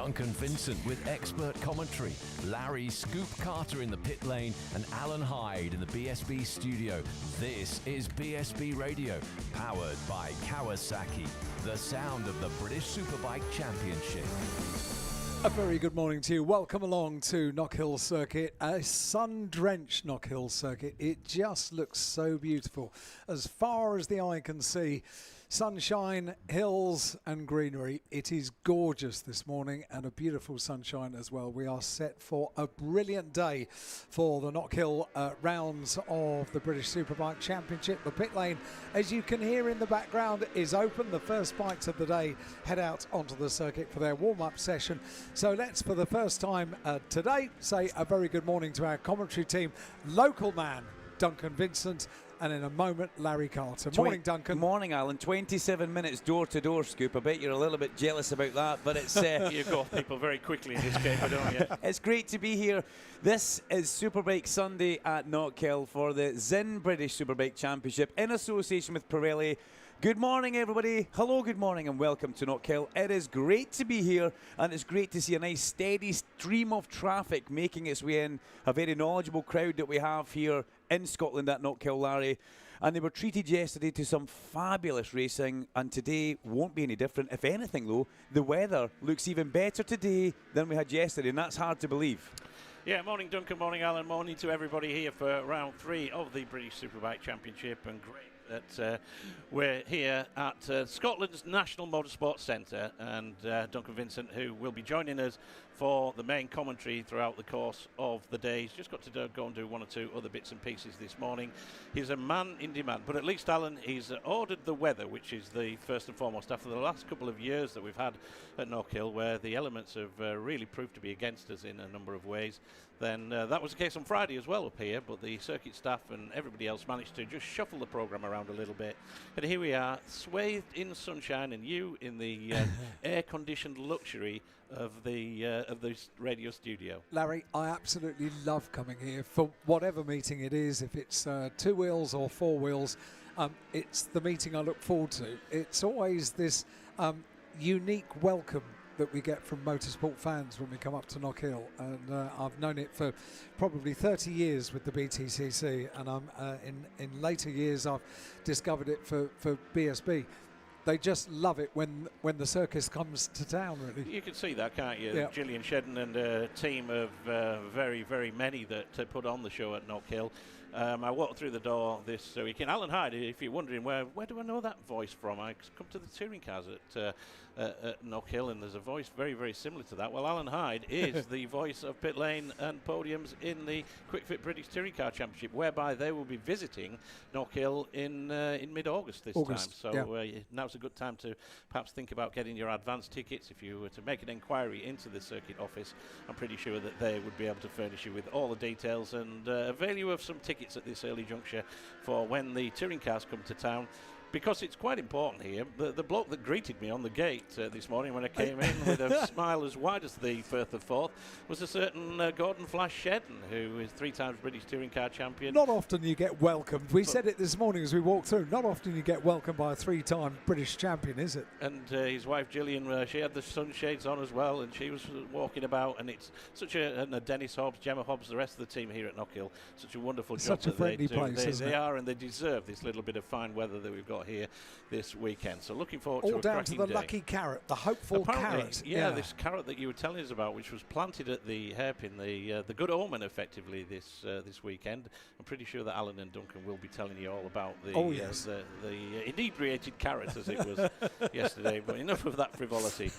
Duncan Vincent with expert commentary, Larry Scoop Carter in the pit lane, and Alan Hyde in the BSB studio. This is BSB Radio, powered by Kawasaki, the sound of the British Superbike Championship. A very good morning to you. Welcome along to Knockhill Circuit, a sun-drenched Knockhill Circuit. It just looks so beautiful. As far as the eye can see, sunshine, hills and greenery. It is gorgeous this morning and a beautiful sunshine as well. We are set for a brilliant day for the Knockhill rounds of the British Superbike Championship. The pit lane, as you can hear in the background, is open. The first bikes of the day head out onto the circuit for their warm-up session. So let's, for the first time today, say a very good morning to our commentary team, local man Duncan Vincent, and in a moment, Larry Carter. Morning, Duncan. Morning, Alan. 27 minutes door-to-door, Scoop. I bet you're a little bit jealous about that, but it's... You got people very quickly in this game, don't you? It's great to be here. This is Superbike Sunday at Knockhill for the Zinn British Superbike Championship in association with Pirelli. Good morning, everybody. Hello, good morning, and welcome to Knockhill. It is great to be here, and it's great to see a nice steady stream of traffic making its way in. A very knowledgeable crowd that we have here in Scotland at Knockhill, Larry. And they were treated yesterday to some fabulous racing, and today won't be any different. If anything, though, the weather looks even better today than we had yesterday, and that's hard to believe. Yeah, morning, Duncan. Morning, Alan. Morning to everybody here for round 3 of the British Superbike Championship, and great that we're here at Scotland's National Motorsports Centre, and Duncan Vincent, who will be joining us for the main commentary throughout the course of the day. He's just got to go and do one or two other bits and pieces this morning. He's a man in demand, but at least, Alan, he's ordered the weather, which is the first and foremost. After the last couple of years that we've had at Knockhill, where the elements have really proved to be against us in a number of ways, then that was the case on Friday as well up here, but the circuit staff and everybody else managed to just shuffle the programme around a little bit. And here we are, swathed in sunshine, and you in the air-conditioned luxury of the radio studio. Larry, I absolutely love coming here for whatever meeting it is. If it's 2 wheels or 4 wheels, it's the meeting I look forward to. It's always this unique welcome that we get from motorsport fans when we come up to Knockhill, and I've known it for probably 30 years with the BTCC, and I'm in later years I've discovered it for BSB. They just love it when the circus comes to town, really. You can see that, can't you? Yeah. Gillian Shedden and a team of very, very many that put on the show at Knockhill. I walked through the door this weekend. Alan Hyde, if you're wondering where do I know that voice from, I come to the touring cars at Knockhill, and there's a voice very, very similar to that. Well, Alan Hyde is the voice of pit lane and podiums in the Quick Fit British Touring Car Championship, whereby they will be visiting Knockhill in mid-August this time. So now's a good time to perhaps think about getting your advance tickets. If you were to make an inquiry into the circuit office, I'm pretty sure that they would be able to furnish you with all the details and avail you of some tickets at this early juncture for when the touring cars come to town, because it's quite important here. The bloke that greeted me on the gate this morning when I came in with a smile as wide as the Firth of Forth was a certain Gordon Flash Shedden, who is 3 times British touring car champion. Not often you get welcomed. We said it this morning as we walked through. Not often you get welcomed by a 3-time British champion, is it? And his wife Gillian, she had the sunshades on as well, and she was walking about. And it's such and Dennis Hobbs, Gemma Hobbs, the rest of the team here at Knockhill, such a wonderful job. Such a friendly place, they are, and they deserve this little bit of fine weather that we've got here this weekend. So looking forward to all a down to the day. Lucky carrot, the hopeful carrot. Yeah, this carrot that you were telling us about, which was planted at the hairpin, the good omen, effectively this weekend. I'm pretty sure that Alan and Duncan will be telling you all about the the inebriated carrot, as it was yesterday. But enough of that frivolity.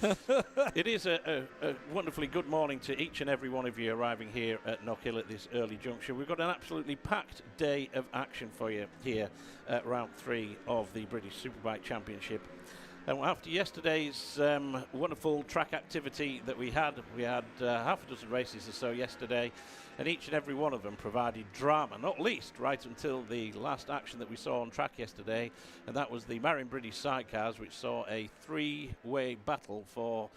It is a wonderfully good morning to each and every one of you arriving here at Knockhill at this early juncture. We've got an absolutely packed day of action for you here at round 3 of the British Superbike Championship. And after yesterday's wonderful track activity that we had half a dozen races or so yesterday, and each and every one of them provided drama, not least right until the last action that we saw on track yesterday, and that was the Marine British sidecars, which saw a 3-way battle for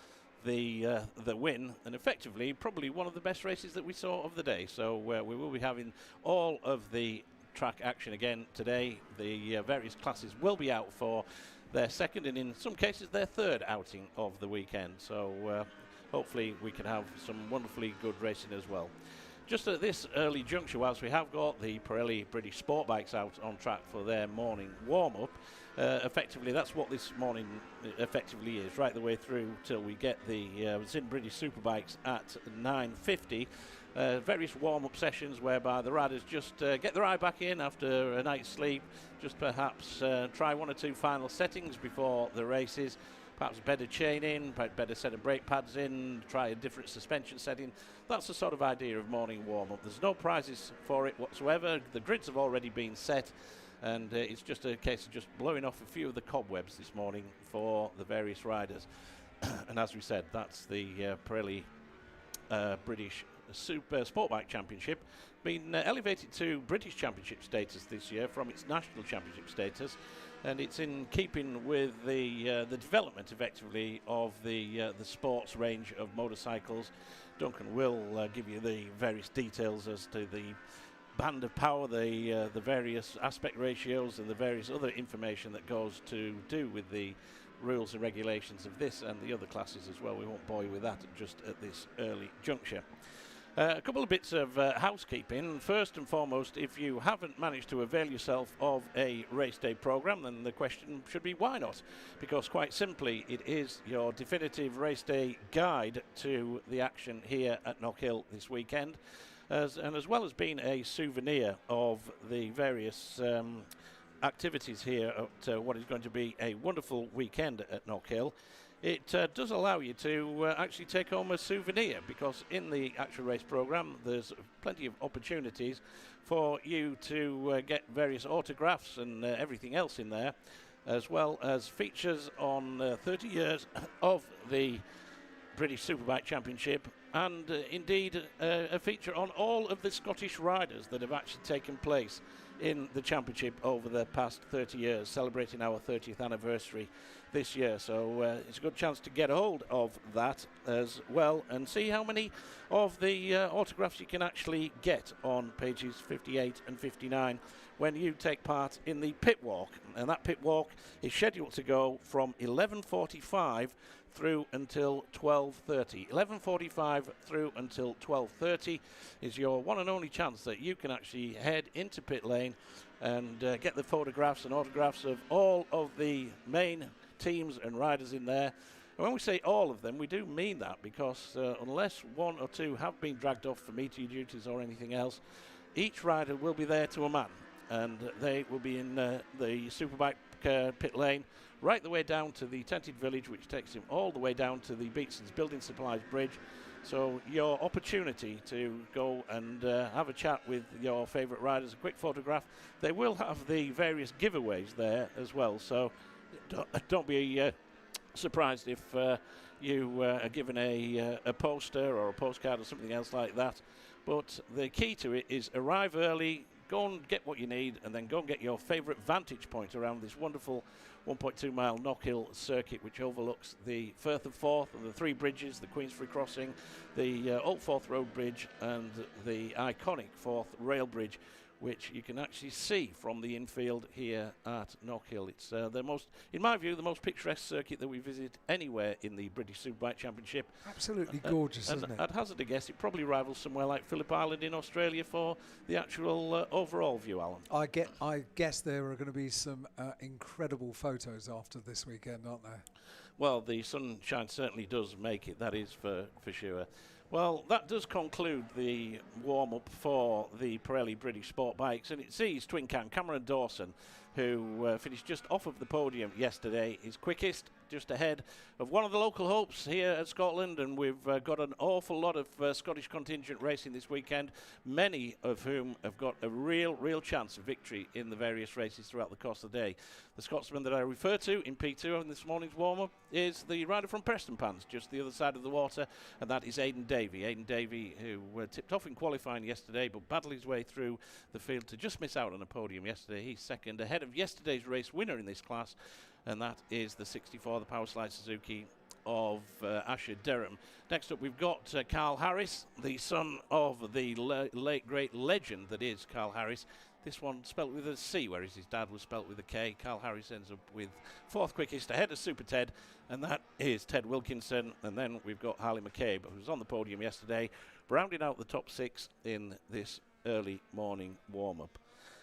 the win, and effectively probably one of the best races that we saw of the day. So we will be having all of the track action again today. The various classes will be out for their second and in some cases their third outing of the weekend. So hopefully we can have some wonderfully good racing as well. Just at this early juncture, whilst we have got the Pirelli British Sport Bikes out on track for their morning warm-up, effectively that's what this morning effectively is, right the way through till we get the Zin British Superbikes at 9:50. Various warm-up sessions whereby the riders just get their eye back in after a night's sleep, just perhaps try one or two final settings before the races, perhaps better chain in, better set of brake pads in, try a different suspension setting. That's the sort of idea of morning warm-up. There's no prizes for it whatsoever. The grids have already been set, and it's just a case of just blowing off a few of the cobwebs this morning for the various riders. And as we said, that's the Pirelli British Super Sport Bike Championship, been elevated to British Championship status this year from its National Championship status, and it's in keeping with the development effectively of the sports range of motorcycles. Duncan will give you the various details as to the band of power, the various aspect ratios, and the various other information that goes to do with the rules and regulations of this and the other classes as well. We won't bore you with that just at this early juncture. A couple of bits of housekeeping. First and foremost, if you haven't managed to avail yourself of a race day program, then the question should be why not? Because quite simply, it is your definitive race day guide to the action here at Knockhill this weekend, and as well as being a souvenir of the various activities here at what is going to be a wonderful weekend at Knockhill. It does allow you to actually take home a souvenir, because in the actual race program there's plenty of opportunities for you to get various autographs and everything else in there, as well as features on 30 years of the British Superbike Championship, and indeed a feature on all of the Scottish riders that have actually taken place in the championship over the past 30 years, celebrating our 30th anniversary this year. So it's a good chance to get a hold of that as well and see how many of the autographs you can actually get on pages 58 and 59 when you take part in the pit walk. And that pit walk is scheduled to go from 11:45 through until 12:30. 11:45 through until 12:30 is your one and only chance that you can actually head into pit lane and get the photographs and autographs of all of the main teams and riders in there. And when we say all of them, we do mean that, because unless one or two have been dragged off for media duties or anything else, each rider will be there to a man, and they will be in the Superbike pit lane right the way down to the tented village, which takes him all the way down to the Beatson's Building Supplies Bridge. So your opportunity to go and have a chat with your favourite riders, a quick photograph. They will have the various giveaways there as well, so don't be surprised if you are given a poster or a postcard or something else like that. But the key to it is arrive early, go and get what you need, and then go and get your favourite vantage point around this wonderful 1.2 mile Knockhill circuit, which overlooks the Firth of Forth and the three bridges, the Queensferry Crossing, the Old Forth Road Bridge, and the iconic Forth Rail Bridge, which you can actually see from the infield here at Knockhill. It's the most, in my view, the most picturesque circuit that we visit anywhere in the British Superbike Championship. Absolutely gorgeous, isn't it? I'd hazard a guess it probably rivals somewhere like Phillip Island in Australia for the actual overall view, Alan. I guess there are going to be some incredible photos after this weekend, aren't there? Well, the sunshine certainly does make it, that is for sure. Well, that does conclude the warm-up for the Pirelli British Sport Bikes, and it sees twin cam Cameron Dawson, who finished just off of the podium yesterday, is quickest, just ahead of one of the local hopes here at Scotland, and we've got an awful lot of Scottish contingent racing this weekend, many of whom have got a real chance of victory in the various races throughout the course of the day. The Scotsman that I refer to in P2 in this morning's warm-up is the rider from Prestonpans, just the other side of the water, and that is Aidan Davey. Aidan Davey, who tipped off in qualifying yesterday, but battled his way through the field to just miss out on a podium yesterday. He's second, ahead of yesterday's race winner in this class, and that is the 64, the Powerslide Suzuki of Asher Derham. Next up, we've got Carl Harris, the son of the late great legend that is Carl Harris. This one spelt with a C, whereas his dad was spelt with a K. Carl Harris ends up with 4th quickest ahead of Super Ted, and that is Ted Wilkinson. And then we've got Harley McCabe, who was on the podium yesterday, rounding out the top 6 in this early morning warm-up.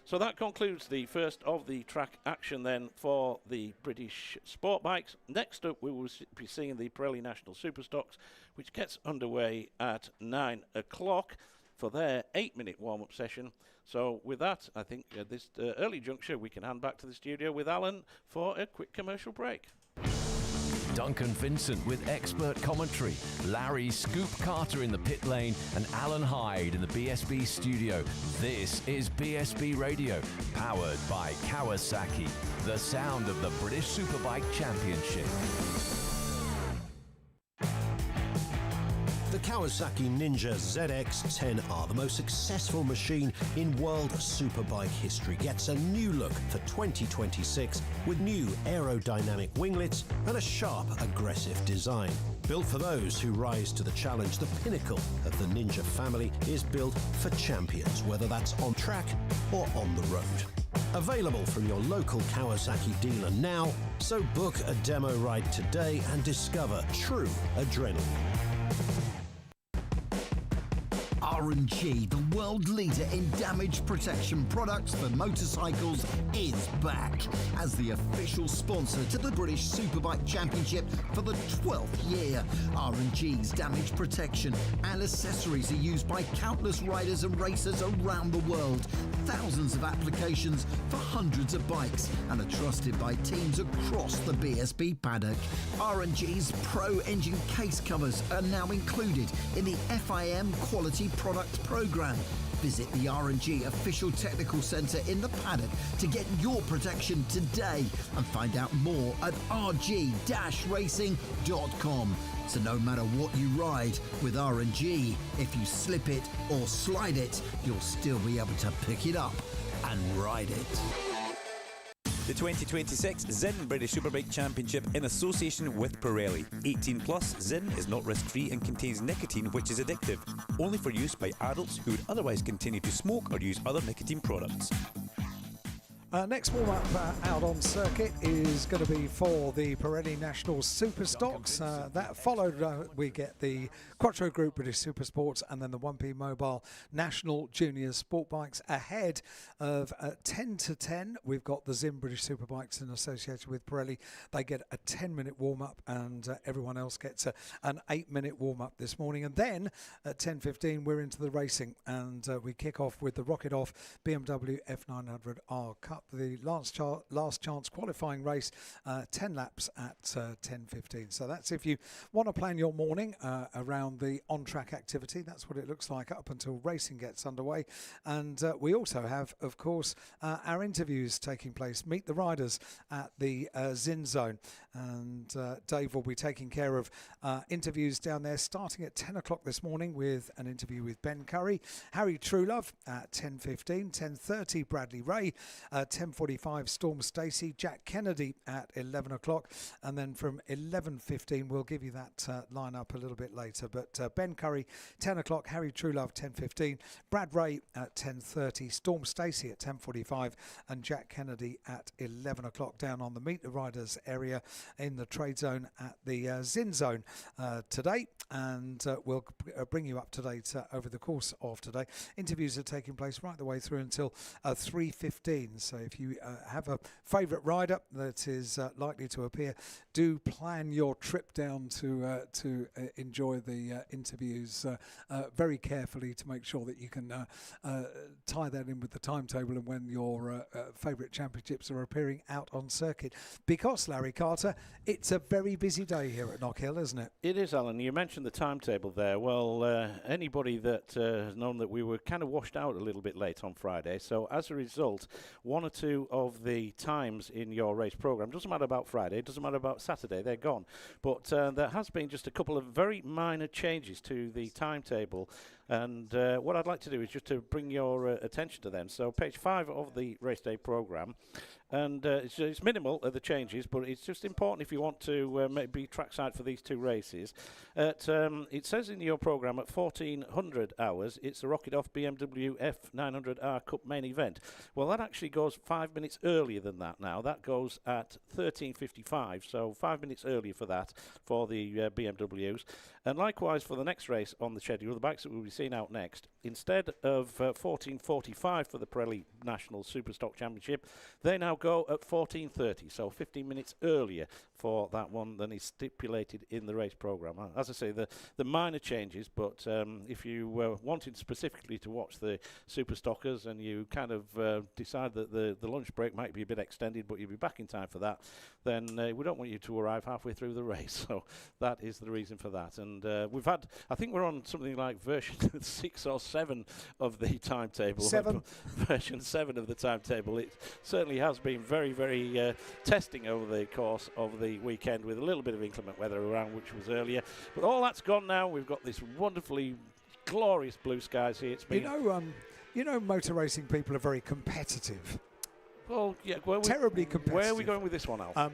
So that concludes the first of the track action then for the British sport bikes. Next up, we will be seeing the Pirelli National Superstocks, which gets underway at 9 o'clock for their 8-minute warm-up session. So with that, I think at this early juncture, we can hand back to the studio with Alan for a quick commercial break. Duncan Vincent with expert commentary, Larry Scoop Carter in the pit lane, and Alan Hyde in the BSB studio. This is BSB Radio, powered by Kawasaki, the sound of the British Superbike Championship. The Kawasaki Ninja ZX-10R, the most successful machine in world superbike history, gets a new look for 2026 with new aerodynamic winglets and a sharp, aggressive design. Built for those who rise to the challenge, the pinnacle of the Ninja family is built for champions, whether that's on track or on the road. Available from your local Kawasaki dealer now, so book a demo ride today and discover true adrenaline. R&G, the world leader in damage protection products for motorcycles, is back as the official sponsor to the British Superbike Championship for the 12th year. R&G's damage protection and accessories are used by countless riders and racers around the world. Thousands of applications for hundreds of bikes and are trusted by teams across the BSB paddock. R&G's Pro Engine case covers are now included in the FIM Quality Product Programme. Visit the R&G official technical centre in the paddock to get your protection today and find out more at rg-racing.com. So no matter what you ride with R&G, if you slip it or slide it, you'll still be able to pick it up and ride it. The 2026 Zin British Superbike Championship in association with Pirelli. 18 plus, Zin is not risk-free and contains nicotine, which is addictive. Only for use by adults who would otherwise continue to smoke or use other nicotine products. Next warm-up out on circuit is going to be for the Pirelli National Superstocks. That followed, we get the Quattro Group British Supersports and then the 1P Mobile National Junior Sport Bikes. Ahead of 10 to 10, we've got the Zim British Superbikes in association with Pirelli. They get a 10-minute warm-up and everyone else gets an 8-minute warm-up this morning. And then at 10:15, we're into the racing and we kick off with the Rocket Off BMW F900R Cup. The last chance qualifying race, 10 laps at 10:15. So that's if you want to plan your morning around the on-track activity. That's what it looks like up until racing gets underway. And we also have, of course, our interviews taking place. Meet the riders at the Zin Zone. And Dave will be taking care of interviews down there starting at 10 o'clock this morning with an interview with Ben Curry, Harry Truelove at 10:15, 10:30 Bradley Ray, 10:45 Storm Stacey, Jack Kennedy at 11 o'clock, and then from 11:15 we'll give you that lineup a little bit later. But Ben Curry 10 o'clock, Harry Truelove 10:15, Brad Ray at 10:30, Storm Stacey at 10:45, and Jack Kennedy at 11 o'clock down on the Meet the Riders area in the trade zone at the Zin Zone today, and we'll bring you up to date over the course of today. Interviews are taking place right the way through until 3:15. So if you have a favourite rider that is likely to appear, do plan your trip down to enjoy the interviews very carefully to make sure that you can tie that in with the timetable and when your favourite championships are appearing out on circuit. Because, Larry Carter, it's a very busy day here at Knockhill, isn't it? It is, Alan. You mentioned the timetable there. Well, anybody that has known that we were kind of washed out a little bit late on Friday, so as a result, one or two of the times in your race program, doesn't matter about Friday, doesn't matter about Saturday, they're gone. But there has been just a couple of very minor changes to the timetable. And what I'd like to do is just to bring your attention to them. So page 5 of the race day programme. And it's minimal the changes, but it's just important if you want to be trackside for these two races. It says in your programme at 1400 hours, it's the Rocket Off BMW F900R Cup main event. Well, that actually goes 5 minutes earlier than that now. That goes at 13:55, so 5 minutes earlier for that, for the BMWs. And likewise for the next race on the schedule, the bikes that we'll be seeing out next, instead of 14:45 for the Pirelli National Superstock Championship, they now go at 14:30, so 15 minutes earlier for that one than is stipulated in the race programme. As I say, the minor changes, but if you wanted specifically to watch the Superstockers and you kind of decide that the lunch break might be a bit extended, but you'll be back in time for that, then we don't want you to arrive halfway through the race. So that is the reason for that. And we've had, I think we're on something like version 6 or 7 of the timetable. 7? Version 7 of the timetable. It certainly has been very, very testing over the course of the weekend, with a little bit of inclement weather around, which was earlier. But all that's gone now. We've got this wonderfully glorious blue skies here. It's been motor racing people are very competitive. Well, yeah, terribly competitive. Where are we going with this one, Al?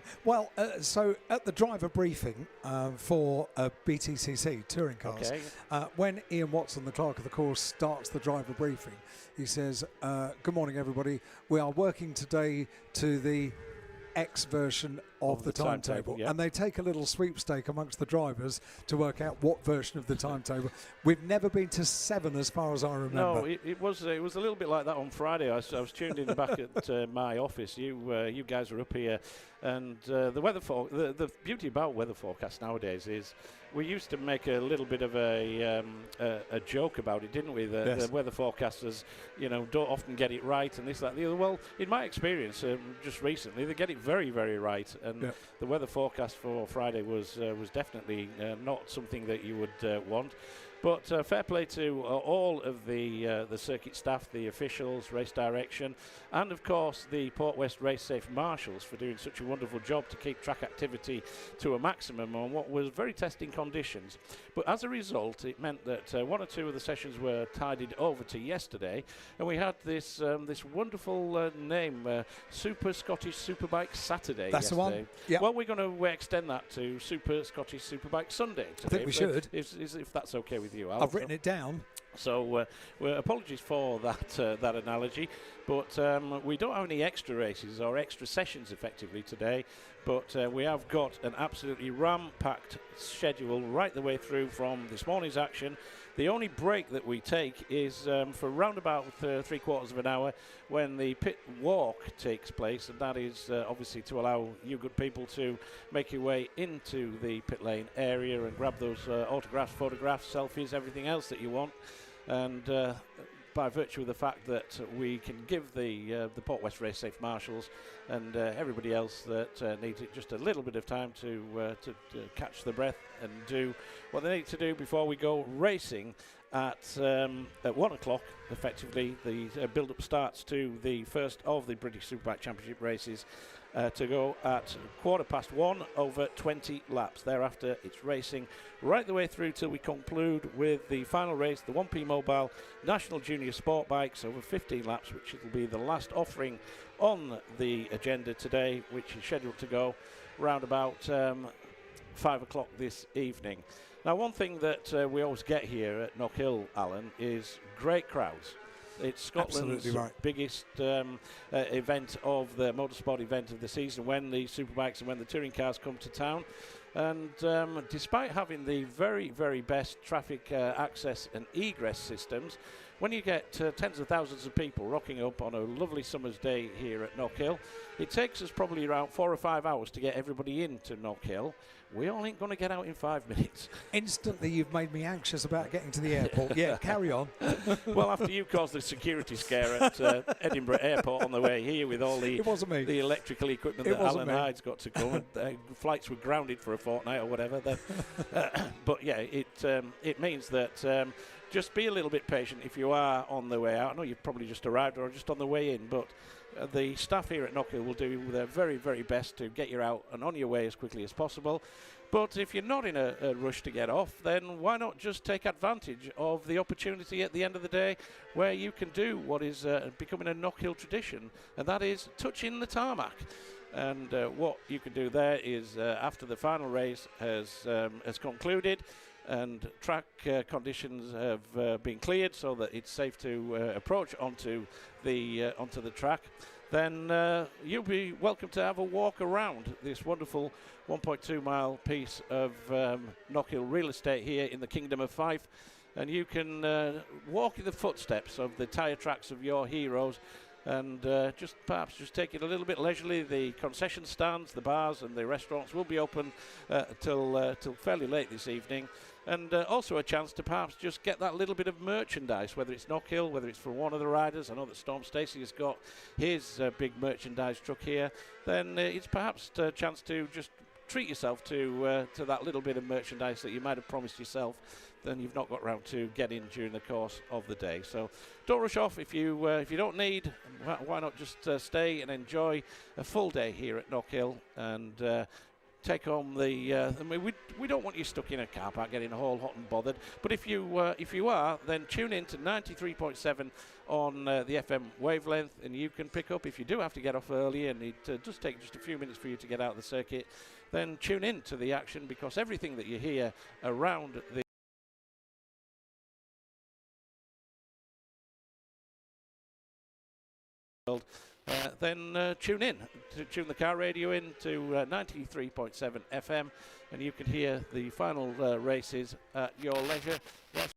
So at the driver briefing for BTCC touring cars, when Ian Watson, the clerk of the course, starts the driver briefing, he says, "Good morning, everybody. We are working today to the X version of the timetable." Yeah. And they take a little sweepstake amongst the drivers to work out what version of the timetable. We've never been to 7 as far as I remember. No, it was a little bit like that on Friday. I was tuned in back at my office. You guys were up here, and the weather the beauty about weather forecasts nowadays is we used to make a little bit of a joke about it, didn't we? The weather forecasters, don't often get it right, and this, that, the other. Well, in my experience, just recently, they get it very, very right. And the weather forecast for Friday was definitely not something that you would want. But fair play to all of the circuit staff, the officials, race direction, and of course the Port West Race Safe marshals for doing such a wonderful job to keep track activity to a maximum on what was very testing conditions. But as a result, it meant that one or two of the sessions were tided over to yesterday, and we had this wonderful name, Super Scottish Superbike Saturday. That's yesterday. the one. Yep. Well, we're going to extend that to Super Scottish Superbike Sunday today. I think we should. If that's okay with you, Al. I've written it down. So apologies for that analogy, but we don't have any extra races or extra sessions effectively today, but we have got an absolutely ram-packed schedule right the way through from this morning's action. The only break that we take is for around about 3/4 of an hour when the pit walk takes place, and that is obviously to allow you good people to make your way into the pit lane area and grab those autographs, photographs, selfies, everything else that you want. And by virtue of the fact that we can give the Port West Race Safe marshals and everybody else that needs it just a little bit of time to catch the breath and do what they need to do before we go racing at 1 o'clock. Effectively, the build-up starts to the first of the British Superbike Championship races to go at 1:15 over 20 laps. Thereafter, it's racing right the way through till we conclude with the final race, the 1P Mobile National Junior Sport Bikes over 15 laps, which will be the last offering on the agenda today, which is scheduled to go round about 5 o'clock this evening. Now, one thing that we always get here at Knockhill, Alan, is great crowds. It's Scotland's biggest event of the motorsport event of the season when the superbikes and when the touring cars come to town. And despite having the very, very best traffic access and egress systems, when you get tens of thousands of people rocking up on a lovely summer's day here at Knockhill, it takes us probably around 4 or 5 hours to get everybody into Knockhill. We all ain't going to get out in 5 minutes. Instantly, you've made me anxious about getting to the airport. Yeah, carry on. Well, after you caused the security scare at Edinburgh Airport on the way here with all the electrical equipment that Alan Hyde's got to come, and flights were grounded for a fortnight or whatever. Then, but yeah, it means that just be a little bit patient if you are on the way out. I know you've probably just arrived or just on the way in, but the staff here at Knockhill will do their very, very best to get you out and on your way as quickly as possible. But if you're not in a rush to get off, then why not just take advantage of the opportunity at the end of the day where you can do what is becoming a Knockhill tradition, and that is touching the tarmac. And what you can do there is after the final race has concluded and track conditions have been cleared so that it's safe to approach onto the track, then you'll be welcome to have a walk around this wonderful 1.2 mile piece of Knockhill real estate here in the Kingdom of Fife, and you can walk in the footsteps of the tyre tracks of your heroes, and perhaps take it a little bit leisurely. The concession stands, the bars and the restaurants will be open till fairly late this evening, and also a chance to perhaps just get that little bit of merchandise, whether it's Knockhill, whether it's for one of the riders. I know that Storm Stacey has got his big merchandise truck here. Then it's perhaps a chance to just treat yourself to that little bit of merchandise that you might have promised yourself, then you've not got round to getting during the course of the day. So don't rush off if you don't need. Why not just stay and enjoy a full day here at Knockhill and take home the. I mean, we don't want you stuck in a car park getting all hot and bothered. But if you are, then tune in to 93.7 on the FM wavelength, and you can pick up if you do have to get off early and it does take just a few minutes for you to get out of the circuit. Then tune in to the action, because everything that you hear around the world, then tune the car radio in to 93.7 FM, and you can hear the final races at your leisure. Yes.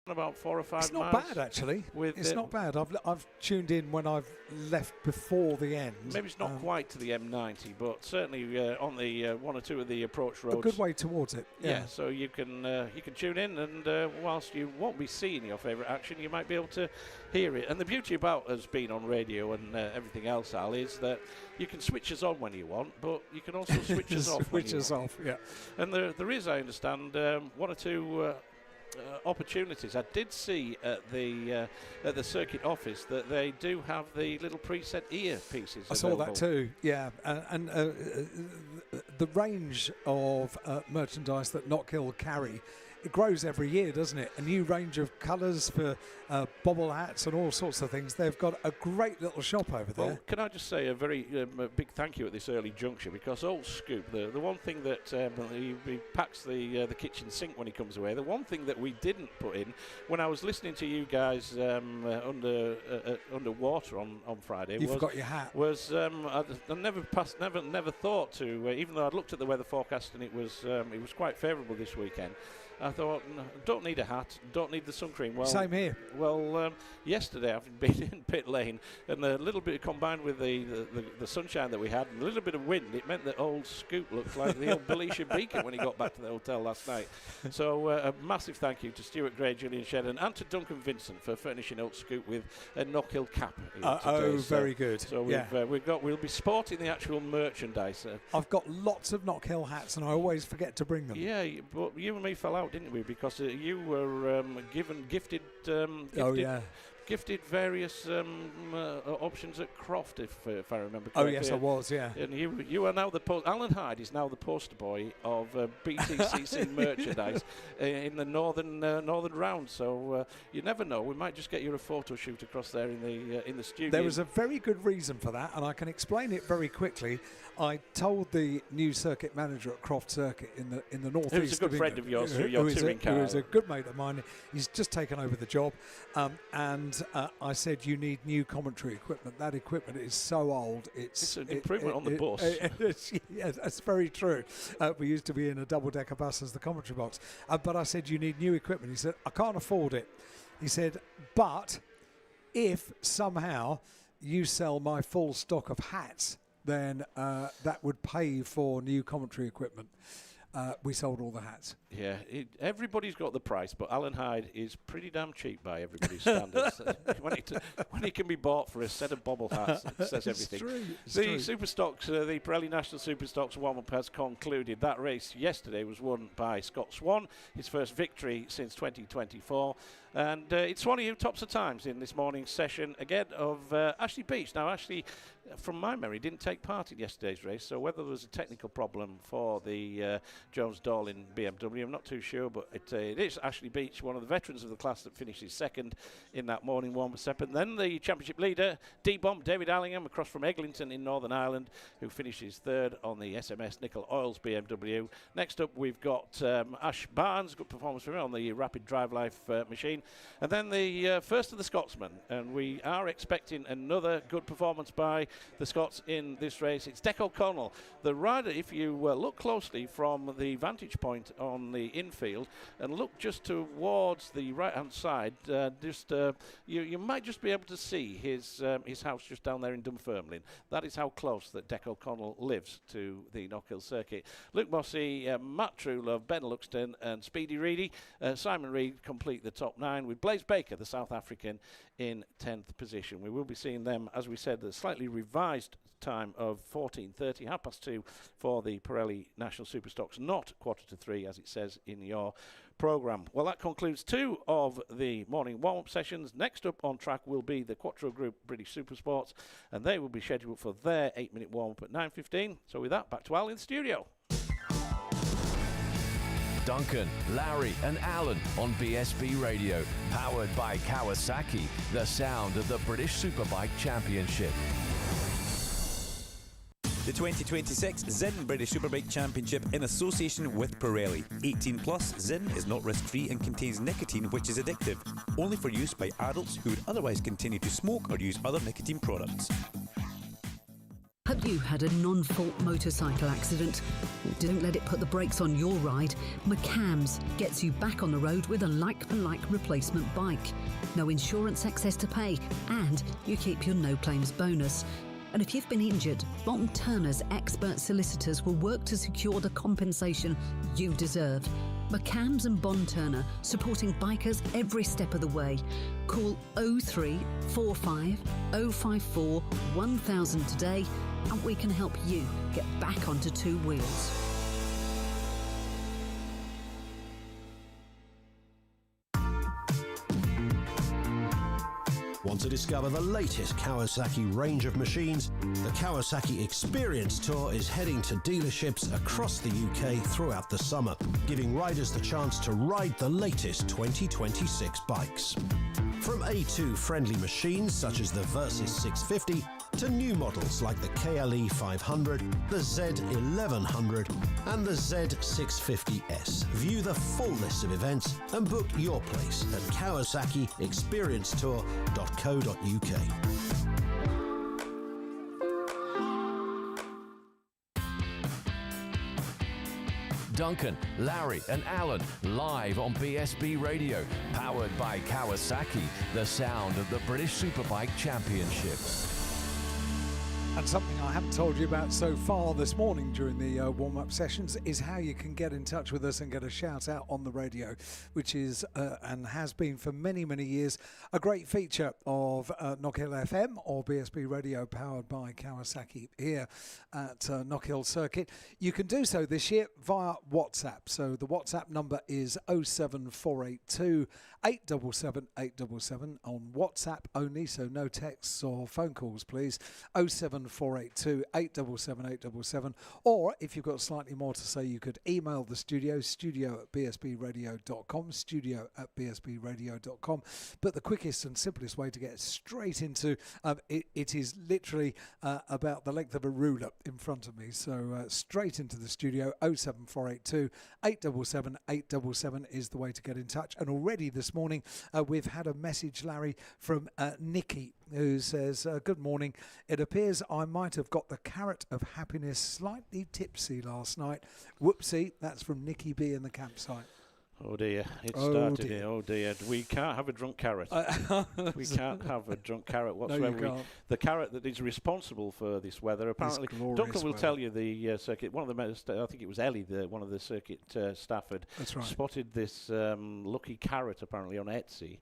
About 4 or 5 miles. It's not bad, actually. It's not bad. I've tuned in when I've left before the end. Maybe it's not quite to the M90, but certainly on the one or two of the approach roads. A good way towards it. Yeah, so you can tune in, and whilst you won't be seeing your favourite action, you might be able to hear it. And the beauty about us being on radio and everything else, Al, is that you can switch us on when you want, but you can also switch us off. Switch us off, yeah. And there is, I understand, one or two opportunities. I did see at the circuit office that they do have the little preset earpieces. I saw that too. Yeah, and the range of merchandise that Knockhill carry, it grows every year, doesn't it? A new range of colours for bobble hats and all sorts of things. They've got a great little shop over there. Well, can I just say a very big thank you at this early juncture, because old Scoop, the one thing that he packs the kitchen sink when he comes away. The one thing that we didn't put in when I was listening to you guys underwater on Friday. You forgot your hat. Was I never thought to, even though I'd looked at the weather forecast and it was quite favourable this weekend. I thought, don't need a hat, don't need the sun cream. Well, same here. Well, yesterday I've been in pit lane, and a little bit combined with the sunshine that we had and a little bit of wind, it meant that old Scoop looked like the old Belisha Beacon when he got back to the hotel last night. So a massive thank you to Stuart Gray, Julian Shedden, and to Duncan Vincent for furnishing old Scoop with a Knockhill cap. Very good. So we'll be sporting the actual merchandise. I've got lots of Knockhill hats, and I always forget to bring them. Yeah, but you and me fell out, didn't we? Because you were gifted various options at Croft, if I remember correctly. Oh yes, I was. Yeah. And you are now Alan Hyde is now the poster boy of BTCC merchandise in the northern round. So you never know. We might just get you a photo shoot across there in the studio. There was a very good reason for that, and I can explain it very quickly. I told the new circuit manager at Croft Circuit in the northeast. Who's a good friend of yours, who is a good mate of mine. He's just taken over the job, and I said, you need new commentary equipment. That equipment is so old. It's an improvement on the bus. Yeah, that's very true. We used to be in a double-decker bus as the commentary box. But I said, you need new equipment. He said, I can't afford it. He said, but if somehow you sell my full stock of hats, then that would pay for new commentary equipment. we sold all the hats. Yeah, everybody's got the price, but Alan Hyde is pretty damn cheap by everybody's standards. when he can be bought for a set of bobble hats, it says everything. The Superstocks, the Pirelli National Superstocks warm-up has concluded. That race yesterday was won by Scott Swan, his first victory since 2024. And it's Swanee who tops the times in this morning's session again of Ashley Beach. Now, Ashley, from my memory, didn't take part in yesterday's race, so whether there was a technical problem for the Jones-Dawlin BMW, I'm not too sure, but it is Ashley Beach, one of the veterans of the class, that finishes second in that morning warm-up step. And then the championship leader, D-Bomb, David Allingham, across from Eglinton in Northern Ireland, who finishes third on the SMS Nickel Oils BMW. Next up, we've got Ash Barnes, good performance from him on the Rapid Drive Life machine. And then the first of the Scotsmen, and we are expecting another good performance by the Scots in this race. It's Dec O'Connell, the rider. If you look closely from the vantage point on the infield and look just towards the right-hand side, you might just be able to see his house just down there in Dunfermline. That is how close that Dec O'Connell lives to the Knockhill circuit. Luke Mossey, Matt Truelove, Ben Luxton and Speedy Reedy. Simon Reed complete the top 9 with Blaze Baker, the South African, in 10th position. We will be seeing them, as we said, the slightly revised time of 14:30, 2:30 for the Pirelli National Superstocks, not 2:45 as it says in your programme. Well, that concludes 2 of the morning warm-up sessions. Next up on track will be the Quattro Group British Supersports, and they will be scheduled for their 8-minute warm-up at 9:15. So with that, back to Al in the studio. Duncan, Larry and Alan on BSB Radio, powered by Kawasaki, the sound of the British Superbike Championship. The 2026 Zinn British Superbike Championship in association with Pirelli. 18 plus, Zinn is not risk-free and contains nicotine, which is addictive. Only for use by adults who would otherwise continue to smoke or use other nicotine products. Have you had a non-fault motorcycle accident? Didn't let it put the brakes on your ride? McCams gets you back on the road with a like-for-like replacement bike. No insurance excess to pay, and you keep your no-claims bonus. And if you've been injured, Bond Turner's expert solicitors will work to secure the compensation you deserve. McCams and Bond Turner, supporting bikers every step of the way. Call 0345 054 1000 today, and we can help you get back onto 2 wheels. Want to discover the latest Kawasaki range of machines? The Kawasaki Experience Tour is heading to dealerships across the UK throughout the summer, giving riders the chance to ride the latest 2026 bikes. From A2-friendly machines such as the Versys 650 to new models like the KLE 500, the Z1100 and the Z650S. View the full list of events and book your place at kawasakiexperiencetour.co.uk. Duncan, Larry and Alan live on BSB Radio, powered by Kawasaki, the sound of the British Superbike Championship. And something I haven't told you about so far this morning during the warm-up sessions is how you can get in touch with us and get a shout out on the radio, which is and has been for many, many years a great feature of Knockhill FM or BSB Radio, powered by Kawasaki here at Knockhill Circuit. You can do so this year via WhatsApp. So the WhatsApp number is 07482 877 877 on WhatsApp only, so no texts or phone calls, please. 07482 877 877. Or if you've got slightly more to say, you could email the studio@bsbradio.com, studio@bsbradio.com. But the quickest and simplest way to get straight into it is literally about the length of a ruler in front of me. So straight into the studio. 07482 877 877 is the way to get in touch. And already this morning we've had a message, Larry, from Nikki, who says, good morning. It appears I might have got the carrot of happiness slightly tipsy last night. Whoopsie. That's from Nikki B in the campsite. Oh dear, it started here. Oh dear, we can't have a drunk carrot. We can't have a drunk carrot whatsoever. No, you can't. The carrot that is responsible for this weather, apparently, Duncan will tell you the circuit. One of the, I think it was Ellie, one of the circuit staff had spotted this lucky carrot apparently on Etsy,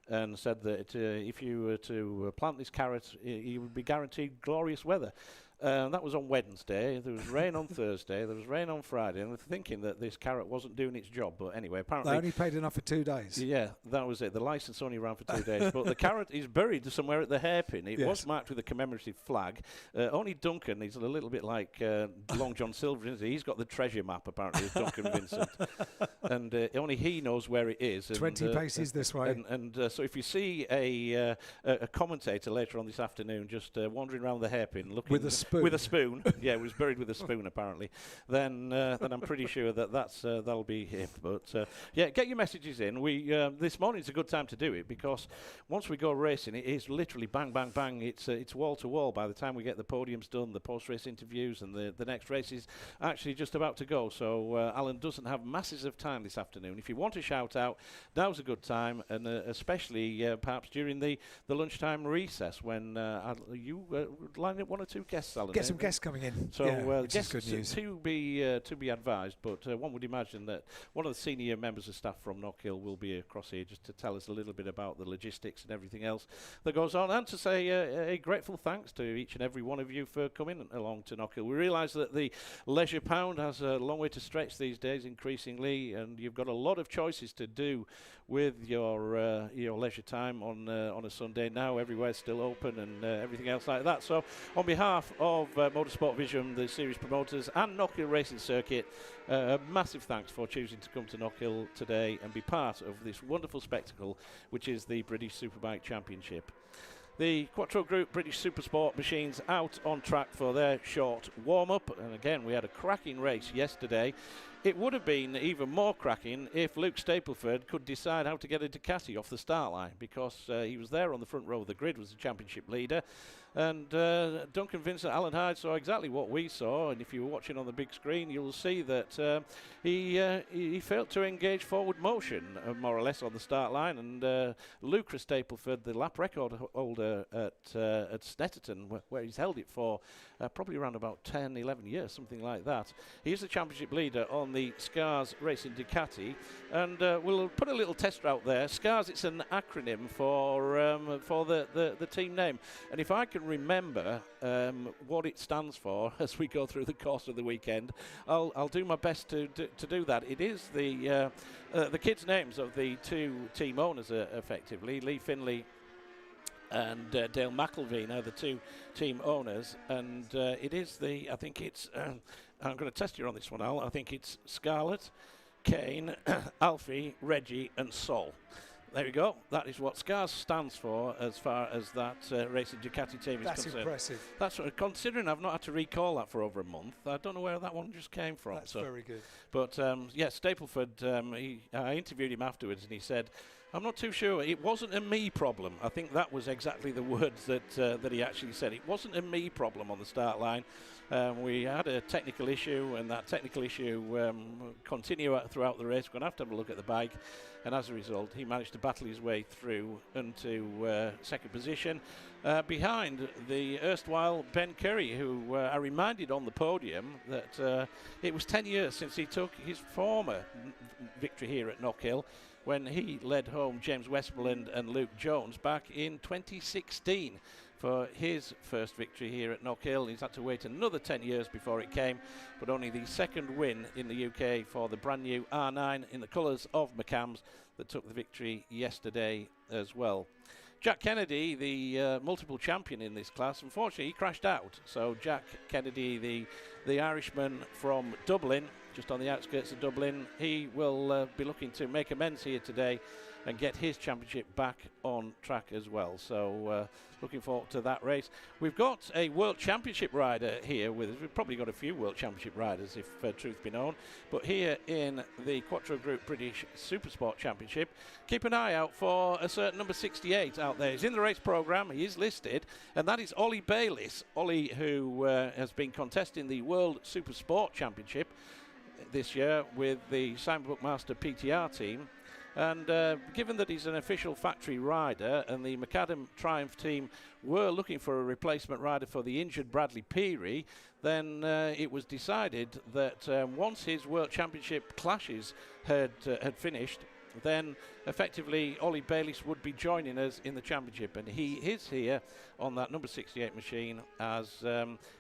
and said that if you were to plant this carrot, you would be guaranteed glorious weather. That was on Wednesday. There was rain on Thursday. There was rain on Friday. And we're thinking that this carrot wasn't doing its job. But anyway, apparently... They only paid enough for 2 days. Yeah, that was it. The licence only ran for 2 days. But the carrot is buried somewhere at the hairpin. It was marked with a commemorative flag. Only Duncan, he's a little bit like Long John Silver, isn't he? He's got the treasure map, apparently, as Duncan Vincent. And only he knows where it is. 20 paces this way. And so if you see a commentator later on this afternoon just wandering around the hairpin looking... With a spoon. Yeah, it was buried with a spoon apparently. Then I'm pretty sure that'll be him. But get your messages in. This morning's a good time to do it because once we go racing, it is literally bang, bang, bang. It's wall to wall. By the time we get the podiums done, the post-race interviews, and the next race is actually just about to go. So Alan doesn't have masses of time this afternoon. If you want to shout out, now's a good time, and especially perhaps during the lunchtime recess when you line up one or two guests. Get some guests coming in. So which is good news. To be advised, but one would imagine that one of the senior members of staff from Knockhill will be across here just to tell us a little bit about the logistics and everything else that goes on, and to say a grateful thanks to each and every one of you for coming along to Knockhill. We realise that the leisure pound has a long way to stretch these days, increasingly, and you've got a lot of choices to do with your leisure time on a Sunday now. Everywhere's still open and everything else like that. So on behalf of Motorsport Vision, the series promoters, and Knockhill Racing Circuit, a massive thanks for choosing to come to Knockhill today and be part of this wonderful spectacle, which is the British Superbike Championship. The Quattro Group British Supersport machines out on track for their short warm-up, and again we had a cracking race yesterday. It would have been even more cracking if Luke Stapleford could decide how to get a Ducati off the start line, because he was there on the front row of the grid, was the championship leader. And Duncan Vincent, Alan Hyde saw exactly what we saw, and if you were watching on the big screen, you'll see that he failed to engage forward motion, more or less, on the start line. And Lucas Stapleford, the lap record holder at Snetterton, where he's held it for probably around about 10, 11 years, something like that. He's the championship leader on the Scars Racing Ducati, and we'll put a little tester out there. Scars, it's an acronym for the team name, and if I can remember what it stands for as we go through the course of the weekend, I'll do my best to do that. It is the kids' names of the two team owners, effectively, Lee Finley and Dale McElveen are the two team owners, and it is I think it's I'm going to test you on this one, Al. I think it's Scarlett, Kane, Alfie, Reggie and Sol. There we go. That is what SCARS stands for as far as that Racing Ducati team is concerned. That's impressive. That's considering I've not had to recall that for over a month. I don't know where that one just came from. That's very good. But Stapleford, I interviewed him afterwards, and he said, I'm not too sure. It wasn't a me problem. I think that was exactly the words that he actually said. It wasn't a me problem on the start line. We had a technical issue, and that technical issue continued throughout the race. We're going to have a look at the bike, and as a result, he managed to battle his way through into second position behind the erstwhile Ben Curry, who I reminded on the podium that it was 10 years since he took his former victory here at Knockhill, when he led home James Westmoreland and Luke Jones back in 2016 for his first victory here at Knockhill. He's had to wait another 10 years before it came, but only the second win in the UK for the brand new R9 in the colours of McCams that took the victory yesterday as well. Jack Kennedy, the multiple champion in this class, unfortunately he crashed out. So Jack Kennedy, the Irishman from Dublin, just on the outskirts of Dublin, he will be looking to make amends here today and get his championship back on track as well. So looking forward to that race. We've got a World Championship rider here with us. We've probably got a few World Championship riders, if truth be known. But here in the Quattro Group British Supersport Championship, keep an eye out for a certain number 68 out there. He's in the race programme, he is listed, and that is Ollie Bayliss. Ollie, who has been contesting the World Supersport Championship. this year with the Simon Bookmaster PTR team. And given that he's an official factory rider and the Macadam Triumph team were looking for a replacement rider for the injured Bradley Peary, then it was decided that once his World Championship clashes had finished, then effectively Ollie Bayliss would be joining us in the championship, and he is here on that number 68 machine as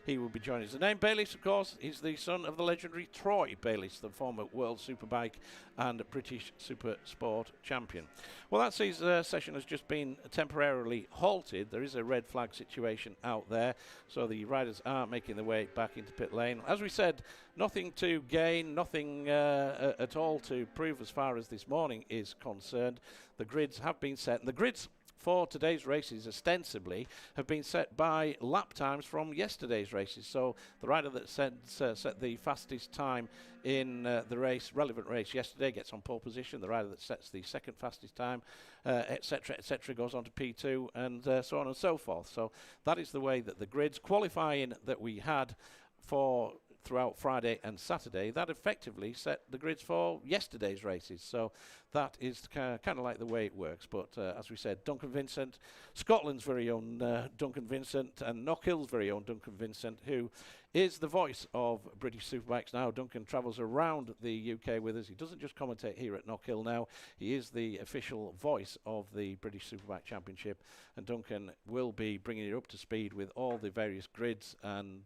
he will be joining us. The name Bayliss, of course, is the son of the legendary Troy Bayliss, the former World Superbike and British Super Sport champion. Well, that session has just been temporarily halted. There is a red flag situation out there, so the riders are making their way back into pit lane. As we said, nothing to gain, nothing at all to prove as far as this morning is concerned. The grids have been set, and the grids for today's races ostensibly have been set by lap times from yesterday's races. So the rider that set the fastest time in the race, relevant race yesterday, gets on pole position. The rider that sets the second fastest time, etc., goes on to P2, and so on and so forth. So that is the way that the grids qualifying that we had for throughout Friday and Saturday, that effectively set the grids for yesterday's races. So that is kind of like the way it works. But as we said, Duncan Vincent, Scotland's very own Duncan Vincent, and Knockhill's very own Duncan Vincent, who is the voice of British Superbikes now. Duncan travels around the UK with us. He doesn't just commentate here at Knockhill now. He is the official voice of the British Superbike Championship, and Duncan will be bringing it up to speed with all the various grids and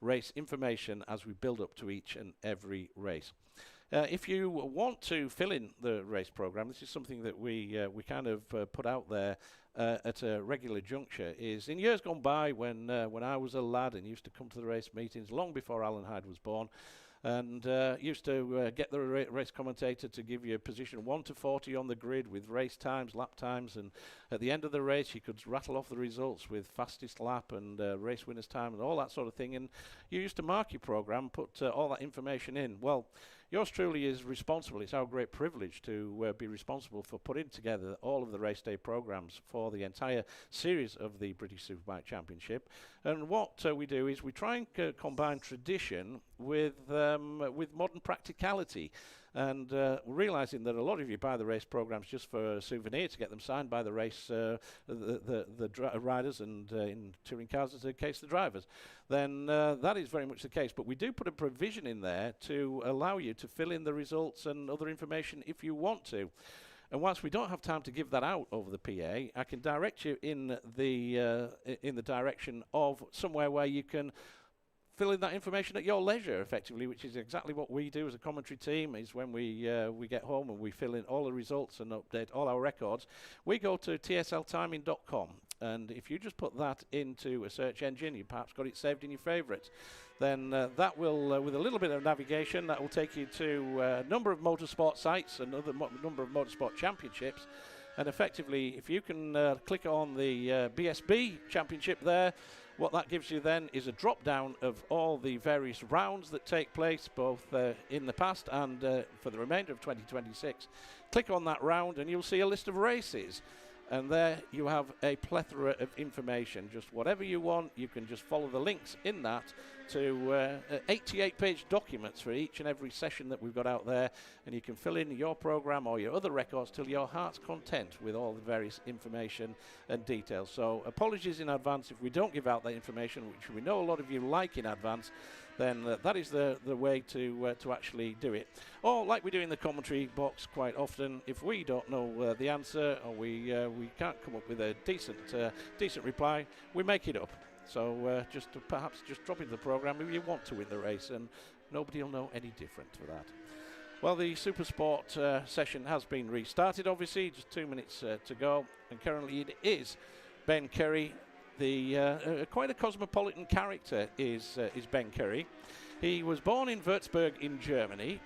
race information as we build up to each and every race. If you want to fill in the race program, this is something that we kind of put out there at a regular juncture. Is in years gone by when I was a lad and used to come to the race meetings long before Alan Hyde was born, and used to get the race commentator to give you a position 1 to 40 on the grid with race times, lap times, and at the end of the race you could rattle off the results with fastest lap and race winner's time and all that sort of thing, and you used to mark your program, put all that information in. Well, yours truly is responsible. It's our great privilege to be responsible for putting together all of the race day programs for the entire series of the British Superbike Championship. And what we do is we try and combine tradition with modern practicality. And realising that a lot of you buy the race programs just for a souvenir to get them signed by the race, the riders, and in touring cars, as in case the drivers, then that is very much the case. But we do put a provision in there to allow you to fill in the results and other information if you want to. And whilst we don't have time to give that out over the PA, I can direct you in the direction of somewhere where you can fill in that information at your leisure, effectively, which is exactly what we do as a commentary team. Is when we get home and we fill in all the results and update all our records, we go to tsltiming.com, and if you just put that into a search engine, you perhaps got it saved in your favourites, then that will, with a little bit of navigation, that will take you to a number of motorsport sites, another number of motorsport championships, and effectively, if you can click on the BSB championship there, what that gives you then is a drop down of all the various rounds that take place both in the past and for the remainder of 2026. Click on that round and you'll see a list of races, and there you have a plethora of information. Just whatever you want, you can just follow the links in that to 88-page documents for each and every session that we've got out there, and you can fill in your program or your other records till your heart's content with all the various information and details. So apologies in advance if we don't give out that information, which we know a lot of you like in advance. Then that is the way to actually do it. Or like we do in the commentary box quite often, if we don't know the answer or we can't come up with a decent reply, we make it up. So perhaps just drop into the program if you want to win the race, and nobody will know any different for that. Well, the Super Sport session has been restarted, obviously, just 2 minutes to go, and currently it is Ben Curry. Quite a cosmopolitan character is Ben Curry. He was born in Würzburg in Germany,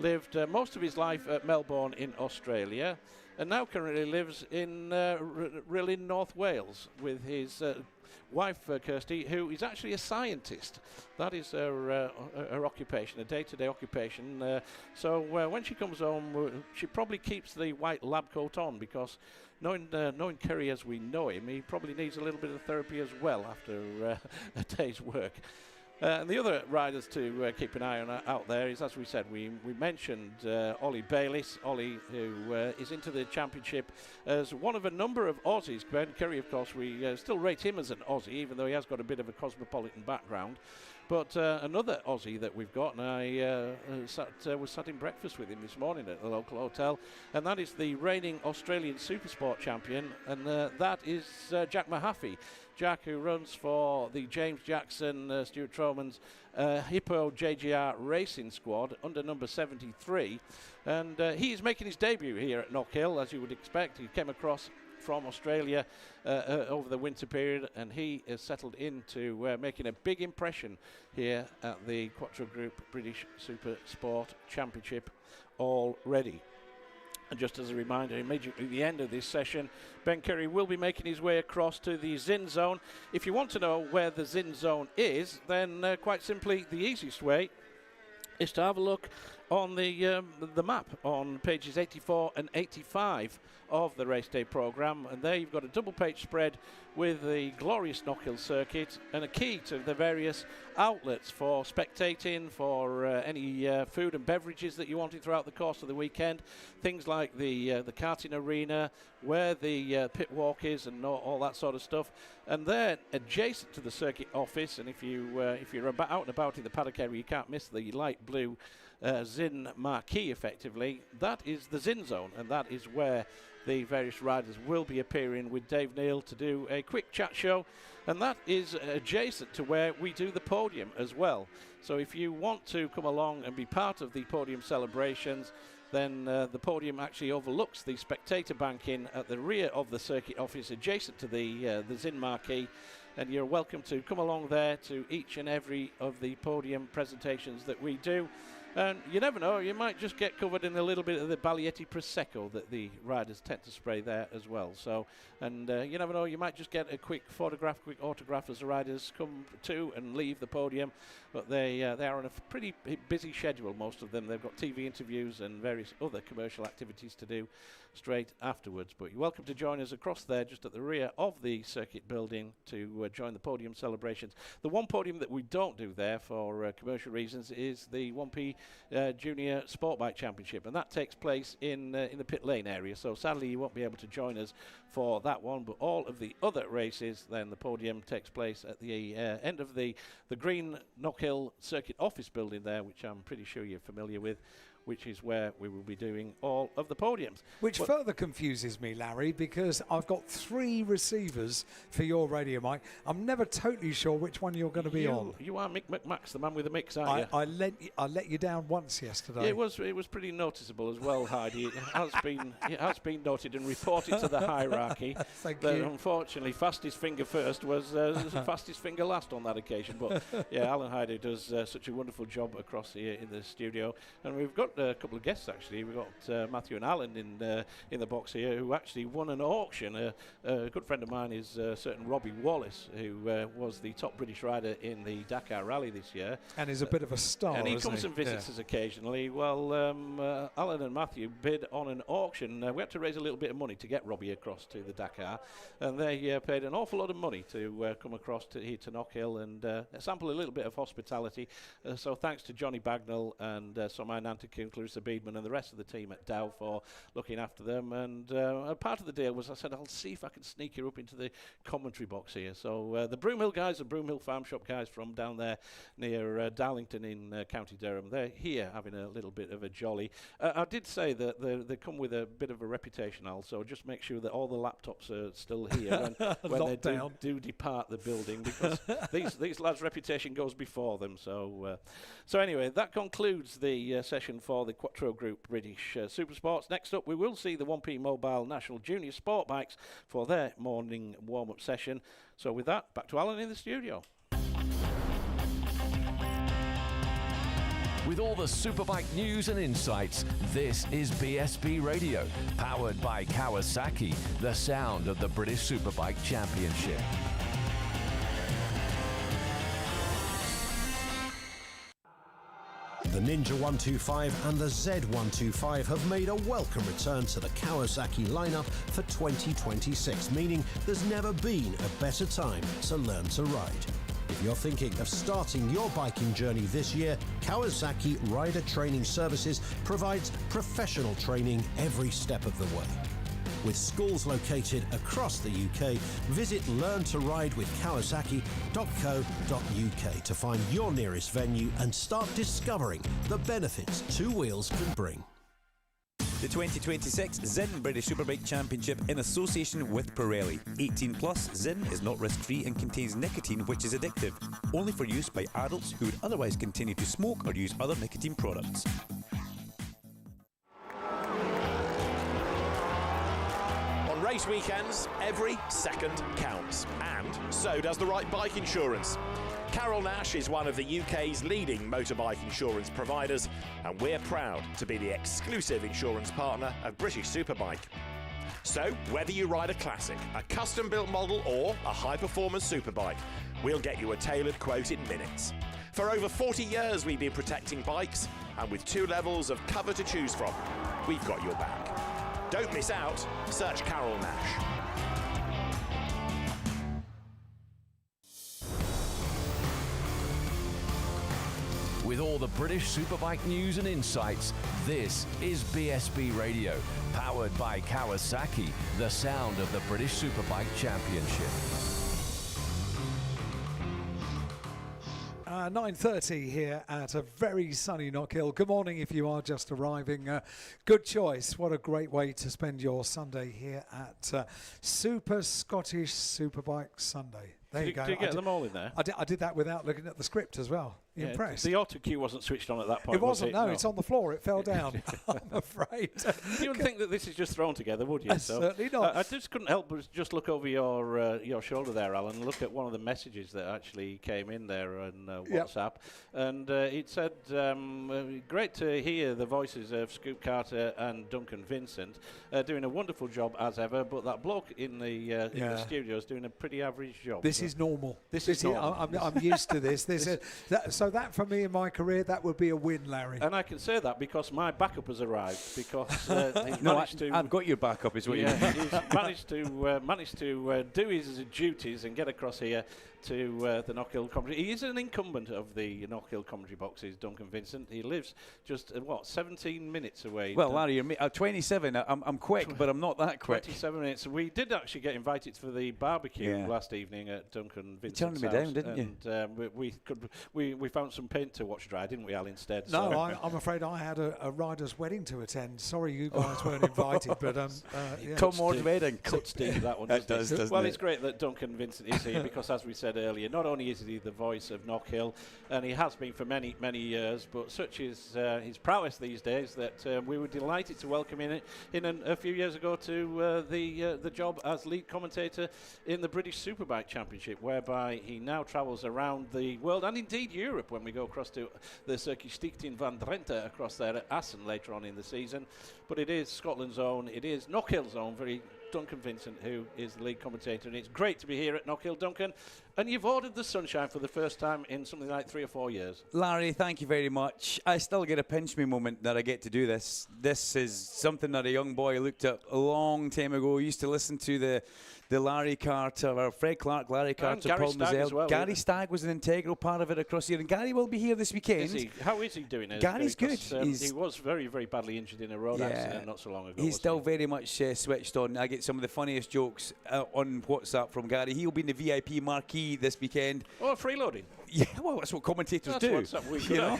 lived most of his life at Melbourne in Australia, and now currently lives in Rhyl, North Wales, with his wife Kirsty, who is actually a scientist. That is her occupation, a day-to-day occupation. So when she comes home, she probably keeps the white lab coat on, because knowing Curry as we know him, he probably needs a little bit of therapy as well after a day's work. And the other riders to keep an eye on out there is, as we said, we mentioned Ollie Bayliss. Ollie, who is into the championship as one of a number of Aussies. Ben Curry, of course, we still rate him as an Aussie, even though he has got a bit of a cosmopolitan background. But another Aussie that we've got, and I was sat in breakfast with him this morning at the local hotel, and that is the reigning Australian Supersport champion, and that is Jack Mahaffey. Jack, who runs for the James Jackson, Stuart Troman's Hippo JGR Racing Squad under number 73. And he is making his debut here at Knockhill, as you would expect. He came across from Australia over the winter period, and he is settled into making a big impression here at the Quattro Group British Super Sport Championship already. And just as a reminder, immediately at the end of this session, Ben Curry will be making his way across to the Zin Zone. If you want to know where the Zin Zone is, then quite simply the easiest way is to have a look on the map on pages 84 and 85 of the race day programme, and there you've got a double page spread with the glorious Knockhill circuit and a key to the various outlets for spectating, for any food and beverages that you wanted throughout the course of the weekend, things like the karting arena, where the pit walk is, and all that sort of stuff. And then adjacent to the circuit office, and if you're out and about in the paddock area, you can't miss the light blue Zin marquee, effectively. That is the Zin Zone, and that is where the various riders will be appearing with Dave Neal to do a quick chat show, and that is adjacent to where we do the podium as well. So if you want to come along and be part of the podium celebrations, then the podium actually overlooks the spectator banking at the rear of the circuit office, adjacent to the Zin marquee, and you're welcome to come along there to each and every of the podium presentations that we do. And you never know, you might just get covered in a little bit of the Baglietti Prosecco that the riders tend to spray there as well. So, and you never know, you might just get a quick photograph, quick autograph as the riders come to and leave the podium. But they are on a pretty busy schedule, most of them. They've got TV interviews and various other commercial activities to do straight afterwards. But you're welcome to join us across there, just at the rear of the circuit building, to join the podium celebrations. The one podium that we don't do there for commercial reasons is the 1P Junior Sport Bike Championship, and that takes place in the pit lane area. So sadly you won't be able to join us for that one, but all of the other races, then the podium takes place at the end of the Green Knockhill Circuit Office building there, which I'm pretty sure you're familiar with, which is where we will be doing all of the podiums. Which further confuses me, Larry, because I've got 3 receivers for your radio mic. I'm never totally sure which one you're going to be on. You are Mick McMax, the man with the mix, aren't you? I let you down once yesterday. It was pretty noticeable as well, Heidi. It has been noted and reported to the hierarchy Thank that you. Unfortunately fastest finger first was fastest finger last on that occasion. But yeah, Alan Heidi does such a wonderful job across here in the studio, and we've got a couple of guests actually. We've got Matthew and Alan in the box here, who actually won an auction. A good friend of mine is certain Robbie Wallace, who was the top British rider in the Dakar Rally this year, and is a bit of a star. And he comes and visits us occasionally. Well, Alan and Matthew bid on an auction. We had to raise a little bit of money to get Robbie across to the Dakar, and they paid an awful lot of money to come across to here to Knockhill and sample a little bit of hospitality. So thanks to Johnny Bagnall and Somai Nantakun, Clarissa Beedman, and the rest of the team at Dow for looking after them. And part of the deal was I said, I'll see if I can sneak you up into the commentary box here. So the Broomhill guys, the Broomhill Farm Shop guys from down there near Darlington in County Durham, they're here having a little bit of a jolly. I did say that they come with a bit of a reputation, Al, so just make sure that all the laptops are still here when they do depart the building, because these lads' reputation goes before them. So anyway, that concludes the session for the Quattro Group British Supersports. Next up, we will see the 1P Mobile National Junior Sport Bikes for their morning warm-up session. So with that, back to Alan in the studio. With all the Superbike news and insights, this is BSB Radio, powered by Kawasaki, the sound of the British Superbike Championship. The Ninja 125 and the Z125 have made a welcome return to the Kawasaki lineup for 2026, meaning there's never been a better time to learn to ride. If you're thinking of starting your biking journey this year, Kawasaki Rider Training Services provides professional training every step of the way. With schools located across the UK, visit learntoridewithkawasaki.co.uk to find your nearest venue and start discovering the benefits two wheels can bring. The 2026 Zin British Superbike Championship in association with Pirelli. 18 plus, Zin is not risk-free and contains nicotine, which is addictive. Only for use by adults who would otherwise continue to smoke or use other nicotine products. On race weekends, every second counts. And so does the right bike insurance. Carol Nash is one of the UK's leading motorbike insurance providers, and we're proud to be the exclusive insurance partner of British Superbike. So, whether you ride a classic, a custom-built model or a high-performance superbike, we'll get you a tailored quote in minutes. For over 40 years we've been protecting bikes, and with 2 levels of cover to choose from, we've got your back. Don't miss out. Search Carol Nash. With all the British Superbike news and insights, this is BSB Radio, powered by Kawasaki, the sound of the British Superbike Championship. 9:30 here at a very sunny Knockhill. Good morning if you are just arriving. Good choice. What a great way to spend your Sunday here at Super Scottish Superbike Sunday. There you go. Did you get them all in there? I did that without looking at the script as well. Impressed. The auto cue wasn't switched on at that point. It wasn't. No, it's on the floor. It fell down. I'm afraid. You wouldn't think that this is just thrown together, would you? Certainly not. I just couldn't help but just look over your shoulder there, Alan, and look at one of the messages that actually came in there on WhatsApp, and it said, "Great to hear the voices of Scoop Carter and Duncan Vincent, doing a wonderful job as ever. But that bloke in the studio is doing a pretty average job." This is normal. This is normal. I'm used to this. So that for me in my career, that would be a win, Larry. And I can say that because my backup has arrived, because he's No, managed to... I've got your backup, is what you mean. He's managed to do his duties and get across here to the Knockhill commentary. He is an incumbent of the Knockhill commentary boxes, Duncan Vincent. He lives just 17 minutes away. Well, Larry, you're 27. I'm quick, but I'm not that quick. 27 minutes. We did actually get invited for the barbecue last evening at Duncan Vincent's house. You turned me down, didn't you? And we found some paint to watch dry, didn't we, Al? Instead. No, I'm afraid I had a rider's wedding to attend. Sorry, you guys weren't invited, but Tom Ward's wedding. Cuts deep, that one. doesn't Well, it's great that Duncan Vincent is here because, as we said earlier, not only is he the voice of Knockhill, and he has been for many, many years, but such is his prowess these days that we were delighted to welcome him in a few years ago to the job as lead commentator in the British Superbike Championship, whereby he now travels around the world and indeed Europe when we go across to the Circuit Stichting van Drenthe across there at Assen later on in the season. But it is Scotland's own, it is Knockhill's own, Duncan Vincent, who is the lead commentator, and it's great to be here at Knockhill, Duncan. And you've ordered the sunshine for the first time in something like 3 or 4 years. Larry, thank you very much. I still get a pinch me moment that I get to do this. This is something that a young boy looked at a long time ago. He used to listen to the Larry Carter, or Fred Clark, Larry Carter, Paul Mazel. Well, Gary Stagg was an integral part of it across here, and Gary will be here this weekend. Is he? How is he doing? Gary's good. He was very, very badly injured in a road accident not so long ago. He's still very much switched on. I get some of the funniest jokes on WhatsApp from Gary. He'll be in the VIP marquee this weekend. Oh, freeloading. Yeah, well, that's what commentators do. You know?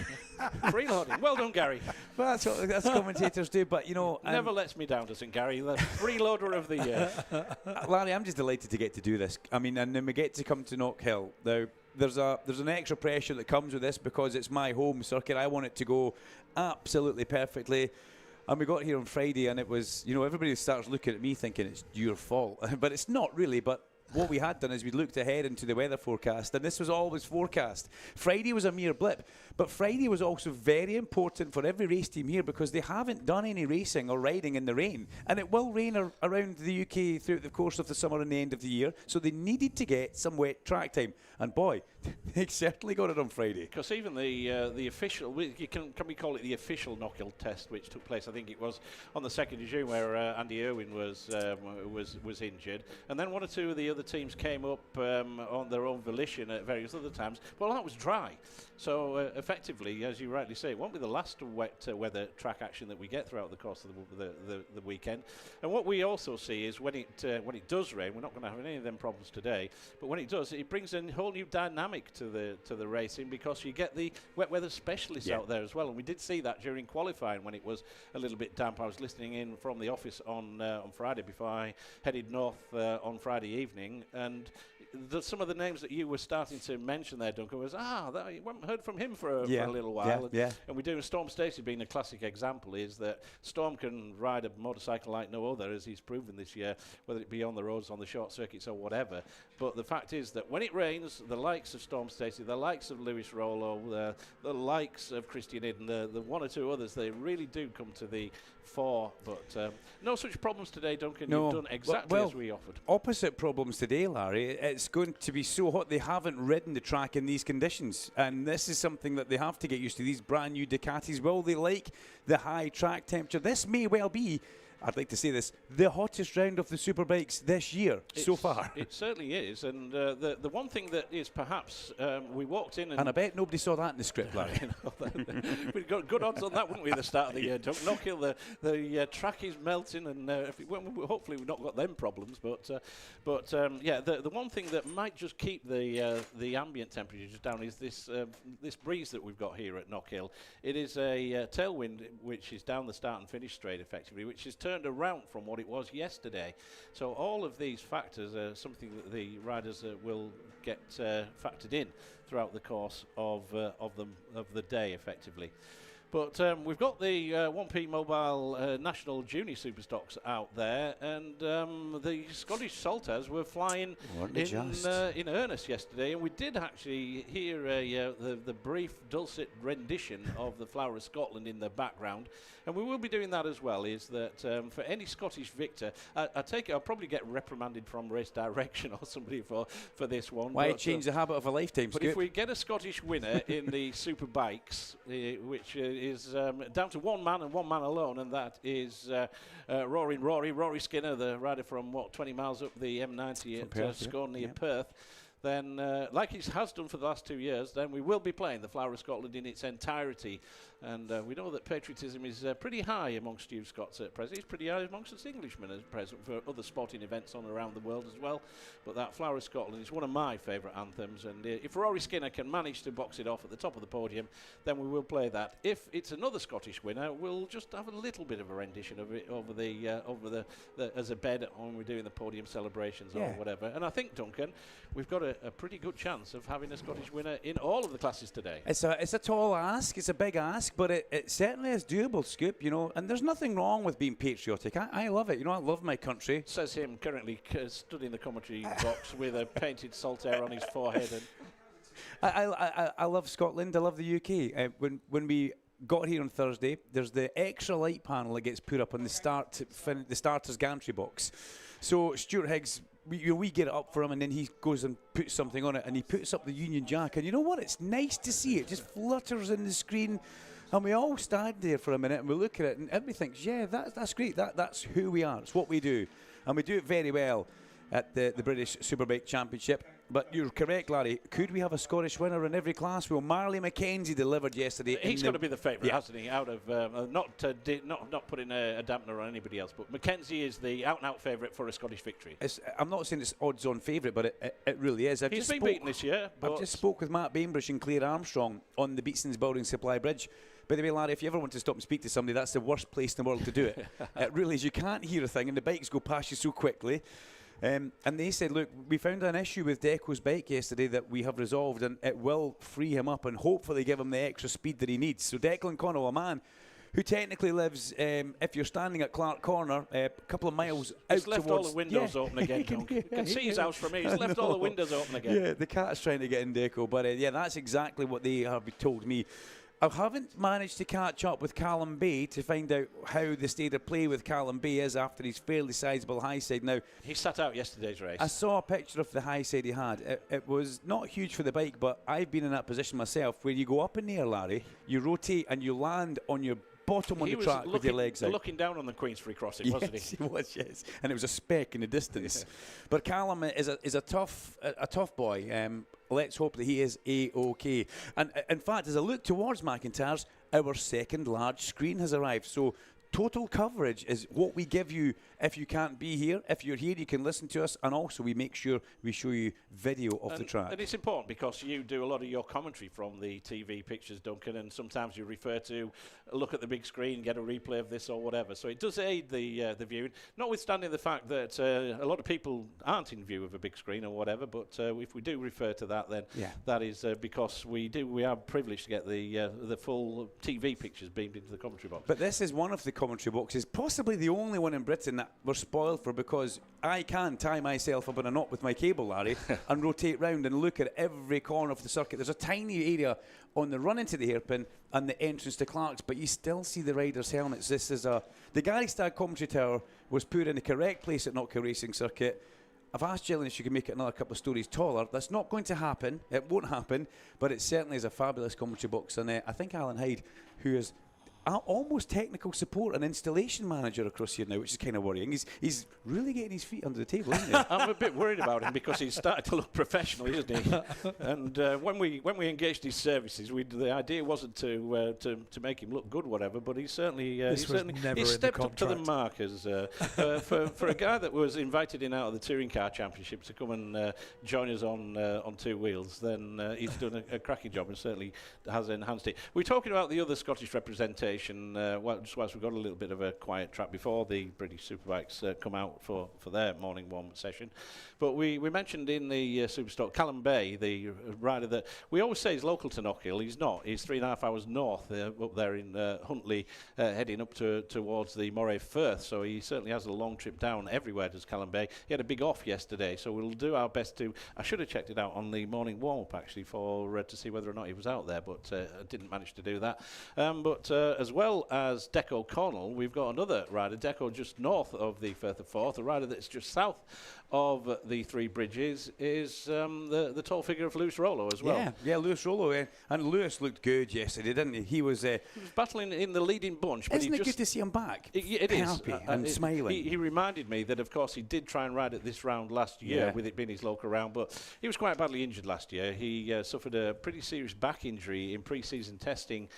Freeloading. Well done, Gary. Well, that's what commentators do, but, you know... Never lets me down, doesn't Gary? The freeloader of the year. Larry, I'm just delighted to get to do this. I mean, and then we get to come to Knockhill. Now, there's an extra pressure that comes with this because it's my home circuit. I want it to go absolutely perfectly. And we got here on Friday, and it was, you know, everybody starts looking at me thinking it's your fault. But it's not really, but... What we had done is we looked ahead into the weather forecast, and this was always forecast. Friday was a mere blip, but Friday was also very important for every race team here because they haven't done any racing or riding in the rain, and it will rain around the UK throughout the course of the summer and the end of the year, so they needed to get some wet track time, and boy, they certainly got it on Friday. Because even the official, can we call it the official Knockhill test, which took place, I think it was on the 2nd of June, where Andy Irwin was injured, and then one or two of the other other teams came up on their own volition at various other times. Well, that was dry. So effectively, as you rightly say, it won't be the last wet weather track action that we get throughout the course of the weekend. And what we also see is when it does rain, we're not going to have any of them problems today, but when it does, it brings a whole new dynamic to the racing, because you get the wet weather specialists out there as well. And we did see that during qualifying when it was a little bit damp. I was listening in from the office on Friday before I headed north on Friday evening, and some of the names that you were starting to mention there, Duncan, was we haven't heard from him for a little while. And we do. Storm Stacey being a classic example is that Storm can ride a motorcycle like no other, as he's proven this year, whether it be on the roads, on the short circuits or whatever. But the fact is that when it rains, the likes of Storm Stacey, the likes of Lewis Rollo, the likes of Christian Iden, the one or two others, they really do come to the fore. But no such problems today, Duncan. No. You've done exactly as we offered. Opposite problems today, Larry. It's going to be so hot. They haven't ridden the track in these conditions, and this is something that they have to get used to. These brand new Ducatis, will they like the high track temperature? This may well be, I'd like to say this, the hottest round of the Superbikes this year so far. It certainly is. And the one thing that is perhaps, we walked in and I bet nobody saw that in the script, Larry. We've got good odds on that, wouldn't we, at the start of the year? Knockhill, the track is melting, and hopefully we've not got them problems. But the one thing that might just keep the ambient temperatures down is this breeze that we've got here at Knockhill. It is a tailwind which is down the start and finish straight, effectively, which is turned around from what it was yesterday. So all of these factors are something that the riders will get factored in throughout the course of the day, effectively. But we've got the 1P Mobile National Junior Superstocks out there, and the Scottish Salters were flying in earnest yesterday, and we did actually hear the brief dulcet rendition of the Flower of Scotland in the background, and we will be doing that as well. Is that for any Scottish victor, I take it I'll probably get reprimanded from Race Direction or somebody for this one. Why change the habit of a lifetime? But if we get a Scottish winner in the Superbikes, which is down to one man and one man alone, and that is Rory Skinner, the rider from 20 miles up the M90 at Scone near Perth. Then, like he has done for the last 2 years, then we will be playing the Flower of Scotland in its entirety. And we know that patriotism is pretty high amongst Stu Scots at present. It's pretty high amongst us Englishmen at present for other sporting events on around the world as well. But that Flower of Scotland is one of my favourite anthems. And if Rory Skinner can manage to box it off at the top of the podium, then we will play that. If it's another Scottish winner, we'll just have a little bit of a rendition of it over the as a bed when we're doing the podium celebrations or whatever. And I think, Duncan, we've got a pretty good chance of having a Scottish winner in all of the classes today. It's a tall ask. It's a big ask. But it certainly is doable, Scoop, and there's nothing wrong with being patriotic. I love it. I love my country. Says him currently stood in the commentary box with a painted saltaire on his forehead. And I love Scotland. I love the UK. When we got here on Thursday, there's the extra light panel that gets put up on the starter's gantry box. So Stuart Higgs, we get it up for him, and then he goes and puts something on it, and he puts up the Union Jack. And you know what? It's nice to see it. Just flutters in the screen. And we all stand there for a minute and we look at it, and everybody thinks, that's great. That's who we are. It's what we do. And we do it very well at the British Superbike Championship. But you're correct, Larry. Could we have a Scottish winner in every class? Well, Marley McKenzie delivered yesterday. He's got to be the favourite, hasn't he? Out of not putting a dampener on anybody else, but McKenzie is the out-and-out favourite for a Scottish victory. I'm not saying it's odds-on favourite, but it really is. He's been beaten this year. I've just spoke with Matt Bainbridge and Claire Armstrong on the Beatson's Building Supply Bridge. By the way, Larry, if you ever want to stop and speak to somebody, that's the worst place in the world to do it. It really is. You can't hear a thing, and the bikes go past you so quickly. And they said, look, we found an issue with Deco's bike yesterday that we have resolved, and it will free him up and hopefully give him the extra speed that he needs. So Declan Connell, a man who technically lives, if you're standing at Clark Corner, a couple of miles out towards... He's left all the windows open again, You can see his house from here. He's left all the windows open again. Yeah, the cat's trying to get in Deco. But that's exactly what they have told me. I haven't managed to catch up with Callum Bay to find out how the state of play with Callum Bay is after his fairly sizable high side. Now, he sat out yesterday's race. I saw a picture of the high side he had. It was not huge for the bike, but I've been in that position myself where you go up in the air, Larry, you rotate and you land on your bottom on the track with your legs out. Looking down on the Queensferry crossing, wasn't he? He was, yes. And it was a speck in the distance. But Callum is a tough boy. Let's hope that he is A-OK. And in fact, as I look towards McIntyre's, our second large screen has arrived. So total coverage is what we give you if you can't be here. If you're here, you can listen to us, and also we make sure we show you video of the track. And it's important because you do a lot of your commentary from the TV pictures, Duncan, and sometimes you refer to look at the big screen, get a replay of this or whatever. So it does aid the viewing, notwithstanding the fact that a lot of people aren't in view of a big screen or whatever. But if we do refer to that, then that is because we are privileged to get the full TV pictures beamed into the commentary box. But this is one of the commentary boxes, possibly the only one in Britain that we're spoiled for, because I can tie myself up in a knot with my cable, Larry, and rotate round and look at every corner of the circuit. There's a tiny area on the run into the hairpin and the entrance to Clark's, but you still see the riders' helmets. This is the Gary Stagg commentary tower was put in the correct place at Knockhill Racing Circuit. I've asked Gillian if she can make it another couple of stories taller. That's not going to happen. It won't happen, but it certainly is a fabulous commentary box. And I think Alan Hyde, who is almost technical support and installation manager across here now, which is kind of worrying. He's really getting his feet under the table, isn't he? I'm a bit worried about him because he's started to look professional, isn't he? And when we engaged his services, the idea wasn't to make him look good, whatever. But he certainly stepped up to the mark as for a guy that was invited in out of the touring car championship to come and join us on two wheels. Then he's done a cracking job and certainly has enhanced it. We're talking about the other Scottish representation. Just whilst we've got a little bit of a quiet track before the British Superbikes come out for their morning warm session. But we mentioned in the Superstock, Callum Bay, the rider that we always say is local to Knockhill. He's not. He's 3.5 hours north up there in Huntly, heading up towards the Moray Firth. So he certainly has a long trip down everywhere, does Callum Bay. He had a big off yesterday, so we'll do our best to... I should have checked it out on the morning warm-up, actually, to see whether or not he was out there, but I didn't manage to do that. But as well as Deco O'Connell, we've got another rider, Deco just north of the Firth of Forth, a rider that's just south of the Three Bridges, is the tall figure of Lewis Rollo as well. Yeah, Lewis Rollo. And Lewis looked good yesterday, didn't he? He was battling in the leading bunch. Isn't it good to see him back? It is. Happy and smiling. He reminded me that, of course, he did try and ride at this round last year, with it being his local round, but he was quite badly injured last year. He suffered a pretty serious back injury in pre-season testing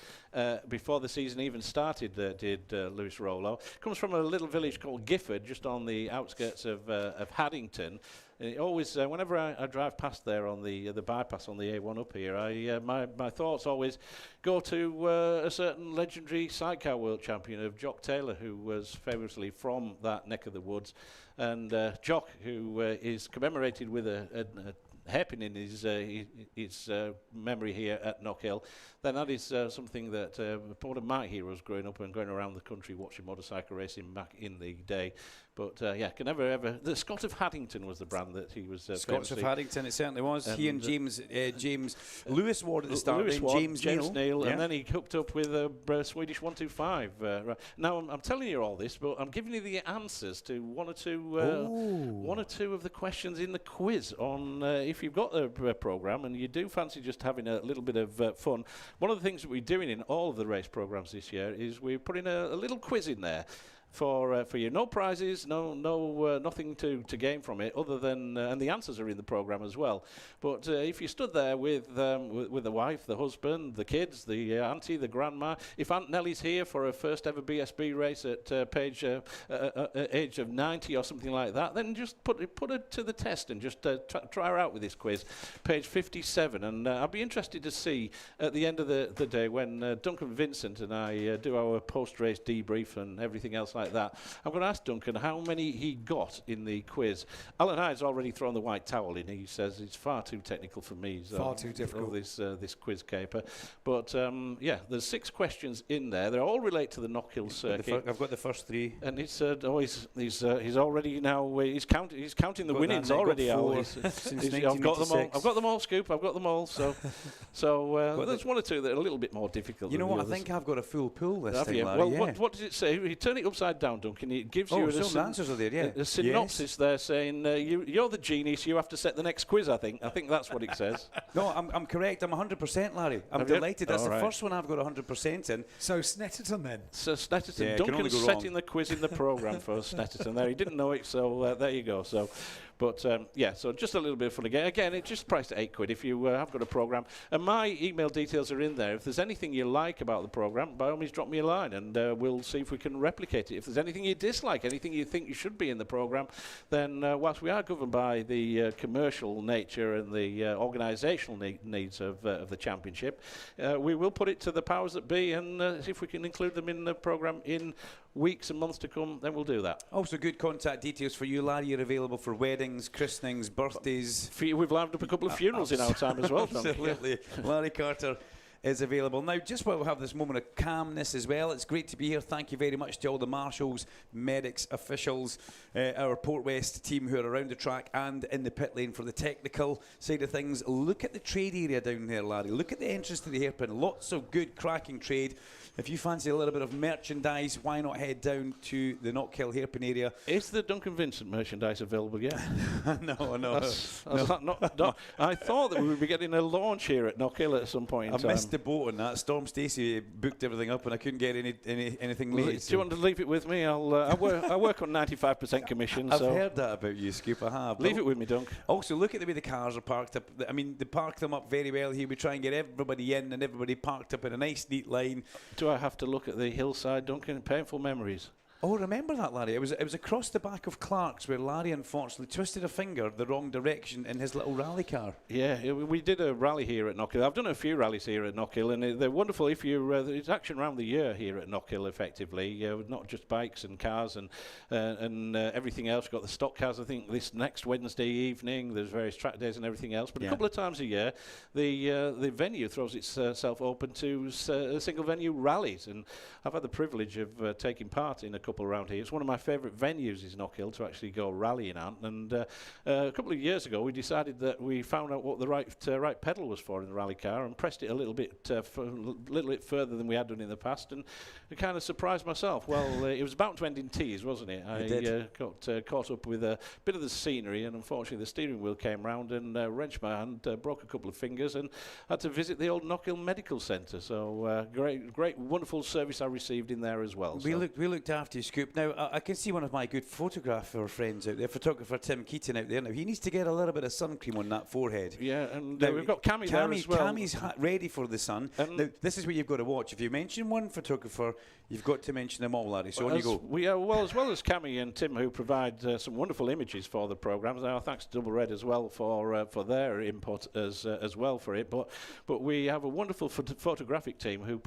before the season even started, did Lewis Rollo. Comes from a little village called Gifford, just on the outskirts of Haddington. It always, whenever I drive past there on the bypass on the A1 up here, my thoughts always go to a certain legendary sidecar world champion of Jock Taylor, who was famously from that neck of the woods, and Jock, who is commemorated with a hairpin in his memory here at Knockhill, then that is something that one of my heroes growing up and going around the country watching motorcycle racing back in the day. But can never ever. The Scott of Haddington was the brand that he was. Scott of Haddington, it certainly was. He and James Lewis Ward at the start. James Neal, and then he hooked up with a Swedish 125. Right. Now I'm telling you all this, but I'm giving you the answers to one or two of the questions in the quiz. On if you've got the program and you do fancy just having a little bit of fun, one of the things that we're doing in all of the race programs this year is we're putting a little quiz in there for you. No prizes, nothing to gain from it other than and the answers are in the program as well. But if you stood there with the wife, the husband, the kids, the auntie, the grandma, if Aunt Nellie's here for her first ever BSB race at age of 90 or something like that, then just put her to the test and just try her out with this quiz. Page 57, and I'll be interested to see at the end of the day when Duncan Vincent and I do our post-race debrief and everything else like that. I'm going to ask Duncan how many he got in the quiz. Alan Hyde's already thrown the white towel in. He says it's far too technical for me. Far too difficult. This quiz caper. But there's 6 questions in there. They all relate to the Knockhill circuit. I've got the first 3. And he's already now he's counting the winnings already. I've got them all. I've got them all, Scoop. I've got them all. So there's one or two that are a little bit more difficult. You know what? I think I've got a full pool this time. Well, what does it say? You turn it upside upside down, Duncan. It gives Oh, you some answers are there, yeah. a synopsis there saying you're the genius. You have to set the next quiz. I think that's what it says. No, I'm correct. I'm 100%, Larry. I'm delighted. That's the first one I've got 100% in. So Snetterton then. So Snetterton, Yeah, Duncan's setting the quiz in the programme for Snetterton there. He didn't know it, so there you go. So. But so just a little bit of fun again. Again, it's just priced at £8 if you have got a programme. And my email details are in there. If there's anything you like about the programme, by all means drop me a line and we'll see if we can replicate it. If there's anything you dislike, anything you think you should be in the programme, then whilst we are governed by the commercial nature and the organisational needs of the championship, we will put it to the powers that be and see if we can include them in the programme in weeks and months to come. Then we'll do that. Also, good contact details for you, Larry. You're available for weddings, christenings, birthdays. We've lined up a couple of funerals in our time as well. Absolutely. Larry Carter is available. Now, just while we have this moment of calmness as well, it's great to be here. Thank you very much to all the marshals, medics, officials, our Port West team who are around the track and in the pit lane for the technical side of things. Look at the trade area down there, Larry. Look at the entrance to the hairpin. Lots of good cracking trade. If you fancy a little bit of merchandise, why not head down to the Knockhill hairpin area? Is the Duncan Vincent merchandise available yet? No. I thought that we would be getting a launch here at Knockhill at some point in time. I missed the boat on that. Storm Stacey booked everything up and I couldn't get anything made. Do you want to leave it with me? I work on 95% commission. I've heard that about you, Scoop. I have. Leave it with me, Dunk. Also, look at the way the cars are parked up. I mean, they park them up very well here. We try and get everybody in and everybody parked up in a nice, neat line. Do I have to look at the hillside, Duncan? Painful memories. Oh, remember that, Larry? It was across the back of Clark's where Larry unfortunately twisted a finger the wrong direction in his little rally car. Yeah, we did a rally here at Knockhill. I've done a few rallies here at Knockhill, and they're wonderful. If you, there's action around the year here at Knockhill, effectively, not just bikes and cars and everything else. We've got the stock cars. I think this next Wednesday evening. There's various track days and everything else. But a couple of times a year, the venue throws itself open to single venue rallies, and I've had the privilege of taking part in a couple around here. It's one of my favourite venues is Knockhill to actually go rallying at, and a couple of years ago we decided that we found out what the right pedal was for in the rally car and pressed it a little bit further than we had done in the past, and I kind of surprised myself. Well, it was about to end in tears, wasn't it? I got caught up with a bit of the scenery, and unfortunately the steering wheel came round and wrenched my hand, broke a couple of fingers, and had to visit the old Knockhill Medical Centre. So great, wonderful service I received in there as well. We looked after you, Scoop. Now, I can see one of my good photographer friends out there, photographer Tim Keaton out there. Now, he needs to get a little bit of sun cream on that forehead. Yeah, and we've got Cammy there as well. Cammy's ready for the sun. Now, this is what you've got to watch. If you mention one photographer, you've got to mention them all, Larry. So on you go. As well as Cammy and Tim, who provide some wonderful images for the programmes. Now, thanks to Double Red as well for their input as well for it. But we have a wonderful photographic team who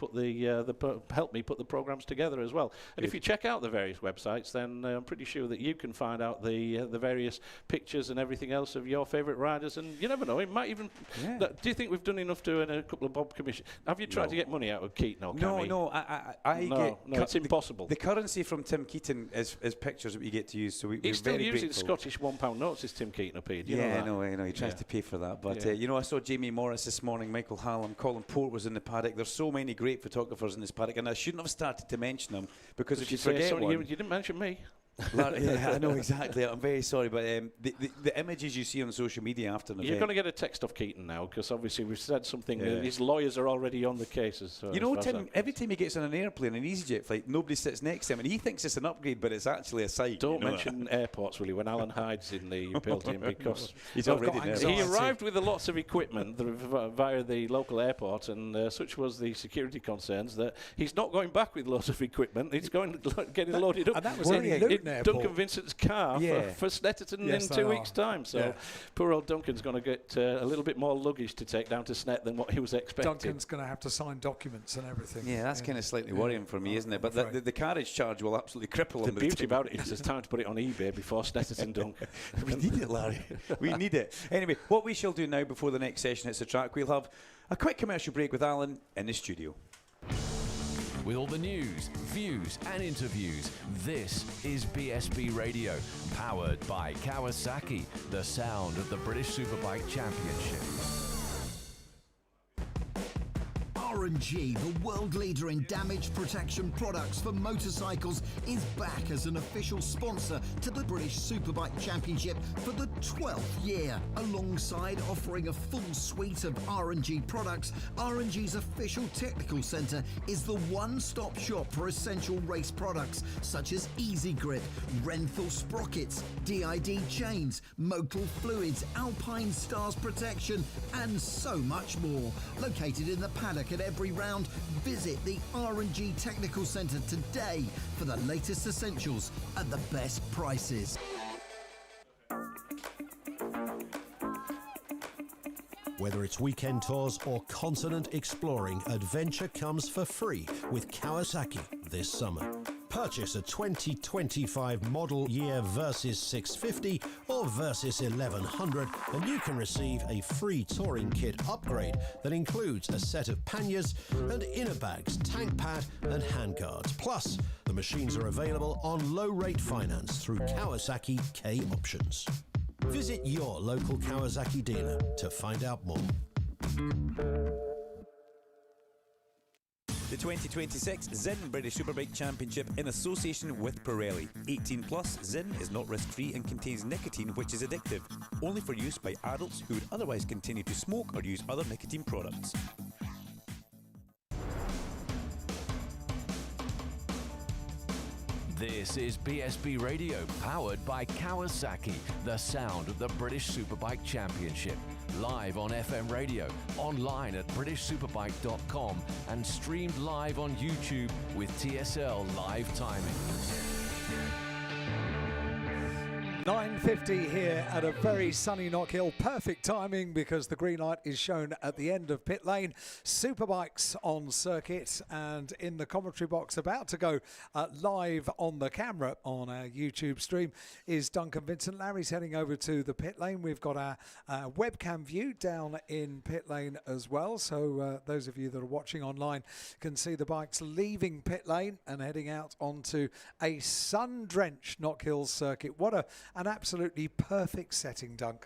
helped me put the programmes together as well. And if you check out the various websites, then I'm pretty sure that you can find out the various pictures and everything else of your favourite riders. And you never know, it might even. Yeah. Do you think we've done enough to earn a couple of bob commission? Have you tried to get money out of Keaton or Cammy? No, it's impossible. The currency from Tim Keaton is pictures that we get to use. So he's still using Scottish £1 notes. Is Tim Keaton up here? I know. He tries to pay for that. But I saw Jamie Morris this morning, Michael Hallam, Colin Port was in the paddock. There's so many great photographers in this paddock, and I shouldn't have started to mention them because if you forget one, you didn't mention me. Yeah, I know exactly. I'm very sorry, but the images you see on social media after an event. You're going to get a text off Keaton now because obviously we've said something. His lawyers are already on the cases. So Tim, every time he gets on an airplane, an EasyJet flight, nobody sits next to him, and he thinks it's an upgrade, but it's actually a site. Don't mention airports, will you, when Alan Hyde's in the building because he's already there. He arrived with lots of equipment via the local airport, and such was the security concerns that he's not going back with lots of equipment. He's going getting loaded up. And that was in Duncan Vincent's car for Snetterton in 2 weeks' time. So poor old Duncan's going to get a little bit more luggage to take down to Snet than what he was expecting. Duncan's going to have to sign documents and everything. Yeah, that's kind of slightly worrying for me, isn't it? But the carriage charge will absolutely cripple him. The beauty about it is it's time to put it on eBay before Snetterton Dunk. We need it, Larry. We need it. Anyway, what we shall do now before the next session hits the track, we'll have a quick commercial break with Alan in the studio. With all the news, views and interviews, this is BSB Radio, powered by Kawasaki, the sound of the British Superbike Championship. R&G, the world leader in damage protection products for motorcycles, is back as an official sponsor to the British Superbike Championship for the 12th year. Alongside offering a full suite of R&G products, R&G's official technical centre is the one-stop shop for essential race products such as Easy Grip, Renthal sprockets, DID chains, Motul fluids, Alpine Stars protection, and so much more. Located in the paddock at every round, visit the R&G Technical Centre today for the latest essentials at the best prices. Whether it's weekend tours or continent exploring, adventure comes for free with Kawasaki this summer. Purchase a 2025 model year Versys 650 or Versys 1100 and you can receive a free touring kit upgrade that includes a set of panniers and inner bags, tank pad and handguards. Plus, the machines are available on low-rate finance through Kawasaki K Options. Visit your local Kawasaki dealer to find out more. The 2026 Zin British Superbike Championship in association with Pirelli. 18 plus, Zin is not risk-free and contains nicotine which is addictive. Only for use by adults who would otherwise continue to smoke or use other nicotine products. This is BSB Radio, powered by Kawasaki, the sound of the British Superbike Championship. Live on FM radio, online at BritishSuperbike.com, and streamed live on YouTube with TSL live timing. 9:50 here at a very sunny Knock Hill. Perfect timing because the green light is shown at the end of pit lane. Superbikes on circuit, and in the commentary box about to go live on the camera on our YouTube stream is Duncan Vincent. Larry's heading over to the pit lane. We've got our webcam view down in pit lane as well, so those of you that are watching online can see the bikes leaving pit lane and heading out onto a sun-drenched Knock Hill circuit. What an absolutely perfect setting, Dunk.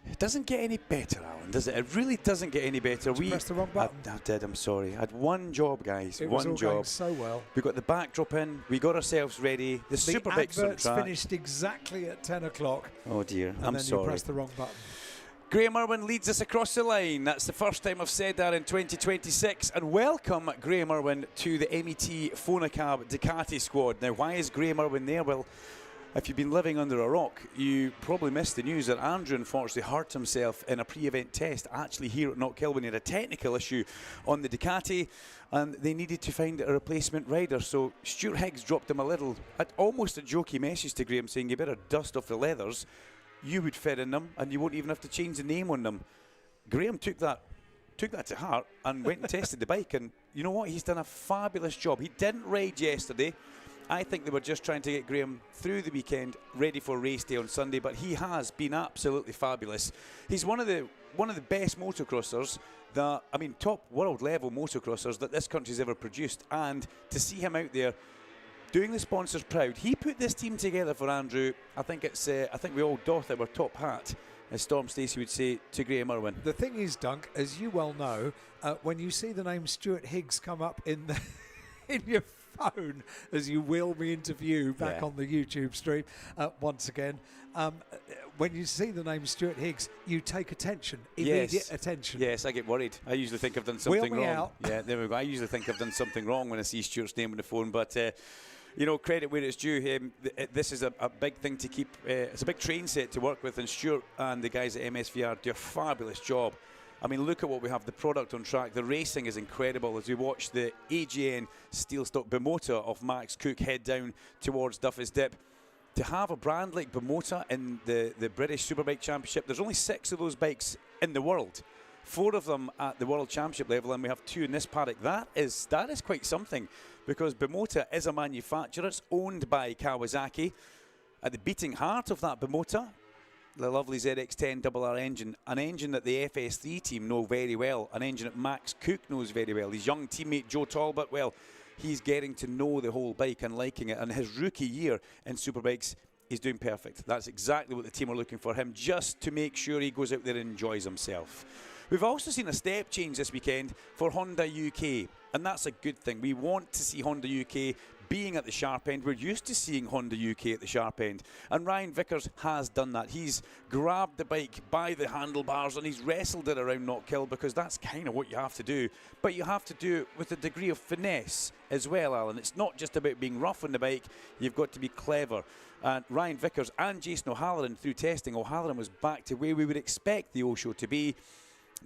It doesn't get any better, Alan, does it? It really doesn't get any better. Did you press the wrong button? I did, I'm sorry. I had one job, guys. It one was all job. going so well. We got the backdrop in, we got ourselves ready. The Superbike's on adverts track. finished exactly at 10 o'clock. Oh dear, and I'm then sorry. You pressed the wrong button. Graham Irwin leads us across the line. That's the first time I've said that in 2026. And welcome, Graham Irwin, to the MET Fonacab Ducati squad. Now, why is Graham Irwin there? Well, if you've been living under a rock, you probably missed the news that Andrew unfortunately hurt himself in a pre-event test, actually here at Knock Hill, when he had a technical issue on the Ducati, and they needed to find a replacement rider. So Stuart Higgs dropped him almost a jokey message to Graham saying, you better dust off the leathers, you would fit in them, and you won't even have to change the name on them. Graham took that to heart and went and tested the bike, and you know what? He's done a fabulous job. He didn't ride yesterday. I think they were just trying to get Graham through the weekend, ready for race day on Sunday, but he has been absolutely fabulous. He's one of the best motocrossers that, I mean, top world level motocrossers that this country's ever produced, and to see him out there doing the sponsors proud. He put this team together for Andrew. I think we all doff our top hat, as Storm Stacey would say, to Graham Irwin. The thing is, Dunk, as you well know, when you see the name Stuart Higgs come up in your phone as you wheel me into view back on the YouTube stream once again, when you see the name Stuart Higgs, you take attention, immediate attention. Yes, I get worried. I usually think I've done something wrong. Out. Yeah, there we go. I usually think I've done something wrong when I see Stuart's name on the phone, but you know, credit where it's due. This is a big thing to keep. It's a big train set to work with, and Stuart and the guys at MSVR do a fabulous job. I mean, look at what we have, the product on track. The racing is incredible as we watch the AGN steel stock Bimota of Max Cook head down towards Duffy's Dip. To have a brand like Bimota in the British Superbike Championship, there's only 6 of those bikes in the world. 4 of them at the World Championship level, and we have 2 in this paddock. That is quite something, because Bimota is a manufacturer. It's owned by Kawasaki. At the beating heart of that Bimota, the lovely ZX10RR engine, an engine that the FS3 team know very well, an engine that Max Cook knows very well. His young teammate Joe Talbot, well, he's getting to know the whole bike and liking it, and his rookie year in Superbikes, he's doing perfect. That's exactly what the team are looking for him, just to make sure he goes out there and enjoys himself. We've also seen a step change this weekend for Honda UK, and that's a good thing. We want to see Honda UK being at the sharp end. We're used to seeing Honda UK at the sharp end, and Ryan Vickers has done that. He's grabbed the bike by the handlebars and he's wrestled it around Knockhill, because that's kind of what you have to do, but you have to do it with a degree of finesse as well, Alan. It's not just about being rough on the bike, you've got to be clever. And Ryan Vickers and Jason O'Halloran, through testing, O'Halloran was back to where we would expect the O-Show to be,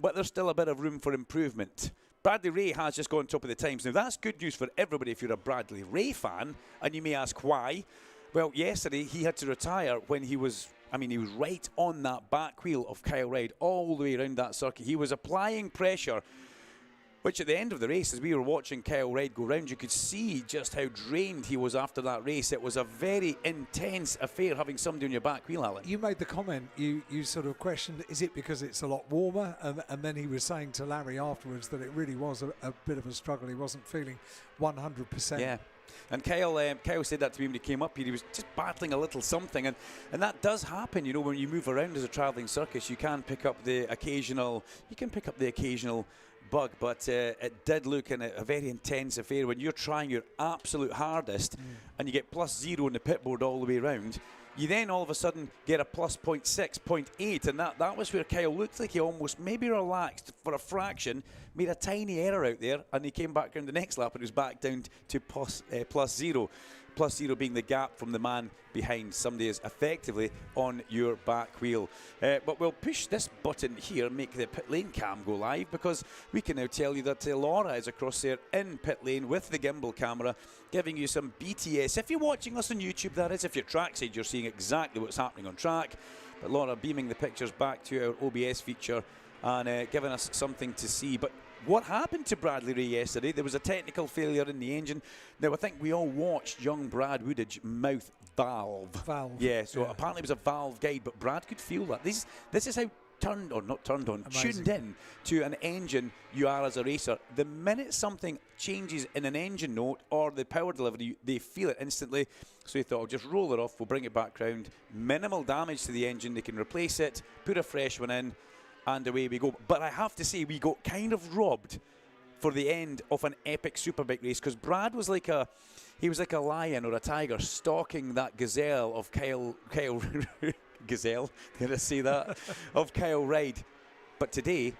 but there's still a bit of room for improvement. Bradley Ray has just gone top of the times. Now, that's good news for everybody if you're a Bradley Ray fan, and you may ask why. Well, yesterday he had to retire when he was right on that back wheel of Kyle Ryde all the way around that circuit. He was applying pressure, which at the end of the race, as we were watching Kyle Ryde go round, you could see just how drained he was after that race. It was a very intense affair having somebody on your back wheel, Alan. You made the comment, you sort of questioned, is it because it's a lot warmer? And then he was saying to Larry afterwards that it really was a bit of a struggle. He wasn't feeling 100%. Yeah. And Kyle said that to me when he came up here. He was just battling a little something, and that does happen. You know, when you move around as a travelling circus, you can pick up the occasional bug, but it did look in a very intense affair when you're trying your absolute hardest and you get +0 on the pit board all the way around. You then all of a sudden get a plus 0.6, 0.8, and that was where Kyle looked like he almost maybe relaxed for a fraction, made a tiny error out there, and he came back around the next lap and was back down to +0. +0 being the gap from the man behind. Somebody is effectively on your back wheel. But we'll push this button here, make the pit lane cam go live, because we can now tell you that Laura is across there in pit lane with the gimbal camera, giving you some BTS. If you're watching us on YouTube, that is. If you're trackside, you're seeing exactly what's happening on track. But Laura beaming the pictures back to our OBS feature and giving us something to see. But what happened to Bradley Ray yesterday? There was a technical failure in the engine. Now, I think we all watched young Brad Woodage mouth valve. Yeah, so apparently it was a valve guide, but Brad could feel that. This is how tuned in to an engine you are as a racer. The minute something changes in an engine note or the power delivery, they feel it instantly. So he thought, I'll just roll it off, we'll bring it back round. Minimal damage to the engine, they can replace it, put a fresh one in, and away we go. But I have to say, we got kind of robbed for the end of an epic superbike race, because Brad was like a lion or a tiger stalking that gazelle of Kyle gazelle, did I say that? Of Kyle Ryde. But today,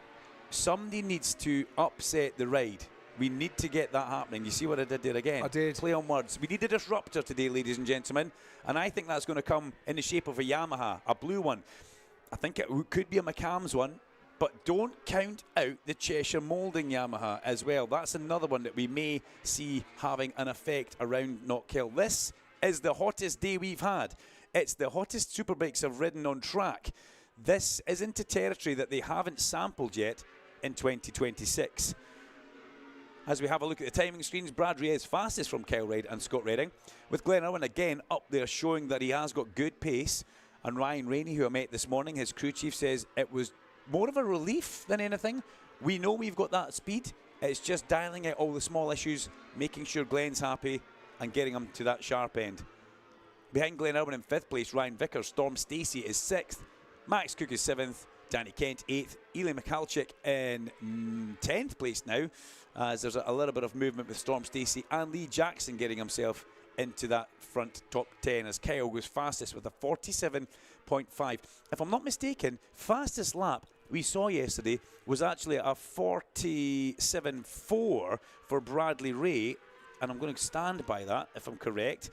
somebody needs to upset the ride. We need to get that happening. You see what I did there again? I did. Play on words. We need a disruptor today, ladies and gentlemen, and I think that's going to come in the shape of a Yamaha, a blue one. I think it could be a McCams one, but don't count out the Cheshire Moulding Yamaha as well. That's another one that we may see having an effect around Knockhill. This is the hottest day we've had. It's the hottest superbikes have ridden on track. This is into territory that they haven't sampled yet in 2026. As we have a look at the timing screens, Brad Ray is fastest from Kyle Ryde and Scott Redding, with Glenn Irwin again up there showing that he has got good pace. And Ryan Rainey, who I met this morning, his crew chief, says it was more of a relief than anything. We know we've got that speed. It's just dialing out all the small issues, making sure Glenn's happy and getting him to that sharp end. Behind Glenn Irwin in 5th place, Ryan Vickers. Storm Stacey is 6th. Max Cook is 7th. Danny Kent 8th. Eli Michalczyk in 10th place now, as there's a little bit of movement with Storm Stacey, and Lee Jackson getting himself into that front top 10 as Kyle goes fastest with a 47.5. If I'm not mistaken, fastest lap we saw yesterday was actually a 47.4 for Bradley Ray, and I'm going to stand by that if I'm correct.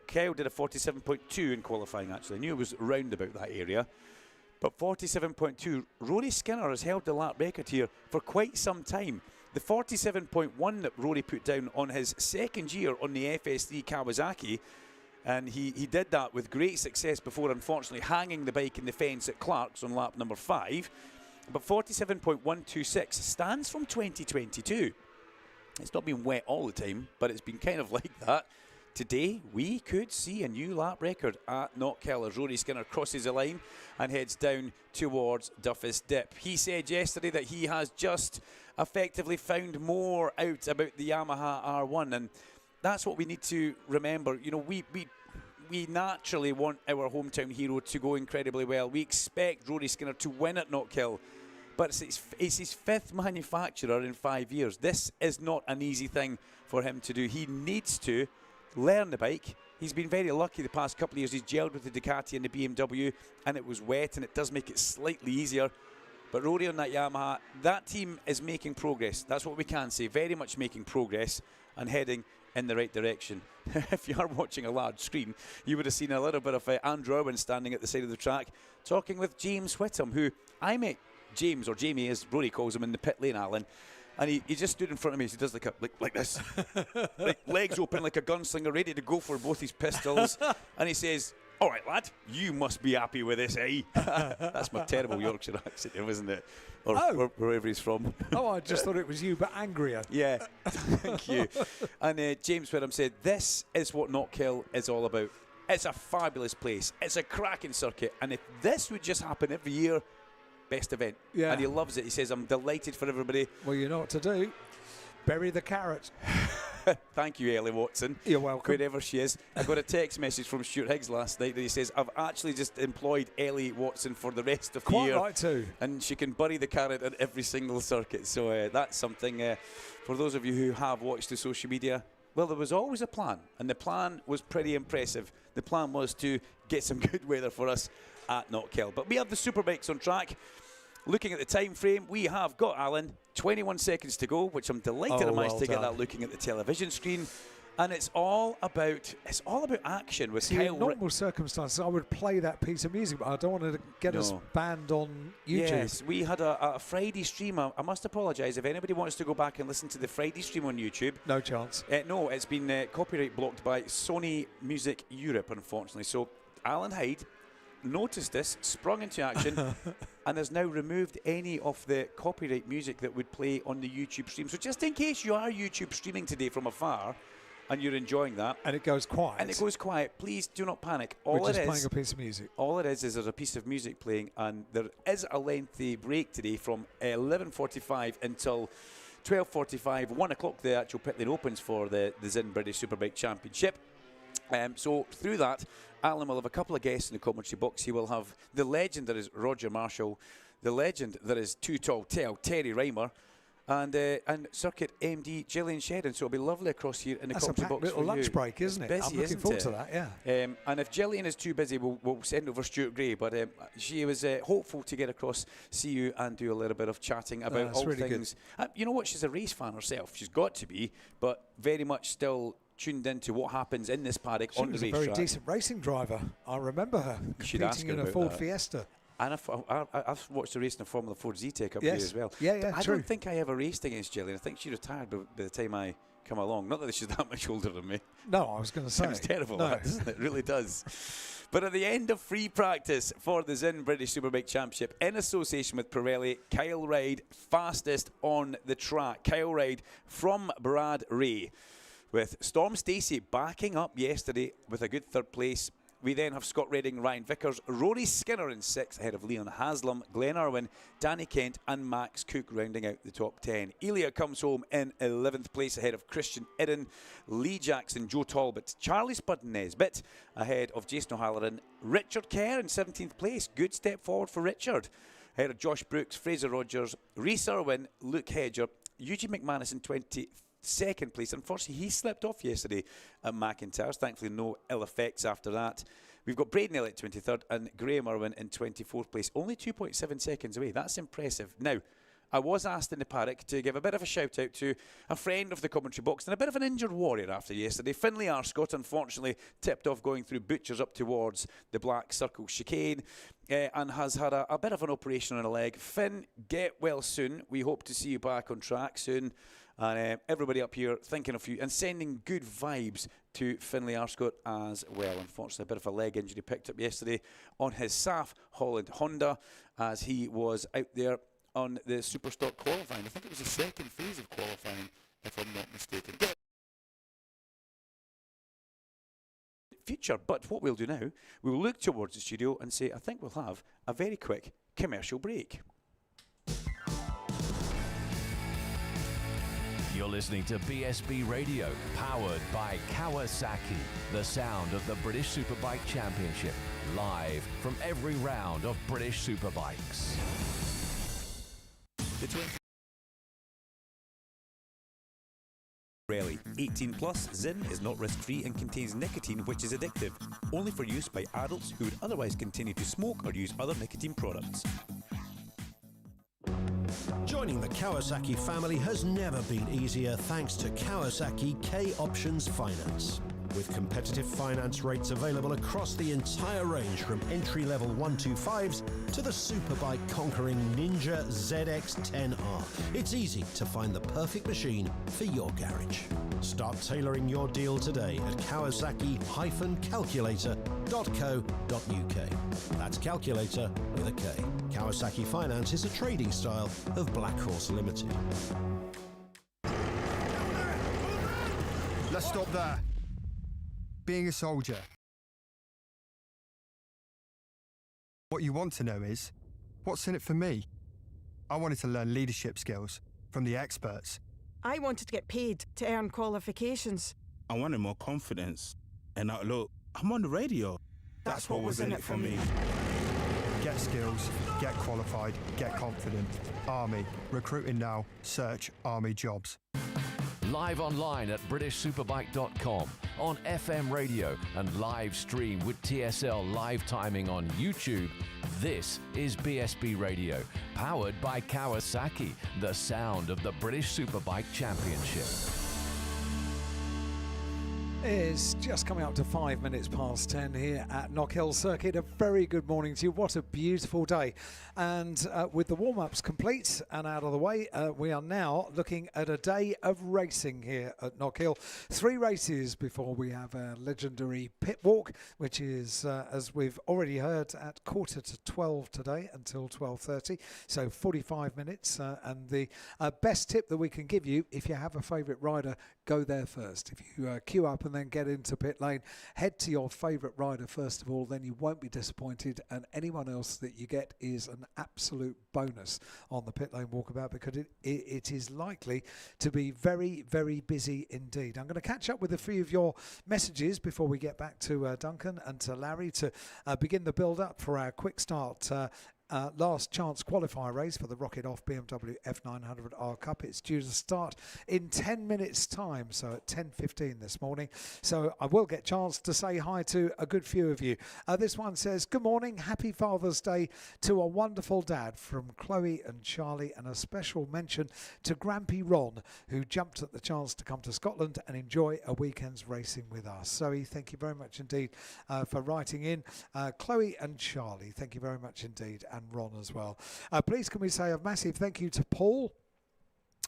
Kyle did a 47.2 in qualifying, actually. I knew it was round about that area. But 47.2, Rory Skinner has held the lap record here for quite some time. The 47.1 that Rory put down on his second year on the FS3 Kawasaki, and he did that with great success before, unfortunately, hanging the bike in the fence at Clark's on lap number 5. But 47.126 stands from 2022. It's not been wet all the time, but it's been kind of like that. Today, we could see a new lap record at Knockhill as Rory Skinner crosses the line and heads down towards Duffus Dip. He said yesterday that he has just effectively found more out about the Yamaha R1, and that's what we need to remember. You know, we naturally want our hometown hero to go incredibly well. We expect Rory Skinner to win at Knockhill, But it's his 5th manufacturer in 5 years. This is not an easy thing for him to do. He needs to learn the bike. He's been very lucky the past couple of years. He's gelled with the Ducati and the BMW, and it was wet, and it does make it slightly easier. But Rory on that Yamaha, that team is making progress. That's what we can say. Very much making progress and heading in the right direction. If you are watching a large screen, you would have seen a little bit of Andrew Irwin standing at the side of the track talking with James Whittam, who I met James, or Jamie as Rory calls him, in the pit lane, Alan. And he just stood in front of me. He does like this, like legs open like a gunslinger, ready to go for both his pistols. And he says, "All right, lad, you must be happy with this, eh?" That's my terrible Yorkshire accent, isn't it? Or wherever he's from. Oh, I just thought it was you, but angrier. Yeah, thank you. And James Whittam said, "This is what Knockhill is all about. It's a fabulous place. It's a cracking circuit. And if this would just happen every year, best event." Yeah. And he loves it. He says, "I'm delighted for everybody." Well, you know what to do. Bury the carrot. Thank you, Ellie Watson. You're welcome. Wherever she is. I got a text message from Stuart Higgs last night that he says, "I've actually just employed Ellie Watson for the rest of the year." Quite right too. And she can bury the carrot at every single circuit. So that's something for those of you who have watched the social media. Well, there was always a plan, and the plan was pretty impressive. The plan was to get some good weather for us at Knockhill. But we have the Superbikes on track. Looking at the time frame, we have got, Alan, 21 seconds to go, which I'm delighted I managed to get that looking at the television screen. And it's all about action with Kyle. In normal circumstances, I would play that piece of music, but I don't want to get us banned on YouTube. Yes, we had a Friday stream. I must apologise if anybody wants to go back and listen to the Friday stream on YouTube. No chance. No, it's been copyright blocked by Sony Music Europe, unfortunately. So Alan Hyde noticed this, sprung into action, and has now removed any of the copyright music that would play on the YouTube stream. So just in case you are YouTube streaming today from afar and you're enjoying that, and it goes quiet, please do not panic. We're just playing a piece of music. All it is there's a piece of music playing, and there is a lengthy break today from 11:45 until 12:45. 1 o'clock the actual pit lane opens for the Zin British Superbike Championship. So through that, Alan will have a couple of guests in the commentary box. He will have the legend that is Roger Marshall, the legend that is Too Tall Tell, Terry Reimer, and Circuit MD Gillian Shedden. So it'll be lovely across here in the commentary box. That's a little lunch break, isn't it? Busy, I'm looking forward to that, yeah. And if Gillian is too busy, we'll send over Stuart Gray. But she was hopeful to get across, see you, and do a little bit of chatting about all really things. You know what? She's a race fan herself. She's got to be, but very much still tuned into what happens in this paddock on the racetrack. She was a very decent racing driver. I remember her competing in a Ford Fiesta. And I've watched the race in a Formula 4 Z-Tech up here as well. Yeah, I don't think I ever raced against Gillian. I think she retired by the time I come along. Not that she's that much older than me. No, I was going to say. Sounds terrible, no. that, doesn't it? It really does. But at the end of free practice for the Zin British Superbike Championship, in association with Pirelli, Kyle Ryde, fastest on the track. Kyle Ryde from Brad Ray, with Storm Stacey backing up yesterday with a good third place. We then have Scott Redding, Ryan Vickers, Rory Skinner in 6th ahead of Leon Haslam, Glenn Irwin, Danny Kent and Max Cook rounding out the top 10. Elia comes home in 11th place ahead of Christian Idden, Lee Jackson, Joe Talbot, Charlie Spud Nesbitt ahead of Jason O'Halloran, Richard Kerr in 17th place. Good step forward for Richard. Ahead of Josh Brooks, Fraser Rogers, Rhys Irwin, Luke Hedger, Eugene McManus in 22nd place. Unfortunately, he slipped off yesterday at McIntyre's. Thankfully, no ill effects after that. We've got Braden Elliott 23rd and Graham Irwin in 24th place. Only 2.7 seconds away. That's impressive. Now, I was asked in the paddock to give a bit of a shout out to a friend of the commentary box and a bit of an injured warrior after yesterday. Finlay Arscott, unfortunately, tipped off going through Butchers up towards the Black Circle chicane and has had a bit of an operation on a leg. Finn, get well soon. We hope to see you back on track soon. And everybody up here thinking of you and sending good vibes to Finlay Arscott as well. Unfortunately, a bit of a leg injury picked up yesterday on his SAF Holland Honda as he was out there on the Superstock qualifying. I think it was the second phase of qualifying, if I'm not mistaken. Future, but what we'll do now, we will look towards the studio and say, I think we'll have a very quick commercial break. You're listening to BSB Radio, powered by Kawasaki, the sound of the British Superbike Championship, live from every round of British Superbikes. Pirelli. 18 plus, Zin is not risk-free and contains nicotine which is addictive. Only for use by adults who would otherwise continue to smoke or use other nicotine products. Joining the Kawasaki family has never been easier thanks to Kawasaki K Options Finance. With competitive finance rates available across the entire range from entry-level 125s to the superbike conquering Ninja ZX-10R. It's easy to find the perfect machine for your garage. Start tailoring your deal today at kawasaki-calculator.co.uk. That's calculator with a K. Kawasaki Finance is a trading style of Black Horse Limited. Let's stop there. Being a soldier. What you want to know is, what's in it for me? I wanted to learn leadership skills from the experts. I wanted to get paid to earn qualifications. I wanted more confidence. And now look, I'm on the radio. That's what was in it for me. Get skills, get qualified, get confident. Army. Recruiting now. Search Army jobs. Live online at BritishSuperbike.com, on FM radio and live stream with TSL live timing on YouTube. This is BSB Radio, powered by Kawasaki, the sound of the British Superbike Championship. It's just coming up to 5 minutes past 10 here at Knockhill Circuit. A very good morning to you. What a beautiful day. And with the warm-ups complete and out of the way, we are now looking at a day of racing here at Knockhill. 3 races before we have a legendary pit walk, which is, as we've already heard, at 11:45 today until 12:30. So 45 minutes. And the best tip that we can give you, if you have a favourite rider, go there first. If you queue up and then get into pit lane, head to your favourite rider first of all, then you won't be disappointed, and anyone else that you get is an absolute bonus on the pit lane walkabout, because it is likely to be very, very busy indeed. I'm going to catch up with a few of your messages before we get back to Duncan and to Larry to begin the build-up for our quick start last chance qualifier race for the Rocket Off BMW F900R Cup. It's due to start in 10 minutes time, so at 10:15 this morning. So I will get a chance to say hi to a good few of you. This one says, good morning, happy Father's Day to a wonderful dad from Chloe and Charlie, and a special mention to Grampy Ron, who jumped at the chance to come to Scotland and enjoy a weekend's racing with us. Zoe, thank you very much indeed for writing in. Chloe and Charlie, thank you very much indeed. And Ron as well. Please can we say a massive thank you to Paul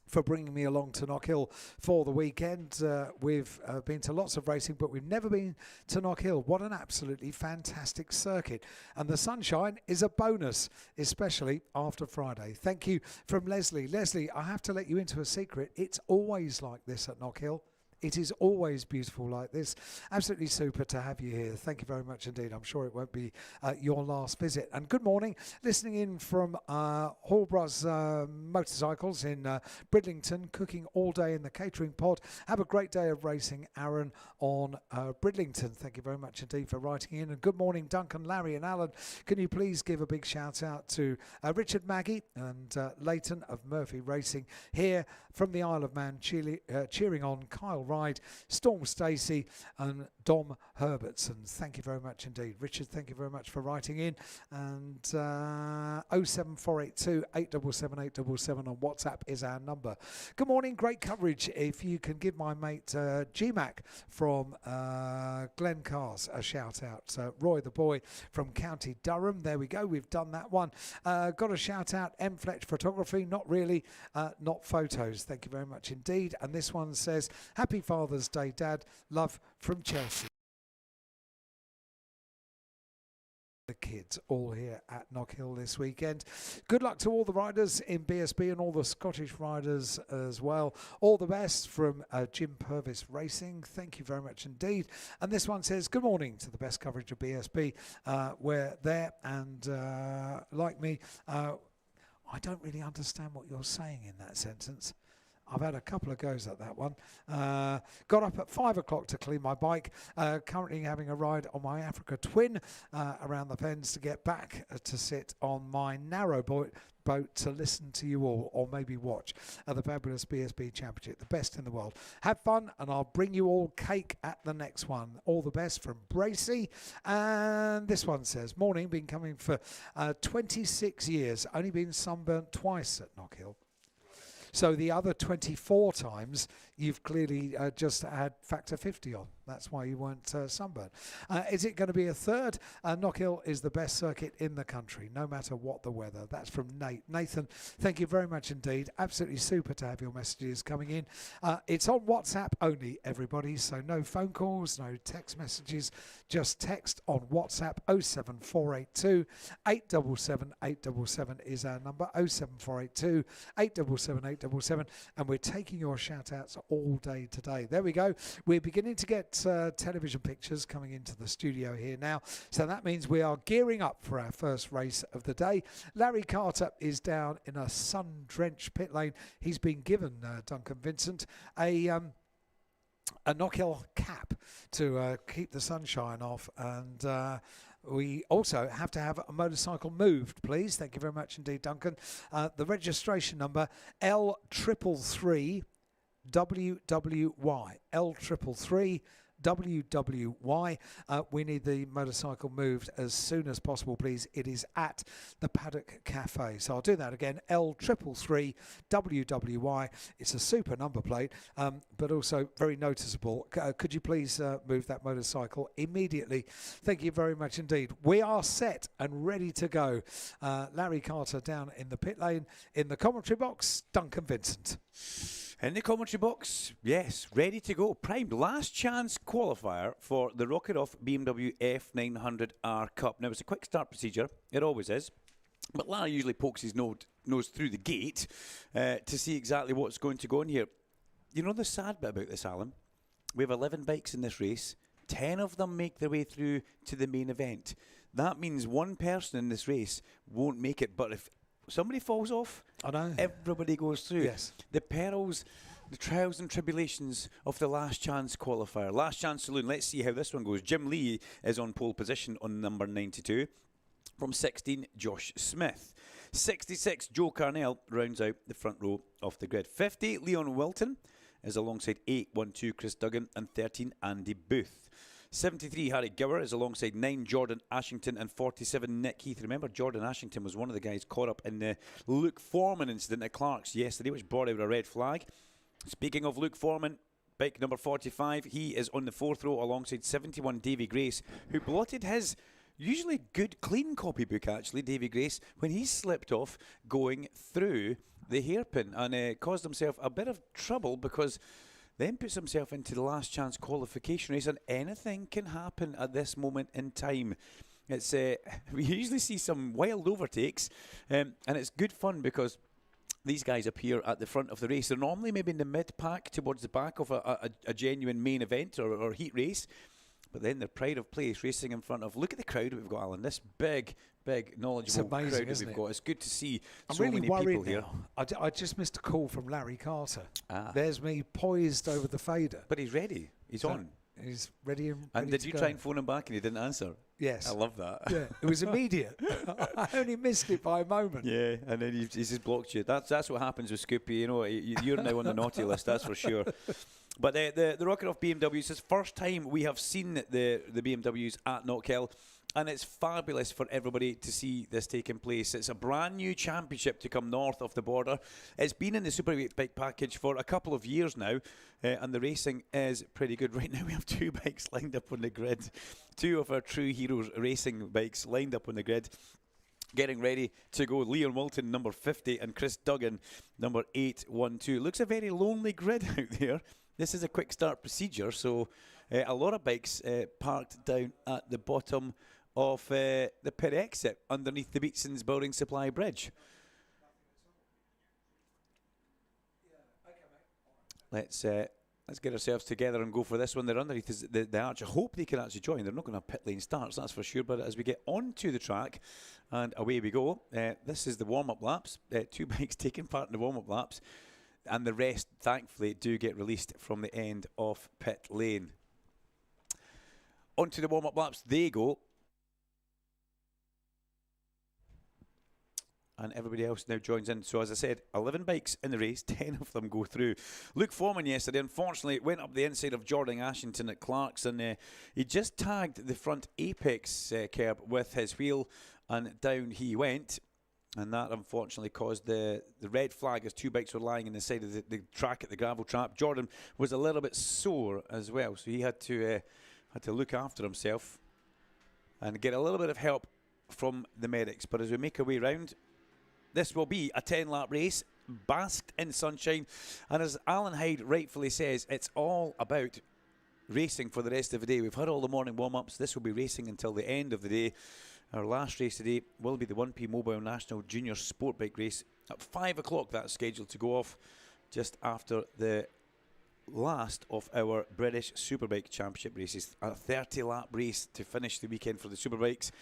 for bringing me along to Knockhill for the weekend. We've been to lots of racing, but we've never been to Knockhill. What an absolutely fantastic circuit. And the sunshine is a bonus, especially after Friday. Thank you from Leslie. Leslie, I have to let you into a secret. It's always like this at Knockhill. It is always beautiful like this. Absolutely super to have you here. Thank you very much indeed. I'm sure it won't be your last visit. And good morning. Listening in from Hallbros Motorcycles in Bridlington, cooking all day in the catering pod. Have a great day of racing, Aaron, on Bridlington. Thank you very much indeed for writing in. And good morning, Duncan, Larry and Alan. Can you please give a big shout out to Richard Maggie and Leighton of Murphy Racing here from the Isle of Man, cheering on Kyle Ride, Storm Stacey and Dom Herbertson. Thank you very much indeed. Richard, thank you very much for writing in. And 07482 877 877 on WhatsApp is our number. Good morning, great coverage. If you can give my mate GMAC from Glen Cars a shout out. Roy the boy from County Durham. There we go, we've done that one. Got a shout out, M Fletch Photography. Not really, not photos. Thank you very much indeed. And this one says, happy Father's Day, Dad. Love from Chelsea. The kids all here at Knockhill this weekend. Good luck to all the riders in BSB and all the Scottish riders as well. All the best from Jim Purvis Racing. Thank you very much indeed. And this one says, good morning to the best coverage of BSB. We're there, and like me, I don't really understand what you're saying in that sentence. I've had a couple of goes at that one. Got up at 5 o'clock to clean my bike. Currently having a ride on my Africa Twin around the fens to get back to sit on my narrow boat to listen to you all, or maybe watch the fabulous BSB Championship, the best in the world. Have fun, and I'll bring you all cake at the next one. All the best from Bracy. And this one says, morning, been coming for 26 years, only been sunburnt twice at Knockhill. So the other 24 times, you've clearly just had factor 50 on. That's why you weren't sunburned. Is it going to be a third? Knockhill is the best circuit in the country, no matter what the weather. That's from Nate. Nathan, thank you very much indeed. Absolutely super to have your messages coming in. It's on WhatsApp only, everybody, so no phone calls, no text messages. Just text on WhatsApp 07482 877 877 is our number, 07482 877 877, and we're taking your shout-outs all day today. There we go. We're beginning to get television pictures coming into the studio here now, so that means we are gearing up for our first race of the day. Larry Carter is down in a sun-drenched pit lane. He's been given, Duncan Vincent, a Knockhill cap to keep the sunshine off, and we also have to have a motorcycle moved, please. Thank you very much indeed, Duncan. The registration number L333 WWY. L333 WWY. We need the motorcycle moved as soon as possible, please. It is at the Paddock Cafe. So I'll do that again. L333 WWY. It's a super number plate, but also very noticeable. Could you please move that motorcycle immediately? Thank you very much indeed. We are set and ready to go. Larry Carter down in the pit lane. In the commentary box, Duncan Vincent. In the commentary box, yes, ready to go. Primed. Last chance qualifier for the Rocket Off BMW F900R Cup. Now, it's a quick start procedure. It always is. But Larry usually pokes his nose through the gate to see exactly what's going to go on here. You know the sad bit about this, Alan? We have 11 bikes in this race. 10 of them make their way through to the main event. That means one person in this race won't make it. But if somebody falls off, I know, everybody goes through. Yes. The perils, the trials and tribulations of the last chance qualifier. Last chance saloon. Let's see how this one goes. Jim Lee is on pole position on number 92. From 16, Josh Smith. 66, Joe Carnell rounds out the front row of the grid. 50, Leon Wilton is alongside 812 Chris Duggan and 13 Andy Booth. 73, Harry Gower is alongside 9, Jordan Ashington, and 47, Nick Heath. Remember, Jordan Ashington was one of the guys caught up in the Luke Foreman incident at Clark's yesterday, which brought out a red flag. Speaking of Luke Foreman, bike number 45, he is on the fourth row alongside 71, Davy Grace, who blotted his usually good, clean copybook, actually, Davy Grace, when he slipped off going through the hairpin and caused himself a bit of trouble because then puts himself into the last chance qualification race, and anything can happen at this moment in time. It's we usually see some wild overtakes, and it's good fun because these guys appear at the front of the race. They're normally maybe in the mid-pack towards the back of a genuine main event or heat race, but then they're pride of place racing in front of, look at the crowd we've got, Alan, this big knowledgeable crowd that we've got. It's good to see so many people here. I just missed a call from Larry Carter. There's me poised over the fader. But he's ready. He's on. He's ready and did you try and phone him back and he didn't answer? Yes. I love that. Yeah, it was immediate. I only missed it by a moment. Yeah, and then he's just blocked you. That's what happens with Scoopy. You know, you're now on the naughty list, that's for sure. But the Rocket Off BMWs, it's first time we have seen the BMWs at Knockhill, and it's fabulous for everybody to see this taking place. It's a brand new championship to come north of the border. It's been in the Superbike package for a couple of years now, and the racing is pretty good. Right now we have 2 bikes lined up on the grid. 2 of our true heroes racing bikes lined up on the grid, getting ready to go. Leon Wilton, number 50, and Chris Duggan, number 812. Looks a very lonely grid out there. This is a quick start procedure, so a lot of bikes parked down at the bottom of the pit exit underneath the Beatson's Building Supply Bridge. Let's get ourselves together and go for this one. They're underneath the arch. I hope they can actually join. They're not going to have pit lane starts, that's for sure. But as we get onto the track, and away we go. This is the warm-up laps. 2 bikes taking part in the warm-up laps. and the rest, thankfully, do get released from the end of pit lane. Onto the warm-up laps they go. And everybody else now joins in. So as I said, 11 bikes in the race, 10 of them go through. Luke Foreman yesterday, unfortunately, went up the inside of Jordan Ashington at Clark's, and he just tagged the front apex curb with his wheel, and down he went. And that unfortunately caused the red flag as two bikes were lying in the side of the track at the gravel trap. Jordan was a little bit sore as well, so he had to look after himself and get a little bit of help from the medics. But as we make our way round, this will be a 10-lap race, basked in sunshine. And as Alan Hyde rightfully says, it's all about racing for the rest of the day. We've had all the morning warm-ups. This will be racing until the end of the day. Our last race today will be the 1P Mobile National Junior Sport Bike Race. At 5 o'clock, that's scheduled to go off just after the last of our British Superbike Championship races. A 30-lap race to finish the weekend for the Superbikes.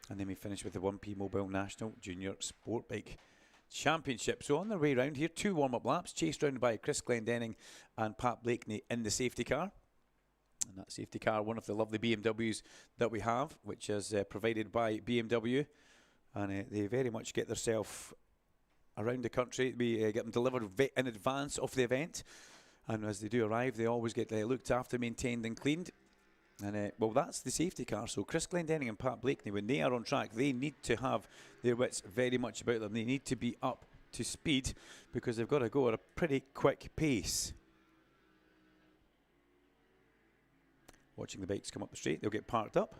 And then we finish with the 1P Mobile National Junior Sport Bike Championship. So on their way round here, 2 warm-up laps, chased round by Chris Glendenning and Pat Blakeney in the safety car. And that safety car, one of the lovely BMWs that we have, which is provided by BMW. And they very much get themselves around the country. We get them delivered in advance of the event. And as they do arrive, they always get looked after, maintained and cleaned. And well, that's the safety car. So Chris Glendenning and Pat Blakeney, when they are on track, they need to have their wits very much about them. They need to be up to speed because they've got to go at a pretty quick pace. Watching the bikes come up the straight, they'll get parked up.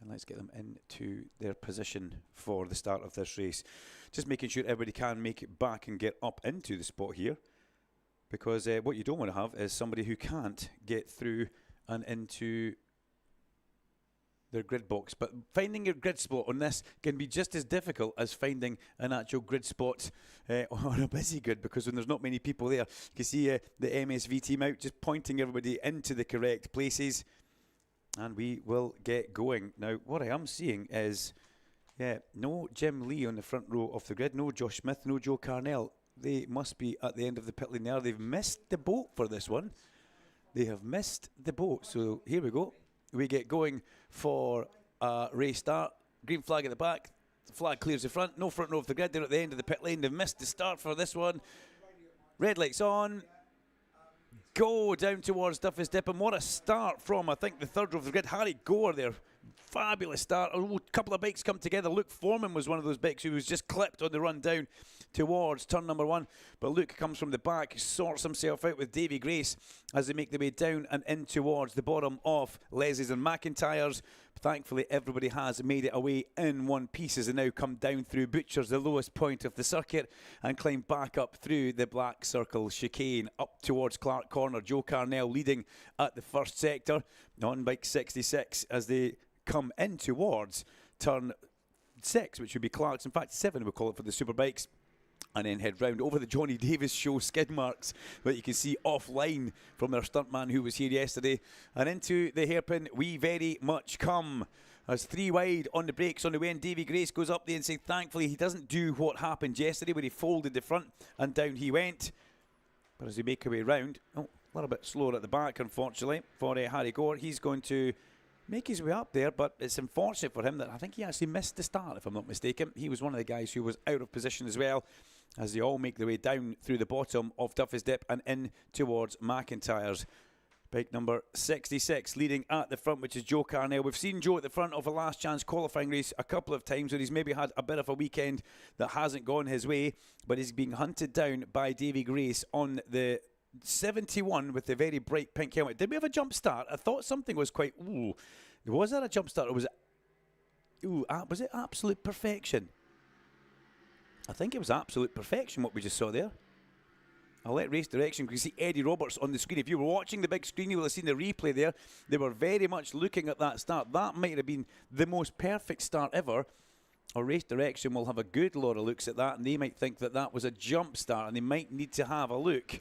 And let's get them into their position for the start of this race. Just making sure everybody can make it back and get up into the spot here. Because what you don't want to have is somebody who can't get through and into their grid box. But finding your grid spot on this can be just as difficult as finding an actual grid spot on a busy grid, because when there's not many people there, you can see the MSV team out just pointing everybody into the correct places. And we will get going. Now, what I am seeing is, no Jim Lee on the front row of the grid, no Josh Smith, no Joe Carnell. They must be at the end of the pit lane there. They've missed the boat for this one. They have missed the boat. So here we go. We get going for a race start. Green flag at the back. The flag clears the front. No front row of the grid. They're at the end of the pit lane. They've missed the start for this one. Red lights on. Go down towards Duffy's Dip, and what a start from, I think, the third row of the grid. Harry Gore there. Fabulous start. A couple of bikes come together. Luke Foreman was one of those bikes who was just clipped on the run down towards turn number 1. But Luke comes from the back, sorts himself out with Davy Grace as they make their way down and in towards the bottom of Leslie's and McIntyre's. Thankfully, everybody has made it away in one piece as they now come down through Butcher's, the lowest point of the circuit, and climb back up through the Black Circle chicane up towards Clark Corner. Joe Carnell leading at the first sector on bike 66 as they come in towards turn 6, which would be Clark's. In fact, 7 we'll call it for the Superbikes. And then head round over the Johnny Davis show skid marks that you can see offline from their stuntman who was here yesterday. And into the hairpin we very much come. As 3 wide on the brakes on the way, and Davy Grace goes up the inside. Thankfully, he doesn't do what happened yesterday where he folded the front and down he went. But as we make our way round, a little bit slower at the back, unfortunately, for Harry Gore. He's going to make his way up there, but it's unfortunate for him that I think he actually missed the start, if I'm not mistaken. He was one of the guys who was out of position as well, as they all make their way down through the bottom of Duffy's Dip and in towards McIntyre's. Bike number 66 leading at the front, which is Joe Carnell. We've seen Joe at the front of a last chance qualifying race a couple of times where he's maybe had a bit of a weekend that hasn't gone his way, but he's being hunted down by Davy Grace on the 71 with the very bright pink helmet. Did we have a jump start? I thought something was quite, was that a jump start, or was it absolute perfection? I think it was absolute perfection what we just saw there. I'll let race direction, because you see Eddie Roberts on the screen. If you were watching the big screen, you will have seen the replay there. They were very much looking at that start. That might have been the most perfect start ever. Or race direction will have a good lot of looks at that, and they might think that that was a jump start, and they might need to have a look.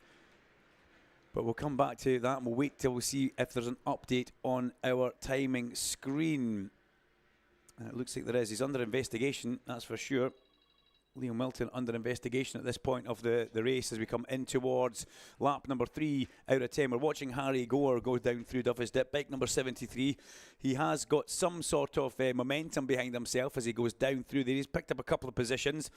But we'll come back to that, and we'll wait till we see if there's an update on our timing screen. It looks like there is. He's under investigation, that's for sure. Liam Wilton under investigation at this point of the race as we come in towards lap number 3 out of 10. We're watching Harry Gore go down through Duffy's Dip, bike number 73. He has got some sort of momentum behind himself as he goes down through there. He's picked up a couple of positions,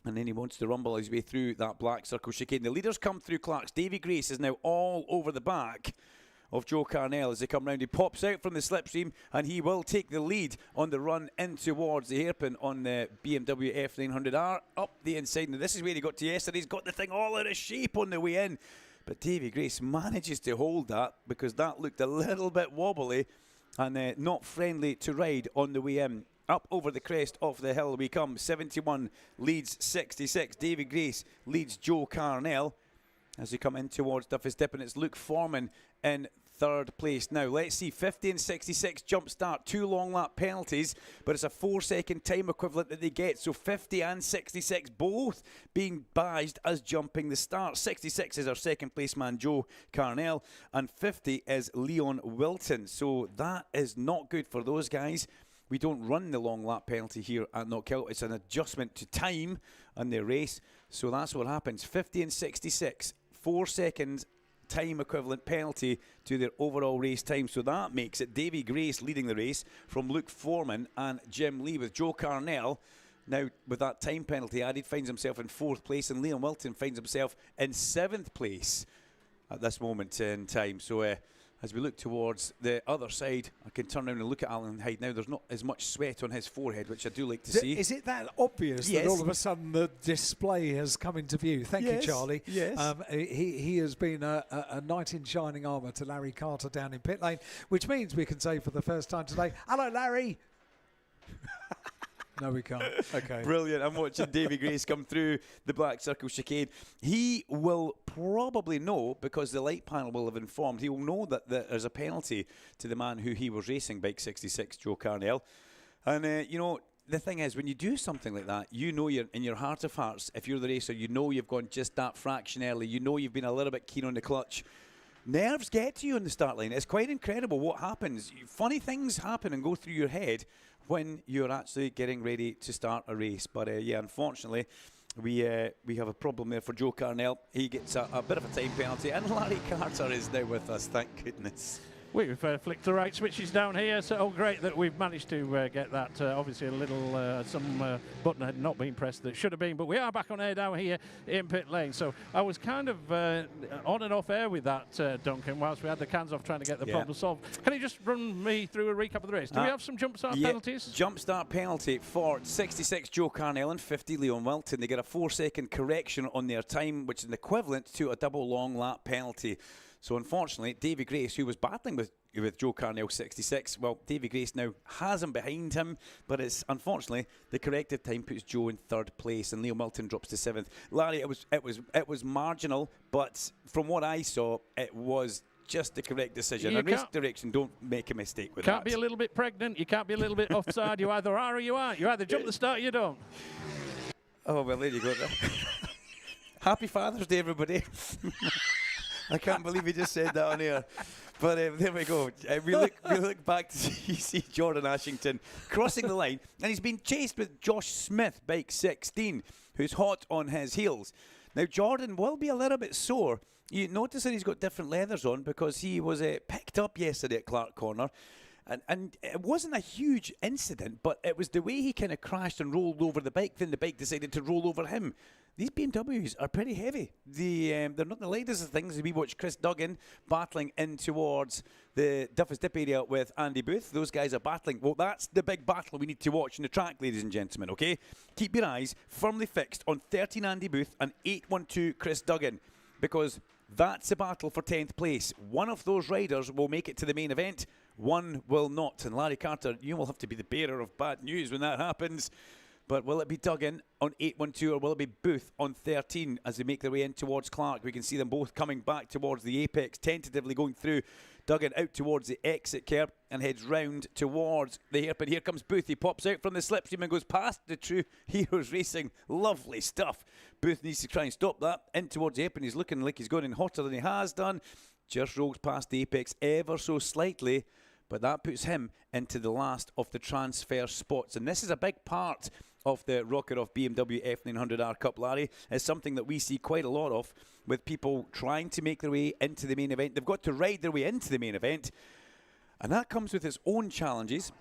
and then he wants to rumble his way through that black circle chicane. The leaders come through Clark's. Davy Grace is now all over the back of Joe Carnell as they come round. He pops out from the slipstream and he will take the lead on the run in towards the hairpin on the BMW F900R up the inside. Now this is where he got to yesterday. He's got the thing all out of shape on the way in, but Davy Grace manages to hold that because that looked a little bit wobbly and not friendly to ride on the way in. Up over the crest of the hill we come. 71 leads 66. Davy Grace leads Joe Carnell as we come in towards Duffy's Dip, and it's Luke Foreman in third place. Now let's see, 50 and 66 jump start, 2 long lap penalties, but it's a 4-second time equivalent that they get, so 50 and 66 both being badged as jumping the start. 66 is our second place man Joe Carnell, and 50 is Leon Wilton, so that is not good for those guys. We don't run the long lap penalty here at Knockhill. It's an adjustment to time on the race, so that's what happens. 50 and 66, 4 seconds time equivalent penalty to their overall race time. So that makes it Davy Grace leading the race from Luke Foreman and Jim Lee, with Joe Carnell now with that time penalty added finds himself in 4th place, and Liam Wilton finds himself in 7th place at this moment in time. So as we look towards the other side, I can turn around and look at Alan Hyde now. There's not as much sweat on his forehead, which I do like to see. Is it that obvious that all of a sudden the display has come into view? Thank you, Charlie. Yes. He has been a knight in shining armour to Larry Carter down in pit lane, which means we can say for the first time today, hello, Larry. No, we can't. Okay. Brilliant. I'm watching Davy Grace come through the black circle chicane. He will probably know, because the light panel will have informed, he will know that there's a penalty to the man who he was racing, bike 66, Joe Carnell. And, you know, the thing is, when you do something like that, you know you're in your heart of hearts, if you're the racer, you know you've gone just that fraction early. You know you've been a little bit keen on the clutch. Nerves get to you on the start line. It's quite incredible what happens. Funny things happen and go through your head when you're actually getting ready to start a race. But yeah, unfortunately, we have a problem there for Joe Carnell. He gets a bit of a time penalty, and Larry Carter is now with us, thank goodness. We've flicked the right switches down here, so great that we've managed to get that. Obviously, a little some button had not been pressed that should have been, but we are back on air down here in pit lane. So I was kind of on and off air with that, Duncan, whilst we had the cans off trying to get the problem solved. Can you just run me through a recap of the race? Do we have some jump start penalties? Jump start penalty for 66 Joe Carnell and 50 Leon Wilton. They get a 4-second correction on their time, which is equivalent to a double long lap penalty. So unfortunately, Davy Grace, who was battling with Joe Carnell 66, well, Davy Grace now has him behind him, but it's unfortunately the corrected time puts Joe in 3rd place, and Liam Wilton drops to 7th. Larry, it was marginal, but from what I saw, it was just the correct decision. And race direction, don't make a mistake with that. You can't be a little bit pregnant. You can't be a little bit offside. You either are or you aren't. You either jump the start or you don't. Oh well, there you go. Happy Father's Day, everybody. I can't believe he just said that on air. But there we go. We look back to see Jordan Ashington crossing the line, and he's been chased with Josh Smith, bike 16, who's hot on his heels. Now, Jordan will be a little bit sore. You notice that he's got different leathers on because he was picked up yesterday at Clark Corner. And it wasn't a huge incident, but it was the way he kind of crashed and rolled over the bike, then the bike decided to roll over him. These BMWs are pretty heavy. They're not the lightest of things. We watched Chris Duggan battling in towards the Duffy's Dip area with Andy Booth. Those guys are battling. Well, that's the big battle we need to watch in the track, ladies and gentlemen, okay? Keep your eyes firmly fixed on 13 Andy Booth and 812 Chris Duggan, because that's a battle for 10th place. One of those riders will make it to the main event. One will not. And Larry Carter, you will have to be the bearer of bad news when that happens. But will it be Duggan on 812 or will it be Booth on 13 as they make their way in towards Clark? We can see them both coming back towards the apex, tentatively going through. Duggan out towards the exit curb and heads round towards the hairpin. Here comes Booth. He pops out from the slipstream and goes past the True Heroes Racing. Lovely stuff. Booth needs to try and stop that. In towards the hairpin. He's looking like he's going in hotter than he has done. Just rolls past the apex ever so slightly. but that puts him into the last of the transfer spots. And this is a big part of the Rocket Off BMW F900R Cup, Larry. It's something that we see quite a lot of with people trying to make their way into the main event. They've got to ride their way into the main event, and that comes with its own challenges.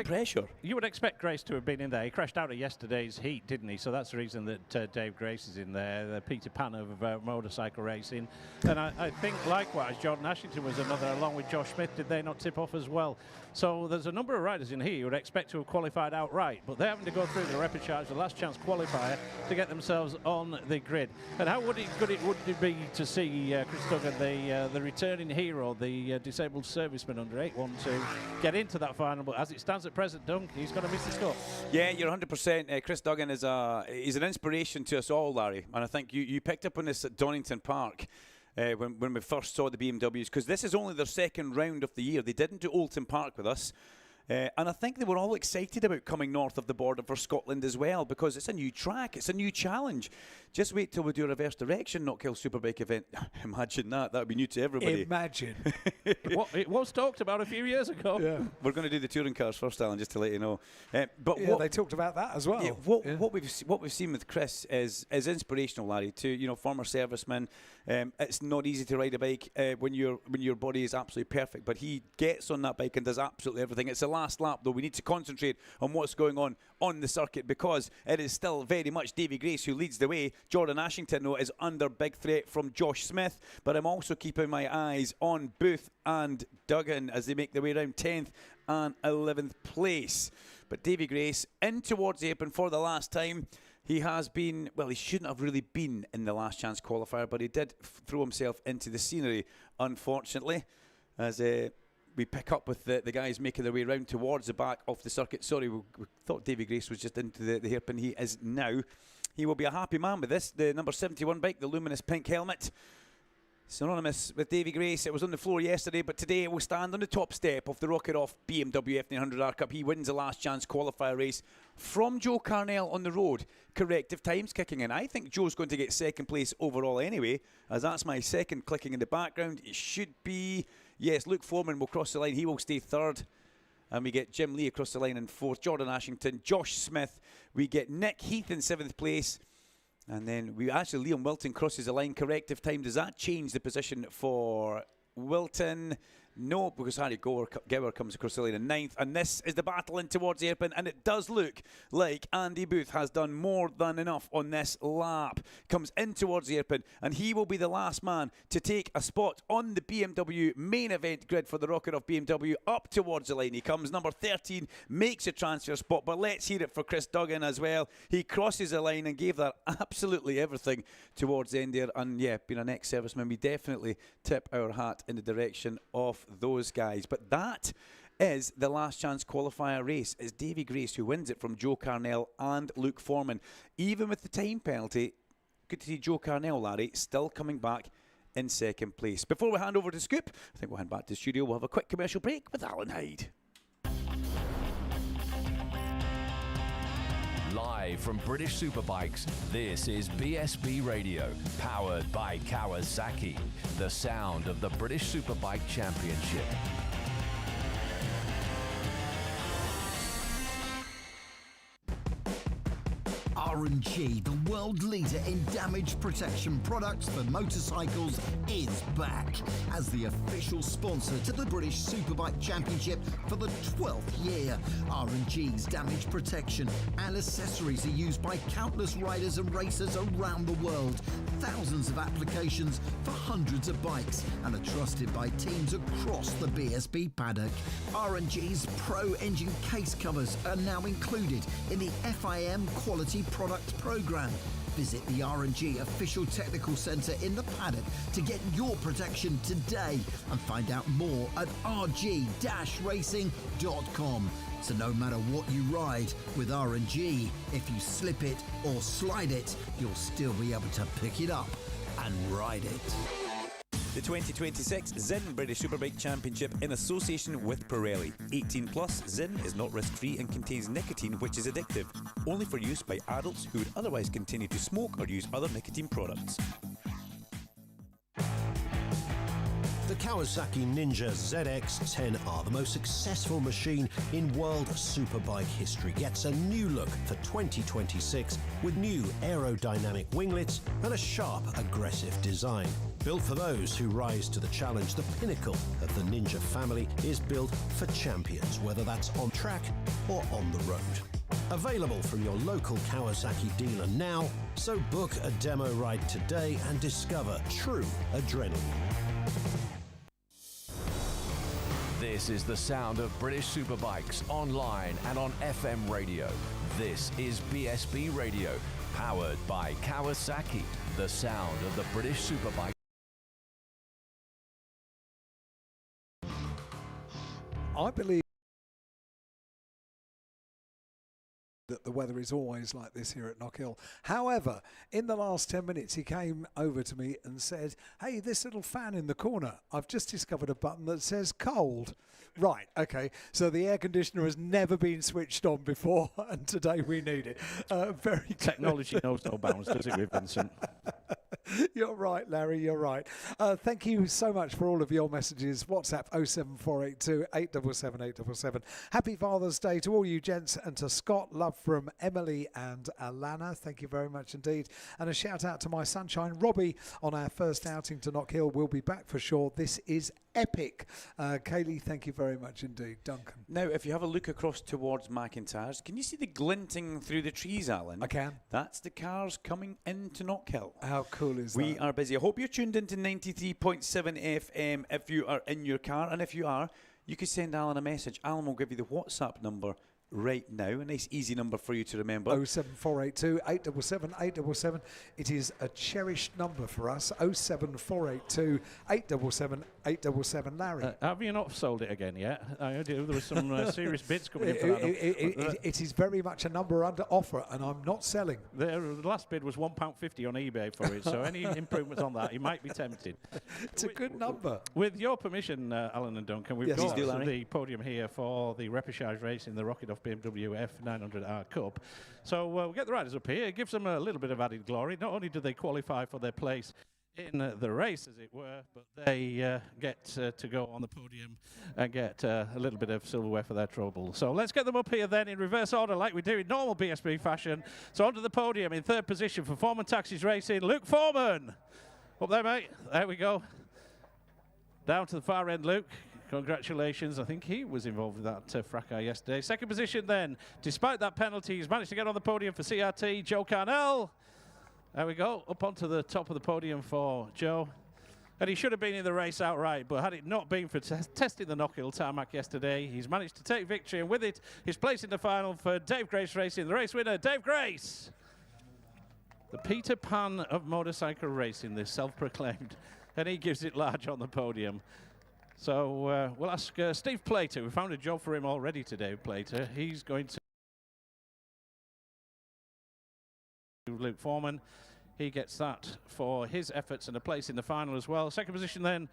Pressure. You would expect Grace to have been in there. He crashed out of yesterday's heat, didn't he? So that's the reason that Dave Grace is in there, the Peter Pan of motorcycle racing. And I think, likewise, Jordan Ashington was another, along with Josh Smith. Did they not tip off as well? So there's a number of riders in here you would expect to have qualified outright, but they're having to go through the repechage, the last chance qualifier, to get themselves on the grid. And how good it would be to see Chris Duggan, the returning hero, the disabled serviceman under 812, get into that final, but as it stands at present, Dunk, he's going to miss the score. Yeah, you're 100%. Chris Duggan is he's an inspiration to us all, Larry. And I think you picked up on this at Donington Park when we first saw the BMWs, because this is only their second round of the year. They didn't do Oulton Park with us. And I think they were all excited about coming north of the border for Scotland as well, because it's a new track, it's a new challenge. Just wait till we do a reverse direction Knockhill Superbike event. Imagine that. That would be new to everybody. Imagine. It was talked about a few years ago. Yeah. We're going to do the touring cars first, Alan, just to let you know. But yeah, they talked about that as well. Yeah, what we've seen with Chris is inspirational, Larry. To former serviceman. It's not easy to ride a bike when your body is absolutely perfect, but he gets on that bike and does absolutely everything. It's the last lap, though. We need to concentrate on what's going on the circuit, because it is still very much Davy Grace who leads the way. Jordan Ashington, though, is under big threat from Josh Smith, but I'm also keeping my eyes on Booth and Duggan as they make their way around 10th and 11th place. But Davy Grace in towards the apron for the last time. He has been, well, he shouldn't have really been in the last chance qualifier, but he did throw himself into the scenery, unfortunately, as we pick up with the guys making their way round towards the back of the circuit. Sorry, we thought Davy Grace was just into the hairpin. He is now. He will be a happy man with this. The number 71 bike, the luminous pink helmet, synonymous with Davy Grace. It was on the floor yesterday, but today it will stand on the top step of the Rocket Off BMW F900R Cup. He wins the last chance qualifier race from Joe Carnell on the road. Corrective times kicking in. I think Joe's going to get second place overall anyway, as that's my second clicking in the background. It should be, yes, Luke Foreman will cross the line. He will stay third. And we get Jim Lee across the line in fourth, Jordan Ashington, Josh Smith. We get Nick Heath in 7th place. And then Liam Wilton crosses the line. Corrective time. Does that change the position for Wilton? No, because Harry Gower comes across the line in 9th. And this is the battle in towards the airpin. And it does look like Andy Booth has done more than enough on this lap. Comes in towards the airpin. And he will be the last man to take a spot on the BMW main event grid for the Rocket Off BMW up towards the line. He comes number 13, makes a transfer spot. But let's hear it for Chris Duggan as well. He crosses the line and gave that absolutely everything towards the end there. And yeah, being an ex-serviceman, we definitely tip our hat in the direction of those guys. But that is the last chance qualifier race. It's Davy Grace who wins it from Joe Carnell and Luke Foreman. Even with the time penalty, good to see Joe Carnell, Larry, still coming back in second place. Before we hand over to Scoop, I think we'll hand back to the studio. We'll have a quick commercial break with Alan Hyde. Live from British Superbikes, this is BSB Radio, powered by Kawasaki, the sound of the British Superbike Championship. R&G, the world leader in damage protection products for motorcycles, is back as the official sponsor to the British Superbike Championship for the 12th year. R&G's damage protection and accessories are used by countless riders and racers around the world. Thousands of applications for hundreds of bikes and are trusted by teams across the BSB paddock. R&G's Pro Engine case covers are now included in the FIM Quality Product Programme. Visit the R&G official technical centre in the paddock to get your protection today and find out more at rg-racing.com. So no matter what you ride with R&G, if you slip it or slide it, you'll still be able to pick it up and ride it. The 2026 Zin British Superbike Championship in association with Pirelli. 18 plus, Zin is not risk-free and contains nicotine which is addictive. Only for use by adults who would otherwise continue to smoke or use other nicotine products. The Kawasaki Ninja ZX-10R, the most successful machine in world superbike history, gets a new look for 2026 with new aerodynamic winglets and a sharp, aggressive design. Built for those who rise to the challenge, the pinnacle of the Ninja family is built for champions, whether that's on track or on the road. Available from your local Kawasaki dealer now, so book a demo ride today and discover true adrenaline. This is the sound of British superbikes online and on FM radio. This is BSB Radio, powered by Kawasaki, the sound of the British superbike. I believe that the weather is always like this here at Knockhill. However, in the last 10 minutes, he came over to me and said, hey, this little fan in the corner, I've just discovered a button that says cold. Right, okay, so the air conditioner has never been switched on before, and today we need it. Very good. Technology knows no bounds, does it, with Vincent? You're right, Larry, you're right. Thank you so much for all of your messages. WhatsApp 07482 877 877. Happy Father's Day to all you gents and to Scott. Love from Emily and Alana. Thank you very much indeed. And a shout out to my sunshine, Robbie, on our first outing to Knockhill. We'll be back for sure. This is epic. Kaylee, thank you very much indeed. Duncan. Now, if you have a look across towards McIntyre's, can you see the glinting through the trees, Alan? I can. That's the cars coming into Knockhill. How cool is that? We are busy. I hope you're tuned into 93.7 FM if you are in your car. And if you are, you can send Alan a message. Alan will give you the WhatsApp number right now. A nice easy number for you to remember. 07482 877 877. It is a cherished number for us. 07482 877 877. Larry. Have you not sold it again yet? I heard there was some serious bids coming in for that. It is very much a number under offer, and I'm not selling. The last bid was £1.50 on eBay for it, so any improvements on that, you might be tempted. It's a good number. With your permission, Alan and Duncan, we've got the podium here for the repechage race in the Rocket Off BMW F900R Cup. So we'll get the riders up here. It gives them a little bit of added glory. Not only do they qualify for their place in the race, as it were, but they get to go on the podium and get a little bit of silverware for their trouble. So let's get them up here then in reverse order like we do in normal BSB fashion. So onto the podium in third position for Foreman Taxis Racing, Luke Foreman. Up there, mate. There we go. Down to the far end, Luke. Congratulations. I think he was involved with that fracas yesterday. Second position then, despite that penalty, he's managed to get on the podium for CRT, Joe Carnell. There we go, up onto the top of the podium for Joe. And he should have been in the race outright, but had it not been for testing the Knockhill tarmac yesterday, he's managed to take victory, and with it, his place in the final for Dave Grace Racing. The race winner, Dave Grace. The Peter Pan of motorcycle racing, this self-proclaimed. And he gives it large on the podium. So we'll ask Steve Plater. We found a job for him already today, Plater. He's going to Luke Foreman. He gets that for his efforts and a place in the final as well. Second position then,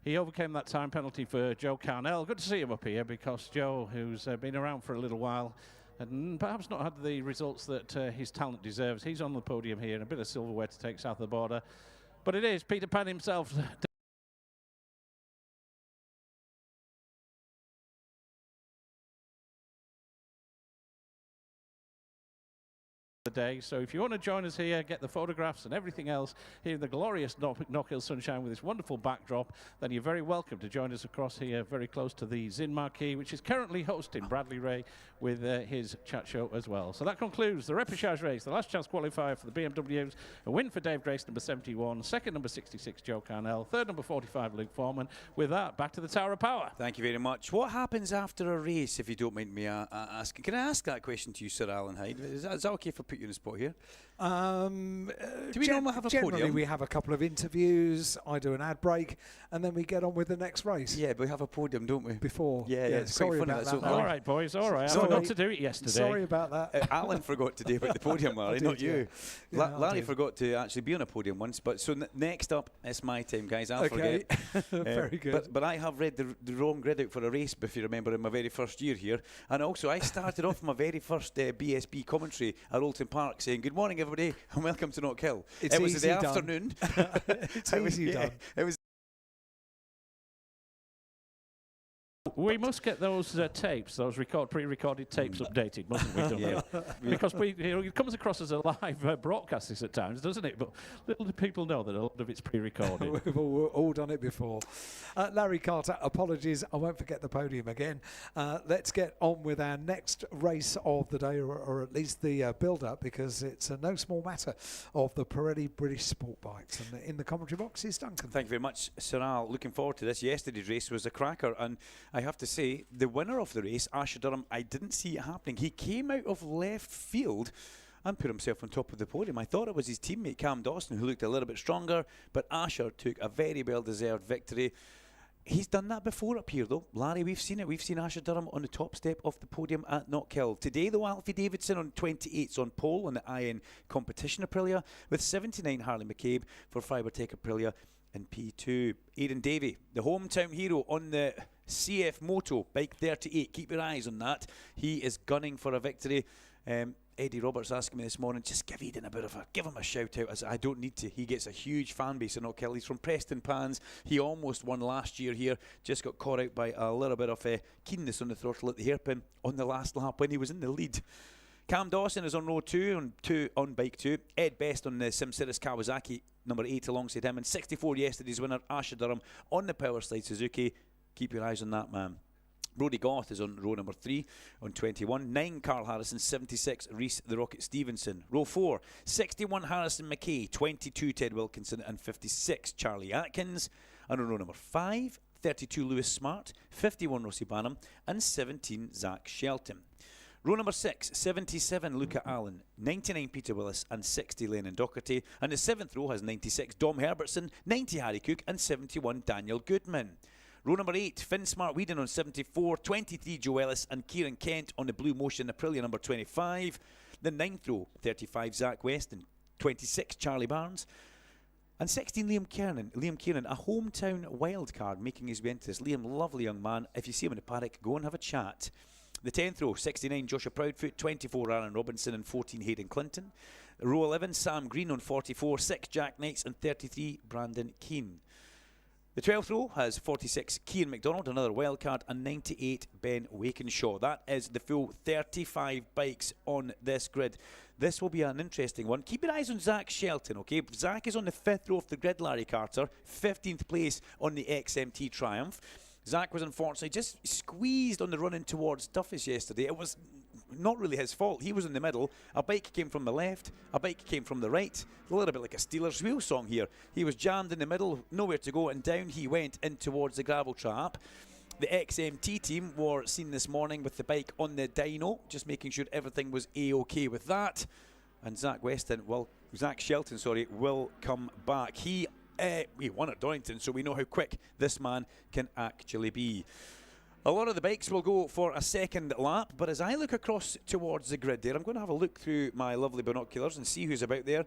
he overcame that time penalty for Joe Carnell. Good to see him up here because Joe, who's been around for a little while and perhaps not had the results that his talent deserves, he's on the podium here and a bit of silverware to take south of the border. But it is Peter Pan himself. The day. So if you want to join us here, get the photographs and everything else here in the glorious Knockhill sunshine with this wonderful backdrop, then you're very welcome to join us across here very close to the Zinn Marquee, which is currently hosting Bradley Ray with his chat show as well. So that concludes the repechage race, the last chance qualifier for the BMWs. A win for Dave Grace, number 71, second number 66, Joe Carnell, third number 45, Luke Foreman. With that, back to the Tower of Power. Thank you very much. What happens after a race, if you don't mind me asking? Can I ask that question to you, Sir Alan Hyde? Is that okay if I put you in the spot here? Do we normally have a generally podium? We have a couple of interviews, I do an ad break, and then we get on with the next race. Yeah, but we have a podium, don't we? Before. Yeah, it's quite sorry funny. about That's that. okay. All right, boys, all right. I Sorry. forgot to do it yesterday. Sorry about that. Alan forgot today about the podium, Larry, did, not you. yeah. Larry forgot to actually be on a podium once, but so next up, it's my time, guys. I'll forget. Very good. But I have read the wrong grid out for a race, if you remember, in my very first year here. And also, I started off my very first BSB commentary at Oulton Park saying, "Good morning, everybody, and welcome to Knockhill." It was in the done. afternoon. It's easy done. It was We must get those tapes, those pre-recorded tapes updated, mustn't we, Duncan? Because it comes across as a live broadcast this at times, doesn't it? But little do people know that a lot of it's pre-recorded. We've all done it before. Larry Carter, apologies, I won't forget the podium again. Let's get on with our next race of the day, or at least the build-up, because it's no small matter of the Pirelli British Sport Bikes. And in the commentary box is Duncan. Thank you very much, Sir Al. Looking forward to this. Yesterday's race was a cracker, and I have to say, the winner of the race, Asher Durham, I didn't see it happening. He came out of left field and put himself on top of the podium. I thought it was his teammate Cam Dawson who looked a little bit stronger, but Asher took a very well-deserved victory. He's done that before up here, though. Larry, we've seen it. We've seen Asher Durham on the top step of the podium at Knockhill. Today, though, Alfie Davidson on 28s on pole on the IN Competition Aprilia, with 79 Harley McCabe for Fibertech Aprilia in P2. Aidan Davey, the hometown hero on the CF Moto Bike 38. Keep your eyes on that. He is gunning for a victory. Eddie Roberts asking me this morning, just give Eden give him a shout out. As I don't need to. He gets a huge fan base in Knockhill. He's from Preston Pans. He almost won last year here. Just got caught out by a little bit of keenness on the throttle at the hairpin on the last lap when he was in the lead. Cam Dawson is on row 2 on bike 2. Ed Best on the Simceris Kawasaki number 8 alongside him. And 64 yesterday's winner, Asher Durham on the Powerslide Suzuki. Keep your eyes on that man. Brodie Goth is on row number 3 on 21. 9 Carl Harrison, 76 Reese the Rocket Stevenson. Row 4, 61 Harrison McKay, 22 Ted Wilkinson and 56 Charlie Atkins. And on row number 5, 32 Lewis Smart, 51 Rossi Banham and 17 Zach Shelton. Row number 6, 77 Luca Allen, 99 Peter Willis and 60 Lennon Docherty. And the 7th row has 96 Dom Herbertson, 90 Harry Cook and 71 Daniel Goodman. Row number 8, Finn Smart Whedon on 74, 23 Joe Ellis and Kieran Kent on the Blue Motion Aprilia number 25. The 9th row, 35 Zach Weston, 26 Charlie Barnes and 16 Liam Kiernan, a hometown wild card making his way into this. Liam, lovely young man. If you see him in the paddock, go and have a chat. The 10th row, 69 Joshua Proudfoot, 24 Aaron Robinson and 14 Hayden Clinton. Row 11, Sam Green on 44, 6 Jack Knights and 33 Brandon Keane. The 12th row has 46 Cian McDonald, another wildcard, and 98 Ben Wakenshaw. That is the full 35 bikes on this grid. This will be an interesting one. Keep your eyes on Zach Shelton, okay? Zach is on the 5th row of the grid, Larry Carter, 15th place on the XMT Triumph. Zach was unfortunately just squeezed on the run in towards Duffus yesterday. It was not really his fault. He was in the middle. A bike came from the left. A bike came from the right. A little bit like a Steelers wheel song here. He was jammed in the middle, nowhere to go, and down he went in towards the gravel trap. The XMT team were seen this morning with the bike on the dyno, just making sure everything was A-OK with that. And Zach Shelton, will come back. He won at Donington, so we know how quick this man can actually be. A lot of the bikes will go for a second lap, but as I look across towards the grid there, I'm going to have a look through my lovely binoculars and see who's about there.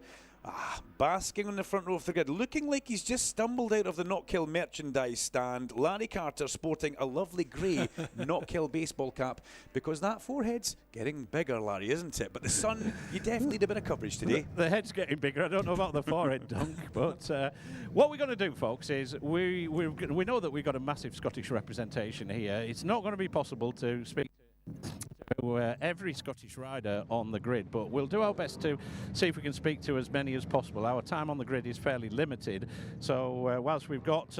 Basking on the front row of the grid, looking like he's just stumbled out of the Knockhill merchandise stand. Larry Carter sporting a lovely grey Knockhill baseball cap, because that forehead's getting bigger, Larry, isn't it? But the sun, you definitely need a bit of coverage today. The head's getting bigger. I don't know about the forehead, Dunk, but what we're going to do, folks, is we know that we've got a massive Scottish representation here. It's not going to be possible to speak to every Scottish rider on the grid, but we'll do our best to see if we can speak to as many as possible. Our time on the grid is fairly limited, so whilst we've got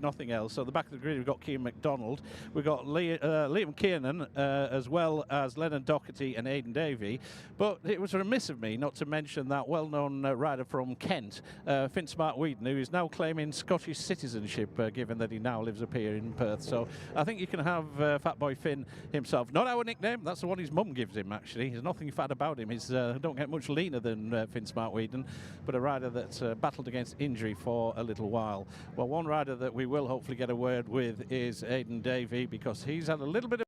nothing else. So the back of the grid, we've got Cian McDonald, we've got Liam Kiernan, as well as Lennon Docherty and Aidan Davey. But it was remiss of me not to mention that well-known rider from Kent, Finn Smart Whedon, who is now claiming Scottish citizenship, given that he now lives up here in Perth. So I think you can have Fat Boy Finn himself. Not our nickname, that's the one his mum gives him, actually. There's nothing fat about him. He's don't get much leaner than Finn Smart Whedon, but a rider that's battled against injury for a little while. Well, one rider that we will hopefully get a word with is Aidan Davey, because he's had a little bit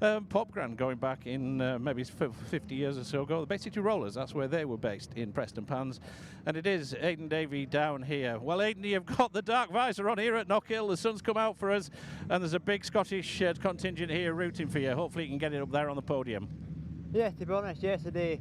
of pub grand going back in maybe 50 years or so ago. The Bay City Rollers, that's where they were based, in Preston Pans, and it is Aidan Davey down here. Well, Aidan, you've got the dark visor on here at Knockhill. The sun's come out for us, and there's a big Scottish contingent here rooting for you. Hopefully you can get it up there on the podium. Yeah, to be honest, yesterday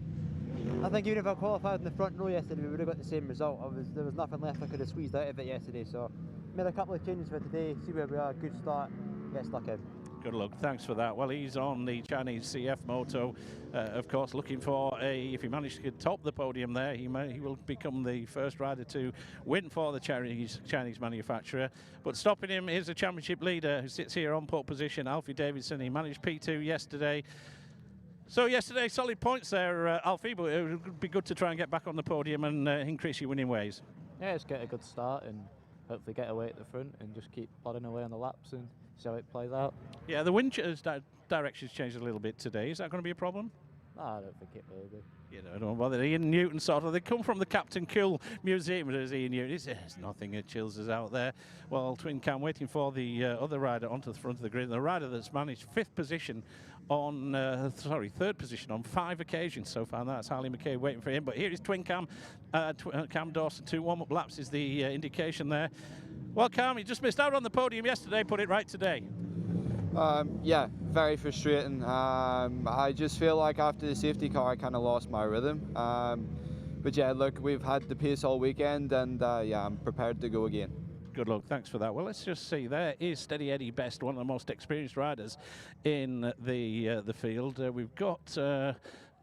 I think even if I qualified in the front row yesterday, we would have got the same result. There was nothing left I could have squeezed out of it yesterday, so made a couple of changes for today, see where we are, good start, get stuck in. Good luck, thanks for that. Well, he's on the Chinese CF moto, of course, looking for if he manages to top the podium there, he will become the first rider to win for the Chinese manufacturer. But stopping him is the championship leader who sits here on pole position, Alfie Davidson. He managed P2 yesterday. So yesterday, solid points there, Alfie, but it would be good to try and get back on the podium and increase your winning ways. Yeah, just get a good start and hopefully get away at the front and just keep plodding away on the laps and see how it plays out. Yeah, the wind direction's changed a little bit today. Is that going to be a problem? No, I don't think it will be. You know, don't bother. Ian Newton they come from the Captain Cool Museum. There's Ian Newton. There's nothing that chills us out there. Well, Twin Cam waiting for the other rider onto the front of the grid. The rider that's managed third position on 5 occasions so far. That's Harley McKay waiting for him. But here is Twin Cam. Cam Dawson, 2 warm-up laps is the indication there. Well, Cam, you just missed out on the podium yesterday. Put it right today. Yeah, very frustrating. I just feel like after the safety car I kind of lost my rhythm. But yeah, look, we've had the pace all weekend and yeah, I'm prepared to go again. Good luck, thanks for that. Well, let's just see. There is Steady Eddie Best, one of the most experienced riders in the field. We've got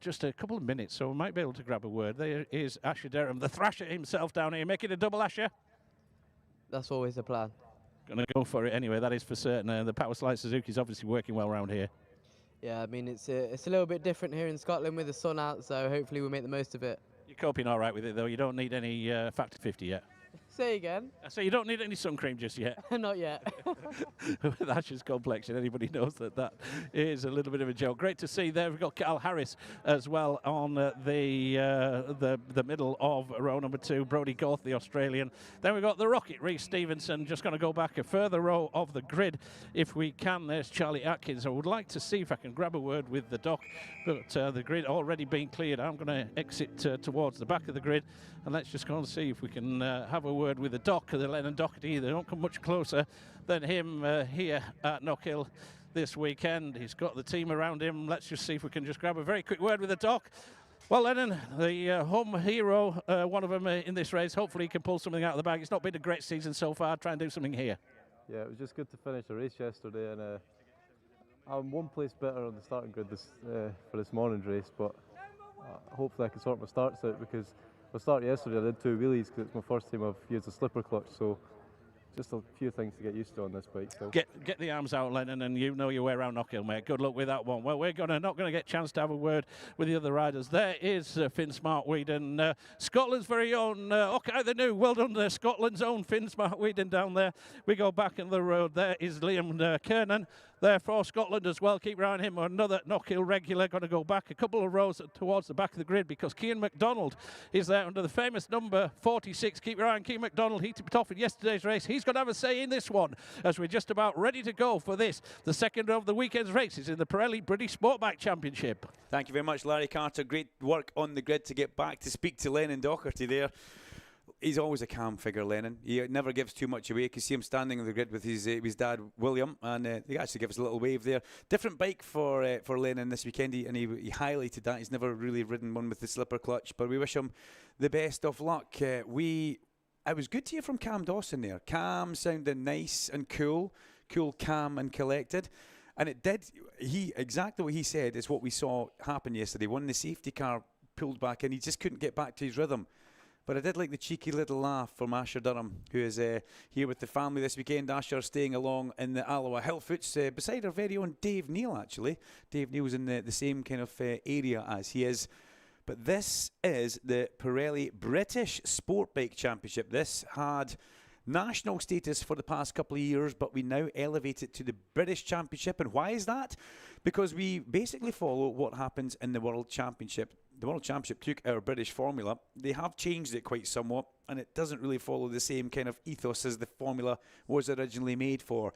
just a couple of minutes, so we might be able to grab a word. There is Asher Derham, the thrasher himself down here. Make it a double, Asher. That's always the plan. Going to go for it anyway, that is for certain. The Power Slide Suzuki is obviously working well around here. Yeah, I mean, it's a little bit different here in Scotland with the sun out, so hopefully we'll make the most of it. You're coping all right with it, though. You don't need any Factor 50 yet. Say again. So you don't need any sun cream just yet. Not yet. That's just complexion. Anybody knows that is a little bit of a joke. Great to see there. We've got Carl Harris as well on the middle of row number 2. Brodie Goth, the Australian. Then we've got the Rocket, Reece Stevenson. Just going to go back a further row of the grid if we can. There's Charlie Atkins. I would like to see if I can grab a word with the doc, but the grid already being cleared. I'm going to exit towards the back of the grid, and let's just go and see if we can have a word with the doc, the Lennon Doherty. They don't come much closer than him here at Knockhill this weekend. He's got the team around him. Let's just see if we can just grab a very quick word with the doc. Well, Lennon, the home hero, one of them in this race. Hopefully he can pull something out of the bag. It's not been a great season so far. Try and do something here. Yeah, it was just good to finish the race yesterday, and I'm one place better on the starting grid for this morning's race, but hopefully I can sort my starts out, because my start yesterday I did 2 wheelies because it's my first time I've used a slipper clutch, so just a few things to get used to on this bike. So get the arms out, Lennon, and you know your way around Knockhill, mate. Good luck with that one. Well, we're not going to get a chance to have a word with the other riders. There is Finn Smartweeden, Scotland's very own Ockeye the New. Well done there, Scotland's own Finn Smartweeden down there. We go back in the road. There is Liam Kernan there for Scotland as well. Keep your eye on him. Another Knockhill regular. Going to go back a couple of rows towards the back of the grid because Cian MacDonald is there under the famous number 46. Keep your eye on Cian MacDonald. He tipped off in yesterday's race. He's going to have a say in this one as we're just about ready to go for this, the second of the weekend's races in the Pirelli British Sport Bike Championship. Thank you very much, Larry Carter. Great work on the grid to get back to speak to Lennon Doherty there. He's always a calm figure, Lennon. He never gives too much away. You can see him standing on the grid with his dad, William, and he actually gives a little wave there. Different bike for Lennon this weekend, and he highlighted that. He's never really ridden one with the slipper clutch, but we wish him the best of luck. It was good to hear from Cam Dawson there. Cam sounded nice and cool, calm and collected. And it did, exactly what he said is what we saw happen yesterday. When the safety car pulled back in, he just couldn't get back to his rhythm. But I did like the cheeky little laugh from Asher Durham, who is here with the family this weekend. Asher staying along in the Alloa Hillfoots, beside our very own Dave Neal, actually. Dave Neal's in the same kind of area as he is. But this is the Pirelli British Sport Bike Championship. This had national status for the past couple of years, but we now elevate it to the British Championship. And why is that? Because we basically follow what happens in the World Championship. The World Championship took our British formula. They have changed it quite somewhat, and it doesn't really follow the same kind of ethos as the formula was originally made for.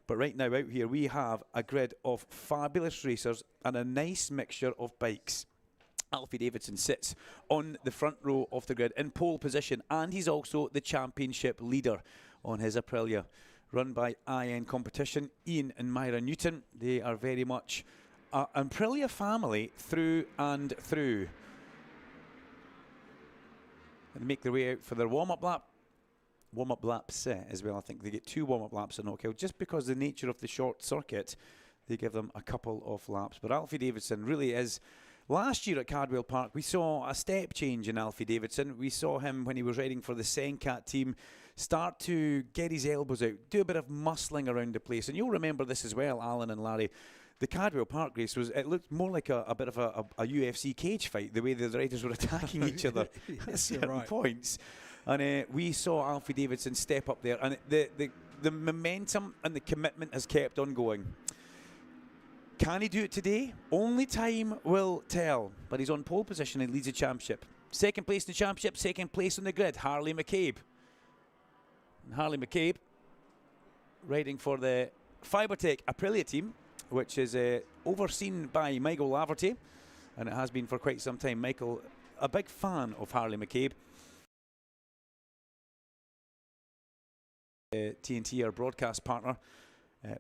But right now out here, we have a grid of fabulous racers and a nice mixture of bikes. Alfie Davidson sits on the front row of the grid in pole position, and he's also the championship leader on his Aprilia, run by IN Competition. Ian and Myra Newton, they are very much an Aprilia family through and through. and make their way out for their warm-up lap. Warm-up laps as well. I think they get 2 warm-up laps at Knockhill. Just because the nature of the short circuit, they give them a couple of laps. But Alfie Davidson really is... Last year at Cardwell Park, we saw a step change in Alfie Davidson. We saw him when he was riding for the Sencat team start to get his elbows out, do a bit of muscling around the place. And you'll remember this as well, Alan and Larry. The Cardwell Park race it looked more like a bit of a UFC cage fight, the way the riders were attacking each other at certain points. And we saw Alfie Davidson step up there, and the momentum and the commitment has kept on going. Can he do it today? Only time will tell. But he's on pole position and leads the championship. Second place in the championship, second place on the grid, Harley McCabe. And Harley McCabe riding for the Fibertech Aprilia team, which is overseen by Michael Laverty, and it has been for quite some time. Michael, a big fan of Harley McCabe. TNT, our broadcast partner,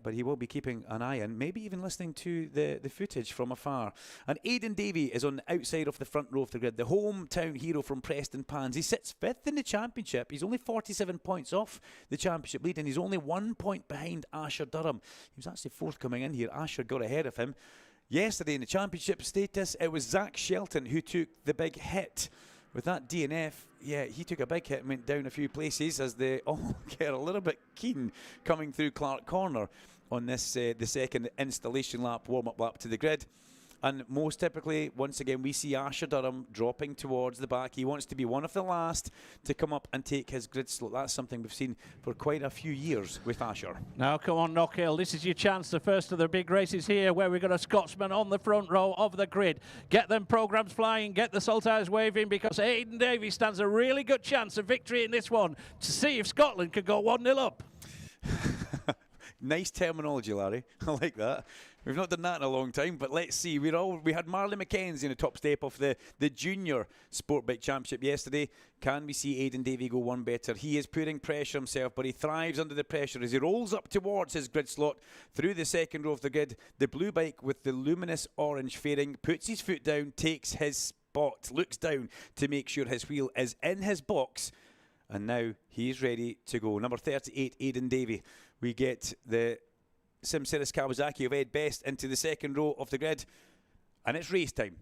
but he will be keeping an eye on, maybe even listening to the footage from afar. And Aidan Davey is on the outside of the front row of the grid, the hometown hero from Preston Pans. He sits 5th in the championship. He's only 47 points off the championship lead, and he's only 1 point behind Asher Durham. He was actually 4th coming in here. Asher got ahead of him. Yesterday in the championship status, it was Zach Shelton who took the big hit. With that DNF, yeah, he took a big hit and went down a few places as they all get a little bit keen coming through Clark Corner on this, the second installation lap, warm-up lap to the grid. And most typically, once again, we see Asher Durham dropping towards the back. He wants to be one of the last to come up and take his grid slot. That's something we've seen for quite a few years with Asher. Now, come on, Knockhill. This is your chance. The first of the big races here, where we've got a Scotsman on the front row of the grid. Get them programs flying. Get the saltires waving, because Aidan Davey stands a really good chance of victory in this one to see if Scotland could go 1-0 up. Nice terminology, Larry. I like that. We've not done that in a long time, but let's see. We had Marley McKenzie in the top step of the Junior Sport Bike Championship yesterday. Can we see Aidan Davey go one better? He is putting pressure himself, but he thrives under the pressure as he rolls up towards his grid slot through the second row of the grid. The blue bike with the luminous orange fairing puts his foot down, takes his spot, looks down to make sure his wheel is in his box, and now he's ready to go. Number 38, Aidan Davey. We get the Simceris Kawasaki of Ed Best into the second row of the grid, and it's race time.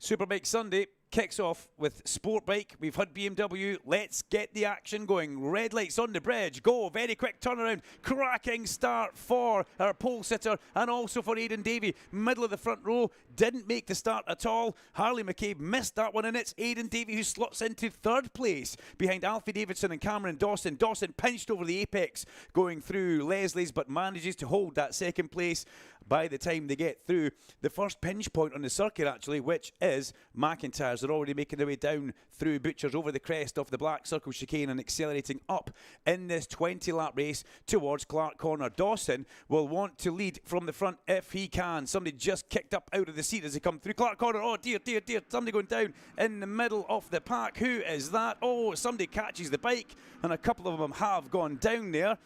Superbike Sunday kicks off with Sport Bike. We've had BMW. Let's get the action going. Red lights on the bridge. Go. Very quick turnaround. Cracking start for our pole sitter and also for Aidan Davey. Middle of the front row. Didn't make the start at all. Harley McCabe missed that one, and it's Aidan Davey who slots into 3rd place behind Alfie Davidson and Cameron Dawson. Dawson pinched over the apex going through Leslie's, but manages to hold that 2nd place by the time they get through the first pinch point on the circuit, actually, which is McIntyre's. They're already making their way down through Butchers over the crest of the Black Circle chicane and accelerating up in this 20-lap race towards Clark Corner. Dawson will want to lead from the front if he can. Somebody just kicked up out of the seat as they come through Clark Corner. Oh, dear, dear, dear. Somebody going down in the middle of the pack. Who is that? Oh, somebody catches the bike, and a couple of them have gone down there.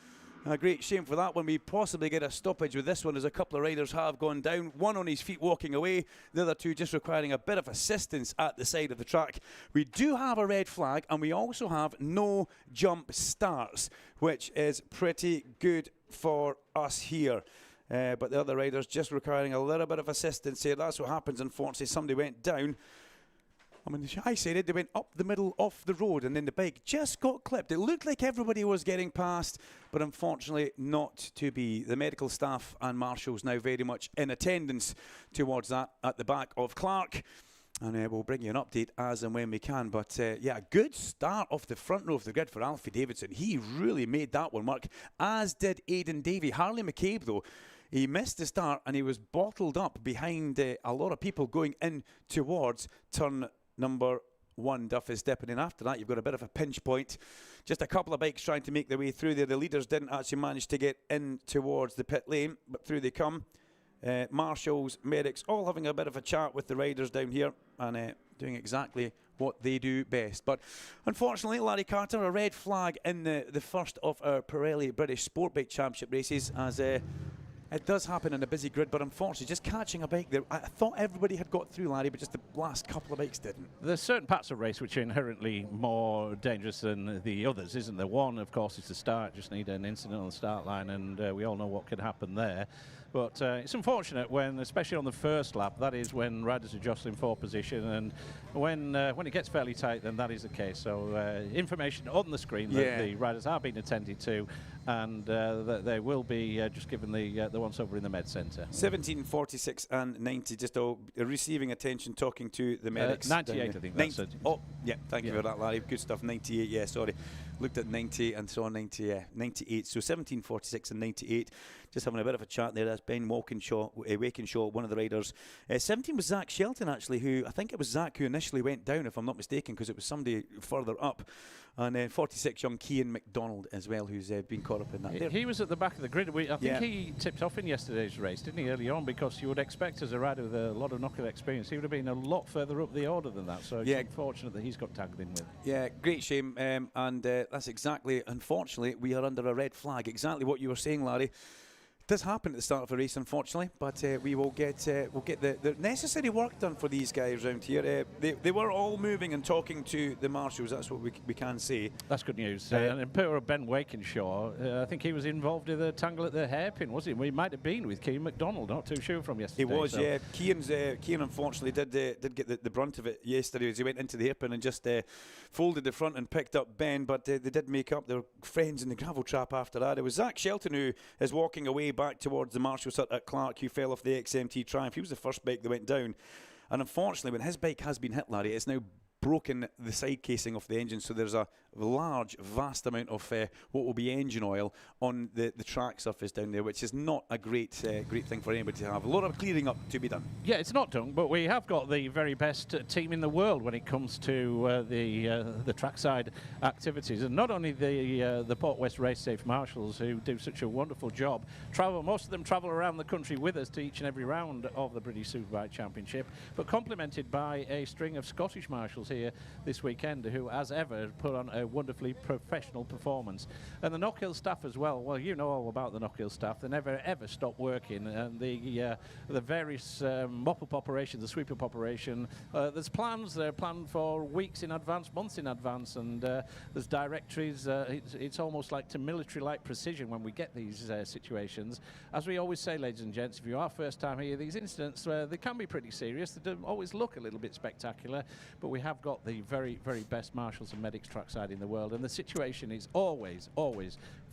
A great shame for that one. We possibly get a stoppage with this one, as a couple of riders have gone down. One on his feet walking away, the other two just requiring a bit of assistance at the side of the track. We do have a red flag, and we also have no jump starts, which is pretty good for us here. But the other riders just requiring a little bit of assistance here. That's what happens, unfortunately. Somebody went down. I mean, I said it, they went up the middle of the road, and then the bike just got clipped. It looked like everybody was getting past, but unfortunately not to be. The medical staff and marshals now very much in attendance towards that at the back of Clark. And we'll bring you an update as and when we can. But yeah, good start off the front row of the grid for Alfie Davidson. He really made that one work, as did Aidan Davey. Harley McCabe, though, he missed the start, and he was bottled up behind a lot of people going in towards turn number 1. Duff is stepping in after that. You've got a bit of a pinch point. Just a couple of bikes trying to make their way through there. The leaders didn't actually manage to get in towards the pit lane, but through they come. Marshals, medics, all having a bit of a chat with the riders down here and doing exactly what they do best. But unfortunately, Larry Carter, a red flag in the first of our Pirelli British Sport Bike Championship races, as It does happen in a busy grid, but unfortunately, just catching a bike there. I thought everybody had got through, Larry, but just the last couple of bikes didn't. There's certain parts of race which are inherently more dangerous than the others, isn't there? One, of course, is the start. Just need an incident on the start line, and we all know what could happen there. But it's unfortunate when, especially on the first lap, that is when riders are jostling for position, and when it gets fairly tight, then that is the case. So information on the screen that the riders are being attended to, and that they will be just given the once over in the med centre. 17, 46 and 90, just all receiving attention, talking to the medics. 98, I think that's it. Oh, yeah, thank you for that, Larry. Good stuff. 98, yeah, sorry. Looked at 90 and saw 98. So 17, 46 and 98. Just having a bit of a chat there. That's Ben Wakenshaw, one of the riders. 17 was Zach Shelton, actually, who I think it was Zach who initially went down, if I'm not mistaken, because it was somebody further up. And 46, young Cian McDonald as well, who's been caught up in that. He was at the back of the grid. I think he tipped off in yesterday's race, didn't he, early on? Because you would expect, as a rider with a lot of knock-hill experience, he would have been a lot further up the order than that. So it's unfortunate that he's got tagged in with. Yeah, great shame. And that's exactly, unfortunately, we are under a red flag. Exactly what you were saying, Larry. It does happen at the start of a race, unfortunately, but we will get the necessary work done for these guys around here. They were all moving and talking to the marshals. That's what we can say. That's good news. And poor Ben Wakenshaw, I think he was involved in the tangle at the hairpin, was he? Well, he might have been with Cian McDonald. Not too sure from yesterday. He was, yeah. Cian unfortunately did get the brunt of it yesterday as he went into the hairpin and just folded the front and picked up Ben. But they did make up. They were friends in the gravel trap after that. It was Zach Shelton who is walking away back towards the marshals hut at Clark, who fell off the XMT Triumph. He was the first bike that went down, and unfortunately when his bike has been hit, Larry, it's now broken the side casing of the engine, so there's a vast amount of what will be engine oil on the track surface down there, which is not a great thing for anybody to have. A lot of clearing up to be done. Yeah, it's not done, but we have got the very best team in the world when it comes to the trackside activities, and not only the Port West Race Safe Marshals, who do such a wonderful job. Most of them travel around the country with us to each and every round of the British Superbike Championship, but complemented by a string of Scottish marshals here this weekend, who, as ever, put on a wonderfully professional performance. And the Knockhill staff as well. Well, you know all about the Knockhill staff. They never ever stop working. And the various mop-up operations, the sweep-up operation, there's plans. They're planned for weeks in advance, months in advance, and there's directories. It's almost like to military-like precision when we get these situations. As we always say, ladies and gents, if you are first time here, these incidents, they can be pretty serious. They don't always look a little bit spectacular, but we have got the very, very best marshals and medics trackside in the world, and the situation is always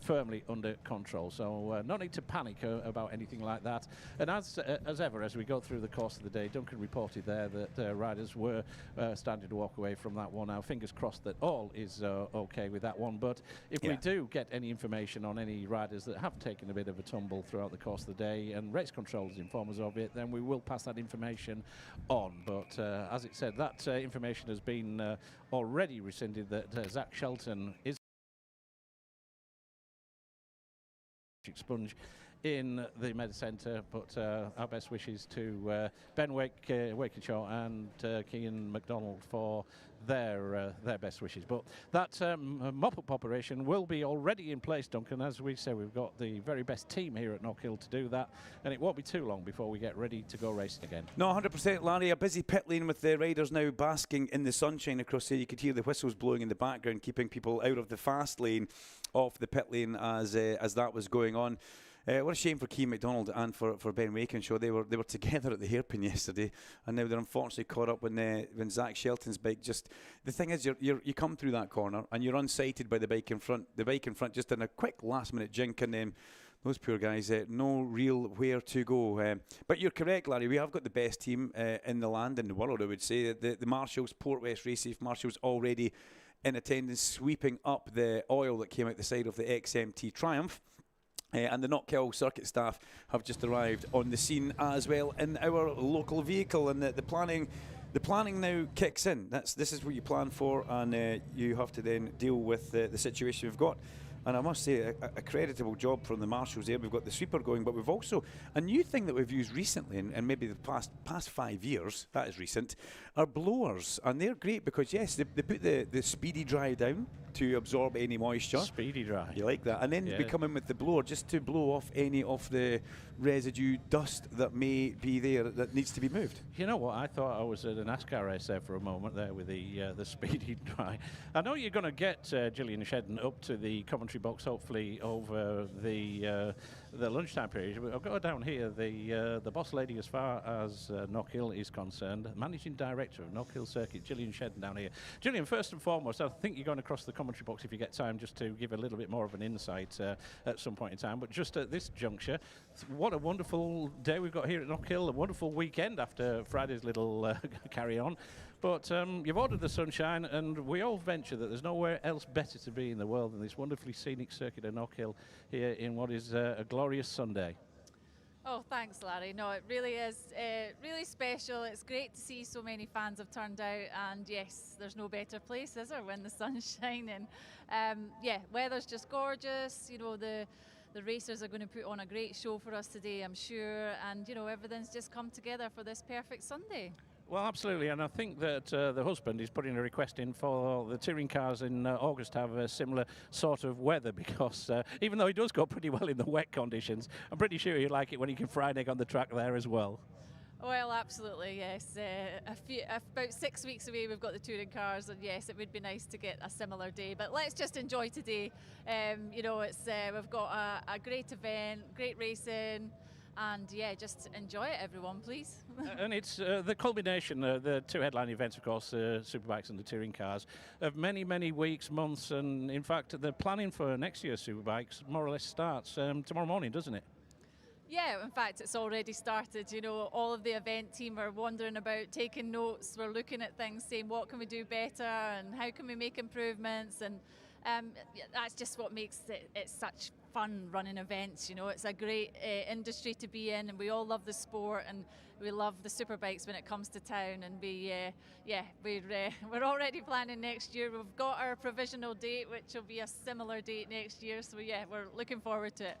firmly under control. So no need to panic about anything like that. And as ever, as we go through the course of the day, Duncan reported there that riders were starting to walk away from that one. Now, fingers crossed that all is okay with that one. But if we do get any information on any riders that have taken a bit of a tumble throughout the course of the day, and race controllers inform us of it, then we will pass that information on. But as it said, that information has been already rescinded, that Zach Shelton is sponge in the med centre, but our best wishes to Ben Wakenshaw and Cian McDonald for their best wishes. But that mop-up operation will be already in place, Duncan. As we say, we've got the very best team here at Knockhill to do that, and it won't be too long before we get ready to go racing again. No, 100%, Larry. A busy pit lane with the riders now basking in the sunshine across here. You could hear the whistles blowing in the background, keeping people out of the fast lane off the pit lane as that was going on. What a shame for Cian McDonald and for Ben Wakenshaw. They were together at the hairpin yesterday, and now they're unfortunately caught up when Zach Shelton's bike just. The thing is, you come through that corner and you're unsighted by the bike in front. The bike in front just in a quick last-minute jink, and then those poor guys, no real where to go. But you're correct, Larry. We have got the best team in the land, in the world, I would say. The marshals, Port West Race Safe marshals, already in attendance, sweeping up the oil that came out the side of the XMT Triumph. And the Knockhill circuit staff have just arrived on the scene as well in our local vehicle, and the planning now kicks in. This is what you plan for, and you have to then deal with the situation we've got. And I must say, a creditable job from the marshals there. We've got the sweeper going, but we've also a new thing that we've used recently, and maybe the past 5 years, that is recent, are blowers. And they're great because, yes, they put the speedy dry down, to absorb any moisture. Speedy dry. You like that? And then we come in with the blower just to blow off any of the residue dust that may be there that needs to be moved. You know what? I thought I was at a NASCAR race there for a moment there with the speedy dry. I know you're going to get Gillian Shedden up to the commentary box hopefully over the lunchtime period. I'll go down here. The boss lady as far as Knockhill is concerned, managing director of Knockhill Circuit, Gillian Shedden down here. Gillian, first and foremost, I think you're going across the commentary box if you get time just to give a little bit more of an insight at some point in time. But just at this juncture, what a wonderful day we've got here at Knockhill, a wonderful weekend after Friday's little carry on. But you've ordered the sunshine, and we all venture that there's nowhere else better to be in the world than this wonderfully scenic circuit of Knockhill here in what is a glorious Sunday. Oh, thanks, Larry. No, it really is really special. It's great to see so many fans have turned out, and yes, there's no better place, is there, when the sun's shining. Yeah, weather's just gorgeous. You know, the racers are going to put on a great show for us today, I'm sure, and you know, everything's just come together for this perfect Sunday. Well, absolutely, and I think that the husband is putting a request in for the touring cars in August to have a similar sort of weather, because even though he does go pretty well in the wet conditions, I'm pretty sure he'd like it when he can fry an egg on the track there as well. Well, absolutely, yes. About 6 weeks away, we've got the touring cars, and yes, it would be nice to get a similar day. But let's just enjoy today. You know, it's we've got a great event, great racing. And yeah, just enjoy it, everyone, please. And it's the culmination, the two headline events, of course, Superbikes and the touring cars, of many, many weeks, months, and in fact, the planning for next year's Superbikes more or less starts tomorrow morning, doesn't it? Yeah, in fact, it's already started. You know, all of the event team are wandering about, taking notes. We're looking at things, saying what can we do better and how can we make improvements, and that's just what makes it such fun running events. You know, it's a great industry to be in, and we all love the sport, and we love the Superbikes when it comes to town. And we're already planning next year. We've got our provisional date, which will be a similar date next year. So yeah, we're looking forward to it.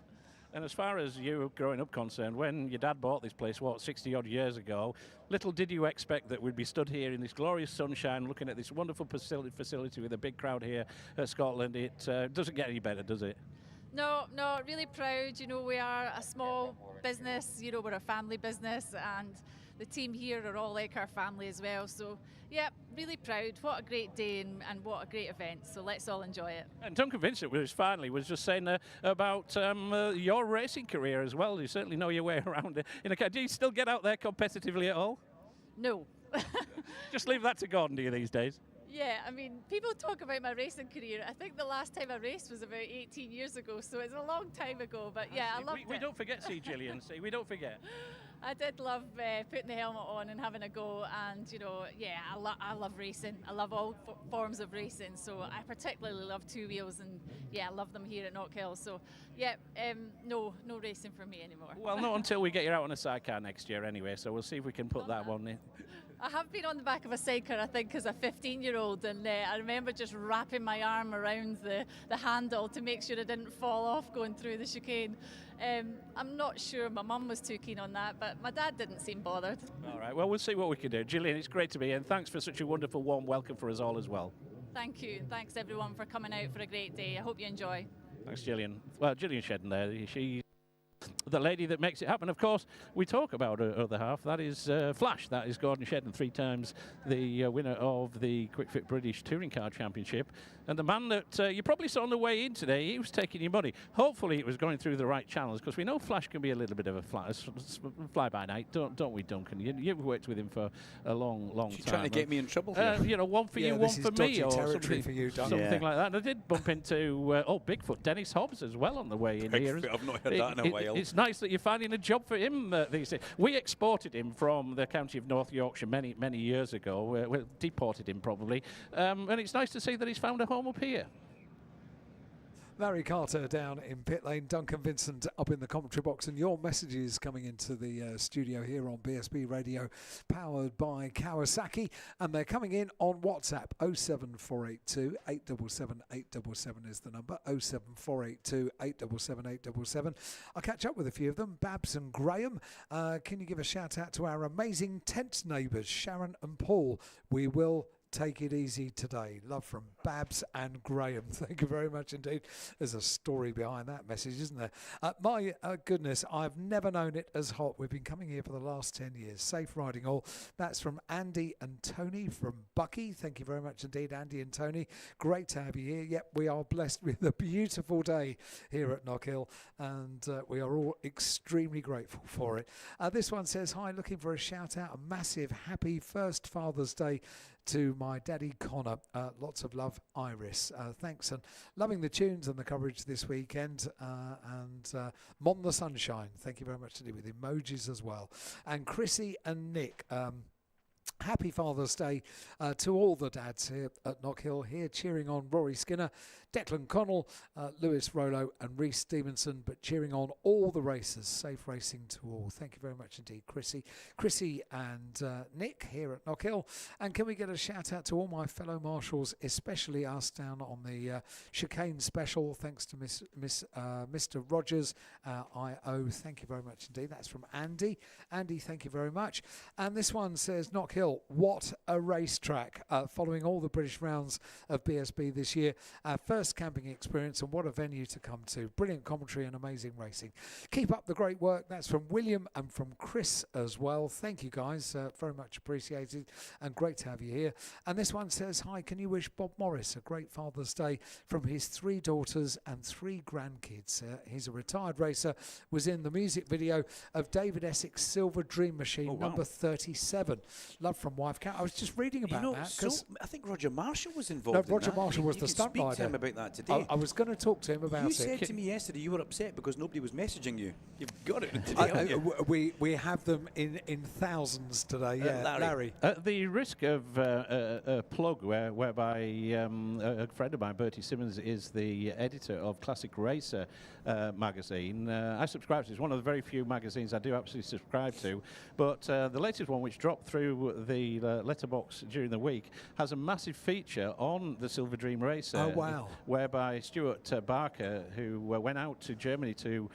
And as far as you growing up concerned, when your dad bought this place, 60 odd years ago, little did you expect that we'd be stood here in this glorious sunshine looking at this wonderful facility with a big crowd here at Scotland. It doesn't get any better, does it? No, really proud. You know, we are a small business, you know, we're a family business, and the team here are all like our family as well. So, yeah, really proud. What a great day and what a great event. So let's all enjoy it. And Duncan Vincent was just saying about your racing career as well. You certainly know your way around in a car. Do you still get out there competitively at all? No. Just leave that to Gordon, do you, these days? Yeah, I mean, people talk about my racing career. I think the last time I raced was about 18 years ago, so it's a long time ago. But yeah, I loved it. We don't forget, Gillian. We don't forget. I did love putting the helmet on and having a go, and you know, yeah, I love racing. I love all forms of racing. So I particularly love two wheels, and yeah, I love them here at Knockhill. So yeah, no racing for me anymore. Well, not until we get you out on a sidecar next year, anyway. So we'll see if we can put that one in. I have been on the back of a sidecar, I think, as a 15-year-old, and I remember just wrapping my arm around the handle to make sure I didn't fall off going through the chicane. I'm not sure my mum was too keen on that, but my dad didn't seem bothered. All right, well, we'll see what we can do. Gillian, it's great to be here, and thanks for such a wonderful, warm welcome for us all as well. Thank you, and thanks everyone for coming out for a great day. I hope you enjoy. Thanks, Gillian. Well, Gillian Shedden there, she's the lady that makes it happen. Of course, we talk about her other half. That is Flash. That is Gordon Shedden, 3 times the winner of the Quick Fit British Touring Car Championship. And the man that you probably saw on the way in today, he was taking your money. Hopefully it was going through the right channels, because we know Flash can be a little bit of a fly-by-night, don't we, Duncan? You've worked with him for a long time. She's trying to get me in trouble. You know, one for you, one for me, or something, for you, something like that. And I did bump into Bigfoot Dennis Hobbs as well on the way in here. I've not heard that in a while. It's nice that you're finding a job for him these days. We exported him from the county of North Yorkshire many years ago. We deported him probably, and it's nice to see that he's found a home up here. Larry Carter down in pit lane, Duncan Vincent up in the commentary box, and your messages coming into the studio here on BSB Radio, powered by Kawasaki, and they're coming in on WhatsApp. 07482 877 877 is the number. 07482 877 877. I'll catch up with a few of them. Babs and Graham, can you give a shout out to our amazing tent neighbours, Sharon and Paul? We will take it easy today. Love from Babs and Graham. Thank you very much indeed. There's a story behind that message, isn't there? My goodness, I've never known it as hot. We've been coming here for the last 10 years. Safe riding all. That's from Andy and Tony from Bucky. Thank you very much indeed, Andy and Tony. Great to have you here. Yep, we are blessed with a beautiful day here at Knockhill, and we are all extremely grateful for it. This one says, hi, looking for a shout out, a massive happy first Father's Day to my daddy Connor. Lots of love, Iris. Thanks, and loving the tunes and the coverage this weekend, and Mon the Sunshine. Thank you very much indeed, with emojis as well. And Chrissy and Nick, happy Father's Day to all the dads here at Knockhill, here cheering on Rory Skinner, Declan Connell, Lewis Rollo and Reece Stevenson, but cheering on all the racers. Safe racing to all. Thank you very much indeed, Chrissy and Nick here at Knockhill. And can we get a shout out to all my fellow marshals, especially us down on the chicane special. Thanks to Mr. Rogers, IO. Thank you very much indeed. That's from Andy. Andy, thank you very much. And this one says, Knockhill, what a racetrack. Following all the British rounds of BSB this year, our first camping experience, and what a venue to come to. Brilliant commentary and amazing racing. Keep up the great work. That's from William and from Chris as well. Thank you guys, very much appreciated and great to have you here. And this one says, hi, can you wish Bob Morris a great Father's Day from his 3 daughters and 3 grandkids. He's a retired racer, was in the music video of David Essex Silver Dream Machine number 37. Love from wife Cat. I was just reading about that. So I think Roger Marshall was involved. No, Roger in that. Marshall was the stunt rider. Speak to him about that today. I was going to talk to him about it. You said to me yesterday you were upset because nobody was messaging you. You've got it today, haven't you? We have them in thousands today. Yeah, Larry. At the risk of a plug, whereby a friend of mine, Bertie Simmons, is the editor of Classic Racer magazine. I subscribe to it. It's one of the very few magazines I do absolutely subscribe to. But the latest one, which dropped through the letterbox during the week, has a massive feature on the Silver Dream Racer. Oh, wow. Whereby Stuart Barker, who went out to Germany to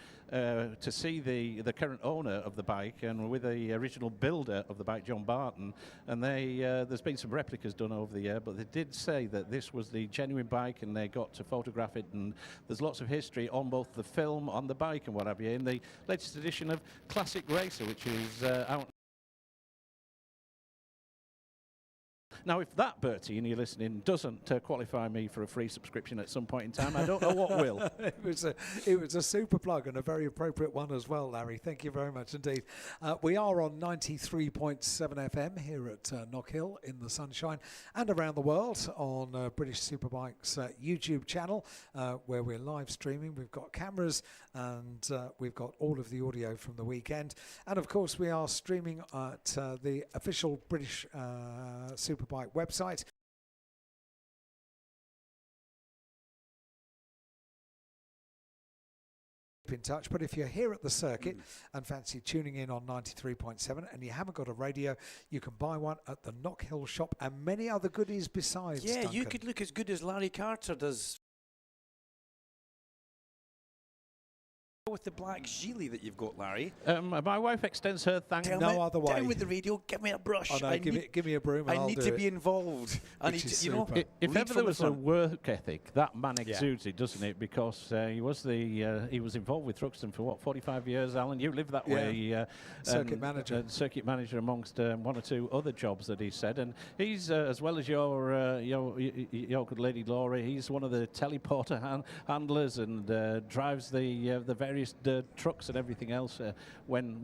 see the current owner of the bike, and with the original builder of the bike, John Barton, and there's been some replicas done over the year, but they did say that this was the genuine bike, and they got to photograph it, and there's lots of history on both the film, on the bike, and what have you, in the latest edition of Classic Racer, which is out. Now, if that, Bertie, and you're listening, doesn't qualify me for a free subscription at some point in time, I don't know what will. It was a super plug and a very appropriate one as well, Larry. Thank you very much indeed. We are on 93.7 FM here at Knockhill in the sunshine and around the world on British Superbike's YouTube channel where we're live streaming. We've got cameras and we've got all of the audio from the weekend. And of course, we are streaming at the official British Superbike website. In touch, but if you're here at the circuit and fancy tuning in on 93.7 and you haven't got a radio, you can buy one at the Knockhill shop and many other goodies besides. Yeah, Duncan. you could look as good as Larry Carter does with the black gilet that you've got, Larry. My wife extends her thanks. No other way. Down with the radio, give me a brush. Oh, no, give me a broom and I I'll need do to it. be involved. I need to, you know. If ever there was a work ethic, that man Yeah. exudes it, doesn't it? Because he was involved with Thruxton for what, 45 years, Alan? You lived that way. Circuit manager. Circuit manager amongst one or two other jobs that he said. And he's, as well as your good lady Laura, he's one of the teleporter handlers and drives the various trucks and everything else when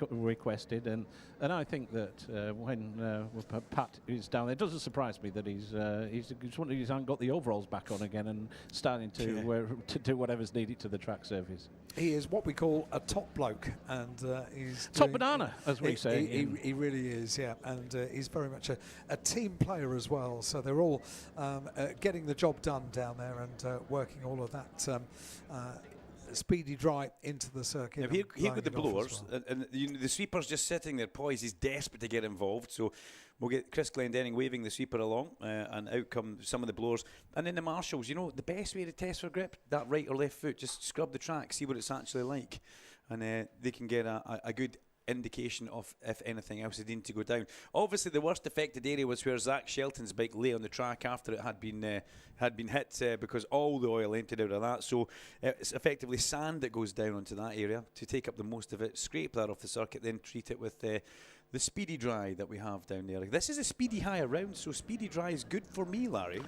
requested, and I think that when Pat is down there, it doesn't surprise me that he's one of these hasn't got the overalls back on again and starting to do whatever's needed to the track surface. He is what we call a top bloke, and he's top banana, as we say. He really is, yeah, and he's very much a team player as well. So they're all getting the job done down there and working all of that. Speedy dry into the circuit. Now here got the blowers, and the sweeper's just sitting there poised. He's desperate to get involved, so we'll get Chris Glendenning waving the sweeper along, and out come some of the blowers. And then the marshals, you know, the best way to test for grip, that right or left foot, just scrub the track, see what it's actually like, and they can get a good indication of if anything else is needing to go down. Obviously, the worst affected area was where Zach Shelton's bike lay on the track after it had been hit because all the oil emptied out of that. So it's effectively sand that goes down onto that area to take up the most of it, scrape that off the circuit, then treat it with the speedy dry that we have down there. This is a speedy high around, so speedy dry is good for me, Larry.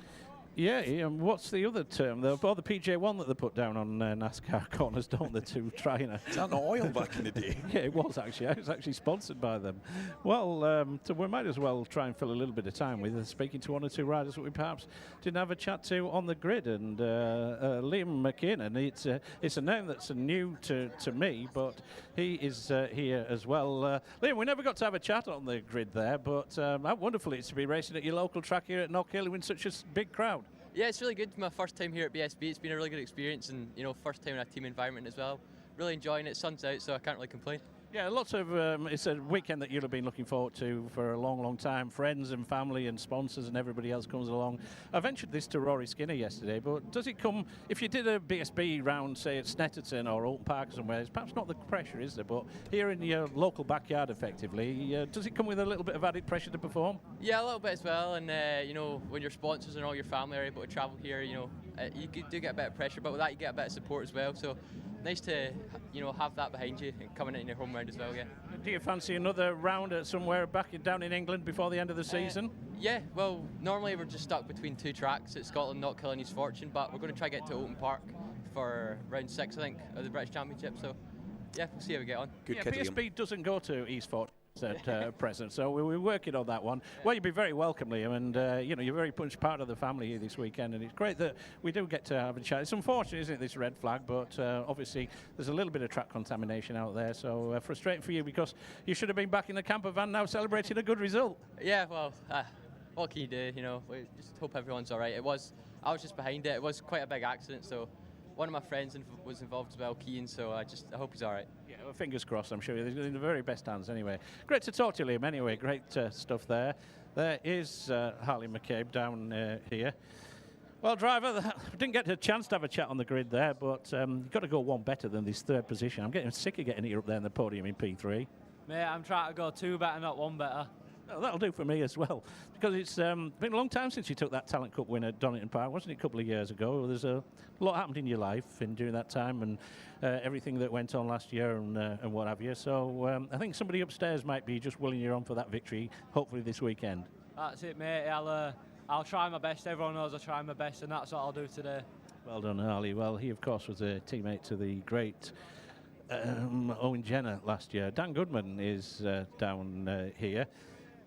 Yeah, what's the other term? The PJ1 that they put down on NASCAR corners, don't they, to try and... Is that not oil back in the day? Yeah, it was actually. I was actually sponsored by them. Well, so we might as well try and fill a little bit of time with speaking to one or two riders that we perhaps didn't have a chat to on the grid. And Liam McKinnon, it's a name that's new to me, but he is here as well. Liam, we never got to have a chat on the grid there, but how wonderful it is to be racing at your local track here at Knockhill with such a big crowd. Yeah, it's really good. My first time here at BSB. It's been a really good experience, and first time in a team environment as well. Really enjoying it. Sun's out, so I can't really complain. Yeah, lots of. It's a weekend that you'll have been looking forward to for a long, long time. Friends and family and sponsors and everybody else comes along. I ventured this to Rory Skinner yesterday, but does it come if you did a BSB round, say at Snetterton or Alton Park or somewhere? It's perhaps not the pressure, is there? But here in your local backyard, effectively, does it come with a little bit of added pressure to perform? Yeah, a little bit as well. And when your sponsors and all your family are able to travel here, you do get a bit of pressure, but with that you get a bit of support as well. So nice to have that behind you and coming in your home round as well. Yeah. Do you fancy another round at somewhere down in England before the end of the season? Yeah. Well, normally we're just stuck between two tracks at Scotland, Knockhill and East Fortune, but we're going to try to get to Alton Park for round 6, I think, of the British Championship. So yeah, we'll see how we get on. BSB doesn't go to East Fortune at present, so we're working on that one. Well, you'll be very welcome, Liam, and you're very much part of the family here this weekend, and it's great that we do get to have a chat. It's unfortunate, isn't it, this red flag, but obviously there's a little bit of track contamination out there, so frustrating for you because you should have been back in the camper van now celebrating a good result. Yeah, well, what can you do? We just hope everyone's all right. I was just behind it. It was quite a big accident, so one of my friends was involved as well, Keane, so I hope he's all right. Yeah, well, fingers crossed, I'm sure. He's in the very best hands anyway. Great to talk to you, Liam, anyway. Great stuff there. There is Harley McCabe down here. Well, driver, we didn't get a chance to have a chat on the grid there, but you've got to go one better than this third position. I'm getting sick of getting you up there in the podium in P3. Mate, I'm trying to go 2 better, not 1 better. Oh, that'll do for me as well, because it's been a long time since you took that Talent Cup win at Donington Park, wasn't it, a couple of years ago? There's a lot happened in your life during that time, and everything that went on last year and what have you. So I think somebody upstairs might be just willing you on for that victory, hopefully this weekend. That's it, mate. I'll try my best. Everyone knows I try my best, and that's what I'll do today. Well done, Harley. Well, he, of course, was a teammate to the great Owen Jenner last year. Dan Goodman is down here.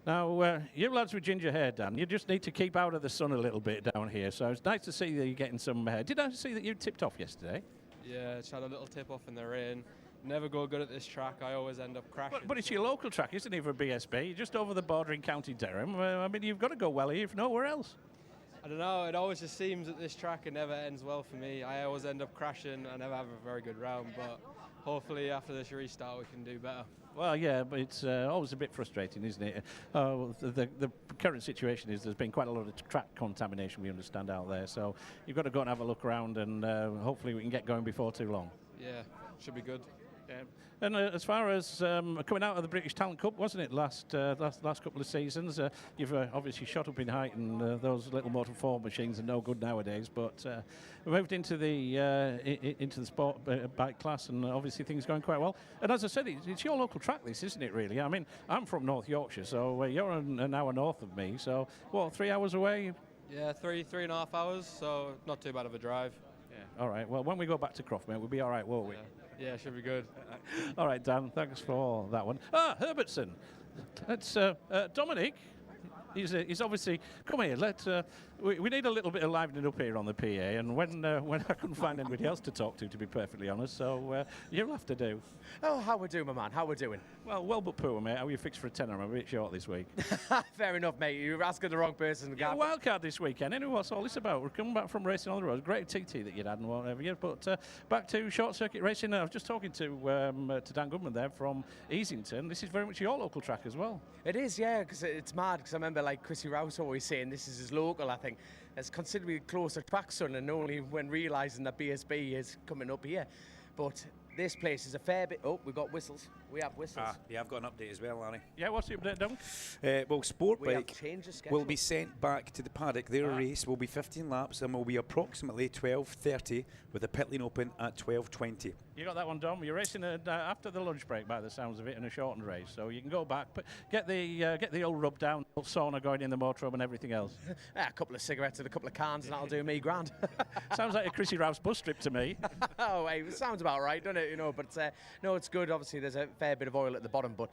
Now, you lads with ginger hair, Dan, you just need to keep out of the sun a little bit down here. So it's nice to see that you're getting some hair. Did I see that you tipped off yesterday? Yeah, just had a little tip off in the rain. Never go good at this track. I always end up crashing. But it's your local track, isn't it, for BSB? You're just over the border in County Durham. I mean, you've got to go well here, if nowhere else. I don't know. It always just seems that this track, it never ends well for me. I always end up crashing. I never have a very good round, but hopefully after this restart we can do better. Well, yeah, but it's always a bit frustrating, isn't it? The current situation is there's been quite a lot of track contamination, we understand, out there. So you've got to go and have a look around, and hopefully we can get going before too long. Yeah, should be good. Yeah. And as far as coming out of the British Talent Cup, wasn't it, last couple of seasons? You've obviously shot up in height, and those little Motor 4 machines are no good nowadays. But we moved into the sport bike class, and obviously things are going quite well. And as I said, it's your local track, this, isn't it, really? I mean, I'm from North Yorkshire, so you're an hour north of me. So, what, 3 hours away? Yeah, 3.5 hours, so not too bad of a drive. Yeah. All right. Well, when we go back to Croft, mate, we'll be all right, won't we? Yeah, should be good. All right, Dan, thanks for that one. Herbertson. That's Dominic. He's obviously... Come here, we need a little bit of livening up here on the PA, and when I couldn't find anybody else to talk to be perfectly honest, so you'll have to do. Oh, how we doing, my man? How we doing? Well but poor, mate. How are you fixed for a tenner? I'm a bit short this week. Fair enough, mate. You're asking the wrong person. You're a wildcard this weekend. Anyway, what's all this about? We're coming back from racing on the road. Great TT that you'd had and whatever. Yeah, but back to short circuit racing. I was just talking to Dan Goodman there from Easington. This is very much your local track as well. It is, yeah, because it's mad. Because I remember, like Chrissy Rouse always saying, this is his local. I think it's considerably closer track, son, and only when realising that BSB is coming up here. But this place is a fair bit. Oh, we've got whistles. We have whistles. Yeah, I've got an update as well, Larry. Yeah, what's the update, Dunk? Well, Sport We have Bike changed the schedule. will be sent back to the paddock. Their race will be 15 laps and will be approximately 12:30 with the pit lane open at 12:20. You got that one, Dom. You're racing after the lunch break, by the sounds of it, in a shortened race, so you can go back, but get the old rub down, sauna going in the motorhome and everything else. A couple of cigarettes and a couple of cans, and that'll do me grand. Sounds like a Chrissy Rouse bus trip to me. Oh, hey, it sounds about right, doesn't it? You know, but no, it's good. Obviously, there's a fair bit of oil at the bottom, but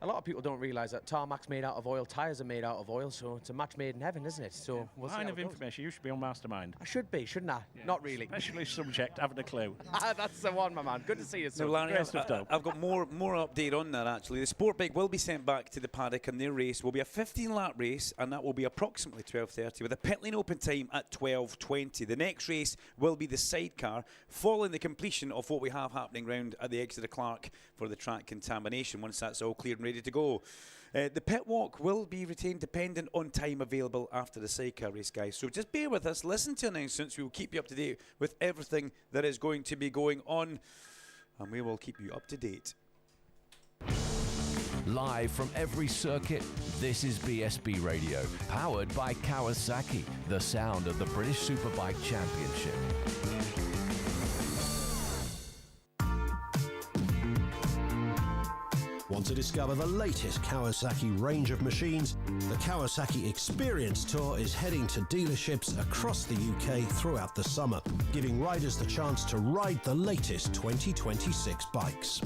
a lot of people don't realise that tarmac's made out of oil, tyres are made out of oil, so it's a match made in heaven, isn't it? So we'll see Line how of it goes. information. You should be on Mastermind. I should be, shouldn't I? Yeah. Not really. Especially subject, haven't a clue. That's the one, my man. Good to see you, No, sir. Larry, Great stuff, Dom. I've got more update on that, actually. The Sport Bike will be sent back to the paddock, and their race will be a 15-lap race, and that will be approximately 12:30 with a pit lane open time at 12:20. The next race will be the sidecar, following the completion of what we have happening round at the exit of Clark for the track contamination, once that's all cleared and ready to go. The pit walk will be retained dependent on time available after the sidecar race, guys. So just bear with us, listen to announcements. We will keep you up to date with everything that is going to be going on, and we will keep you up to date. Live from every circuit, this is BSB Radio, powered by Kawasaki, the sound of the British Superbike Championship. Want to discover the latest Kawasaki range of machines? The Kawasaki Experience Tour is heading to dealerships across the UK throughout the summer, giving riders the chance to ride the latest 2026 bikes.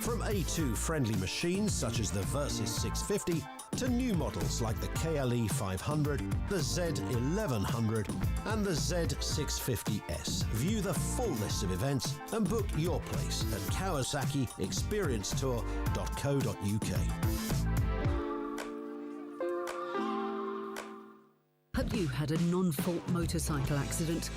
From A2-friendly machines such as the Versys 650 to new models like the KLE 500, the Z1100 and the Z650S. View the full list of events and book your place at kawasakiexperiencetour.co.uk. Have you had a non-fault motorcycle accident?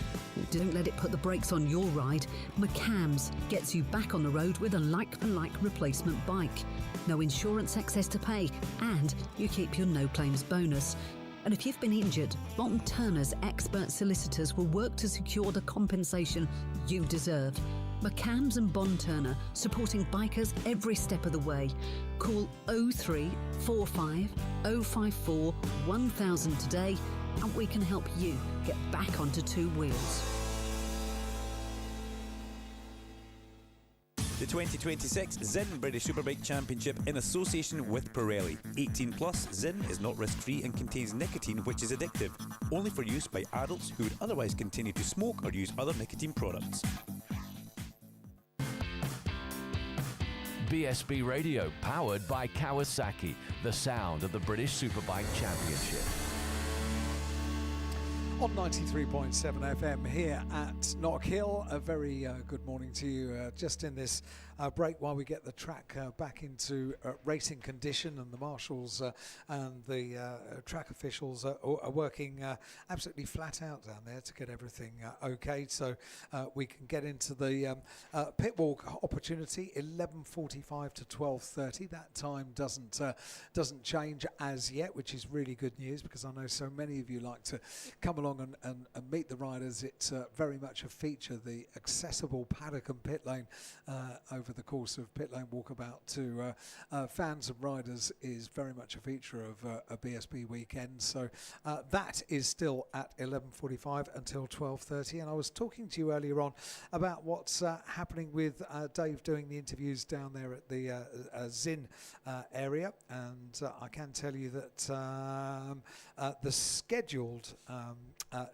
Don't let it put the brakes on your ride. McCams gets you back on the road with a like-for-like replacement bike. No insurance excess to pay, and you keep your no-claims bonus. And if you've been injured, Bond Turner's expert solicitors will work to secure the compensation you deserve. McCams and Bond Turner, supporting bikers every step of the way. Call 0345 054 1000 today, and we can help you get back onto two wheels. The 2026 Zin British Superbike Championship in association with Pirelli. 18 plus, Zin is not risk-free and contains nicotine, which is addictive. Only for use by adults who would otherwise continue to smoke or use other nicotine products. BSB Radio, powered by Kawasaki, the sound of the British Superbike Championship. On 93.7 FM here at Knock Hill. A very good morning to you. Just in this break while we get the track back into racing condition, and the marshals and the track officials are working absolutely flat out down there to get everything okay. So we can get into the pit walk opportunity, 11:45 to 12:30. That time doesn't change as yet, which is really good news, because I know so many of you like to come along and meet the riders. It's very much a feature. The accessible paddock and pit lane over the course of pit lane walkabout to fans and riders is very much a feature of a BSB weekend. So that is still at 11:45 until 12:30. And I was talking to you earlier on about what's happening with Dave doing the interviews down there at the Zin area, and I can tell you that the scheduled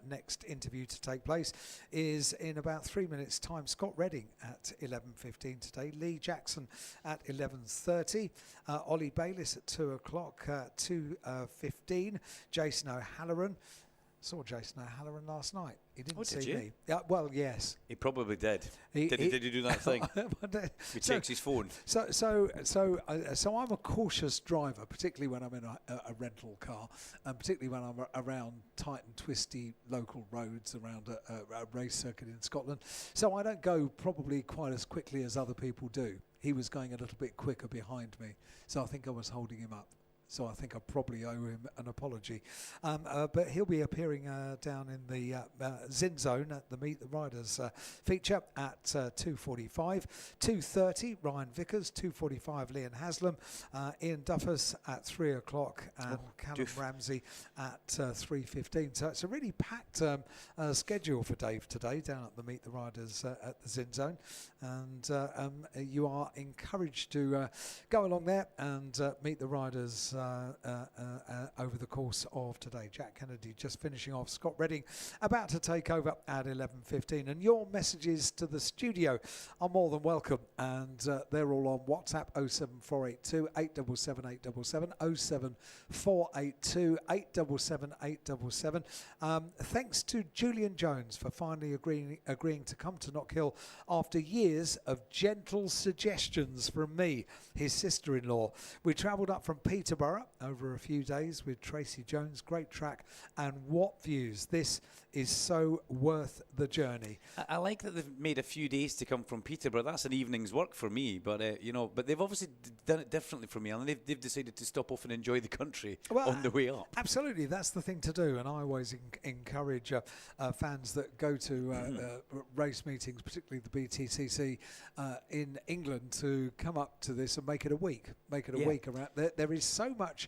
next interview to take place is in about 3 minutes time. Scott Redding at 11:15 today, Lee Jackson at 11:30, Ollie Bayliss at 2 o'clock, 2:15, Jason O'Halloran. Saw Jason O'Halloran last night. He didn't see me. Yeah, well, yes. He probably did. Did he do that thing? He checks his phone. So I'm a cautious driver, particularly when I'm in a rental car, and particularly when I'm around tight and twisty local roads around a race circuit in Scotland. So I don't go probably quite as quickly as other people do. He was going a little bit quicker behind me, so I think I was holding him up. So I think I probably owe him an apology. But he'll be appearing down in the Zin Zone at the Meet the Riders feature at 2:45. 2:30, Ryan Vickers. 2:45, Leon Haslam. Ian Duffus at 3 o'clock. And Callum Ramsey at 3:15. So it's a really packed schedule for Dave today down at the Meet the Riders at the Zin Zone. And you are encouraged to go along there and meet the riders over the course of today. Jack Kennedy just finishing off. Scott Redding about to take over at 11:15. And your messages to the studio are more than welcome. And they're all on WhatsApp 07482 877 877 07482 877 877. Thanks to Julian Jones for finally agreeing to come to Knockhill after years of gentle suggestions from me, his sister-in-law. We travelled up from Peterborough over a few days with Tracy Jones. Great track, and what views. This is so worth the journey. I like that they've made a few days to come from Peterborough. That's an evening's work for me, but but they've obviously done it differently for me, and they've decided to stop off and enjoy the country on the way up. Absolutely, that's the thing to do, and I always encourage fans that go to race meetings, particularly the BTCC in England, to come up to this and make it a week. Make it a week around. There is so much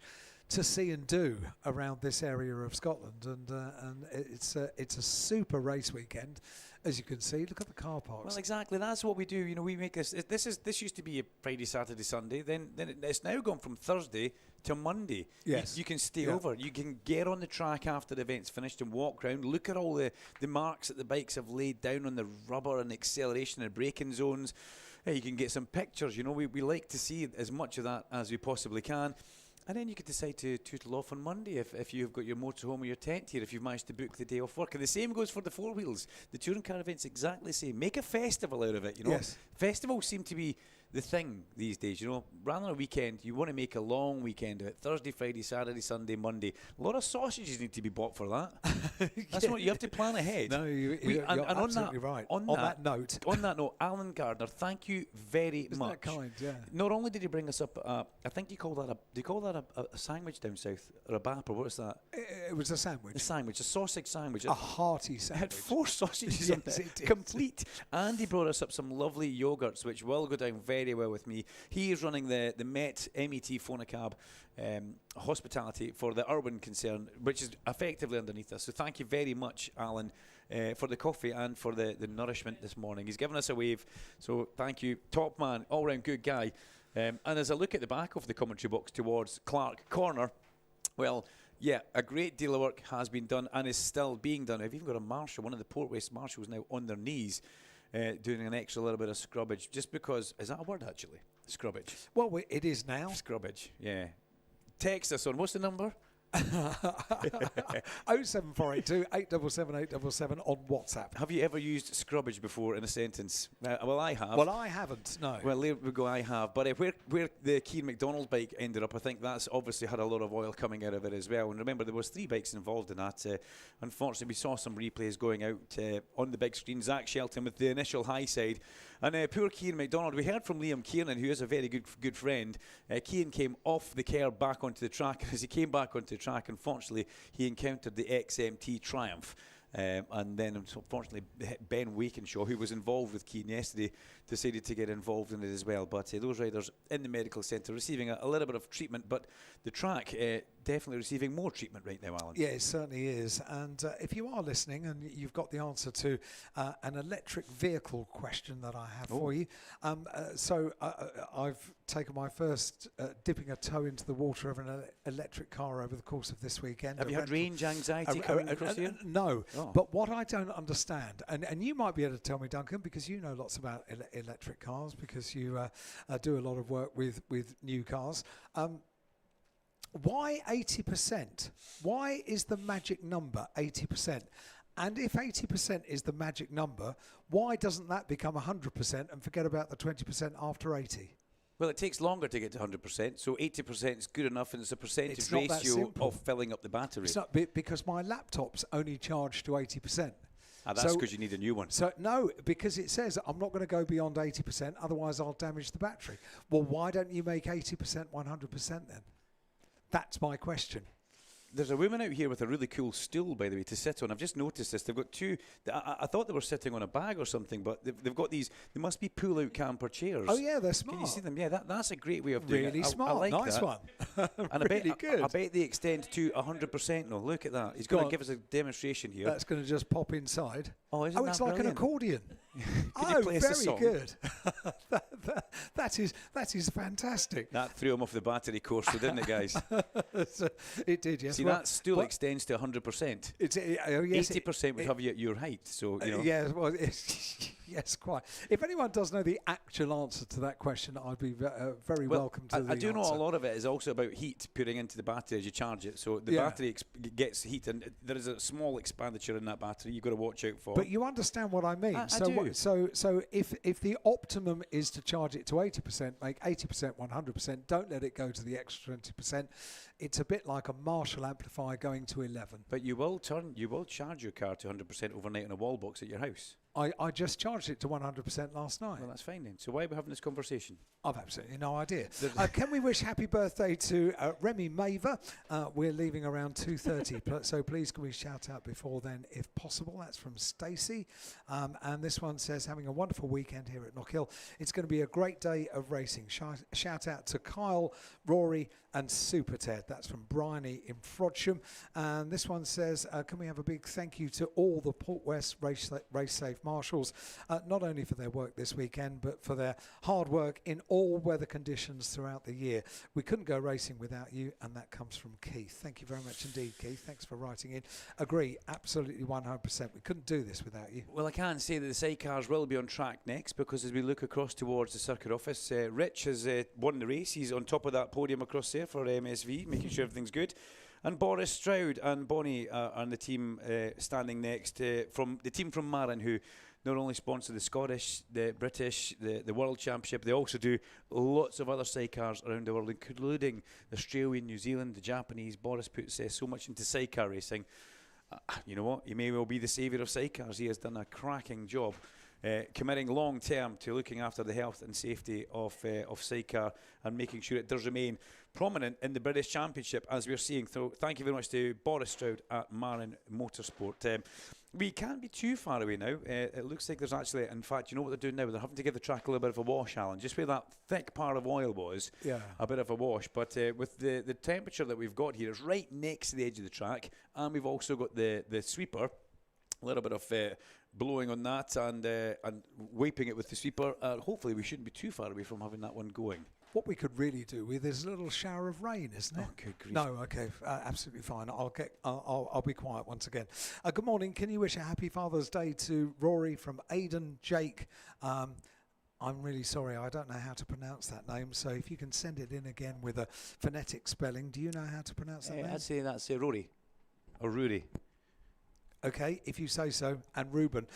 to see and do around this area of Scotland, and it's a super race weekend, as you can see. Look at the car parks. Well, exactly. That's what we do. You know, we make this. This used to be a Friday, Saturday, Sunday. Then it's now gone from Thursday to Monday. Yes. You can stay over. You can get on the track after the event's finished and walk around. Look at all the marks that the bikes have laid down on the rubber and acceleration and braking zones. You can get some pictures. You know, we like to see as much of that as we possibly can. And then you could decide to tootle off on Monday if you've got your motorhome or your tent here, if you've managed to book the day off work. And the same goes for the four wheels. The touring car event's exactly the same. Make a festival out of it, you know. Yes. Festivals seem to be the thing these days, you know. Rather than a weekend, you want to make a long weekend of it. Thursday, Friday, Saturday, Sunday, Monday. A lot of sausages need to be bought for that. That's what you have to plan ahead. No, you're absolutely right. On that note, Alan Gardner, thank you very Isn't much. that kind? Yeah. Not only did he bring us up, I think you call that a sandwich down south, or a bap, or what is that? It was a sandwich. A sandwich, a sausage sandwich. A hearty sandwich. It had 4 sausages Yes, on it, it did. complete. And he brought us up some lovely yogurts, which will go down very well with me. He is running the MET Phonacab hospitality for the Irwin concern, which is effectively underneath us. So thank you very much, Alan, for the coffee and for the nourishment this morning. He's given us a wave, so thank you. Top man, all-round good guy. And as I look at the back of the commentary box towards Clark Corner, well, yeah, a great deal of work has been done and is still being done. I've even got a marshal, one of the Port West marshals now on their knees, doing an extra little bit of scrubbage, just because, is that a word actually? Scrubbage. Well, it is now. Scrubbage, yeah. Text us on, what's the number? 07482 877 877 on WhatsApp. Have you ever used scrubbage before in a sentence? Well, I have. Well, I haven't, no. Well, there we go, I have. But where the Keane McDonald bike ended up, I think that's obviously had a lot of oil coming out of it as well. And remember, there was 3 bikes involved in that. Unfortunately, we saw some replays going out on the big screen. Zach Shelton with the initial high side. And poor Keane McDonald, we heard from Liam Kiernan, who is a very good friend. Keane came off the curb back onto the track. As he came back onto the track, unfortunately, he encountered the XMT Triumph. And then, unfortunately, Ben Wakenshaw, who was involved with Keane yesterday, decided to get involved in it as well. But those riders in the medical centre receiving a little bit of treatment, but the track definitely receiving more treatment right now, Alan. Yeah, it certainly is. And if you are listening and you've got the answer to an electric vehicle question that I have for you. So I've taken my first dipping a toe into the water of an electric car over the course of this weekend. Have you had range anxiety coming across here? No. Oh. But what I don't understand, and you might be able to tell me, Duncan, because you know lots about electric cars, because you do a lot of work with new cars. Why 80%? Why is the magic number 80%? And if 80% is the magic number, why doesn't that become 100% and forget about the 20% after 80? Well, it takes longer to get to 100%, so 80% is good enough, and it's a percentage It's not that ratio simple. of filling up the battery. It's not because my laptop's only charged to 80%. That's because you need a new one. So no, because it says I'm not going to go beyond 80%, otherwise I'll damage the battery. Well, why don't you make 80% 100% then? That's my question. There's a woman out here with a really cool stool, by the way, to sit on. I've just noticed this. They've got two. I thought they were sitting on a bag or something, but they've got these. They must be pull-out camper chairs. Oh yeah, they're smart. Can you see them? Yeah, that's a great way of doing it. Really smart. I like nice that. one. And really good. I bet they extend to 100% now. Look at that. He's Go going on. to give us a demonstration here. That's going to just pop inside. Oh, isn't that it's like brilliant? an accordion. Can you play us a very song? good. that is fantastic. That threw him off the battery course, so didn't it, guys? It did, yes. See, that stool extends to 100%. Yes, 80% would have you at your height, so, you know. Yes, well, yes, quite. If anyone does know the actual answer to that question, I'd be very welcome to the I do know answer. a lot of it is also about heat putting into the battery as you charge it. So the battery gets heat, and there is a small expenditure in that battery you've got to watch out for. But you understand what I mean. I so do. So if the optimum is to charge it to 80%, make 80% 100%, don't let it go to the extra 20%. It's a bit like a Marshall amplifier going to 11. But you will charge your car to 100% overnight on a wall box at your house. I just charged it to 100% last night. Well, that's fine then. So why are we having this conversation? I've absolutely no idea. Can we wish happy birthday to Remy Maver? We're leaving around 2:30, so please can we shout out before then if possible. That's from Stacey. And this one says, having a wonderful weekend here at Knockhill. It's going to be a great day of racing. Shout out to Kyle, Rory and Super Ted. That's from Bryony in Frodsham. And this one says, can we have a big thank you to all the Port West Race Safe marshals, not only for their work this weekend, but for their hard work in all weather conditions throughout the year. We couldn't go racing without you, and that comes from Keith. Thank you very much indeed, Keith. Thanks for writing in. Agree, absolutely 100%. We couldn't do this without you. Well, I can say that the sidecars will be on track next, because as we look across towards the circuit office, Rich has won the race. He's on top of that podium across there for MSV, making sure everything's good. And Boris Stroud and Bonnie are the team standing next from the team from Marin, who not only sponsor the Scottish, the British, the World Championship, they also do lots of other sidecars around the world, including Australia, New Zealand, the Japanese. Boris puts so much into sidecar racing. You know what? He may well be the saviour of sidecars. He has done a cracking job. Committing long term to looking after the health and safety of sidecar and making sure it does remain prominent in the British Championship, as we're seeing. So thank you very much to Boris Stroud at Marin Motorsport. We can't be too far away now. It looks like there's actually, in fact, you know what they're doing now? They're having to give the track a little bit of a wash, Alan. Just where that thick part of oil was, a bit of a wash. But with the temperature that we've got here, it's right next to the edge of the track, and we've also got the sweeper, a little bit of blowing on that and wiping it with the sweeper. Hopefully we shouldn't be too far away from having that one going. What we could really do with is a little shower of rain, isn't it? Oh, good grief. No, okay, absolutely fine. I'll be quiet once again. Good morning. Can you wish a happy Father's Day to Rory from Aidan Jake? I'm really sorry, I don't know how to pronounce that name, so if you can send it in again with a phonetic spelling. Do you know how to pronounce that name? I'd say that's Rory or Rory. Okay, if you say so. And Ruben,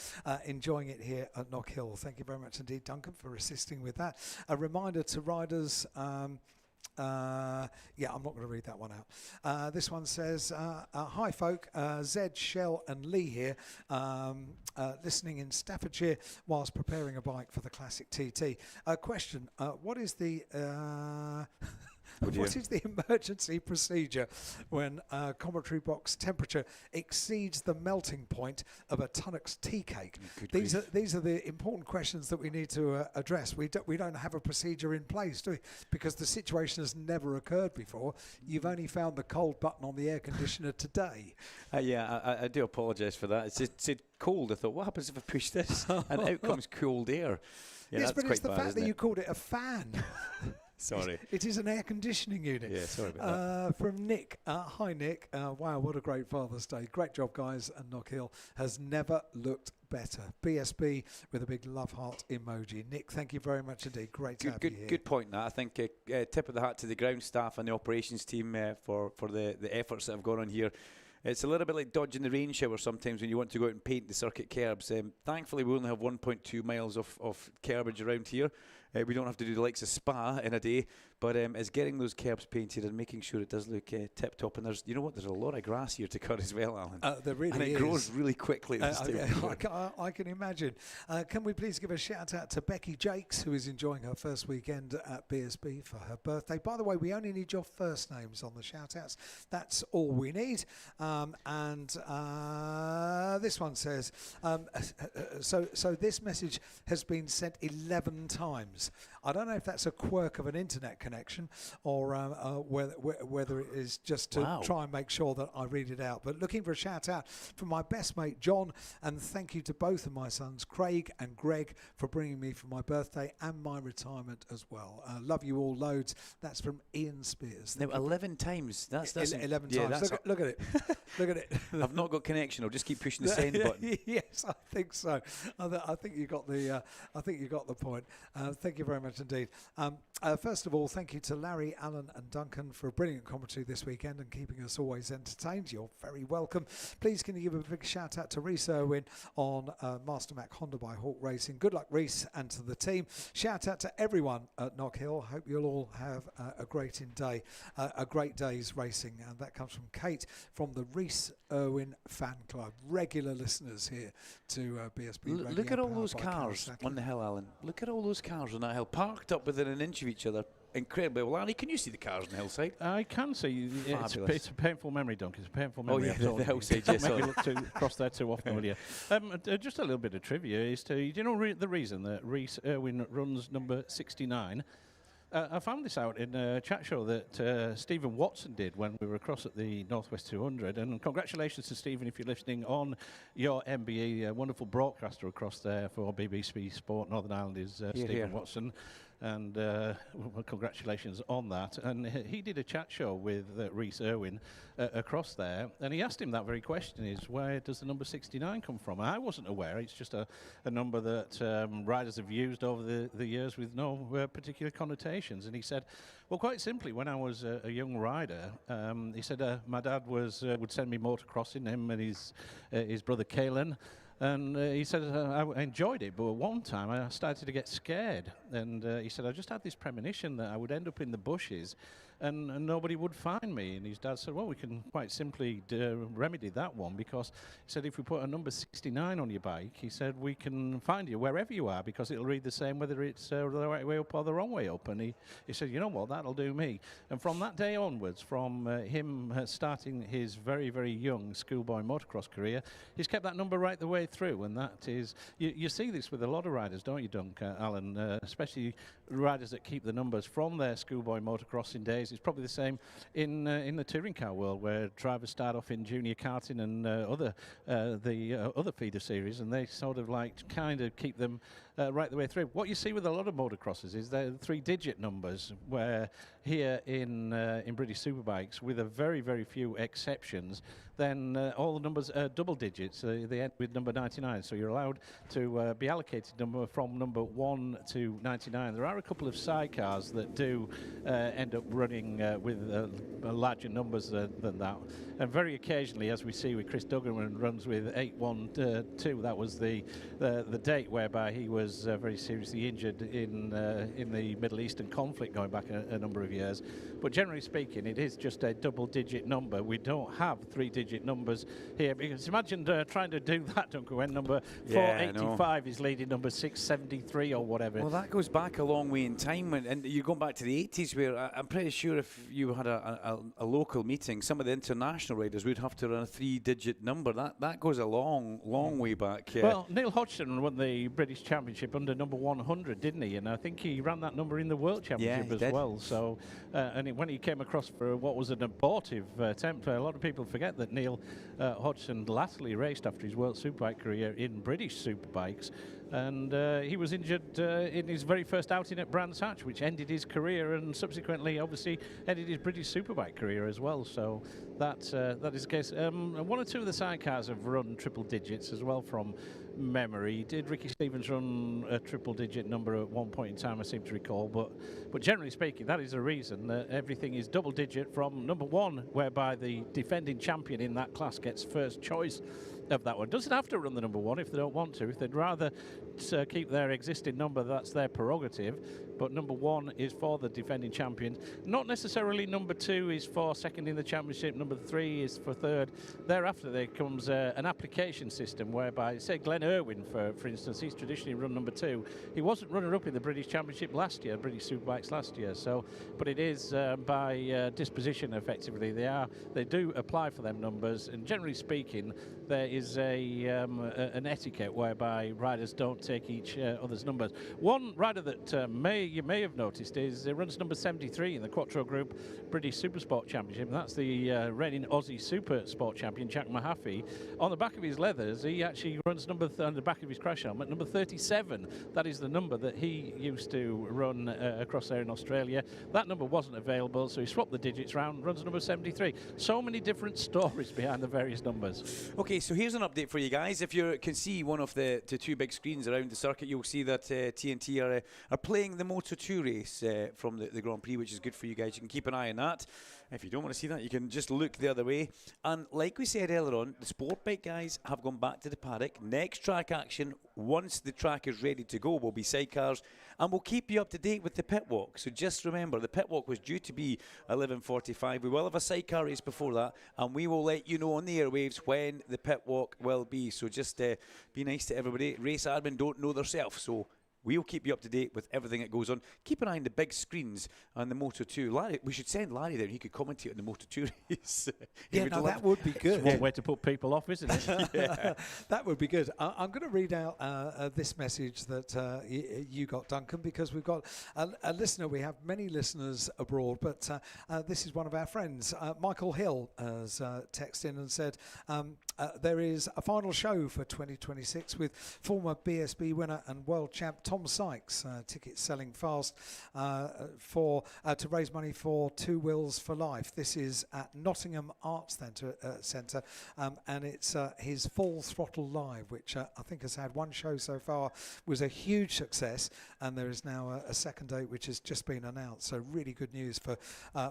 enjoying it here at Knockhill. Thank you very much indeed, Duncan, for assisting with that. A reminder to riders, I'm not going to read that one out. This one says, hi folk, Zed, Shell and Lee here, listening in Staffordshire whilst preparing a bike for the Classic TT. Question, what is the... What is the emergency procedure when commentary box temperature exceeds the melting point of a Tunnock's tea cake? These are the important questions that we need to address. We don't have a procedure in place, do we? Because the situation has never occurred before. You've only found the cold button on the air conditioner today. I do apologise for that. It said cold. I thought, what happens if I push this? And out comes cold air. Yeah, yes, that's but it's the bad, fact that you called it a fan. Sorry. It is an air conditioning unit. Yeah, sorry about that. From Nick. Hi, Nick. Wow, what a great Father's Day. Great job, guys. And Knockhill has never looked better. BSB with a big love heart emoji. Nick, thank you very much indeed. Great to have you here. Good point, that. I think tip of the hat to the ground staff and the operations team for the efforts that have gone on here. It's a little bit like dodging the rain shower sometimes when you want to go out and paint the circuit curbs. Thankfully, we only have 1.2 miles of curbage around here. we don't have to do the likes of Spa in a day, but it's getting those curbs painted and making sure it does look tip-top. And there's, you know what, there's a lot of grass here to cut as well, Alan. There really and it is. grows really quickly this time. I can imagine. Can we please give a shout out to Becky Jakes, who is enjoying her first weekend at BSB for her birthday. By the way, we only need your first names on the shout outs. That's all we need. This one says, so this message has been sent 11 times. I don't know if that's a quirk of an internet connection or whether it is just to try and make sure that I read it out. But looking for a shout out from my best mate John, and thank you to both of my sons Craig and Greg for bringing me for my birthday and my retirement as well. Love you all loads. That's from Ian Spears. Now 11 times. That's 11 times. Look at it. Look at it. I've not got connection. I'll just keep pushing the send button. Yes, I think so. I think you got the. I think you got the point. Thank you very much indeed. First of all, thank you to Larry, Alan, and Duncan for a brilliant commentary this weekend and keeping us always entertained. You're very welcome. Please, can you give a big shout out to Rhys Irwin on Master Mac Honda by Hawk Racing. Good luck, Rhys, and to the team. Shout out to everyone at Knock Hill. Hope you'll all have a great day's racing. And that comes from Kate from the Rhys Irwin fan club. Regular listeners here to BSB Radio. Look at all those cars on the hill, Alan. Look at all those cars on that hill, parked up within an inch of each other. Incredibly well. Annie, can you see the cars on the hillside? I can see. It's a painful memory, Duncan. It's a painful Oh, memory. yeah, the hillside, yes. Make you look across there too often, will you? Just a little bit of trivia is do you know the reason that Rhys Irwin runs number 69? I found this out in a chat show that Stephen Watson did when we were across at the Northwest 200. And congratulations to Stephen if you're listening on your MBE, a wonderful broadcaster across there for BBC Sport Northern Ireland is Stephen Watson. And well, congratulations on that. And he did a chat show with Rhys Irwin across there, and he asked him that very question: is where does the number 69 come from? And I wasn't aware. It's just a number that riders have used over the years with no particular connotations. And he said, well, quite simply, when I was a young rider, he said my dad would send me motocrossing, him and his brother Caelan. And he said, I enjoyed it, but at one time I started to get scared. And he said, I just had this premonition that I would end up in the bushes and nobody would find me. And his dad said, well, we can quite simply remedy that one, because he said, if we put a number 69 on your bike, he said, we can find you wherever you are, because it'll read the same whether it's the right way up or the wrong way up. And he said, you know what, that'll do me. And from that day onwards, from him starting his very, very young schoolboy motocross career, he's kept that number right the way through. And that is, you see this with a lot of riders, don't you, Dunk, Alan? Especially riders that keep the numbers from their schoolboy motocrossing days. It's probably the same in the touring car world, where drivers start off in junior karting and other feeder series, and they sort of kind of keep them right the way through. What you see with a lot of motocrossers is the 3-digit numbers, where here in British Superbikes, with a very, very few exceptions, then all the numbers are double digits. They end with number 99, so you're allowed to be allocated from number 1 to 99. There are a couple of sidecars that do end up running with larger numbers than that, and very occasionally, as we see with Chris Duggan, runs with 812. That was the date whereby he was very seriously injured in the Middle Eastern conflict going back a number of years. But generally speaking, it is just a double-digit number. We don't have 3-digit numbers here, because imagine trying to do that, Duncan, when number 485 is leading number 673 or whatever. Well, that goes back a long way in time, and you're going back to the 80s, where I'm pretty sure if you had a local meeting, some of the international riders would have to run a 3-digit number. That goes a long way back. Well, Neil Hodgson won the British Championship under number 100, didn't he? And I think he ran that number in the World Championship as well. So, when he came across for what was an abortive attempt, a lot of people forget that Neil Hodgson latterly raced after his World Superbike career in British Superbikes. And he was injured in his very first outing at Brands Hatch, which ended his career, and subsequently, obviously, actually ended his British Superbike career as well. So that is the case. One or two of the sidecars have run triple digits as well from memory. Did Ricky Stevens run a triple-digit number at one point in time, I seem to recall, but generally speaking, that is the reason that everything is double-digit from number one, whereby the defending champion in that class gets first choice of that one. Doesn't have to run the number one if they don't want to. If they'd rather keep their existing number, that's their prerogative. But number one is for the defending champion. Not necessarily number two is for second in the championship. Number three is for third. Thereafter, there comes an application system whereby, say, Glenn Irwin, for instance, he's traditionally run number two. He wasn't runner-up in the British Championship last year, British Superbikes last year. So, but it is by disposition, effectively. They do apply for them numbers, and generally speaking, there is an etiquette whereby riders don't take each other's numbers. One rider that you may have noticed is runs number 73 in the Quattro Group British Supersport Championship. And that's the reigning Aussie Super Sport champion, Jack Mahaffey. On the back of his leathers, he actually runs on the back of his crash helmet, number 37. That is the number that he used to run across there in Australia. That number wasn't available, so he swapped the digits round, runs number 73. So many different stories behind the various numbers. Okay, so here's an update for you guys. If you can see one of the two big screens around the circuit, you'll see that TNT are playing the Moto2 race from the Grand Prix, which is good for you guys. You can keep an eye on that. If you don't want to see that, you can just look the other way. And like we said earlier on, the sport bike guys have gone back to the paddock. Next track action, once the track is ready to go, will be sidecars, and we'll keep you up to date with the pit walk. So just remember, the pit walk was due to be 11:45. We will have a sidecar race before that, and we will let you know on the airwaves when the pit walk will be. So just be nice to everybody. Race admin don't know themselves, so we'll keep you up to date with everything that goes on. Keep an eye on the big screens on the Moto2. Larry, we should send Larry there. He could commentate on the Moto2 race. Yeah, no, that would be good. It's one way to put people off, isn't it? Yeah. That would be good. I'm going to read out this message that you got, Duncan, because we've got a listener. We have many listeners abroad, but this is one of our friends. Michael Hill has texted in and said, there is a final show for 2026 with former BSB winner and world champ Tom Sykes. Tickets selling fast to raise money for Two Wheels for Life. This is at Nottingham Arts Centre, and it's his Full Throttle Live, which I think has had one show so far, was a huge success, and there is now a second date which has just been announced. So really good news for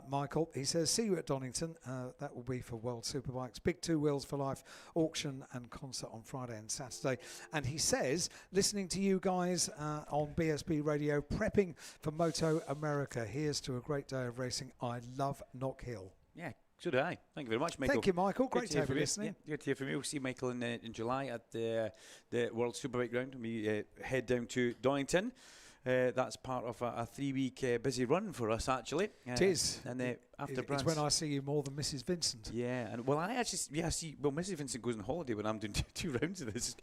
Michael. He says, see you at Donington. That will be for World Superbikes. Big Two Wheels for Life auction and concert on Friday and Saturday. And he says, listening to you guys on BSB Radio, prepping for Moto America. Here's to a great day of racing. I love Knock Hill. Yeah, so do I. Thank you very much, Michael. Thank you, Michael. Great to have you listening. Yeah, good to hear from you. We'll see Michael in July at the World Superbike Ground. We head down to Donington. That's part of a 3-week busy run for us, actually. It is. And after it's when I see you more than Mrs. Vincent. Yeah, and well, I actually see. Well, Mrs. Vincent goes on holiday when I'm doing two rounds of this.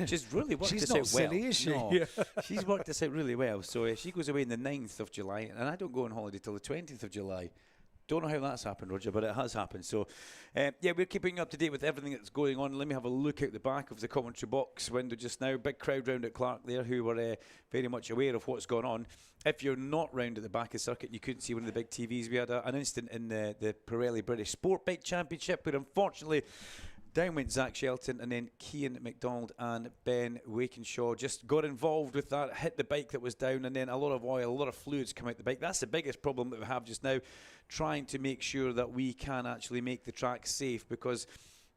She's really worked She's this not out silly, well. is she? No, Yeah. She's worked this out really well. So she goes away on the 9th of July, and I don't go on holiday till the 20th of July. Don't know how that's happened, Roger, but it has happened. So, yeah, we're keeping you up to date with everything that's going on. Let me have a look out the back of the commentary box window just now. Big crowd round at Clark there who were very much aware of what's going on. If you're not round at the back of the circuit, you couldn't see one of the big TVs. We had an incident in the Pirelli British Sport Bike Championship where, unfortunately, down went Zach Shelton, and then Cian McDonald and Ben Wakenshaw just got involved with that, hit the bike that was down, and then a lot of oil, a lot of fluids come out the bike. That's the biggest problem that we have just now, trying to make sure that we can actually make the track safe, because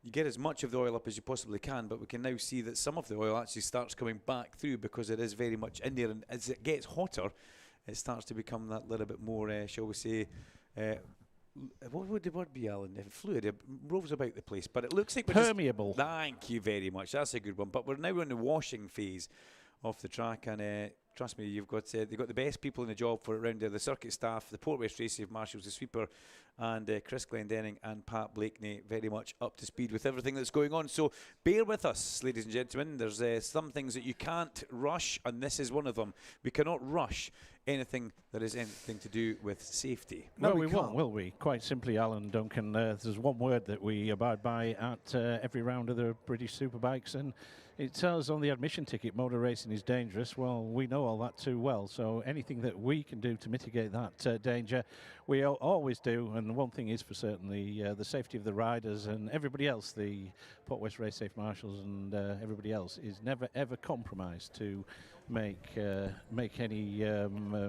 you get as much of the oil up as you possibly can, but we can now see that some of the oil actually starts coming back through because it is very much in there, and as it gets hotter, it starts to become that little bit more, shall we say, what would the word be, Alan? Fluid. It roves about the place, but it looks like permeable. Thank you very much. That's a good one. But we're now in the washing phase of the track, and trust me, they've got the best people in the job for it around there. The circuit staff, the Port West Racing Marshals, the sweeper, and Chris Glendenning and Pat Blakeney very much up to speed with everything that's going on. So bear with us, ladies and gentlemen. There's some things that you can't rush, and this is one of them. We cannot rush anything that is anything to do with safety. No, we won't, will we? Quite simply, Alan Duncan, there's one word that we abide by at every round of the British Superbikes, and it tells on the admission ticket, motor racing is dangerous. Well, we know know all that too well. So anything that we can do to mitigate that danger, we always do. And one thing is for certain, the safety of the riders and everybody else, the Port West Race Safe Marshals and everybody else, is never ever compromised to make any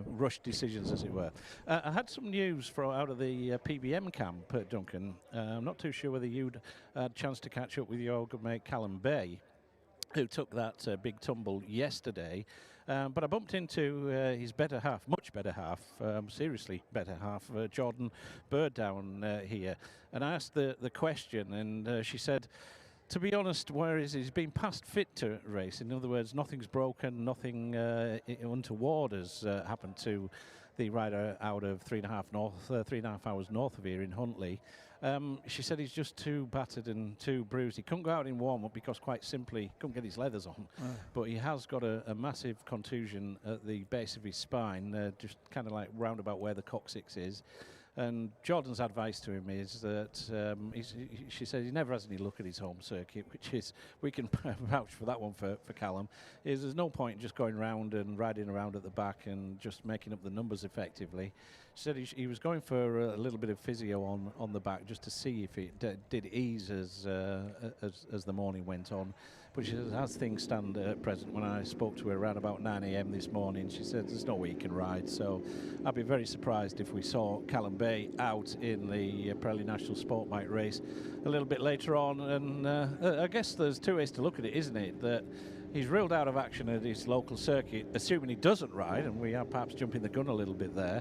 rush decisions, as it were. I had some news out of the PBM camp, Duncan. I'm not too sure whether you'd had a chance to catch up with your good mate Callum Bay, who took that big tumble yesterday. But I bumped into his better half, much better half, seriously better half, Jordan Bird down here. And I asked the question, and she said, to be honest, he's been past fit to race. In other words, nothing's broken, nothing untoward has happened to the rider out of 3.5 hours north of here in Huntley. She said he's just too battered and too bruised. He couldn't go out in warm-up because, quite simply, couldn't get his leathers on. But he has got a massive contusion at the base of his spine, just kind of like round about where the coccyx is. And Jordan's advice to him is that she says he never has any luck at his home circuit, which is, we can vouch for that one for Callum, is there's no point in just going round and riding around at the back and just making up the numbers effectively. She said he was going for a little bit of physio on the back just to see if it did ease as the morning went on. But she says, as things stand at present, when I spoke to her around about 9 a.m. this morning, she said there's no way he can ride. So I'd be very surprised if we saw Callum Bay out in the Pirelli National Sport Bike race a little bit later on. And I guess there's two ways to look at it, isn't it? That he's ruled out of action at his local circuit, assuming he doesn't ride, and we are perhaps jumping the gun a little bit there.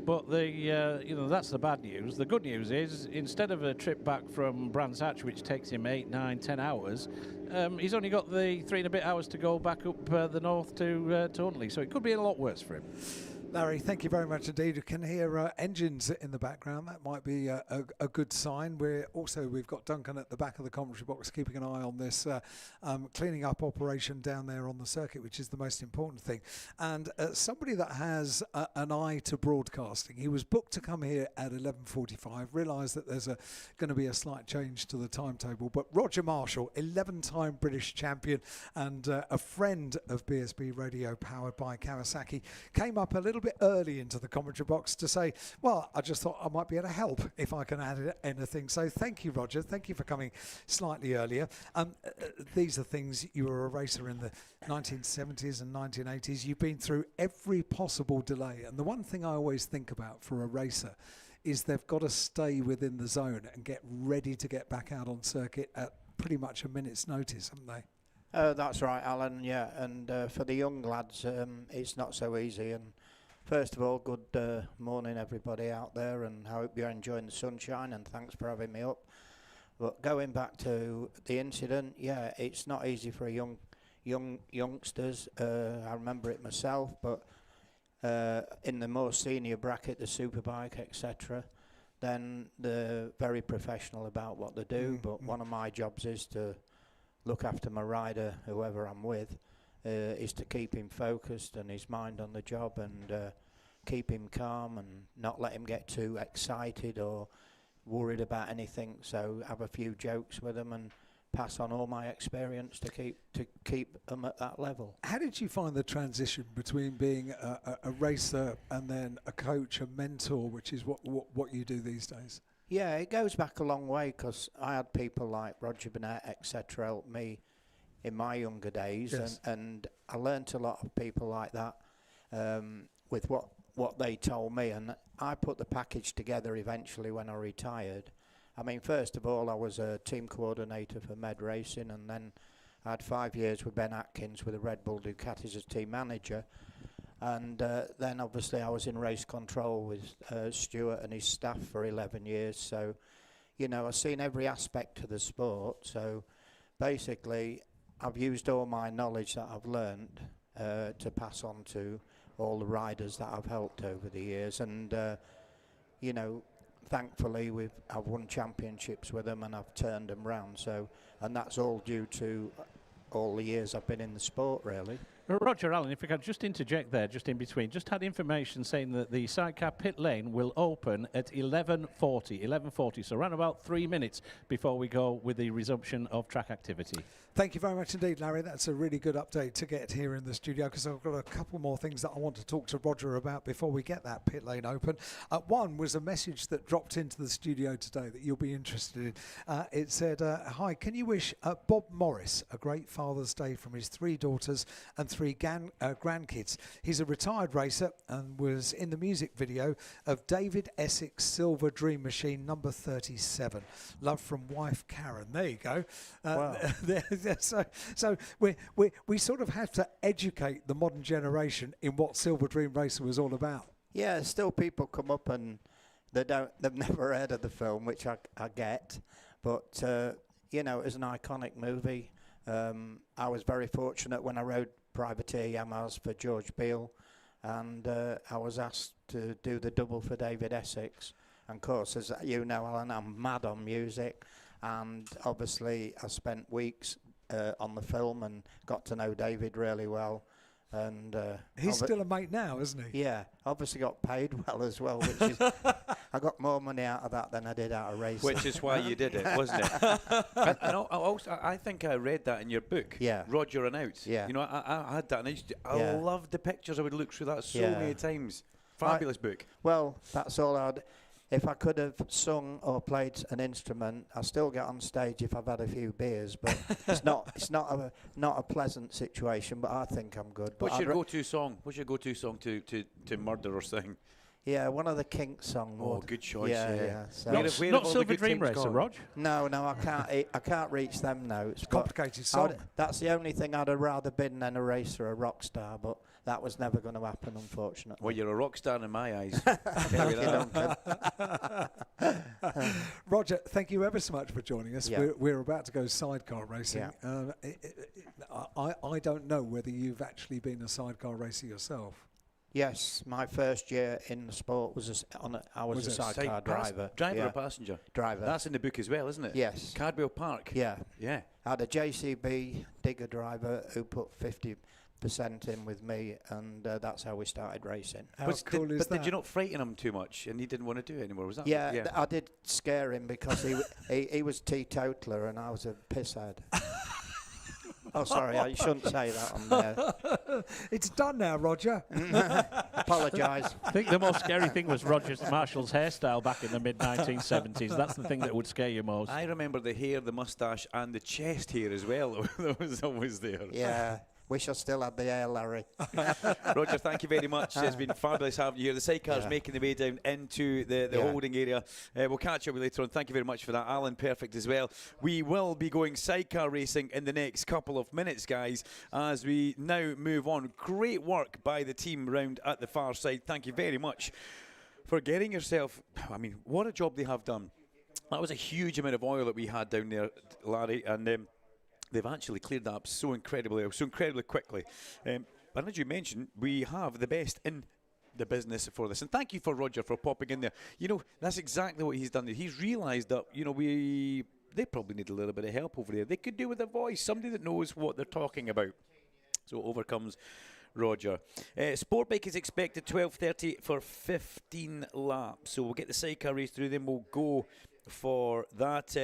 But that's the bad news. The good news is, instead of a trip back from Brands Hatch, which takes him 8, 9, 10 hours, he's only got the 3 and a bit hours to go back up the north to Huntley. So it could be a lot worse for him. Larry, thank you very much indeed. You can hear engines in the background. That might be a good sign. We've got Duncan at the back of the commentary box keeping an eye on this cleaning up operation down there on the circuit, which is the most important thing. And somebody that has an eye to broadcasting. He was booked to come here at 11:45, realised that there's going to be a slight change to the timetable. But Roger Marshall, 11-time British champion and a friend of BSB Radio powered by Kawasaki, came up a little bit early into the commentary box to say, well, I just thought I might be able to help if I can add anything. So thank you, Roger. Thank you for coming slightly earlier. These are things, you were a racer in the 1970s and 1980s. You've been through every possible delay. And the one thing I always think about for a racer is they've got to stay within the zone and get ready to get back out on circuit at pretty much a minute's notice, haven't they? That's right, Alan, yeah. And for the young lads, it's not so easy. And first of all, good morning everybody out there, and I hope you're enjoying the sunshine, and thanks for having me up. But going back to the incident, yeah, it's not easy for youngsters. I remember it myself, but in the more senior bracket, the superbike, etc., then they're very professional about what they do. But one of my jobs is to look after my rider, whoever I'm with, is to keep him focused and his mind on the job, and keep him calm and not let him get too excited or worried about anything. So have a few jokes with him and pass on all my experience to keep them at that level. How did you find the transition between being a racer and then a coach, a mentor, which is what you do these days? Yeah, it goes back a long way, because I had people like Roger Burnett, etc., help me in my younger days, yes. and I learnt a lot of people like that with what they told me, and I put the package together eventually when I retired. I mean, first of all, I was a team coordinator for Med Racing, and then I had 5 years with Ben Atkins with the Red Bull Ducatis as team manager. And then obviously I was in race control with Stuart and his staff for 11 years. So, you know, I've seen every aspect of the sport. So basically, I've used all my knowledge that I've learned to pass on to all the riders that I've helped over the years. And, you know, thankfully I've won championships with them and I've turned them round. So, and that's all due to all the years I've been in the sport, really. Roger, Allen, if I could just interject there, just in between, just had information saying that the sidecar pit lane will open at 11:40, so around about 3 minutes before we go with the resumption of track activity. Thank you very much indeed, Larry. That's a really good update to get here in the studio, because I've got a couple more things that I want to talk to Roger about before we get that pit lane open. One was a message that dropped into the studio today that you'll be interested in. It said, hi, can you wish Bob Morris a great Father's Day from his 3 daughters and 3 grandkids. He's a retired racer and was in the music video of David Essex Silver Dream Machine number 37. Love from wife Karen. There you go. Wow. So we sort of have to educate the modern generation in what Silver Dream Racing was all about. Yeah, still people come up and they've never heard of the film, which I get, but you know, it was an iconic movie. I was very fortunate when I rode Privateer Yamahas for George Beale, and I was asked to do the double for David Essex. And of course, as you know, Alan, I'm mad on music, and obviously I spent weeks on the film and got to know David really well. And he's still a mate now, isn't he? Yeah, obviously got paid well as well, which is I got more money out of that than I did out of racing. Which is why you did it, wasn't it? I think I read that in your book. Yeah. Roger and Out. Yeah. You know, I had that, and I loved the pictures. I would look through that so many times. Fabulous book. Well, that's all I'd. If I could have sung or played an instrument, I still get on stage if I've had a few beers, but it's not a pleasant situation. But I think I'm good. What's your go-to song? What's your go-to song to murder or sing? Yeah, one of the Kinks songs. Oh, good choice. Yeah. So Not Silver Dream Racer, Rog? No, I can't reach them notes. Complicated song. That's the only thing I'd have rather been than a racer, a rock star, but that was never going to happen, unfortunately. Well, you're a rock star in my eyes. Roger, thank you ever so much for joining us. Yeah. We're about to go sidecar racing. Yeah. I don't know whether you've actually been a sidecar racer yourself. Yes, my first year in the sport was I was a sidecar driver. Driver or passenger? Driver. That's in the book as well, isn't it? Yes. Cardwell Park. Yeah. Yeah. I had a JCB digger driver who put 50% in with me, and that's how we started racing. How cool is that? But did you not frighten him too much, and he didn't want to do it anymore? Was that? Yeah, I did scare him because he was teetotaler and I was a pisshead. Oh, sorry, I shouldn't say that on there. It's done now, Roger. Apologise. I think the most scary thing was Roger Marshall's hairstyle back in the mid-1970s. That's the thing that would scare you most. I remember the hair, the moustache, and the chest hair as well. That was always there. Yeah. Wish I still had the hair, Larry. Roger, thank you very much. It's been fabulous having you here. The sidecar's making the way down into the holding area. We'll catch up with you later on. Thank you very much for that. Alan, perfect as well. We will be going sidecar racing in the next couple of minutes, guys, as we now move on. Great work by the team round at the far side. Thank you very much for getting yourself... I mean, what a job they have done. That was a huge amount of oil that we had down there, Larry, and... they've actually cleared that up so incredibly quickly. And as you mentioned, we have the best in the business for this. And thank you for Roger for popping in there. You know, that's exactly what he's done. He's realised that, you know, they probably need a little bit of help over there. They could do with a voice, somebody that knows what they're talking about. So over comes Roger. Sportbike is expected 12:30 for 15 laps. So we'll get the sidecar race through, then we'll go for that.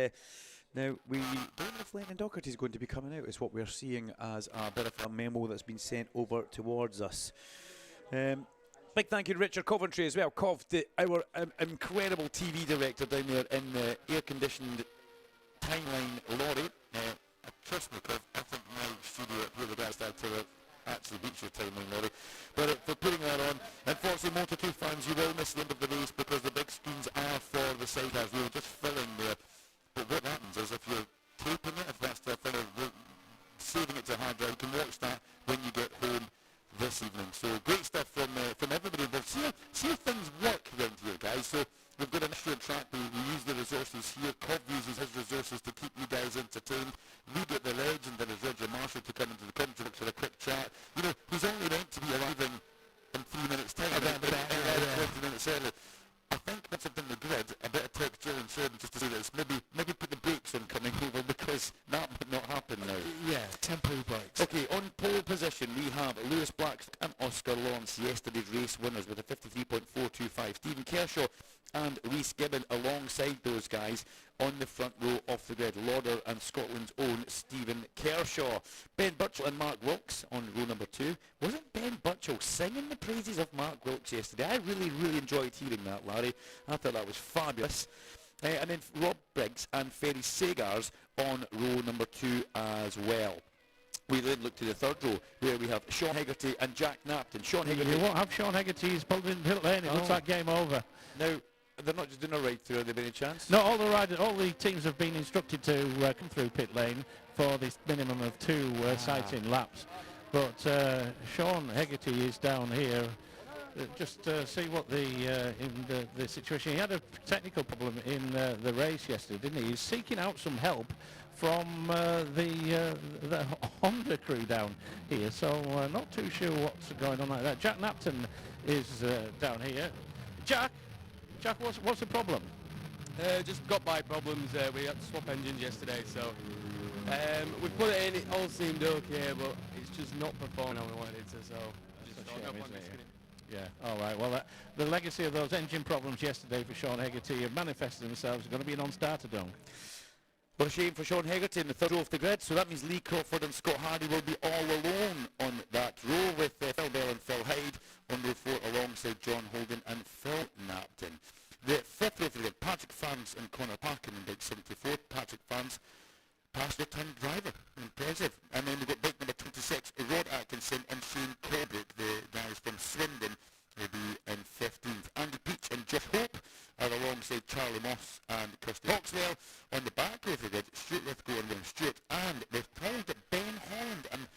Now, we don't know if Lennon Docherty is going to be coming out. It's what we're seeing as a bit of a memo that's been sent over towards us. Big thank you to Richard Coventry as well. Cov, our incredible TV director down there in the air-conditioned Timeline lorry. Trust me, Cov, I think my studio up here, the guys that actually beats your Timeline lorry. But for putting that on, unfortunately, Motor 2 fans, you will miss the end of the race because the big screens are for the sidecars. We were just filling there. But what happens is if you're taping it, if that's the thing of saving it to hard drive, you can watch that when you get home this evening. So great stuff from everybody involved. See if things work around here, guys. So we've got an instrument track. We use the resources here. Cov uses his resources to keep you guys entertained. We get the legend that is Roger Marshall to come into the commentary box for a quick chat. You know, he's only meant to be arriving in 3 minutes' time. 20 minutes early. I think once I've done the grid, a bit of texture and shading just to see this. Maybe put the brakes on coming over because that would not happen now. Yeah, temporary brakes. Okay, on pole position. position, we have Lewis Black and Oscar Lawrence, yesterday's race winners, with a 53.425. Stephen Kershaw and Rhys Gibbon alongside those guys on the front row off the grid. Lauder and Scotland's own Stephen Kershaw. Ben Birchall and Mark Wilkes on row number 2. Wasn't Ben Birchall singing the praises of Mark Wilkes yesterday? I really enjoyed hearing that, Larry. I thought that was fabulous. And then Rob Briggs and Ferry Sagars on row number 2 as well. We then look to the third row, where we have Sean Hegarty and Jack Napton. Sean Hegarty. You won't have Sean Hegarty. He's pulled in pit lane. It looks like game over. Now, they're not just doing a ride through, are there by any chance? No, all the teams have been instructed to come through pit lane for this minimum of 2 sighting laps. But Sean Hegarty is down here. Just see what the situation. He had a technical problem in the race yesterday, didn't he? He's seeking out some help from the Honda crew down here, so not too sure what's going on like that. Jack Napton is down here. Jack, what's the problem? Just got by problems. We had to swap engines yesterday, so we put it in. It all seemed okay, but it's just not performing how we wanted it to. So just shame, isn't it? Yeah, all right. Well, the legacy of those engine problems yesterday for Sean Hegarty have manifested themselves. It's going to be a non-starter, Dunk. What a shame for Sean Hegarty in the third row of the grid. So that means Lee Crawford and Scott Hardy will be all alone on that row, with Phil Bell and Phil Hyde on row 4 alongside John Holden and Phil Napton. The fifth row of the grid, Patrick Fans and Connor Parkin in bike 74. Patrick Fans, past-return driver. Impressive. And then we've got bike number 26, Rod Atkinson and Shane Colbrick, the guys from Swindon, will be in 15th. Andy Peach and Josh Hope are alongside Charlie Moss and Kirsty Hawkswell. On the back row of the grid, Stuart Lithgow and William Stewart. And we're told that Ben Holland and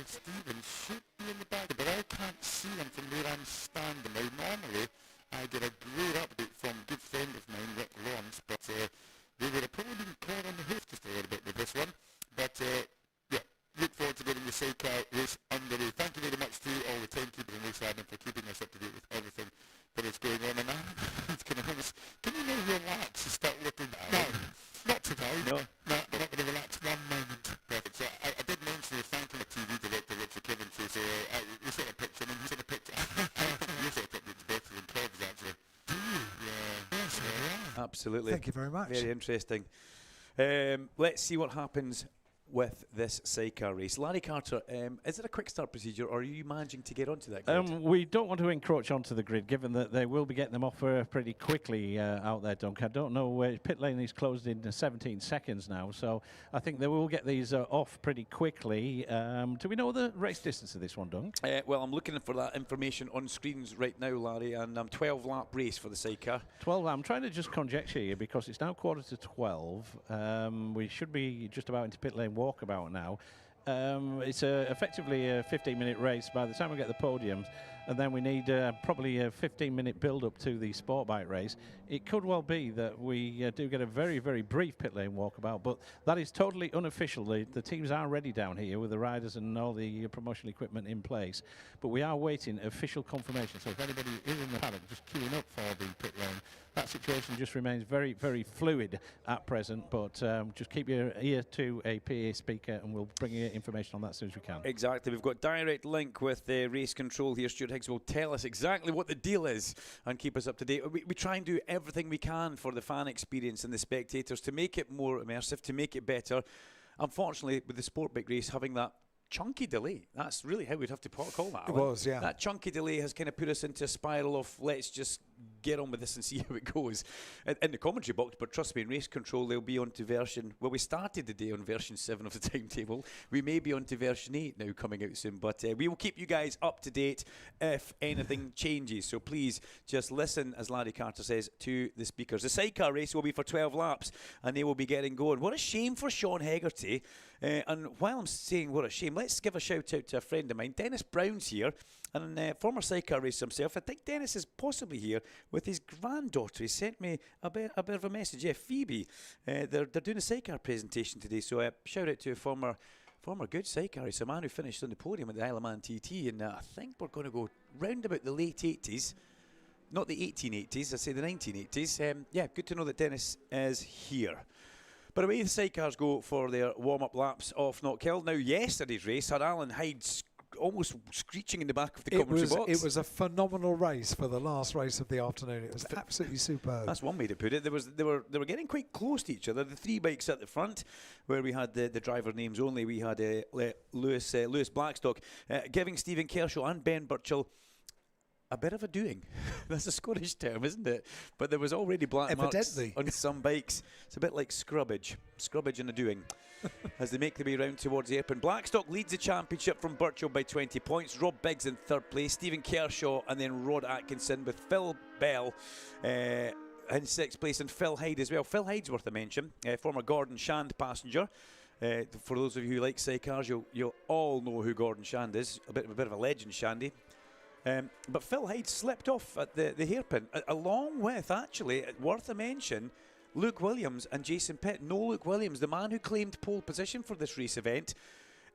Stephen should be in the back, but I can't see them from where I'm standing. Now, normally, I get a great update from a good friend of mine, Rick Lawrence, but they would have probably been caught on the hoof just a little bit with this one. But, yeah, look forward to getting the sidecar race underway. Thank you very much to all the timekeepers and race admin for keeping us up to date with everything that is going on. And it's kind of honest. Can you now relax and start looking? No, not today. No, we're not going to relax one moment. Perfect. So I did mention the thanking the TV director, Richard Coventry, so we sent a picture, and he sent a picture. You set up it's better than Kev's, actually. Yeah. Yes, yeah. Absolutely. Thank you very much. Very interesting. Let's see what happens with this sidecar race. Larry Carter, is it a quick start procedure, or are you managing to get onto that grid? We don't want to encroach onto the grid, given that they will be getting them off pretty quickly out there, Dunk. I don't know, pit lane is closed in 17 seconds now, so I think they will get these off pretty quickly. Do we know the race distance of this one, Dunk? Well, I'm looking for that information on screens right now, Larry, and 12-lap race for the sidecar. 12. I'm trying to just conjecture here, because it's now 11:45. We should be just about into pit lane walkabout now. It's effectively a 15-minute race by the time we get the podiums, and then we need probably a 15-minute build-up to the sport bike race. It could well be that we do get a very, very brief pit lane walkabout, but that is totally unofficial. The teams are ready down here with the riders and all the promotional equipment in place, but we are waiting official confirmation. So if anybody is in the paddock just queuing up for the pit lane, that situation just remains very, very fluid at present, but just keep your ear to a PA speaker and we'll bring you information on that as soon as we can. Exactly. We've got direct link with race control here. Stuart Higgs will tell us exactly what the deal is and keep us up to date. We try and do everything we can for the fan experience and the spectators to make it more immersive, to make it better. Unfortunately, with the sport bike race having that chunky delay, that's really how we'd have to call that. It was, yeah. That chunky delay has kind of put us into a spiral of let's just get on with this and see how it goes in the commentary box. But trust me, in race control they'll be on to version, well, we started the day on version 7 of the timetable. We may be on to version 8 now coming out soon, but we will keep you guys up to date if anything changes. So please just listen, as Larry Carter says, to the speakers. The sidecar race will be for 12 laps and they will be getting going. What a shame for Sean Hegarty. And while I'm saying what a shame, let's give a shout out to a friend of mine. Dennis Brown's here, and former sidecar racer himself. I think Dennis is possibly here with his granddaughter. He sent me a bit of a message. Yeah, Phoebe. They're doing a sidecar presentation today, so shout out to a former good sidecar racer, a man who finished on the podium at the Isle of Man TT, and I think we're going to go round about the late 80s. Not the 1880s, I say the 1980s. Yeah, good to know that Dennis is here. But away the sidecars go for their warm-up laps off Knockhill. Now, yesterday's race had Alan Hyde almost screeching in the back of the commentary box. It was a phenomenal race for the last race of the afternoon. It was absolutely superb. That's one way to put it. They were getting quite close to each other. The 3 bikes at the front, where we had the driver names only. We had Lewis Blackstock giving Stephen Kershaw and Ben Burchell a bit of a doing. That's a Scottish term, isn't it? But there was already black marks on some bikes. It's a bit like scrubbage and a doing. As they make their way round towards the apron. Blackstock leads the championship from Burchell by 20 points. Rob Biggs in 3rd place. Stephen Kershaw and then Rod Atkinson with Phil Bell in 6th place, and Phil Hyde as well. Phil Hyde's worth a mention. Former Gordon Shand passenger. For those of you who like sidecars, you'll all know who Gordon Shand is. A bit of a legend, Shandy. But Phil Hyde slipped off at the hairpin, along with, actually, worth a mention, Luke Williams and Jason Pitt. No Luke Williams, the man who claimed pole position for this race event.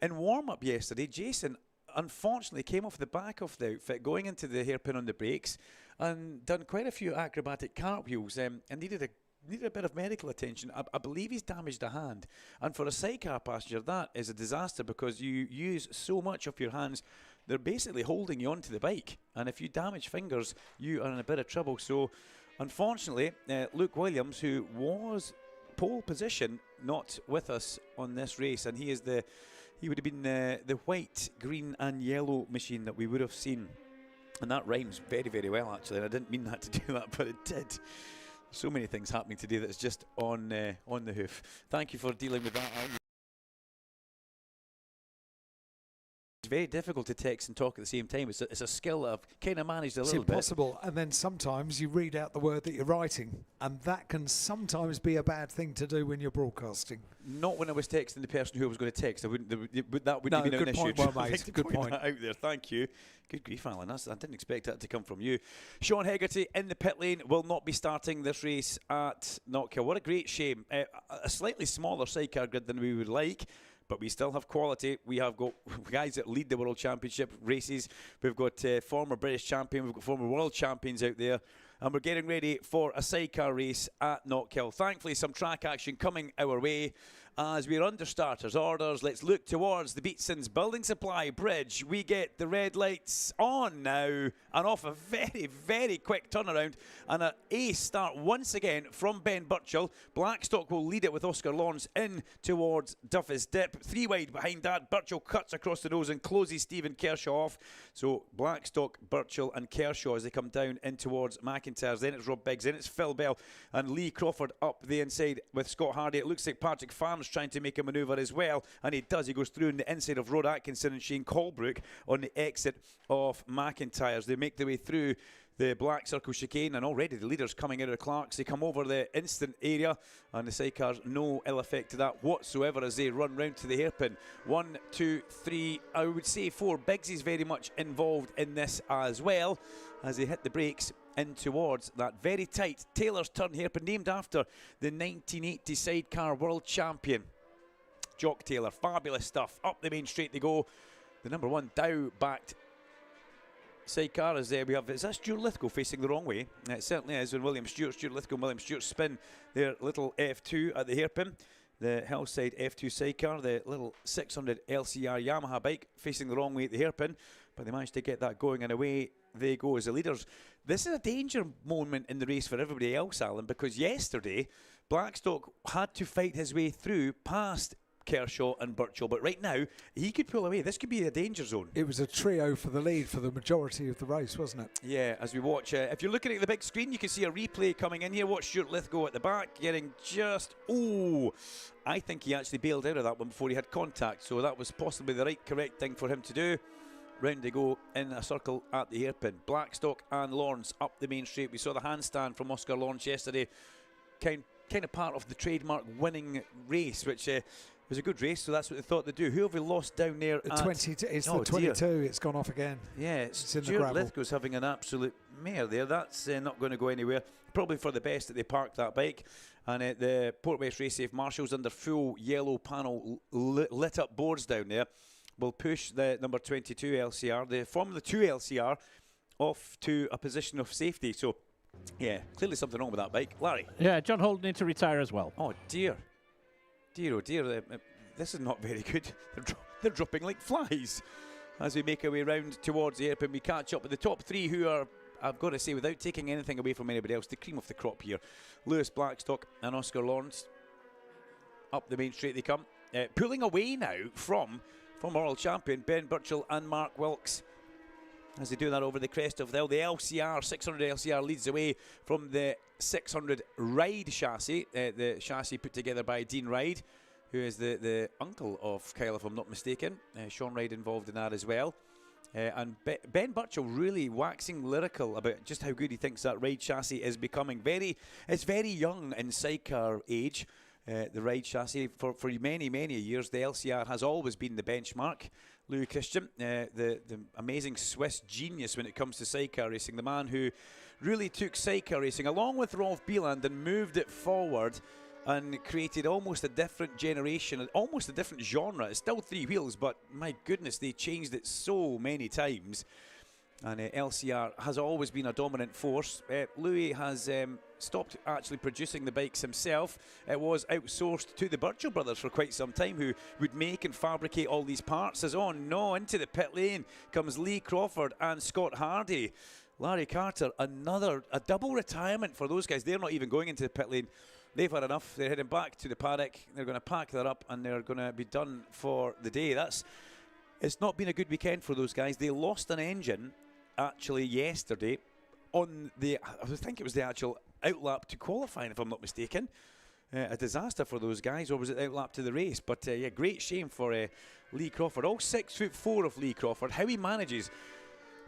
In warm-up yesterday, Jason unfortunately came off the back of the outfit, going into the hairpin on the brakes, and done quite a few acrobatic cartwheels, and needed a bit of medical attention. I believe he's damaged a hand. And for a sidecar passenger, that is a disaster, because you use so much of your hands. They're basically holding you onto the bike, and if you damage fingers, you are in a bit of trouble. So, unfortunately, Luke Williams, who was pole position, not with us on this race, and he would have been the white, green, and yellow machine that we would have seen, and that rhymes very, very well, actually. And I didn't mean that to do that, but it did. So many things happening today that's just on the hoof. Thank you for dealing with that, Alan. It's very difficult to text and talk at the same time. It's a skill that I've kind of managed a little bit. It's impossible. And then sometimes you read out the word that you're writing, and that can sometimes be a bad thing to do when you're broadcasting. Not when I was texting the person who I was going to text. That wouldn't have been an issue. Well made. Good point. That out there. Thank you. Good grief, Alan. I didn't expect that to come from you. Sean Hegarty in the pit lane will not be starting this race at Knockhill. What a great shame. A slightly smaller sidecar grid than we would like, but we still have quality. We have got guys that lead the World Championship races. We've got former British champion. We've got former world champions out there. And we're getting ready for a sidecar race at Knockhill. Thankfully, some track action coming our way. As we're under starters orders, let's look towards the Beatsons Building Supply Bridge. We get the red lights on now, and off a very, very quick turnaround, and an ace start once again from Ben Burchell. Blackstock will lead it with Oscar Lawrence in towards Duffy's Dip. 3 wide behind that. Burchell cuts across the nose and closes Stephen Kershaw off. So Blackstock, Burchell and Kershaw as they come down in towards McIntyre's. Then it's Rob Biggs, then it's Phil Bell and Lee Crawford up the inside with Scott Hardy. It looks like Patrick Farms trying to make a manoeuvre as well, and he does. He goes through in the inside of Rod Atkinson and Shane Colbrook on the exit of McIntyre's. They make their way through the black circle chicane, and already the leaders coming out of the Clarks. They come over the instant area, and the sidecars no ill effect to that whatsoever as they run round to the hairpin. 1, 2, 3, I would say 4. Biggs is very much involved in this as well as they hit the brakes in towards that very tight Taylor's Turn hairpin, named after the 1980 sidecar world champion Jock Taylor. Fabulous stuff. Up the main straight they go. The number 1 Dow-backed sidecar is there. We have, is that Stuart Lithgow facing the wrong way? It certainly is. When Stuart Lithgow and William Stewart spin their little F2 at the hairpin. The Hillside F2 sidecar, the little 600 LCR Yamaha bike, facing the wrong way at the hairpin, but they managed to get that going, and away they go as the leaders. This is a danger moment in the race for everybody else, Alan, because yesterday Blackstock had to fight his way through past Kershaw and Burchell, but right now he could pull away. This could be a danger zone. It was a trio for the lead for the majority of the race, wasn't it? Yeah, as we watch, if you're looking at the big screen, you can see a replay coming in here. Watch Stuart Lithgow at the back, getting just, I think he actually bailed out of that one before he had contact, so that was possibly the correct thing for him to do. Round they go in a circle at the hairpin. Blackstock and Lawrence up the main straight. We saw the handstand from Oscar Lawrence yesterday, kind of part of the trademark winning race, which was a good race, so that's what they thought they'd do. Who have we lost down there? It's the 22. Dear. It's gone off again. Yeah, it's in the Stuart gravel. Lithgow's having an absolute mare there. That's not going to go anywhere. Probably for the best that they parked that bike. And the Port West Race Safe Marshals under full yellow panel lit up boards down there will push the number 22 LCR, the Formula 2 LCR, off to a position of safety. So, yeah, clearly something wrong with that bike. Larry? Yeah, John Holden need to retire as well. Oh, dear. Dear, oh dear. This is not very good. They're dropping like flies. as we make our way round towards the airport. We catch up with the top three, who are, I've got to say, without taking anything away from anybody else, the cream of the crop here. Lewis Blackstock and Oscar Lawrence. Up the main straight they come. Pulling away now from former world champion Ben Birchall and Mark Wilkes, as they do that over the crest of the hill. The LCR, 600 LCR leads away from the 600 Ride chassis, the chassis put together by Dean Ride, who is the uncle of Kyle, if I'm not mistaken. Sean Ride involved in that as well. And Ben Birchall really waxing lyrical about just how good he thinks that Ride chassis is becoming. It's very young in sidecar age. The Ride chassis, for many, many years, the LCR has always been the benchmark. Louis Christian, the amazing Swiss genius when it comes to sidecar racing, the man who really took sidecar racing along with Rolf Bieland and moved it forward and created almost a different generation, almost a different genre. It's still three wheels, but my goodness, they changed it so many times. And LCR has always been a dominant force. Louis has stopped actually producing the bikes himself. It was outsourced to the Birchall brothers for quite some time, who would make and fabricate all these parts. As into the pit lane comes Lee Crawford and Scott Hardy. Larry Carter, a double retirement for those guys. They're not even going into the pit lane. They've had enough. They're heading back to the paddock. They're going to pack that up and they're going to be done for the day. It's not been a good weekend for those guys. They lost an engine actually yesterday on I think it was the actual outlap to qualifying, if I'm not mistaken. A disaster for those guys, or was it outlap to the race? But yeah, great shame for Lee Crawford. All 6'4" of Lee Crawford. How he manages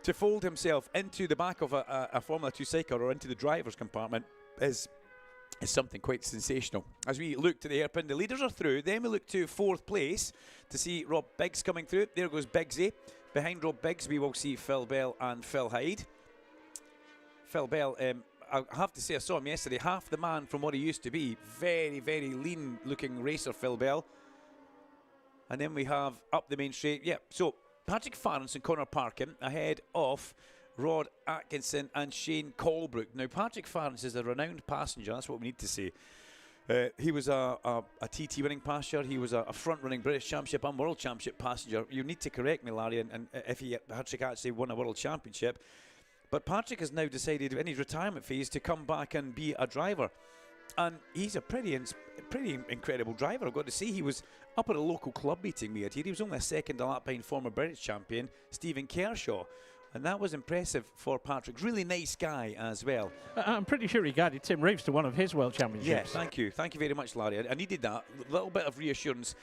to fold himself into the back of a Formula 2 cycle or into the driver's compartment is something quite sensational. As we look to the hairpin, the leaders are through. Then we look to fourth place to see Rob Biggs coming through. There goes Biggsy. Behind Rob Biggs, we will see Phil Bell and Phil Hyde. Phil Bell, I have to say, I saw him yesterday. Half the man from what he used to be. Very, very lean-looking racer, Phil Bell. And then we have up the main straight. Yeah, so Patrick Farrance and Connor Parkin ahead of Rod Atkinson and Shane Colebrook. Now, Patrick Farrance is a renowned passenger. That's what we need to say. He was a TT winning passenger. He was a front-running British Championship and World Championship passenger. You need to correct me, Larry, and if Patrick actually won a World Championship. But Patrick has now decided in his retirement phase to come back and be a driver. And he's a pretty incredible driver, I've got to say. He was up at a local club meeting we had here. He was only a second lap behind former British champion Stephen Kershaw. And that was impressive for Patrick. Really nice guy as well. I'm pretty sure he guided Tim Reeves to one of his World Championships. Yes, thank you. Thank you very much, Larry. I needed that little bit of reassurance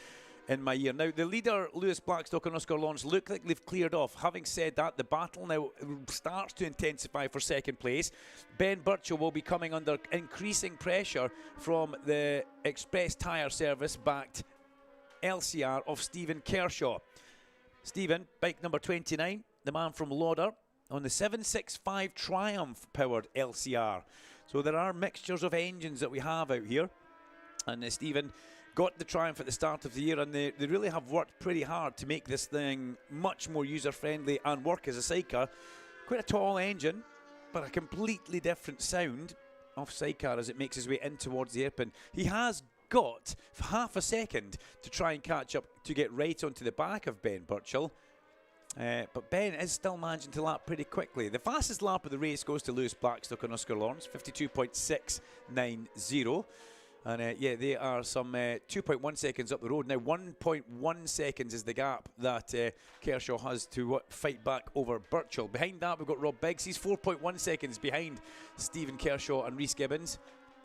in my ear. Now, the leader, Lewis Blackstock and Oscar Lawrence, look like they've cleared off. Having said that, the battle now starts to intensify for second place. Ben Birchall will be coming under increasing pressure from the Express Tyre Service-backed LCR of Stephen Kershaw. Stephen, bike number 29. The man from Lauder on the 765 Triumph powered LCR. So there are mixtures of engines that we have out here. And Stephen got the Triumph at the start of the year, and they really have worked pretty hard to make this thing much more user-friendly and work as a sidecar. Quite a tall engine, but a completely different sound of sidecar as it makes its way in towards the hairpin. He has got half a second to try and catch up to get right onto the back of Ben Birchall. But Ben is still managing to lap pretty quickly. The fastest lap of the race goes to Lewis Blackstock and Oscar Lawrence, 52.690. And yeah, they are some 2.1 seconds up the road. Now 1.1 seconds is the gap that Kershaw has to fight back over Birchall. Behind that, we've got Rob Biggs. He's 4.1 seconds behind Stephen Kershaw and Rhys Gibbons.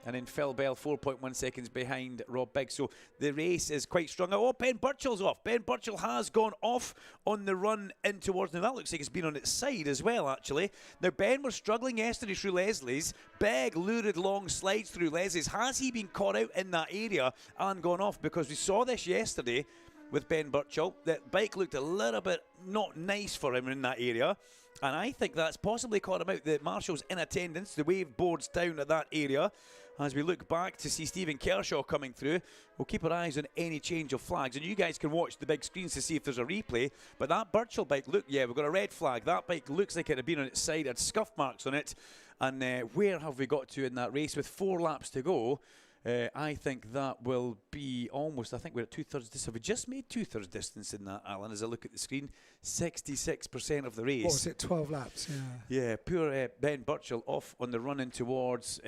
And then Phil Bell, 4.1 seconds behind Rob Biggs. So the race is quite strong. Oh, Ben Birchall's off. Ben Birchall has gone off on the run in towards... Now, that looks like it's been on its side as well, actually. Now, Ben was struggling yesterday through Leslie's. Big, lurid, long slides through Leslie's. Has he been caught out in that area and gone off? Because we saw this yesterday with Ben Birchall. That bike looked a little bit not nice for him in that area. And I think that's possibly caught him out. The marshal's in attendance. The wave board's down at that area. As we look back to see Stephen Kershaw coming through, we'll keep our eyes on any change of flags. And you guys can watch the big screens to see if there's a replay. But that Birchall bike, look, yeah, we've got a red flag. That bike looks like it had been on its side, it had scuff marks on it. And where have we got to in that race with 4 laps to go? I think that will be almost, I think we're at 2/3 distance. Have we just made 2/3 distance in that, Alan, as I look at the screen? 66% of the race. What was it, 12 laps? Yeah, poor Ben Burchell off on the run in towards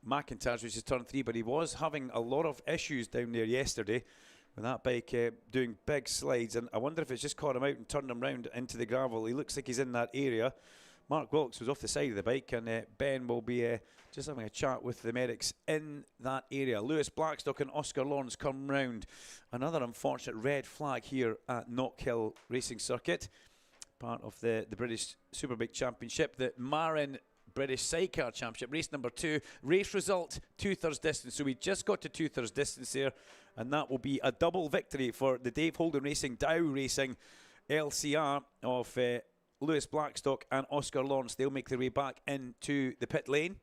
McIntyre's, which is turn 3, but he was having a lot of issues down there yesterday with that bike doing big slides, and I wonder if it's just caught him out and turned him round into the gravel. He looks like he's in that area. Mark Wilkes was off the side of the bike, and Ben will be just having a chat with the medics in that area. Lewis Blackstock and Oscar Lawrence come round. Another unfortunate red flag here at Knockhill Racing Circuit, part of the British Superbike Championship, the Marin British Sidecar Championship, race number 2. Race result, 2/3 distance. So we just got to 2/3 distance there, and that will be a double victory for the Dave Holden Racing Dow Racing LCR of Lewis Blackstock and Oscar Lawrence. They'll make their way back into the pit lane.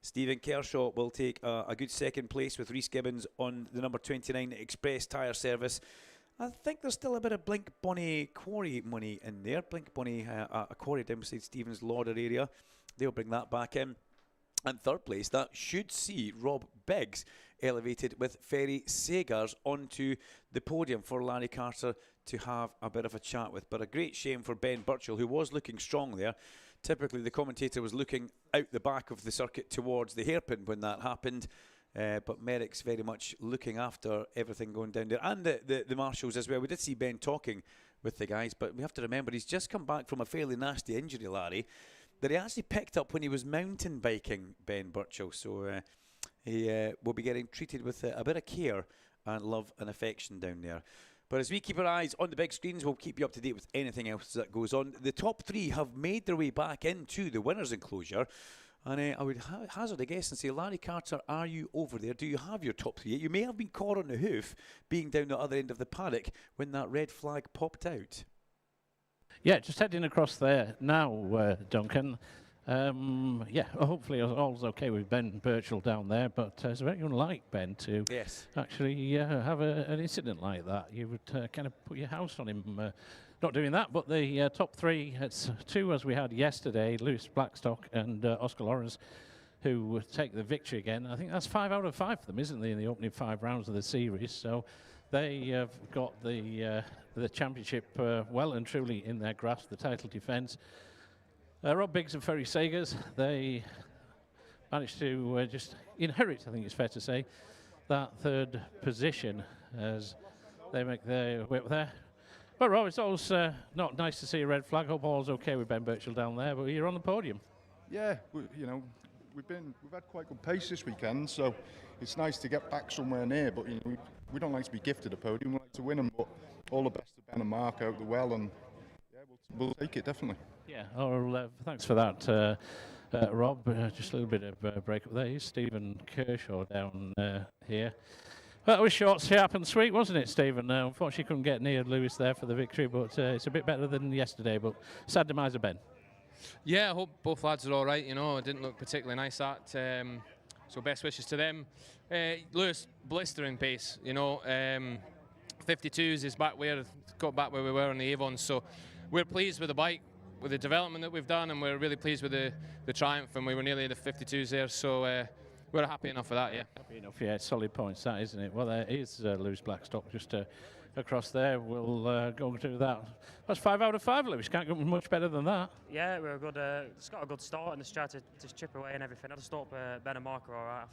Stephen Kershaw will take a good second place with Rhys Gibbons on the number 29 Express Tyre Service. I think there's still a bit of Blink Bonnie quarry money in there. Blink Bonnie, a quarry down beside Stephen's Lauder area. They'll bring that back in. And third place, that should see Rob Biggs elevated with Ferry Sagars onto the podium for Larry Carter to have a bit of a chat with. But a great shame for Ben Burchell, who was looking strong there. Typically, the commentator was looking out the back of the circuit towards the hairpin when that happened. But Merrick's very much looking after everything going down there. And the marshals as well. We did see Ben talking with the guys, but we have to remember he's just come back from a fairly nasty injury, Larry, that he actually picked up when he was mountain biking, Ben Burchell. So he will be getting treated with a bit of care and love and affection down there. But as we keep our eyes on the big screens, we'll keep you up to date with anything else that goes on. The top 3 have made their way back into the winner's enclosure. And I would hazard a guess and say, Larry Carter, are you over there? Do you have your top 3? You may have been caught on the hoof being down the other end of the paddock when that red flag popped out. Yeah, just heading across there now, Duncan. Hopefully all's okay with Ben Burchell down there, but it's very unlike Ben to actually have an incident like that. You would kind of put your house on him. Not doing that, but the top 3, it's 2 as we had yesterday, Lewis Blackstock and Oscar Lawrence, who would take the victory again. I think that's 5 out of 5 for them, isn't it, in the opening 5 rounds of the series? So they have got the championship well and truly in their grasp, the title defence. Rob Biggs and Ferry Sagars, they managed to just inherit, I think it's fair to say, that 3rd position as they make their way up there. But Rob, it's always not nice to see a red flag. Hope all's okay with Ben Burchell down there, but you're on the podium. Yeah, we've had quite good pace this weekend, so it's nice to get back somewhere near. But we don't like to be gifted a podium; we like to win them. But all the best to Ben and Mark out the well, and we'll take it definitely. Yeah, thanks for that, Rob. Just a little bit of break up there. Here's Stephen Kershaw down here. Well, that was short, sharp and sweet, wasn't it, Stephen? Unfortunately, couldn't get near Lewis there for the victory, but it's a bit better than yesterday. But sad demise of Ben. Yeah, I hope both lads are all right. It didn't look particularly nice, that. So best wishes to them. Lewis, blistering pace. 52s is got back where we were on the Avons. So we're pleased with the bike, with the development that we've done, and we're really pleased with the triumph. And we were nearly the 52s there. So we're happy enough for that, yeah. Happy enough, yeah. Solid points, that, isn't it? Well, there is Lewis Blackstock just across there. We'll go to that. That's 5 out of 5, Lewis. Can't get much better than that. Yeah, we're good. It's got a good start, and it's tried to just chip away and everything. I just thought Ben and Mark were all right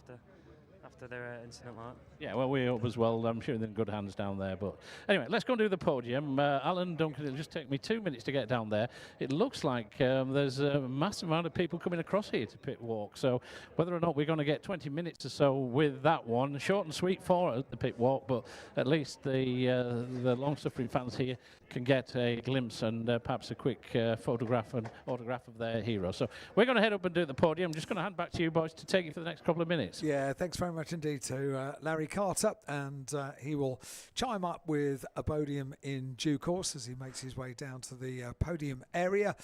after their incident like that. Yeah, well, we hope as well. I'm sure they're in good hands down there. But anyway, let's go and do the podium. Alan, Duncan, it'll just take me 2 minutes to get down there. It looks like there's a massive amount of people coming across here to pit walk. So whether or not we're going to get 20 minutes or so with that one, short and sweet for the pit walk, but at least the long-suffering fans here can get a glimpse and perhaps a quick photograph and autograph of their hero. So we're going to head up and do the podium. I'm just going to hand back to you boys to take it for the next couple of minutes. Yeah, thanks very much indeed to Larry Carter, and he will chime up with a podium in due course as he makes his way down to the podium area,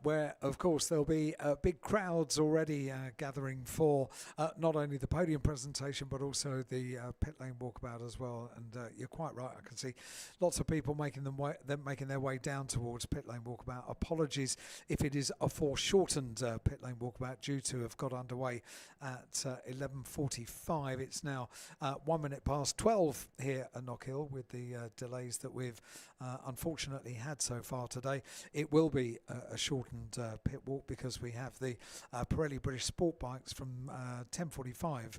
where of course there'll be big crowds already gathering for not only the podium presentation but also the pit lane walkabout as well. And you're quite right, I can see lots of people making their making their way down towards pit lane walkabout. Apologies if it is a foreshortened pit lane walkabout due to have got underway at 11:45. It's now 1 minute past 12 here at Knockhill with the delays that we've unfortunately had so far today. It will be a shortened pit walk because we have the Pirelli British Sport Bikes from 10:45.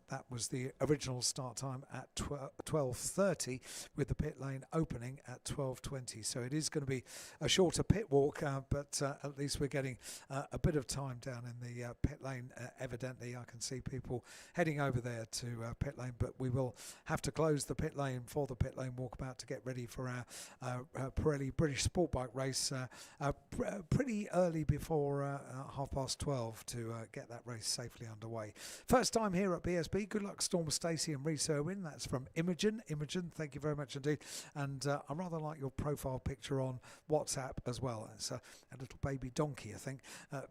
That was the original start time at 12:30 with the pit lane opening at 12:20. So it is going to be a shorter pit walk, but at least we're getting a bit of time down in the pit lane. Evidently, I can see people heading over there to pit lane, but we will have to close the pit lane for the pit lane walkabout to get ready for our Pirelli British Sport Bike race pretty early before 12:30 to get that race safely underway. First time here at BSB. Good luck, Storm Stacey and Reese Irwin. That's from Imogen. Imogen, thank you very much indeed. And I rather like your profile picture on WhatsApp as well. It's a little baby donkey, I think.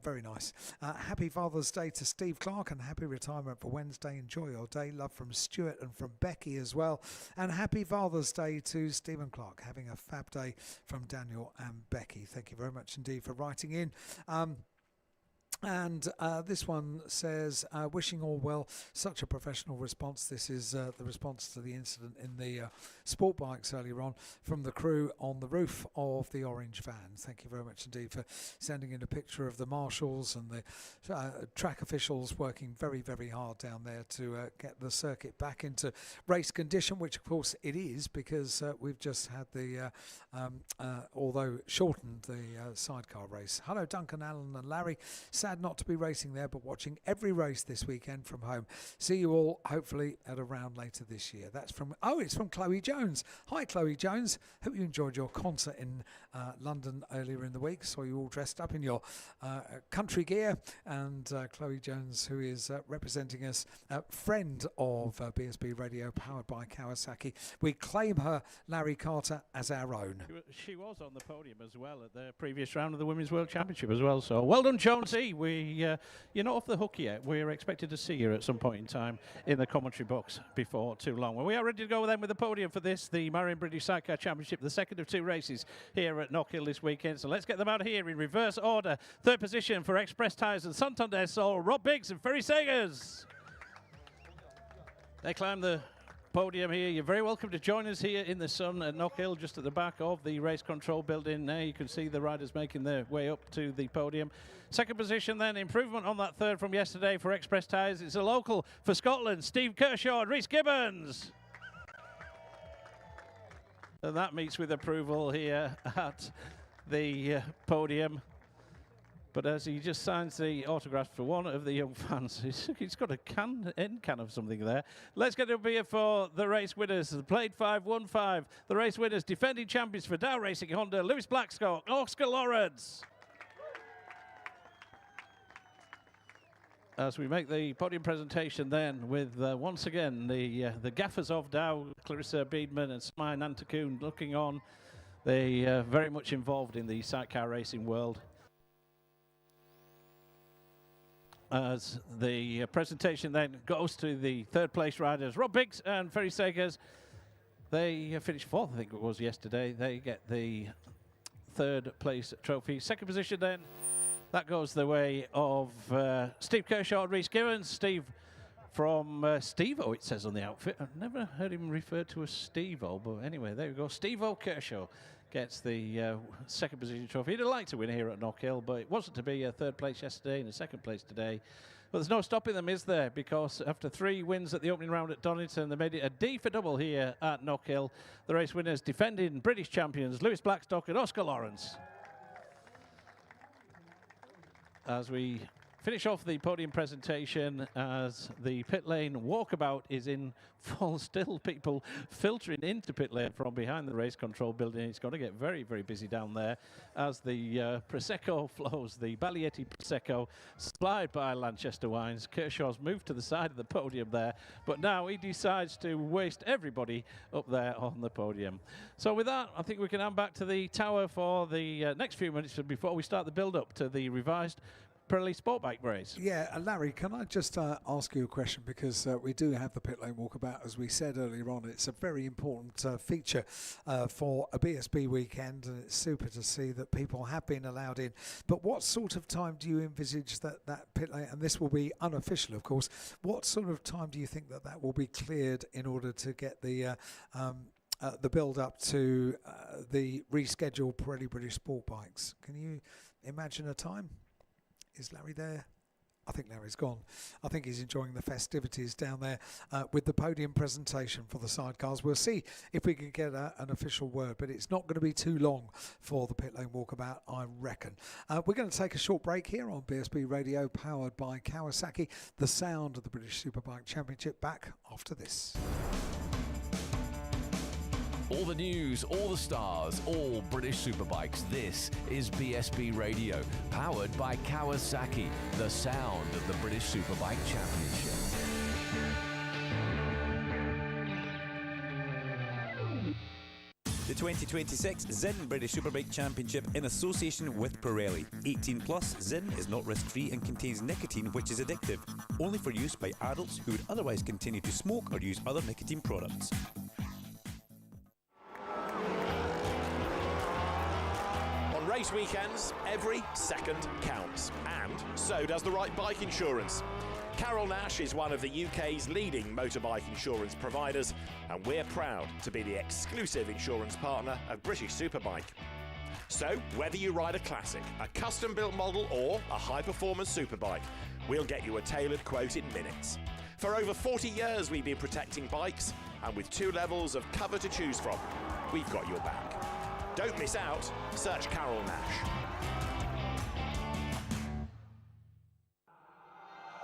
Very nice. Happy Father's Day to Steve Clark and happy retirement for Wednesday. Enjoy your day. Love from Stuart and from Becky as well. And happy Father's Day to Stephen Clark. Having a fab day from Daniel and Becky. Thank you very much indeed for writing in. And this one says, wishing all well, such a professional response. This is the response to the incident in the sport bikes earlier on from the crew on the roof of the orange van. Thank you very much indeed for sending in a picture of the marshals and the track officials working very, very hard down there to get the circuit back into race condition, which of course it is because we've just had the, although shortened, the sidecar race. Hello Duncan, Alan and Larry. Sad not to be racing there, but watching every race this weekend from home. See you all hopefully at a round later this year. That's from, it's from Chloe Jones. Hi Chloe Jones. Hope you enjoyed your concert in London earlier in the week. Saw you all dressed up in your country gear. And Chloe Jones, who is representing us, friend of BSB Radio, powered by Kawasaki. We claim her, Larry Carter, as our own. She was on the podium as well at the previous round of the Women's World Championship as well. So well done, Jonesy. You're not off the hook yet. We're expected to see you at some point in time in the commentary box before too long. Well, we are ready to go then with the podium for this, the Marion British Sidecar Championship, the second of two races here at Knockhill this weekend. So let's get them out here in reverse order. Third position for Express Tyres and Santander Sol, Rob Biggs and Ferry Sagers. They climb the podium here. You're very welcome to join us here in the sun at Knockhill, just at the back of the race control building. There you can see the riders making their way up to the podium. Second position then, improvement on that third from yesterday for Express Tyres. It's a local for Scotland, Steve Kershaw and Rhys Gibbons. And that meets with approval here at the podium. But as he just signs the autograph for one of the young fans, he's got a end can of something there. Let's get up here for the race winners. The Plate 515. The race winners, defending champions for Dow Racing Honda, Lewis Blackstock, Oscar Lawrence. As we make the podium presentation then with once again the gaffers of Dow, Clarissa Beedman and Smai Nantakoon looking on. They very much involved in the sidecar racing world. As the presentation then goes to the third place riders, Rob Biggs and Ferry Sagers. They finished fourth, I think it was yesterday. They get the third place trophy. Second position then, that goes the way of Steve Kershaw and Rhys Gibbons. Steve from Steve-O, it says on the outfit. I've never heard him referred to as Steve-O, but anyway, there we go. Steve-O Kershaw gets the second position trophy. He'd have liked to win here at Knockhill, but it wasn't to be a third place yesterday and a second place today. But there's no stopping them, is there? Because after 3 wins at the opening round at Donington, they made it a D for double here at Knockhill. The race winners, defending British champions, Lewis Blackstock and Oscar Lawrence. As we finish off the podium presentation, as the pit lane walkabout is in full still, people filtering into pit lane from behind the race control building. It's going to get very, very busy down there as the Prosecco flows, the Baglietti Prosecco, supplied by Lanchester Wines. Kershaw's moved to the side of the podium there, but now he decides to waste everybody up there on the podium. So with that, I think we can hand back to the tower for the next few minutes before we start the build-up to the revised Pirelli Sport Bike race. Yeah, Larry, can I just ask you a question, because we do have the pit lane walkabout, as we said earlier on. It's a very important feature for a BSB weekend, and it's super to see that people have been allowed in. But what sort of time do you envisage that pit lane, and this will be unofficial, of course, what sort of time do you think that will be cleared in order to get the build up to the rescheduled Pirelli British Sport Bikes? Can you imagine a time? Is Larry there? I think Larry's gone. I think he's enjoying the festivities down there with the podium presentation for the sidecars. We'll see if we can get an official word, but it's not going to be too long for the pit lane walkabout, I reckon. We're going to take a short break here on BSB Radio, powered by Kawasaki, the sound of the British Superbike Championship. Back after this. All the news, all the stars, all British Superbikes. This is BSB Radio, powered by Kawasaki, the sound of the British Superbike Championship. The 2026 Zin British Superbike Championship in association with Pirelli. 18 plus, Zin is not risk-free and contains nicotine, which is addictive. Only for use by adults who would otherwise continue to smoke or use other nicotine products. Race weekends, every second counts, and so does the right bike insurance. Carol Nash is one of the UK's leading motorbike insurance providers, and we're proud to be the exclusive insurance partner of British Superbike. So, whether you ride a classic, a custom-built model, or a high-performance superbike, we'll get you a tailored quote in minutes. For over 40 years, we've been protecting bikes, and with 2 levels of cover to choose from, we've got your back. Don't miss out. Search Carol Nash.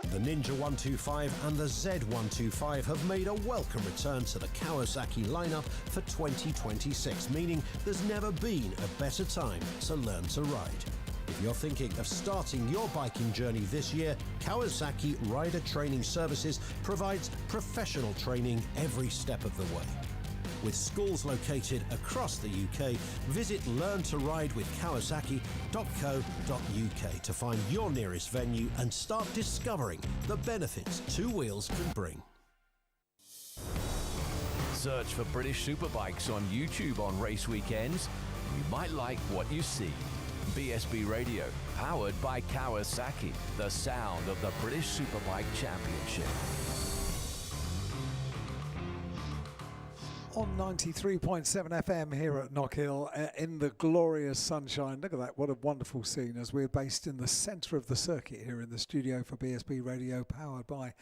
The Ninja 125 and the Z125 have made a welcome return to the Kawasaki lineup for 2026, meaning there's never been a better time to learn to ride. If you're thinking of starting your biking journey this year, Kawasaki Rider Training Services provides professional training every step of the way. With schools located across the UK, visit learntoridewithkawasaki.co.uk to find your nearest venue and start discovering the benefits 2 wheels can bring. Search for British Superbikes on YouTube on race weekends. You might like what you see. BSB Radio, powered by Kawasaki, the sound of the British Superbike Championship. On 93.7 FM here at Knockhill in the glorious sunshine. Look at that, what a wonderful scene as we're based in the centre of the circuit here in the studio for BSB Radio, powered by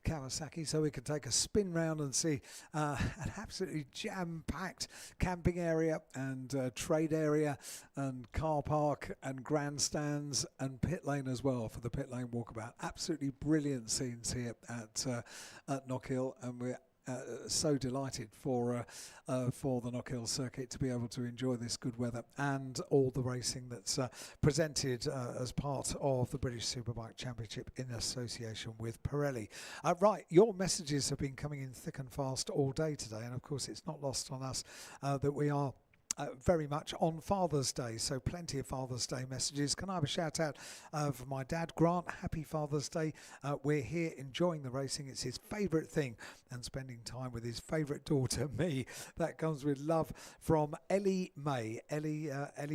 Kawasaki, so we can take a spin round and see an absolutely jam-packed camping area and trade area and car park and grandstands and pit lane as well for the pit lane walkabout. Absolutely brilliant scenes here at Knockhill, and we're so delighted for the Knockhill circuit to be able to enjoy this good weather and all the racing that's presented as part of the British Superbike Championship in association with Pirelli. Right, your messages have been coming in thick and fast all day today, and of course it's not lost on us that we are very much on Father's Day, so plenty of Father's Day messages. Can I have a shout out for my dad, Grant? Happy Father's Day. We're here enjoying the racing. It's his favourite thing, and spending time with his favourite daughter, me. That comes with love from Ellie May. Ellie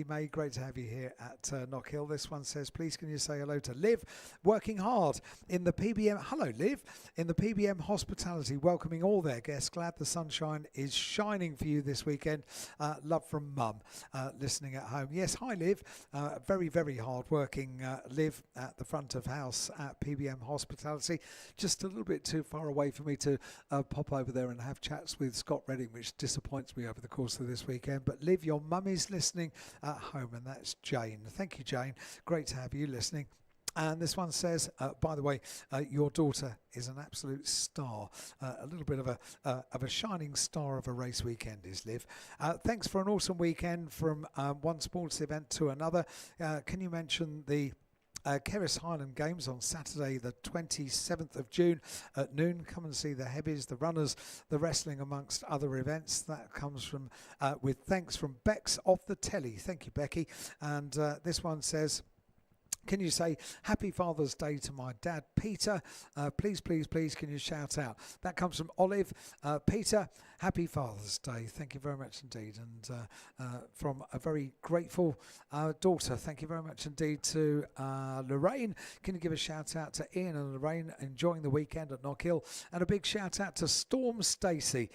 May, great to have you here at Knockhill. This one says, please can you say hello to Liv, working hard in the PBM. Hello, Liv. In the PBM hospitality, welcoming all their guests. Glad the sunshine is shining for you this weekend. Love from Mum, listening at home. Yes, hi Liv. Very, very hard working Liv at the front of house at PBM Hospitality. Just a little bit too far away for me to pop over there and have chats with Scott Redding, which disappoints me over the course of this weekend. But Liv, your mum is listening at home, and that's Jane. Thank you, Jane. Great to have you listening. And this one says, by the way, your daughter is an absolute star. A little bit of a shining star of a race weekend is Liv. Thanks for an awesome weekend from one sports event to another. Can you mention the Kerris Highland Games on Saturday the 27th of June at noon? Come and see the heavies, the runners, the wrestling amongst other events. That comes from with thanks from Bex off the telly. Thank you, Becky. And this one says, Can you say Happy Father's Day to my dad, Peter? Please, please, please, can you shout out? That comes from Olive. Peter, Happy Father's Day. Thank you very much indeed. And from a very grateful daughter, thank you very much indeed to Lorraine. Can you give a shout out to Ian and Lorraine enjoying the weekend at Knockhill? And a big shout out to Storm Stacey.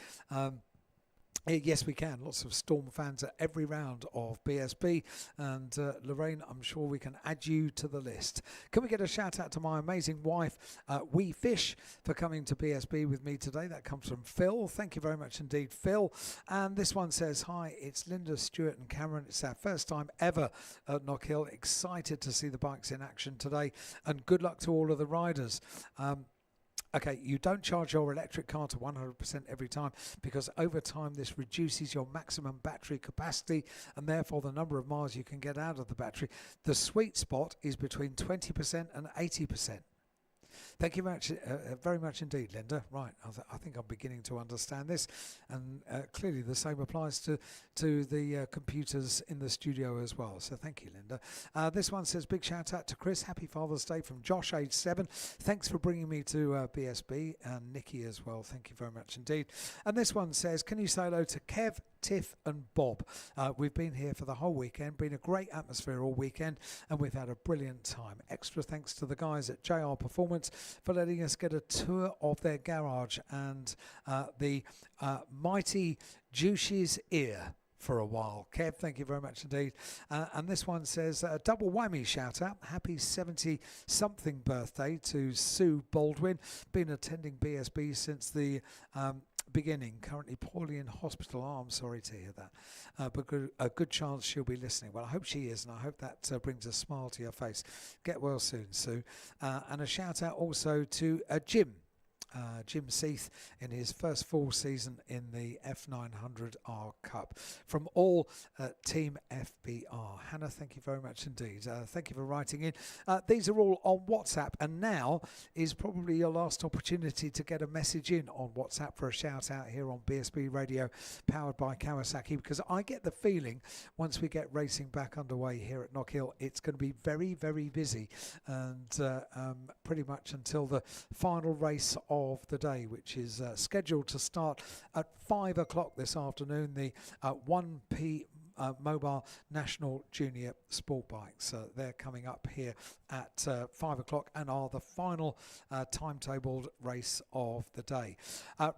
Yes, we can. Lots of Storm fans at every round of BSB. And Lorraine, I'm sure we can add you to the list. Can we get a shout out to my amazing wife, Wee Fish, for coming to BSB with me today? That comes from Phil. Thank you very much indeed, Phil. And this one says, hi, it's Linda, Stewart and Cameron. It's our first time ever at Knockhill. Excited to see the bikes in action today. And good luck to all of the riders. Okay, you don't charge your electric car to 100% every time, because over time this reduces your maximum battery capacity and therefore the number of miles you can get out of the battery. The sweet spot is between 20% and 80%. Thank you very much indeed, Linda. Right, I think I'm beginning to understand this, and clearly the same applies to the computers in the studio as well. So thank you, Linda. This one says, big shout out to Chris. Happy Father's Day from Josh, age 7. Thanks for bringing me to BSB, and Nikki as well. Thank you very much indeed. And this one says, can you say hello to Kev, Tiff and Bob? We've been here for the whole weekend, been a great atmosphere all weekend, and we've had a brilliant time. Extra thanks to the guys at JR Performance for letting us get a tour of their garage and the mighty Juicy's ear for a while. Kev, thank you very much indeed. And this one says, a double whammy shout out. Happy 70-something birthday to Sue Baldwin. Been attending BSB since the beginning, currently poorly in hospital. I'm sorry to hear that, but a good chance she'll be listening. Well, I hope she is, and I hope that brings a smile to your face. Get well soon, Sue. And a shout out also to Jim Seath in his first full season in the F900R Cup. From all Team FBR. Hannah, thank you very much indeed. Thank you for writing in. These are all on WhatsApp, and now is probably your last opportunity to get a message in on WhatsApp for a shout out here on BSB Radio, powered by Kawasaki, because I get the feeling once we get racing back underway here at Knockhill, it's going to be very, very busy, and pretty much until the final race of the day, which is scheduled to start at 5 o'clock this afternoon, the 1P Mobile National Junior Sport Bikes. They're coming up here at 5 o'clock and are the final timetabled race of the day.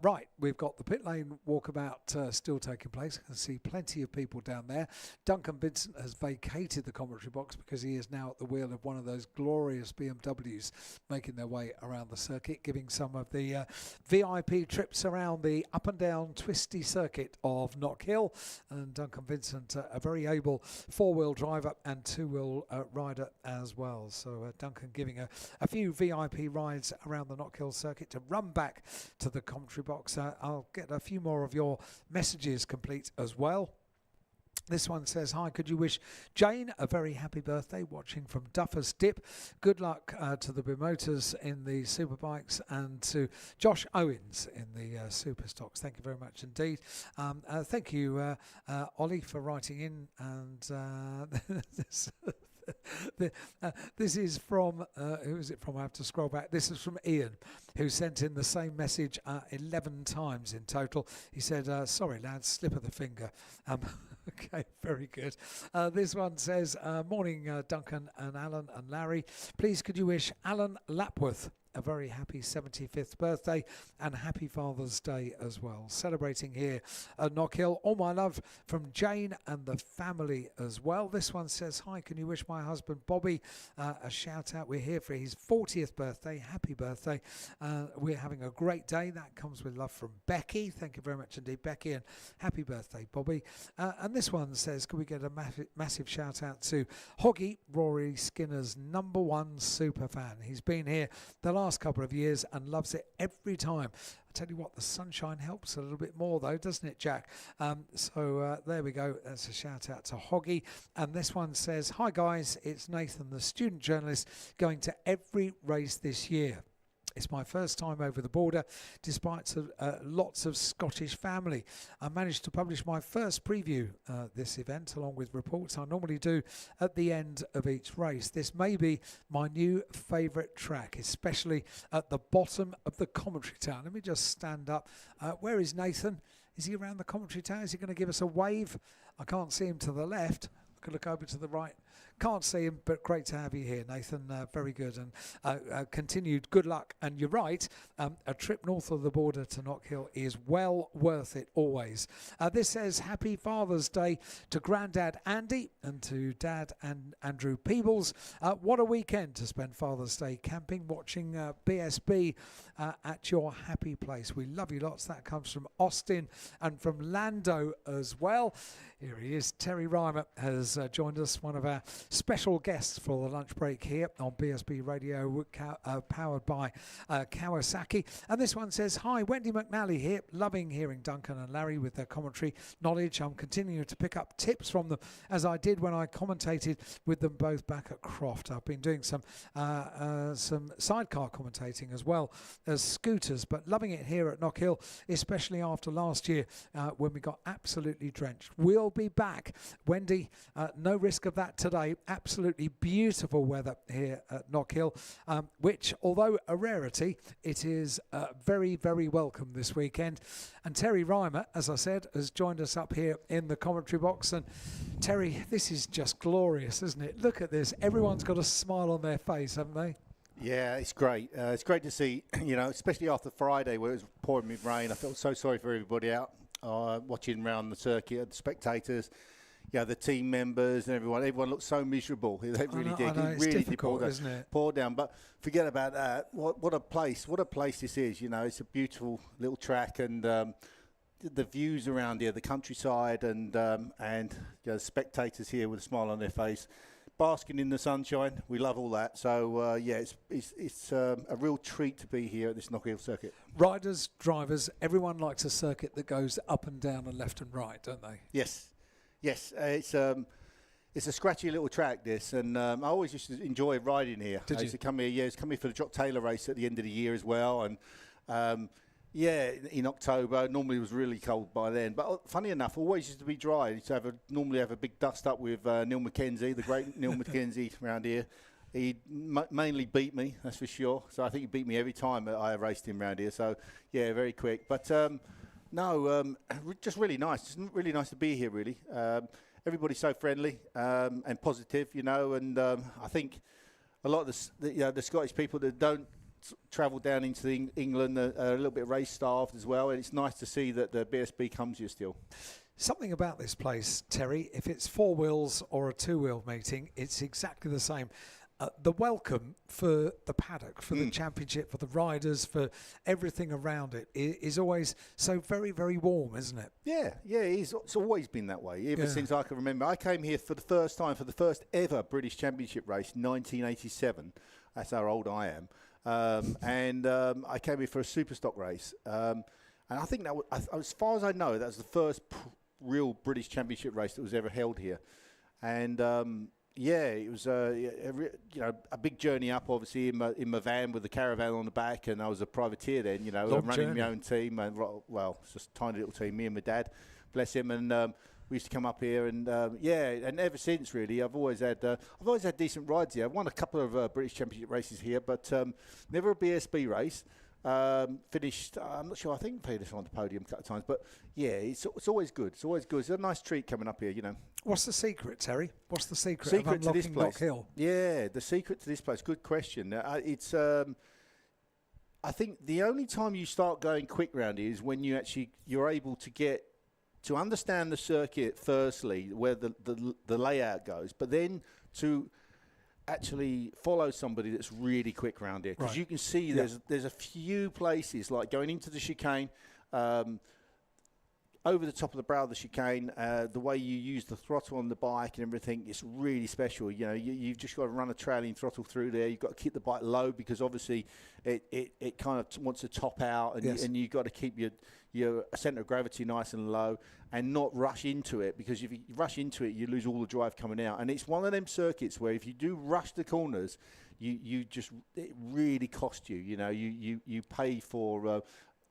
Right, we've got the pit lane walkabout still taking place. I can see plenty of people down there. Duncan Vincent has vacated the commentary box because he is now at the wheel of one of those glorious BMWs making their way around the circuit, giving some of the VIP trips around the up and down twisty circuit of Knockhill. And Duncan Vincent, a very able four-wheel driver and two-wheel rider as well. So Duncan giving a few VIP rides around the Knockhill circuit to run back to the commentary box. I'll get a few more of your messages complete as well. This one says, hi, could you wish Jane a very happy birthday, watching from Duffer's Dip. Good luck to the Bimotors in the Superbikes and to Josh Owens in the Superstocks. Thank you very much indeed. Thank you, Ollie, for writing in. And this is from, who is it from? I have to scroll back. This is from Ian, who sent in the same message 11 times in total. He said, sorry, lads, slip of the finger. Okay, very good. This one says, morning, Duncan and Alan and Larry. Please, could you wish Alan Lapworth a very happy 75th birthday and happy Father's Day as well. Celebrating here at Knockhill. All my love from Jane and the family as well. This one says, hi, can you wish my husband Bobby a shout out? We're here for his 40th birthday. Happy birthday. We're having a great day. That comes with love from Becky. Thank you very much indeed, Becky, and happy birthday, Bobby. And this one says, can we get a massive shout out to Hoggy, Rory Skinner's #1 super fan. He's been here the last couple of years and loves it every time. I tell you what, the sunshine helps a little bit more though, doesn't it, Jack? So there we go. That's a shout out to Hoggy. And this one says, hi guys, it's Nathan, the student journalist, going to every race this year. It's my first time over the border, despite lots of Scottish family. I managed to publish my first preview this event, along with reports I normally do at the end of each race. This may be my new favourite track, especially at the bottom of the commentary tower. Let me just stand up. Where is Nathan? Is he around the commentary tower? Is he going to give us a wave? I can't see him to the left. I can look over to the right. Can't see him, but great to have you here, Nathan. Very good, and continued good luck. And you're right, a trip north of the border to Knockhill is well worth it always. This says Happy Father's Day to Grandad Andy and to Dad and Andrew Peebles. What a weekend to spend Father's Day camping, watching BSB at your happy place. We love you lots. That comes from Austin and from Lando as well. Here he is. Terry Reimer has joined us, one of our special guests for the lunch break here on BSB Radio, powered by Kawasaki. And this one says, hi, Wendy McNally here. Loving hearing Duncan and Larry with their commentary knowledge. I'm continuing to pick up tips from them as I did when I commentated with them both back at Croft. I've been doing some sidecar commentating as well as scooters, but loving it here at Knockhill, especially after last year when we got absolutely drenched. We'll be back. Wendy, no risk of that today. Absolutely beautiful weather here at Knockhill, which, although a rarity, it is very, very welcome this weekend. And Terry Reimer, as I said, has joined us up here in the commentary box. And Terry, this is just glorious, isn't it? Look at this. Everyone's got a smile on their face, haven't they? Yeah, it's great. It's great to see, especially after Friday where it was pouring with rain. I felt so sorry for everybody out watching around the circuit, the spectators, the team members and everyone. Everyone looked so miserable. They really did. It really difficult, did isn't it? pour down. But forget about that. What a place! What a place this is. It's a beautiful little track, and the views around here, the countryside, and spectators here with a smile on their face, basking in the sunshine. We love all that. So it's a real treat to be here at this Knockhill circuit. Riders, drivers, everyone likes a circuit that goes up and down and left and right, don't they? Yes, it's a scratchy little track, this, and I always used to enjoy riding here. Did I used you? to come here, it's come here for the Jock Taylor race at the end of the year as well, and in October. Normally it was really cold by then, but funny enough, always used to be dry. I used to normally have a big dust up with Neil McKenzie, the great Neil McKenzie around here. He mainly beat me, that's for sure. So I think he beat me every time that I raced him around here. So yeah, very quick. But just really nice. It's really nice to be here, really. Everybody's so friendly and positive, and I think a lot of the Scottish people that don't travel down into England are a little bit race starved as well, and it's nice to see that the BSB comes here still. Something about this place, Terry, if it's four wheels or a two-wheel meeting, it's exactly the same. The welcome for the paddock, for the championship, for the riders, for everything around it is always so very, very warm, isn't it? Yeah, it's always been that way, ever since I can remember. I came here for the first time, for the first ever British Championship race, 1987. That's how old I am. And I came here for a super stock race. And I think that was, as far as I know, that was the first real British Championship race that was ever held here. And it was a big journey up, obviously, in my van with the caravan on the back, and I was a privateer then, running my own team, and it's just a tiny little team, me and my dad, bless him, and we used to come up here, and and ever since, really, I've always had decent rides here. I've won a couple of British Championship races here, but never a BSB race. Finished, I'm not sure, I think finished on the podium a couple of times, but yeah, it's always good. It's always good. It's a nice treat coming up here, What's the secret, Terry? What's the secret of to this unlocking place? Knockhill? Yeah, the secret to this place. Good question. It's I think the only time you start going quick round here is when you're able to get to understand the circuit firstly, where the layout goes, but then to actually follow somebody that's really quick round here, because you can see there's a few places like going into the chicane, over the top of the brow of the chicane, the way you use the throttle on the bike and everything, it's really special. You know, you've just got to run a trailing throttle through there. You've got to keep the bike low because obviously it kind of wants to top out, and, and you've got to keep your centre of gravity nice and low and not rush into it, because if you rush into it, you lose all the drive coming out. And it's one of them circuits where if you do rush the corners, it really costs you. You know, you pay for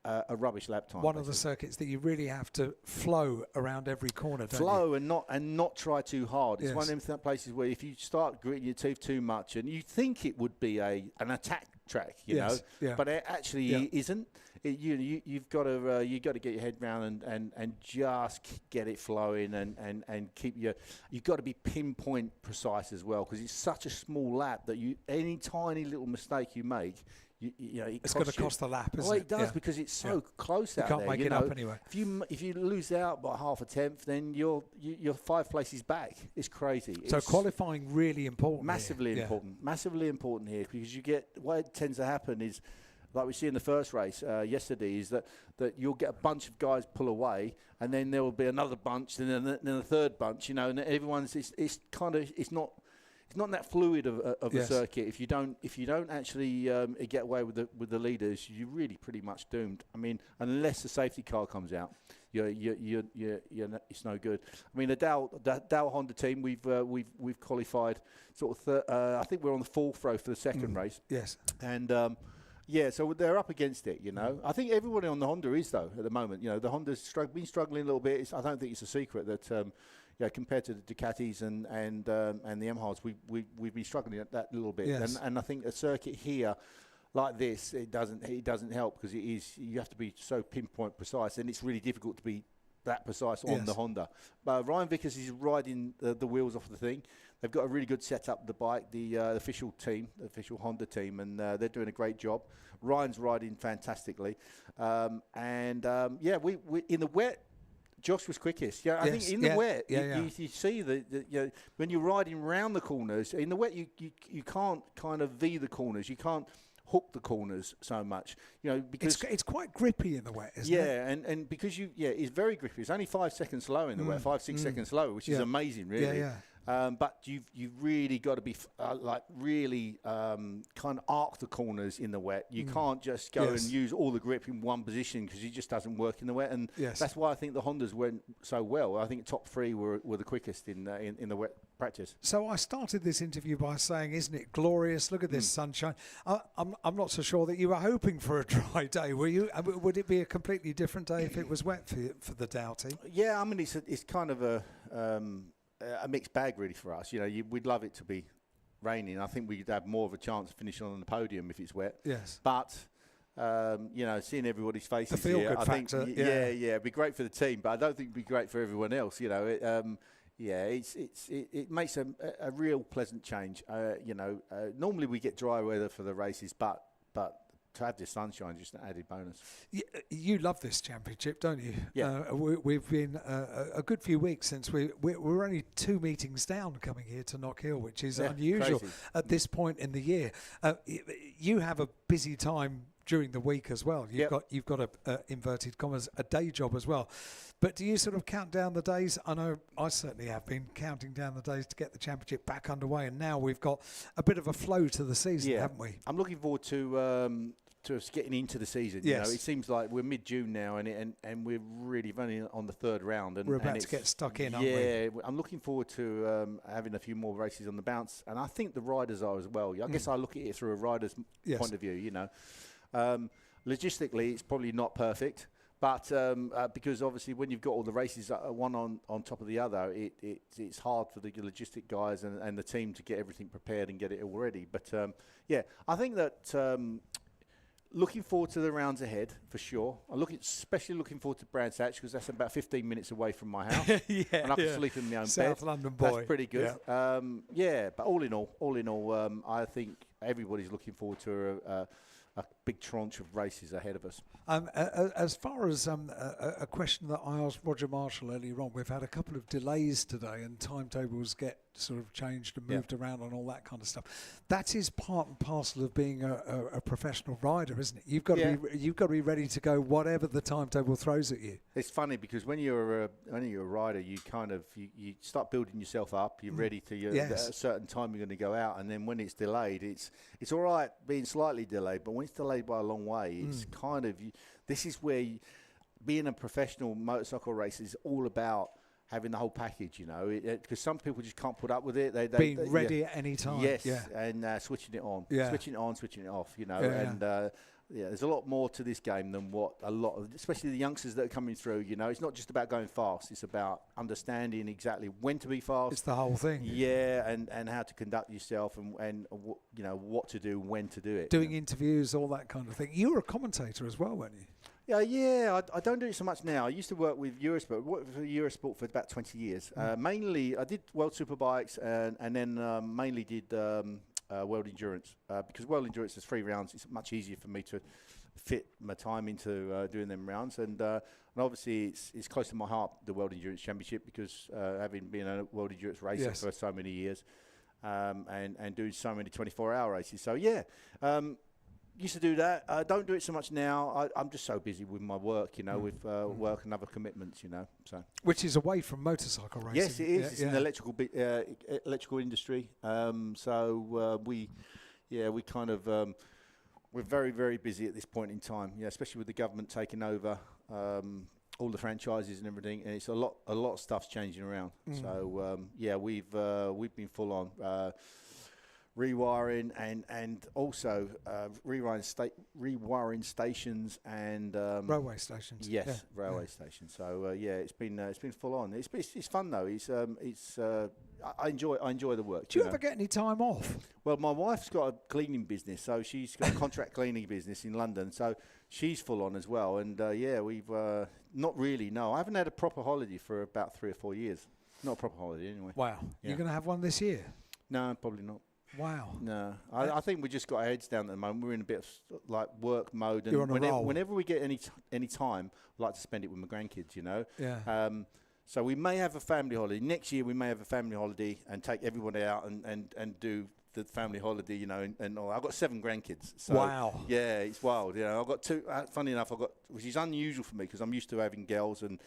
a rubbish lap time. One of the circuits that you really have to flow around every corner, don't flow you? and not try too hard. It's one of them places where if you start gritting your teeth too much, and you think it would be an attack track, you know, but it actually isn't. You've got to get your head round and just get it flowing and keep you've got to be pinpoint precise as well, because it's such a small lap that any tiny little mistake you make, you know, it's going to cost the lap, isn't it? Well, it does, because it's so close out there. You can't make it up anyway. If you lose out by half a tenth, then you're 5 places back. It's crazy. So qualifying really important. Massively important. Massively important here, because what tends to happen is, like we see in the first race yesterday, is that you'll get a bunch of guys pull away, and then there will be another bunch, and then a third bunch, you know, and everyone's it's not that fluid of a circuit. If you don't actually get away with the leaders, you're really pretty much doomed. I mean, unless the safety car comes out, it's no good. I mean, the Dow Honda team, we've qualified sort of. I think we're on the 4th row for the second race. Yes, and. So they're up against it, you know. I think everybody on the Honda is, though, at the moment. You know, the Honda's been struggling a little bit. I don't think it's a secret that, compared to the Ducatis and the Yamahas, we've been struggling at that little bit. Yes. And I think a circuit here like this, it doesn't help, because you have to be so pinpoint precise, and it's really difficult to be that precise on the Honda. But Ryan Vickers is riding the wheels off the thing. They've got a really good setup of the bike, the official Honda team, and they're doing a great job. Ryan's riding fantastically. We in the wet, Josh was quickest. Yeah, I think in the wet, you see when you're riding round the corners, in the wet you can't kind of V the corners. You can't hook the corners so much, you know, because it's quite grippy in the wet, isn't it? Yeah, and because it's very grippy. It's only 5 seconds slow in the wet, 5-6 seconds slow, which is amazing, really. Yeah. But you've really got to be kind of arc the corners in the wet. You can't just go and use all the grip in one position, because it just doesn't work in the wet. And that's why I think the Hondas went so well. I think top 3 were the quickest in the wet practice. So I started this interview by saying, isn't it glorious? Look at this sunshine. I'm not so sure that you were hoping for a dry day, were you? Would it be a completely different day if it was wet for the Dow team? Yeah, I mean, it's kind of a mixed bag, really, for us. You know, we'd love it to be raining. I think we'd have more of a chance of finishing on the podium if it's wet. Yes. But you know, seeing everybody's faces the here, I factor, think it'd be great for the team, but I don't think it'd be great for everyone else. You know, it makes a real pleasant change. You know, normally we get dry weather for the races, but to have this sunshine, just an added bonus. You love this championship, don't you? Yeah. We've been a good few weeks since we're only 2 meetings down coming here to Knock Hill, which is unusual at this point in the year. You have a busy time during the week as well. You've got a inverted commas a day job as well. But do you sort of count down the days? I know I certainly have been counting down the days to get the championship back underway, and now we've got a bit of a flow to the season, haven't we? I'm looking forward to us getting into the season. Yes. You know, it seems like we're mid-June now, and we're really running on the 3rd round. And we're about to get stuck in, aren't we? Yeah, I'm looking forward to having a few more races on the bounce, and I think the riders are as well. I guess I look at it through a rider's point of view, you know. Logistically, it's probably not perfect, but because obviously when you've got all the races one on top of the other, it's hard for the logistic guys and the team to get everything prepared and get it all ready. But I think that looking forward to the rounds ahead for sure. Especially looking forward to Brands Hatch, because that's about 15 minutes away from my house, and I can sleep in my own South bed. London boy. That's pretty good. But all in all, I think everybody's looking forward to big tranche of races ahead of us. As far as a question that I asked Roger Marshall earlier on, we've had a couple of delays today and timetables get sort of changed and moved around and all that kind of stuff. That is part and parcel of being a professional rider, isn't it? You've got to be ready to go whatever the timetable throws at you. It's funny because when you're a rider, you kind of you start building yourself up. You're ready to at a certain time you're going to go out, and then when it's delayed, it's all right being slightly delayed, but when it's delayed by a long way, it's kind of this is where being a professional motorcycle racer is all about having the whole package, you know, because some people just can't put up with it. They being ready at any time. Yes, and switching it on, switching it on, switching it off, you know, and there's a lot more to this game than what especially the youngsters that are coming through, you know. It's not just about going fast, it's about understanding exactly when to be fast. It's the whole thing. Yeah, and how to conduct yourself and you know, what to do, when to do it. Doing interviews, all that kind of thing. You were a commentator as well, weren't you? Yeah. I don't do it so much now. I used to work with Eurosport. I worked for Eurosport for about 20 years. Mainly, I did World Superbikes and then mainly did World Endurance. Because World Endurance is 3 rounds, it's much easier for me to fit my time into doing them rounds. And obviously, it's close to my heart, the World Endurance Championship, because having been a World Endurance racer for so many years and doing so many 24-hour races. So, used to do that. I don't do it so much now. I'm just so busy with my work, you know, with work and other commitments, you know. So which is away from motorcycle racing. Yes, it is. It's in the electrical industry. We kind of we're very, very busy at this point in time. Yeah, especially with the government taking over all the franchises and everything, and it's a lot of stuff's changing around. So we've been full on. Rewiring and also rewiring stations and railway stations. Yes, railway stations. So it's been full on. It's fun though. I enjoy the work. Do you ever get any time off? Well, my wife's got a cleaning business, so she's got a contract cleaning business in London. So she's full on as well. And we've not really. No, I haven't had a proper holiday for about 3 or 4 years. Not a proper holiday anyway. Wow, you're going to have one this year? No, probably not. Wow. No, I think we just got our heads down at the moment. We're in a bit of like work mode, and You're on a roll. Whenever we get any time, I like to spend it with my grandkids. You know. Yeah. So we may have a family holiday next year. We may have a family holiday and take everybody out and do the family holiday. You know, and all. I've got 7 grandkids. So wow. Yeah, it's wild. You know, I've got 2. Funny enough, which is unusual for me because I'm used to having girls and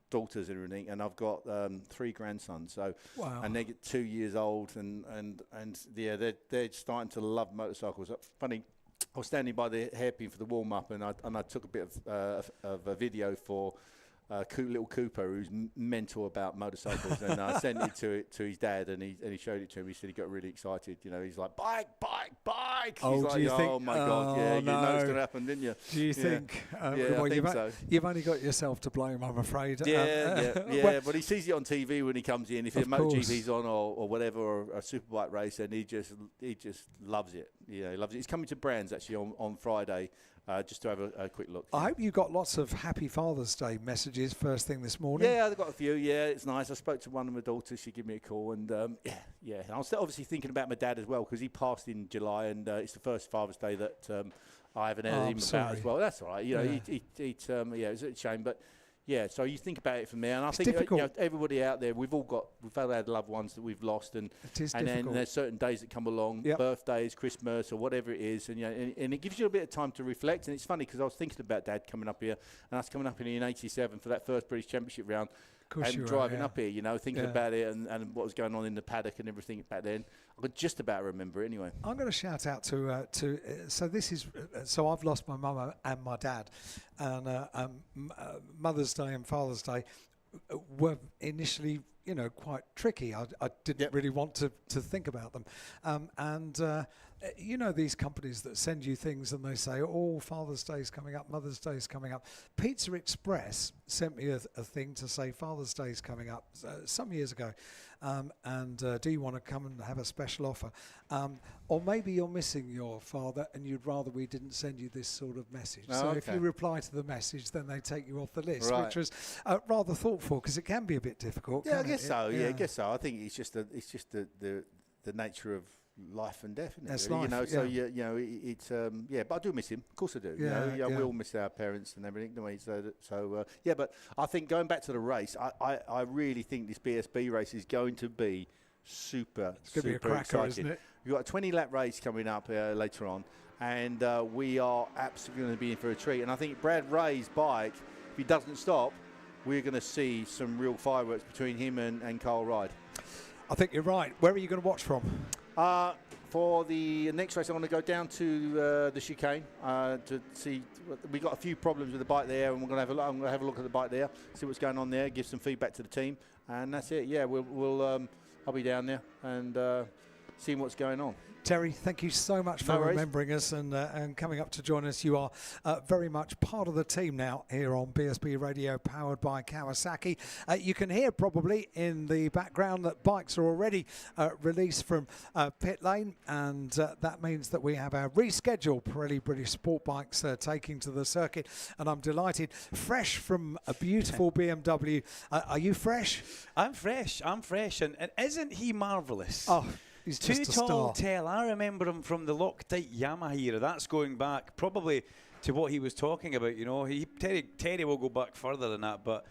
daughters and everything, and I've got 3 grandsons. So, and they get 2 years old, and they're starting to love motorcycles. Funny, I was standing by the hairpin for the warm up, and I took a bit of a video for little Cooper, who's mental about motorcycles, and I sent it to his dad, and he showed it to him. He said he got really excited. You know, he's like, bike. Oh, he's like, do you think? Oh my God, yeah, you know it's going to happen, didn't you? Do you think? Well, I think so. You've only got yourself to blame, I'm afraid. Yeah. But he sees it on TV when he comes in. If MotoGP's on or whatever, or a superbike race, and he just loves it. Yeah, he loves it. He's coming to Brands actually on Friday. Just to have a quick look. I hope you got lots of Happy Father's Day messages first thing this morning. Yeah, I've got a few. Yeah, it's nice. I spoke to one of my daughters. She gave me a call, and yeah. I was obviously thinking about my dad as well because he passed in July, and it's the first Father's Day that I haven't heard him about as well. That's all right. You know, it's a shame, but. Yeah, so you think about it from there, and I think everybody out there, we've all had loved ones that we've lost, and then there's certain days that come along, birthdays, Christmas, or whatever it is, and and it gives you a bit of time to reflect. And it's funny because I was thinking about Dad coming up here, and I was coming up here in '87 for that first British Championship round, and driving up here, you know, thinking about it and what was going on in the paddock and everything back then. I could just about remember it anyway. I'm going to shout out to so I've lost my mum and my dad, and Mother's Day and Father's Day were initially, you know, quite tricky. I didn't really want to think about them, you know, these companies that send you things and they say, oh, Father's Day's coming up, Mother's Day's coming up. Pizza Express sent me a thing to say Father's Day's coming up some years ago, and do you want to come and have a special offer? Or maybe you're missing your father and you'd rather we didn't send you this sort of message. Oh, so okay. if you reply to the message, then they take you off the list, right. which was rather thoughtful because it can be a bit difficult. Yeah, I guess so. Yeah, I guess so. I think it's just the nature of life and death, isn't it? That's really? life, So it's but I do miss him. Of course I do. We all miss our parents and everything, don't we? But I think going back to the race, I really think this BSB race is going to be super be a cracker, exciting. isn't it? We've got a 20-lap race coming up later on, and we are absolutely going to be in for a treat. And I think Brad Ray's bike, if he doesn't stop, we're going to see some real fireworks between him and Carl Ryde. I think you're right. Where are you going to watch from? For the next race, I want to go down to the chicane to see. We got a few problems with the bike there, and I'm going to have a look at the bike there, see what's going on there, give some feedback to the team, and that's it. Yeah, I'll be down there and seeing what's going on. Terry, thank you so much for remembering us and coming up to join us. You are very much part of the team now here on BSB Radio, powered by Kawasaki. You can hear probably in the background that bikes are already released from pit lane, and that means that we have our rescheduled Pirelli British Sport bikes taking to the circuit, and I'm delighted. Fresh from a beautiful BMW. Are you fresh? I'm fresh, and isn't he marvellous? Oh, he's too just a tall star. tell. I remember him from the Loctite Yamaha era. That's going back probably to what he was talking about. Terry will go back further than that, but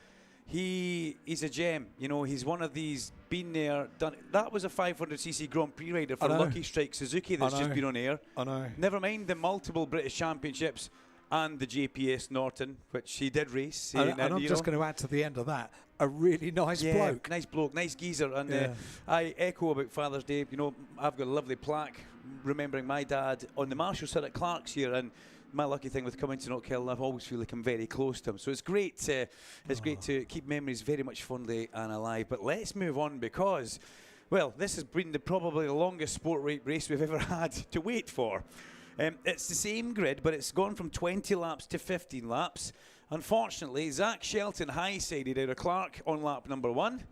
he's a gem. He's one of these, been there, done. That was a 500cc Grand Prix rider for Lucky Strike Suzuki that's just been on air. I know. Never mind the multiple British Championships and the JPS Norton, which he did race. And I'm just going to add to the end of that, a really nice bloke. Nice bloke, nice geezer. And I echo about Father's Day. I've got a lovely plaque remembering my dad on the Marshall sit at Clark's here, and my lucky thing with coming to Knockhill, I always feel like I'm very close to him. So it's great to keep memories very much fondly and alive. But let's move on because, well, this has been probably the longest sport race we've ever had to wait for. It's the same grid, but it's gone from 20 laps to 15 laps. Unfortunately, Zach Shelton high-sided out of Clark on lap number 1.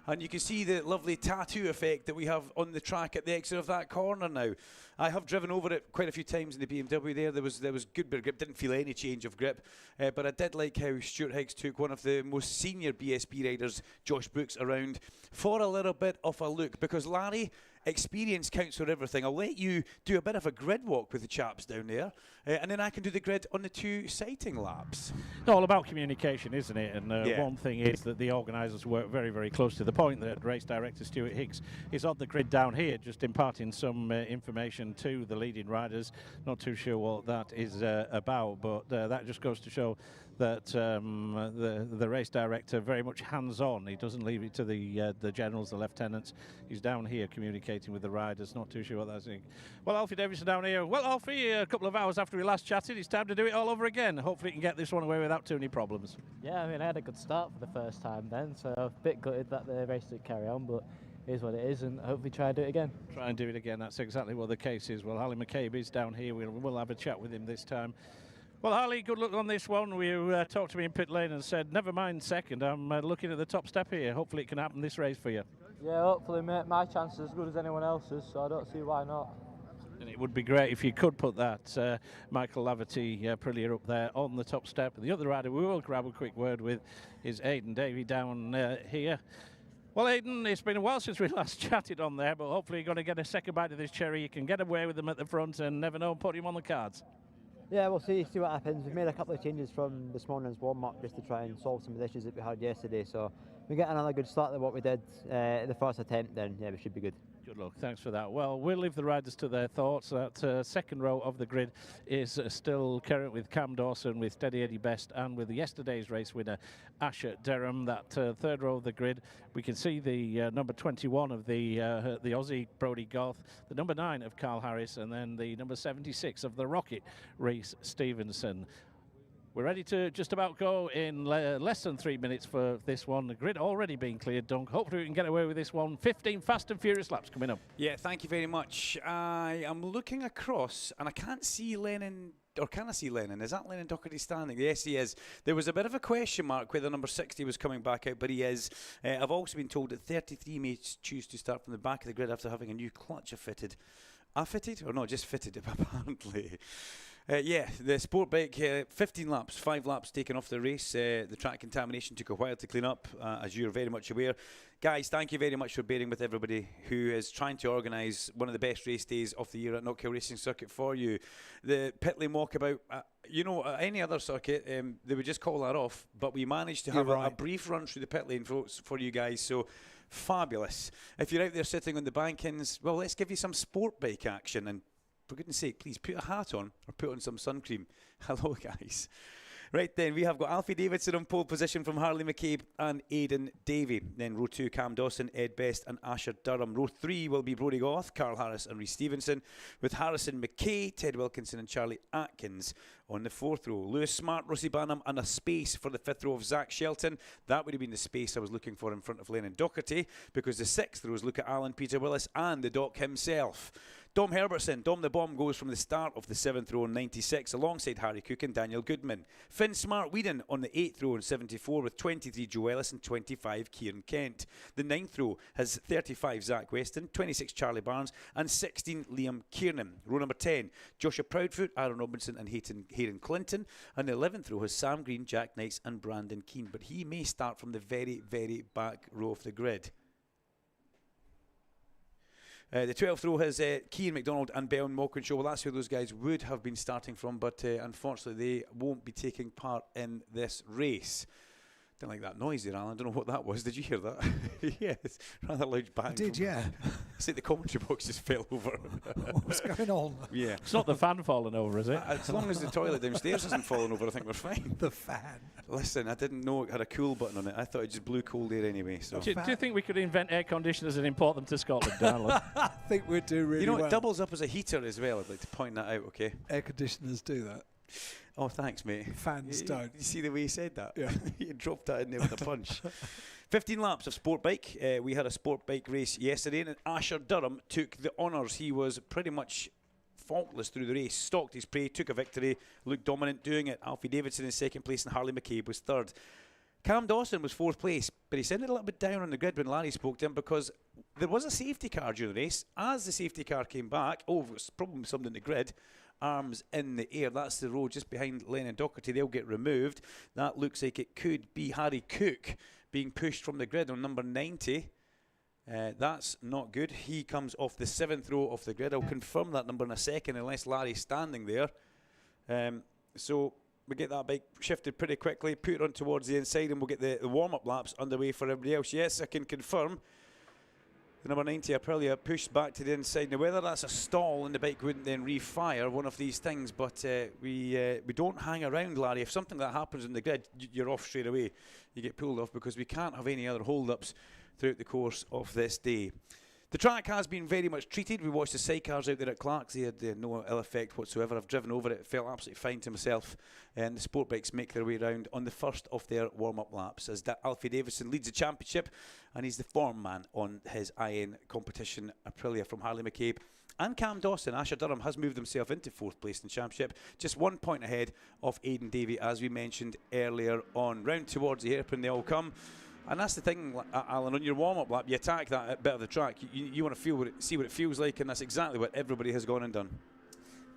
And you can see the lovely tattoo effect that we have on the track at the exit of that corner now. I have driven over it quite a few times in the BMW there. There was good bit of grip, didn't feel any change of grip. But I did like how Stuart Higgs took one of the most senior BSB riders, Josh Brooks, around for a little bit of a look. Because Larry, experience counts for everything. I'll let you do a bit of a grid walk with the chaps down there, and then I can do the grid on the 2 sighting laps. It's all about communication, isn't it? And one thing is that the organisers work very, very close to the point that race director Stuart Higgs is on the grid down here, just imparting some information to the leading riders. Not too sure what that is about, but that just goes to show that the race director very much hands-on. He doesn't leave it to the generals, the lieutenants. He's down here communicating with the riders. Not too sure what that's doing. Well, Alfie Davidson down here. Well, Alfie, a couple of hours after we last chatted, it's time to do it all over again. Hopefully, he can get this one away without too many problems. Yeah, I had a good start for the first time then, so I'm a bit gutted that the race didn't carry on, but it is what it is, and hopefully try and do it again. Try and do it again. That's exactly what the case is. Well, Harley McCabe is down here. We'll have a chat with him this time. Well, Harley, good luck on this one. You talked to me in pit lane and said, never mind second. I'm looking at the top step here. Hopefully it can happen this race for you. Yeah, hopefully, mate. My chance is as good as anyone else's, so I don't see why not. And it would be great if you could put that Michael Laverty Aprilia up there on the top step. The other rider we will grab a quick word with is Aidan Davey down here. Well, Aidan, it's been a while since we last chatted on there, but hopefully you're going to get a second bite of this cherry. You can get away with them at the front and never know, put him on the cards. Yeah, we'll see what happens. We've made a couple of changes from this morning's warm-up just to try and solve some of the issues that we had yesterday. So we get another good start than what we did the first attempt, then yeah, we should be good. Good luck. Thanks for that. Well, we'll leave the riders to their thoughts. That second row of the grid is still current with Cam Dawson, with Steady Eddie Best, and with yesterday's race winner Asher Derham. That third row of the grid, we can see the number 21 of the Aussie Brodie Goth, the number 9 of Carl Harris, and then the number 76 of the Rocket, Reece Stevenson. We're ready to just about go in less than 3 minutes for this one. The grid already being cleared, Dunk. Hopefully we can get away with this one. 15 fast and furious laps coming up. Yeah, thank you very much. I am looking across and I can't see Lennon, or can I see Lennon? Is that Lennon Doherty standing? Yes, he is. There was a bit of a question mark whether number 60 was coming back out, but he is. I've also been told that 33 may choose to start from the back of the grid after having a new clutch fitted. Fitted? Or no, just fitted, apparently. Yeah, the sport bike, 15 laps, 5 laps taken off the race. The track contamination took a while to clean up, as you're very much aware. Guys, thank you very much for bearing with everybody who is trying to organise one of the best race days of the year at Knockhill Racing Circuit for you. The pit lane walkabout, any other circuit, they would just call that off, but we managed to have a brief run through the pit lane for you guys, so fabulous. If you're out there sitting on the bankings, well, let's give you some sport bike action, and for goodness sake, please put a hat on or put on some sun cream. Hello, guys. Right then, we have got Alfie Davidson on pole position from Harley McCabe and Aidan Davey. Then row 2, Cam Dawson, Ed Best and Asher Durham. Row 3 will be Brodie Goth, Carl Harris and Rhys Stevenson, with Harrison McKay, Ted Wilkinson and Charlie Atkins on the 4th row. Lewis Smart, Russie Banham and a space for the 5th row of Zach Shelton. That would have been the space I was looking for in front of Lennon Docherty, because the 6th row is look at Alan Peter Willis and the Doc himself. Dom Herbertson, Dom the Bomb, goes from the start of the 7th row in 96 alongside Harry Cook and Daniel Goodman. Finn Smart Whedon on the 8th row in 74 with 23 Joe Ellis and 25 Kieran Kent. The 9th row has 35 Zach Weston, 26 Charlie Barnes and 16 Liam Kiernan. Row number 10, Joshua Proudfoot, Aaron Robinson and Hayden Clinton. And the 11th row has Sam Green, Jack Knights and Brandon Keane. But he may start from the very, very back row of the grid. The 12th row has Keane McDonald and Ben Malkinshaw. Well, that's where those guys would have been starting from, but unfortunately they won't be taking part in this race. Didn't like that noise there, Alan. I don't know what that was. Did you hear that? Yes, rather loud bang. I did, yeah. It's like the commentary box just fell over. What's going on? Yeah. It's not the fan falling over, is it? As long as the toilet downstairs isn't falling over, I think we're fine. The fan. Listen, I didn't know it had a cool button on it. I thought it just blew cold air anyway. So. Do you think we could invent air conditioners and import them to Scotland, Alan? I think we'd do really well. It doubles up as a heater as well. I'd like to point that out, okay? Air conditioners do that. Oh, thanks, mate. Fans don't. You see the way he said that? Yeah. You dropped that in there with a punch. 15 laps of sport bike. We had a sport bike race yesterday, and Asher Durham took the honours. He was pretty much faultless through the race, stalked his prey, took a victory, looked dominant doing it. Alfie Davidson in 2nd place and Harley McCabe was 3rd. Cam Dawson was 4th place, but he sounded a little bit down on the grid when Larry spoke to him, because there was a safety car during the race. As the safety car came back, it was probably something in the grid, arms in the air. That's the row just behind Lennon Docherty. They'll get removed. That looks like it could be Harry Cook being pushed from the grid on number 90. That's not good. He comes off the 7th row of the grid. I'll confirm that number in a second unless Larry's standing there. So we get that bike shifted pretty quickly, put it on towards the inside, and we'll get the warm-up laps underway for everybody else. Yes, I can confirm. The number 90 Aprilia pushed back to the inside. Now, whether that's a stall and the bike wouldn't then refire, one of these things, but we don't hang around, Larry. If something that happens in the grid, you're off straight away. You get pulled off, because we can't have any other hold-ups throughout the course of this day. The track has been very much treated. We watched the sidecars out there at Clark's. They had no ill effect whatsoever. I've driven over it. It felt absolutely fine to myself. And the sport bikes make their way around on the first of their warm-up laps as Alfie Davidson leads the championship, and he's the form man on his IN competition Aprilia from Harley McCabe. And Cam Dawson, Asher Durham, has moved himself into 4th place in the championship, just 1 point ahead of Aidan Davey, as we mentioned earlier on. Round towards the hairpin they all come. And that's the thing, Alan, on your warm-up lap, you attack that bit of the track. You want to see what it feels like, and that's exactly what everybody has gone and done.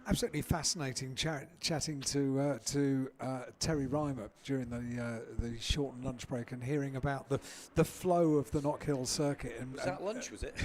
Absolutely fascinating chatting to Terry Reimer during the shortened lunch break and hearing about the flow of the Knockhill circuit. And, was that lunch, was it?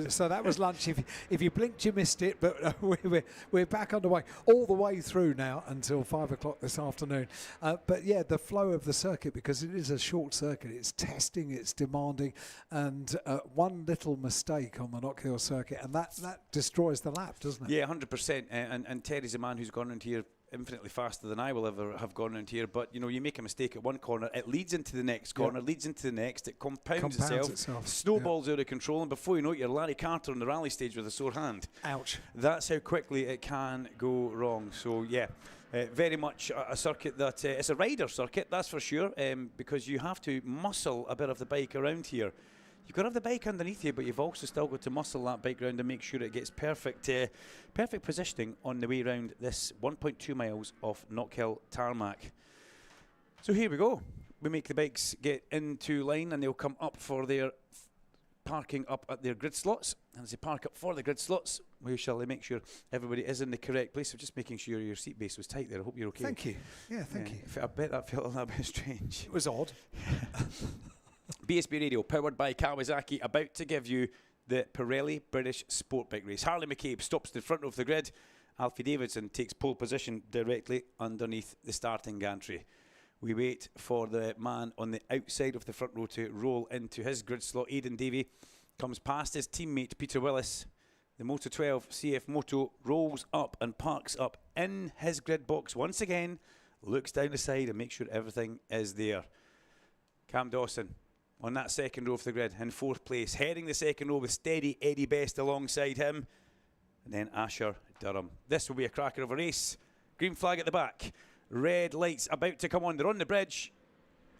So that was lunch. If you blinked, you missed it. But we're back underway all the way through now until 5 o'clock this afternoon. But yeah, the flow of the circuit, because it is a short circuit. It's testing, it's demanding, and one little mistake on the Knockhill circuit, and that destroys the lap, doesn't it? Yeah, 100%. And Terry's a man who's gone around here infinitely faster than I will ever have gone around here. But, you make a mistake at one corner, it leads into the next corner, leads into the next, it compounds itself, snowballs out of control, and before you know it, you're Larry Carter on the rally stage with a sore hand. Ouch. That's how quickly it can go wrong. So, yeah. Very much a circuit that it's a rider circuit, that's for sure, because you have to muscle a bit of the bike around here. You've got to have the bike underneath you, but you've also still got to muscle that bike round and make sure it gets perfect positioning on the way round this 1.2 miles of Knockhill tarmac. So here we go. We make the bikes get into line, and they'll come up for their parking up at their grid slots. And as they park up for the grid slots, we shall make sure everybody is in the correct place. So just making sure your seat base was tight there. I hope you're okay. Thank you. Yeah, thank you. I bet that felt a little bit strange. It was odd. BSB Radio, powered by Kawasaki, about to give you the Pirelli British Sport Bike Race. Harley McCabe stops in front of the grid. Alfie Davidson takes pole position directly underneath the starting gantry. We wait for the man on the outside of the front row to roll into his grid slot. Aidan Davey comes past his teammate Peter Willis. The Moto 12 CF Moto rolls up and parks up in his grid box once again, looks down the side and makes sure everything is there. Cam Dawson on that second row of the grid in 4th place, heading the second row with steady Eddie Best alongside him, and then Asher Durham. This will be a cracker of a race. Green flag at the back, red lights about to come on. They're on the bridge,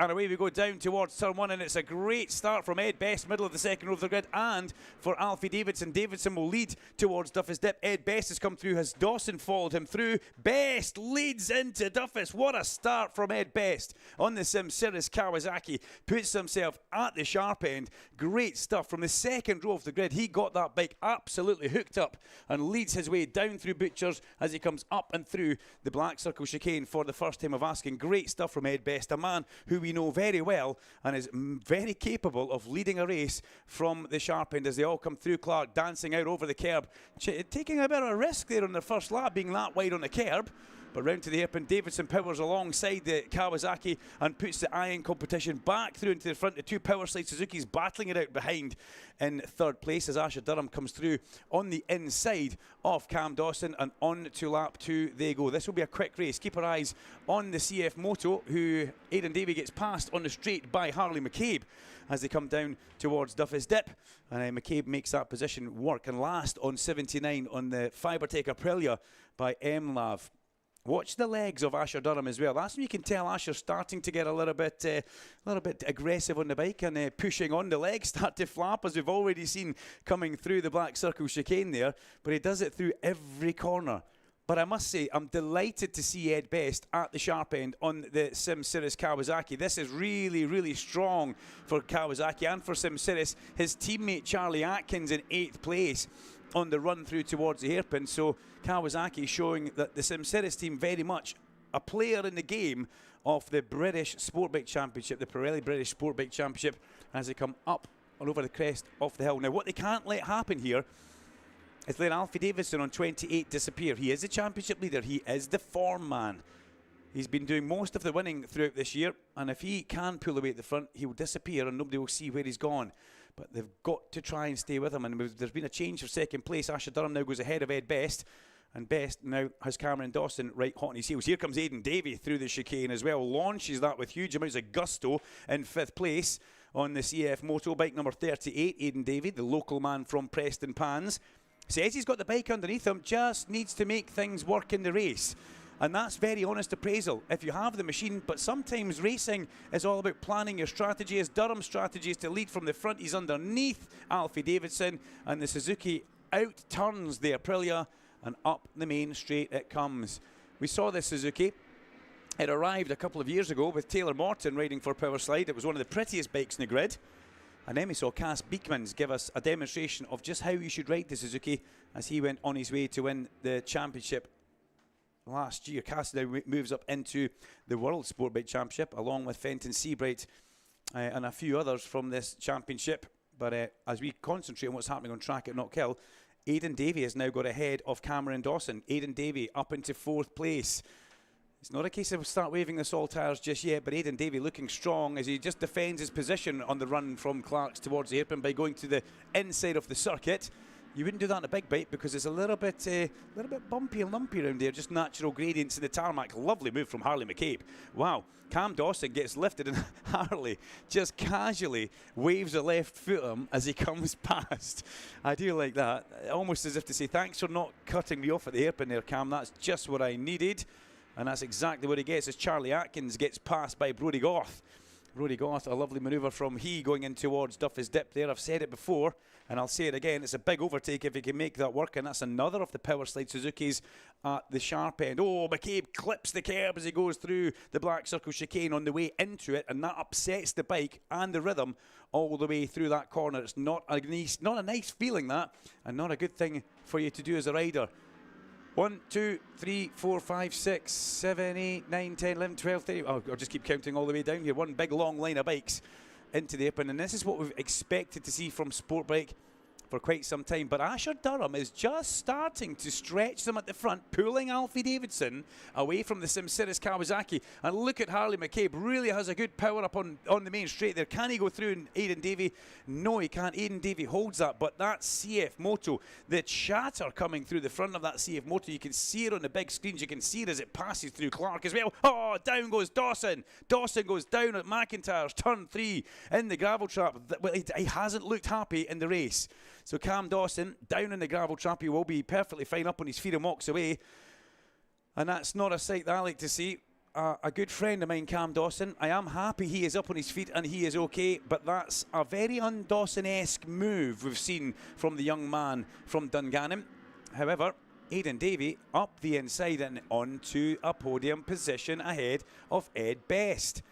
and away we go down towards turn 1, and it's a great start from Ed Best, middle of the second row of the grid, and for Alfie Davidson. Davidson will lead towards Duffus Dip. Ed Best has come through, has Dawson followed him through. Best leads into Duffus. What a start from Ed Best on the Simceris Kawasaki. Puts himself at the sharp end. Great stuff from the second row of the grid. He got that bike absolutely hooked up and leads his way down through Butchers as he comes up and through the Black Circle chicane for the first time of asking. Great stuff from Ed Best, a man who we know very well and is very capable of leading a race from the sharp end as they all come through. Clark dancing out over the kerb, taking a bit of a risk there on their first lap, being that wide on the kerb. But round to the hairpin, Davidson powers alongside the Kawasaki and puts the iron competition back through into the front. The two Powerslide Suzukis battling it out behind in 3rd place as Asher Durham comes through on the inside of Cam Dawson, and on to lap 2 they go. This will be a quick race. Keep our eyes on the CF Moto, who Aidan Davey gets passed on the straight by Harley McCabe as they come down towards Duffus Dip, and McCabe makes that position work. And last on 79 on the Fibertech Aprilia by MLav. Watch the legs of Asher Durham as well. That's when you can tell Asher's starting to get a little bit aggressive on the bike, and pushing on. The legs start to flap, as we've already seen coming through the Black Circle chicane there. But he does it through every corner. But I must say, I'm delighted to see Ed Best at the sharp end on the Simceris Kawasaki. This is really, really strong for Kawasaki and for Simceris. His teammate Charlie Atkins in 8th place on the run through towards the hairpin. So Kawasaki showing that the Simceris team very much a player in the game of the British Sport Bike Championship, the Pirelli British Sport Bike Championship, as they come up and over the crest of the hill. Now, what they can't let happen here is let Alfie Davidson on 28 disappear. He is the championship leader. He is the form man. He's been doing most of the winning throughout this year, and if he can pull away at the front, he will disappear and nobody will see where he's gone. But they've got to try and stay with him, and there's been a change for second place. Asher Durham now goes ahead of Ed Best, and Best now has Cameron Dawson right hot on his heels. Here comes Aidan Davey through the chicane as well, launches that with huge amounts of gusto in 5th place on the CF Moto. Bike number 38, Aidan Davey, the local man from Preston Pans, says he's got the bike underneath him, just needs to make things work in the race. And that's very honest appraisal if you have the machine, but sometimes racing is all about planning your strategy. As Durham's strategy is to lead from the front, he's underneath Alfie Davidson, and the Suzuki out-turns the Aprilia, and up the main straight it comes. We saw this Suzuki. It arrived a couple of years ago with Taylor Morton riding for Powerslide. It was one of the prettiest bikes in the grid. And then we saw Cass Beekmans give us a demonstration of just how you should ride the Suzuki as he went on his way to win the championship last year. Cass now moves up into the World Sport Bike Championship along with Fenton Seabright and a few others from this championship. But as we concentrate on what's happening on track at Knockhill, Aidan Davey has now got ahead of Cameron Dawson. Aidan Davey up into 4th place. It's not a case of start waving the salt tires just yet, but Aidan Davey looking strong as he just defends his position on the run from Clark's towards the hairpin by going to the inside of the circuit. You wouldn't do that in a big bike because it's a little bit bumpy and lumpy around there, just natural gradients in the tarmac. Lovely move from Harley McCabe. Wow, Cam Dawson gets lifted and Harley just casually waves a left foot at him as he comes past. I do like that, almost as if to say, thanks for not cutting me off at the hairpin there, Cam. That's just what I needed. And that's exactly what he gets as Charlie Atkins gets passed by Brodie Goth Rory Goth, a lovely manoeuvre from he going in towards Duffy's Dip there. I've said it before, and I'll say it again. It's a big overtake if he can make that work, and that's another of the Power Slide Suzukis at the sharp end. Oh, McCabe clips the kerb as he goes through the Black Circle chicane on the way into it, and that upsets the bike and the rhythm all the way through that corner. It's not a nice feeling, that, and not a good thing for you to do as a rider. 1, 2, 3, 4, 5, 6, 7, 8, 9, 10, 11, 12, 13. I'll just keep counting all the way down here. One big long line of bikes into the open, and this is what we've expected to see from Sport Bike for quite some time. But Asher Durham is just starting to stretch them at the front, pulling Alfie Davidson away from the Simceris Kawasaki. And look at Harley McCabe, really has a good power up on the main straight there. Can he go through and Aidan Davey? No, he can't. Aidan Davey holds that, but that CF Moto, the chatter coming through the front of that CF Moto, you can see it on the big screens. You can see it as it passes through Clark as well. Oh, down goes Dawson. Dawson goes down at McIntyre's turn 3 in the gravel trap. Well, he hasn't looked happy in the race. So Cam Dawson down in the gravel trap. He will be perfectly fine up on his feet and walks away. And that's not a sight that I like to see. A good friend of mine, Cam Dawson. I am happy he is up on his feet and he is okay. But that's a very un-Dawson-esque move we've seen from the young man from Dungannon. However, Aidan Davey up the inside and onto a podium position ahead of Ed Best.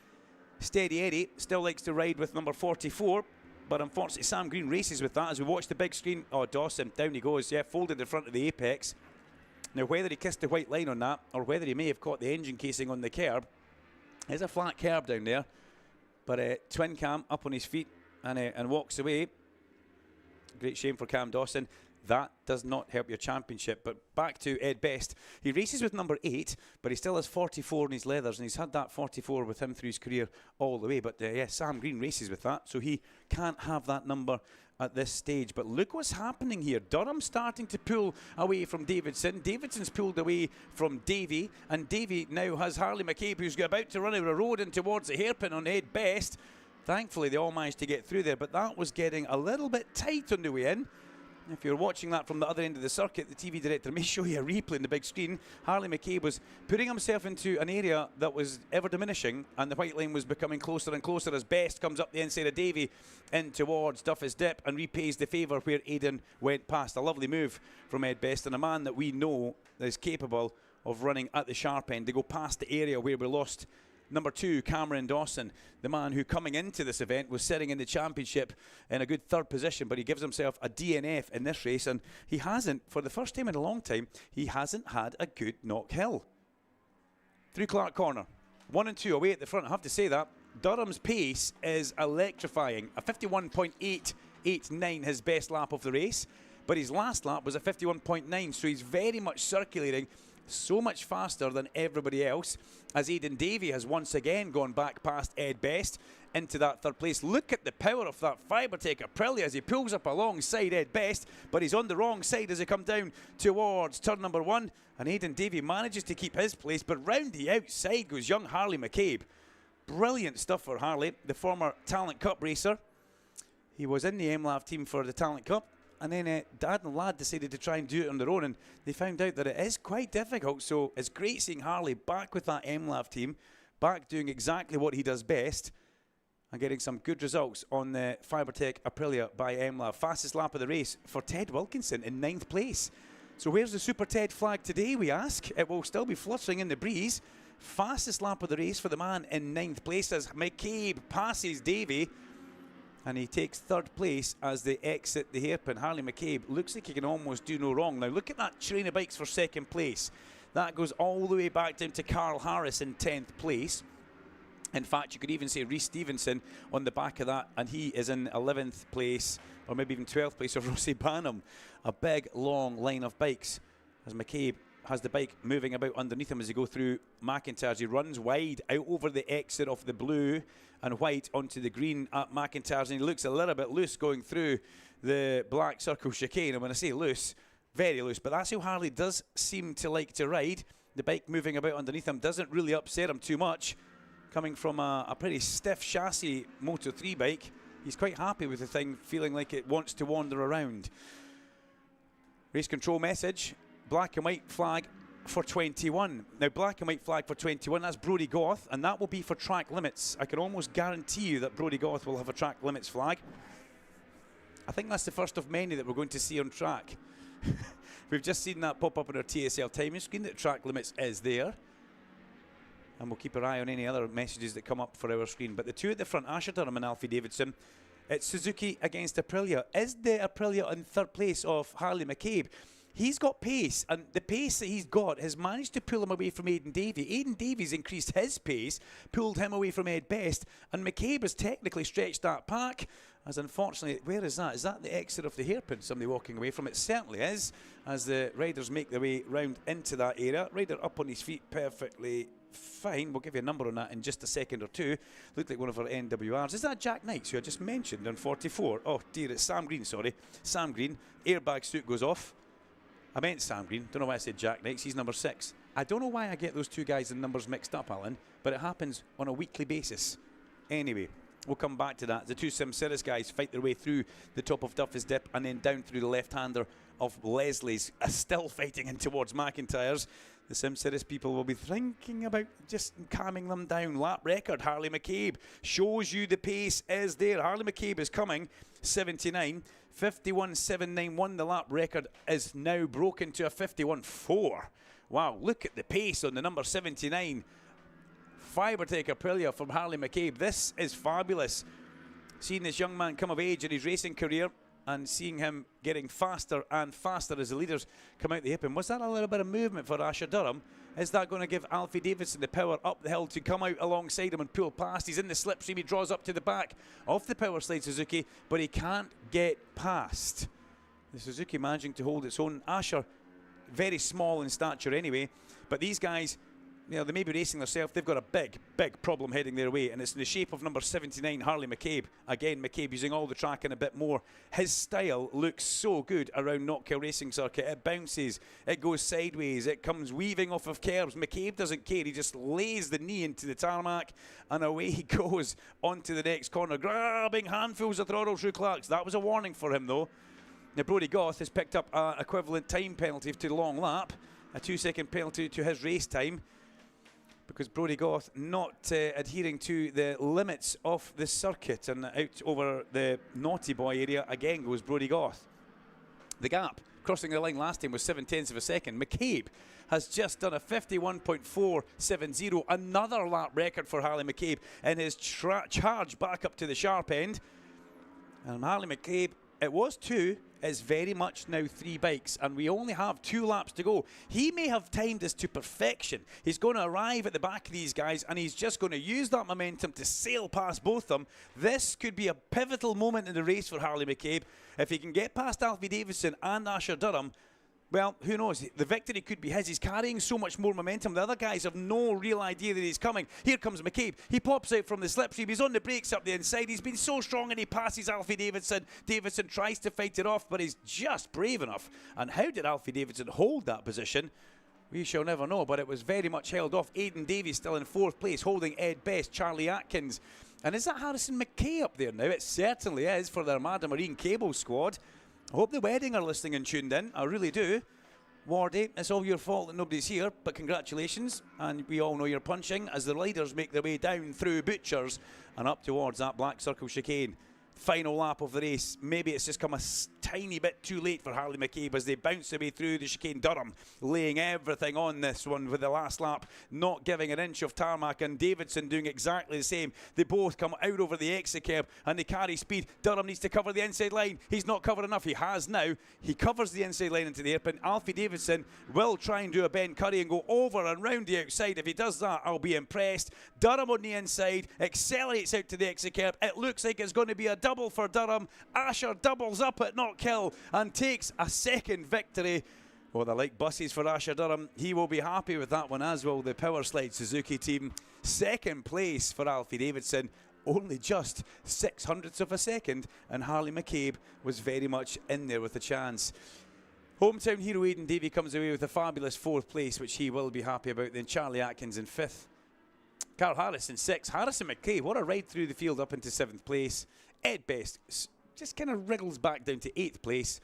Steady Eddie still likes to ride with number 44. But unfortunately, Sam Green races with that as we watch the big screen. Oh, Dawson, down he goes, yeah, folded in front of the apex. Now, whether he kissed the white line on that, or whether he may have caught the engine casing on the kerb, there's a flat kerb down there. But Twin Cam up on his feet and walks away. Great shame for Cam Dawson. That does not help your championship. But back to Ed Best. He races with number 8, but he still has 44 in his leathers, and he's had that 44 with him through his career all the way. But yeah, Sam Green races with that, so he can't have that number at this stage. But look what's happening here. Durham starting to pull away from Davidson. Davidson's pulled away from Davey, and Davey now has Harley McCabe, who's about to run out of a road in towards the hairpin on Ed Best. Thankfully, they all managed to get through there, but that was getting a little bit tight on the way in. If you're watching that from the other end of the circuit, the TV director may show you a replay in the big screen. Harley McCabe was putting himself into an area that was ever diminishing, and the white line was becoming closer and closer as Best comes up the inside of Davey in towards Duffy's Dip and repays the favour where Aidan went past. A lovely move from Ed Best, and a man that we know is capable of running at the sharp end. They go past the area where we lost number 2, Cameron Dawson, the man who coming into this event was sitting in the championship in a good 3rd position, but he gives himself a DNF in this race, and he hasn't, for the first time in a long time, he hasn't had a good knock hill. Through Clark Corner, 1 and 2 away at the front. I have to say that. Durham's pace is electrifying. A 51.889, his best lap of the race, but his last lap was a 51.9, so he's very much circulating so much faster than everybody else, as Aidan Davey has once again gone back past Ed Best into that 3rd place. Look at the power of that Fibertech Aprilia as he pulls up alongside Ed Best, but he's on the wrong side as he come down towards turn number 1, and Aidan Davey manages to keep his place, but round the outside goes young Harley McCabe. Brilliant stuff for Harley, the former Talent Cup racer. He was in the MLAV team for the Talent Cup, and then Dad and Lad decided to try and do it on their own, and they found out that it is quite difficult. So it's great seeing Harley back with that MLAV team, back doing exactly what he does best, and getting some good results on the Fibertech Aprilia by MLAV. Fastest lap of the race for Ted Wilkinson in 9th place. So where's the Super Ted flag today, we ask? It will still be fluttering in the breeze. Fastest lap of the race for the man in 9th place as McCabe passes Davey, and he takes 3rd place as they exit the hairpin. Harley McCabe looks like he can almost do no wrong. Now look at that train of bikes for 2nd place. That goes all the way back down to Carl Harris in 10th place. In fact, you could even say Rhys Stevenson on the back of that, and he is in 11th place, or maybe even 12th place of Rossi Banham. A big, long line of bikes as McCabe has the bike moving about underneath him as he go through McIntyre's. He runs wide out over the exit of the blue and white onto the green at McIntyre's, and he looks a little bit loose going through the Black Circle chicane. And when I say loose, very loose, but that's how Harley does seem to like to ride. The bike moving about underneath him doesn't really upset him too much. Coming from a pretty stiff chassis Moto3 bike, he's quite happy with the thing, feeling like it wants to wander around. Race control message, black and white flag for 21. Now, black and white flag for 21, that's Brodie Goth, and that will be for track limits. I can almost guarantee you that Brodie Goth will have a track limits flag. I think that's the first of many that we're going to see on track. We've just seen that pop up on our TSL timing screen that track limits is there. And we'll keep our eye on any other messages that come up for our screen. But the two at the front, Asher Durham and Alfie Davidson, it's Suzuki against Aprilia. Is the Aprilia in third place of Harley McCabe? He's got pace, and the pace that he's got has managed to pull him away from Aidan Davey. Aidan Davies increased his pace, pulled him away from Ed Best, and McCabe has technically stretched that pack. As unfortunately, where is that? Is that the exit of the hairpin? Somebody walking away from it? Certainly is, as the riders make their way round into that area. Rider up on his feet perfectly fine. We'll give you a number on that in just a second or two. Looked like one of our NWRs. Is that Jack Knights, who I just mentioned on 44? Oh dear, it's Sam Green, sorry. Sam Green. Airbag suit goes off. I meant Sam Green. Don't know why I said Jack Knights. He's number 6. I don't know why I get those two guys and numbers mixed up, Alan, but it happens on a weekly basis. Anyway, we'll come back to that. The two Simceris guys fight their way through the top of Duffy's Dip and then down through the left-hander of Leslie's, still fighting in towards McIntyre's. The Simceris people will be thinking about just calming them down. Lap record, Harley McCabe shows you the pace is there. Harley McCabe is coming, 79. 51.791, the lap record is now broken to a 51.4. Wow, look at the pace on the number 79. Fibertech Aprilia from Harley McCabe. This is fabulous. Seeing this young man come of age in his racing career and seeing him getting faster and faster as the leaders come out the hip. And was that a little bit of movement for Asher Durham? Is that going to give Alfie Davidson the power up the hill to come out alongside him and pull past? He's in the slipstream. He draws up to the back of the Power Slide Suzuki, but he can't get past. The Suzuki managing to hold its own. Asher, very small in stature anyway, but these guys, you know, they may be racing themselves. They've got a big, big problem heading their way, and it's in the shape of number 79, Harley McCabe. Again, McCabe using all the track and a bit more. His style looks so good around Knockhill Racing Circuit. It bounces, it goes sideways, it comes weaving off of curbs. McCabe doesn't care. He just lays the knee into the tarmac, and away he goes onto the next corner, grabbing handfuls of throttle through Clark's. That was a warning for him, though. Now, Brodie Goth has picked up an equivalent time penalty to the long lap, a 2-second penalty to his race time, because Brodie Goth not adhering to the limits of the circuit, and out over the naughty boy area again goes Brodie Goth. The gap crossing the line last time was 0.7 of a second. McCabe has just done a 51.470, another lap record for Harley McCabe in his charge back up to the sharp end. And Harley McCabe, it was 2, is very much now 3 bikes, and we only have 2 laps to go. He may have timed this to perfection. He's going to arrive at the back of these guys, and he's just going to use that momentum to sail past both of them. This could be a pivotal moment in the race for Harley McCabe. If he can get past Alfie Davidson and Asher Durham, well, who knows? The victory could be his. He's carrying so much more momentum. The other guys have no real idea that he's coming. Here comes McCabe. He pops out from the slipstream. He's on the brakes up the inside. He's been so strong, and he passes Alfie Davidson. Davidson tries to fight it off, but he's just brave enough. And how did Alfie Davidson hold that position? We shall never know, but it was very much held off. Aidan Davies still in 4th place, holding Ed Best, Charlie Atkins. And is that Harrison McKay up there now? It certainly is for the Armada Marine Cable squad. I hope the wedding are listening and tuned in. I really do. Wardy, it's all your fault that nobody's here, but congratulations. And we all know you're punching as the riders make their way down through Butchers and up towards that Black Circle chicane. Final lap of the race. Maybe it's just come a tiny bit too late for Harley McCabe as they bounce their way through the chicane. Durham laying everything on this one with the last lap, not giving an inch of tarmac, and Davidson doing exactly the same. They both come out over the exit curb and they carry speed. Durham needs to cover the inside line. He's not covered enough. He has now. He covers the inside line into the hairpin. Alfie Davidson will try and do a Ben Curry and go over and round the outside. If he does that, I'll be impressed. Durham on the inside accelerates out to the exit curb. It looks like it's going to be a double for Durham. Asher doubles up at Knockhill and takes a second victory. Well, they're like buses for Asher Durham. He will be happy with that one, as will the Power Slide Suzuki team. Second place for Alfie Davidson, only just 0.06 of a second, and Harley McCabe was very much in there with a chance. Hometown hero Aidan Davey comes away with a fabulous 4th place, which he will be happy about. Then Charlie Atkins in 5th. Carl Harris in 6th. Harrison McCabe, what a ride through the field up into 7th place. Ed Best just kind of wriggles back down to 8th place.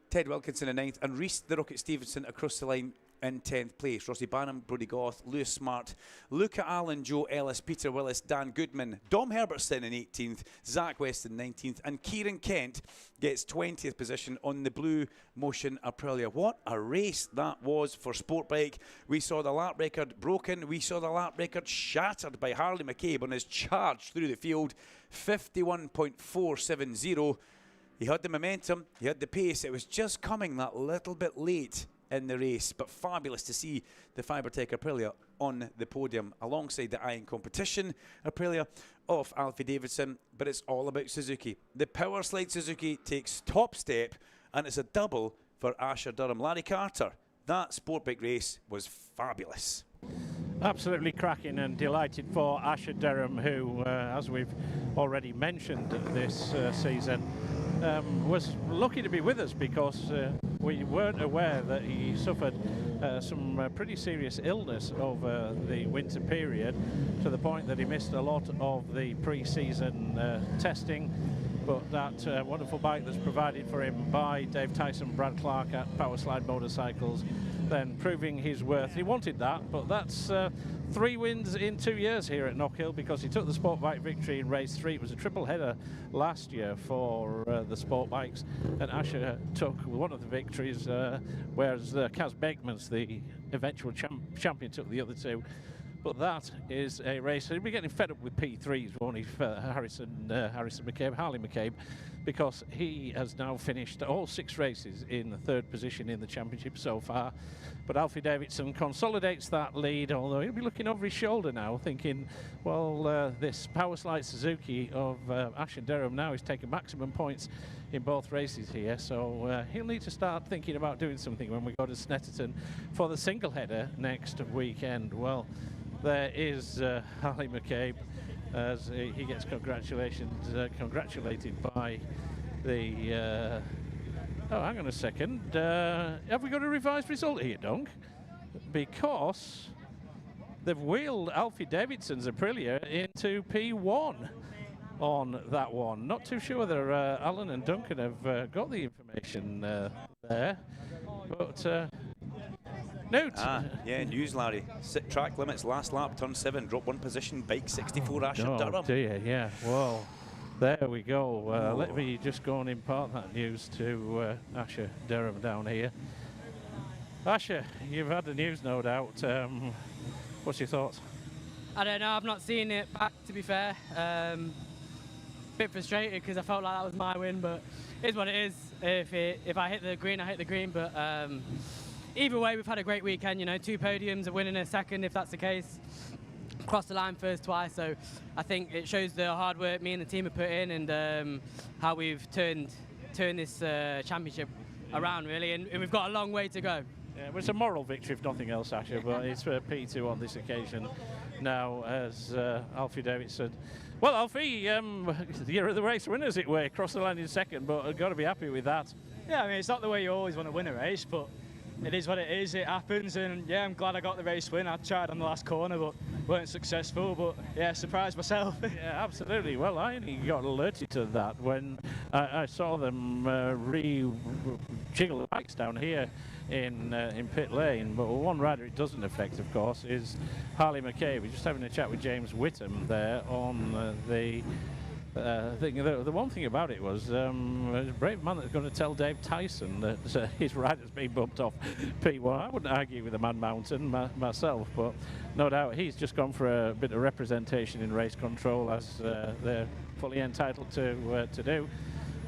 Ted Wilkinson in 9th, and Reese the Rocket Stevenson across the line in 10th place. Rossi Barnum, Brodie Goth, Lewis Smart, Luca Allen, Joe Ellis, Peter Willis, Dan Goodman, Dom Herbertson in 18th, Zach Weston 19th, and Kieran Kent gets 20th position on the Blue Motion Aprilia. What a race that was for Sportbike. We saw the lap record broken. We saw the lap record shattered by Harley McCabe on his charge through the field, 51.470. He had the momentum, he had the pace. It was just coming that little bit late in the race, but fabulous to see the Fibertech Aprilia on the podium alongside the Iron Competition Aprilia of Alfie Davidson. But it's all about Suzuki. The Power Slide Suzuki takes top step, and it's a double for Asher Durham. Larry Carter, that Sportbike race was fabulous. Absolutely cracking, and delighted for Asher Durham, who, as we've already mentioned this season, was lucky to be with us, because we weren't aware that he suffered some pretty serious illness over the winter period, to the point that he missed a lot of the pre-season testing. But that wonderful bike that's provided for him by Dave Tyson, Brad Clark at Powerslide Motorcycles, then proving his worth. He wanted that, but that's 3 wins in 2 years here at Knockhill, because he took the sport bike victory in race 3. It was a triple header last year for the sport bikes, and Asher took one of the victories, whereas Kaz Beckmans, the eventual champion, took the other 2. But that is a race. He'll be getting fed up with P3s, won't he, for Harrison McCabe, Harley McCabe, because he has now finished all 6 races in the 3rd position in the championship so far. But Alfie Davidson consolidates that lead, although he'll be looking over his shoulder now, thinking, well, this Powerslide Suzuki of Asher Durham now is taking maximum points in both races here, so he'll need to start thinking about doing something when we go to Snetterton for the single header next weekend. Well, there is Harley McCabe, as he gets congratulated by the... oh, hang on a second. Have we got a revised result here, Dunk? Because they've wheeled Alfie Davidson's Aprilia into P1 on that one. Not too sure whether Alan and Duncan have got the information there, but... Note. Yeah, news, Larry. Track limits, last lap, turn 7, drop 1 position, bike 64, Asher Durham. Oh dear, yeah, well, there we go. Let me just go and impart that news to Asher Durham down here. Asher, you've had the news, no doubt. What's your thoughts? I don't know, I've not seen it back, to be fair. Bit frustrated because I felt like that was my win, but it is what it is. If I hit the green, I hit the green, but either way, we've had a great weekend, you know, 2 podiums, a win and a second, if that's the case. Crossed the line first twice, so I think it shows the hard work me and the team have put in, and how we've turned this championship around, really, and we've got a long way to go. Yeah, it was a moral victory, if nothing else, Asher, but it's for P2 on this occasion now, as Alfie Davidson. Well, Alfie, you're the race winner, as it were, crossed the line in second, but I've got to be happy with that. Yeah, I mean, it's not the way you always want to win a race, but it is what it is, it happens, and yeah, I'm glad I got the race win. I tried on the last corner, but weren't successful, but yeah, surprised myself. Yeah, absolutely. Well, I only got alerted to that when I saw them re-jiggle the bikes down here in pit lane, but one rider it doesn't affect, of course, is Harley McCabe. We're just having a chat with James Whittam there on the thing. The one thing about it was a brave man that's going to tell Dave Tyson that his rider's been bumped off P1. I wouldn't argue with the Man Mountain myself, but no doubt he's just gone for a bit of representation in race control, as they're fully entitled to do.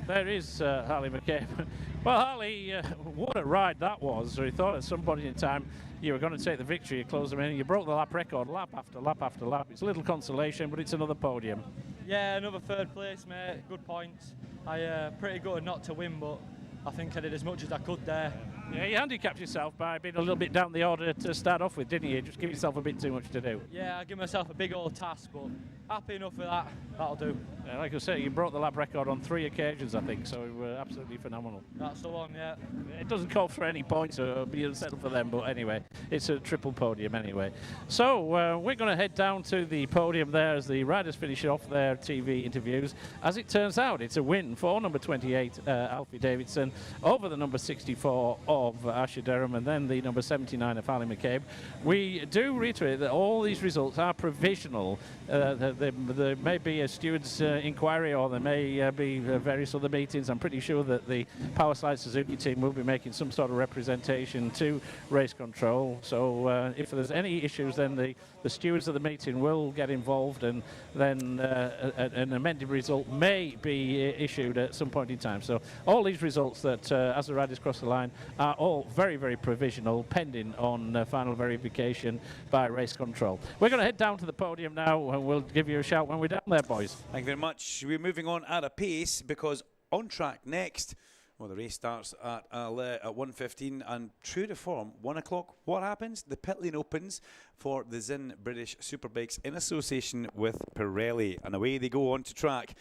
There is Harley McCabe. Well, Harley, what a ride that was. So he thought at some point in time you were going to take the victory, you closed them in, and you broke the lap record lap after lap after lap. It's a little consolation, but it's another podium. Yeah, another 3rd place, mate. Good points. I pretty good not to win, but I think I did as much as I could there. Yeah, you handicapped yourself by being a little bit down the order to start off with, didn't you? Just give yourself a bit too much to do. Yeah, I give myself a big old task, but happy enough with that. That'll do. Like I say, you broke the lap record on 3 occasions, I think, so absolutely phenomenal. That's the one, yeah. It doesn't call for any points or be unsettled for them, but anyway, it's a triple podium anyway. So we're going to head down to the podium there as the riders finish off their TV interviews. As it turns out, it's a win for number 28, Alfie Davidson, over the number 64 of Asher Derham, and then the number 79 of Harley McCabe. We do reiterate that all these results are provisional. There may be a steward's inquiry, or there may be various other meetings. I'm pretty sure that the Powerslide Suzuki team will be making some sort of representation to race control. So if there's any issues, then the stewards of the meeting will get involved, and then an amended result may be issued at some point in time. So all these results that, as the riders cross the line, are all very, very provisional, pending on final verification by race control. We're going to head down to the podium now, and we'll give you a shout when we're down there, boys. Thank you very much. We're moving on at a pace because on track next, well, the race starts at 1:15, and true to form, 1 o'clock, what happens? The pit lane opens for the Zinn British Superbikes in association with Pirelli, and away they go on to track.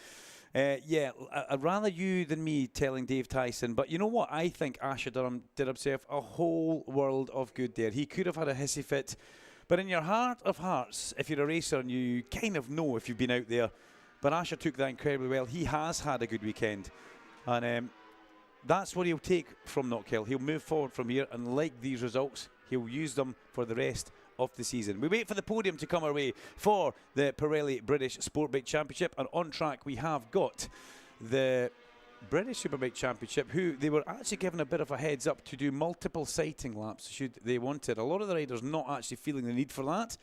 Yeah, I'd rather you than me telling Dave Tyson, but you know what? I think Asher Durham did himself a whole world of good there. He could have had a hissy fit, but in your heart of hearts, if you're a racer and you kind of know if you've been out there, but Asher took that incredibly well. He has had a good weekend, and that's what he'll take from Knockhill. He'll move forward from here, and like these results, he'll use them for the rest of the season. We wait for the podium to come our way for the Pirelli British Sportbike Championship, and on track we have got the British Superbike Championship, who they were actually given a bit of a heads up to do multiple sighting laps should they wanted. A lot of the riders not actually feeling the need for that.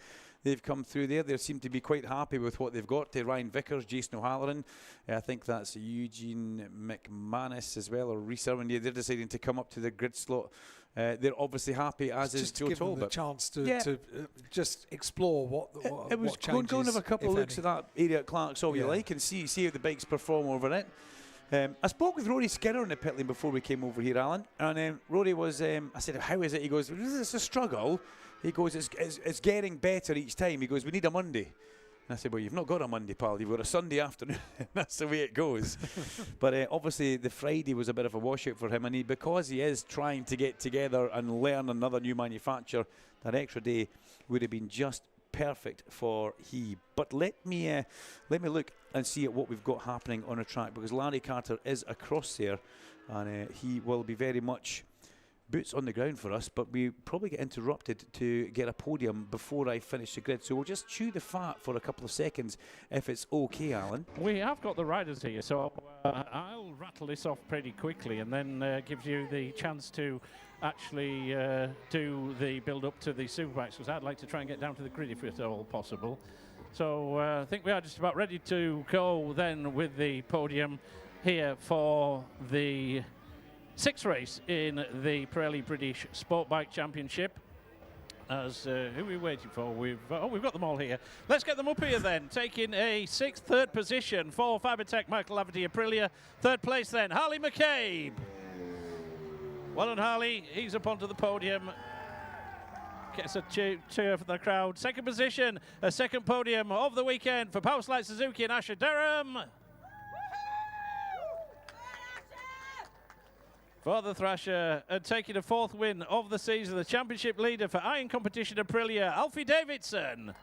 They've come through there. They seem to be quite happy with what they've got. Ryan Vickers, Jason O'Halloran, I think that's Eugene McManus as well, or Rhys Irwin. Yeah, they're deciding to come up to the grid slot. They're obviously happy, as is Joe Talbot. Just to give them the chance to just explore what it was. What changes, go and have a couple of looks at that area at Clark's all you like, and see how the bikes perform over it. I spoke with Rory Skinner in the pit lane before we came over here, Alan, and Rory was, I said, how is it? He goes, it's a struggle. He goes, it's getting better each time. He goes, we need a Monday. And I said, well, you've not got a Monday, pal. You've got a Sunday afternoon. That's the way it goes. But obviously the Friday was a bit of a washout for him, and because he is trying to get together and learn another new manufacturer, that extra day would have been just perfect for he. But let me look and see at what we've got happening on a track, because Larry Carter is across there, and he will be very much boots on the ground for us, but we probably get interrupted to get a podium before I finish the grid. So we'll just chew the fat for a couple of seconds, if it's okay, Alan. We have got the riders here, so I'll rattle this off pretty quickly, and then gives you the chance to actually do the build-up to the Superbikes, because I'd like to try and get down to the grid if at all possible. So I think we are just about ready to go then with the podium here for the 6th race in the Pirelli British Sport Bike Championship. As who are we waiting for? We've got them all here. Let's get them up here then. Taking a third position for Fibertech, Michael Laverty, Aprilia. 3rd place then, Harley McCabe. Well done, Harley. He's up onto the podium. Gets a cheer from the crowd. 2nd position, a 2nd podium of the weekend for Powerslide Suzuki and Asher Derham. For the Thrasher, and taking a 4th win of the season, the championship leader for Iron Competition Aprilia, Alfie Davidson.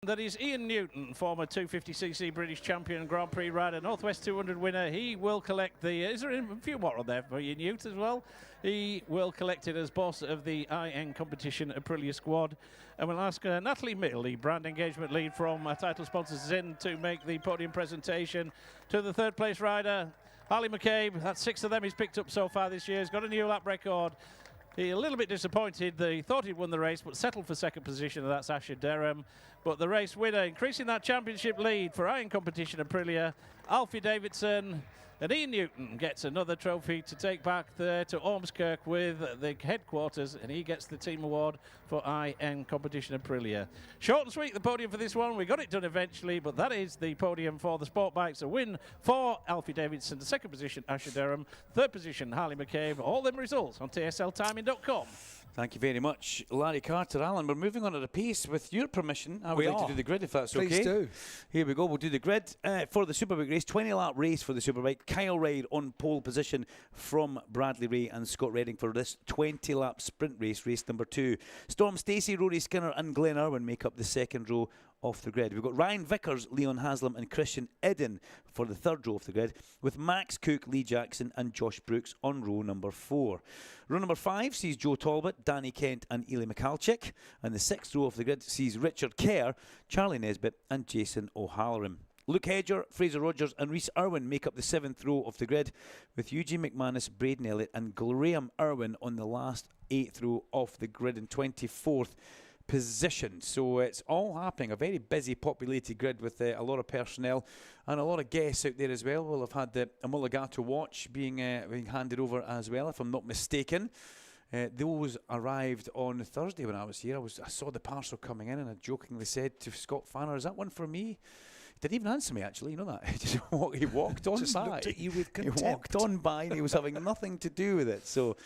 That is Ian Newton, former 250cc British champion, Grand Prix rider, Northwest 200 winner. He will collect the, is there a few more on there for Ian Newton as well? He will collect it as boss of the IN Competition Aprilia squad. And we'll ask Natalie Mill, the brand engagement lead from title sponsor Zinn, to make the podium presentation to the 3rd place rider, Harley McCabe. That's 6 of them he's picked up so far this year. He's got a new lap record. He's a little bit disappointed. He thought he'd won the race, but settled for 2nd position, and that's Asher Derham. But the race winner, increasing that championship lead for Iron Competition Aprilia, Alfie Davidson. And Ian Newton gets another trophy to take back there to Ormskirk with the headquarters, and he gets the team award for IN Competition Aprilia. Short and sweet, the podium for this one. We got it done eventually, but that is the podium for the sport bikes. A win for Alfie Davidson. The 2nd position, Asher Derham. 3rd position, Harley McCabe. All them results on TSLtiming.com. Thank you very much, Larry Carter. Alan, we're moving on at a pace. With your permission, I would like to do the grid, if that's okay. Please do. Here we go. We'll do the grid for the Superbike race. 20-lap race for the Superbike. Kyle Ryde on pole position from Bradley Ray and Scott Redding for this 20-lap sprint race, race number 2. Storm Stacey, Rory Skinner and Glenn Irwin make up the second row off the grid. We've got Ryan Vickers, Leon Haslam and Christian Eden for the third row of the grid, with Max Cook, Lee Jackson and Josh Brooks on row number 4. Row number 5 sees Joe Talbot, Danny Kent and Ely Michalczyk, and the 6th row of the grid sees Richard Kerr, Charlie Nesbitt and Jason O'Halloran. Luke Hedger, Fraser Rogers and Rhys Irwin make up the 7th row of the grid, with Eugene McManus, Braden Elliott and Graham Irwin on the last 8th row of the grid in 24th position. So it's all happening. A very busy, populated grid with a lot of personnel and a lot of guests out there as well. We'll have had the Mulligato watch being handed over as well, if I'm not mistaken. Those arrived on Thursday when I was here. I saw the parcel coming in and I jokingly said to Scott Fanner, "Is that one for me?" He didn't even answer me, actually. You know that? He walked on just by. Looked at you with contempt. He walked on by and he was having nothing to do with it. So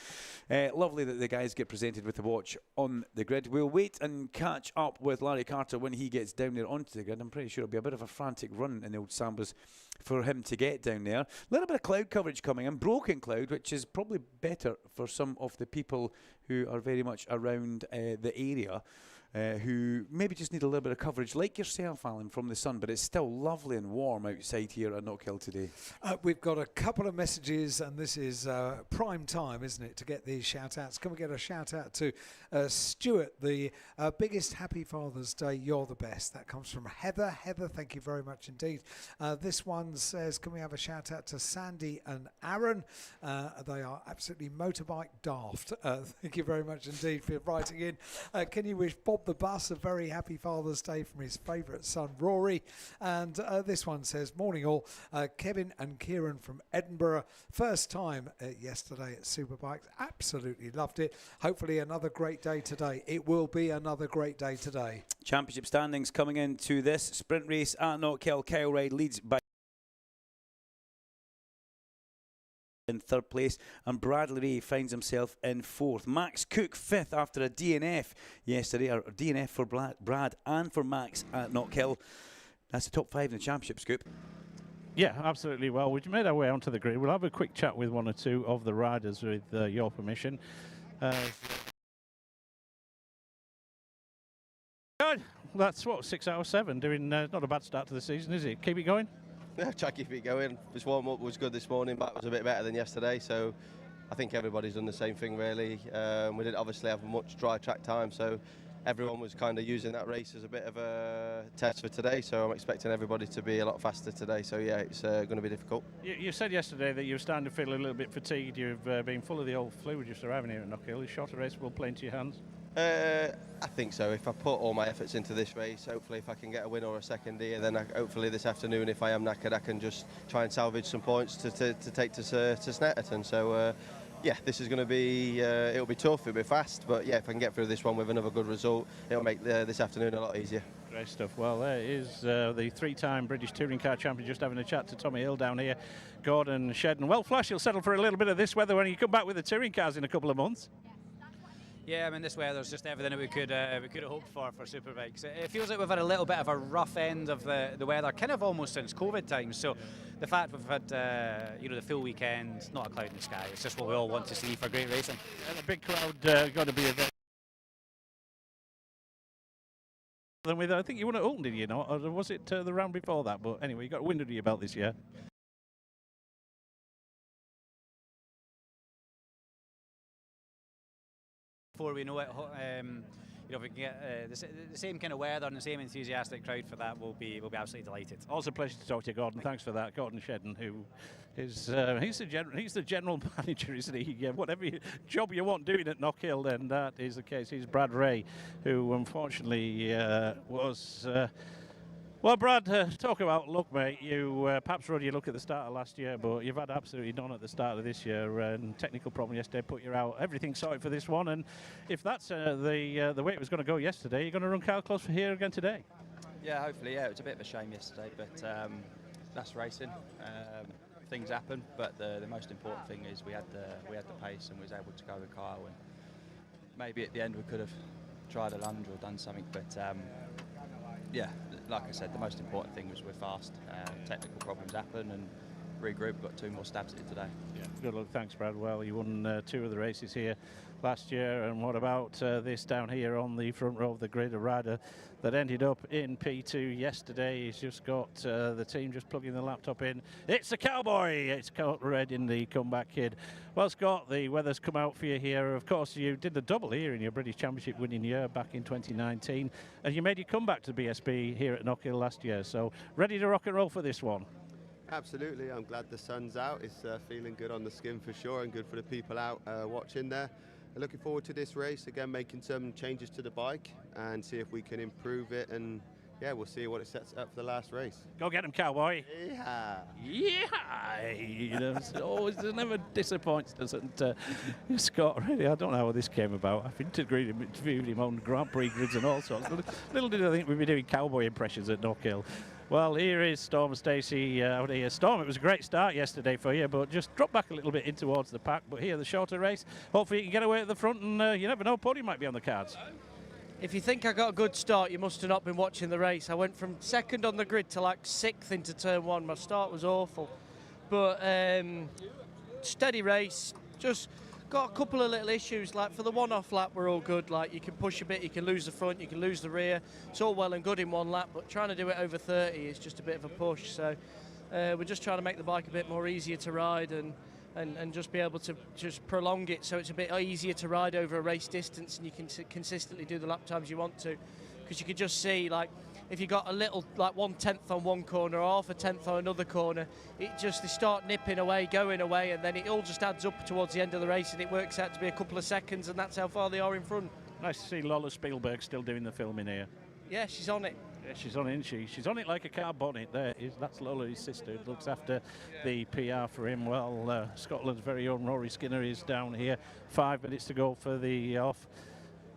lovely that the guys get presented with the watch on the grid. We'll wait and catch up with Larry Carter when he gets down there onto the grid. I'm pretty sure it'll be a bit of a frantic run in the old Sambas for him to get down there. A little bit of cloud coverage coming in, broken cloud, which is probably better for some of the people who are very much around the area. Who maybe just need a little bit of coverage, like yourself, Alan, from the sun, but it's still lovely and warm outside here at Knockhill today. We've got a couple of messages, and this is prime time, isn't it, to get these shout-outs. Can we get a shout-out to Stuart, the biggest Happy Father's Day, you're the best. That comes from Heather. Heather, thank you very much indeed. This one says, can we have a shout-out to Sandy and Aaron? They are absolutely motorbike daft. Thank you very much indeed for writing in. Can you wish Bob the Bus a very happy Father's Day from his favourite son Rory? And this one says, morning all, Kevin and Kieran from Edinburgh, first time yesterday at Superbikes, absolutely loved it. Hopefully another great day today. It will be another great day today. Championship standings coming into this sprint race at Knockhill. Kyle Ryde leads by in 3rd place, and Bradley Ray finds himself in 4th. Max Cook 5th after a DNF yesterday, or DNF for Brad and for Max at Knockhill. That's the top 5 in the championship, Scoop. Yeah, absolutely. Well, we've made our way onto the grid. We'll have a quick chat with one or two of the riders with your permission. Good. That's what, 6 out of 7, doing not a bad start to the season, is it? Keep it going? Yeah, try to keep it going. This warm-up was good this morning, but it was a bit better than yesterday, so I think everybody's done the same thing, really. We didn't obviously have much dry track time, so everyone was kind of using that race as a bit of a test for today, so I'm expecting everybody to be a lot faster today, so yeah, it's going to be difficult. You said yesterday that you were starting to feel a little bit fatigued. You've been full of the old fluid just arriving here at Knockhill. Is shorter race will play into your hands? I think so. If I put all my efforts into this race, hopefully if I can get a win or a second here, then hopefully this afternoon, if I am knackered, I can just try and salvage some points to take to Snetterton. So yeah, this is going to be, it'll be tough, it'll be fast, but yeah, if I can get through this one with another good result, it'll make this afternoon a lot easier. Great stuff. Well, there is the 3-time British Touring Car Champion just having a chat to Tommy Hill down here. Gordon Shedden. Well, Flash, you'll settle for a little bit of this weather when you come back with the touring cars in a couple of months. Yeah, I mean, this weather's just everything that we could have hoped for Superbikes. It feels like we've had a little bit of a rough end of the weather, kind of almost since COVID times. So the fact we've had the full weekend, not a cloud in the sky, it's just what we all want to see for great racing. And a big crowd got to be a bit. I think you won at Ulton, did you not? Or was it the round before that? But anyway, you got a win under your belt this year. Before we know it, if we can get the same kind of weather and the same enthusiastic crowd for that, we'll be absolutely delighted. Also a pleasure to talk to you, Gordon. Thanks for that. Gordon Shedden, who is he's the general manager, isn't he? Yeah, whatever job you want doing at Knockhill, then that is the case. He's Brad Ray, who unfortunately was. Well, Brad, talk about luck, mate. You perhaps rode your luck at the start of last year, but you've had absolutely none at the start of this year. And technical problem yesterday put you out. Everything sorted for this one, and if that's the way it was going to go yesterday, you're going to run Carl Close for here again today. Yeah, hopefully. Yeah, it was a bit of a shame yesterday, but that's racing. Things happen, but the most important thing is we had the pace and was able to go with Kyle and maybe at the end we could have tried a land or done something, but yeah, like I said, the most important thing was we're fast. Technical problems happen, and regroup. We've got 2 more stabs at it today. Yeah, good luck. Thanks, Brad. Well, you won 2 of the races here last year, and what about this down here on the front row of the grid? A rider that ended up in P2 yesterday. He's just got the team just plugging the laptop in. It's the Cowboy. It's Scott Red in the comeback kid. Well, Scott, the weather's come out for you here. Of course, you did the double here in your British Championship winning year back in 2019, and you made your comeback to BSB here at Knockhill last year. So ready to rock and roll for this one? Absolutely, I'm glad the sun's out. It's feeling good on the skin for sure, and good for the people out watching there. I'm looking forward to this race, again making some changes to the bike and see if we can improve it, and yeah, we'll see what it sets up for the last race. Go get him, Cowboy. Yeah. Yeah. You know, it never disappoints, doesn't Scott, really? I don't know how this came about. I've interviewed him on Grand Prix grids and all sorts. Little did I think we'd be doing Cowboy impressions at Knockhill. Well, here is Storm and Stacey out here. Storm, it was a great start yesterday for you, but just drop back a little bit in towards the pack. But here, the shorter race, hopefully you can get away at the front, and you never know, podium might be on the cards. If you think I got a good start, you must have not been watching the race. I went from 2nd on the grid to like 6th into turn 1. My start was awful. But steady race, just got a couple of little issues. Like for the one-off lap, we're all good. Like you can push a bit, you can lose the front, you can lose the rear. It's all well and good in one lap, but trying to do it over 30 is just a bit of a push. So we're just trying to make the bike a bit more easier to ride and just be able to just prolong it so it's a bit easier to ride over a race distance, and you can consistently do the lap times you want to. Because you can just see, like, if you got a little, like 1/10 on one corner or half a tenth on another corner, they start nipping away, going away, and then it all just adds up towards the end of the race, and it works out to be a couple of seconds, and that's how far they are in front. Nice to see Lola Spielberg still doing the filming here. Yeah, she's on it. Yeah, she's on it, isn't she? She's on it like a car bonnet. That's Lola, his sister, who looks after the PR for him. Well, Scotland's very own Rory Skinner is down here. 5 minutes to go for the off.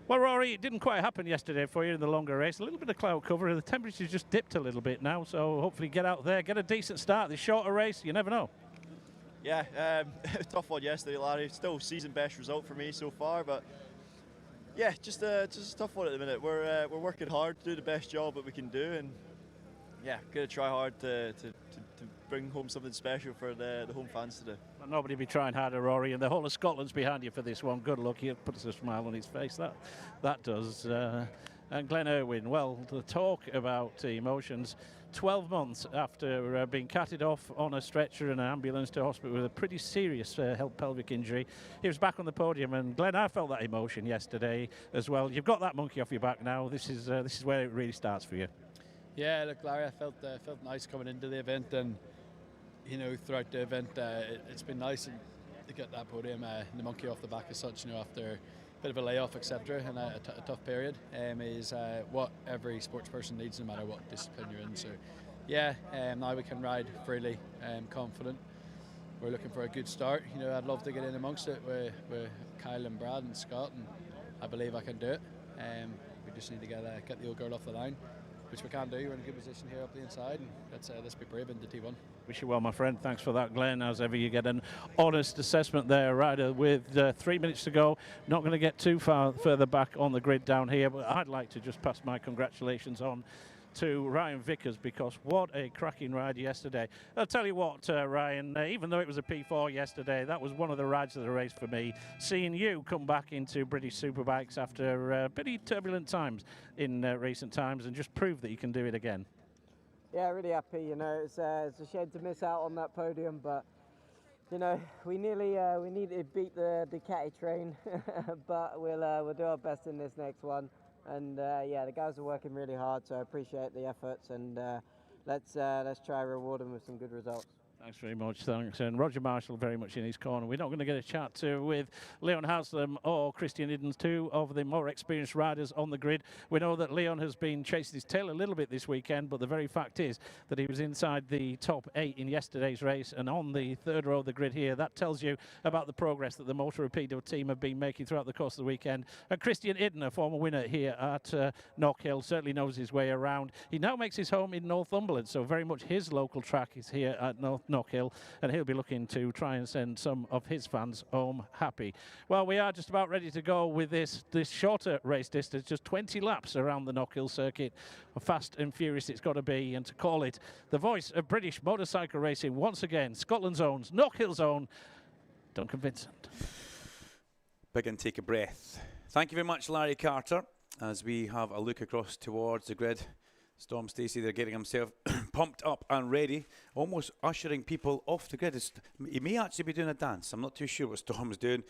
Well, Rory, it didn't quite happen yesterday for you in the longer race. A little bit of cloud cover. The temperature's just dipped a little bit now, so hopefully get out there, get a decent start. The shorter race, you never know. Yeah, tough one yesterday, Larry. Still season best result for me so far, but yeah, just a tough one at the minute. We're working hard to do the best job that we can do, and yeah, gonna try hard to bring home something special for the home fans today. Well, nobody be trying harder, Rory, and the whole of Scotland's behind you for this one. Good luck. He puts a smile on his face. That does. And Glenn Irwin, well, the talk about emotions. 12 months after being carted off on a stretcher and an ambulance to hospital with a pretty serious pelvic injury, he was back on the podium. And Glenn, I felt that emotion yesterday as well. You've got that monkey off your back now. This is where it really starts for you. Yeah, look, Larry, I felt nice coming into the event, and you know, throughout the event, it's been nice to get that podium, the monkey off the back as such. You know, after a bit of a layoff, etc., and a tough period, is what every sports person needs, no matter what discipline you're in. So, yeah, now we can ride freely, confident. We're looking for a good start. You know, I'd love to get in amongst it with Kyle and Brad and Scott, and I believe I can do it. We just need to get the old girl off the line, which we can do. We're in a good position here up the inside, and let's be brave into T1. Wish you well, my friend. Thanks for that, Glenn. As ever, you get an honest assessment there, Ryder, with 3 minutes to go. Not going to get too further back on the grid down here, but I'd like to just pass my congratulations on to Ryan Vickers, because what a cracking ride yesterday. I'll tell you what, Ryan, even though it was a P4 yesterday, that was one of the rides of the race for me. Seeing you come back into British Superbikes after pretty turbulent times in recent times, and just prove that you can do it again. Yeah, really happy. You know, it's a shame to miss out on that podium, but you know, we needed to beat the Ducati train, but we'll do our best in this next one. And yeah, the guys are working really hard, so I appreciate the efforts, and let's try and reward them with some good results. Thanks very much, thanks. And Roger Marshall very much in his corner. We're not going to get a chat with Leon Haslam or Christian Iddens, two of the more experienced riders on the grid. We know that Leon has been chasing his tail a little bit this weekend, but the very fact is that he was inside the top 8 in yesterday's race and on the third row of the grid here. That tells you about the progress that the Motor Rapido team have been making throughout the course of the weekend. And Christian Idden, a former winner here at Knockhill, certainly knows his way around. He now makes his home in Northumberland, so very much his local track is here at Knockhill, and he'll be looking to try and send some of his fans home happy. Well, we are just about ready to go with this shorter race distance, just 20 laps around the Knockhill circuit. Fast and furious it's got to be, and to call it the voice of British motorcycle racing once again, Scotland's own, Knockhill's own, Duncan Vincent. Big intake of breath. Thank you very much, Larry Carter. As we have a look across towards the grid, Storm Stacey, they're getting himself pumped up and ready, almost ushering people off the grid. He may actually be doing a dance. I'm not too sure what Storm's doing,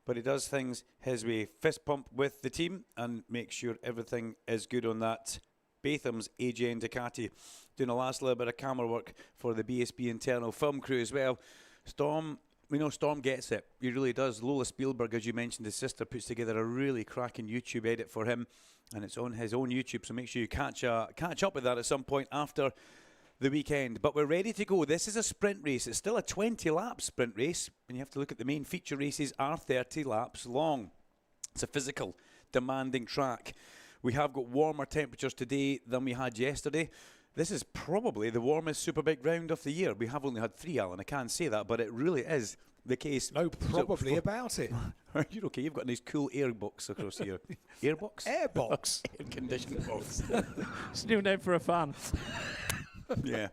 but he does things his way. Fist pump with the team and make sure everything is good on that Batham's AGN Ducati. Doing a last little bit of camera work for the BSB internal film crew as well. Storm, we know Storm gets it. He really does. Lola Spielberg, as you mentioned, his sister, puts together a really cracking YouTube edit for him, and it's on his own YouTube, so make sure you catch up with that at some point after the weekend. But we're ready to go. This is a sprint race. It's still a 20-lap sprint race, and you have to look at the main feature races are 30 laps long. It's a physical, demanding track. We have got warmer temperatures today than we had yesterday. This is probably the warmest Superbike round of the year. We have only had 3, Alan. I can't say that, but it really is the case. No, probably about it. You're okay. You've got a nice cool air box across here. Air box? Air box. Air conditioning box. It's a new name for a fan. Yeah.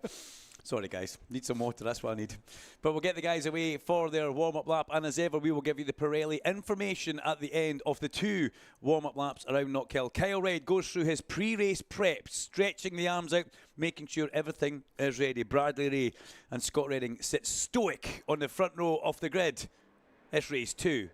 Sorry, guys. Need some water. That's what I need. But we'll get the guys away for their warm-up lap. And as ever, we will give you the Pirelli information at the end of the 2 warm-up laps around Knockhill. Kyle Reid goes through his pre-race prep, stretching the arms out, making sure everything is ready. Bradley Ray and Scott Redding sit stoic on the front row of the grid. It's race 2.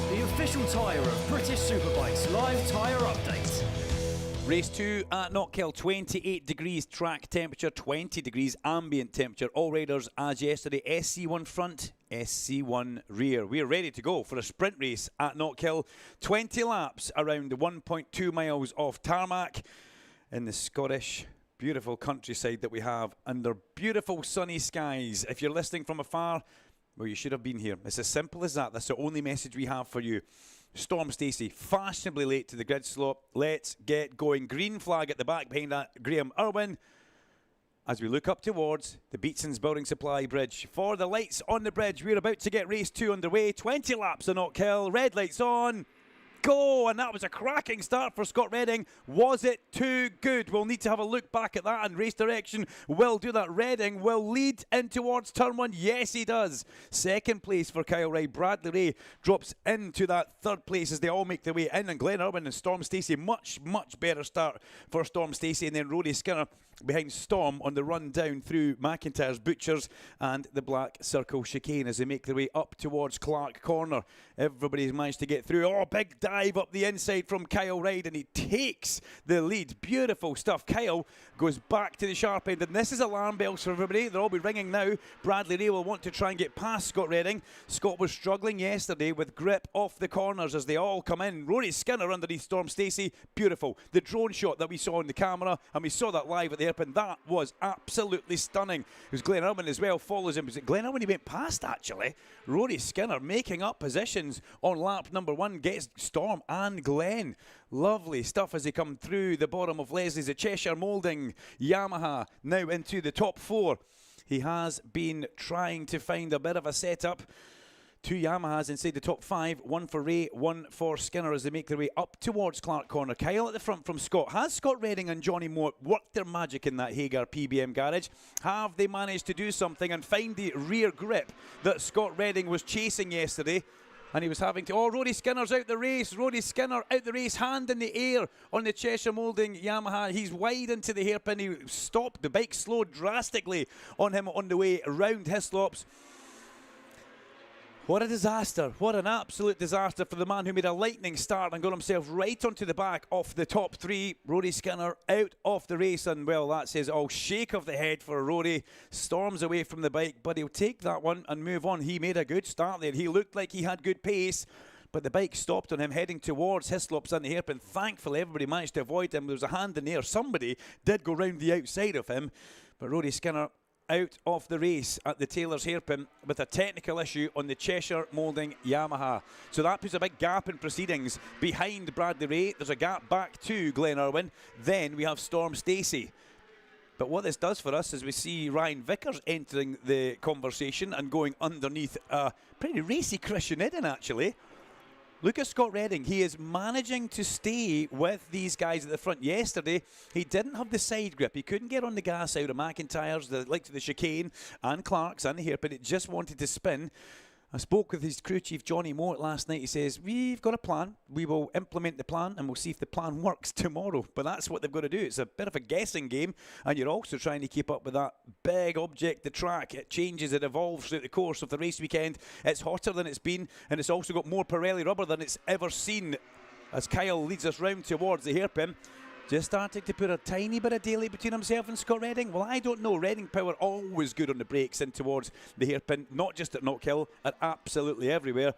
The official tyre of British Superbikes live tyre update. Race 2 at Knockhill, 28 degrees track temperature, 20 degrees ambient temperature. All riders as yesterday, SC1 front, SC1 rear. We're ready to go for a sprint race at Knockhill. 20 laps around the 1.2 miles of tarmac in the Scottish beautiful countryside that we have under beautiful sunny skies. If you're listening from afar, well, you should have been here. It's as simple as that. That's the only message we have for you. Storm Stacey, fashionably late to the grid slot. Let's get going. Green flag at the back behind that, Graham Irwin. As we look up towards the Beatson's Building Supply Bridge. For the lights on the bridge, we're about to get race 2 underway. 20 laps of Knockhill. Red lights on. Go! And that was a cracking start for Scott Redding. Was it too good? We'll need to have a look back at that, and race direction will do that. Redding will lead in towards turn 1. Yes, he does. Second place for Kyle Reid. Bradley Ray drops into that third place as they all make their way in. And Glenn Irwin and Storm Stacey, much better start for Storm Stacey. And then Roddy Skinner behind Storm on the run down through McIntyre's Butchers and the Black Circle chicane as they make their way up towards Clark Corner. Everybody's managed to get through. Oh, big dive up the inside from Kyle Ryde, and he takes the lead. Beautiful stuff. Kyle goes back to the sharp end, and this is alarm bells for everybody. They'll all be ringing now. Bradley Ray will want to try and get past Scott Redding. Scott was struggling yesterday with grip off the corners as they all come in. Rory Skinner underneath Storm Stacey. Beautiful. The drone shot that we saw on the camera, and we saw that live at the airport, that was absolutely stunning. It was Glenn Irwin as well, follows him. Was it Glenn Irwin he went past, actually? Rory Skinner making up positions on lap number 1, gets Storm and Glenn. Lovely stuff as they come through the bottom of Leslie's. The Cheshire Moulding Yamaha now into the top 4. He has been trying to find a bit of a setup. 2 Yamahas inside the top 5, 1 for Ray, 1 for Skinner as they make their way up towards Clark Corner. Kyle at the front from Scott. Has Scott Redding and Johnny Moore worked their magic in that Hagar PBM garage? Have they managed to do something and find the rear grip that Scott Redding was chasing yesterday? And he was having to... Oh, Rory Skinner's out the race. Rory Skinner out the race. Hand in the air on the Cheshire Moulding Yamaha. He's wide into the hairpin. He stopped. The bike slowed drastically on him on the way around Hislops. What a disaster. What an absolute disaster for the man who made a lightning start and got himself right onto the back off the top 3. Rory Skinner out of the race, and well, that says all. Shake of the head for Rory. Storms away from the bike, but he'll take that one and move on. He made a good start there. He looked like he had good pace, but the bike stopped on him heading towards Hislops and the hairpin. Thankfully, everybody managed to avoid him. There was a hand in the air. Somebody did go round the outside of him, but Rory Skinner out of the race at the Taylor's hairpin with a technical issue on the Cheshire Moulding Yamaha. So that puts a big gap in proceedings behind Bradley Ray. There's a gap back to Glenn Irwin. Then we have Storm Stacey. But what this does for us is we see Ryan Vickers entering the conversation and going underneath a pretty racy Christian Eden, actually. Look at Scott Redding. He is managing to stay with these guys at the front. Yesterday, he didn't have the side grip. He couldn't get on the gas out of McIntyre's, the chicane, and Clark's and the hairpin. It just wanted to spin. I spoke with his crew chief, Johnny Moore, last night. He says, we've got a plan. We will implement the plan, and we'll see if the plan works tomorrow. But that's what they've got to do. It's a bit of a guessing game, and you're also trying to keep up with that big object, the track. It changes, it evolves throughout the course of the race weekend. It's hotter than it's been, and it's also got more Pirelli rubber than it's ever seen. As Kyle leads us round towards the hairpin, just starting to put a tiny bit of daylight between himself and Scott Redding. Well, I don't know. Redding Power always good on the brakes in towards the hairpin, not just at Knockhill, at absolutely everywhere.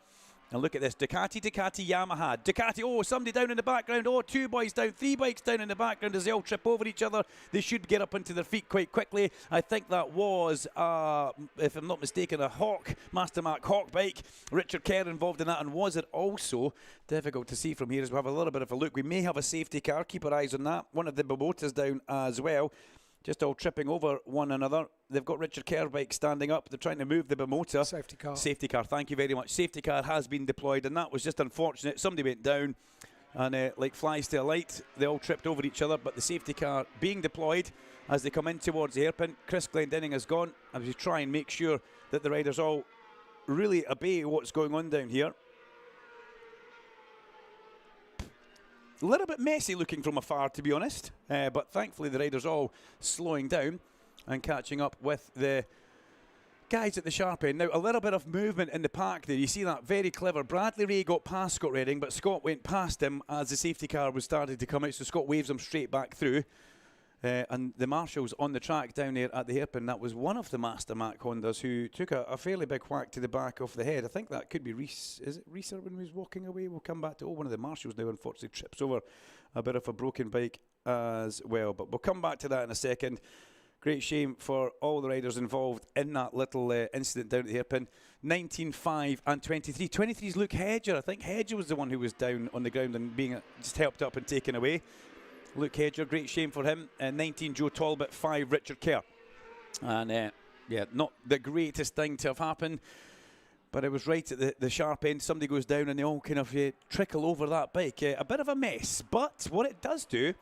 And look at this, Ducati, Yamaha. Ducati, oh, somebody down in the background. Oh, 2 boys down, 3 bikes down in the background as they all trip over each other. They should get up onto their feet quite quickly. I think that was, if I'm not mistaken, a Hawk, Master Mark Hawk bike. Richard Kerr involved in that, and was it also, difficult to see from here as we have a little bit of a look. We may have a safety car, keep our eyes on that. One of the Bobotas down as well. Just all tripping over one another. They've got Richard Kerr bike standing up. They're trying to move the Bimota. Safety car. Safety car, thank you very much. Safety car has been deployed, and that was just unfortunate. Somebody went down, and like flies to a light, they all tripped over each other, but the safety car being deployed as they come in towards the hairpin. Chris Glendinning has gone, as we try and make sure that the riders all really obey what's going on down here. A little bit messy looking from afar, to be honest, but thankfully the riders all slowing down and catching up with the guys at the sharp end. Now, a little bit of movement in the pack there. You see that very clever. Bradley Ray got past Scott Redding, but Scott went past him as the safety car was starting to come out, so Scott waves him straight back through. And the marshals on the track down there at the hairpin, that was one of the Master Mac Hondas who took a fairly big whack to the back of the head. I think that could be Reese. Is it Reese when he was walking away? We'll come back to one of the marshals now, unfortunately, trips over a bit of a broken bike as well. But we'll come back to that in a second. Great shame for all the riders involved in that little incident down at the hairpin. 19, 5 and 23. 23's Luke Hedger. I think Hedger was the one who was down on the ground and being just helped up and taken away. Luke Hedger, great shame for him. 19, Joe Talbot. 5, Richard Kerr. And yeah, not the greatest thing to have happened, but it was right at the sharp end. Somebody goes down and they all kind of trickle over that bike. A bit of a mess, but what it does do,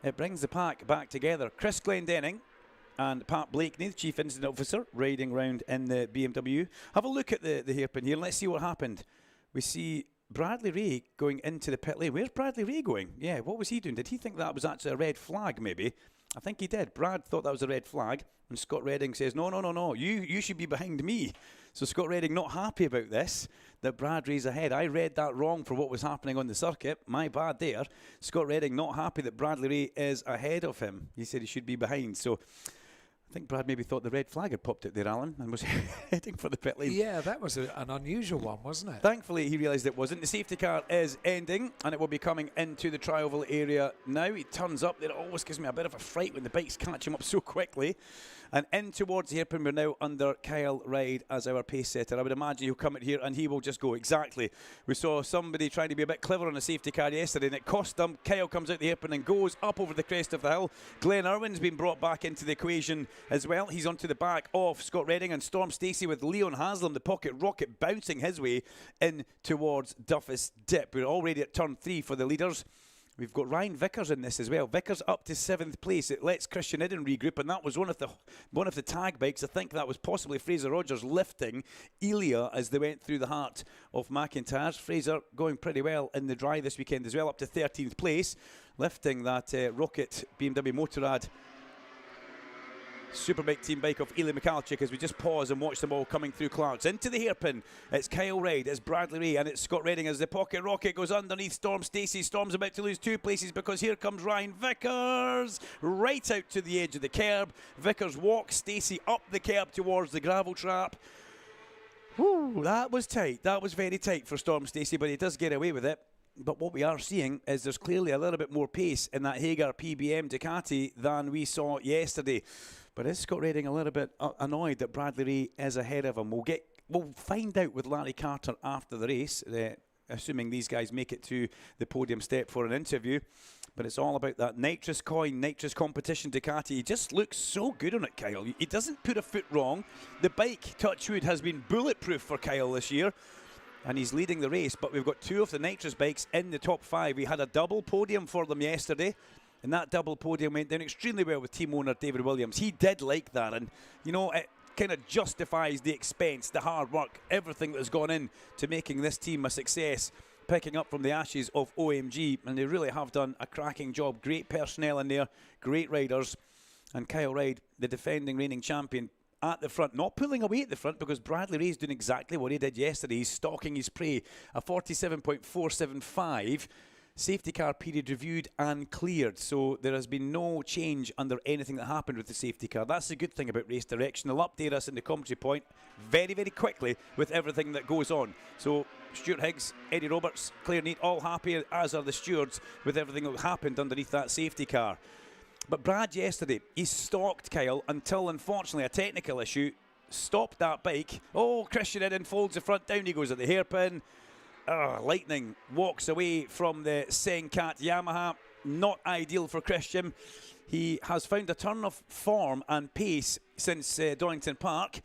it brings the pack back together. Chris Glendinning and Pat Blakeney, the Chief Incident Officer, riding round in the BMW. Have a look at the hairpin here. Let's see what happened. We see Bradley Ray going into the pit lane. Where's Bradley Ray going? Yeah, what was he doing? Did he think that was actually a red flag, maybe? I think he did. Brad thought that was a red flag, and Scott Redding says, no, you should be behind me. So Scott Redding not happy about this, that Brad Ray's ahead. I read that wrong for what was happening on the circuit. My bad there. Scott Redding not happy that Bradley Ray is ahead of him. He said he should be behind. So I think Brad maybe thought the red flag had popped out there, Alan, and was heading for the pit lane. Yeah, that was an unusual one, wasn't it? Thankfully, he realised it wasn't. The safety car is ending, and it will be coming into the tri-oval area now. He turns up. It always gives me a bit of a fright when the bikes catch him up so quickly. And in towards the hairpin, we're now under Kyle Ryde as our pace setter. I would imagine he'll come in here and he will just go. Exactly. We saw somebody trying to be a bit clever on a safety car yesterday, and it cost them. Kyle comes out the hairpin and goes up over the crest of the hill. Glenn Irwin's been brought back into the equation as well. He's onto the back of Scott Redding and Storm Stacey, with Leon Haslam, the pocket rocket, bouncing his way in towards Duffus Dip. We're already at turn 3 for the leaders. We've got Ryan Vickers in this as well. Vickers up to 7th place. It lets Christian Idden regroup, and that was one of the tag bikes. I think that was possibly Fraser Rogers lifting Elia as they went through the heart of McIntyre's. Fraser going pretty well in the dry this weekend as well, up to 13th place, lifting that Rocket BMW Motorrad Superbike team bike of Ely Michalczyk as we just pause and watch them all coming through Clark's. Into the hairpin, it's Kyle Ryde, it's Bradley Ray, and it's Scott Redding as the pocket rocket goes underneath Storm Stacey. Storm's about to lose 2 places because here comes Ryan Vickers right out to the edge of the curb. Vickers walks Stacey up the curb towards the gravel trap. Whew, that was tight. That was very tight for Storm Stacey, but he does get away with it. But what we are seeing is there's clearly a little bit more pace in that Hager PBM Ducati than we saw yesterday. But is Scott Redding a little bit annoyed that Bradley Ray is ahead of him? We'll find out with Larry Carter after the race, assuming these guys make it to the podium step for an interview. But it's all about that nitrous coin, nitrous competition Ducati. He just looks so good on it, Kyle. He doesn't put a foot wrong. The bike, touchwood, has been bulletproof for Kyle this year, and he's leading the race. But we've got 2 of the nitrous bikes in the top 5. We had a double podium for them yesterday, and that double podium went down extremely well with team owner David Williams. He did like that, and you know, it kind of justifies the expense, the hard work, everything that's gone in to making this team a success, picking up from the ashes of OMG, and they really have done a cracking job. Great personnel in there, great riders, and Kyle Ryde, the defending reigning champion, at the front, not pulling away at the front, because Bradley Ray's doing exactly what he did yesterday. He's stalking his prey. A 47.475 safety car period reviewed and cleared, so there has been no change under anything that happened with the safety car. That's the good thing about Race Direction. They'll update us in the commentary point very, very quickly with everything that goes on. So Stuart Higgs, Eddie Roberts, Claire Neat, all happy, as are the stewards, with everything that happened underneath that safety car. But Brad yesterday, he stalked Kyle until, unfortunately, a technical issue stopped that bike. Oh, Christian Idden folds the front, down he goes at the hairpin. Lightning walks away from the Senkat Yamaha. Not ideal for Christian. He has found a turn of form and pace since Donington Park.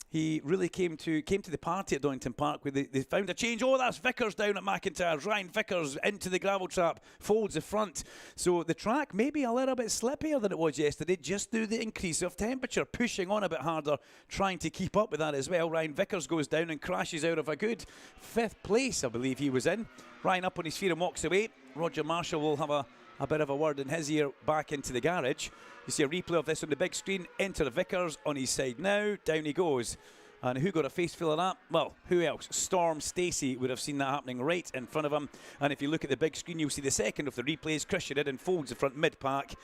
He really came to the party at Donington Park where they found a change. Oh, that's Vickers down at McIntyre's. Ryan Vickers into the gravel trap, folds the front. So the track may be a little bit slippier than it was yesterday, just through the increase of temperature, pushing on a bit harder, trying to keep up with that as well. Ryan Vickers goes down and crashes out of a good 5th place, I believe he was in. Ryan up on his feet and walks away. Roger Marshall will have a bit of a word in his ear back into the garage. You see a replay of this on the big screen. Enter Vickers on his side now. Down he goes. And who got a face full of that? Well, who else? Storm Stacey would have seen that happening right in front of him. And if you look at the big screen, you'll see the second of the replays. Christian Idden folds the front mid-pack.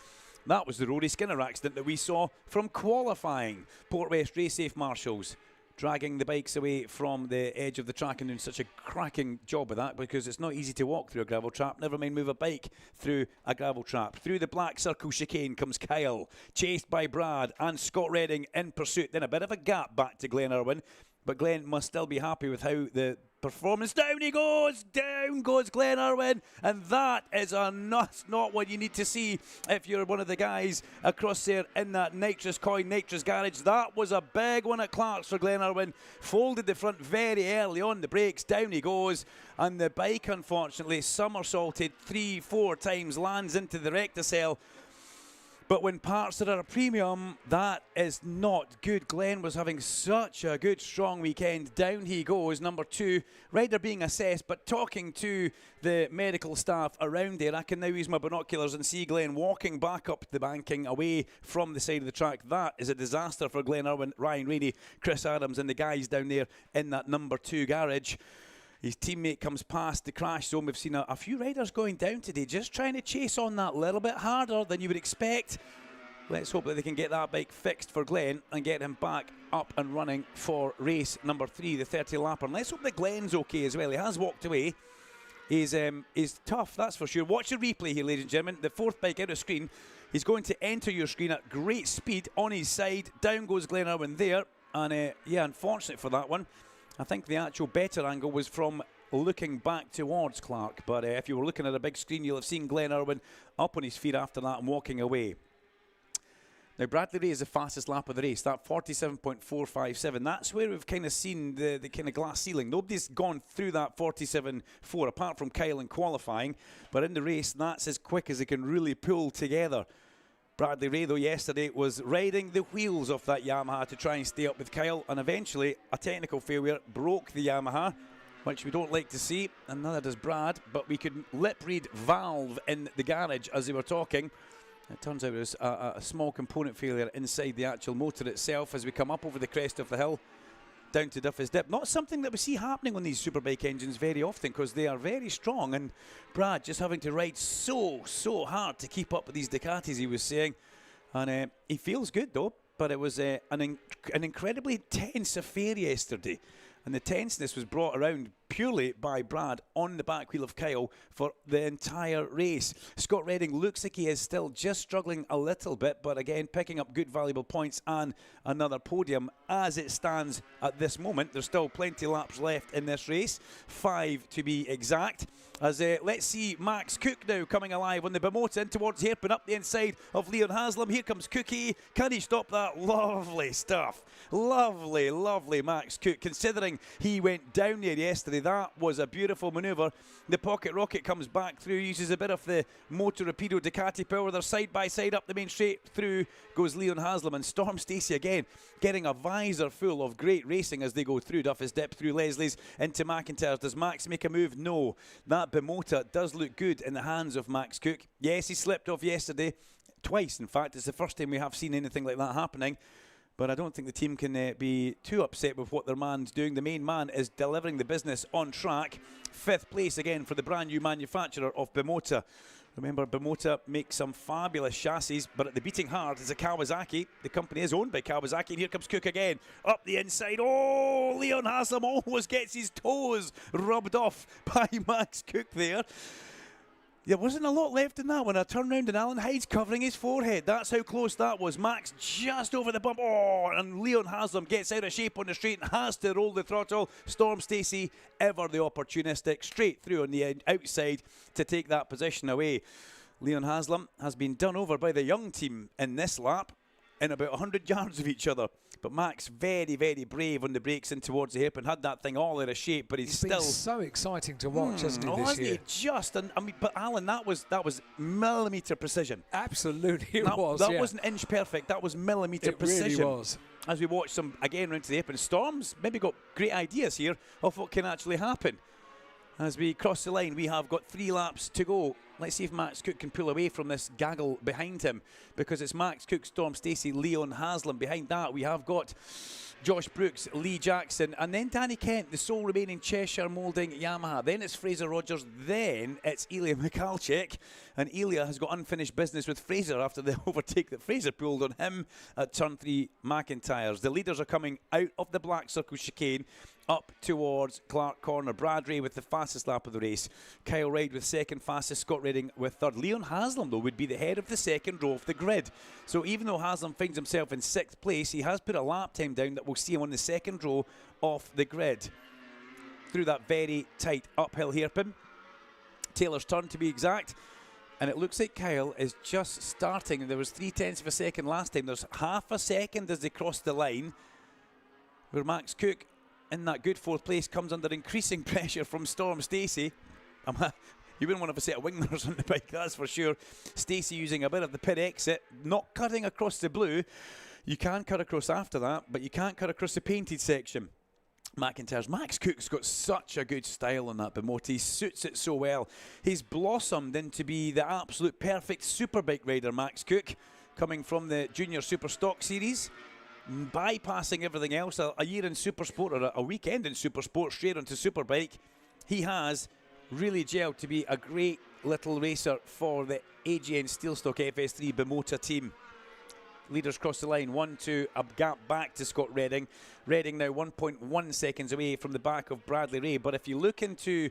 That was the Rory Skinner accident that we saw from qualifying. Port West Race Safe Marshals dragging the bikes away from the edge of the track and doing such a cracking job of that, because it's not easy to walk through a gravel trap, never mind move a bike through a gravel trap. Through the black circle chicane comes Kyle, chased by Brad and Scott Redding in pursuit. Then a bit of a gap back to Glenn Irwin, but Glenn must still be happy with how the performance. Down he goes, down goes Glenn Irwin, and that is not what you need to see if you're one of the guys across there in that nitrous coin, nitrous garage. That was a big one at Clark's for Glenn Irwin. Folded the front very early on the brakes, down he goes, and the bike unfortunately somersaulted 3-4 times, lands into the recticel. But when parts are at a premium, that is not good. Glenn was having such a good, strong weekend. Down he goes, number 2. Rider being assessed, but talking to the medical staff around there, I can now use my binoculars and see Glenn walking back up the banking away from the side of the track. That is a disaster for Glenn Irwin, Ryan Rainey, Chris Adams and the guys down there in that number 2 garage. His teammate comes past the crash zone. We've seen a few riders going down today, just trying to chase on that little bit harder than you would expect. Let's hope that they can get that bike fixed for Glenn and get him back up and running for race number 3, the 30-lapper. And let's hope that Glenn's okay as well. He has walked away. He's tough, that's for sure. Watch the replay here, ladies and gentlemen. The 4th bike out of screen. He's going to enter your screen at great speed on his side. Down goes Glenn Irwin there. And yeah, unfortunate for that one. I think the actual better angle was from looking back towards Clark. But if you were looking at a big screen, you'll have seen Glenn Irwin up on his feet after that and walking away. Now, Bradley Ray is the fastest lap of the race, that 47.457. That's where we've kind of seen the kind of glass ceiling. Nobody's gone through that 47.4, apart from Kyle in qualifying. But in the race, that's as quick as they can really pull together. Bradley Ray, though, yesterday was riding the wheels off that Yamaha to try and stay up with Kyle, and eventually a technical failure broke the Yamaha, which we don't like to see, and neither does Brad, but we could lip-read valve in the garage as they were talking. It turns out it was a small component failure inside the actual motor itself as we come up over the crest of the hill down to Duffy's Dip. Not something that we see happening on these superbike engines very often because they are very strong, and Brad just having to ride so hard to keep up with these Ducatis, he was saying. And he feels good though, but it was an incredibly tense affair yesterday. And the tenseness was brought around purely by Brad on the back wheel of Kyle for the entire race. Scott Redding looks like he is still just struggling a little bit, but again, picking up good, valuable points and another podium as it stands at this moment. There's still plenty of laps left in this race, 5 to be exact. As let's see Max Cook now coming alive on the Bimota in towards Hairpin up the inside of Leon Haslam. Here comes Cookie. Can he stop that? Lovely stuff. Lovely Max Cook. Considering he went down there yesterday, that was a beautiful manoeuvre. The Pocket Rocket comes back through, uses a bit of the Moto Rapido Ducati power. They're side by side up the main straight. Through goes Leon Haslam, and Storm Stacey again getting a visor full of great racing as they go through Duffy's Dip, through Leslie's into McIntyre's. Does Max make a move? No. That Bimota does look good in the hands of Max Cook. Yes, he slipped off yesterday, twice in fact. It's the first time we have seen anything like that happening. But I don't think the team can be too upset with what their man's doing. The main man is delivering the business on track. 5th place again for the brand new manufacturer of Bimota. Remember, Bimota makes some fabulous chassis, but at the beating heart is a Kawasaki. The company is owned by Kawasaki, and here comes Cook again. Up the inside. Oh, Leon Haslam almost gets his toes rubbed off by Max Cook there. There wasn't a lot left in that one. I turned round and Alan Hyde's covering his forehead. That's how close that was. Max just over the bump. Oh, and Leon Haslam gets out of shape on the straight and has to roll the throttle. Storm Stacey, ever the opportunistic, straight through on the outside to take that position away. Leon Haslam has been done over by the young team in this lap in about 100 yards of each other. But Max, very brave on the brakes in towards the hip and had that thing all out of shape, but he's still... been so exciting to watch, hasn't he, this hasn't year? He just, and I mean, but Alan, that was millimetre precision. Absolutely, that yeah. wasn't inch perfect, that was millimetre precision. It really was. As we watch some, again, round to the hip, and Storm's maybe got great ideas here of what can actually happen. As we cross the line, we have got 3 laps to go. Let's see if Max Cook can pull away from this gaggle behind him, because it's Max Cook, Storm Stacey, Leon Haslam. Behind that, we have got Josh Brooks, Lee Jackson, and then Danny Kent, the sole remaining Cheshire moulding Yamaha. Then it's Fraser Rogers, then it's Ilya Mikhalczyk, and Ilya has got unfinished business with Fraser after the overtake that Fraser pulled on him at turn 3 McIntyre's. The leaders are coming out of the Black Circle chicane up towards Clark Corner. Brad Ray with the fastest lap of the race. Kyle Ryde with second fastest. Scott Redding with third. Leon Haslam, though, would be the head of the second row of the grid. So even though Haslam finds himself in 6th place, he has put a lap time down that will see him on the second row of the grid. Through that very tight uphill hairpin. Taylor's turn, to be exact. And it looks like Kyle is just starting. There was 0.3 of a second last time. There's half a second as they cross the line, where Max Cook, in that good 4th place, comes under increasing pressure from Storm Stacey. You wouldn't want to have a set of wingers on the bike, that's for sure. Stacey using a bit of the pit exit, not cutting across the blue. You can cut across after that, but you can't cut across the painted section. McIntyre's Max Cook's got such a good style on that Bimote. He suits it so well. He's blossomed into be the absolute perfect superbike rider, Max Cook, coming from the Junior Super Stock Series, bypassing everything else. A year in Supersport, or a weekend in Supersport, straight onto Superbike. He has really gelled to be a great little racer for the AGN Steelstock FS3 Bimote team. Leaders cross the line, 1-2, a gap back to Scott Redding. Redding now 1.1 seconds away from the back of Bradley Ray. But if you look into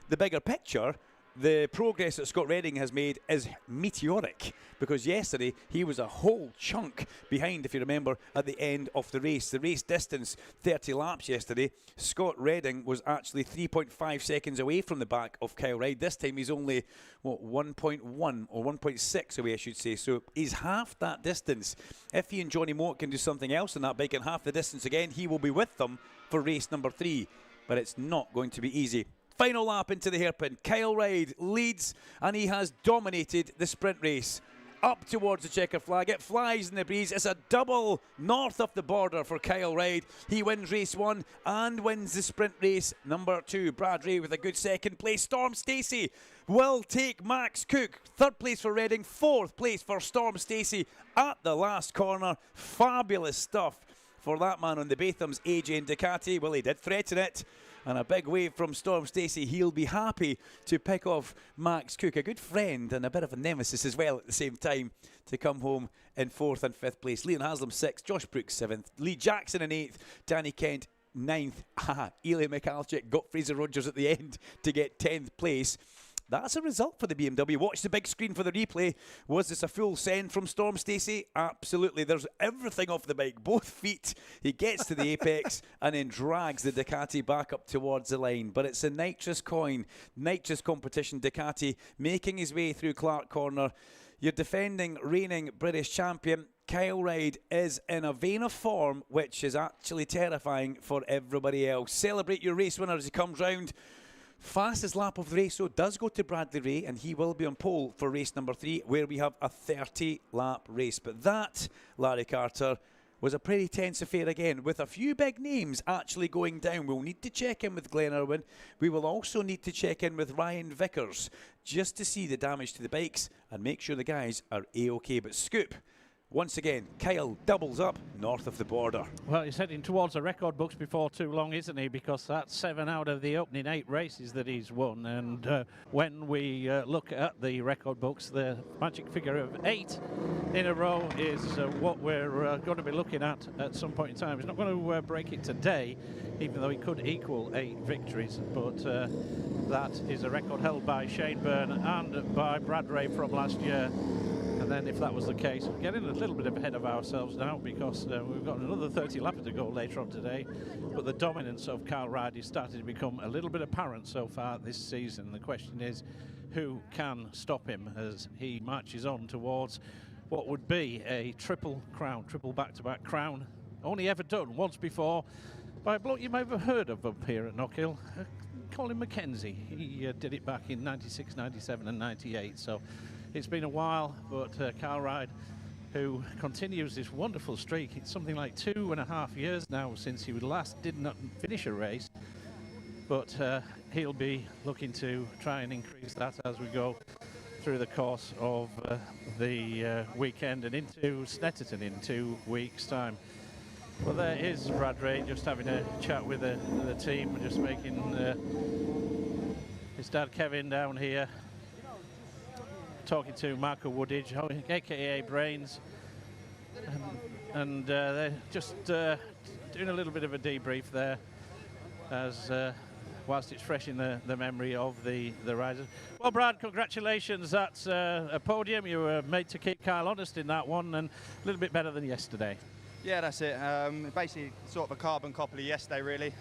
the bigger picture, the progress that Scott Redding has made is meteoric, because yesterday he was a whole chunk behind, if you remember, at the end of the race. The race distance, 30 laps yesterday, Scott Redding was actually 3.5 seconds away from the back of Kyle Ryde. This time he's only, 1.1 or 1.6 away, I should say. So he's half that distance. If he and Johnny Moat can do something else on that bike and half the distance again, he will be with them for race number 3. But it's not going to be easy. Final lap into the hairpin. Kyle Ryde leads, and he has dominated the sprint race. Up towards the checker flag. It flies in the breeze. It's a double north of the border for Kyle Ryde. He wins race 1 and wins the sprint race number 2. Brad Ray with a good second place. Storm Stacey will take Max Cook. 3rd place for Redding. 4th place for Storm Stacey at the last corner. Fabulous stuff for that man on the Batham's AJ Ducati. Well, he did threaten it. And a big wave from Storm Stacey. He'll be happy to pick off Max Cook, a good friend and a bit of a nemesis as well at the same time, to come home in 4th and 5th place. Leon Haslam 6th, Josh Brooks 7th, Lee Jackson in 8th, Danny Kent 9th. Eli McAlchick got Fraser Rogers at the end to get 10th place. That's a result for the BMW. Watch the big screen for the replay. Was this a full send from Storm Stacey? Absolutely. There's everything off the bike. Both feet. He gets to the apex and then drags the Ducati back up towards the line. But it's a nitrous coin, nitrous competition. Ducati making his way through Clark Corner. Your defending, reigning British champion, Kyle Ryde, is in a vein of form which is actually terrifying for everybody else. Celebrate your race winner as he comes round. Fastest lap of the race, so does go to Bradley Ray, and he will be on pole for race number 3, where we have a 30-lap race. But that, Larry Carter, was a pretty tense affair again, with a few big names actually going down. We'll need to check in with Glenn Irwin. We will also need to check in with Ryan Vickers, just to see the damage to the bikes and make sure the guys are A-OK. But Scoop, once again, Kyle doubles up north of the border. Well, he's heading towards the record books before too long, isn't he? Because that's 7 out of the opening 8 races that he's won. And when we look at the record books, the magic figure of 8 in a row is what we're going to be looking at some point in time. He's not going to break it today, even though he could equal 8 victories. But that is a record held by Shane Byrne and by Brad Ray from last year. And then if that was the case, we're getting a little bit ahead of ourselves now, because we've got another 30 laps to go later on today. But the dominance of Kyle Ryde is starting to become a little bit apparent so far this season. The question is, who can stop him as he marches on towards what would be a triple crown, triple back-to-back crown, only ever done once before by a bloke you may have heard of up here at Knockhill, Colin McKenzie. He did it back in 96, 97 and 98, so it's been a while, but Kyle Ryde, who continues this wonderful streak. It's something like 2.5 years now since he last did not finish a race, but he'll be looking to try and increase that as we go through the course of the weekend and into Snetterton in 2 weeks' time. Well, there is Brad Ray just having a chat with the team, just making his dad Kevin down here, talking to Marco Woodage, aka Brains, and they're just doing a little bit of a debrief there, as whilst it's fresh in the memory of the riders. Well, Brad, congratulations. That's a podium. You were made to keep Kyle honest in that one, and a little bit better than yesterday. Yeah, that's it. Basically, sort of a carbon copy of yesterday, really.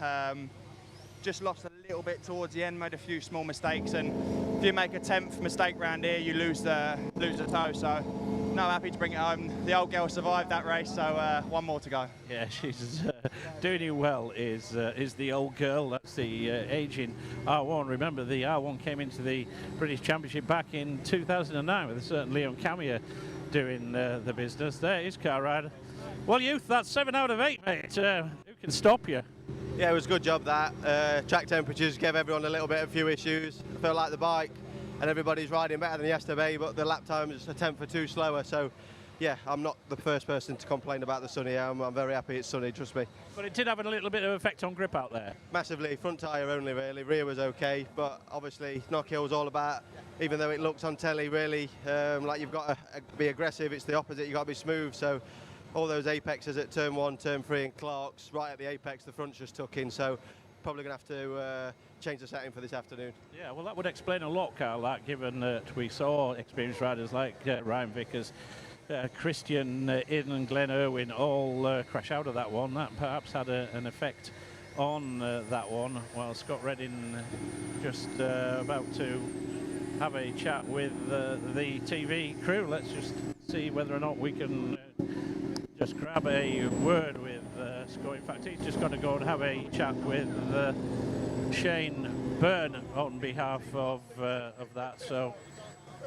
Just lost a little bit towards the end, made a few small mistakes, and if you make a 10th mistake round here, you lose the toe. So No, happy to bring it home. The old girl survived that race, so one more to go. Yeah, she's doing it well. Is the old girl? That's the aging R1. Remember, the R1 came into the British Championship back in 2009 with a certain Leon Camier doing the business. There is Car Rider. Well, Youth, that's 7 out of 8, mate. Who can stop you? Yeah, it was a good job that. Track temperatures gave everyone a little bit of few issues. I feel like the bike and everybody's riding better than yesterday, but the lap time is a tenth or two slower. So, yeah, I'm not the first person to complain about the sunny. I'm very happy it's sunny, trust me. But it did have a little bit of effect on grip out there. Massively. Front tyre only, really. Rear was okay, but obviously Knockhill's all about, even though it looks on telly really like you've got to be aggressive, it's the opposite. You've got to be smooth. So all those apexes at turn 1, turn 3 and Clark's, right at the apex, the front's just tuck in. So probably going to have to change the setting for this afternoon. Yeah, well, that would explain a lot, Carl, that, given that we saw experienced riders like Ryan Vickers, Christian Inn and Glenn Irwin all crash out of that one. That perhaps had an effect on that one, while Scott Redding just about to have a chat with the TV crew. Let's just see whether or not we can just grab a word with Scott. In fact, he's just going to go and have a chat with Shane Byrne on behalf of that. So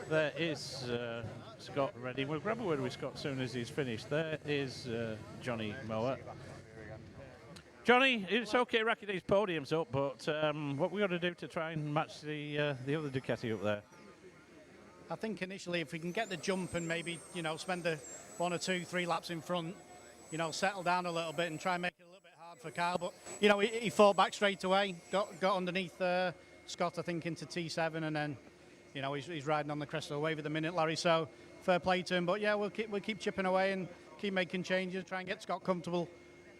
there is Scott Redding. We'll grab a word with Scott as soon as he's finished. There is Johnny Mower. Johnny, it's okay racking these podiums up, but what we got to do to try and match the other Ducati up there? I think initially if we can get the jump and maybe, you know, spend the 1 or 2, 3 laps in front, you know, settle down a little bit and try and make it a little bit hard for Kyle. But, you know, he fought back straight away, got underneath Scott, I think, into T7, and then, you know, he's riding on the crest of the wave at the minute, Larry. So fair play to him. But yeah, we'll keep chipping away and keep making changes, try and get Scott comfortable.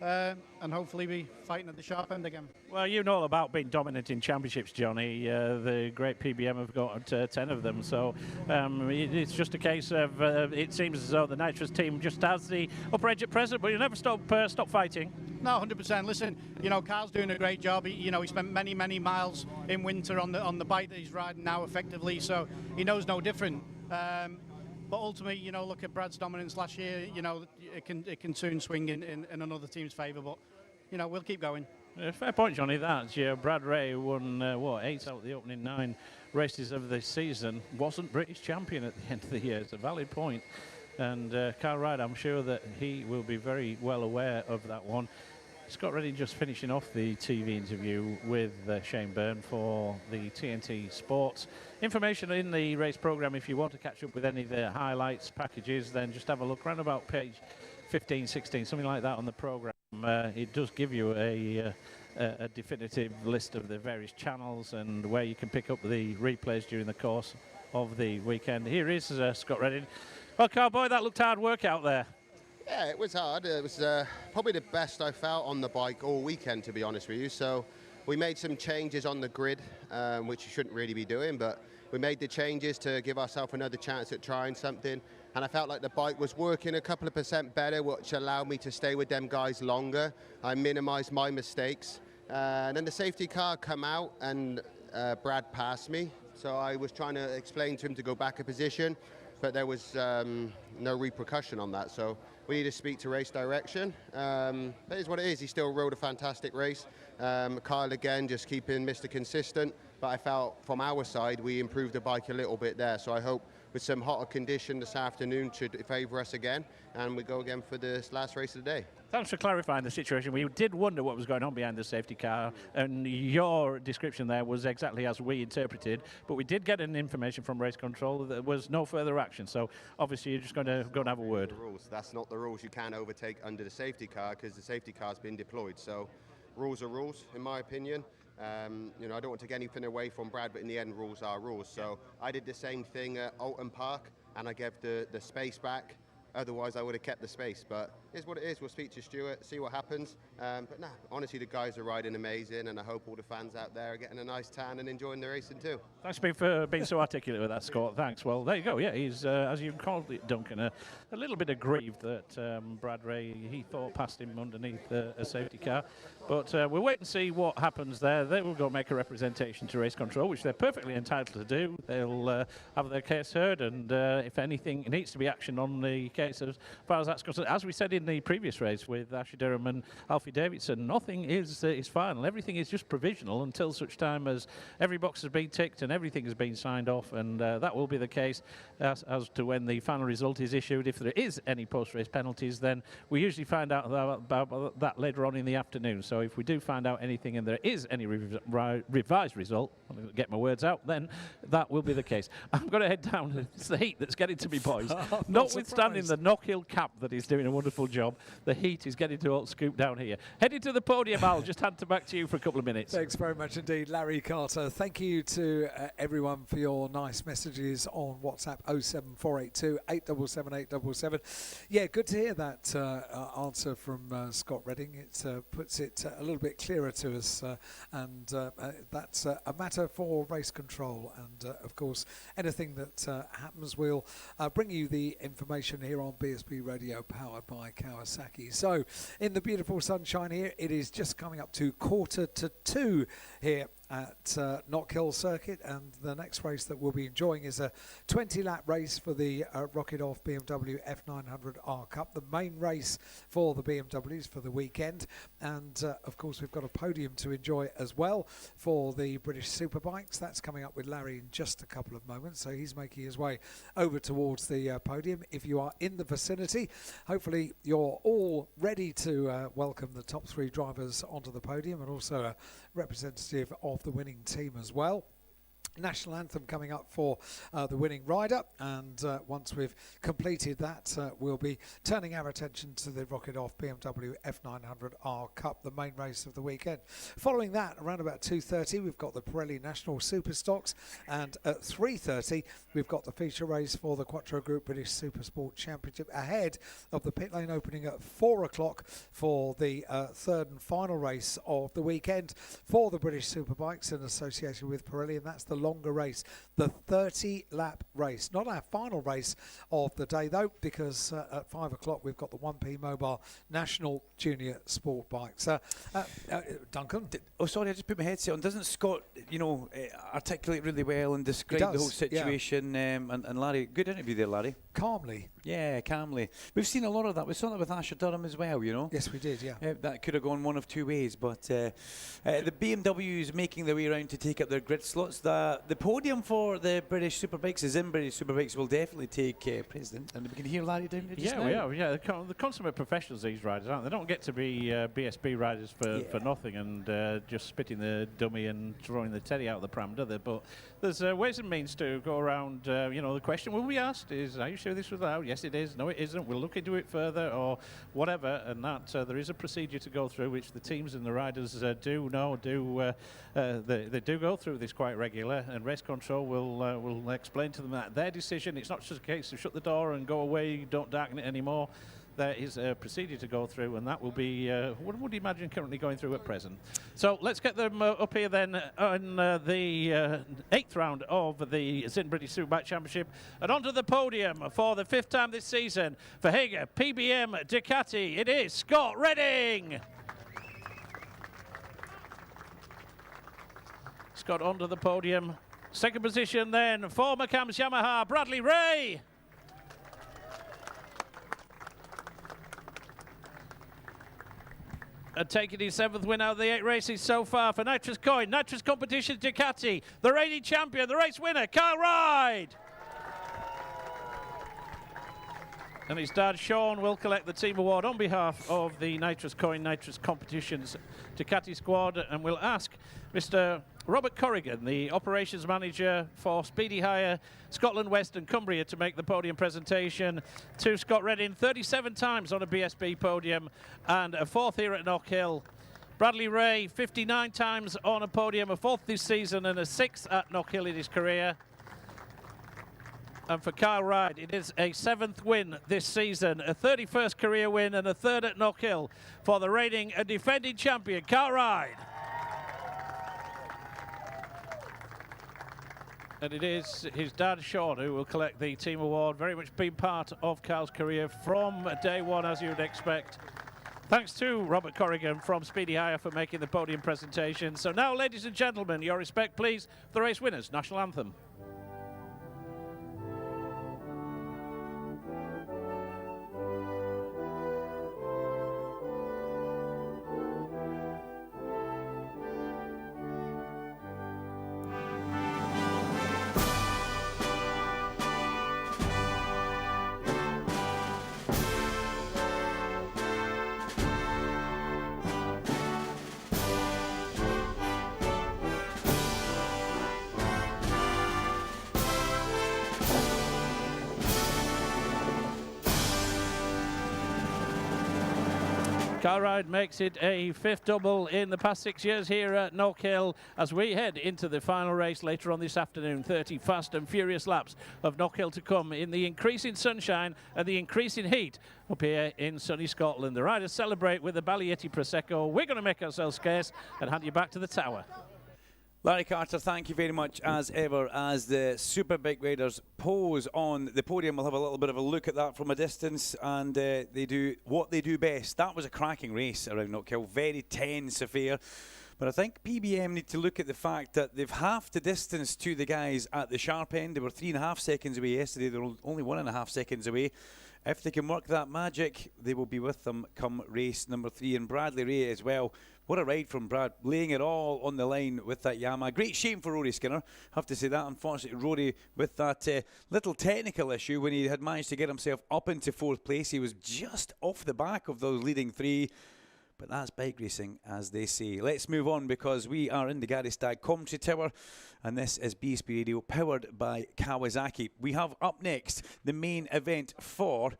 And hopefully be fighting at the sharp end again. Well, you know all about being dominant in championships, Johnny. The great PBM have got 10 of them, so it's just a case of it seems as though the Nitrous team just has the upper edge at present, but you'll never stop fighting. No, 100%. Listen, you know, Carl's doing a great job. He spent many mile in winter on the bike that he's riding now effectively, so he knows no different. But ultimately, you know, look at Brad's dominance last year. You know, it can soon swing in another team's favour. But you know, we'll keep going. Fair point, Johnny. That Brad Ray won 8 out of the opening 9 races of this season. Wasn't British champion at the end of the year. It's a valid point. And Carl Ryder, I'm sure that he will be very well aware of that one. Scott Redding just finishing off the TV interview with Shane Byrne for the TNT Sports. Information in the race programme. If you want to catch up with any of the highlights, packages, then just have a look around about page 15, 16, something like that on the programme. It does give you a definitive list of the various channels and where you can pick up the replays during the course of the weekend. Here is Scott Redding. Well, Cowboy, that looked hard work out there. Yeah, it was hard. It was probably the best I felt on the bike all weekend, to be honest with you. So we made some changes on the grid, which you shouldn't really be doing, but we made the changes to give ourselves another chance at trying something. And I felt like the bike was working a couple of % better, which allowed me to stay with them guys longer. I minimized my mistakes. And then the safety car come out and Brad passed me. So I was trying to explain to him to go back a position, but there was no repercussion on that. So we need to speak to race direction. That is what it is. He still rode a fantastic race. Kyle again, just keeping Mr. Consistent. But I felt from our side, we improved the bike a little bit there. So I hope with some hotter condition this afternoon should favour us again. And we go again for this last race of the day. Thanks for clarifying the situation. We did wonder what was going on behind the safety car, and your description there was exactly as we interpreted, but we did get an information from race control that there was no further action, so obviously you're just going to go and have a word. The rules. That's not the rules. You can't overtake under the safety car because the safety car's been deployed, so rules are rules, in my opinion. You know, I don't want to take anything away from Brad, but in the end, rules are rules. So I did the same thing at Alton Park, and I gave the space back. Otherwise, I would have kept the space, but is what it is. We'll speak to Stuart, see what happens. But no, honestly, the guys are riding amazing, and I hope all the fans out there are getting a nice tan and enjoying the racing too. Thanks for being so articulate with that, Scott. Thanks. Well, there you go. Yeah, he's, as you called it, Duncan, a little bit aggrieved that Brad Ray, he thought, passed him underneath a safety car. But we'll wait and see what happens there. They will go make a representation to race control, which they're perfectly entitled to do. They'll have their case heard, and if anything, it needs to be action on the case as far as that's concerned. As we said in the previous race with Ashley Durham and Alfie Davidson, nothing is final. Everything is just provisional until such time as every box has been ticked and everything has been signed off, and that will be the case as to when the final result is issued. If there is any post-race penalties, then we usually find out about that later on in the afternoon. So if we do find out anything and there is any revised result, I'll get my words out, then that will be the case. I'm going to head down. It's the heat that's getting to me, boys. Notwithstanding the Knockhill cap that is doing a wonderful job, the heat is getting to all scoop down here. Heading to the podium, I'll just hand it back to you for a couple of minutes. Thanks very much indeed, Larry Carter. Thank you to everyone for your nice messages on WhatsApp 07482 877 877. Yeah, good to hear that answer from Scott Redding. It puts it a little bit clearer to us, and that's a matter for race control. And of course, anything that happens, we'll bring you the information here on BSB Radio, powered by Kawasaki. So, in the beautiful sunshine here, it is just coming up to 1:45 here at Knockhill Circuit, and the next race that we'll be enjoying is a 20-lap race for the Rocket Off BMW F900R Cup, the main race for the BMWs for the weekend. And of course, we've got a podium to enjoy as well for the British Superbikes. That's coming up with Larry in just a couple of moments, so he's making his way over towards the podium. If you are in the vicinity, hopefully you're all ready to welcome the top 3 drivers onto the podium, and also a representative of the winning team as well. National anthem coming up for the winning rider, and once we've completed that, we'll be turning our attention to the Rocket Off BMW F900R Cup, the main race of the weekend. Following that, around about 2:30, we've got the Pirelli National Super Stocks, and at 3:30 we've got the feature race for the Quattro Group British Super Sport Championship, ahead of the pit lane opening at 4 o'clock for the third and final race of the weekend for the British Superbikes in association with Pirelli, and that's the longer race, the 30-lap race. Not our final race of the day, though, because at 5 o'clock we've got the 1P Mobile National Junior Sport Bikes. Duncan? Oh, sorry, I just put my headset on. Doesn't Scott, articulate really well and describe the whole situation? Yeah. And Larry, good interview there, Larry. Calmly. Yeah, calmly. We've seen a lot of that. We saw that with Asher Durham as well, Yes, we did, yeah. That could have gone one of two ways, but the BMW is making their way around to take up their grid slots. The podium for the British Superbikes is in British Superbikes. Will definitely take precedent, and we can hear Larry down there just now. We are. Yeah, the consummate professionals, these riders, aren't they? They don't get to be BSB riders for nothing and just spitting the dummy and throwing the teddy out of the pram, do they? But there's ways and means to go around. The question will be asked is, are you sure this was allowed? Yes, it is. No, it isn't. We'll look into it further, or whatever. And that there is a procedure to go through, which the teams and the riders do know. They do go through this quite regular, and race control will explain to them that their decision. It's not just a case of shut the door and go away, don't darken it anymore. There is a procedure to go through, and that will be what would you imagine currently going through at present. So let's get them up here then on the 8th round of the Zin British Superbike Championship, and onto the podium for the 5th time this season for Hager PBM Ducati. It is Scott Redding. Scott onto the podium. Second position then for McCams Yamaha, Bradley Ray. And taking his 7th win out of the 8 races so far for Nitrous Coin, Nitrous Competitions Ducati, the reigning champion, the race winner, Kyle Ride. And his dad, Sean, will collect the team award on behalf of the Nitrous Coin, Nitrous Competitions Ducati squad, and we'll ask Mr. Robert Corrigan, the operations manager for Speedy Hire, Scotland West and Cumbria, to make the podium presentation to Scott Redding. 37 times on a BSB podium and a 4th here at Knockhill. Bradley Ray, 59 times on a podium, a 4th this season and a 6th at Knockhill in his career. And for Kyle Ryde, it is a 7th win this season, a 31st career win and a 3rd at Knockhill for the reigning and defending champion, Kyle Ryde. And it is his dad, Sean, who will collect the team award. Very much been part of Kyle's career from day one, as you would expect. Thanks to Robert Corrigan from Speedy Hire for making the podium presentation. So now, ladies and gentlemen, your respect, please, for the race winners' national anthem. Kyle Ryde makes it a 5th double in the past 6 years here at Knockhill as we head into the final race later on this afternoon. 30 fast and furious laps of Knockhill to come in the increasing sunshine and the increasing heat up here in sunny Scotland. The riders celebrate with the Balietti Prosecco. We're going to make ourselves scarce and hand you back to the tower. Larry Carter, thank you very much as ever as the Superbike Raiders pose on the podium. We'll have a little bit of a look at that from a distance, and they do what they do best. That was a cracking race around Knockhill, very tense affair. But I think PBM need to look at the fact that they've halved the distance to the guys at the sharp end. They were 3.5 seconds away yesterday. They're only 1.5 seconds away. If they can work that magic, they will be with them come race number 3. And Bradley Ray as well. What a ride from Brad, laying it all on the line with that Yamaha. Great shame for Rory Skinner, have to say that. Unfortunately, Rory with that little technical issue when he had managed to get himself up into 4th place. He was just off the back of those leading 3. But that's bike racing, as they say. Let's move on because we are in the Gary Stagg commentary tower, and this is BSB Radio powered by Kawasaki. We have up next the main event for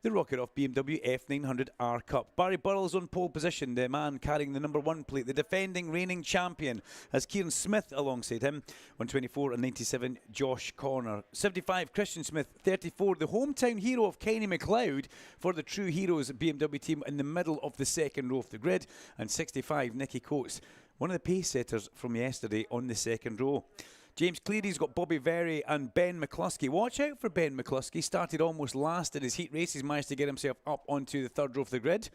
the Rocket Off BMW F900 R Cup. Barry Burrell's on pole position, the man carrying the number 1 plate, the defending reigning champion, as Kieran Smith alongside him. 124 and 97, Josh Corner. 75, Christian Smith. 34, the hometown hero of Kenny McLeod for the True Heroes BMW team in the middle of the 2nd row of the grid. And 65, Nicky Coates, one of the pace setters from yesterday on the 2nd row. James Cleary's got Bobby Very and Ben McCluskey. Watch out for Ben McCluskey. Started almost last in his heat race. He's managed to get himself up onto the 3rd row of the grid.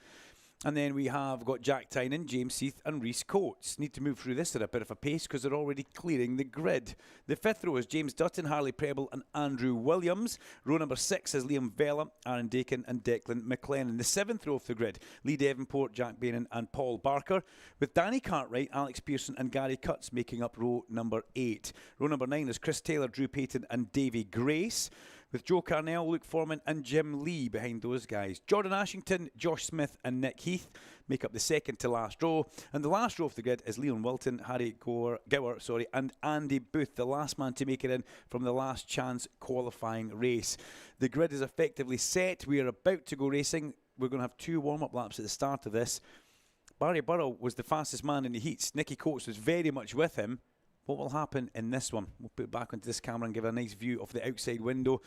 And then we have got Jack Tynan, James Heath and Rhys Coates. Need to move through this at a bit of a pace because they're already clearing the grid. The 5th row is James Dutton, Harley Preble and Andrew Williams. Row number 6 is Liam Vella, Aaron Dakin and Declan McLennan. The 7th row of the grid, Lee Devonport, Jack Bainan and Paul Barker. With Danny Cartwright, Alex Pearson and Gary Cutts making up row number 8. Row number 9 is Chris Taylor, Drew Payton and Davy Grace. With Joe Carnell, Luke Foreman and Jim Lee behind those guys. Jordan Ashington, Josh Smith and Nick Heath make up the 2nd to last row. And the last row of the grid is Leon Wilton, Harry Gower, and Andy Booth, the last man to make it in from the last chance qualifying race. The grid is effectively set. We are about to go racing. We're going to have 2 warm-up laps at the start of this. Barry Burrell was the fastest man in the heats. Nicky Coates was very much with him. What will happen in this one? We'll put it back onto this camera and give a nice view of the outside window.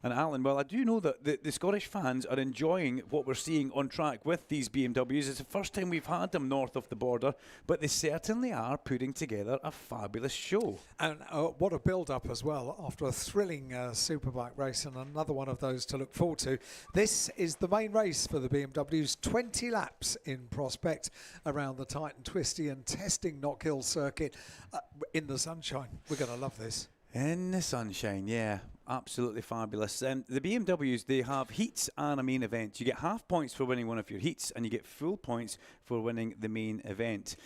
And Alan, well, I do know that the Scottish fans are enjoying what we're seeing on track with these BMWs. It's the first time we've had them north of the border, but they certainly are putting together a fabulous show. And what a build-up as well, after a thrilling Superbike race, and another one of those to look forward to. This is the main race for the BMWs, 20 laps in prospect around the tight and twisty and testing Knockhill circuit in the sunshine. We're going to love this. In the sunshine, yeah. Absolutely fabulous. The BMWs, they have heats and a main event. You get half points for winning one of your heats and you get full points for winning the main event.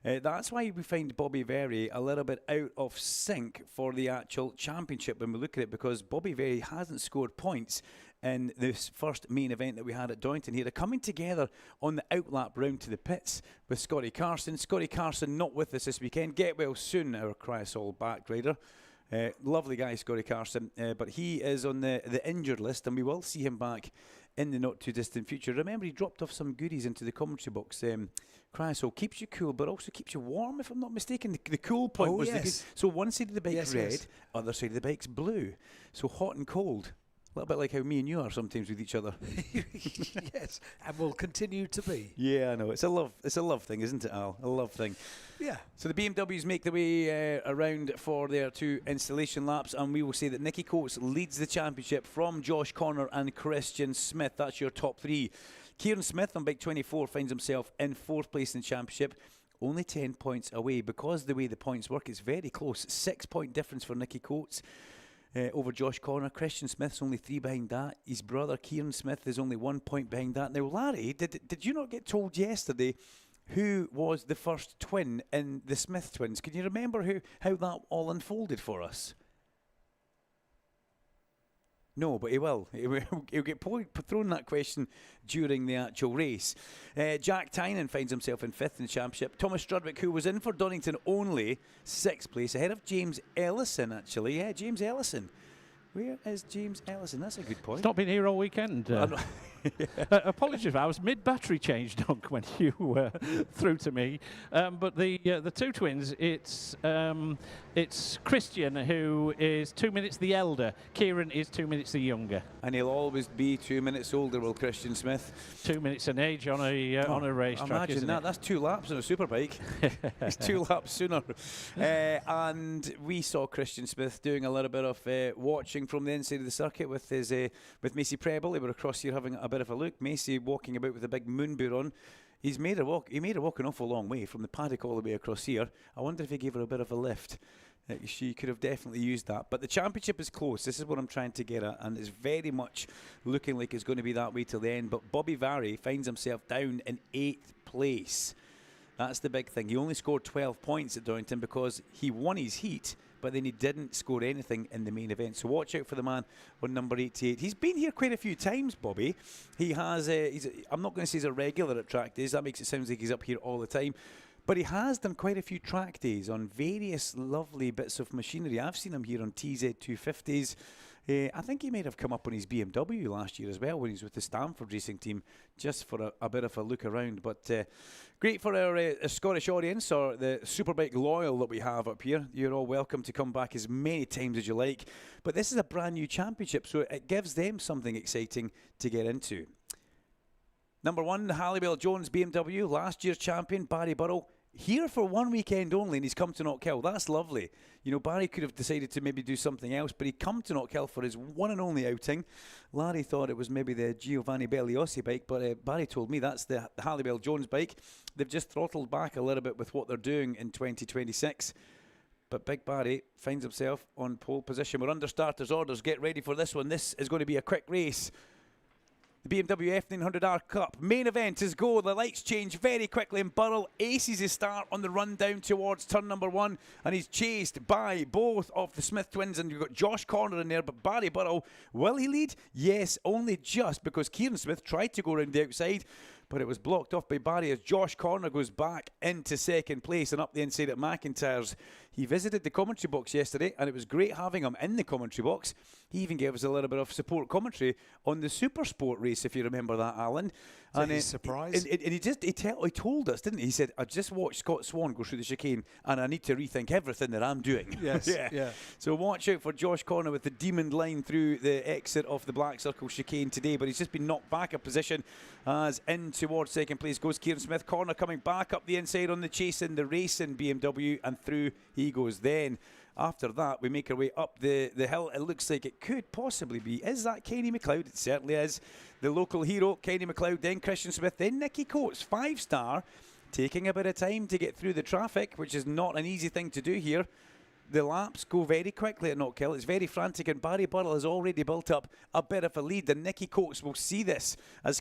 That's why we find Bobby Very a little bit out of sync for the actual championship when we look at it, because Bobby Very hasn't scored points in this first main event that we had at Doynton here. They're coming together on the outlap round to the pits with Scotty Carson. Scotty Carson not with us this weekend. Get well soon, our Cryosol back rider. Lovely guy, Scotty Carson, but he is on the injured list, and we will see him back in the not too distant future. Remember, he dropped off some goodies into the commentary box. Cryosol keeps you cool, but also keeps you warm, if I'm not mistaken. The cool point was so one side of the bike's red, other side of the bike's blue. So hot and cold. A little bit like how me and you are sometimes with each other. Yes, and will continue to be. Yeah, I know. It's a love thing, isn't it, Al? A love thing. Yeah. So the BMWs make their way around for their 2 installation laps, and we will say that Nicky Coates leads the championship from Josh Corner and Christian Smith. That's your top 3. Kieran Smith on bike 24 finds himself in 4th place in the championship, only 10 points away. Because the way the points work, it's very close. 6-point difference for Nicky Coates over Josh Corner. Christian Smith's only 3 behind that. His brother Kieran Smith is only 1 point behind that. Now, Larry, did you not get told yesterday who was the first twin in the Smith twins? Can you remember how that all unfolded for us? No, but he will. He'll get thrown that question during the actual race. Jack Tynan finds himself in 5th in the championship. Thomas Strudwick, who was in for Donington only, 6th place, ahead of James Ellison, actually. Yeah, James Ellison. Where is James Ellison? That's a good point. He's not been here all weekend. Apologies, I was mid-battery change, Doug, when you were through to me. But the 2 twins, it's Christian, who is 2 minutes the elder. Kieran is 2 minutes the younger. And he'll always be 2 minutes older, will Christian Smith. 2 minutes an age on a racetrack. Imagine that. That's 2 laps on a superbike. It's 2 laps sooner. And we saw Christian Smith doing a little bit of watching from the inside of the circuit with with Macy Preble. They were across here having a bit of a look. Macy walking about with a big moon boot on. He made her walk an awful long way from the paddock all the way across here. I wonder if he gave her a bit of a lift. She could have definitely used that. But the championship is close. This is what I'm trying to get at, and it's very much looking like it's going to be that way till the end. But Bobby Vary finds himself down in 8th place. That's the big thing. He only scored 12 points at Donington because he won his heat, but then he didn't score anything in the main event. So watch out for the man on number 88. He's been here quite a few times, Bobby. He has, I'm not going to say he's a regular at track days. That makes it sound like he's up here all the time. But he has done quite a few track days on various lovely bits of machinery. I've seen him here on TZ250s. I think he might have come up on his BMW last year as well when he was with the Stamford racing team, just for a bit of a look around. But great for our Scottish audience, or the Superbike loyal that we have up here. You're all welcome to come back as many times as you like. But this is a brand new championship, so it gives them something exciting to get into. Number 1, the Halliwell Jones BMW, last year's champion, Barry Burrell. Here for 1 weekend only, and he's come to Knockhill. That's lovely. You know, Barry could have decided to maybe do something else, but he come to Knockhill for his one and only outing. Larry thought it was maybe the Giovanni Belliosi bike, but Barry told me that's the Halliwell Jones bike. They've just throttled back a little bit with what they're doing in 2026. But Big Barry finds himself on pole position. We're under starters' orders. Get ready for this one. This is going to be a quick race. The BMW F900R Cup main event is go. The lights change very quickly, and Burrell aces his start on the run down towards turn number 1, and he's chased by both of the Smith twins, and you've got Josh Corner in there. But Barry Burrell, will he lead? Yes, only just, because Kieran Smith tried to go around the outside, but it was blocked off by Barry as Josh Corner goes back into 2nd place and up the inside at McIntyre's. He visited the commentary box yesterday, and it was great having him in the commentary box. He even gave us a little bit of support commentary on the Super Sport race, if you remember that, Alan. And he's surprised. And he told us, didn't he? He said, I just watched Scott Swan go through the chicane, and I need to rethink everything that I'm doing. Yes, yeah. So watch out for Josh Corner with the demon line through the exit of the Black Circle chicane today, but he's just been knocked back a position as in towards 2nd place goes Kieran Smith. Corner coming back up the inside on the chase in the racing BMW, and through he goes. Then after that, we make our way up the hill. It looks like it could possibly be. Is that Kenny McLeod? It certainly is. The local hero, Kenny McLeod, then Christian Smith, then Nicky Coates, 5-star, taking a bit of time to get through the traffic, which is not an easy thing to do here. The laps go very quickly at Knockhill. It's very frantic, and Barry Burrell has already built up a bit of a lead, and Nicky Coates will see this as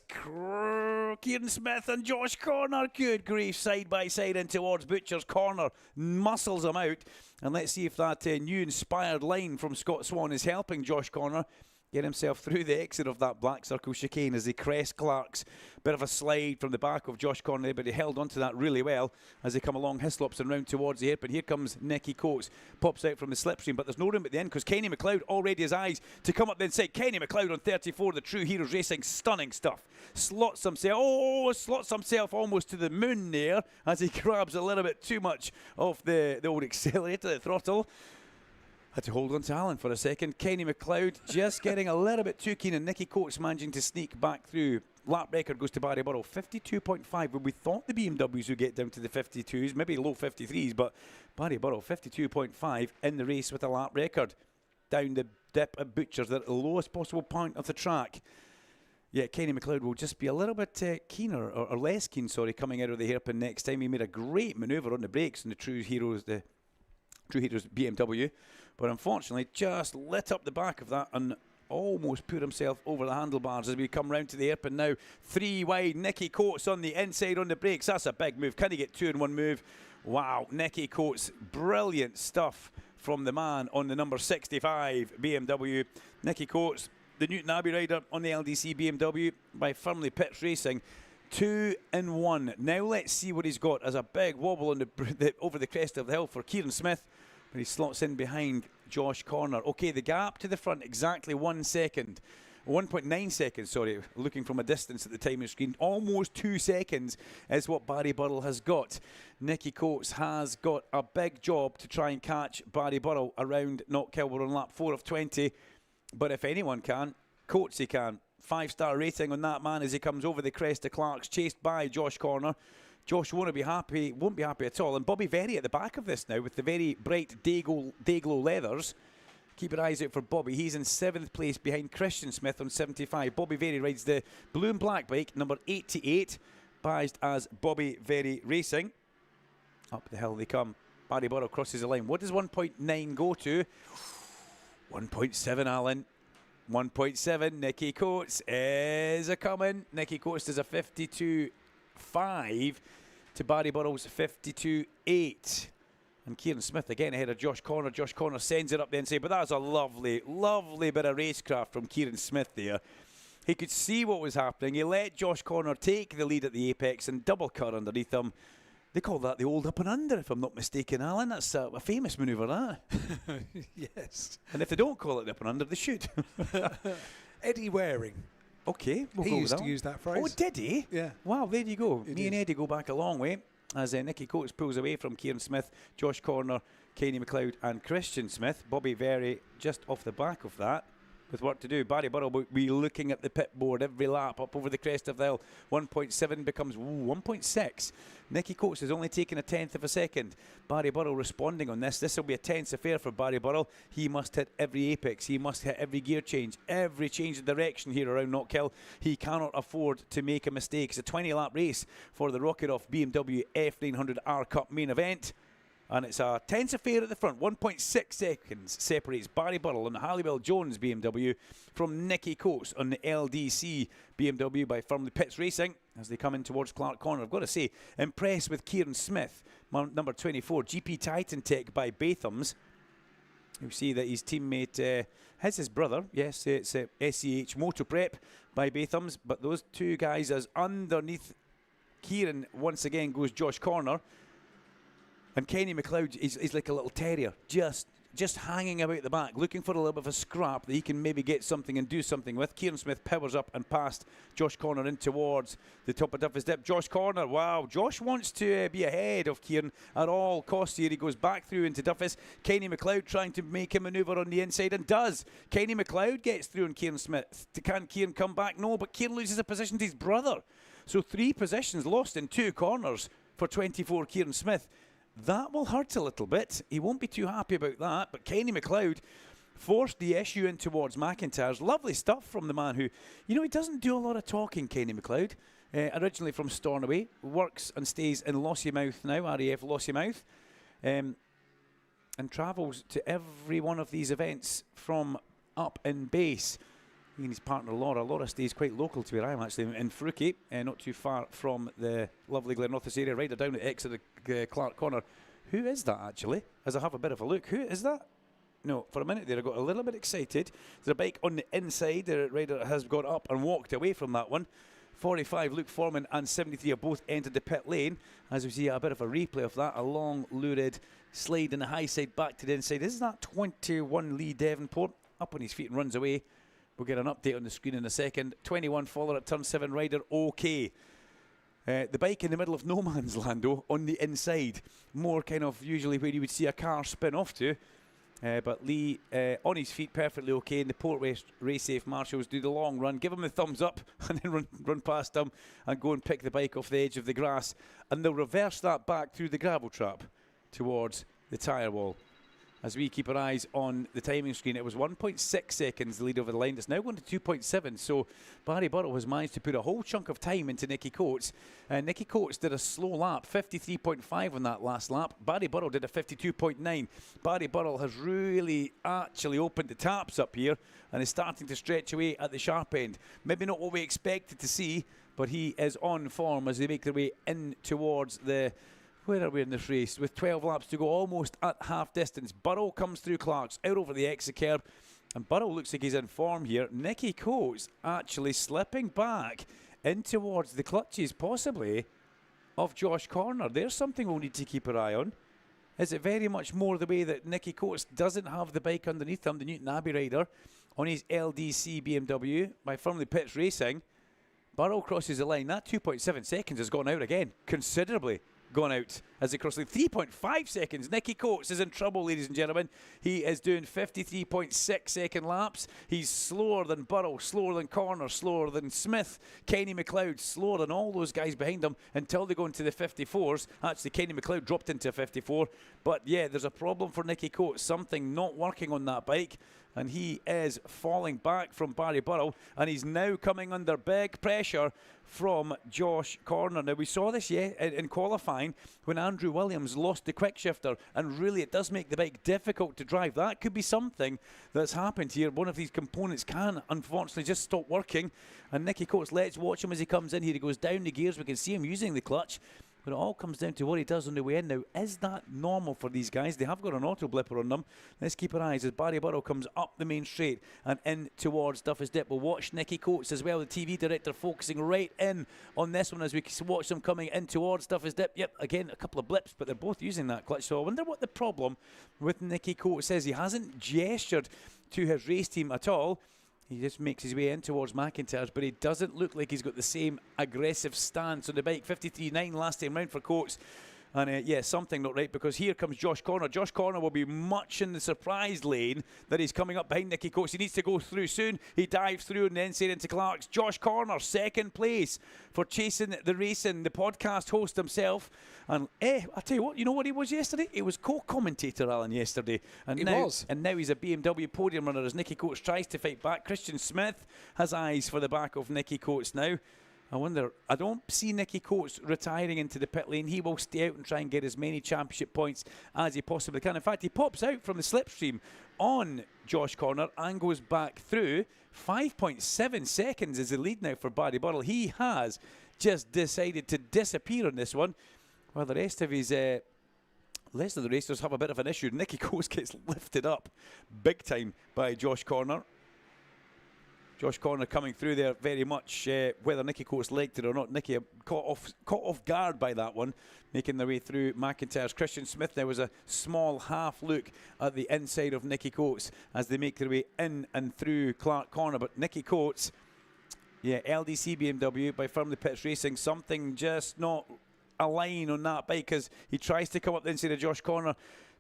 Kieran Smith and Josh Corner, good grief, side by side in towards Butcher's Corner, muscles him out. And let's see if that new inspired line from Scott Swan is helping Josh Corner. get himself through the exit of that black circle chicane as he crest Clark's. Bit of a slide from the back of Josh Corner there, but he held onto that really well as they come along Hislops and round towards the hairpin. Here comes Nicky Coates, pops out from the slipstream, but there's no room at the end because Kenny McLeod already has eyes to come up the inside. Kenny McLeod on 34, the True Heroes Racing, stunning stuff. Slots himself almost to the moon there as he grabs a little bit too much of the old accelerator, the throttle. Had to hold on to Alan for a second. Kenny McLeod just getting a little bit too keen, and Nicky Coates managing to sneak back through. Lap record goes to Barry Burrow, 52.5. When we thought the BMWs would get down to the 52s, maybe low 53s, but Barry Burrow, 52.5 in the race with a lap record. Down the dip at Butchers, at the lowest possible point of the track. Yeah, Kenny McLeod will just be a little bit keener, or less keen, sorry, coming out of the hairpin next time. He made a great manoeuvre on the brakes in the True Heroes BMW, but unfortunately just lit up the back of that and almost put himself over the handlebars as we come round to the hairpin now. 3 wide, Nicky Coates on the inside on the brakes. That's a big move. Can he get 2 in 1 move? Wow, Nicky Coates, brilliant stuff from the man on the number 65 BMW. Nicky Coates, the Newton Abbey rider on the LDC BMW by Firmly Pitch Racing. 2 in 1. Now let's see what he's got as a big wobble on the over the crest of the hill for Kieran Smith. But he slots in behind Josh Corner. Okay, the gap to the front, exactly 1 second. 1.9 seconds, sorry, looking from a distance at the timing screen. Almost 2 seconds is what Barry Burrell has got. Nicky Coates has got a big job to try and catch Barry Burrell around Knockhill on lap 4 of 20. But if anyone can, Coates he can. 5-star rating on that man as he comes over the crest of Clark's, chased by Josh Corner. Josh won't be happy at all. And Bobby Very at the back of this now with the very bright Dayglow leathers. Keep your eyes out for Bobby. He's in 7th place behind Christian Smith on 75. Bobby Very rides the blue and black bike, number 88, badged as Bobby Very Racing. Up the hill they come. Barry Burrell crosses the line. What does 1.9 go to? 1.7, Alan. 1.7. Nicky Coates is a-coming. Nicky Coates does a 52.5 to Barry Burrell's 52.8. And Kieran Smith again ahead of Josh Corner. Josh Corner sends it up the inside, but that was a lovely, lovely bit of racecraft from Kieran Smith there. He could see what was happening. He let Josh Corner take the lead at the apex and double cut underneath him. They call that the old up and under, if I'm not mistaken, Alan. That's a famous manoeuvre, that. Yes. And if they don't call it the up and under, they should. Eddie Waring. Okay, we'll he go used with to that use that phrase. Oh, did he? Yeah. Wow, there you go. It Me and is. Eddie go back a long way as Nicky Coates pulls away from Kieran Smith, Josh Corner, Kenny McLeod and Christian Smith. Bobby Very just off the back of that with work to do. Barry Burrell will be looking at the pit board every lap up over the crest of the hill. 1.7 becomes 1.6. Nicky Coates has only taken a 10th of a second. Barry Burrell responding on this. This will be a tense affair for Barry Burrell. He must hit every apex. He must hit every gear change, every change of direction here around Knockhill. He cannot afford to make a mistake. It's a 20-lap race for the Rocket Off BMW F900R Cup main event. And it's a tense affair at the front. 1.6 seconds separates Barry Burrell on the Halliwell Jones BMW from Nicky Coates on the LDC BMW by Firmly Pitch Racing as they come in towards Clark Corner. I've got to say, impressed with Kieran Smith, number 24, GP Titan Tech by Batham's. You see that his teammate has his brother. Yes, it's SEH Motor Prep by Batham's. But those two guys, as underneath Kieran, once again goes Josh Corner. And Kenny McLeod is like a little terrier, just hanging about the back, looking for a little bit of a scrap that he can maybe get something and do something with. Kieran Smith powers up and past Josh Corner in towards the top of Duffy's Dip. Josh Corner, wow, Josh wants to be ahead of Kieran at all costs here. He goes back through into Duffy's. Kenny McLeod trying to make a manoeuvre on the inside and does. Kenny McLeod gets through on Kieran Smith. Can Kieran come back? No, but Kieran loses a position to his brother. So 3 positions lost in 2 corners for 24 Kieran Smith. That will hurt a little bit. He won't be too happy about that. But Kenny McLeod forced the issue in towards McIntyre's. Lovely stuff from the man who, he doesn't do a lot of talking, Kenny McLeod. Originally from Stornoway, works and stays in Lossiemouth now, RAF Lossiemouth, and travels to every one of these events from up in base. He and his partner Laura stays quite local to where I am actually, in Fruki, not too far from the lovely Glenrothes area, right down at the exit of Clark Corner. Who is that actually? As I have a bit of a look, who is that? No, for a minute there I got a little bit excited. There's a bike on the inside. The rider has got up and walked away from that one. 45, Luke Foreman, and 73 have both entered the pit lane. As we see a bit of a replay of that, a long, lurid slide in the high side back to the inside. Is that 21 Lee Devonport? Up on his feet and runs away. We'll get an update on the screen in a second. 21 Fowler at turn 7, rider okay. The bike in the middle of no man's land, though, on the inside. More kind of usually where you would see a car spin off to. But Lee on his feet, perfectly okay. And the Port West Race Safe Marshals do the long run, give him the thumbs up, and then run past him and go and pick the bike off the edge of the grass. And they'll reverse that back through the gravel trap towards the tyre wall. As we keep our eyes on the timing screen, it was 1.6 seconds the lead over the line. It's now going to 2.7. So Barry Burrell has managed to put a whole chunk of time into Nicky Coates. Nicky Coates did a slow lap, 53.5 on that last lap. Barry Burrell did a 52.9. Barry Burrell has really actually opened the taps up here and is starting to stretch away at the sharp end. Maybe not what we expected to see, but he is on form as they make their way in towards the... Where are we in this race? With 12 laps to go, almost at half distance. Burrow comes through Clark's, out over the exit curb. And Burrow looks like he's in form here. Nicky Coates actually slipping back in towards the clutches, possibly, of Josh Corner. There's something we'll need to keep our eye on. Is it very much more the way that Nicky Coates doesn't have the bike underneath him, the Newton Abbey rider, on his LDC BMW by Firmly Pitts Racing? Burrow crosses the line. That 2.7 seconds has gone out again, considerably. Gone out as it crosses 3.5 seconds. Nicky Coates is in trouble, ladies and gentlemen. He is doing 53.6 second laps. He's slower than Burrell, slower than Corner, slower than Smith, Kenny McLeod, slower than all those guys behind him until they go into the 54s. Actually, Kenny McLeod dropped into a 54. But yeah, there's a problem for Nicky Coates. Something not working on that bike. And he is falling back from Barry Burrell, and he's now coming under big pressure from Josh Corner. Now, we saw this in qualifying when Andrew Williams lost the quick shifter, and really it does make the bike difficult to drive. That could be something that's happened here. One of these components can, unfortunately, just stop working, and Nicky Coates, let's watch him as he comes in here. He goes down the gears. We can see him using the clutch. But it all comes down to what he does on the way in. Now, is that normal for these guys? They have got an auto blipper on them. Let's keep our eyes as Barry Burrell comes up the main straight and in towards Duffus Dip. We'll watch Nicky Coates as well, the TV director, focusing right in on this one as we watch them coming in towards Duffus Dip. Yep, again, a couple of blips, but they're both using that clutch. So I wonder what the problem with Nicky Coates is. He hasn't gestured to his race team at all. He just makes his way in towards McIntyre's, but he doesn't look like he's got the same aggressive stance on the bike. 53.9 last time round for Coates. And yeah, something not right, because here comes Josh Corner. Josh Corner will be much in the surprise lane that he's coming up behind Nicky Coates. He needs to go through soon. He dives through and then into Clark's. Josh Corner, second place for chasing the racing, the podcast host himself. And I tell you what, you know what he was yesterday? He was co-commentator, Alan, yesterday. And he now, was. And now he's a BMW podium runner as Nicky Coates tries to fight back. Christian Smith has eyes for the back of Nicky Coates now. I wonder, I don't see Nicky Coates retiring into the pit lane. He will stay out and try and get as many championship points as he possibly can. In fact, he pops out from the slipstream on Josh Corner and goes back through. 5.7 seconds is the lead now for Barry Burrell. He has just decided to disappear on this one, while the rest of his... the rest of the racers have a bit of an issue. Nicky Coates gets lifted up big time by Josh Corner. Josh Corner coming through there very much, whether Nicky Coates liked it or not. Nicky caught off guard by that one, making their way through McIntyre's. Christian Smith there was a small half look at the inside of Nicky Coates as they make their way in and through Clark Corner. But Nicky Coates, yeah, LDC BMW by Firmly Pitts Racing, something just not align on that bike as he tries to come up the inside of Josh Corner.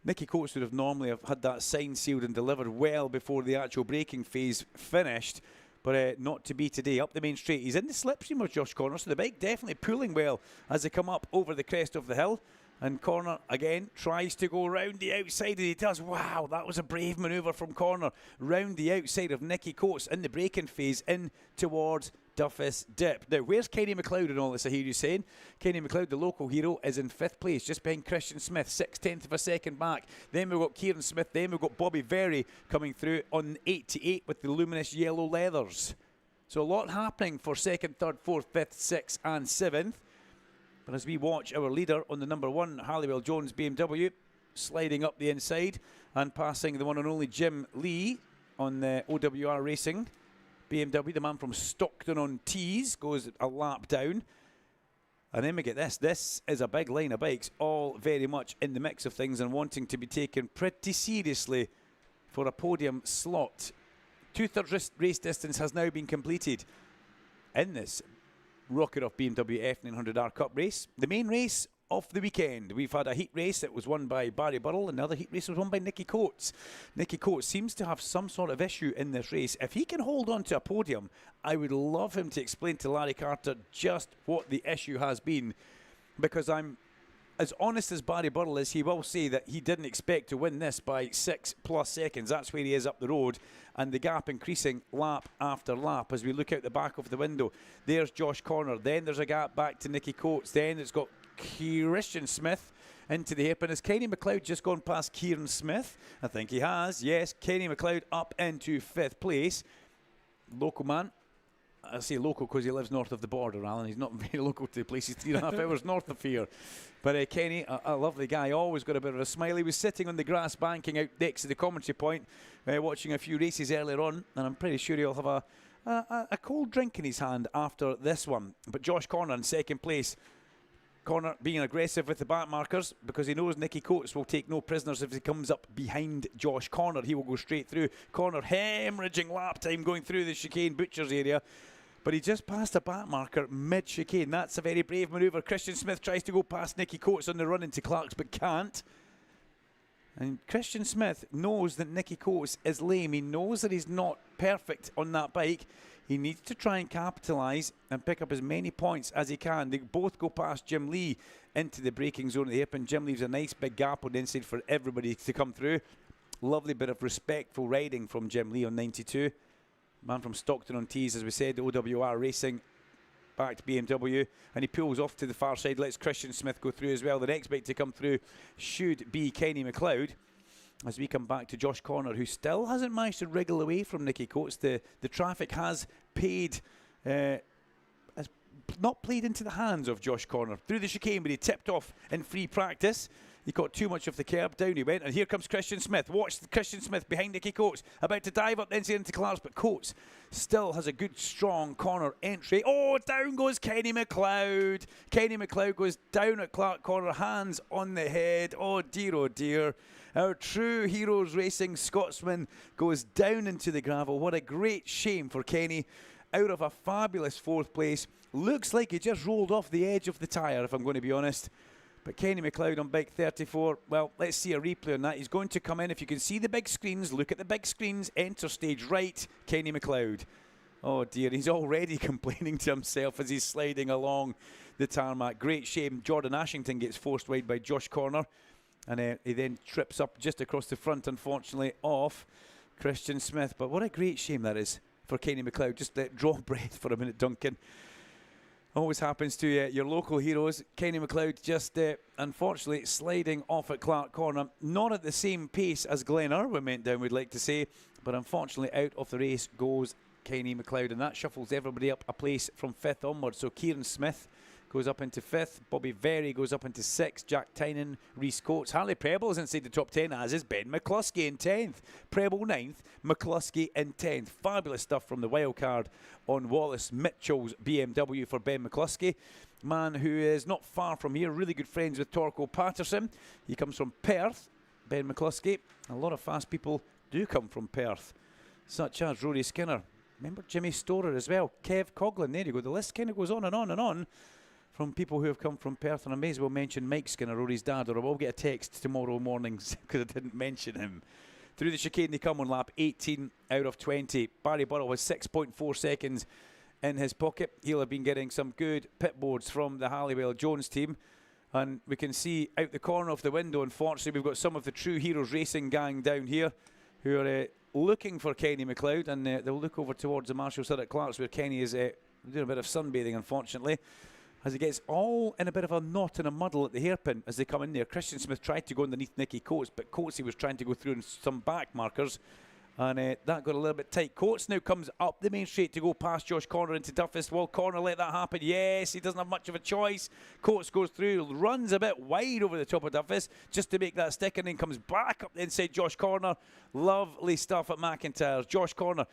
Nicky Coates would have normally have had that sign sealed and delivered well before the actual braking phase finished. But not to be today. Up the main straight. He's in the slipstream of Josh Corner, so the bike definitely pulling well as they come up over the crest of the hill. And Corner, again, tries to go round the outside, and he does. Wow, that was a brave manoeuvre from Corner. Round the outside of Nicky Coates in the braking phase in towards Duffus Dip. Now, where's Kenny McLeod in all this, I hear you saying? Kenny McLeod, the local hero, is in 5th place, just behind Christian Smith, 6/10 of a second back. Then we've got Kieran Smith, then we've got Bobby Very coming through on 88 with the luminous yellow leathers. So a lot happening for 2nd, 3rd, 4th, 5th, 6th and 7th. But as we watch our leader on the number 1, Halliwell Jones BMW, sliding up the inside and passing the one and only Jim Lee on the OWR Racing BMW. The man from Stockton-on-Tees goes a lap down. And then we get this. This is a big line of bikes, all very much in the mix of things and wanting to be taken pretty seriously for a podium slot. 2/3 race distance has now been completed in this Rocket Off BMW F900R Cup race. The main race of the weekend. We've had a heat race that was won by Barry Burrell, and the other heat race was won by Nicky Coates. Nicky Coates seems to have some sort of issue in this race. If he can hold on to a podium, I would love him to explain to Larry Carter just what the issue has been, because I'm as honest as Barry Burrell is. He will say that he didn't expect to win this by 6+ seconds. That's where he is up the road, and the gap increasing lap after lap as we look out the back of the window. There's Josh Corner, then there's a gap back to Nicky Coates, then it's got Christian Smith into the hairpin. Has Kenny McLeod just gone past Kieran Smith? I think he has. Yes, Kenny McLeod up into 5th place. Local man. I say local because he lives north of the border, Alan. He's not very local to the place. He's 3.5 hours north of here. But Kenny, a lovely guy, always got a bit of a smile. He was sitting on the grass banking out next to the commentary point, watching a few races earlier on, and I'm pretty sure he'll have a cold drink in his hand after this one. But Josh Corner in 2nd place. Corner being aggressive with the back markers because he knows Nicky Coates will take no prisoners if he comes up behind Josh Corner. He will go straight through. Corner hemorrhaging lap time going through the chicane butchers area. But he just passed a back marker mid-chicane. That's a very brave manoeuvre. Christian Smith tries to go past Nicky Coates on the run into Clark's but can't. And Christian Smith knows that Nicky Coates is lame. He knows that he's not perfect on that bike. He needs to try and capitalise and pick up as many points as he can. They both go past Jim Lee into the braking zone of the hip, and Jim leaves a nice big gap on the inside for everybody to come through. Lovely bit of respectful riding from Jim Lee on 92. Man from Stockton-on-Tees, as we said, OWR Racing, back to BMW, and he pulls off to the far side, lets Christian Smith go through as well. The next bike to come through should be Kenny McLeod. As we come back to Josh Corner, who still hasn't managed to wriggle away from Nicky Coates. The traffic has not played into the hands of Josh Corner. Through the chicane, but he tipped off in free practice. He got too much of the curb, down he went, and here comes Christian Smith. Watch Christian Smith behind Nicky Coates, about to dive up the inside into Clark's, but Coates still has a good, strong corner entry. Oh, down goes Kenny McLeod. Kenny McLeod goes down at Clark Corner, hands on the head. Oh dear, oh dear. Our true Heroes Racing Scotsman goes down into the gravel. What a great shame for Kenny. Out of a fabulous 4th place. Looks like he just rolled off the edge of the tyre, if I'm going to be honest. But Kenny McLeod on bike 34, well, let's see a replay on that. He's going to come in. If you can see the big screens, look at the big screens. Enter stage right, Kenny McLeod. Oh dear, he's already complaining to himself as he's sliding along the tarmac. Great shame. Jordan Ashington gets forced wide by Josh Corner. And he then trips up just across the front, unfortunately, of Christian Smith. But what a great shame that is for Kenny McLeod. Just draw breath for a minute, Duncan. Always happens to your local heroes. Kenny McLeod just, unfortunately, sliding off at Clark Corner. Not at the same pace as Glenn Irwin went down, we'd like to say. But unfortunately, out of the race goes Kenny McLeod. And that shuffles everybody up a place from 5th onwards. So Kieran Smith goes up into 5th. Bobby Very goes up into 6th. Jack Tynan, Rhys Coates. Harley Preble is inside the top 10, as is Ben McCluskey in 10th. Preble 9th, McCluskey in 10th. Fabulous stuff from the wild card on Wallace Mitchell's BMW for Ben McCluskey. Man who is not far from here, really good friends with Torco Patterson. He comes from Perth, Ben McCluskey. A lot of fast people do come from Perth, such as Rory Skinner. Remember Jimmy Storer as well. Kev Coughlin, there you go. The list kind of goes on and on and on from people who have come from Perth, and I may as well mention Mike Skinner, Rory's dad, or I will get a text tomorrow morning because I didn't mention him. Through the chicane they come on lap 18 out of 20. Barry Burrell has 6.4 seconds in his pocket. He'll have been getting some good pit boards from the Halliwell Jones team. And we can see out the corner of the window, unfortunately, we've got some of the True Heroes Racing gang down here who are looking for Kenny McLeod, and they'll look over towards the Marshall Stud at Clark's where Kenny is doing a bit of sunbathing, unfortunately, as he gets all in a bit of a knot and a muddle at the hairpin as they come in there. Christian Smith tried to go underneath Nicky Coates, but Coates, he was trying to go through in some back markers, And that got a little bit tight. Coates now comes up the main straight to go past Josh Corner into Duffus. Will Corner let that happen? Yes, he doesn't have much of a choice. Coates goes through, runs a bit wide over the top of Duffus just to make that stick, and then comes back up inside Josh Corner. Lovely stuff at McIntyre's. Josh Corner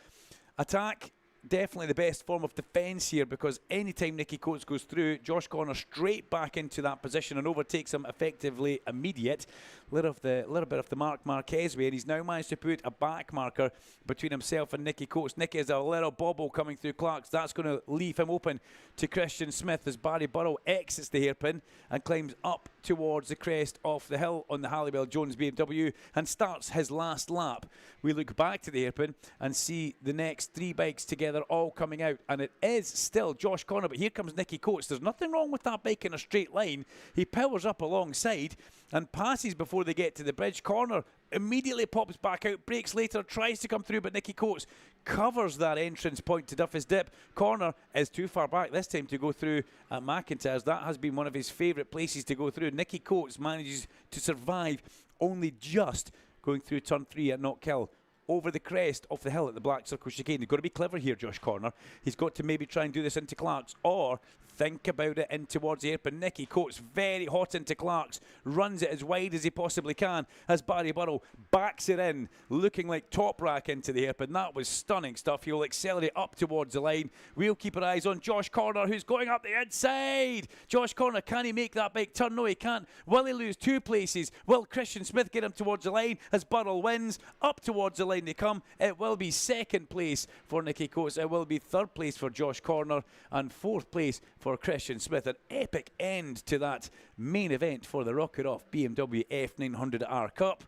attack. Definitely the best form of defence here, because anytime Nicky Coates goes through, Josh Corner straight back into that position and overtakes him effectively immediate. Little bit of the Mark Marquez way, and he's now managed to put a back marker between himself and Nicky Coates. Nicky has a little bobble coming through Clark's. That's going to leave him open to Christian Smith as Barry Burrow exits the hairpin and climbs up towards the crest of the hill on the Halliwell Jones BMW and starts his last lap. We look back to the hairpin and see the next 3 bikes together all coming out, and it is still Josh Corner, but here comes Nicky Coates. There's nothing wrong with that bike in a straight line. He powers up alongside and passes before they get to the bridge. Corner immediately pops back out, brakes later, tries to come through, but Nicky Coates covers that entrance point to Duffus Dip. Corner is too far back this time to go through at McIntyre's. That has been one of his favourite places to go through. Nicky Coates manages to survive, only just going through turn 3 at Knockhill. Over the crest of the hill at the Black Circle chicane. They've got to be clever here, Josh Corner. He's got to maybe try and do this into Clark's, or think about it in towards the hairpin. Nicky Coates very hot into Clark's, runs it as wide as he possibly can as Barry Burrow backs it in, looking like top rack into the hairpin. That was stunning stuff. He'll accelerate up towards the line. We'll keep our eyes on Josh Corner, who's going up the inside. Josh Corner, can he make that big turn? No, he can't. Will he lose 2 places? Will Christian Smith get him towards the line as Burrell wins? Up towards the line they come. It will be 2nd place for Nicky Coates. It will be 3rd place for Josh Corner and 4th place for Christian Smith. An epic end to that main event for the Rocket Off BMW F900R Cup.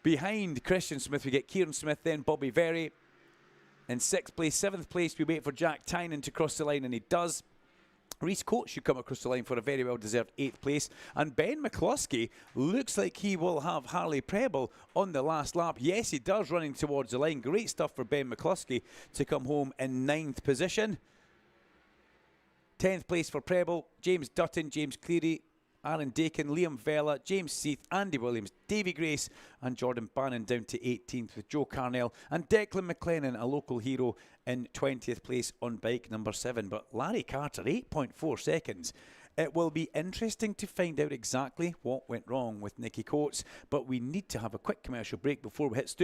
Behind Christian Smith we get Kieran Smith, then Bobby Very in 6th place. 7th place we wait for Jack Tynan to cross the line, and he does. Reese Coates should come across the line for a very well-deserved 8th place. And Ben McCluskey looks like he will have Harley Preble on the last lap. Yes, he does, running towards the line. Great stuff for Ben McCluskey to come home in 9th position. 10th place for Preble, James Dutton, James Cleary, Aaron Dakin, Liam Vella, James Seath, Andy Williams, Davy Grace and Jordan Bannon down to 18th with Joe Carnell and Declan McLennan, a local hero, in 20th place on bike number 7. But Larry Carter, 8.4 seconds. It will be interesting to find out exactly what went wrong with Nicky Coates, but we need to have a quick commercial break before we hit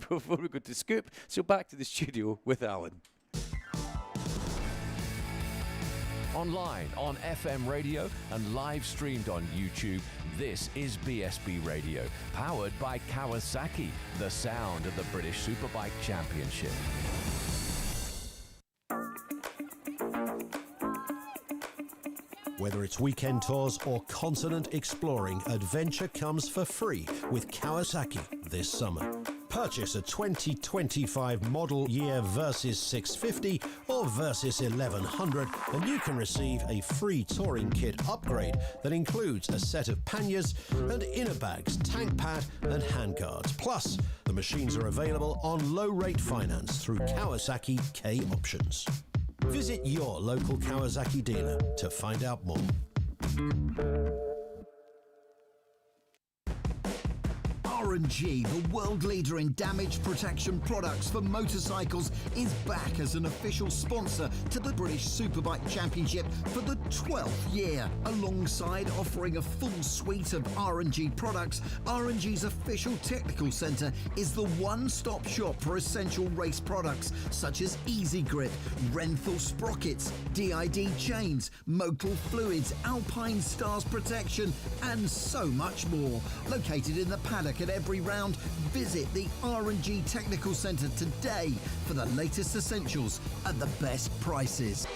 before we go to Scoop. So back to the studio with Alan. Online, on FM radio and live streamed on YouTube, this is BSB Radio, powered by Kawasaki, the sound of the British Superbike Championship. Whether it's weekend tours or continent exploring, adventure comes for free with Kawasaki this summer. Purchase a 2025 model year Versys 650 or Versys 1100 and you can receive a free touring kit upgrade that includes a set of panniers and inner bags, tank pad and handguards. Plus, the machines are available on low-rate finance through Kawasaki K Options. Visit your local Kawasaki dealer to find out more. R&G, the world leader in damage protection products for motorcycles, is back as an official sponsor to the British Superbike Championship for the 12th year. Alongside offering a full suite of R&G products, R&G's official technical centre is the one-stop shop for essential race products such as Easy Grip, Renthal sprockets, DID chains, Motul fluids, Alpine Stars protection and so much more. Located in the paddock at every round, visit the R&G Technical Centre today for the latest essentials at the best prices.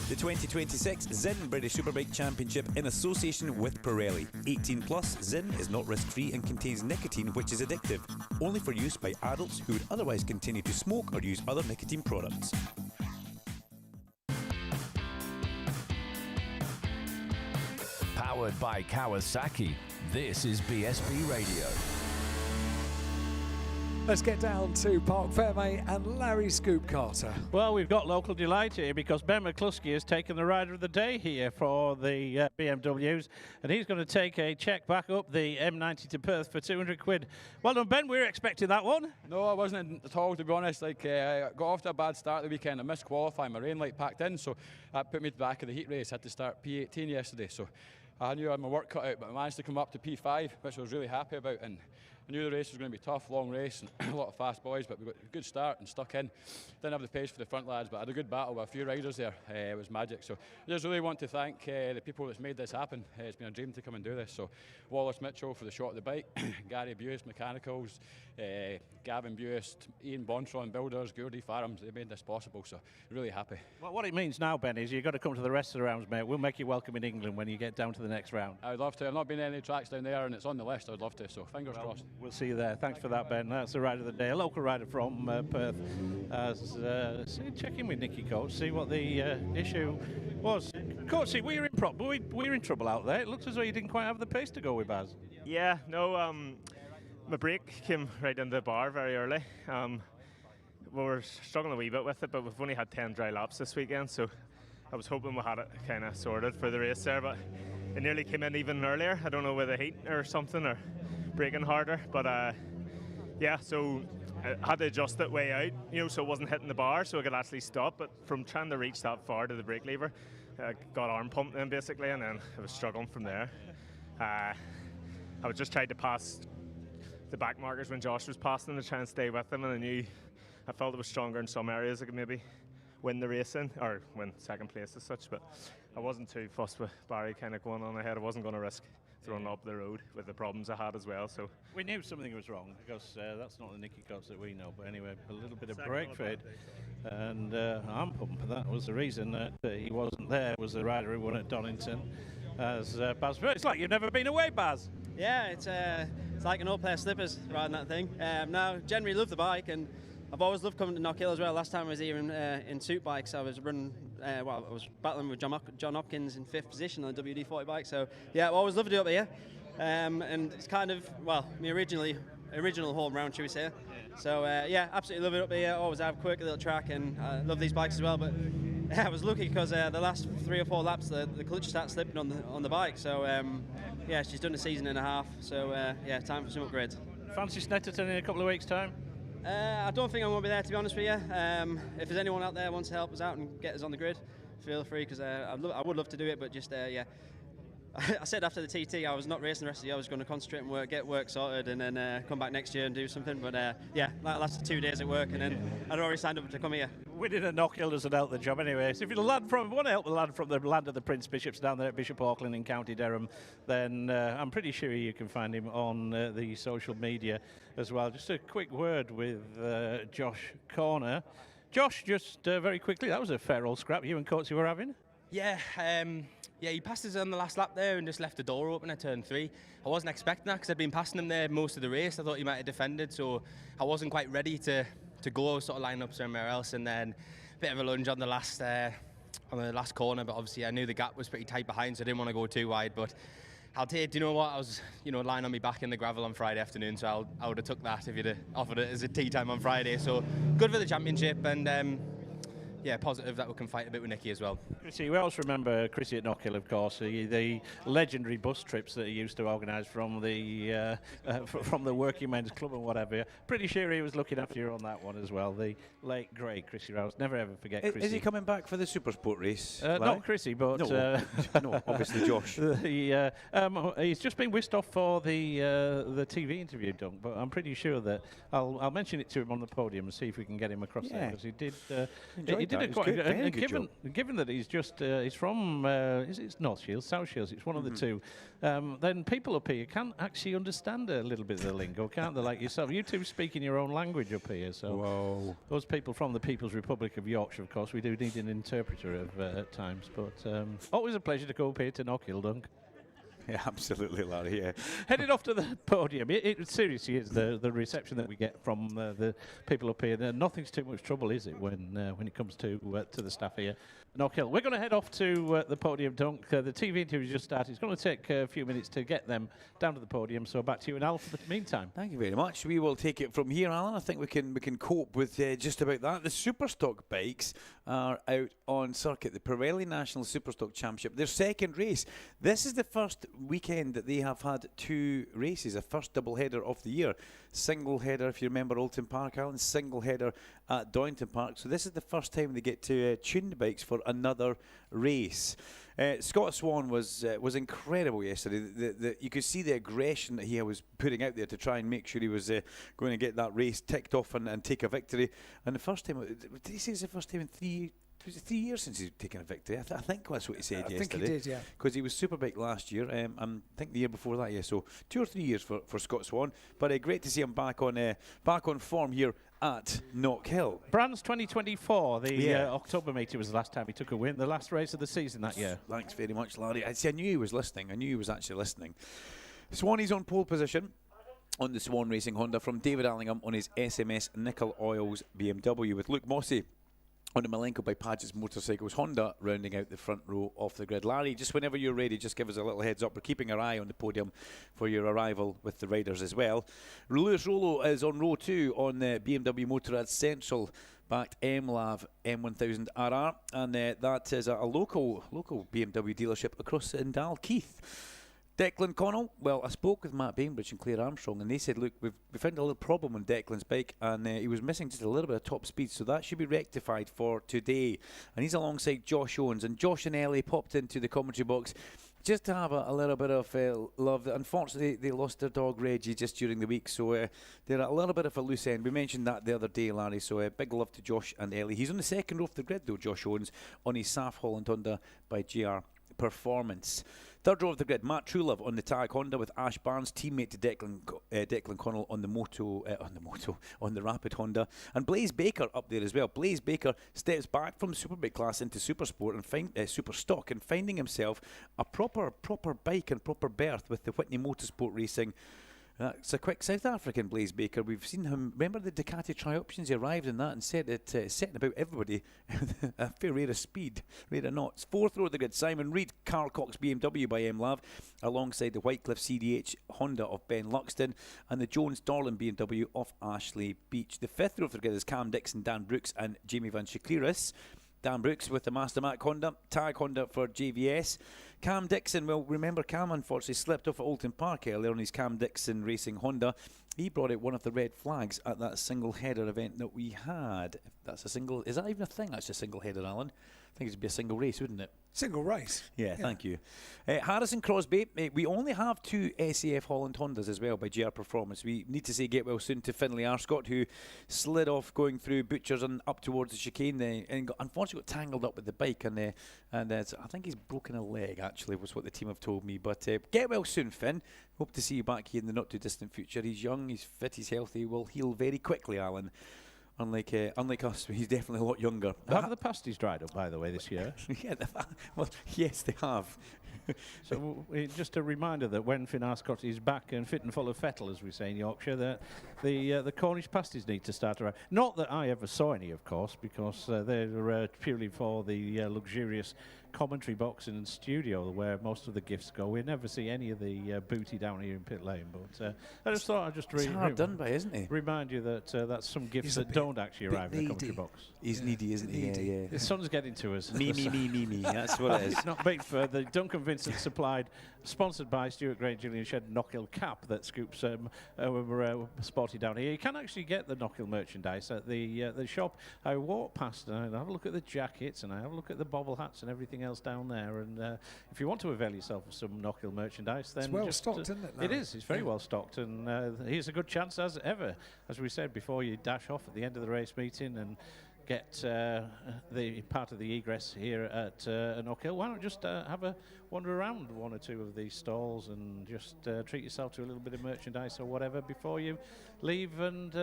The 2026 Zinn British Superbike Championship in association with Pirelli. 18 plus, Zinn is not risk-free and contains nicotine which is addictive. Only for use by adults who would otherwise continue to smoke or use other nicotine products. Powered by Kawasaki, this is BSB Radio. Let's get down to Park Fairmay and Larry Scoop Carter. Well, we've got local delight here because Ben McCluskey has taken the rider of the day here for the BMWs, and he's going to take a check back up the M90 to Perth for 200 quid. Well done, Ben. We were expecting that one. No, I wasn't at all, to be honest. I got off to a bad start the weekend. I missed qualifying. My rain light packed in, so that put me at the back of the heat race. I had to start P18 yesterday, so I knew I had my work cut out, but I managed to come up to P5, which I was really happy about. And I knew the race was going to be tough, long race, and a lot of fast boys, but we got a good start and stuck in. Didn't have the pace for the front lads, but I had a good battle with a few riders there. It was magic. So I just really want to thank the people that's made this happen. It's been a dream to come and do this. So Wallace Mitchell for the shot of the bike, Gary Buist Mechanicals, Gavin Buist, Ian Bontron Builders, Gourdy Farms. They made this possible, so really happy. Well, what it means now, Ben, is you've got to come to the rest of the rounds, mate. We'll make you welcome in England when you get down to the next round. I would love to. I've not been to any tracks down there, and it's on the list. I'd love to, so fingers crossed. We'll see you there. Thanks for that, Ben. That's the rider of the day, a local rider from Perth. Check in with Nicky Coates, see what the issue was. Coates, we're in trouble out there. It looks as though you didn't quite have the pace to go with, Baz. Yeah, no, my brake came right in the bar very early. We were struggling a wee bit with it, but we've only had 10 dry laps this weekend, so I was hoping we had it kind of sorted for the race there, but it nearly came in even earlier. I don't know with the heat or something, or braking harder, but yeah, so I had to adjust it way out, so it wasn't hitting the bar, so I could actually stop. But from trying to reach that far to the brake lever, I got arm pumped in basically, and then I was struggling from there. I was just trying to pass the back markers when Josh was passing to try and stay with him, and I felt it was stronger in some areas. I could maybe win the race in, or win second place as such, but I wasn't too fussed with Barry kind of going on ahead. I wasn't going to risk throwing up the road with the problems I had as well. So we knew something was wrong because that's not the Nicky Coates that we know. But anyway, a little bit of brake fade, and arm pump. That was the reason that he wasn't there. Was the rider who won at Donington, as Baz. It's like you've never been away, Baz. Yeah, it's like an old pair of slippers riding that thing. Now, generally love the bike, and I've always loved coming to Knockhill as well. Last time I was here in suit bikes, I was running, I was battling with John Hopkins in 5th position on the WD-40 bike. So yeah, I always loved to do it up here. And it's kind of, well, my original home round, should we say. So yeah, absolutely love it up here. Always have a quirky little track, and I love these bikes as well. But I was lucky because the last 3 or 4 laps, the clutch started slipping on the bike. So yeah, she's done a season and a half. So yeah, time for some upgrades. Fancy Snetterton in a couple of weeks' time? I don't think I'm going to be there, to be honest with you. If there's anyone out there who wants to help us out and get us on the grid, feel free, because I would love to do it, but just, yeah. I said after the TT I was not racing the rest of the year. I was going to concentrate and get work sorted, and then come back next year and do something. But yeah, that lasted 2 days at work, and then I'd already signed up to come here. Winning a Knockhill doesn't help the job anyway. So if you want to help the lad from the land of the Prince Bishops down there at Bishop Auckland in County Durham, then I'm pretty sure you can find him on the social media as well. Just a quick word with Josh Corner. Josh, just very quickly, that was a fair old scrap you and Coatsy were having. Yeah, yeah, he passed us on the last lap there and just left the door open at turn 3. I wasn't expecting that because I'd been passing him there most of the race. I thought he might have defended, so I wasn't quite ready to go sort of line up somewhere else. And then a bit of a lunge on the last corner, but obviously I knew the gap was pretty tight behind, so I didn't want to go too wide. But I'll take, do you know what, I was lying on my back in the gravel on Friday afternoon, so I would have took that if you'd have offered it as a tea time on Friday. So good for the championship, and yeah, positive that we can fight a bit with Nicky as well. Chrissy, we always remember Chrissy at Knockhill, of course, the legendary bus trips that he used to organise from the Working Men's Club and whatever. Pretty sure he was looking after you on that one as well. The late, great Chrissy Rouse. Never ever forget Chrissy. Is he coming back for the Supersport race? Not Chrissy, but... No, obviously Josh. He's just been whisked off for the TV interview, Dunk, but I'm pretty sure that I'll mention it to him on the podium and see if we can get him across there, because he did... Given that he's just he's from it's North Shields, South Shields, it's one of the two. Then people up here can't actually understand a little bit of the lingo, can't they? Like yourself, you two speak in your own language up here. So those people from the People's Republic of Yorkshire, of course, we do need an interpreter at times. But always a pleasure to go up here to Knockhill, Dunk. Yeah, absolutely, Larry. Yeah. Headed off to the podium. It seriously is the reception that we get from the people up here. Nothing's too much trouble, is it, when it comes to the staff here? Knockhill. We're going to head off to the podium, Dunk. The TV interview just started. It's going to take a few minutes to get them down to the podium. So back to you and Al for the meantime. Thank you very much. We will take it from here, Alan. I think we can cope with just about that. The Superstock bikes are out on circuit. The Pirelli National Superstock Championship, their second race. This is the first weekend that they have had 2 races, a first double header of the year. Single header, if you remember, Oulton Park, Alan, single header at Doynton Park. So this is the first time they get to tune the bikes for another race. Scott Swan was incredible yesterday. You could see the aggression that he was putting out there to try and make sure he was going to get that race ticked off and take a victory. And the first time, did he say it's the first time in 3 years since he's taken a victory? I think that's what he said yesterday. I think he did, yeah. Because he was Superbike last year. I think the year before that, yeah. So 2 or 3 years for Scott Swan. But great to see him back on form here at Knockhill. Brands 2024, the October meeting was the last time he took a win, the last race of the season that year. Thanks very much, Larry. I knew he was listening. I knew he was actually listening. Swanee's on pole position on the Swan Racing Honda from David Allingham on his SMS Nickel Oils BMW, with Luke Mossey on the Malenko by Paget's Motorcycles Honda rounding out the front row of the grid. Larry, just whenever you're ready, just give us a little heads up. We're keeping our eye on the podium for your arrival with the riders as well. Lewis Rollo is on row 2 on the BMW Motorrad Central backed MLAV M1000 RR, and that is a local BMW dealership across in Dalkeith. Declan Connell, well, I spoke with Matt Bainbridge and Claire Armstrong, and they said, look, we found a little problem on Declan's bike, and he was missing just a little bit of top speed, so that should be rectified for today. And he's alongside Josh Owens, and Josh and Ellie popped into the commentary box just to have a little bit of love. Unfortunately, they lost their dog Reggie just during the week, so they're at a little bit of a loose end. We mentioned that the other day, Larry, so big love to Josh and Ellie. He's on the second row of the grid, though, Josh Owens, on his SAF Holland Honda by GR Performance. Third row of the grid, Matt Truelove on the Tag Honda with Ash Barnes, teammate to Declan Connell on the Rapid Honda, and Blaze Baker up there as well. Blaze Baker steps back from Superbike class into Supersport and Superstock, and finding himself a proper bike and proper berth with the Whitney Motorsport Racing. It's a quick South African Blaze Baker. We've seen him, remember the Ducati Tri-Options? He arrived in that and said it setting about everybody a fair rate of speed, rate of knots. Fourth row of the grid, Simon Reed, Carl Cox BMW by MLAV, alongside the Whitecliff CDH Honda of Ben Luxton and the Jones Dorland BMW of Ashley Beach. The fifth row of the grid is Cam Dixon, Dan Brooks and Jamie Van Shakliris. Dan Brooks with the Master Mac Honda, Tag Honda for JVS. Cam Dixon, well, remember Cam unfortunately slipped off at Oulton Park earlier on his Cam Dixon Racing Honda. He brought out one of the red flags at that single header event that we had. If that's a single, is that even a thing? That's a single header, Alan. I think it would be a single race, wouldn't it? Single race. Yeah, thank you. Harrison Crosby, we only have 2 SAF Holland Hondas as well by GR Performance. We need to say get well soon to Finlay Arscott, who slid off going through Butchers and up towards the chicane and unfortunately got tangled up with the bike, and I think he's broken a leg, actually, was what the team have told me. But get well soon, Finn. Hope to see you back here in the not too distant future. He's young, he's fit, he's healthy, will heal very quickly, Alan. Unlike us, he's definitely a lot younger. Have the pasties dried up, by the way, this year? Yeah, well, yes, they have. So just a reminder that when Finn Arscott is back and fit and full of fettle, as we say in Yorkshire, that the Cornish pasties need to start around. Not that I ever saw any, of course, because they're purely for the luxurious commentary box and studio where most of the gifts go. We never see any of the booty down here in Pit Lane, but I just thought I'd just it's hard done by, isn't he? Remind you that that's some gifts that don't actually arrive in the commentary box. He's needy, isn't he? Yeah. The sun's getting to us. Me. That's what it is. It's not big for the Duncan Vincent supplied, sponsored by Stuart Gray and Gillian Shed Knockhill cap that Scoops were spotted down here. You can actually get the Knockhill merchandise at the shop. I walk past and I have a look at the jackets and I have a look at the bobble hats and everything else down there, and if you want to avail yourself of some Knockhill merchandise, then it's well stocked, isn't it? It is. It's very well stocked, and here's a good chance as ever, as we said before, you dash off at the end of the race meeting and get the part of the egress here at Knockhill. Why not just have a wander around one or two of these stalls and just treat yourself to a little bit of merchandise or whatever before you leave and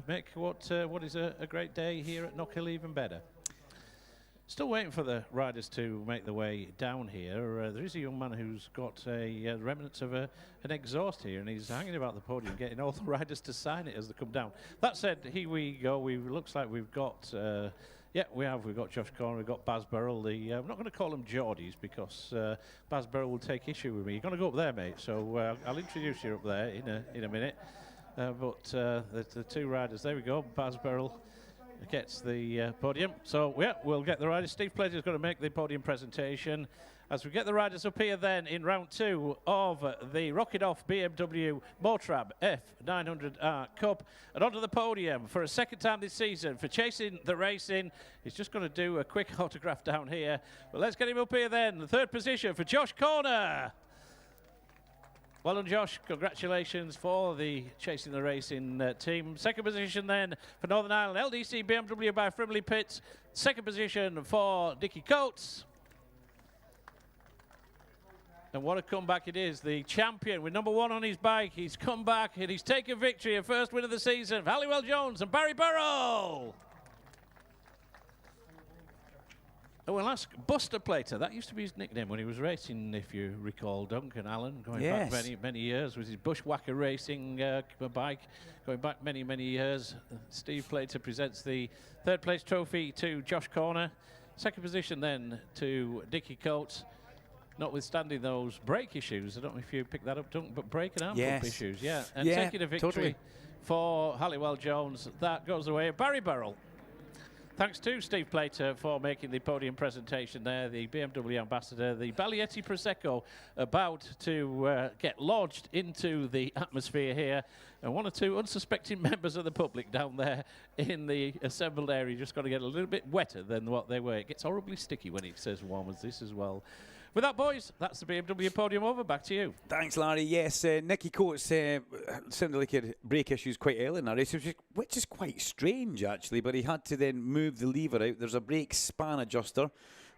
make what is a great day here at Knockhill even better. Still waiting for the riders to make their way down here. There is a young man who's got a remnants of an exhaust here, and he's hanging about the podium, getting all the riders to sign it as they come down. That said, here we go. Looks like we've got, we've got Josh Corner, we've got Baz Burrell. I'm not going to call them Geordies because Baz Burrell will take issue with me. You're going to go up there, mate. So I'll introduce you up there in a minute. But the two riders, there we go. Baz Burrell gets the podium. So, yeah, we'll get the riders. Steve Plater's going to make the podium presentation. As we get the riders up here then in round 2 of the Rocket Off BMW Motrab F900R Cup. And onto the podium for a second time this season for Chasing the Racing. He's just going to do a quick autograph down here. But let's get him up here then. The third position for Josh Corner. Well done, Josh. Congratulations for the Chasing the Racing team. Second position then for Northern Ireland LDC BMW by Frimley Pitts. Second position for Dickie Coates. And what a comeback it is. The champion with number 1 on his bike. He's come back and he's taken victory. A first win of the season for Halliwell Jones and Barry Burrell. Oh, we'll ask Buster Plater. That used to be his nickname when he was racing, if you recall, Duncan Allen, going back many years with his Bushwhacker racing bike, going back many years. Steve Plater presents the third place trophy to Josh Corner. Second position then to Dickie Coates, notwithstanding those brake issues. I don't know if you picked that up, Duncan, but brake and arm pump issues, yeah. And taking a victory for Halliwell Jones. That goes away. Barry Burrell. Thanks to Steve Plater for making the podium presentation there, the BMW ambassador, the Baglietti Prosecco about to get lodged into the atmosphere here, and 1 or 2 unsuspecting members of the public down there in the assembled area just got to get a little bit wetter than what they were. It gets horribly sticky when it says warm as this as well. With that, boys, that's the BMW podium over. Back to you. Thanks, Larry. Yes, Nicky Coates sounded like he had brake issues quite early in that race, which is quite strange, actually. But he had to then move the lever out. There's a brake span adjuster,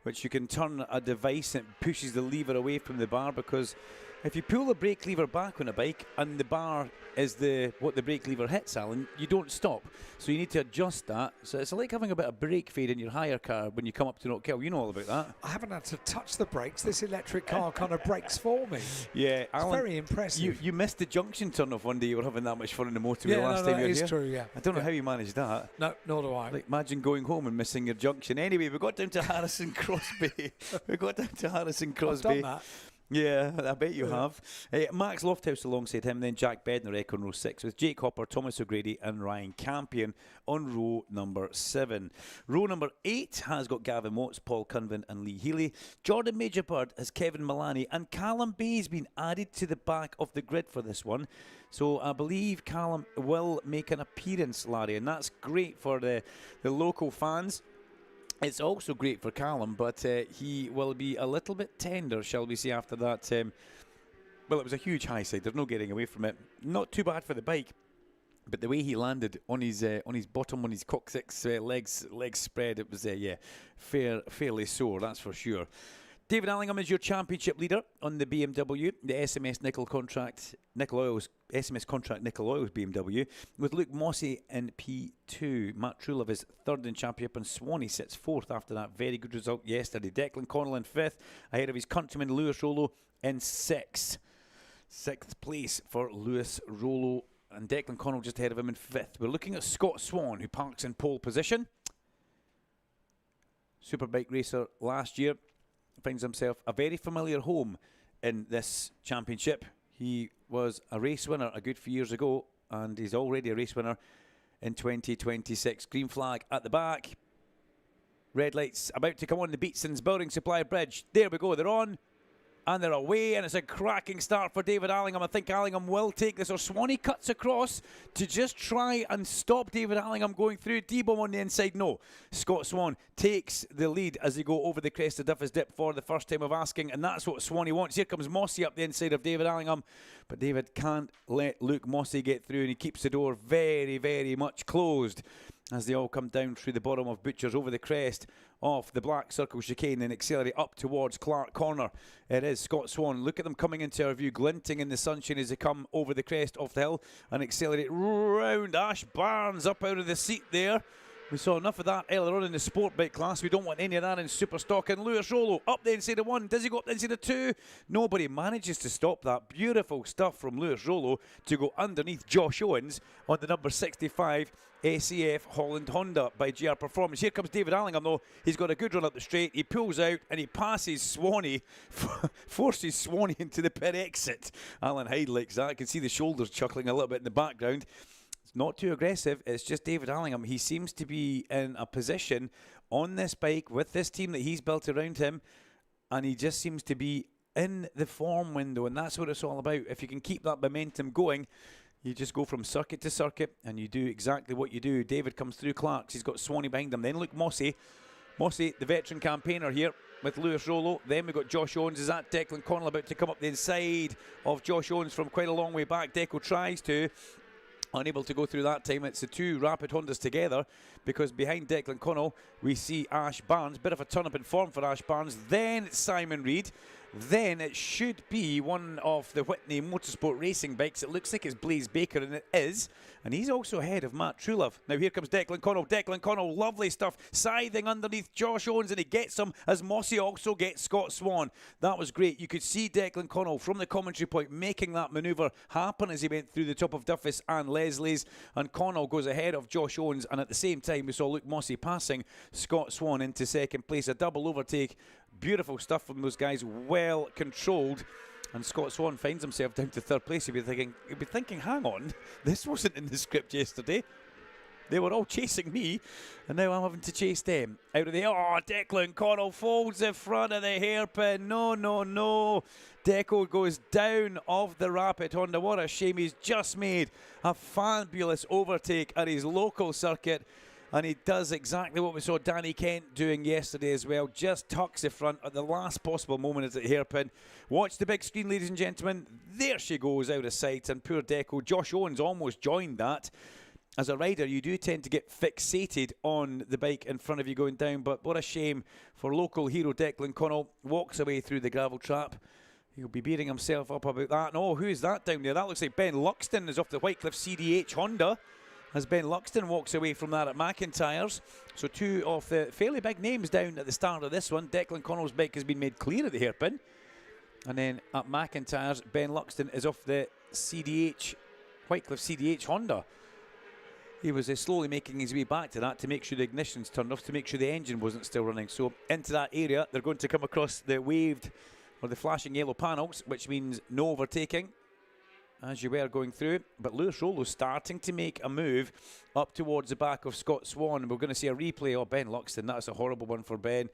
which you can turn a device that pushes the lever away from the bar, because if you pull the brake lever back on a bike and the bar is what the brake lever hits, Alan, you don't stop. So you need to adjust that. So it's like having a bit of brake fade in your hire car when you come up to Knockhill. You know all about that. I haven't had to touch the brakes. This electric car kind of brakes for me. Yeah, it's Alan, very impressive. You missed the junction turn off one day. You were having that much fun in the motorway last time you were here. Yeah, that is true, yeah. I don't know how you managed that. No, nor do I. Like, imagine going home and missing your junction. Anyway, we got down to Harrison Crosby. I've done that. Yeah, I bet you have. Max Lofthouse alongside him, then Jack Bednarek on row 6 with Jake Hopper, Thomas O'Grady and Ryan Campion on row number 7. Row number 8 has got Gavin Watts, Paul Cunvin and Lee Healy. Jordan Majorbird has Kevin Milani, and Callum Bay's been added to the back of the grid for this one. So I believe Callum will make an appearance, Larry, and that's great for the local fans. It's also great for Callum, but he will be a little bit tender, shall we say, after that. Well, it was a huge high side. There's no getting away from it. Not too bad for the bike, but the way he landed on his bottom, on his coccyx, legs spread, it was fairly sore, that's for sure. David Allingham is your championship leader on the BMW, the SMS contract Nickel Oil's BMW, with Luke Mossey in P2. Matt Truelove is third in championship, and Swanee sits fourth after that very good result yesterday. Declan Connell in fifth, ahead of his countryman Lewis Rollo in sixth. Sixth place for Lewis Rollo, and Declan Connell just ahead of him in fifth. We're looking at Scott Swan, who parks in pole position. Superbike racer last year. Finds himself a very familiar home in this championship. He was a race winner a good few years ago, and he's already a race winner in 2026. Green flag at the back. Red lights about to come on the Beatson's Building Supply Bridge. There we go, they're on. And they're away, and it's a cracking start for David Allingham. I think Allingham will take this, or Swanee cuts across to just try and stop David Allingham going through. D-bomb on the inside, no. Scott Swan takes the lead as they go over the crest of Duffus Dip for the first time of asking, and that's what Swanee wants. Here comes Mossey up the inside of David Allingham, but David can't let Luke Mossey get through, and he keeps the door very, very much closed as they all come down through the bottom of Butchers over the crest off the Black Circle chicane and accelerate up towards Clark Corner. It is Scott Swan. Look at them coming into our view, glinting in the sunshine as they come over the crest of the hill and accelerate round. Ash Barnes up out of the seat there. We saw enough of that earlier on in the sport bike class. We don't want any of that in super stock. And Lewis Rollo up the inside of 1. Does he go up the inside of 2? Nobody manages to stop that. Beautiful stuff from Lewis Rollo to go underneath Josh Owens on the number 65 SAF Holland Honda by GR Performance. Here comes David Allingham though. He's got a good run up the straight. He pulls out and he passes Swanee, forces Swanee into the pit exit. Alan Hyde likes that. I can see the shoulders chuckling a little bit in the background. Not too aggressive, it's just David Allingham. He seems to be in a position on this bike with this team that he's built around him, and he just seems to be in the form window, and that's what it's all about. If you can keep that momentum going, you just go from circuit to circuit and you do exactly what you do. David comes through Clark's, he's got Swanee behind him. Then look, Mossy, the veteran campaigner here with Lewis Rollo. Then we've got Josh Owens. Is that Declan Connell about to come up the inside of Josh Owens from quite a long way back? Deco tries to. Unable to go through that time. It's the two Rapid Hondas together, because behind Declan Connell we see Ash Barnes. Bit of a turn up in form for Ash Barnes. Then it's Simon Reed. Then it should be one of the Whitney Motorsport racing bikes. It looks like it's Blaze Baker, and it is. And he's also ahead of Matt Truelove. Now here comes Declan Connell. Declan Connell, lovely stuff. Scything underneath Josh Owens, and he gets him as Mossy also gets Scott Swan. That was great. You could see Declan Connell from the commentary point making that manoeuvre happen as he went through the top of Duffus and Leslie's. And Connell goes ahead of Josh Owens. And at the same time, we saw Luke Mossy passing Scott Swan into second place. A double overtake. Beautiful stuff from those guys, well controlled, and Scott Swan finds himself down to third place. He'll be thinking, hang on, this wasn't in the script yesterday. They were all chasing me, and now I'm having to chase them. Out of the Declan Connell folds the front of the hairpin. No. Deco goes down of the Rapid Honda. What a shame. He's just made a fabulous overtake at his local circuit. And he does exactly what we saw Danny Kent doing yesterday as well. Just tucks the front at the last possible moment at the hairpin. Watch the big screen, ladies and gentlemen. There she goes out of sight. And poor Deco. Josh Owens almost joined that. As a rider, you do tend to get fixated on the bike in front of you going down. But what a shame for local hero Declan Connell. Walks away through the gravel trap. He'll be beating himself up about that. And who is that down there? That looks like Ben Luxton is off the Whitecliffe CDH Honda, as Ben Luxton walks away from that at McIntyre's. So two of the fairly big names down at the start of this one. Declan Connell's bike has been made clear at the hairpin. And then at McIntyre's, Ben Luxton is off the CDH, Whitecliffe CDH Honda. He was slowly making his way back to that to make sure the ignition's turned off, to make sure the engine wasn't still running. So into that area, they're going to come across the waved or the flashing yellow panels, which means no overtaking, as you were going through. But Lewis Rollo's starting to make a move up towards the back of Scott Swan, and we're going to see a replay of Ben Luxton. That's a horrible one for Ben.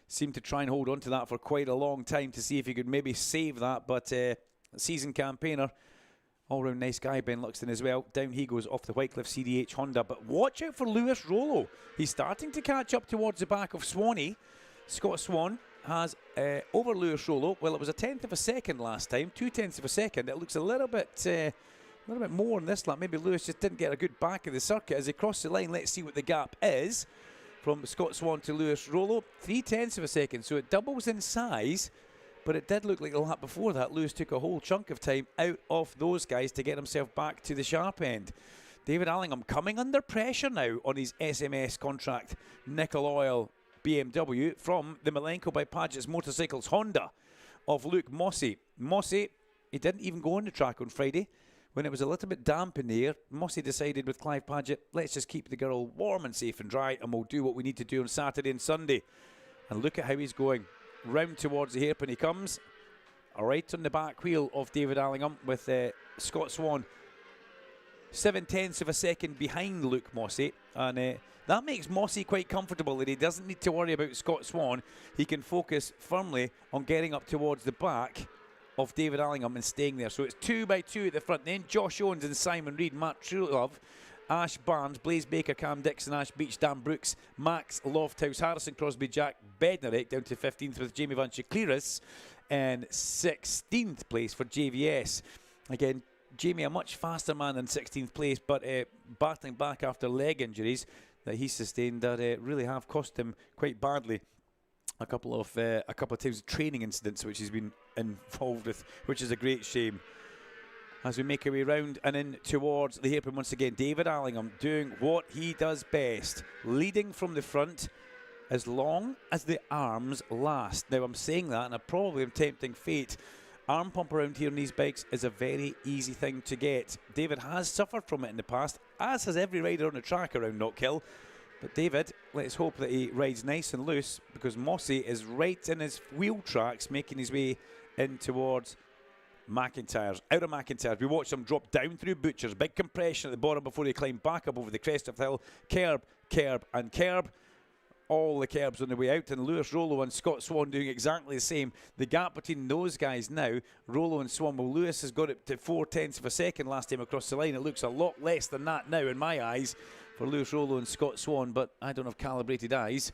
Seemed to try and hold on to that for quite a long time to see if he could maybe save that, but seasoned campaigner, all-round nice guy, Ben Luxton as well. Down he goes off the Whitecliffe CDH Honda, but watch out for Lewis Rollo. He's starting to catch up towards the back of Swanee. Scott Swan has over Lewis Rollo. Well, it was 1/10 of a second last time, 2/10 of a second. It looks a little bit more in this lap. Maybe Lewis just didn't get a good back of the circuit as he crossed the line. Let's see what the gap is from Scott Swan to Lewis Rollo. 3/10 of a second, so it doubles in size. But it did look like the lap before that, Lewis took a whole chunk of time out of those guys to get himself back to the sharp end. David Allingham coming under pressure now on his SMS contract. Nickel Oil BMW from the Malenko by Paget's Motorcycles Honda of Luke Mossy. Mossy, he didn't even go on the track on Friday when it was a little bit damp in the air. Mossy decided with Clive Paget, let's just keep the girl warm and safe and dry, and we'll do what we need to do on Saturday and Sunday. And look at how he's going. Round towards the hairpin he comes, right on the back wheel of David Allingham with Scott Swan 7/10 of a second behind Luke Mossy, and that makes Mossy quite comfortable that he doesn't need to worry about Scott Swan. He can focus firmly on getting up towards the back of David Allingham and staying there. So it's 2 by 2 at the front. Then Josh Owens and Simon Reed, Matt Truelove, Ash Barnes, Blaze Baker, Cam Dixon, Ash Beach, Dan Brooks, Max Lofthouse, Harrison Crosby, Jack Bednarek down to 15th with Jamie Van Chikliris, and 16th place for JVS. Again, Jamie a much faster man than 16th place, but battling back after leg injuries that he sustained that really have cost him quite badly. A couple of times training incidents which he's been involved with, which is a great shame. as we make our way round and in towards the hairpin once again. David Allingham doing what he does best, leading from the front as long as the arms last. Now, I'm saying that, and I probably am tempting fate. Arm pump around here on these bikes is a very easy thing to get. David has suffered from it in the past, as has every rider on the track around Knockhill. But David, let's hope that he rides nice and loose, because Mossy is right in his wheel tracks, making his way in towards McIntyre's. Out of McIntyre's, we watched him drop down through Butcher's. Big compression at the bottom before he climbed back up over the crest of the hill. Kerb, Kerb and Kerb. All the Kerbs on the way out, and Lewis Rollo and Scott Swan doing exactly the same. The gap between those guys now, Rollo and Swan, well, Lewis has got it to 0.4 of a second last time across the line. It looks a lot less than that now in my eyes for Lewis Rollo and Scott Swan, but I don't have calibrated eyes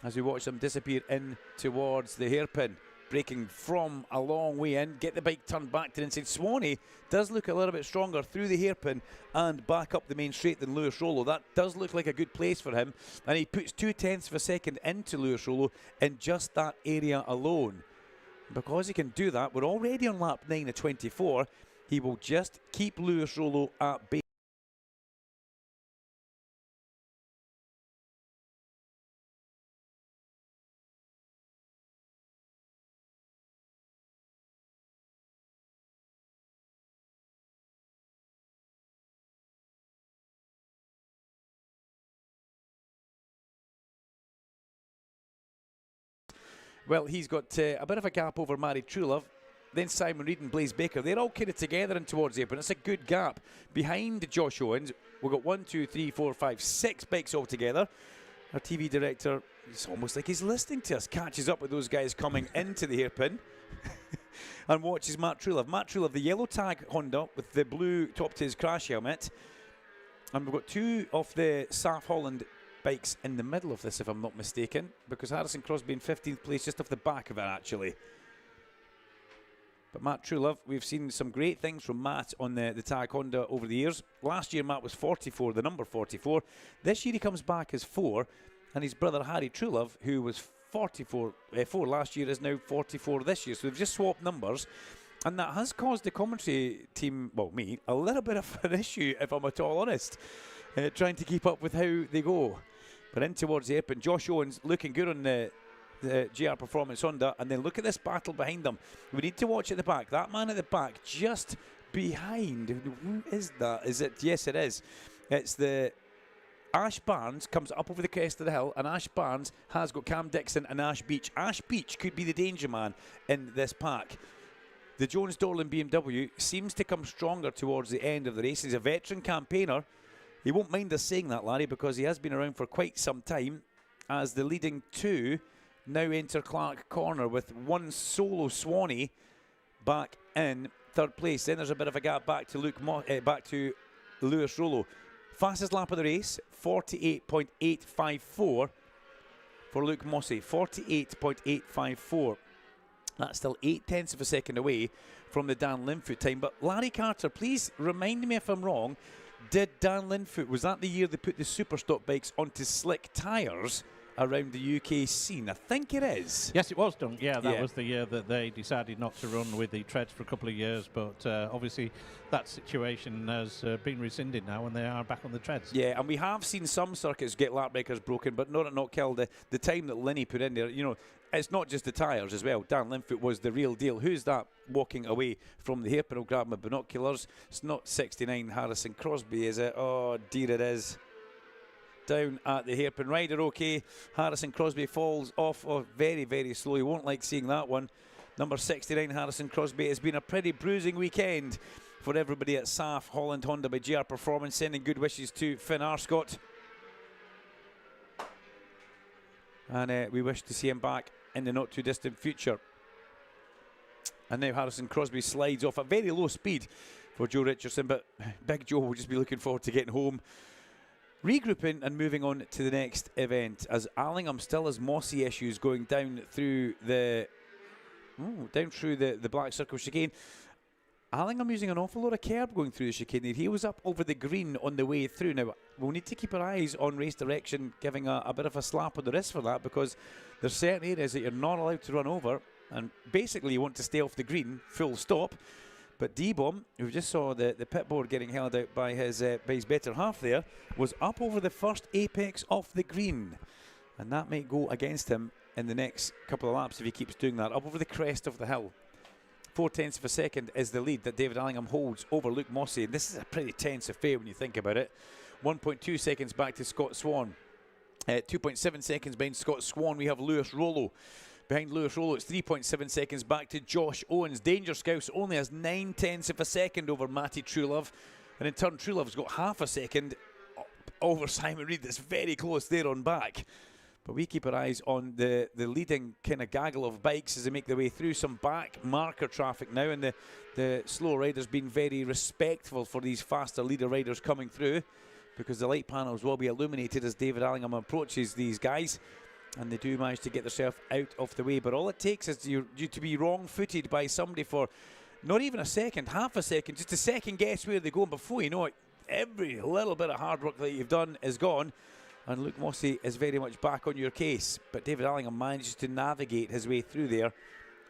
as we watch them disappear in towards the hairpin. Breaking from a long way in, get the bike turned back to the inside. Swanee does look a little bit stronger through the hairpin and back up the main straight than Lewis Rollo. That does look like a good place for him, and he puts 0.2 of a second into Lewis Rollo in just that area alone. Because he can do that, we're already on lap 9 of 24. He will just keep Lewis Rollo at bay. Well, he's got a bit of a gap over Mary Truelove, then Simon Reed and Blaze Baker. They're all kind of together and towards the apron. It's a good gap. Behind Josh Owens, we've got 1, 2, 3, 4, 5, 6 bikes all together. Our TV director, it's almost like he's listening to us, catches up with those guys coming into the hairpin and watches Matt Truelove. Matt Truelove, the yellow tag Honda with the blue top to his crash helmet. And we've got 2 of the Saf Holland bikes in the middle of this, if I'm not mistaken, because Harrison Crosby in 15th place, just off the back of it, actually. But Matt Truelove, we've seen some great things from Matt on the tag Honda over the years. Last year, Matt was 44, the number 44. This year, he comes back as 4, and his brother Harry Truelove, who was 4 last year, is now 44 this year. So they've just swapped numbers, and that has caused the commentary team, well, me, a little bit of an issue, if I'm at all honest, trying to keep up with how they go. But in towards the hairpin, Josh Owens looking good on the GR Performance Honda, and then look at this battle behind them. We need to watch at the back. That man at the back, just behind, who is that? Is it? Yes, it is. It's the Ash Barnes comes up over the crest of the hill, and Ash Barnes has got Cam Dixon and Ash Beach. Ash Beach could be the danger man in this pack. The Jones Dorland BMW seems to come stronger towards the end of the race. He's a veteran campaigner. He won't mind us saying that, Larry, because he has been around for quite some time, as the leading 2 now enter Clark Corner with 1 solo Swanee back in 3rd place. Then there's a bit of a gap back to back to Lewis Rollo. Fastest lap of the race, 48.854 for Luke Mossy. 48.854. That's still 0.8 of a second away from the Dan Linfoot time. But Larry Carter, please remind me if I'm wrong. Did Dan Linfoot, was that the year they put the Superstock bikes onto slick tyres around the UK scene? I think it is. Yes, it was done. Yeah, that was the year that they decided not to run with the treads for a couple of years. But obviously that situation has been rescinded now, and they are back on the treads. Yeah, and we have seen some circuits get lap breakers broken, but not at Knockhill. The time that Linney put in there, you know, it's not just the tyres as well. Dan Linfoot was the real deal. Who's that walking away from the hairpin? I'll grab my binoculars. It's not 69 Harrison Crosby, is it? Oh, dear, it is. Down at the hairpin. Rider okay. Harrison Crosby falls off very, very slow. You won't like seeing that one. Number 69 Harrison Crosby. It's been a pretty bruising weekend for everybody at Saf Holland Honda by GR Performance. Sending good wishes to Finn Arscott. And we wish to see him back in the not too distant future. And now Harrison Crosby slides off at very low speed for Joe Richardson, but Big Joe will just be looking forward to getting home. Regrouping and moving on to the next event, as Allingham still has mossy issues going down through the Black Circle chicane. Allingham using an awful lot of curb going through the chicane. He was up over the green on the way through. Now, we'll need to keep our eyes on race direction, giving a bit of a slap on the wrist for that, because there's certain areas that you're not allowed to run over, and basically you want to stay off the green, full stop. But D-Bomb, who just saw the pit board getting held out by his better half there, was up over the first apex of the green. And that might go against him in the next couple of laps if he keeps doing that. Up over the crest of the hill. 0.4 of a second is the lead that David Allingham holds over Luke Mossey. And this is a pretty tense affair when you think about it. 1.2 seconds back to Scott Swan. 2.7 seconds behind Scott Swan, we have Lewis Rollo. Behind Lewis Rollo, it's 3.7 seconds back to Josh Owens. Danger Scouse only has 0.9 of a second over Matty Truelove. And in turn, Truelove's got half a second over Simon Reed. That's very close there on back. But we keep our eyes on the leading kind of gaggle of bikes as they make their way through some back marker traffic now. And the slow riders being very respectful for these faster leader riders coming through, because the light panels will be illuminated as David Allingham approaches these guys. And they do manage to get themselves out of the way. But all it takes is you to be wrong-footed by somebody for not even a second, half a second, just to second guess where they go. And before you know it, every little bit of hard work that you've done is gone. And Luke Mossey is very much back on your case. But David Allingham manages to navigate his way through there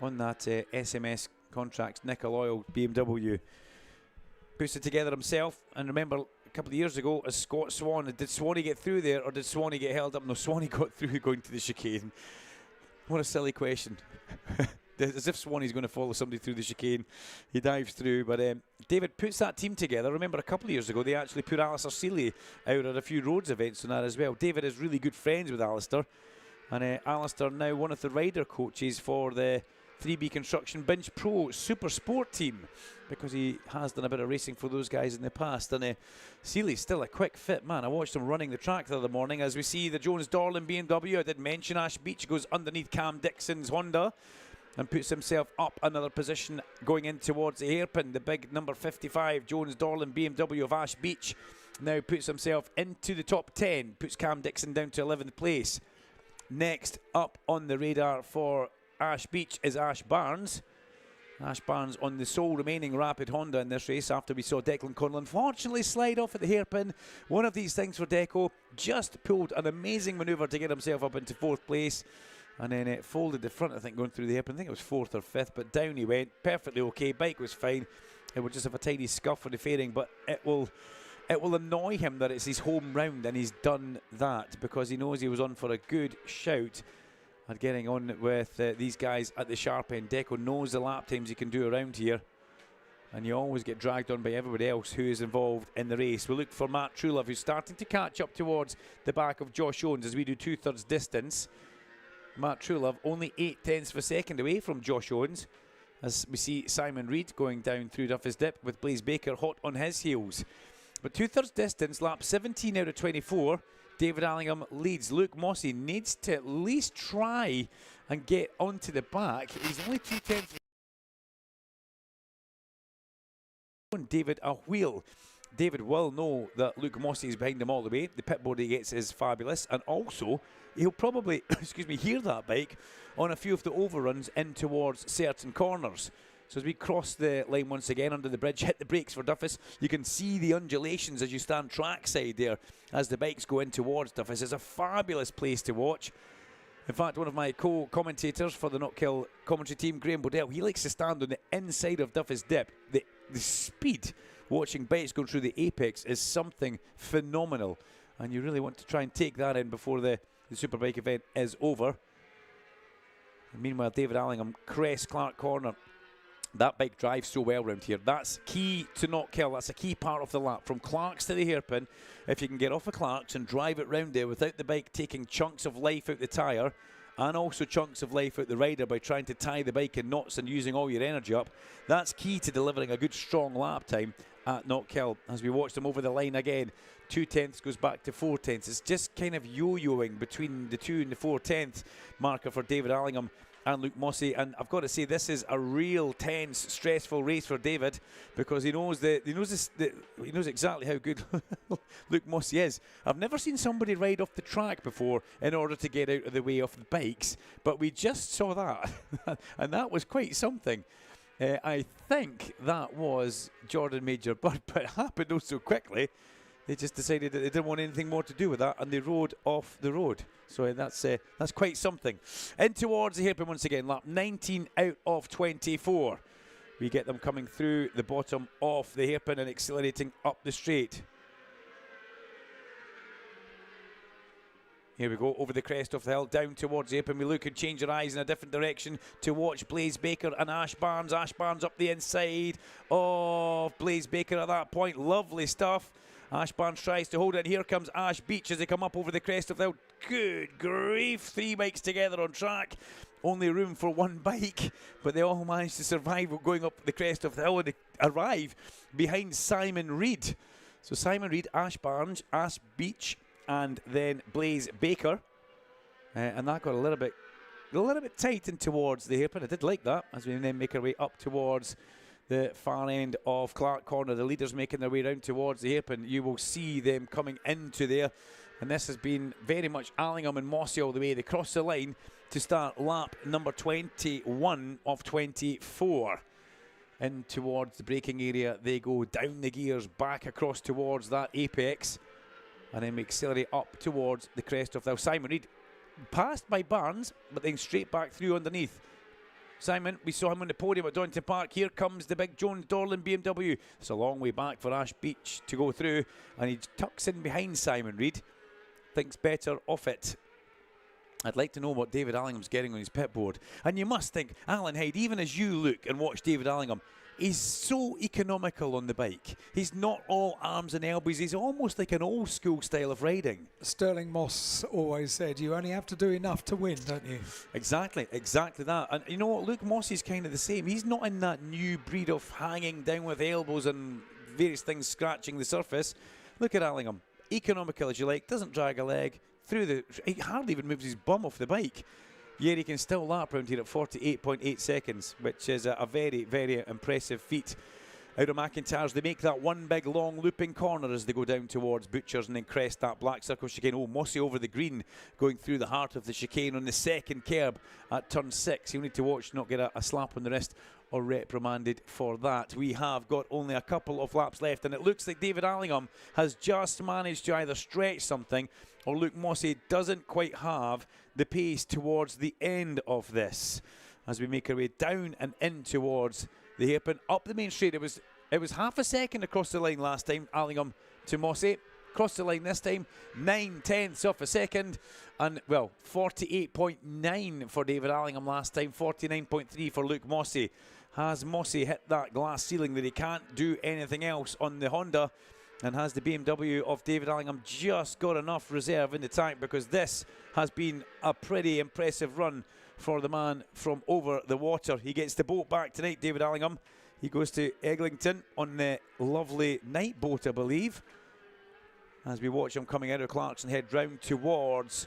on that SMS Contracts Nickel Oil BMW. Puts it together himself. And remember, a couple of years ago, as Scott Swan, did Swanee get through there or did Swanee get held up? No, Swanee got through going to the chicane. What a silly question. As if Swanee's going to follow somebody through the chicane. He dives through. But David puts that team together. Remember, a couple of years ago, they actually put Alistair Seeley out at a few roads events on that as well. David is really good friends with Alistair. And Alistair now one of the rider coaches for the 3B Construction Binge Pro Super Sport team, because he has done a bit of racing for those guys in the past. And Seeley's still a quick fit man. I watched him running the track the other morning as we see the Jones Dorland BMW. I did mention Ash Beach goes underneath Cam Dixon's Honda and puts himself up another position going in towards the hairpin. The big number 55 Jones Dorland BMW of Ash Beach now puts himself into the top 10, puts Cam Dixon down to 11th place. Next up on the radar for Ash Beach is Ash Barnes. Ash Barnes on the sole remaining rapid Honda in this race after we saw Declan Connell unfortunately slide off at the hairpin. One of these things for Deco. Just pulled an amazing manoeuvre to get himself up into 4th place. And then it folded the front, I think, going through the hairpin. I think it was 4th or 5th, but down he went. Perfectly okay. Bike was fine. It would just have a tiny scuff for the fairing, but it will annoy him that it's his home round, and he's done that because he knows he was on for a good shout at getting on with these guys at the sharp end. Deco knows the lap times he can do around here, and you always get dragged on by everybody else who is involved in the race. We'll look for Matt Truelove, who's starting to catch up towards the back of Josh Owens as we do 2/3 distance. Matt Truelove only 0.8 of a second away from Josh Owens as we see Simon Reed going down through Duffy's Dip with Blaze Baker hot on his heels. But 2/3 distance, lap 17 out of 24. David Allingham leads. Luke Mossey needs to at least try and get onto the back. He's only 2/10. David a wheel. David will know that Luke Mossey is behind him all the way. The pit board he gets is fabulous, and also he'll probably hear that bike on a few of the overruns in towards certain corners. So as we cross the line once again under the bridge, hit the brakes for Duffus. You can see the undulations as you stand trackside there as the bikes go in towards Duffus. It's a fabulous place to watch. In fact, one of my co-commentators for the Knockhill commentary team, Graham Bodell, he likes to stand on the inside of Duffus Dip. The speed watching bikes going through the apex is something phenomenal, and you really want to try and take that in before the Superbike event is over. And meanwhile, David Allingham crests Clark Corner. That bike drives so well around here. That's key to Knockhill. That's a key part of the lap. From Clark's to the hairpin, if you can get off of Clark's and drive it round there without the bike taking chunks of life out the tyre and also chunks of life out the rider by trying to tie the bike in knots and using all your energy up, that's key to delivering a good strong lap time at Knockhill. As we watch them over the line again, 2/10 goes back to 4/10. It's just kind of yo-yoing between the 2 and the 4/10 marker for David Allingham and Luke Mossey, and I've got to say this is a real tense, stressful race for David because he knows exactly how good Luke Mossey is. I've never seen somebody ride off the track before in order to get out of the way of the bikes, but we just saw that, and that was quite something. I think that was Jordan Major Budd, but it happened oh so quickly. They just decided that they didn't want anything more to do with that, and they rode off the road. So that's quite something. In towards the hairpin once again, lap 19 out of 24. We get them coming through the bottom of the hairpin and accelerating up the straight. Here we go, over the crest of the hill, down towards the hairpin. We look and change our eyes in a different direction to watch Blaze Baker and Ash Barnes. Ash Barnes up the inside of Blaze Baker at that point. Lovely stuff. Ash Barnes tries to hold it. Here comes Ash Beach as they come up over the crest of the hill. Good grief, 3 bikes together on track. Only room for 1 bike, but they all managed to survive going up the crest of the hill and they arrive behind Simon Reed. So Simon Reed, Ash Barnes, Ash Beach, and then Blaze Baker. And that got a little bit tight in towards the hairpin. I did like that as we then make our way up towards the far end of Clark Corner. The leaders making their way round towards the hairpin. You will see them coming into there. And this has been very much Allingham and Mossy all the way. They cross the line to start lap number 21 of 24. In towards the braking area. They go down the gears, back across towards that apex. And then we accelerate up towards the crest of the hill. Simon Reed passed by Barnes, but then straight back through underneath. Simon, we saw him on the podium at Donington Park. Here comes the big Jones Dorland BMW. It's a long way back for Ash Beach to go through, and he tucks in behind Simon Reed. Thinks better of it. I'd like to know what David Allingham's getting on his pit board. And you must think, Alan Hyde, even as you look and watch David Allingham, he's so economical on the bike. He's not all arms and elbows. He's almost like an old school style of riding. Sterling Moss always said you only have to do enough to win, don't you? Exactly that. And you know what, Luke Mossey's kind of the same. He's not in that new breed of hanging down with elbows and various things scratching the surface. Look at Allingham. Economical as you like, doesn't drag a leg. He hardly even moves his bum off the bike. Yet he can still lap around here at 48.8 seconds, which is a very, very impressive feat. Out of McIntyre's, they make that one big long looping corner as they go down towards Butchers and then crest that black circle chicane. Oh, Mossy over the green, going through the heart of the chicane on the second kerb at turn 6. He'll need to watch not get a slap on the wrist or reprimanded for that. We have got only a couple of laps left, and it looks like David Allingham has just managed to either stretch something or Luke Mossey doesn't quite have the pace towards the end of this. As we make our way down and in towards the hairpin, up the main straight. It was half a second across the line last time, Allingham to Mossey. Across the line this time, 9/10ths of a second. And, well, 48.9 for David Allingham last time, 49.3 for Luke Mossey. Has Mossey hit that glass ceiling that he can't do anything else on the Honda? And has the BMW of David Allingham just got enough reserve in the tank? Because this has been a pretty impressive run for the man from over the water. He gets the boat back tonight, David Allingham. He goes to Eglinton on the lovely night boat, I believe. As we watch him coming out of Clarkson Head round towards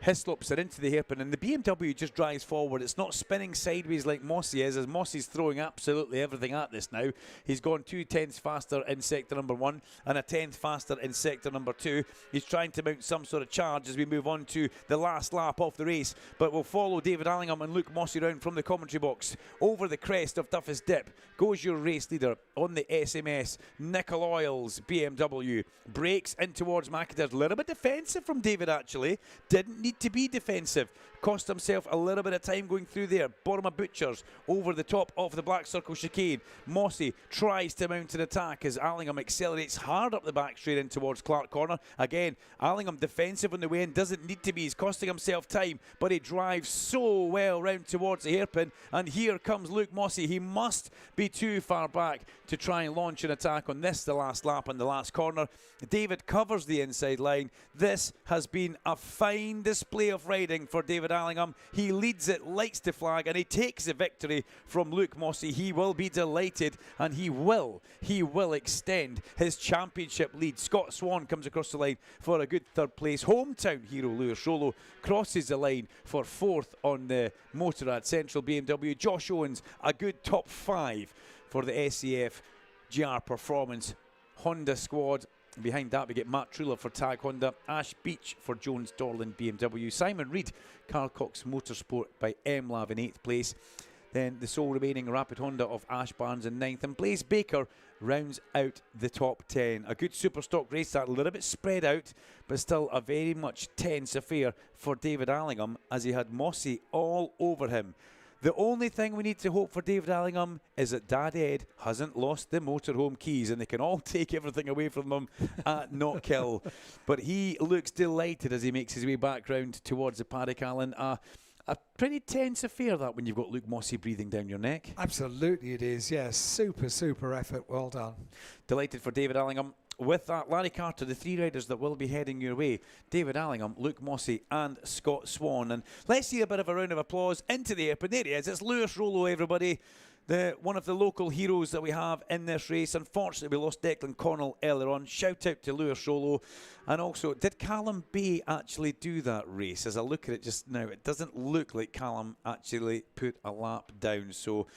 Hislops and into the hairpin, and the BMW just drives forward. It's not spinning sideways like Mossey is, as Mossey's throwing absolutely everything at this now. He's gone 2/10ths faster in sector number 1 and a 10th faster in sector number 2. He's trying to mount some sort of charge as we move on to the last lap of the race, but we'll follow David Allingham and Luke Mossey round from the commentary box. Over the crest of Duffus Dip goes your race leader on the SMS, Nickel Oil's BMW. Breaks in towards McIntyre. A little bit defensive from David, actually. Didn't need to be defensive. Cost himself a little bit of time going through there. Bottom of Butchers over the top of the black circle chicane. Mossey tries to mount an attack as Allingham accelerates hard up the back straight in towards Clark Corner. Again, Allingham defensive on the way in. Doesn't need to be. He's costing himself time, but he drives so well round towards the hairpin. And here comes Luke Mossey. He must be too far back to try and launch an attack on this, the last lap and the last corner. David covers the inside line. This has been a fine display of riding for David Allingham. He leads it, lights the flag, and he takes the victory from Luke Mossey. He will be delighted, and he will extend his championship lead. Scott Swan comes across the line for a good third place. Hometown hero Lewis Rolo crosses the line for 4th on the Motorrad Central BMW. Josh Owens, a good top 5 for the SCF GR Performance Honda squad. Behind that, we get Matt Truller for Tag Honda, Ash Beach for Jones Dorland BMW, Simon Reed, Carl Cox Motorsport by MLav in 8th place. Then the sole remaining Rapid Honda of Ash Barnes in 9th, and Blaze Baker rounds out the top 10. A good super stock race, that a little bit spread out, but still a very much tense affair for David Allingham as he had Mossey all over him. The only thing we need to hope for David Allingham is that Dad Ed hasn't lost the motorhome keys and they can all take everything away from them at Knockhill. But he looks delighted as he makes his way back round towards the paddock, Alan. A pretty tense affair, that, when you've got Luke Mossey breathing down your neck. Absolutely it is, yes. Super effort. Well done. Delighted for David Allingham. With that, Larry Carter, the 3 riders that will be heading your way: David Allingham, Luke Mossey and Scott Swan. And let's see a bit of a round of applause into the air. But there he is. It's Lewis Rollo, everybody. One of the local heroes that we have in this race. Unfortunately, we lost Declan Connell earlier on. Shout out to Lewis Rollo. And also, did Callum Bay actually do that race? As I look at it just now, it doesn't look like Callum actually put a lap down. So,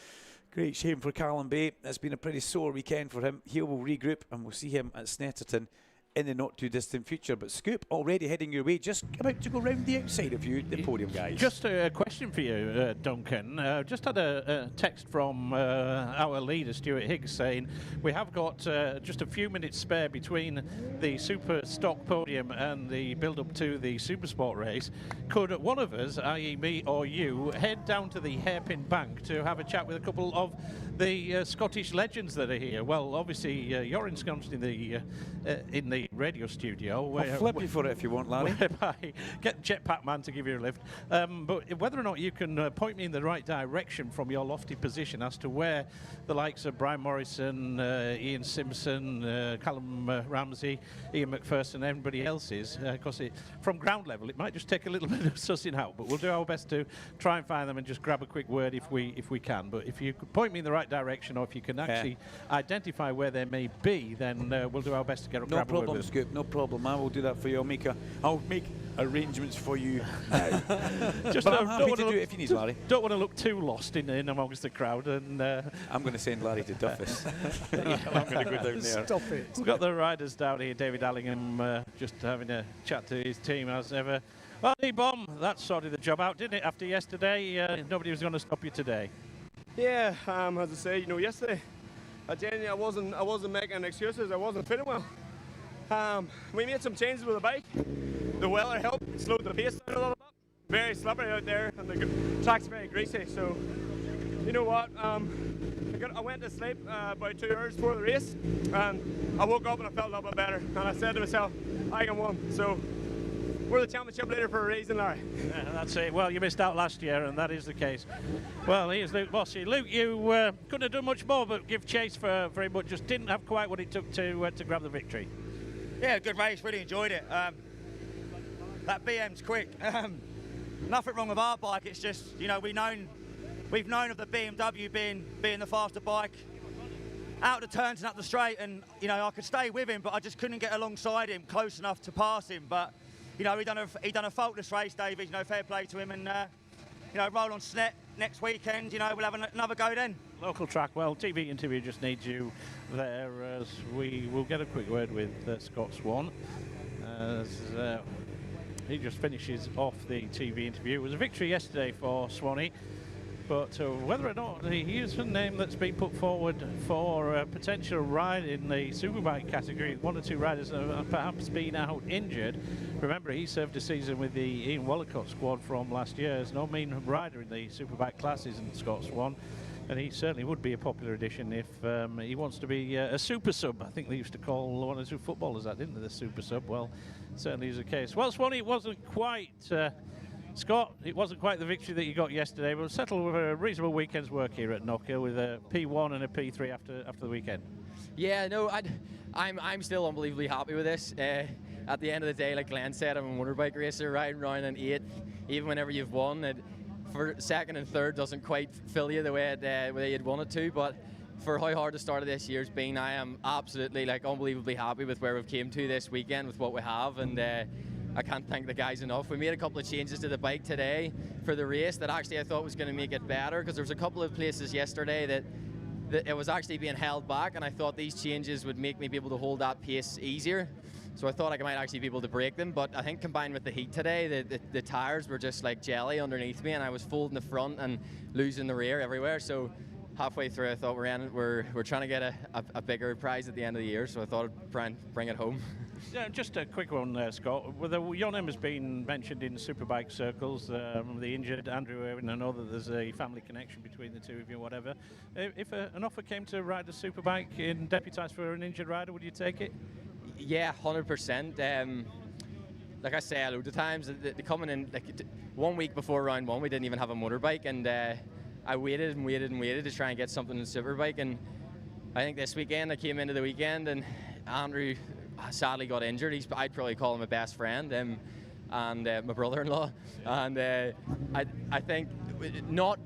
great shame for Callum Bay. It's been a pretty sore weekend for him. He will regroup and we'll see him at Snetterton in the not too distant future. But Scoop, already heading your way, just about to go round the outside of you, the podium guys. Just a question for you, Duncan. Just had a text from our leader, Stuart Higgs, saying we have got just a few minutes spare between the Super Stock podium and the build-up to the Super Sport race. Could one of us, i.e. me or you, head down to the Hairpin Bank to have a chat with a couple of the Scottish legends that are here? Well, obviously, you're ensconced in the radio studio. I'll flip you for it if you want, Larry. Get Jetpack Man to give you a lift. But whether or not you can point me in the right direction from your lofty position as to where the likes of Brian Morrison, Ian Simpson, Callum Ramsey, Ian McPherson, and everybody else is, because from ground level it might just take a little bit of sussing out, but we'll do our best to try and find them and just grab a quick word if we can. But if you could point me in the right direction, or if you can actually identify where they may be, then we'll do our best to grab a word with them. Scoop, no problem. I will do that for you. I'll make arrangements for you. Just I'm happy to do it if you need, Larry. Don't want to look too lost in amongst the crowd. And I'm going to send Larry to Duffus. I'm going to go down there. Stop it. We've got the riders down here. David Allingham just having a chat to his team as ever. Well, D-Bomb, that sorted the job out, didn't it? After yesterday, nobody was going to stop you today. Yeah, as I say, yesterday, I wasn't making excuses. I wasn't feeling well. We made some changes with the bike. The weather helped, slowed the pace down a little bit. Very slippery out there, and the track's very greasy. So, you know what? I went to sleep about 2 hours before the race, and I woke up and I felt a little bit better. And I said to myself, I can win. So, we're the championship leader for a reason, Larry. Yeah, that's it. Well, you missed out last year, and that is the case. Well, here's Luke Mossey. Luke, you couldn't have done much more but give chase for him, but just didn't have quite what it took to grab the victory. Yeah, good race, really enjoyed it. That BM's quick. Nothing wrong with our bike, it's just, we've known of the BMW being the faster bike. Out the turns and up the straight, and, I could stay with him, but I just couldn't get alongside him close enough to pass him. But, he done a faultless race, David, fair play to him, and, roll on Snet next weekend, we'll have another go then. Local track, well, TV interview just needs you there as we will get a quick word with Scott Swan as he just finishes off the TV interview. It was a victory yesterday for Swanee, but whether or not he is a name that's been put forward for a potential ride in the Superbike category, 1 or 2 riders have perhaps been out injured. Remember, he served a season with the Ian Wallicott squad from last year. There's no mean rider in the Superbike classes in Scott Swan. And he certainly would be a popular addition if he wants to be a super sub. I think they used to call 1 or 2 footballers that, didn't they, the super sub? Well, certainly is the case. Well, Swanee, it wasn't quite, Scott, it wasn't quite the victory that you got yesterday, but settled with a reasonable weekend's work here at Knockhill with a P1 and a P3 after the weekend. Yeah, no, I'm still unbelievably happy with this. At the end of the day, like Glenn said, I'm a motorbike racer, riding around in 8th, even whenever you've won. For 2nd and 3rd doesn't quite fill you the way you'd want it to, but for how hard the start of this year's been, I am absolutely unbelievably happy with where we've came to this weekend with what we have, and I can't thank the guys enough. We made a couple of changes to the bike today for the race that actually I thought was going to make it better, because there was a couple of places yesterday that it was actually being held back, and I thought these changes would make me be able to hold that pace easier. So I thought I might actually be able to break them, but I think combined with the heat today, the tyres were just like jelly underneath me, and I was folding the front and losing the rear everywhere. So halfway through, I thought we're trying to get a bigger prize at the end of the year, so I thought I'd try and bring it home. Yeah, just a quick one, Scott. Well, your name has been mentioned in superbike circles. The injured Andrew Irwin. I know that there's a family connection between the two of you, whatever. If an offer came to ride a superbike and deputise for an injured rider, would you take it? Yeah, 100%. Like I say a load of times, they're coming in, like 1 week before round one, we didn't even have a motorbike, and I waited and waited and waited to try and get something in superbike, and I think this weekend I came into the weekend and Andrew sadly got injured. I'd probably call him a best friend, and my brother-in-law, and I think not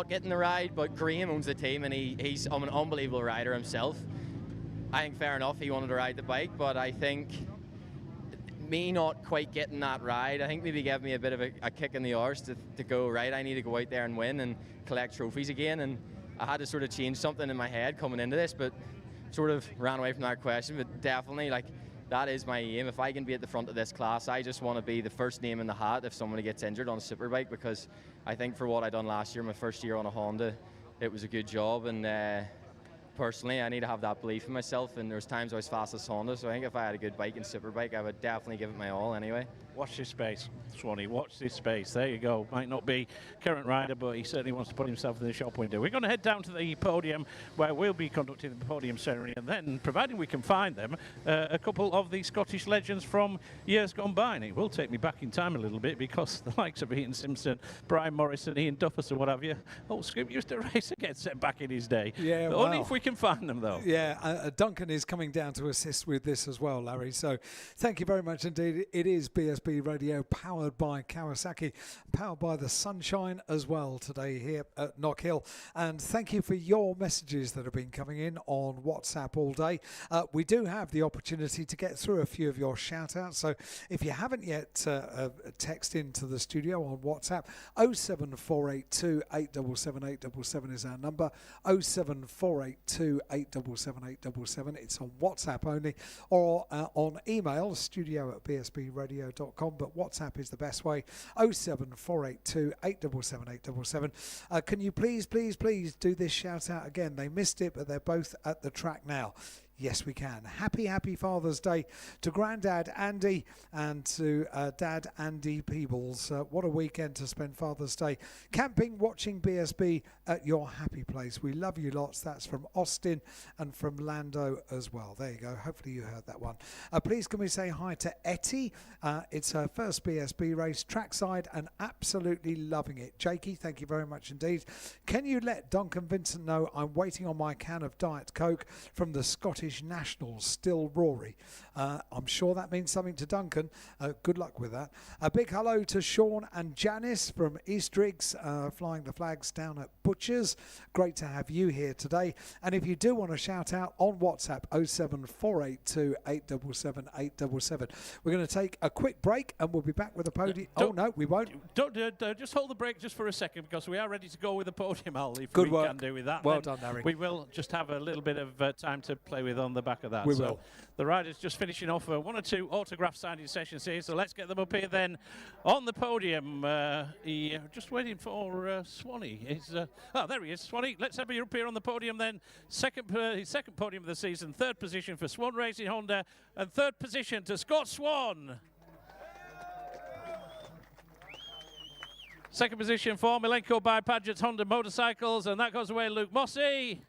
getting the ride, but Graham owns the team and he's an unbelievable rider himself. I think fair enough, he wanted to ride the bike, but I think me not quite getting that ride, I think maybe gave me a bit of a kick in the arse to go, right, I need to go out there and win and collect trophies again, and I had to sort of change something in my head coming into this, but sort of ran away from that question. But definitely, like, that is my aim. If I can be at the front of this class, I just want to be the first name in the hat if somebody gets injured on a superbike, because I think for what I done last year, my first year on a Honda, it was a good job, and personally, I need to have that belief in myself, and there's times I was fastest Honda, so I think if I had a good bike and superbike, I would definitely give it my all anyway. Watch this space, Swanee, watch this space. There you go. Might not be current rider, but he certainly wants to put himself in the shop window. We're going to head down to the podium where we'll be conducting the podium ceremony, and then, providing we can find them, a couple of the Scottish legends from years gone by. And it will take me back in time a little bit, because the likes of Ian Simpson, Brian Morrison, Ian Duffus, or what have you. Oh, Scoop used to race against them back in his day. Yeah, Only if we can find them, though. Yeah, Duncan is coming down to assist with this as well, Larry. So thank you very much indeed. It is BSB Radio, powered by Kawasaki, powered by the sunshine as well today here at Knockhill. And thank you for your messages that have been coming in on WhatsApp all day. We do have the opportunity to get through a few of your shout outs. So if you haven't yet text into the studio on WhatsApp, 07482 877 877 is our number. 07482 877 877. It's on WhatsApp only, or on email, studio@bsbradio.com. But WhatsApp is the best way. 07482 877 877. Can you please do this shout out again? They missed it, but they're both at the track now. Yes, we can. Happy Father's Day to Grandad Andy and to Dad Andy Peebles. What a weekend to spend Father's Day camping, watching BSB at your happy place. We love you lots. That's from Austin and from Lando as well. There you go. Hopefully you heard that one. Please can we say hi to Etty? It's her first BSB race, trackside, and absolutely loving it. Jakey, thank you very much indeed. Can you let Duncan Vincent know I'm waiting on my can of Diet Coke from the Scottish Nationals, still Rory? I'm sure that means something to Duncan. Good luck with that. A big hello to Sean and Janice from Eastriggs, flying the flags down at Butchers. Great to have you here today. And if you do want to shout out on WhatsApp, 07482 877 877. We're going to take a quick break and we'll be back with the podium. Oh no, we won't. Don't just hold the break just for a second, because we are ready to go with the podium, Al, if Good we work. can do with that. Well Then done, Harry. We will just have a little bit of time to play with on the back of that. We so will. The rider's just finishing off one or two autograph signing sessions here, so let's get them up here then on the podium. Just waiting for Swanee. There he is, Swanee. Let's have you up here on the podium then. Second podium of the season, third position for Swan Racing Honda, and third position to Scott Swan. Second position for Milenko by Paget's Honda Motorcycles, and that goes away Luke Mossey.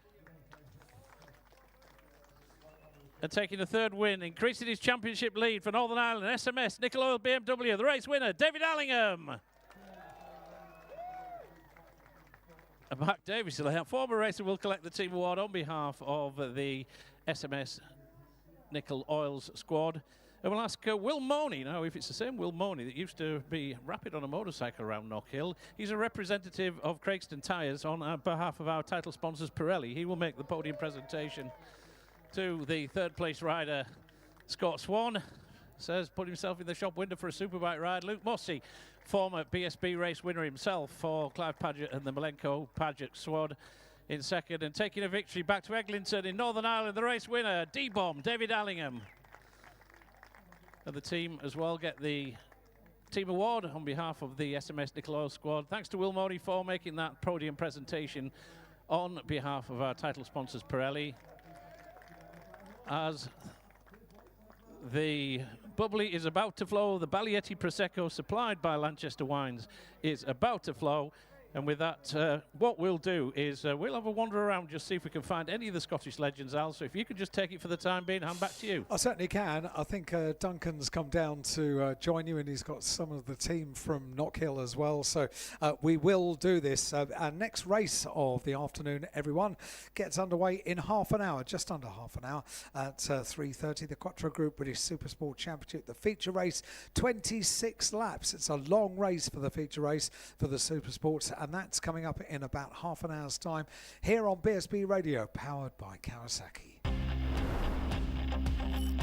And taking the third win, increasing his championship lead for Northern Ireland, SMS, Nickel Oil BMW, the race winner, David Allingham. And Mark Davis, a former racer, will collect the team award on behalf of the SMS Nickel Oils squad. And we'll ask Will Money, now if it's the same Will Money that used to be rapid on a motorcycle around Knockhill. He's a representative of Craigston Tyres on behalf of our title sponsors Pirelli. He will make the podium presentation to the third place rider, Scott Swan. Says put himself in the shop window for a superbike ride. Luke Mossey, former BSB race winner himself for Clive Paget and the Milenko Paget squad, in second. And taking a victory back to Eglinton in Northern Ireland, the race winner, D-Bomb, David Allingham. And the team as well get the team award on behalf of the SMS Nickel Oil squad. Thanks to Will Mody for making that podium presentation on behalf of our title sponsors, Pirelli, as the bubbly is about to flow. The Baglietti Prosecco, supplied by Lanchester Wines, is about to flow. And with that, what we'll do is we'll have a wander around, just see if we can find any of the Scottish legends, Al. So if you could just take it for the time being, hand back to you. I certainly can. I think Duncan's come down to join you, and he's got some of the team from Knockhill as well. So we will do this. Our next race of the afternoon, everyone, gets underway in half an hour, just under half an hour, at 3:30. The Quattro Group British Supersport Championship, the feature race, 26 laps. It's a long race for the feature race for the Supersports, and that's coming up in about half an hour's time here on BSB Radio, powered by Kawasaki.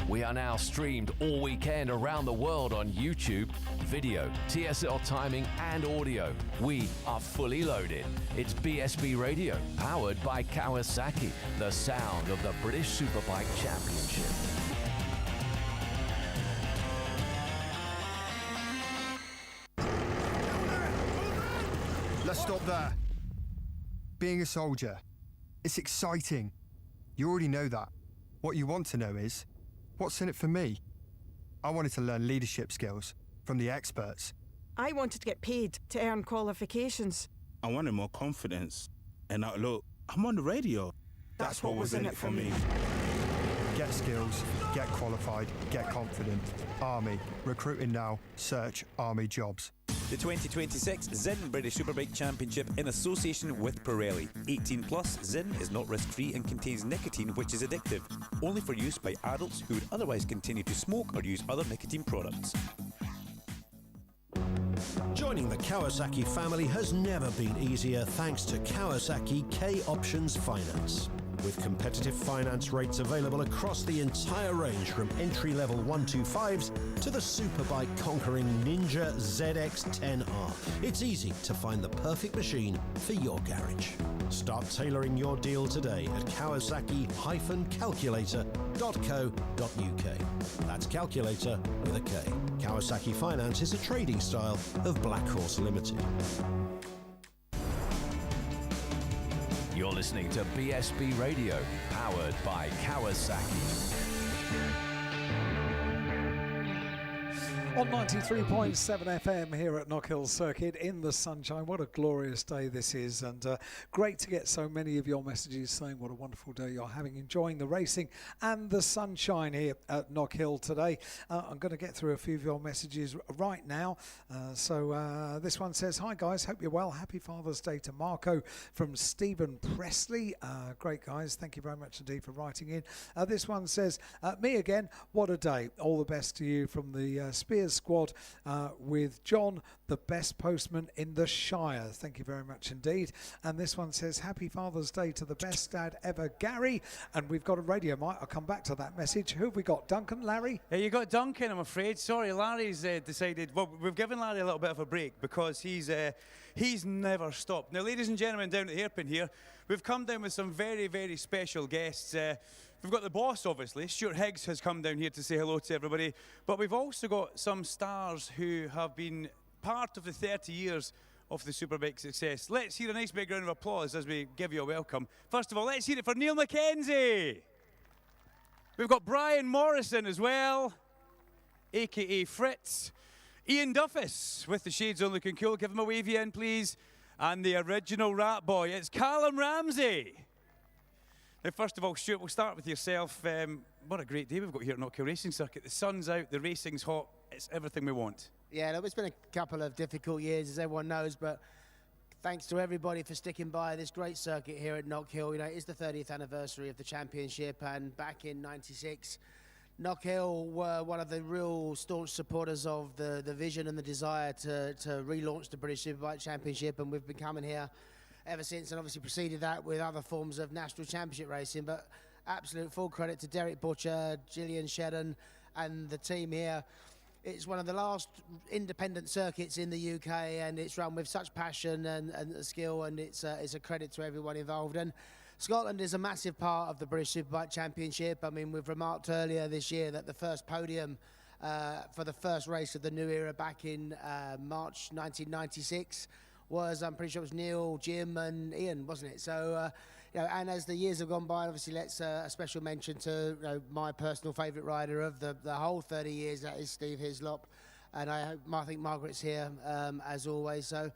We are now streamed all weekend around the world on YouTube, video, TSL timing and audio. We are fully loaded. It's BSB Radio, powered by Kawasaki, the sound of the British Superbike Championship. Let's stop there. Being a soldier, it's exciting. You already know that. What you want to know is, what's in it for me? I wanted to learn leadership skills from the experts. I wanted to get paid to earn qualifications. I wanted more confidence. And now, look, I'm on the radio. That's what was in it for me. Get skills, get qualified, get confident. Army. Recruiting now. Search Army jobs. The 2026 Zinn British Superbike Championship in association with Pirelli. 18 plus, Zinn is not risk-free and contains nicotine, which is addictive. Only for use by adults who would otherwise continue to smoke or use other nicotine products. Joining the Kawasaki family has never been easier thanks to Kawasaki K Options Finance. With competitive finance rates available across the entire range from entry-level 125s to the superbike conquering Ninja ZX-10R. It's easy to find the perfect machine for your garage. Start tailoring your deal today at kawasaki-calculator.co.uk. That's calculator with a K. Kawasaki Finance is a trading style of Black Horse Limited. You're listening to BSB Radio, powered by Kawasaki. On 93.7 FM here at Knockhill Circuit in the sunshine. What a glorious day this is, and great to get so many of your messages saying what a wonderful day you're having, enjoying the racing and the sunshine here at Knockhill today. I'm going to get through a few of your messages right now. So this one says, hi guys, hope you're well. Happy Father's Day to Marco from Stephen Presley. Great guys, thank you very much indeed for writing in. This one says, me again, what a day. All the best to you from the Spears squad with John, the best postman in the Shire. Thank you very much indeed. And this one says, happy Father's Day to the best dad ever, Gary. And we've got a radio mic. I'll come back to that message. Who have we got? Duncan, Larry? You got Duncan, I'm afraid. Sorry, Larry's decided, well, we've given Larry a little bit of a break because he's never stopped. Now, ladies and gentlemen, down at the hairpin here, we've come down with some very, very special guests. We've got the boss, obviously. Stuart Higgs has come down here to say hello to everybody. But we've also got some stars who have been part of the 30 years of the Superbike success. Let's hear a nice big round of applause as we give you a welcome. First of all, let's hear it for Neil Mackenzie. We've got Brian Morrison as well, a.k.a. Fritz. Ian Duffus with the shades on looking cool. Give him a wavy in, please. And the original rat boy, it's Callum Ramsey. Now, first of all, Stuart, we'll start with yourself. What a great day we've got here at Knockhill Racing Circuit. The sun's out, the racing's hot, it's everything we want. Yeah, look, it's been a couple of difficult years, as everyone knows, but thanks to everybody for sticking by this great circuit here at Knockhill. You know, it's the 30th anniversary of the championship, and back in '96, Knockhill were one of the real staunch supporters of the vision and the desire to relaunch the British Superbike Championship, and we've been coming here ever since, and obviously preceded that with other forms of national championship racing. But absolute full credit to Derek Butcher, Gillian Shedden and the team here. It's one of the last independent circuits in the UK, and it's run with such passion and skill, and it's a credit to everyone involved. And Scotland is a massive part of the British Superbike Championship. I mean, we've remarked earlier this year that the first podium for the first race of the new era back in March 1996 was, I'm pretty sure it was Neil, Jim and Ian, wasn't it? So, you know, and as the years have gone by, obviously let's a special mention to, you know, my personal favourite rider of the whole 30 years, that is Steve Hislop. And I think Margaret's here, as always. So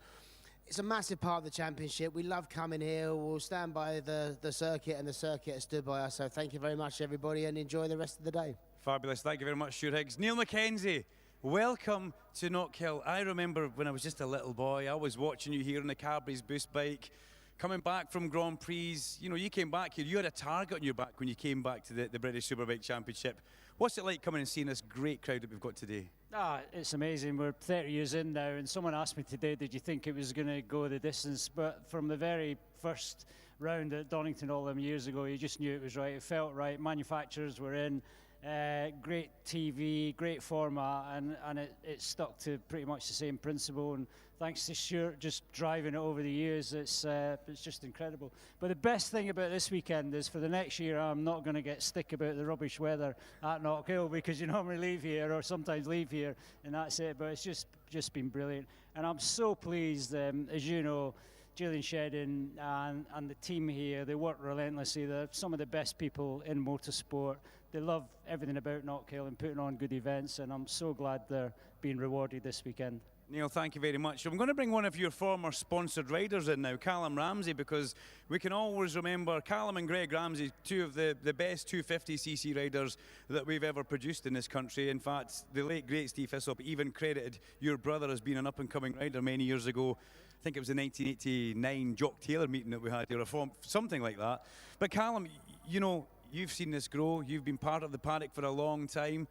it's a massive part of the championship. We love coming here. We'll stand by the circuit, and the circuit has stood by us. So thank you very much, everybody, and enjoy the rest of the day. Fabulous. Thank you very much, Stuart Higgs. Neil Mackenzie, welcome to Knockhill. I remember when I was just a little boy, I was watching you here on the Cadbury's Boost bike, coming back from Grand Prix. You know, you came back here, you had a target on your back when you came back to the British Superbike Championship. What's it like coming and seeing this great crowd that we've got today? It's amazing. We're 30 years in now, and someone asked me today, did you think it was going to go the distance? But from the very first round at Donington all them years ago, you just knew it was right. It felt right. Manufacturers were in. Great TV, great format, and it stuck to pretty much the same principle. And thanks to Stuart just driving it over the years, it's just incredible. But the best thing about this weekend is for the next year, I'm not going to get stick about the rubbish weather at Knockhill, because you normally leave here or sometimes leave here and that's it. But it's just been brilliant, and I'm so pleased. As you know, Gillian Shedden and the team here, they work relentlessly. They're some of the best people in motorsport. They love everything about Knockhill and putting on good events, and I'm so glad they're being rewarded this weekend. Neil, thank you very much. I'm going to bring one of your former sponsored riders in now, Callum Ramsey, because we can always remember Callum and Greg Ramsey, two of the best 250cc riders that we've ever produced in this country. In fact, the late, great Steve Hislop even credited your brother as being an up-and-coming rider many years ago. I think it was the 1989 Jock Taylor meeting that we had here, or something like that. But Callum, you know, you've seen this grow. You've been part of the paddock for a long time.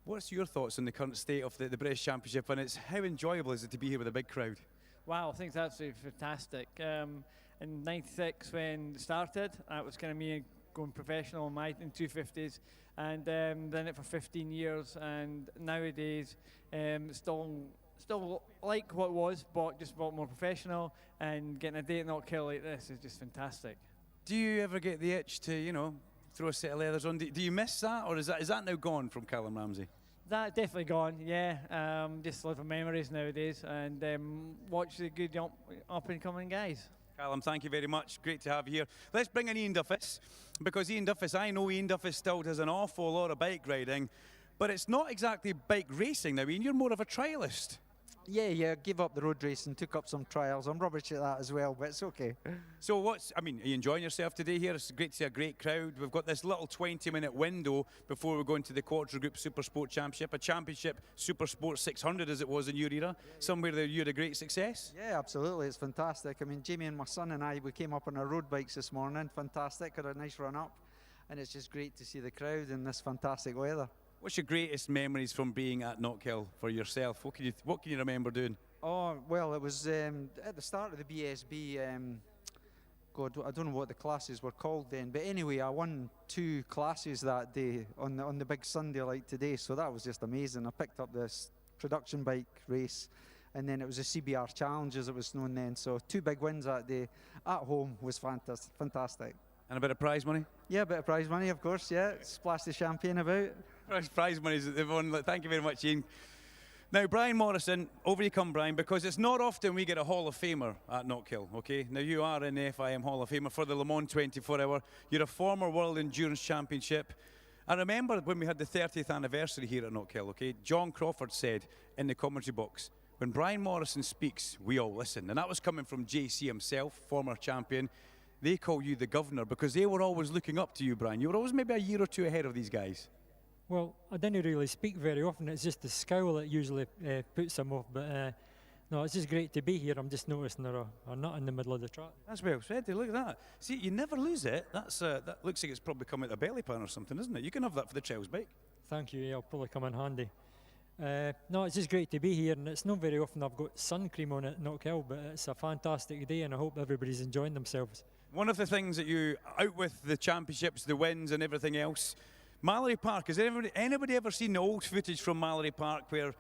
What's your thoughts on the current state of the British Championship, and how enjoyable is it to be here with a big crowd? Wow, I think it's absolutely fantastic. In '96 when it started, that was kind of me going professional in 250s, and done it for 15 years, and nowadays still like what it was, but just a lot more professional, and getting a day at Knockhill like this is just fantastic. Do you ever get the itch to, you know, throw a set of leathers on? Do you miss that, or is that now gone from Callum Ramsey? That definitely gone, yeah. Just live for memories nowadays, and watch the good up and coming guys. Callum, thank you very much. Great to have you here. Let's bring in Ian Duffus, because I know Ian Duffus still does an awful lot of bike riding, but it's not exactly bike racing now, Ian. You're more of a trialist. Yeah, give up the road racing, took up some trials. I'm rubbish at that as well, but it's okay. So are you enjoying yourself today here? It's great to see a great crowd. We've got this little 20-minute window before we go into the Quadra Group Super Sport Championship, a championship Super Sport 600 as it was in your era, somewhere that you had a great success. Yeah, absolutely, it's fantastic. I mean, Jamie and my son and I, we came up on our road bikes this morning, fantastic, had a nice run up, and it's just great to see the crowd in this fantastic weather. What's your greatest memories from being at Knockhill for yourself? What can you remember doing? Oh, well, it was at the start of the BSB. God, I don't know what the classes were called then, but anyway, I won 2 classes that day on the big Sunday like today, so that was just amazing. I picked up this production bike race, and then it was a CBR Challenge as it was known then, so 2 big wins that day at home was fantastic. And a bit of prize money? Yeah, a bit of prize money, of course, yeah. Splash the champagne about. Prize money is everyone. Thank you very much, Ian. Now, Brian Morrison, over you come, Brian, because it's not often we get a Hall of Famer at Knockhill, okay? Now, you are in the FIM Hall of Famer for the Le Mans 24-hour. You're a former World Endurance Championship. I remember when we had the 30th anniversary here at Knockhill, okay? John Crawford said in the commentary box, when Brian Morrison speaks, we all listen. And that was coming from JC himself, former champion. They call you the governor because they were always looking up to you, Brian. You were always maybe a year or 2 ahead of these guys. Well, I didn't really speak very often. It's just the scowl that usually puts them off. But no, it's just great to be here. I'm just noticing they're not in the middle of the track. That's well said. Look at that. See, you never lose it. That looks like it's probably come out of a belly pan or something, isn't it? You can have that for the Trails bike. Thank you. Yeah, it'll probably come in handy. No, it's just great to be here, and it's not very often I've got sun cream on at Knockhill, but it's a fantastic day, and I hope everybody's enjoying themselves. One of the things that you, out with the championships, the wins and everything else, Mallory Park, has anybody ever seen the old footage from Mallory Park where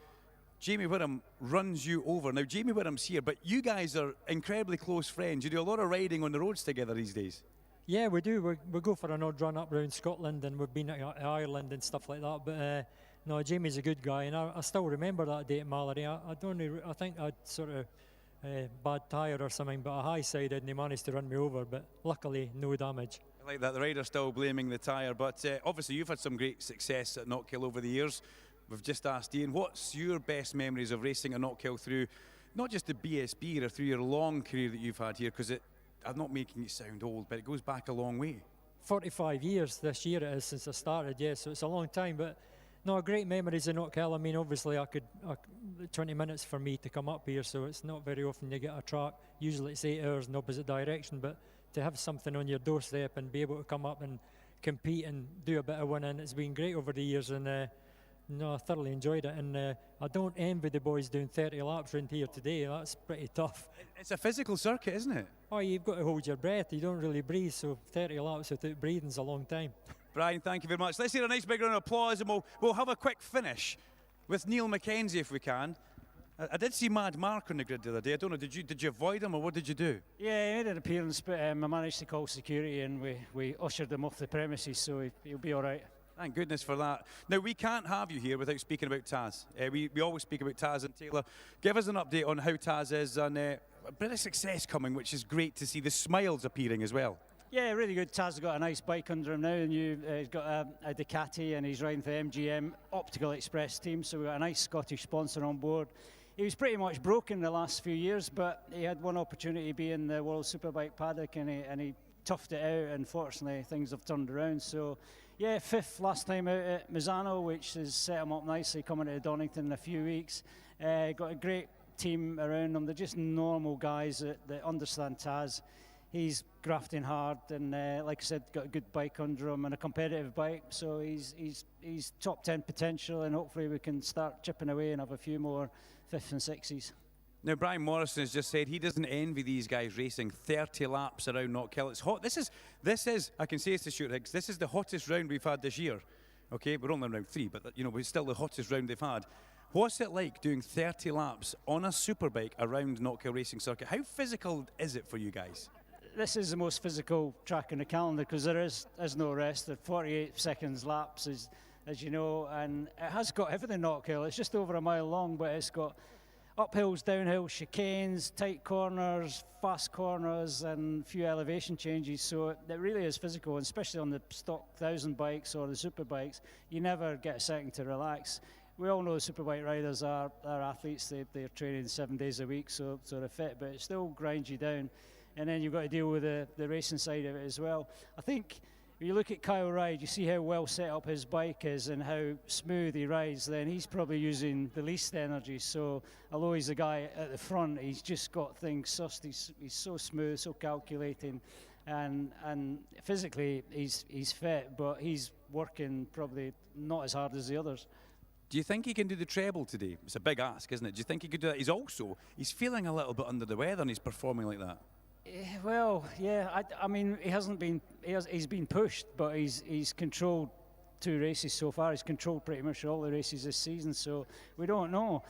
Jamie Whittam runs you over? Now, Jamie Whittam's here, but you guys are incredibly close friends. You do a lot of riding on the roads together these days. Yeah, we do. We go for an odd run up around Scotland, and we've been to Ireland and stuff like that. But no, Jamie's a good guy, and I still remember that day at Mallory. I think I'd sort of bad tyre or something, but a high side and he managed to run me over, but luckily no damage. I like that the rider's still blaming the tyre, but obviously you've had some great success at Knockhill over the years. We've just asked Ian, what's your best memories of racing at Knockhill through not just the BSB era, through your long career that you've had here, because I'm not making it sound old, but it goes back a long way. 45 years this year it is since I started, yeah, so it's a long time, but no, great memories of Knockhill. I mean, obviously 20 minutes for me to come up here, so it's not very often you get a track. Usually it's 8 hours in the opposite direction, but to have something on your doorstep and be able to come up and compete and do a bit of winning, it's been great over the years, and no, I thoroughly enjoyed it, and I don't envy the boys doing 30 laps around here today. That's pretty tough. It's a physical circuit, isn't it? Oh, you've got to hold your breath. You don't really breathe, so 30 laps without breathing's a long time. Brian, thank you very much. Let's hear a nice big round of applause, and we'll have a quick finish with Neil Mackenzie if we can. I did see Mad Mark on the grid the other day. I don't know, did you avoid him or what did you do? Yeah, he made an appearance, but I managed to call security and we ushered him off the premises, so he'll be all right. Thank goodness for that. Now, we can't have you here without speaking about Taz. We always speak about Taz and Taylor. Give us an update on how Taz is, and a bit of success coming, which is great to see. The smiles appearing as well. Yeah, really good. Taz has got a nice bike under him now. He's got a Ducati and he's riding for the MGM Optical Express team, so we've got a nice Scottish sponsor on board. He was pretty much broken the last few years, but he had one opportunity to be in the World Superbike paddock and he toughed it out, and fortunately things have turned around. So yeah, 5th last time out at Misano, which has set him up nicely coming to Donington in a few weeks. Got a great team around him. They're just normal guys that understand Taz. He's grafting hard, and like I said, got a good bike under him and a competitive bike. So he's top 10 potential, and hopefully we can start chipping away and have a few more 5th and 6s. Now, Brian Morrison has just said he doesn't envy these guys racing 30 laps around Knockhill. It's hot. This is, I can say it's to Stuart Higgs, this is the hottest round we've had this year. Okay, we're only on round 3, but you know, it's still the hottest round they've had. What's it like doing 30 laps on a superbike around Knockhill Racing Circuit? How physical is it for you guys? This is the most physical track in the calendar because there is no rest. The 48 seconds laps, as you know, and it has got everything Knockhill. It's just over a mile long, but it's got uphills, downhills, chicanes, tight corners, fast corners, and a few elevation changes. So it really is physical, and especially on the stock 1000 bikes or the super bikes, you never get a second to relax. We all know the superbike riders are athletes. They're training 7 days a week, so they're fit, but it still grinds you down. And then you've got to deal with the racing side of it as well. I think if you look at Kyle Ride, you see how well set up his bike is and how smooth he rides, then he's probably using the least energy. So although he's the guy at the front, he's just got things sussed. He's so smooth, so calculating, and physically he's fit, but he's working probably not as hard as the others. Do you think he can do the treble today? It's a big ask, isn't it? Do you think he could do that? He's feeling a little bit under the weather and he's performing like that. Well, yeah, I mean, he's been pushed, but he's controlled 2 races so far. He's controlled pretty much all the races this season, so we don't know.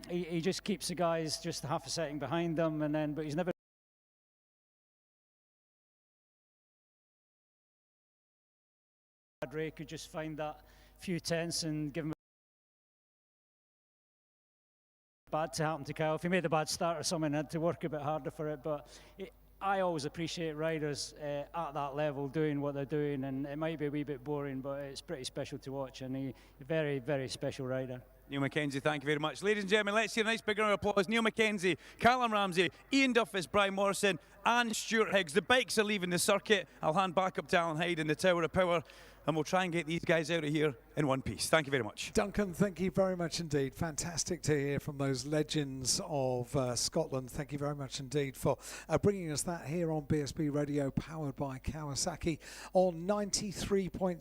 He just keeps the guys just half a second behind them, but he's never. Ray could just find that few tenths and give him. Bad to happen to Kyle. If he made a bad start or something, had to work a bit harder for it. But I always appreciate riders at that level doing what they're doing, and it might be a wee bit boring, but it's pretty special to watch, and he's a very, very special rider. Neil Mackenzie, thank you very much. Ladies and gentlemen, let's hear a nice big round of applause. Neil Mackenzie, Callum Ramsey, Ian Duffus, Brian Morrison, and Stuart Higgs. The bikes are leaving the circuit. I'll hand back up to Alan Hyde in the Tower of Power, and we'll try and get these guys out of here in one piece. Thank you very much. Duncan, thank you very much indeed. Fantastic to hear from those legends of Scotland. Thank you very much indeed for bringing us that here on BSB Radio, powered by Kawasaki on 93.7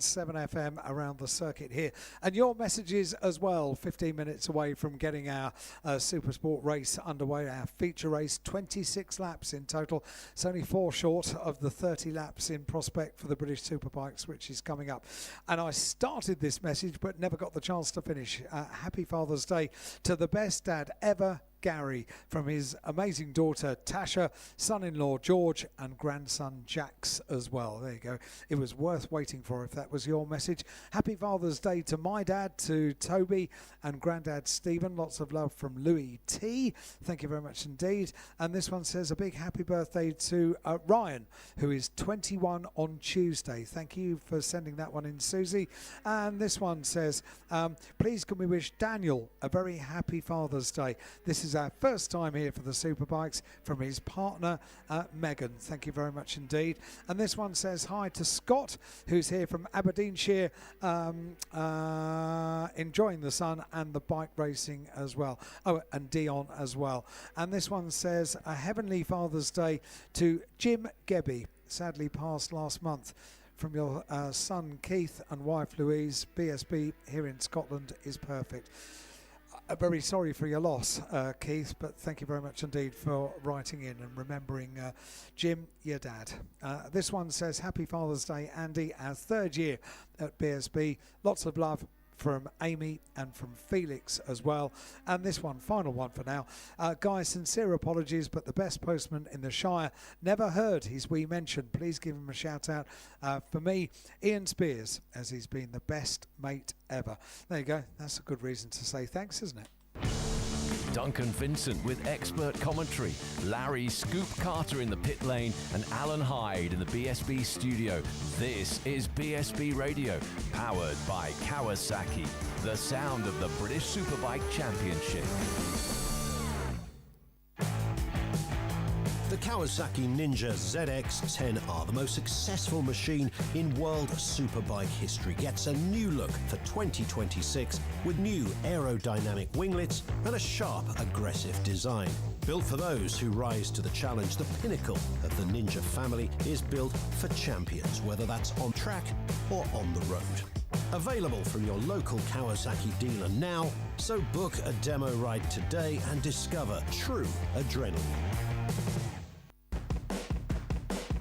FM around the circuit here. And your messages as well, 15 minutes away from getting our Super Sport race underway, our feature race, 26 laps in total. It's only 4 short of the 30 laps in prospect for the British Superbikes, which is coming up. And I started this message but never got the chance to finish. Happy Father's Day to the best dad ever, Gary from his amazing daughter Tasha, son-in-law George, and grandson Jax as well. There you go. It was worth waiting for if that was your message. Happy Father's Day to my dad, to Toby and granddad Stephen. Lots of love from Louis T. Thank you very much indeed. And this one says a big happy birthday to Ryan, who is 21 on Tuesday. Thank you for sending that one in, Susie. And this one says, please can we wish Daniel a very happy Father's Day. This is our first time here for the Superbikes from his partner Megan. Thank you very much indeed. And this one says hi to Scott, who's here from Aberdeenshire, enjoying the sun and the bike racing as well. Oh, and Dion as well. And this one says a heavenly Father's Day to Jim Gebby, sadly passed last month. From your son Keith and wife Louise. BSB here in Scotland is perfect. Very sorry for your loss, Keith, but thank you very much indeed for writing in and remembering Jim, your dad. This one says, Happy Father's Day, Andy, our 3rd year at BSB. Lots of love from Amy and from Felix as well. And this one, final one for now. Guys, sincere apologies, but the best postman in the Shire, never heard his wee mention. Please give him a shout out for me, Ian Spears, as he's been the best mate ever. There you go. That's a good reason to say thanks, isn't it? Duncan Vincent with expert commentary, Larry Scoop Carter in the pit lane, and Alan Hyde in the BSB studio. This is BSB Radio, powered by Kawasaki, the sound of the British Superbike Championship. The Kawasaki Ninja ZX-10R, the most successful machine in world superbike history, gets a new look for 2026 with new aerodynamic winglets and a sharp, aggressive design. Built for those who rise to the challenge, the pinnacle of the Ninja family is built for champions, whether that's on track or on the road. Available from your local Kawasaki dealer now, so book a demo ride today and discover true adrenaline.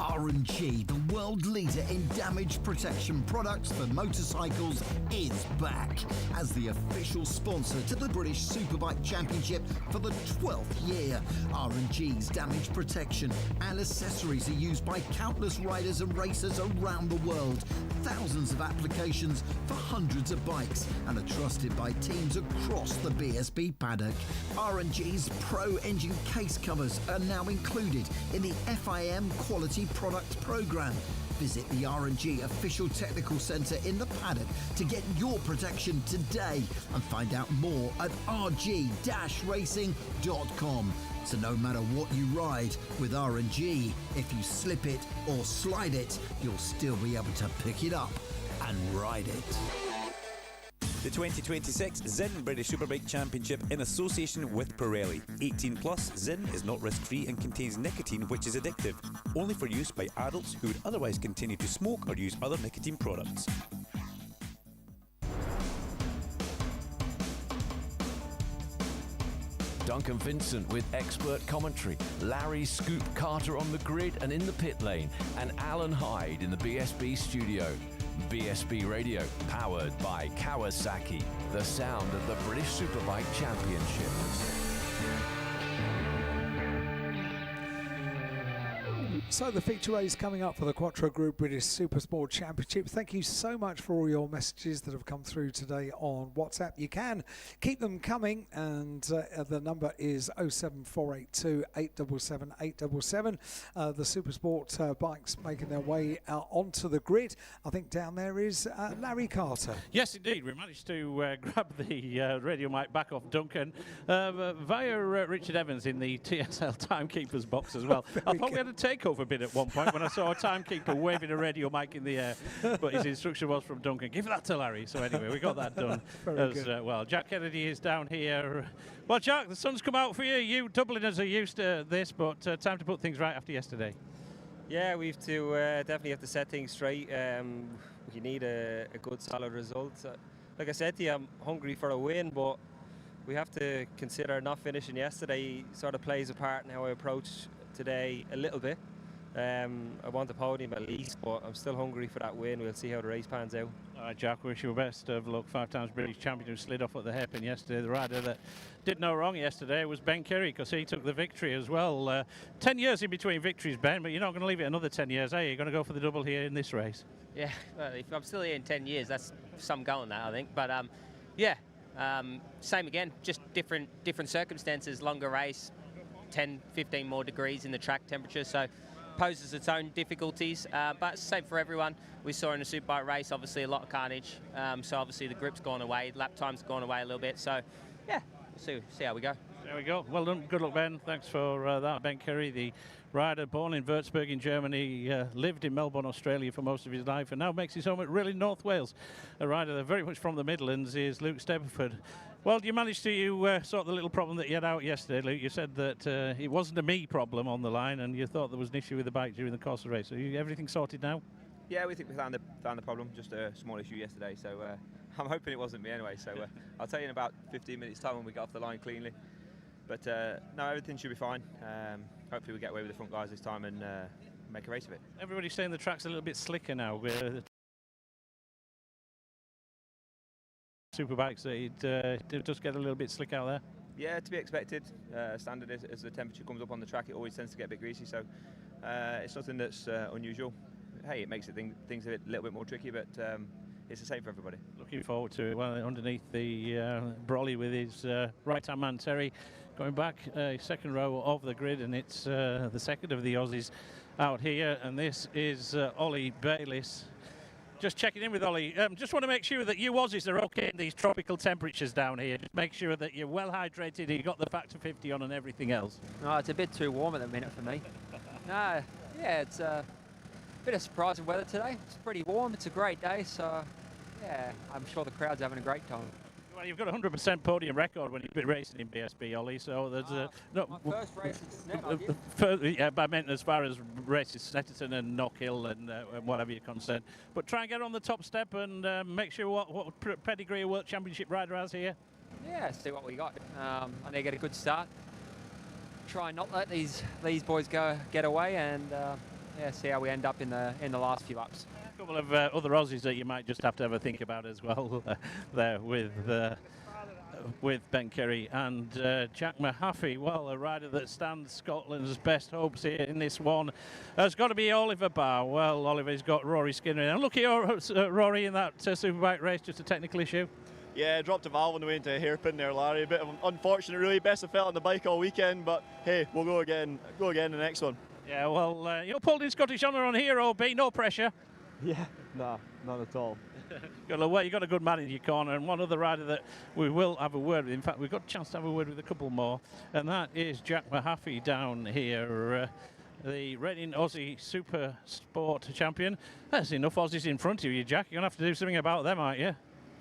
R&G, the world leader in damage protection products for motorcycles, is back as the official sponsor to the British Superbike Championship for the 12th year. R&G's damage protection and accessories are used by countless riders and racers around the world. Thousands of applications for hundreds of bikes and are trusted by teams across the BSB paddock. R&G's Pro Engine case covers are now included in the FIM Quality Product Programme. Visit the R&G official technical centre in the paddock to get your protection today and find out more at rg-racing.com. So no matter what you ride with R&G, if you slip it or slide it, you'll still be able to pick it up and ride it. The 2026 Zinn British Superbike Championship in association with Pirelli. 18 plus, Zinn is not risk-free and contains nicotine, which is addictive. Only for use by adults who would otherwise continue to smoke or use other nicotine products. Duncan Vincent with expert commentary, Larry Scoop Carter on the grid and in the pit lane, and Alan Hyde in the BSB studio. BSB Radio, powered by Kawasaki, the sound of the British Superbike Championship. So the feature race coming up for the Quattro Group British Supersport Championship. Thank you so much for all your messages that have come through today on WhatsApp. You can keep them coming, and the number is 07482 877 877. The Supersport bikes making their way onto the grid. I think down there is Larry Carter. Yes, indeed. We managed to grab the radio mic back off Duncan via Richard Evans in the TSL timekeeper's box as well. I thought we had a takeover bid at one point when I saw a timekeeper waving a radio mic in the air, but his instruction was from Duncan, give that to Larry. So anyway, we got that done as well. Jack Kennedy is down here. Well, Jack, the sun's come out for you. You Dubliners are used to this, but time to put things right after yesterday. Yeah, we have to definitely have to set things straight. We need a good, solid result. Like I said to you, I'm hungry for a win, but we have to consider not finishing yesterday sort of plays a part in how I approach today a little bit. I want the podium at least, but I'm still hungry for that win. We'll see how the race pans out. All right, Jack, wish you the best of luck. 5 times British champion who slid off at the hairpin yesterday. The rider that did no wrong yesterday was Ben Kerry, because he took the victory as well. 10 years in between victories, Ben, but you're not going to leave it another 10 years, are you? You're going to go for the double here in this race. Yeah, well, if I'm still here in 10 years, that's some going that, I think. But yeah, same again, just different circumstances, longer race, 10, 15 more degrees in the track temperature, so poses its own difficulties, but it's the same for everyone. We saw in the Superbike race, obviously a lot of carnage, so obviously the grip's gone away, lap time's gone away a little bit, so yeah, we'll see how we go. There we go. Well done. Good luck, Ben. Thanks for that. Ben Kerry, the rider born in Würzburg in Germany, lived in Melbourne, Australia for most of his life, and now makes his home at really North Wales. A rider that very much from the Midlands is Luke Stepperford. Well, you managed to sort the little problem that you had out yesterday, Luke. You said that it wasn't a me problem on the line, and you thought there was an issue with the bike during the course of the race. So everything sorted now? Yeah, we think we found the problem, just a small issue yesterday. So I'm hoping it wasn't me anyway. So I'll tell you in about 15 minutes' time when we get off the line cleanly. But no, everything should be fine. Hopefully we get away with the front guys this time and make a race of it. Everybody's saying the track's a little bit slicker now. Superbikes, it does get a little bit slick out there. Yeah, to be expected. Standard as the temperature comes up on the track, it always tends to get a bit greasy. So it's nothing that's unusual. Hey, it makes things a little bit more tricky, but it's the same for everybody. Looking forward to it. Well, underneath the brolly with his right-hand man Terry, going back second row of the grid, and it's the second of the Aussies out here, and this is Ollie Bayliss. Just checking in with Ollie. Just want to make sure that you Aussies are okay in these tropical temperatures down here. Just make sure that you're well hydrated, you got the factor 50 on and everything else. No, it's a bit too warm at the minute for me. No, yeah, it's a bit of surprising weather today. It's pretty warm. It's a great day, so yeah, I'm sure the crowd's having a great time. Well, you've got a 100% podium record when you've been racing in BSB, Ollie, so there's my first race in Snetterton. yeah, I meant as far as races, Snetterton and Knockhill and whatever you're concerned. But try and get on the top step and make sure what pedigree a World Championship rider has here. Yeah, see what we got. I need to get a good start. Try and not let these boys get away, and yeah, see how we end up in the last few laps. A couple of other Aussies that you might just have to have a think about as well there with Ben Kerry and Jack Mahaffey. Well, a rider that stands Scotland's best hopes here in this one has got to be Oliver Barr. Well, Oliver's got Rory Skinner in. And look at Rory in that Superbike race, just a technical issue. Yeah, dropped a valve on the way into a hairpin there, Larry. A bit of unfortunate, really. Best I felt on the bike all weekend, but hey, we'll go again the next one. Yeah, well, you're pulled in Scottish honour on here, OB, no pressure. Yeah, nah, not at all. You've got a good man in your corner, and one other rider that we will have a word with. In fact, we've got a chance to have a word with a couple more, and that is Jack Mahaffey down here, the reigning Aussie Super Sport champion. There's enough Aussies in front of you, Jack. You're going to have to do something about them, aren't you?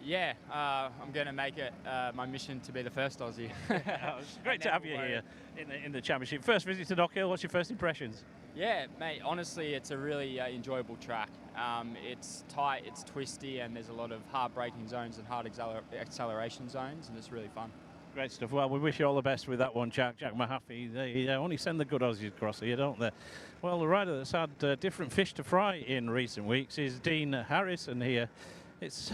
Yeah, I'm going to make it my mission to be the first Aussie. It's great to have you here in the championship. First visit to Knockhill, what's your first impressions? Yeah, mate, honestly, it's a really enjoyable track. It's tight, it's twisty, and there's a lot of hard braking zones and hard acceleration zones, and it's really fun. Great stuff. Well, we wish you all the best with that one, Jack Mahaffey. They only send the good Aussies across here, don't they? Well, the rider that's had different fish to fry in recent weeks is Dean Harrison here. It's...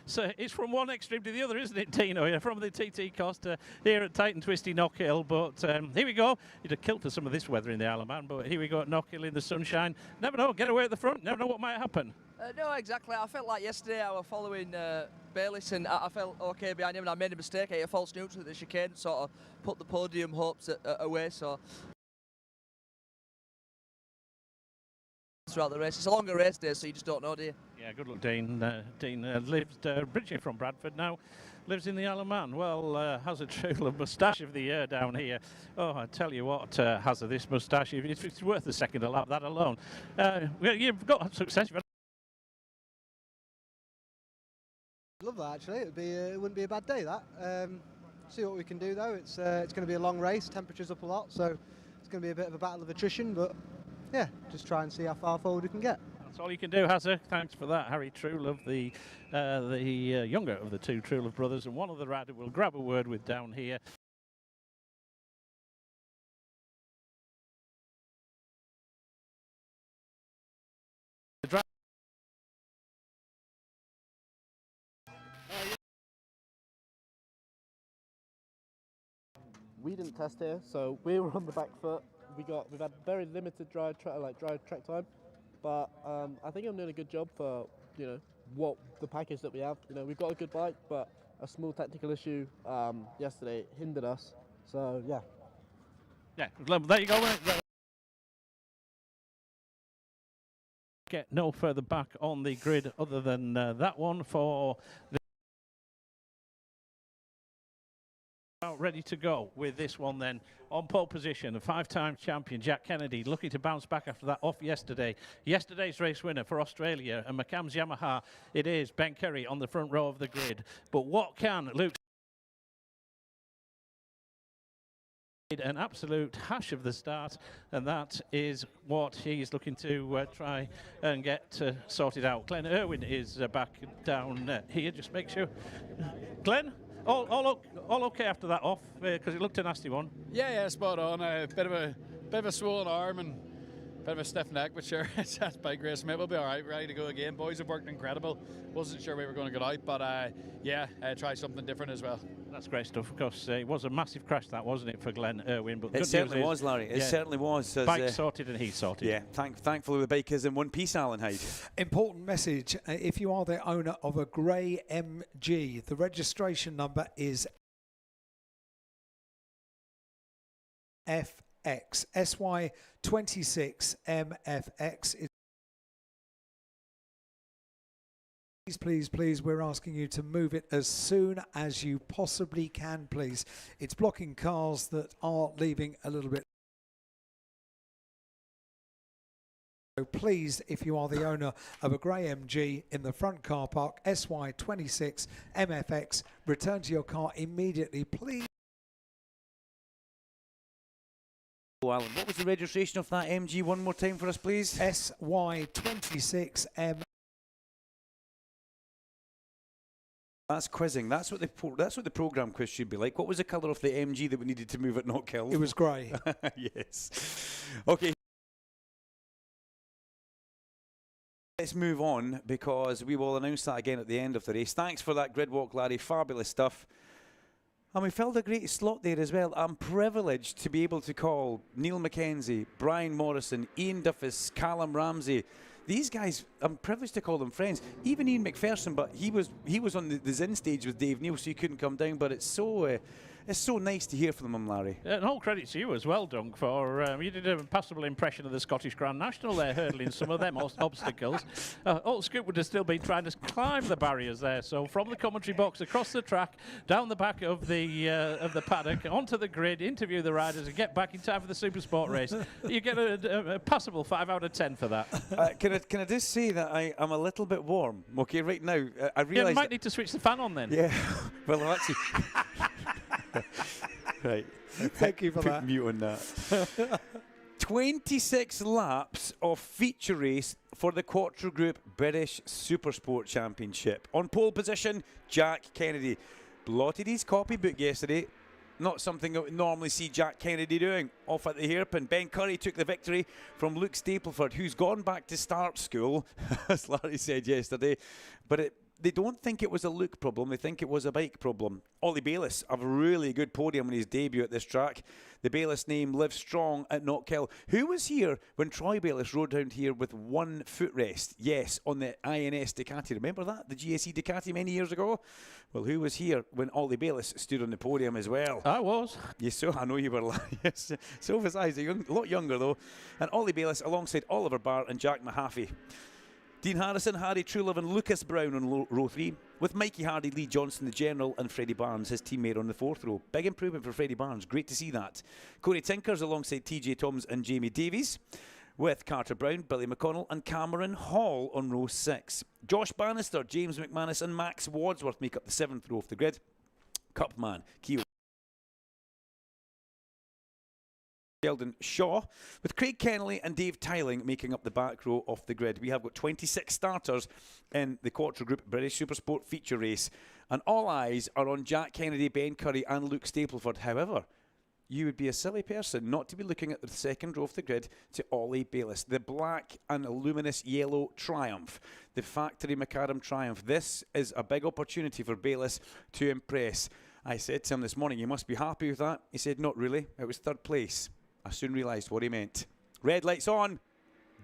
So it's from one extreme to the other, isn't it, Dino? You're from the TT Costa here at tight and twisty Knockhill. But here we go. You'd have killed for some of this weather in the Isle of Man, but here we go at Knockhill in the sunshine. Never know, get away at the front. Never know what might happen. No, exactly. I felt like yesterday I was following Bayliss, and I felt okay behind him, and I made a mistake. I hit a false neutral at the chicane, sort of put the podium hopes away. So throughout the race, it's a longer race day, so you just don't know, do you? Yeah, good luck, Dean. Dean lived originally from Bradford, now lives in the Isle of Man. Well, has a true moustache of the year down here. Oh, I tell you what, Hazard, this moustache, if it's worth a second a lap, that alone. You've got success. Love that, actually. It wouldn't be a bad day, that. See what we can do, though. It's going to be a long race. Temperature's up a lot, so it's going to be a bit of a battle of attrition, but yeah, just try and see how far forward we can get. That's all you can do, Hazard. Thanks for that, Harry Truelove, the younger of the two Truelove brothers, and one of the rider will grab a word with down here. we didn't test here, so we were on the back foot. We've had very limited dry track time, but I think I'm doing a good job for what the package that we have. We've got a good bike, but a small technical issue yesterday hindered us. So yeah. Yeah, there you go. Get no further back on the grid other than that one for the ready to go with this one then. On pole position, a 5-time champion Jack Kennedy looking to bounce back after that off yesterday. Yesterday's race winner for Australia and McCann's Yamaha, it is Ben Curry on the front row of the grid. But what can Luke... An absolute hash of the start, and that is what he's looking to try and get sorted out. Glenn Irwin is back down here. Just make sure, Glenn, all okay after that off, because it looked a nasty one. Yeah, spot on. A bit of a swollen arm and a bit of a stiff neck, but sure, that's bike race, mate. We'll be all right, ready to go again. Boys have worked incredible. Wasn't sure we were going to get out, but try something different as well. That's great stuff. Of course, it was a massive crash, that wasn't it, for Glenn Irwin? But it certainly was, Larry. It certainly was. Bike sorted and he's sorted. Yeah, thankfully the bike is in one piece, Alan Hyde. Important Message: if you are the owner of a grey MG, the registration number is FX SY26 MFX. Please, we're asking you to move it as soon as you possibly can, please. It's blocking cars that are leaving a little bit. So please, if you are the owner of a grey MG in the front car park, SY26 MFX, return to your car immediately, please. Alan, what was the registration of that MG one more time for us, please? SY26 M. That's quizzing. That's what the programme quiz should be like. What was the colour of the MG that we needed to move at Knockhill? It was grey. Yes. Okay. Let's move on, because we will announce that again at the end of the race. Thanks for that grid walk, Larry. Fabulous stuff. And we filled a great slot there as well. I'm privileged to be able to call Neil Mackenzie, Brian Morrison, Ian Duffus, Callum Ramsey. These guys, I'm privileged to call them friends. Even Ian McPherson, but he was on the Zin stage with Dave Neal, so he couldn't come down. But it's so nice to hear from them, Larry. And all credit to you as well, Dunk, for you did a passable impression of the Scottish Grand National there, hurdling some of them obstacles. Old Scoop would have still been trying to climb the barriers there. So from the commentary box, across the track, down the back of the paddock, onto the grid, interview the riders, and get back in time for the Super Sport race. You get a passable 5 out of 10 for that. Can I just say that I am a little bit warm? Okay, right now I realise. Yeah, you might need to switch the fan on then. Yeah. Well, I'm actually. Right. Thank you for Put that. mute on that. 26 laps of feature race for the Quattro Group British Supersport Championship. On pole position, Jack Kennedy. Blotted his copybook yesterday. Not something that we normally see Jack Kennedy doing. Off at the hairpin. Ben Curry took the victory from Luke Stapleford, who's gone back to start school, as Larry said yesterday. But they don't think it was a Luke problem, they think it was a bike problem. Ollie Bayliss, a really good podium in his debut at this track. The Bayliss name lives strong at Knockhill. Who was here when Troy Bayliss rode down here with one footrest? Yes, on the INS Ducati. Remember that? The GSE Ducati many years ago? Well, who was here when Ollie Bayliss stood on the podium as well? I was. Yes, so I know you were. Yes, so was I. A lot younger though. And Ollie Bayliss alongside Oliver Barr and Jack Mahaffey. Dean Harrison, Harry Truelove and Lucas Brown on row 3, with Mikey Hardy, Lee Johnson, the General, and Freddie Barnes, his teammate, on the 4th row. Big improvement for Freddie Barnes, great to see that. Corey Tinkers alongside TJ Toms and Jamie Davies, with Carter Brown, Billy McConnell and Cameron Hall on row 6. Josh Bannister, James McManus and Max Wadsworth make up the 7th row of the grid. Cupman, Keogh Sheldon Shaw, with Craig Kennelly and Dave Tyling making up the back row of the grid. We have got 26 starters in the Quattro Group British Supersport feature race, and all eyes are on Jack Kennedy, Ben Curry and Luke Stapleford. However, you would be a silly person not to be looking at the 2nd row of the grid to Ollie Bayliss. The black and luminous yellow Triumph, the factory macadam Triumph. This is a big opportunity for Bayliss to impress. I said to him this morning, you must be happy with that. He said, not really. It was third place. I soon realised what he meant. Red lights on.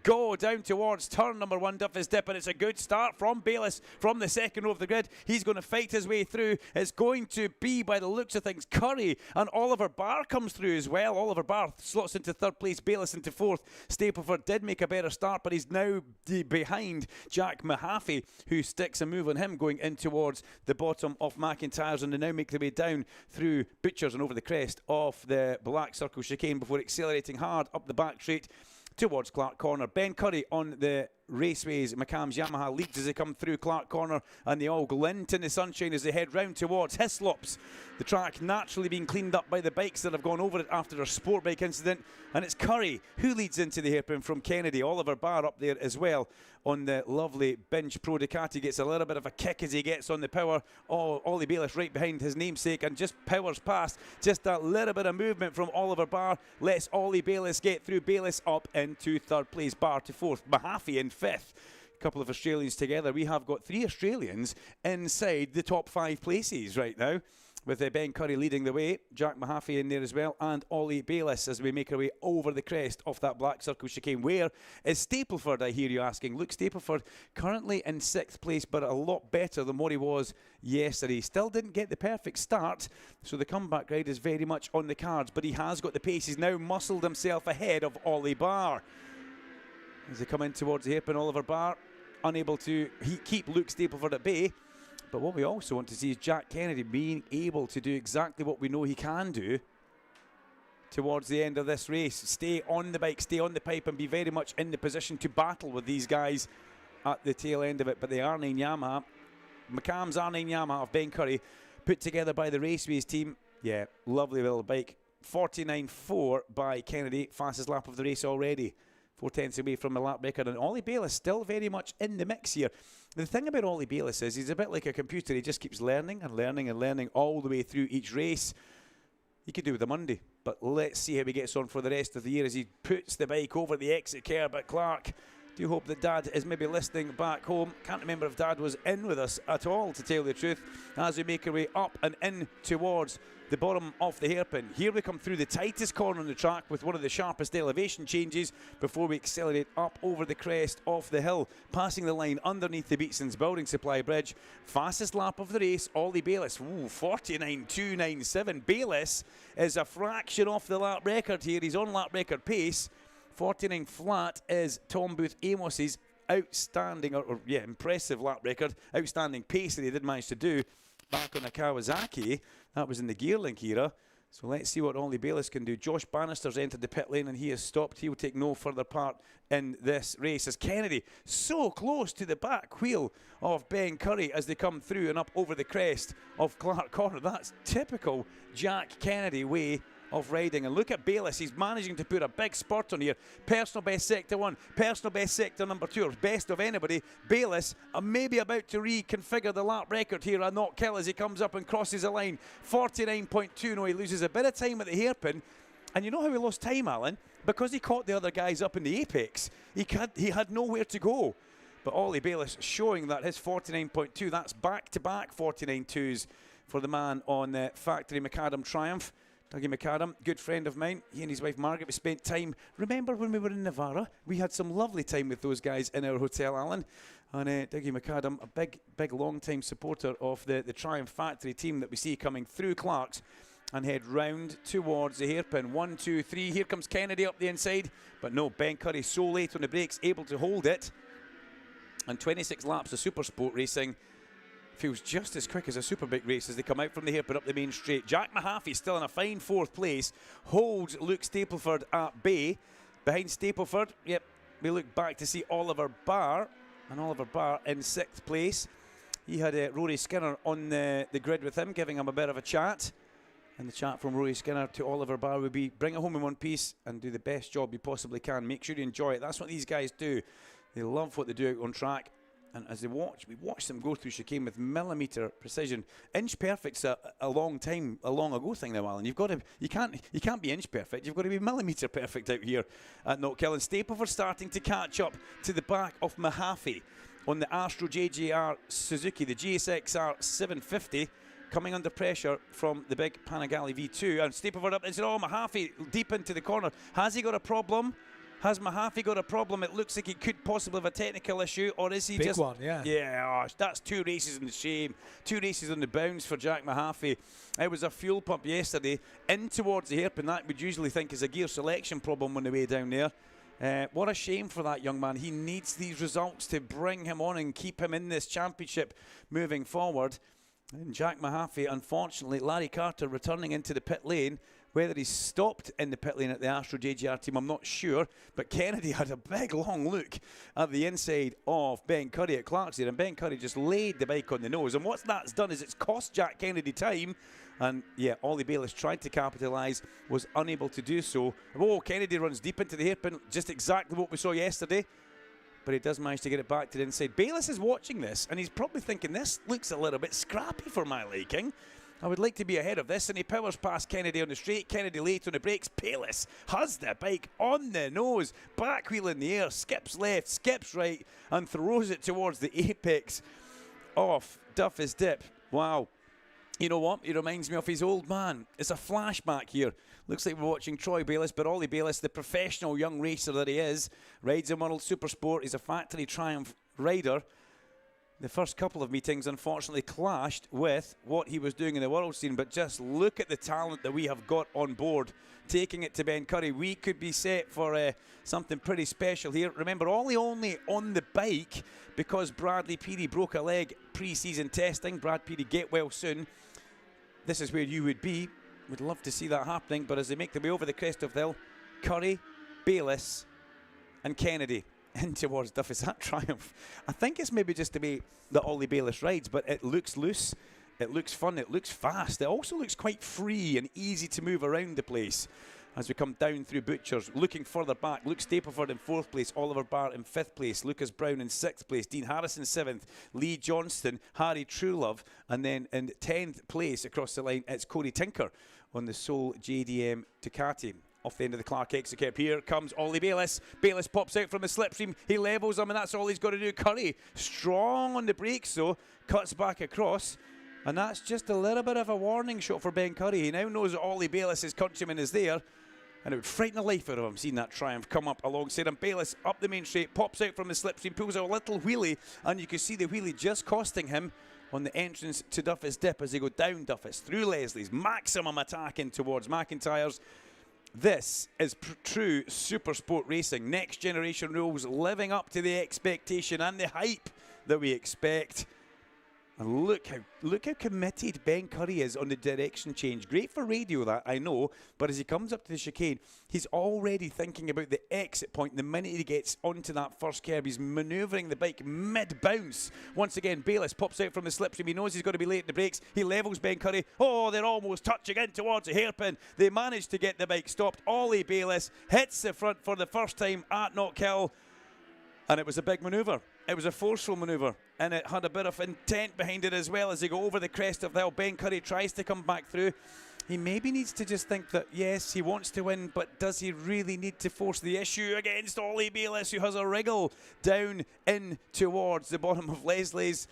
Go down towards turn number 1, Duffy's Dip, and it's a good start from Bayliss from the second row of the grid. He's going to fight his way through. It's going to be, by the looks of things, Curry, and Oliver Barr comes through as well. Oliver Barr slots into third place, Bayliss into fourth. Stapleford did make a better start, but he's now behind Jack Mahaffey, who sticks a move on him going in towards the bottom of McIntyre's, and they now make their way down through Butchers and over the crest of the Black Circle chicane before accelerating hard up the back straight towards Clark Corner. Ben Curry on the Raceways McCann's Yamaha leads as they come through Clark Corner, and they all glint in the sunshine as they head round towards Hislops. The track naturally being cleaned up by the bikes that have gone over it after a sport bike incident, and it's Curry who leads into the hairpin from Kennedy. Oliver Barr up there as well on the lovely Binge Pro Ducati, gets a little bit of a kick as he gets on the power. Ollie Bayliss right behind his namesake and just powers past. Just that little bit of movement from Oliver Barr lets Ollie Bayliss get through. Bayliss up into third place, Barr to fourth, Mahaffey in fifth. A couple of Australians together. We have got 3 Australians inside the top 5 places right now, with Ben Curry leading the way, Jack Mahaffey in there as well, and Ollie Bayliss as we make our way over the crest of that Black Circle chicane. Where is Stapleford, I hear you asking? Look, Stapleford currently in 6th place, but a lot better than what he was yesterday. Still didn't get the perfect start, so the comeback ride is very much on the cards, but he has got the pace. He's now muscled himself ahead of Ollie Barr. As they come in towards the hairpin, Oliver Barr unable to keep Luke Stapleford at bay. But what we also want to see is Jack Kennedy being able to do exactly what we know he can do towards the end of this race. Stay on the bike, stay on the pipe, and be very much in the position to battle with these guys at the tail end of it. But the R9 Yamaha, McCann's R9 Yamaha of Ben Curry, put together by the Raceways team. Yeah, lovely little bike. 49.4 by Kennedy, fastest lap of the race already. 4/10 away from the lap record, and Ollie Bayliss still very much in the mix here. The thing about Ollie Bayliss is he's a bit like a computer. He just keeps learning and learning and learning all the way through each race. He could do with a Monday, but let's see how he gets on for the rest of the year as he puts the bike over the exit curb at Clark. Do hope that Dad is maybe listening back home. Can't remember if Dad was in with us at all, to tell the truth, as we make our way up and in towards the bottom of the hairpin. Here we come through the tightest corner on the track with one of the sharpest elevation changes before we accelerate up over the crest of the hill, passing the line underneath the Beatson's Building Supply Bridge. Fastest lap of the race, Ollie Bayliss. 49.297. Bayliss is a fraction off the lap record here. He's on lap record pace. 49 flat is Tom Booth Amos's outstanding, impressive lap record. Outstanding pace that he did manage to do back on a Kawasaki. That was in the Gearlink era. So let's see what Ollie Bayliss can do. Josh Bannister's entered the pit lane and he has stopped. He will take no further part in this race as Kennedy so close to the back wheel of Ben Curry as they come through and up over the crest of Clark Corner. That's typical Jack Kennedy way of riding. And look at Bayliss, he's managing to put a big spurt on here. Personal best sector 1, personal best sector number 2, or best of anybody. Bayliss maybe about to reconfigure the lap record here. A not kill as he comes up and crosses the line. 49.2. No, he loses a bit of time at the hairpin. And you know how he lost time, Alan? Because he caught the other guys up in the apex. He had nowhere to go. But Ollie Bayliss showing that his 49.2, that's back-to-back 49.2s for the man on the Factory Macadam Triumph. Dougie McAdam, good friend of mine. He and his wife Margaret, we spent time. Remember when we were in Navarra? We had some lovely time with those guys in our hotel, Alan. And Dougie McAdam, a big, long-time supporter of the Triumph Factory team that we see coming through Clark's and head round towards the hairpin. 1, 2, 3. Here comes Kennedy up the inside. But no, Ben Curry so late on the brakes, able to hold it. And 26 laps of super sport racing. Feels just as quick as a superbike race as they come out from the hairpin up the main straight. Jack Mahaffey still in a fine 4th place, holds Luke Stapleford at bay. Behind Stapleford, yep, we look back to see Oliver Barr, and Oliver Barr in 6th place. He had Rory Skinner on the grid with him, giving him a bit of a chat. And the chat from Rory Skinner to Oliver Barr would be, bring it home in one piece and do the best job you possibly can. Make sure you enjoy it. That's what these guys do. They love what they do out on track. And as we watch them go through chicane with millimetre precision. Inch perfect's a long ago thing now, Alan. You can't be inch perfect. You've got to be millimetre perfect out here at Knockhill. And Stapleford starting to catch up to the back of Mahaffey on the Astro JGR Suzuki, the GSXR 750. coming under pressure from the big Panigale V2. And Stapleford up and said, oh, Mahaffey deep into the corner. Has he got a problem? Has Mahaffey got a problem? It looks like he could possibly have a technical issue, or is he Big just... one, yeah. Yeah, that's 2 races in the shame. 2 races on the bounce for Jack Mahaffey. It was a fuel pump yesterday in towards the hairpin. That would usually think is a gear selection problem on the way down there. What a shame for that young man. He needs these results to bring him on and keep him in this championship moving forward. And Jack Mahaffey, unfortunately, Larry Carter returning into the pit lane. Whether he stopped in the pit lane at the Astro JGR team, I'm not sure. But Kennedy had a big, long look at the inside of Ben Curry at Clark's, and Ben Curry just laid the bike on the nose. And what that's done is it's cost Jack Kennedy time. And, yeah, Ollie Bayliss tried to capitalise, was unable to do so. Oh, Kennedy runs deep into the hairpin, just exactly what we saw yesterday. But he does manage to get it back to the inside. Bayliss is watching this, and he's probably thinking, this looks a little bit scrappy for my liking. I would like to be ahead of this, and he powers past Kennedy on the straight. Kennedy late on the brakes. Bayliss has the bike on the nose. Back wheel in the air, skips left, skips right, and throws it towards the apex of Duffy's Dip. Wow. You know what? He reminds me of his old man. It's a flashback here. Looks like we're watching Troy Bayliss, but Ollie Bayliss, the professional young racer that he is, rides a World Supersport. He's a factory Triumph rider. The first couple of meetings, unfortunately, clashed with what he was doing in the world scene. But just look at the talent that we have got on board. Taking it to Ben Curry, we could be set for something pretty special here. Remember, Ollie only on the bike because Bradley Peary broke a leg pre-season testing. Brad Peary, get well soon. This is where you would be. Would love to see that happening. But as they make their way over the crest of the hill, Curry, Bayliss and Kennedy in towards Duffy's. That Triumph, I think it's maybe just the way that Ollie Bayliss rides, but it looks loose, it looks fun, it looks fast, it also looks quite free and easy to move around the place. As we come down through Butchers, looking further back, Luke Stapleford in 4th place, Oliver Barrett in 5th place, Lucas Brown in 6th place, Dean Harrison 7th, Lee Johnston, Harry Truelove, and then in 10th place across the line, it's Corey Tinker on the sole JDM Ducati. Off the end of the Clark exit curb, here comes Ollie Bayliss. Bayliss pops out from the slipstream. He levels him, and that's all he's got to do. Curry, strong on the brakes, though, cuts back across. And that's just a little bit of a warning shot for Ben Curry. He now knows that Ollie Bayliss' countryman is there. And it would frighten the life out of him seeing that Triumph come up alongside him. Bayliss up the main straight, pops out from the slipstream, pulls out a little wheelie, and you can see the wheelie just costing him on the entrance to Duffy's Dip as they go down Duffy's, through Leslie's, maximum attack in towards McIntyre's. This is true super sport racing. Next generation rules living up to the expectation and the hype that we expect. And look how committed Ben Curry is on the direction change. Great for radio, that, I know, but as he comes up to the chicane, he's already thinking about the exit point. The minute he gets onto that first curb, he's manoeuvring the bike mid-bounce. Once again, Bayliss pops out from the slipstream. He knows he's got to be late in the brakes. He levels Ben Curry. Oh, they're almost touching in towards a hairpin. They managed to get the bike stopped. Ollie Bayliss hits the front for the first time at Knockhill. And it was a big manoeuvre. It was a forceful manoeuvre, and it had a bit of intent behind it as well. As they go over the crest of the hill, Ben Curry tries to come back through. He maybe needs to just think that, yes, he wants to win, but does he really need to force the issue against Ollie Bayliss, who has a wriggle down in towards the bottom of Leslie's?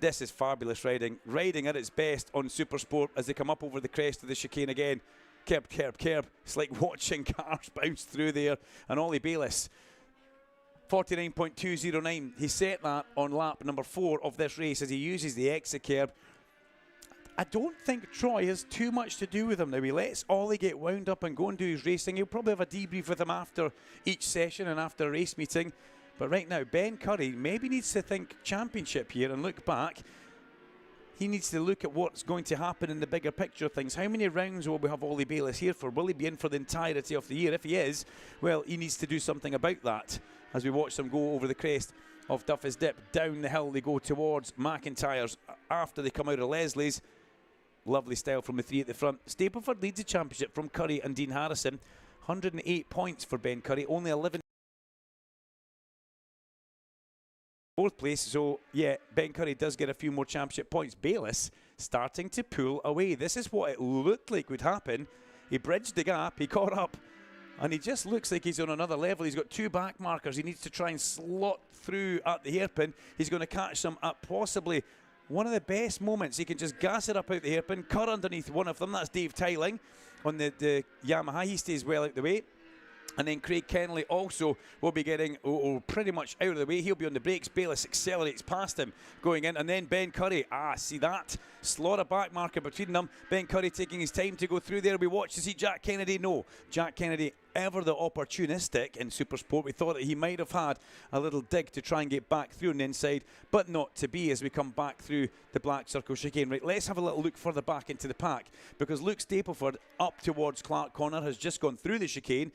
This is fabulous riding at its best on Supersport as they come up over the crest of the chicane again. Kerb, kerb, kerb. It's like watching cars bounce through there. And Ollie Bayliss, 49.209. He set that on lap number 4 of this race as he uses the exit curb. I don't think Troy has too much to do with him now. He lets Ollie get wound up and go and do his racing. He'll probably have a debrief with him after each session and after a race meeting. But right now, Ben Curry maybe needs to think championship here and look back. He needs to look at what's going to happen in the bigger picture of things. How many rounds will we have Ollie Bayliss here for? Will he be in for the entirety of the year? If he is, well, he needs to do something about that. As we watch them go over the crest of Duffy's Dip, down the hill they go towards McIntyre's after they come out of Leslie's. Lovely style from the 3 at the front. Stapleford leads the championship from Curry and Dean Harrison. 108 points for Ben Curry, only 11 4th place, so yeah, Ben Curry does get a few more championship points. Bayliss starting to pull away. This is what it looked like would happen. He bridged the gap, he caught up, and he just looks like he's on another level. He's got 2 back markers. He needs to try and slot through at the hairpin. He's going to catch them at possibly one of the best moments. He can just gas it up out the hairpin, cut underneath one of them. That's Dave Tyling on the Yamaha. He stays well out the way. And then Craig Kennelly also will be getting pretty much out of the way. He'll be on the brakes. Bayliss accelerates past him going in. And then Ben Curry. See that? Slaughter back marker between them. Ben Curry taking his time to go through there. We watch to see Jack Kennedy. No. Jack Kennedy, ever the opportunistic in Supersport. We thought that he might have had a little dig to try and get back through on the inside, but not to be as we come back through the Black Circle chicane. Right, let's have a little look further back into the pack, because Luke Stapleford up towards Clark Connor has just gone through the chicane.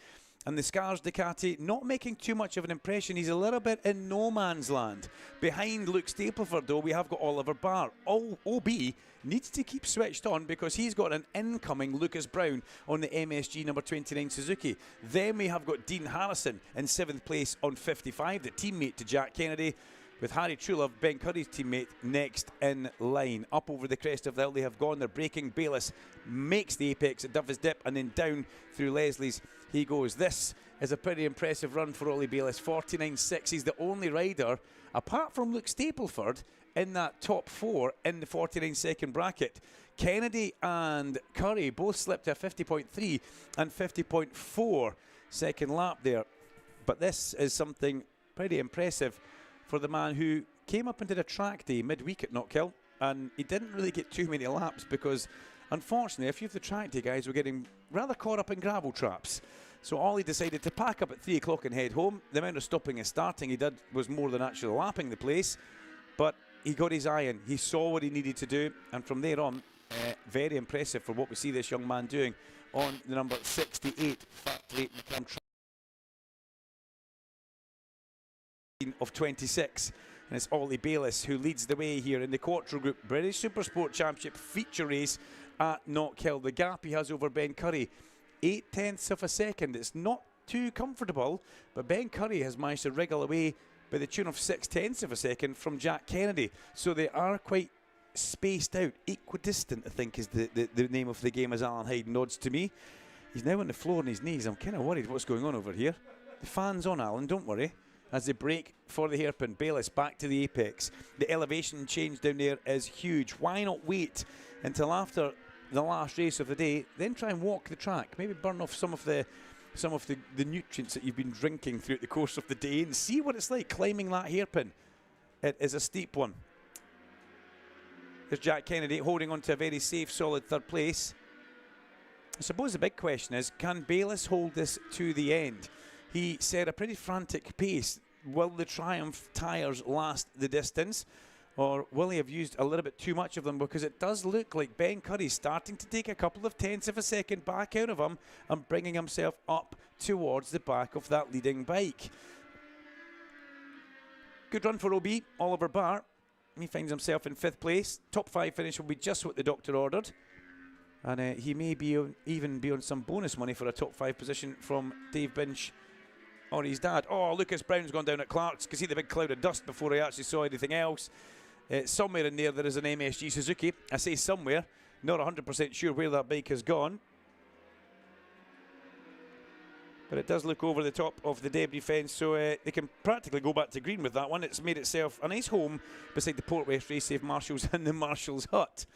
And the Scars Ducati not making too much of an impression. He's a little bit in no man's land. Behind Luke Stapleford, though, we have got Oliver Barr. OB needs to keep switched on because he's got an incoming Lucas Brown on the MSG number 29 Suzuki. Then we have got Dean Harrison in 7th place on 55, the teammate to Jack Kennedy, with Harry Truelove, Ben Curry's teammate, next in line. Up over the crest of the hill they have gone. They're braking. Bayliss makes the apex at Duffy's Dip, and then down through Leslie's he goes. This is a pretty impressive run for Ollie Bayliss. 49.6. He's the only rider, apart from Luke Stapleford, in that top 4 in the 49-second bracket. Kennedy and Curry both slipped to a 50.3 and 50.4 second lap there. But this is something pretty impressive for the man who came up into the track day midweek at Knockhill, and he didn't really get too many laps because, unfortunately, a few of the track day guys were getting rather caught up in gravel traps. So Ollie decided to pack up at 3 o'clock and head home. The amount of stopping and starting he did was more than actually lapping the place, but he got his eye in. He saw what he needed to do, and from there on, very impressive for what we see this young man doing on the number 68 Factory of 26. And it's Ollie Bayliss who leads the way here in the Quattro Group British Supersport Championship feature race at Knockhill. The gap he has over Ben Curry, 0.8 of a second. It's not too comfortable, but Ben Curry has managed to wriggle away by the tune of 0.6 of a second from Jack Kennedy. So they are quite spaced out. Equidistant, I think, is the name of the game, as Alan Hyde nods to me. He's now on the floor on his knees. I'm kind of worried what's going on over here. The fan's on, Alan, don't worry. As they break for the hairpin, Bayliss back to the apex. The elevation change down there is huge. Why not wait until after the last race of the day, then try and walk the track, maybe burn off some of the nutrients that you've been drinking throughout the course of the day, and see what it's like climbing that hairpin. It is a steep one. There's Jack Kennedy holding on to a very safe, solid 3rd place. I suppose the big question is, can Bayliss hold this to the end? He set a pretty frantic pace. Will the Triumph tyres last the distance, or will he have used a little bit too much of them? Because it does look like Ben Curry's starting to take a couple of 0.1 of a second back out of him and bringing himself up towards the back of that leading bike. Good run for OB, Oliver Barr. He finds himself in 5th place. Top 5 finish will be just what the doctor ordered. And he may even be on some bonus money for a top 5 position from Dave Binch or his dad. Oh, Lucas Brown's gone down at Clark's. Could see the big cloud of dust before I actually saw anything else. Somewhere in there is an MSG Suzuki. I say somewhere, not 100% sure where that bike has gone. But it does look over the top of the debris fence, so they can practically go back to green with that one. It's made itself a nice home beside the Port West Race Safe Marshals and the Marshals Hut.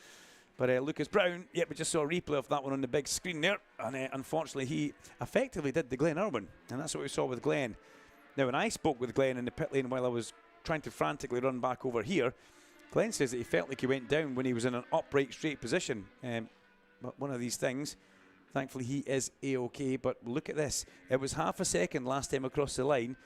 But Lucas Brown, yep, we just saw a replay of that one on the big screen there. And unfortunately, he effectively did the Glenn Irwin. And that's what we saw with Glenn. Now, when I spoke with Glenn in the pit lane while I was trying to frantically run back over here, Glenn says that he felt like he went down when he was in an upright, straight position. But one of these things, thankfully, he is A-OK. But look at this. It was half a second last time across the line.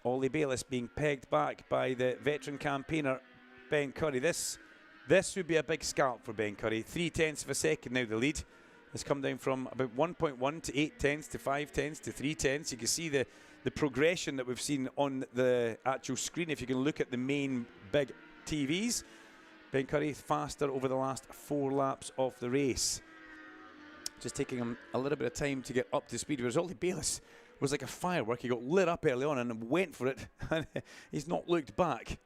Ollie Bayliss being pegged back by the veteran campaigner, Ben Curry. This would be a big scalp for Ben Curry. 0.3 of a second now the lead. Has come down from about 1.1 to 0.8 to 0.5 to 0.3. You can see the progression that we've seen on the actual screen. If you can look at the main big TVs, Ben Curry faster over the last 4 laps of the race. Just taking him a little bit of time to get up to speed. Whereas Ollie Bayliss was like a firework. He got lit up early on and went for it. And he's not looked back.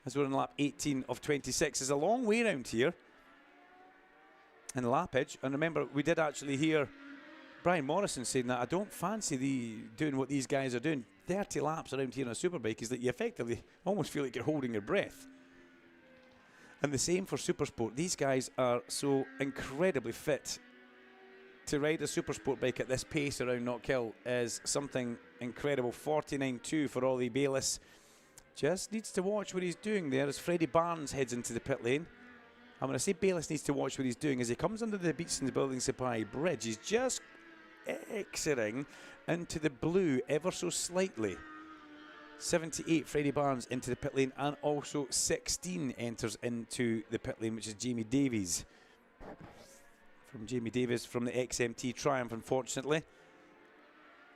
As we're on lap 18 of 26. There's a long way around here in lappage. And remember, we did actually hear Brian Morrison saying that I don't fancy doing what these guys are doing. 30 laps around here on a superbike is that you effectively almost feel like you're holding your breath. And the same for Supersport. These guys are so incredibly fit. To ride a Supersport bike at this pace around Knockhill is something incredible. 49.2 for Ollie Bayliss. Just needs to watch what he's doing there as Freddie Barnes heads into the pit lane. And when I say Bayliss needs to watch what he's doing, as he comes under the Beatson's Building Supply bridge, he's just exiting into the blue ever so slightly. 78 Freddie Barnes into the pit lane, and also 16 enters into the pit lane, which is Jamie Davies. From Jamie Davies from the XMT Triumph, unfortunately.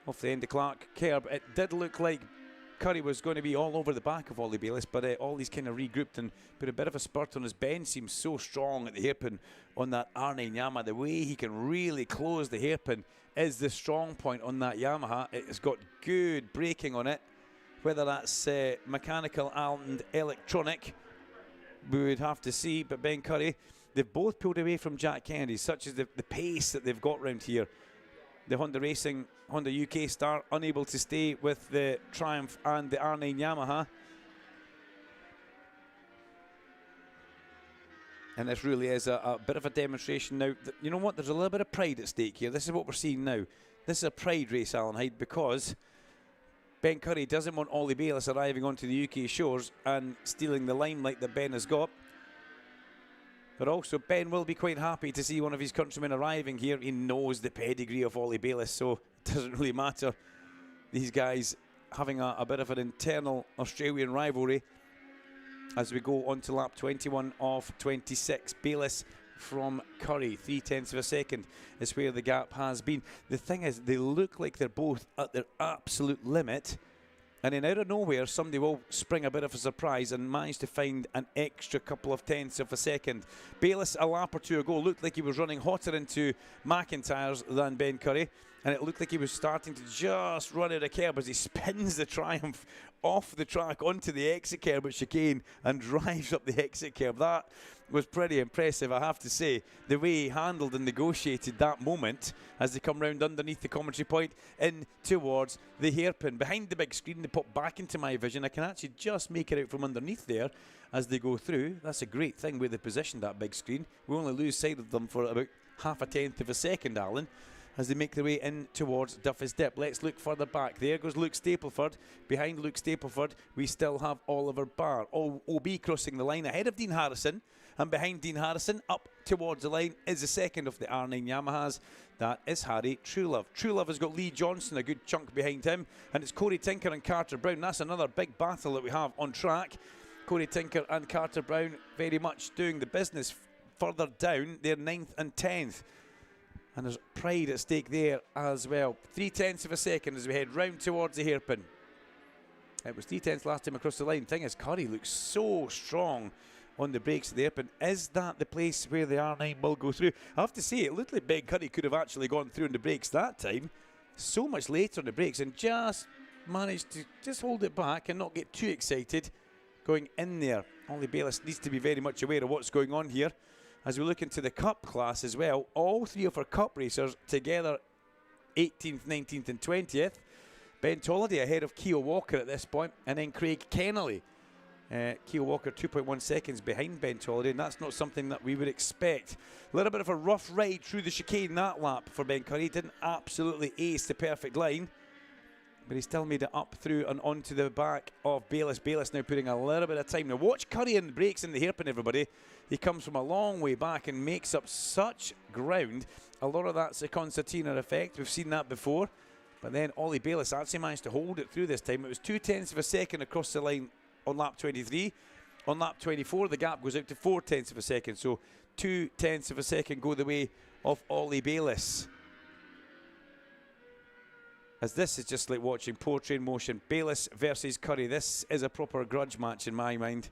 Off the end of Clark Kerb. It did look like Curry was going to be all over the back of Ollie Bayliss, but Ollie's kind of regrouped and put a bit of a spurt on his. Ben seems so strong at the hairpin on that R9 Yamaha. The way he can really close the hairpin is the strong point on that Yamaha. It's got good braking on it. Whether that's mechanical and electronic, we would have to see. But Ben Curry, they've both pulled away from Jack Kennedy, such as the pace that they've got round here. The Honda Racing, Honda UK star, unable to stay with the Triumph and the R9 Yamaha. And this really is a bit of a demonstration now. You know what? There's a little bit of pride at stake here. This is what we're seeing now. This is a pride race, Alan Hyde, because Ben Curry doesn't want Ollie Bayliss arriving onto the UK shores and stealing the limelight that Ben has got. But also, Ben will be quite happy to see one of his countrymen arriving here. He knows the pedigree of Ollie Bayliss, so it doesn't really matter. These guys having a bit of an internal Australian rivalry as we go on to lap 21 of 26. Bayliss from Curry, 0.3 of a second is where the gap has been. The thing is, they look like they're both at their absolute limit. And then out of nowhere, somebody will spring a bit of a surprise and manage to find an extra couple of tenths of a second. Bayliss, a lap or two ago, looked like he was running hotter into McIntyre's than Ben Curry. And it looked like he was starting to just run out of curb as he spins the Triumph off the track onto the exit curb at chicane and drives up the exit curb. That was pretty impressive, I have to say. The way he handled and negotiated that moment as they come round underneath the commentary point in towards the hairpin. Behind the big screen, they pop back into my vision. I can actually just make it out from underneath there as they go through. That's a great thing where they position that big screen. We only lose sight of them for about 0.5 of a second, Alan, as they make their way in towards Duffy's Dip. Let's look further back. There goes Luke Stapleford. Behind Luke Stapleford, we still have Oliver Barr. OB crossing the line ahead of Dean Harrison. And behind Dean Harrison, up towards the line, is the second of the R9 Yamahas. That is Harry Truelove. Truelove has got Lee Johnson, a good chunk behind him. And it's Corey Tinker and Carter Brown. That's another big battle that we have on track. Corey Tinker and Carter Brown very much doing the business further down. They're 9th and 10th. And there's pride at stake there as well. 0.3 of a second as we head round towards the hairpin. It was 0.3 last time across the line. Thing is, Curry looks so strong on the brakes at the hairpin. Is that the place where the R9 will go through? I have to say, it looked like Ben Curry could have actually gone through on the brakes that time. So much later on the brakes, and just managed to just hold it back and not get too excited going in there. Ollie Bayliss needs to be very much aware of what's going on here. As we look into the Cup class as well, all three of our Cup racers together 18th, 19th and 20th. Ben Tolliday ahead of Keogh Walker at this point, and then Craig Kennelly. Keogh Walker 2.1 seconds behind Ben Tolliday, and that's not something that we would expect. A little bit of a rough ride through the chicane that lap for Ben Curry. Didn't absolutely ace the perfect line, but he still made it up through and onto the back of Bayliss. Bayliss now putting a little bit of time. Now watch Curry in the brakes in the hairpin, everybody. He comes from a long way back and makes up such ground. A lot of that's a concertina effect. We've seen that before. But then Ollie Bayliss actually managed to hold it through this time. It was 0.2 of a second across the line on lap 23. On lap 24, the gap goes out to 0.4 of a second. So 0.2 of a second go the way of Ollie Bayliss. As this is just like watching poetry in motion. Bayliss versus Curry. This is a proper grudge match in my mind.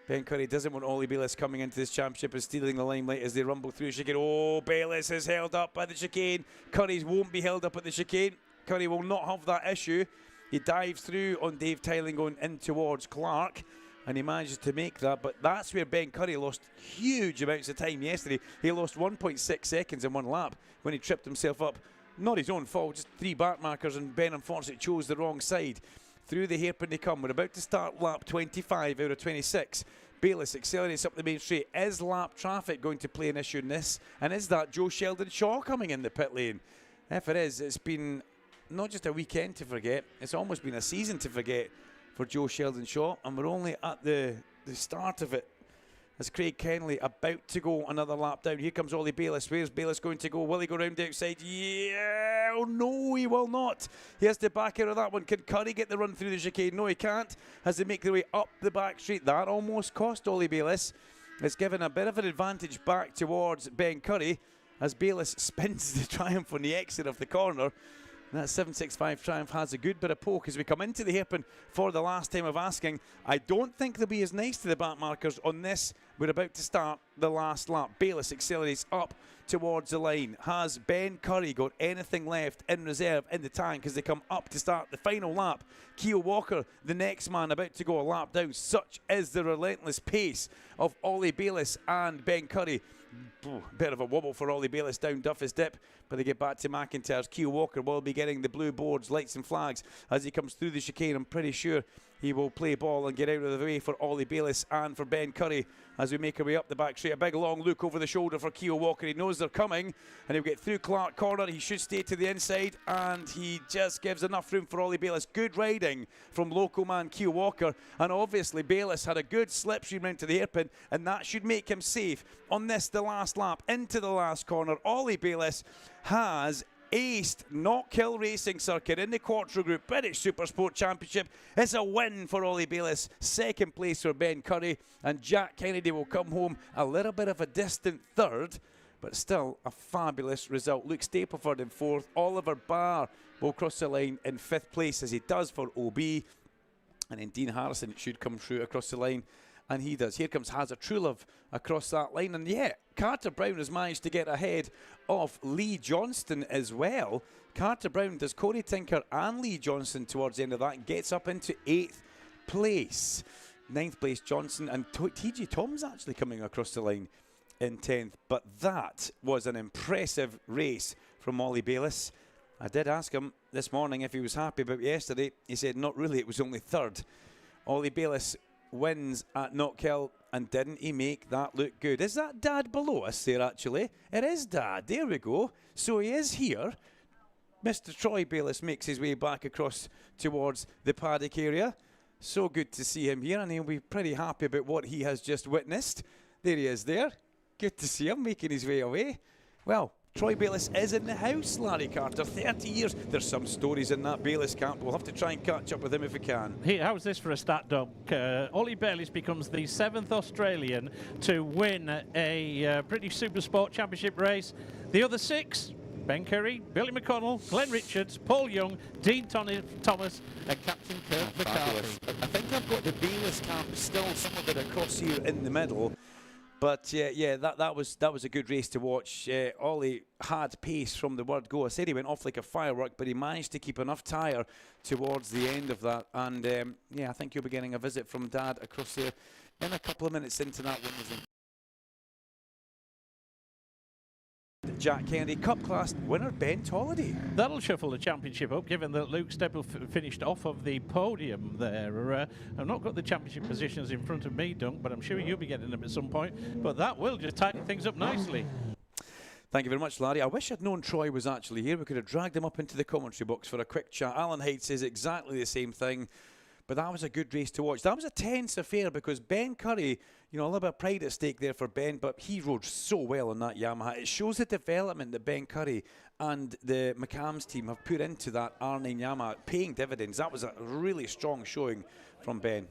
Ben Curry doesn't want Ollie Bayliss coming into this championship and stealing the limelight as they rumble through chicane. Oh, Bayliss is held up by the chicane. Curry's won't be held up at the chicane. Curry will not have that issue. He dives through on Dave Tyling going in towards Clark, and he manages to make that. But that's where Ben Curry lost huge amounts of time yesterday. He lost 1.6 seconds in one lap when he tripped himself up. Not his own fault, just 3 back markers, and Ben unfortunately chose the wrong side. Through the hairpin they come. We're about to start lap 25 out of 26. Bayliss accelerates up the main straight. Is lap traffic going to play an issue in this? And is that Joe Sheldon Shaw coming in the pit lane? If it is, it's been not just a weekend to forget, it's almost been a season to forget for Joe Sheldon Shaw, and we're only at the start of it. As Craig Kenley about to go another lap down. Here comes Ollie Bayliss. Where's Bayliss going to go? Will he go round the outside? Yeah, oh no, he will not. He has to back out of that one. Can Curry get the run through the chicane? No, he can't. Has to make their way up the back straight. That almost cost Ollie Bayliss. It's given a bit of an advantage back towards Ben Curry as Bayliss spins the Triumph on the exit of the corner. And that 765 Triumph has a good bit of poke as we come into the hairpin for the last time of asking. I don't think they'll be as nice to the back markers on this. We're about to start the last lap. Bayliss accelerates up towards the line. Has Ben Curry got anything left in reserve in the tank as they come up to start the final lap? Keogh Walker, the next man, about to go a lap down. Such is the relentless pace of Ollie Bayliss and Ben Curry. Bit of a wobble for Ollie Bayliss down Duffus Dip, but they get back to McIntyre's. Keogh Walker will be getting the blue boards, lights and flags as he comes through the chicane. I'm pretty sure he will play ball and get out of the way for Ollie Bayliss and for Ben Curry as we make our way up the back straight. A big long look over the shoulder for Keogh Walker. He knows they're coming and he'll get through Clark Corner. He should stay to the inside and he just gives enough room for Ollie Bayliss. Good riding from local man Keogh Walker, and obviously Bayliss had a good slipstream round to the hairpin, and that should make him safe on this, the last lap into the last corner. Ollie Bayliss has aced Knockhill Racing Circuit in the Quattro Group British Supersport Championship. It's a win for Ollie Bayliss. Second place for Ben Curry, and Jack Kennedy will come home a little bit of a distant third, but still a fabulous result. Luke Stapleford in fourth. Oliver Barr will cross the line in fifth place as he does for OB, and then Dean Harrison should come through across the line, and he does. Here comes Hazard Trulove across that line, and yeah, Carter Brown has managed to get ahead of Lee Johnston as well. Carter Brown does Corey Tinker and Lee Johnston towards the end of that, gets up into 8th place. 9th place Johnson, and TJ Tom's actually coming across the line in 10th. But that was an impressive race from Ollie Bayliss. I did ask him this morning if he was happy about yesterday. He said not really, it was only third. Ollie Bayliss wins at Knockhill, and didn't he make that look good? Is that Dad below us there actually? It is Dad, there we go. So he is here. Mr. Troy Bayliss makes his way back across towards the paddock area. So good to see him here, and he'll be pretty happy about what he has just witnessed. There he is there. Good to see him making his way away. Well, Troy Bayliss is in the house, Larry Carter. 30 years. There's some stories in that Bayliss camp. We'll have to try and catch up with him if we can. Hey, how's this for a stat dump? Ollie Bayliss becomes the 7th Australian to win a British Supersport Championship race. The other 6, Ben Curry, Billy McConnell, Glenn Richards, Paul Young, Dean Thomas and Captain Kurt McCarthy. I think I've got the Bayliss camp still somewhere across here in the middle. But yeah, that was a good race to watch. Ollie had pace from the word go. I said he went off like a firework, but he managed to keep enough tyre towards the end of that. And yeah, I think you'll be getting a visit from Dad across there in a couple of minutes into that one. Jack Kennedy Cup Class winner Ben Tolliday. That'll shuffle the championship up, given that Luke Stepple finished off of the podium there. I've not got the championship positions in front of me, Dunk, but I'm sure you'll be getting them at some point. But that will just tighten things up nicely. Thank you very much, Larry. I wish I'd known Troy was actually here. We could have dragged him up into the commentary box for a quick chat. Alan Hyde says exactly the same thing. But that was a good race to watch. That was a tense affair because Ben Curry, you know, a little bit of pride at stake there for Ben, but he rode so well on that Yamaha. It shows the development that Ben Curry and the McCams team have put into that R9 Yamaha, paying dividends. That was a really strong showing from Ben.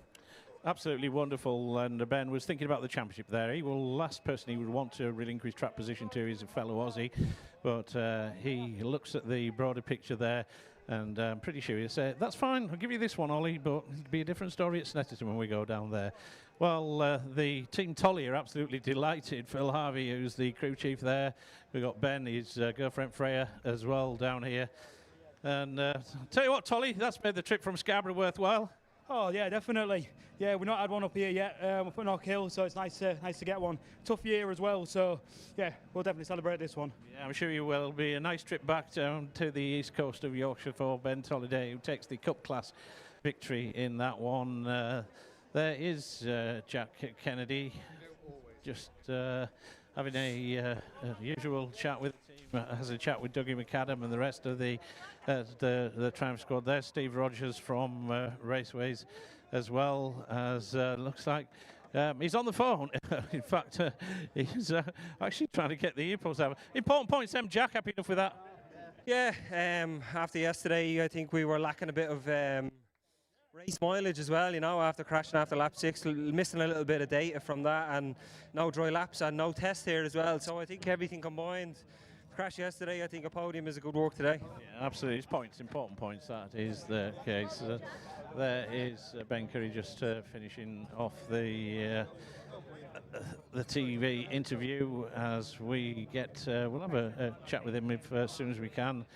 Absolutely wonderful, and Ben was thinking about the championship there. He will last person he would want to relinquish track position to is a fellow Aussie, but he looks at the broader picture there. And I'm pretty sure he'll say, that's fine, I'll give you this one, Ollie, but it'll be a different story at Snetterton when we go down there. Well, the Team Tolly are absolutely delighted. Phil Harvey, who's the crew chief there. We've got Ben, his girlfriend Freya, as well down here. And tell you what, Tolly, that's made the trip from Scarborough worthwhile. Oh, yeah, definitely. Yeah, we've not had one up here yet. We're putting Knockhill, so it's nice to get one. Tough year as well, so yeah, we'll definitely celebrate this one. Yeah, I'm sure you will. Be a nice trip back down to the east coast of Yorkshire for Ben Tolliday, who takes the Cup Class victory in that one. there is Jack Kennedy, just having a usual chat with the team, has a chat with Dougie McAdam and the rest of the Triumph squad. There's Steve Rogers from Raceways, as well as looks like he's on the phone. In fact, he's actually trying to get the earphones out. Important points, Jack. Happy enough with that? Yeah, after yesterday, I think we were lacking a bit of race mileage as well, you know, after crashing after lap 6, missing a little bit of data from that, and no dry laps and no test here as well. So I think everything combined, crash yesterday, I think a podium is a good work today. Yeah, absolutely. It's points, important points. That is the case. There is Ben Curry just finishing off the TV interview as we get. We'll have a chat with him as soon as we can.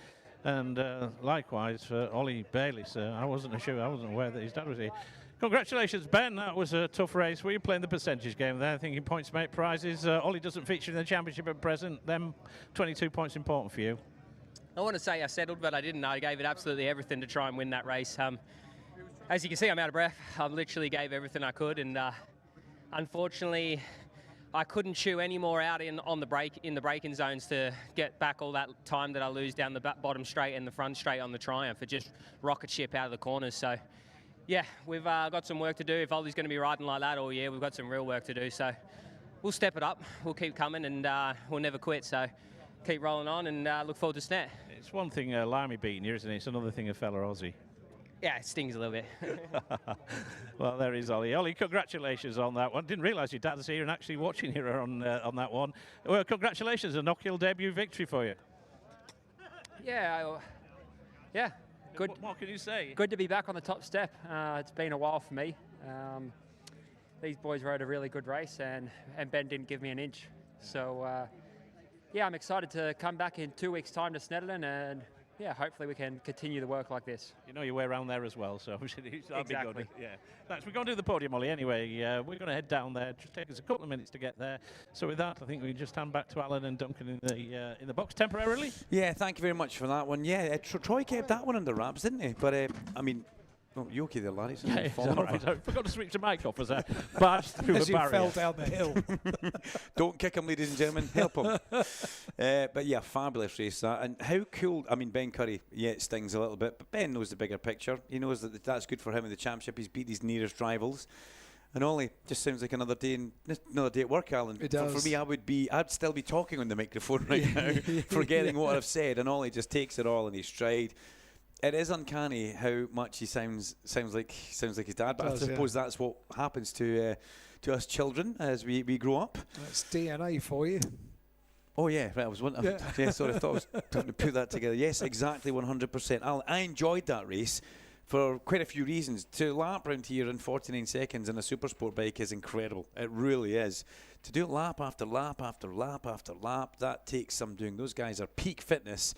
And likewise for Ollie Bayliss. I wasn't aware that his dad was here. Congratulations, Ben. That was a tough race. Were you playing the percentage game there, thinking points make prizes? Ollie doesn't feature in the championship at present. Them 22 points important for you. I want to say I settled, but I didn't. I gave it absolutely everything to try and win that race. As you can see, I'm out of breath. I literally gave everything I could, and unfortunately, I couldn't chew any more out in the braking zones to get back all that time that I lose down the bottom straight and the front straight on the Triumph. It just rocket ship out of the corners. So, yeah, we've got some work to do. If Ollie's going to be riding like that all year, we've got some real work to do. So, we'll step it up. We'll keep coming, and we'll never quit. So, keep rolling on, and look forward to Snet. It's one thing Limey beating you, isn't it? It's another thing a fella Aussie. Yeah, it stings a little bit. Well, there is Ollie. Ollie, congratulations on that one. Didn't realise your dad was here and actually watching here on that one. Well, congratulations, a Knockhill debut victory for you. Yeah, yeah, good. What can you say? Good to be back on the top step. It's been a while for me. These boys rode a really good race, and Ben didn't give me an inch. So, yeah, I'm excited to come back in 2 weeks' time to Snetterton, and yeah, hopefully we can continue the work like this. You know your way around there as well, so that'll be Exactly. good. Yeah. Thanks. We're going to do the podium, Ollie, anyway. We're going to head down there. Just take us a couple of minutes to get there. So with that, I think we can just hand back to Alan and Duncan in the box temporarily. Yeah, thank you very much for that one. Yeah, Troy kept that one under wraps, didn't he? But, I mean... Oh, you okay there, Larry? Yeah, it's all right. I forgot to switch the mic off as I barged through as the barrier. As you fell down the hill. Don't kick him, ladies and gentlemen. Help him. But yeah, fabulous race that. And how cool, I mean, Ben Curry, yeah, it stings a little bit, but Ben knows the bigger picture. He knows that that's good for him in the championship. He's beat his nearest rivals. And Ollie just sounds like another day at work, Alan. It does. For me, I'd still be talking on the microphone right now, forgetting what I've said, and Ollie just takes it all in his stride. It is uncanny how much he sounds like his dad, but I suppose that's what happens to us children as we grow up. That's DNA for you. Oh yeah, right. I was wondering. Yeah, sorry, I thought I was trying to put that together. Yes, exactly, 100%. I enjoyed that race for quite a few reasons. To lap round here in 49 seconds in a super sport bike is incredible. It really is. To do it lap after lap after lap after lap, that takes some doing. Those guys are peak fitness.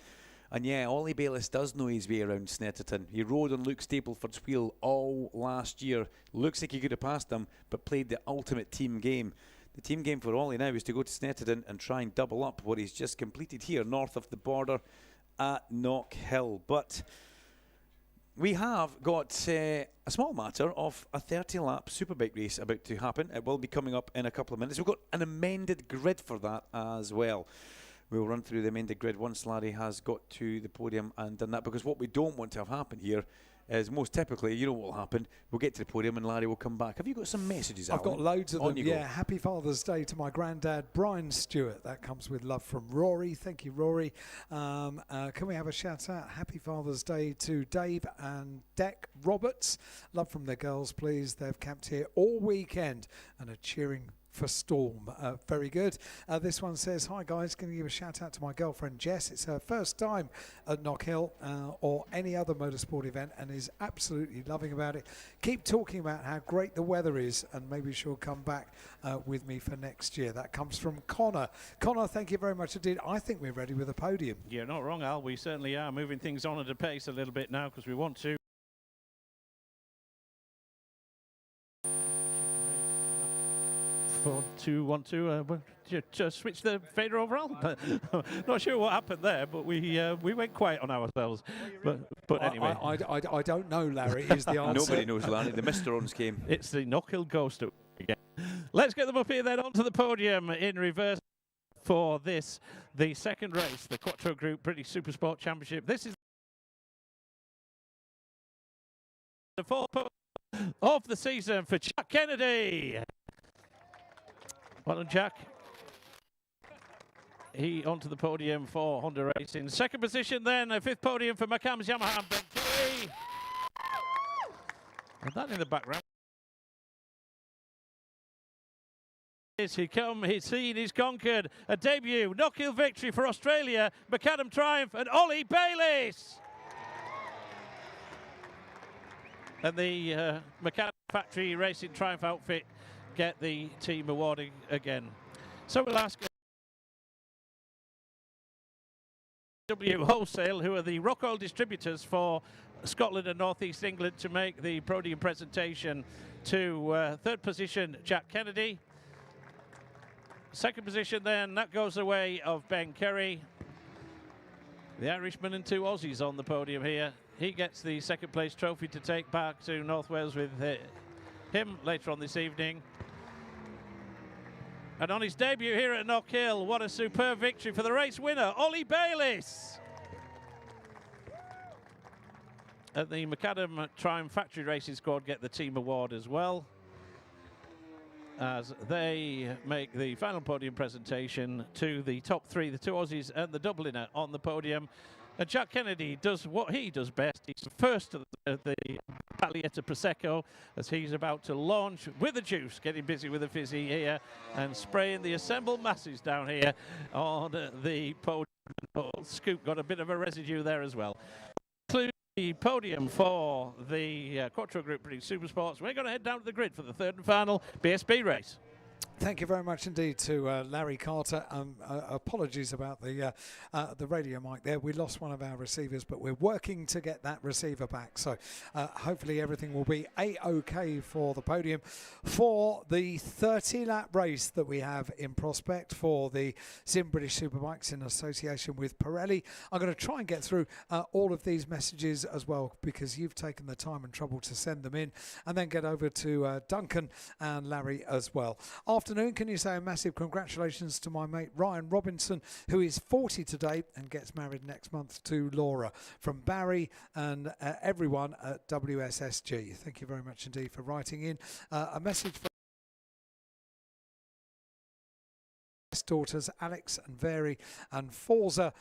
And yeah, Ollie Bayliss does know his way around Snetterton. He rode on Luke Stapleford's wheel all last year. Looks like he could have passed him, but played the ultimate team game. The team game for Ollie now is to go to Snetterton and try and double up what he's just completed here, north of the border at Knockhill. But we have got a small matter of a 30-lap Superbike race about to happen. It will be coming up in a couple of minutes. We've got an amended grid for that as well. We'll run through the amended grid once Larry has got to the podium and done that, because what we don't want to have happen here is most typically, you know what will happen, we'll get to the podium and Larry will come back. Have you got some messages, Alan? I've got loads of them, yeah. Go. Happy Father's Day to my granddad, Brian Stewart. That comes with love from Rory. Thank you, Rory. Can we have a shout out? Happy Father's Day to Dave and Deck Roberts. Love from their girls, please. They've camped here all weekend and are cheering for Storm. Very good. This one says, hi guys, can you give a shout out to my girlfriend Jess? It's her first time at Knockhill or any other motorsport event and is absolutely loving about it. Keep talking about how great the weather is and maybe she'll come back with me for next year. That comes from Connor. Connor, thank you very much indeed. I think we're ready with a podium. You're not wrong, Al. We certainly are moving things on at a pace a little bit now because we want to. want to switch the fader overall. Not sure what happened there, but we went quiet on ourselves. But anyway, I don't know, Larry. Is the answer? Nobody knows, Larry. The Mr. came. It's the Knockhill Ghost again. Let's get them up here then onto the podium in reverse for this, the second race, the Quattro Group British Supersport Championship. This is the fourth of the season for Jack Kennedy. Well done, Jack. He onto the podium for Honda Racing. Second position then, a fifth podium for McCam's Yamaha and Ben Kelly. And that in the background. He come, he's seen, he's conquered. A debut, Knockhill victory for Australia, McAdam Triumph and Ollie Bayliss. And the McAdam Factory Racing Triumph outfit get the team awarding again. So we'll ask W Wholesale, who are the rock oil distributors for Scotland and North East England, to make the podium presentation to third position Jack Kennedy. Second position then, that goes the way of Ben Kerry. The Irishman and two Aussies on the podium here. He gets the second place trophy to take back to North Wales with him later on this evening. And on his debut here at Knockhill, what a superb victory for the race winner, Ollie Bayliss. And the McAdam Triumph Factory Racing squad get the team award as well, as they make the final podium presentation to the top three, the two Aussies and the Dubliner on the podium. And Jack Kennedy does what he does best. He's first to the Paglietta Prosecco as he's about to launch with the juice, getting busy with the fizzy here and spraying the assembled masses down here on the podium. Oh, Scoop got a bit of a residue there as well. The podium for the Quattro Group British Supersports. We're going to head down to the grid for the third and final BSB race. Thank you very much indeed to Larry Carter. Apologies about the radio mic there. We lost one of our receivers, but we're working to get that receiver back. So hopefully everything will be A-OK for the podium for the 30-lap race that we have in prospect for the Zim British Superbikes in association with Pirelli. I'm going to try and get through all of these messages as well, because you've taken the time and trouble to send them in, and then get over to Duncan and Larry as well. Afternoon, can you say a massive congratulations to my mate Ryan Robinson, who is 40 today and gets married next month to Laura, from Barry and everyone at WSSG. Thank you very much indeed for writing in. A message from daughters Alex and Vary and Forza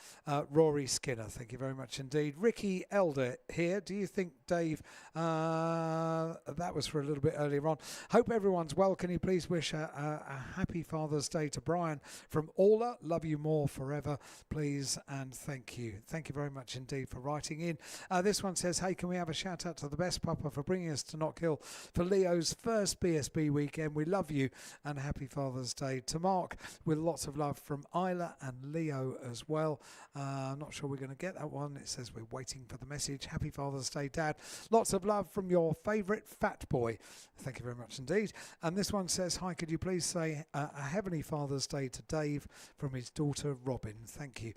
Rory Skinner. Thank you very much indeed. Ricky Elder here. Do you think, Dave, that was for a little bit earlier on. Hope everyone's well. Can you please wish a happy Father's Day to Brian from Orla? Love you more forever, please, and thank you. Thank you very much indeed for writing in. This one says, hey, can we have a shout out to the best papa for bringing us to Knockhill for Leo's first BSB weekend? We love you, and happy Father's Day to Mark, with lots of love from Isla and Leo as well. I'm not sure we're going to get that one. It says we're waiting for the message. Happy Father's Day, Dad. Lots of love from your favourite fat boy. Thank you very much indeed. And this one says, hi, could you please say a heavenly Father's Day to Dave from his daughter Robin? Thank you.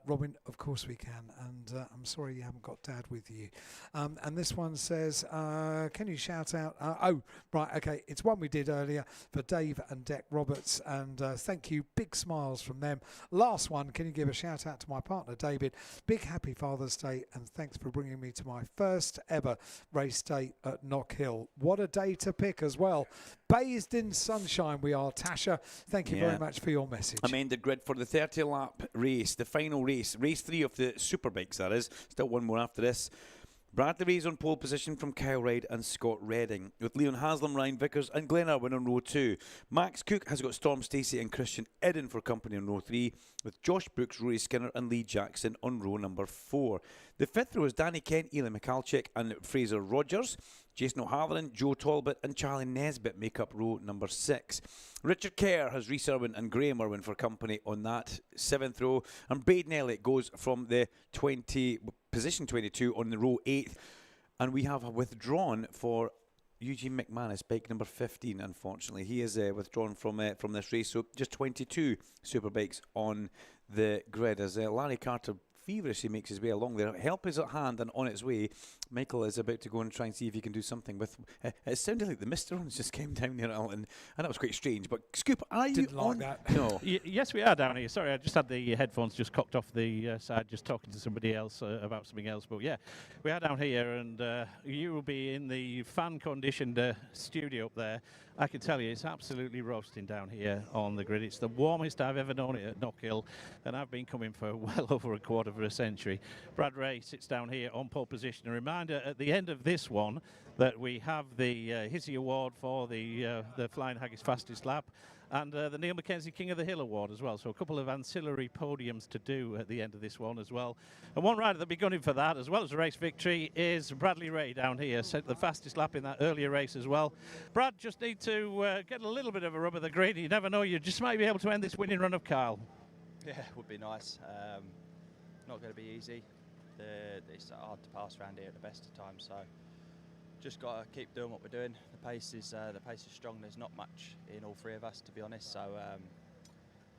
Robin, of course we can. And I'm sorry you haven't got Dad with you. And this one says, can you shout out? Oh, right, okay. It's one we did earlier for Dave and Deck Roberts. And thank you. Big smiles from them. Last one, can you give a shout out to my partner David? Big happy Father's Day, and thanks for bringing me to my first ever race day at Knockhill. What a day to pick as well. Bathed in sunshine we are, Tasha. Thank you very much for your message. I'm in the grid for the 30-lap race, the final race, race 3 of the Superbikes, that is. Still one more after this. Bradley Ray's on pole position from Kyle Ryde and Scott Redding, with Leon Haslam, Ryan Vickers and Glenn Irwin on row 2. Max Cook has got Storm Stacey and Christian Eden for company on row 3, with Josh Brooks, Rory Skinner and Lee Jackson on row number 4. The fifth row is Danny Kent, Eli Michalczyk and Fraser Rogers. Jason O'Halloran, Joe Talbot and Charlie Nesbitt make up row number 6. Richard Kerr has Rhys Irwin and Graham Irwin for company on that 7th row. And Baden Elliott goes from the position 22 on the row 8th. And we have withdrawn for Eugene McManus, bike number 15, unfortunately. He is withdrawn from this race. So just 22 superbikes on the grid as Larry Carter feverishly makes his way along there. Help is at hand and on its way. Michael is about to go and try and see if he can do something with... it sounded like the Mr. Ones just came down there, and that was quite strange. But Scoop, are you on? That. No. Yes, we are down here. Sorry, I just had the headphones just cocked off the side, just talking to somebody else about something else. But yeah, we are down here, and you will be in the fan-conditioned studio up there. I can tell you, it's absolutely roasting down here on the grid. It's the warmest I've ever known it at Knockhill, and I've been coming for well over a quarter of a century. Brad Ray sits down here on pole position. A reminder at the end of this one that we have the Hizzy Award for the Flying Haggis Fastest Lap, and the Neil Mackenzie King of the Hill Award as well. So a couple of ancillary podiums to do at the end of this one as well. And one rider that'll be gunning for that, as well as a race victory, is Bradley Ray down here. Set the fastest lap in that earlier race as well. Brad, just need to get a little bit of a rub of the green. You never know, you just might be able to end this winning run of Kyle. Yeah, it would be nice. Not going to be easy. It's hard to pass around here at the best of times, so just got to keep doing what we're doing. The pace is strong. There's not much in all three of us, to be honest. So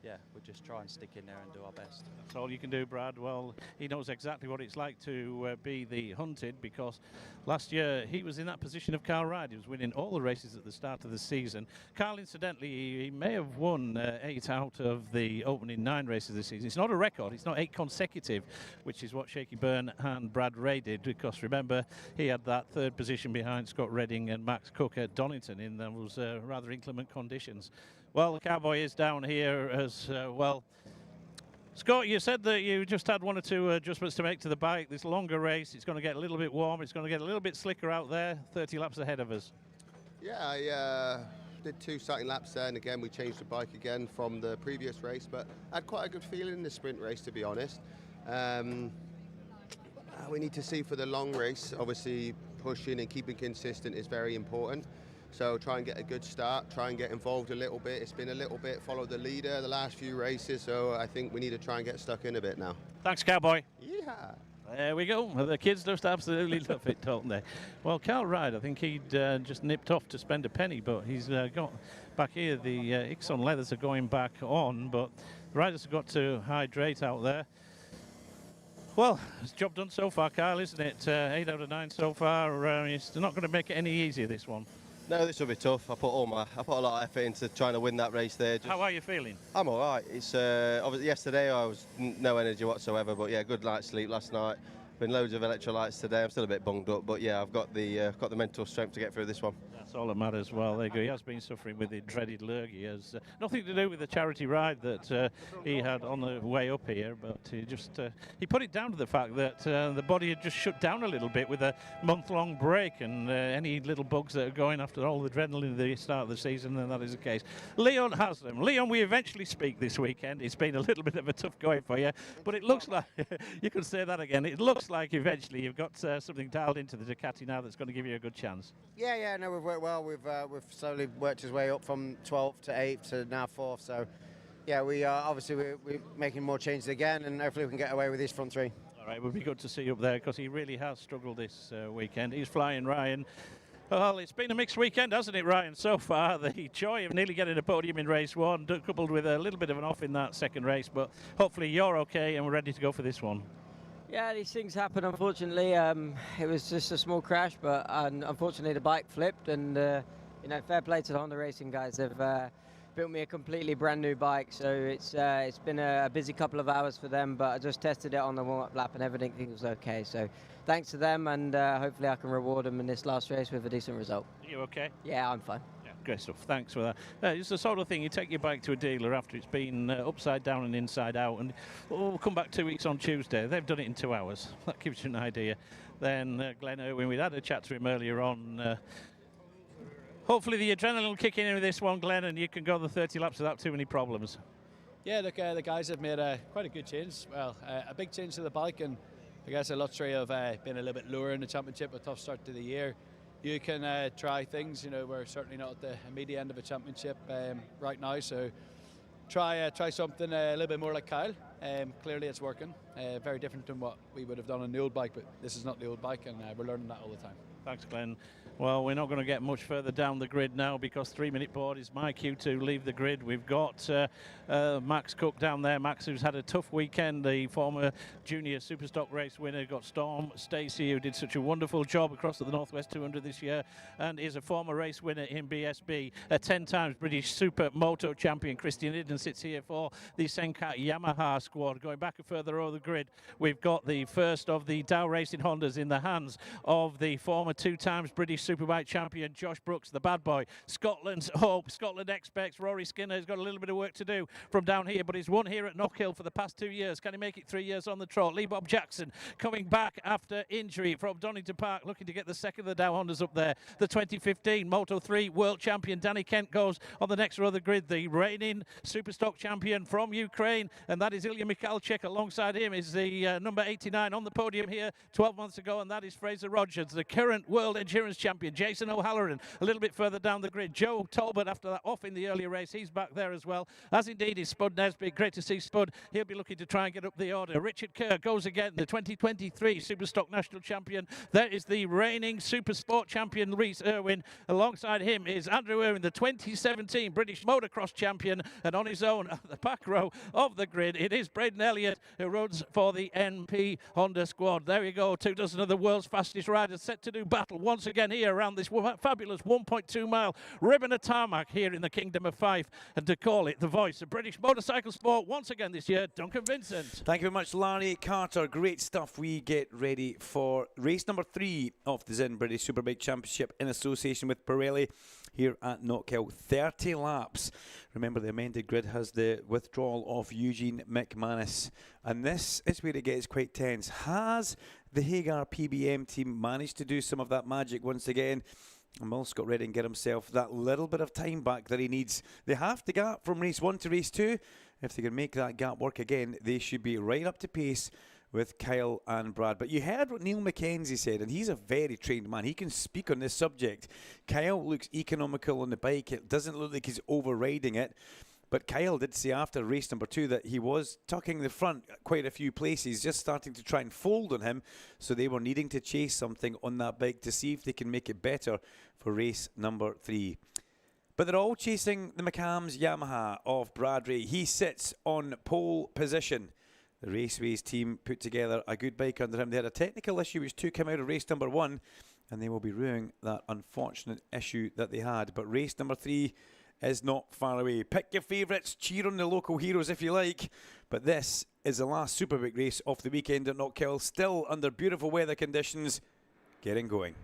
yeah, we'll just try and stick in there and do our best. That's all you can do, Brad. Well, he knows exactly what it's like to be the hunted, because last year he was in that position of Carl Ryde. He was winning all the races at the start of the season. Carl, incidentally, he may have won 8 out of the opening 9 races this season. It's not a record. It's not 8 consecutive, which is what Shaky Byrne and Brad Ray did, because remember, he had that 3rd position behind Scott Redding and Max Cook at Donington in those rather inclement conditions. Well, the Cowboy is down here as well. Scott, you said that you just had 1 or 2 adjustments to make to the bike. This longer race, it's going to get a little bit warm. It's going to get a little bit slicker out there. 30 laps ahead of us. Yeah, I did 2 starting laps there, and again, we changed the bike again from the previous race, but I had quite a good feeling in the sprint race, to be honest. We need to see for the long race, obviously pushing and keeping consistent is very important. So try and get a good start, try and get involved a little bit. It's been a little bit follow the leader the last few races, so I think we need to try and get stuck in a bit now. Thanks, Cowboy. Yeah. There we go. The kids just absolutely love it, don't they? Well, Carl Ryde, I think he'd just nipped off to spend a penny, but he's got back here. The Ixon leathers are going back on, but the riders have got to hydrate out there. Well, it's job done so far, Kyle, isn't it? 8 out of 9 so far. It's not going to make it any easier, this one. No, this will be tough. I put a lot of effort into trying to win that race there. How are you feeling? I'm all right. It's obviously yesterday I was no energy whatsoever, but yeah, good night's sleep last night. Been loads of electrolytes today. I'm still a bit bunged up, but yeah, I've got the mental strength to get through this one. That's all that matters. Well, there you go. He has been suffering with the dreaded lurgy. He has nothing to do with the charity ride that he had on the way up here, but he put it down to the fact that the body had just shut down a little bit with a month-long break, and any little bugs that are going after all the adrenaline at the start of the season, then that is the case. Leon has them. Leon, we eventually speak this weekend. It's been a little bit of a tough going for you, but it looks like, you can say that again, it looks like eventually you've got something dialed into the Ducati now that's going to give you a good chance. Yeah, no, we've worked well. We've slowly worked his way up from 12th to 8th to now 4th. So, yeah, we are obviously we're making more changes again, and hopefully we can get away with these front 3. All right, it would be good to see you up there, because he really has struggled this weekend. He's flying, Ryan. Well, it's been a mixed weekend, hasn't it, Ryan, so far? The joy of nearly getting a podium in race 1, coupled with a little bit of an off in that second race, but hopefully you're okay and we're ready to go for this one. Yeah, these things happen, unfortunately. It was just a small crash, but unfortunately the bike flipped, and fair play to the Honda Racing guys. They've built me a completely brand new bike, so it's been a busy couple of hours for them, but I just tested it on the warm-up lap and everything was okay. So thanks to them, and hopefully I can reward them in this last race with a decent result. Are you okay? Yeah, I'm fine. Great stuff. Thanks for that. It's the sort of thing you take your bike to a dealer after it's been upside down and inside out, and we'll come back 2 weeks on Tuesday. They've done it in 2 hours. That gives you an idea. Then Glenn Irwin, we had a chat to him earlier on. Hopefully the adrenaline will kick in with this one, Glenn, and you can go the 30 laps without too many problems. Yeah, look, the guys have made quite a good change. Well, a big change to the bike, and I guess a luxury of being a little bit lower in the championship, a tough start to the year. You can try things, we're certainly not at the immediate end of a championship right now, so try something a little bit more like Kyle, Clearly it's working. Very different than what we would have done on the old bike, but this is not the old bike, and we're learning that all the time. Thanks, Glenn. Well, we're not going to get much further down the grid now because 3-minute board is my cue to leave the grid. We've got Max Cook down there. Max, who's had a tough weekend, the former junior Superstock race winner. Got Storm Stacey, who did such a wonderful job across the Northwest 200 this year and is a former race winner in BSB. A 10 times British Super Moto champion, Christian Idden, sits here for the Senkat Yamaha squad. Going back further over the grid, we've got the first of the Dow Racing Hondas in the hands of the former 2 times British Superbike champion Josh Brooks, the bad boy. Scotland's hope. Scotland expects Rory Skinner has got a little bit of work to do from down here, but he's won here at Knockhill for the past 2 years. Can he make it 3 years on the trot? Lee Bob Jackson coming back after injury from Donington Park, looking to get the second of the Dow Hondas up there. The 2015 Moto 3 world champion Danny Kent goes on the next row of the grid. The reigning Superstock champion from Ukraine, and that is Ilya Mikhalchik. Alongside him is the number 89 on the podium here 12 months ago, and that is Fraser Rogers. The current world endurance champion Jason O'Halloran a little bit further down the grid. Joe Talbot, after that off in the earlier race, he's back there as well, as indeed is Spud Nesbitt. Great to see Spud. He'll be looking to try and get up the order. Richard Kerr goes again, the 2023 Superstock national champion. There is the reigning Super Sport champion Rhys Irwin. Alongside him is Andrew Irwin, the 2017 British motocross champion, and on his own at the back row of the grid it is Braden Elliott, who runs for the NP Honda squad. There you go, 24 of the world's fastest riders set to do battle once again here around this fabulous 1.2 mile ribbon of tarmac here in the Kingdom of Fife, and to call it the voice of British motorcycle sport once again this year, Duncan Vincent. Thank you very much, Larry Carter. Great stuff. We get ready for race number 3 of the Zin British Superbike Championship in association with Pirelli here at Knockhill. 30 laps. Remember, the amended grid has the withdrawal of Eugene McManus, and this is where it gets quite tense. Has the Hagar PBM team managed to do some of that magic once again? And will Scott Redding get himself that little bit of time back that he needs? They have the gap from race 1 to race 2. If they can make that gap work again, they should be right up to pace with Kyle and Brad. But you heard what Neil McKenzie said, and he's a very trained man. He can speak on this subject. Kyle looks economical on the bike. It doesn't look like he's overriding it. But Kyle did say after race number 2 that he was tucking the front quite a few places, just starting to try and fold on him. So they were needing to chase something on that bike to see if they can make it better for race number 3. But they're all chasing the McCams Yamaha of Brad Ray. He sits on pole position. The Raceways team put together a good bike under him. They had a technical issue which took him out of race number 1, and they will be ruining that unfortunate issue that they had. But race number 3 is not far away. Pick your favourites, cheer on the local heroes if you like, but this is the last Superbike race of the weekend at Knockhill, still under beautiful weather conditions, getting going.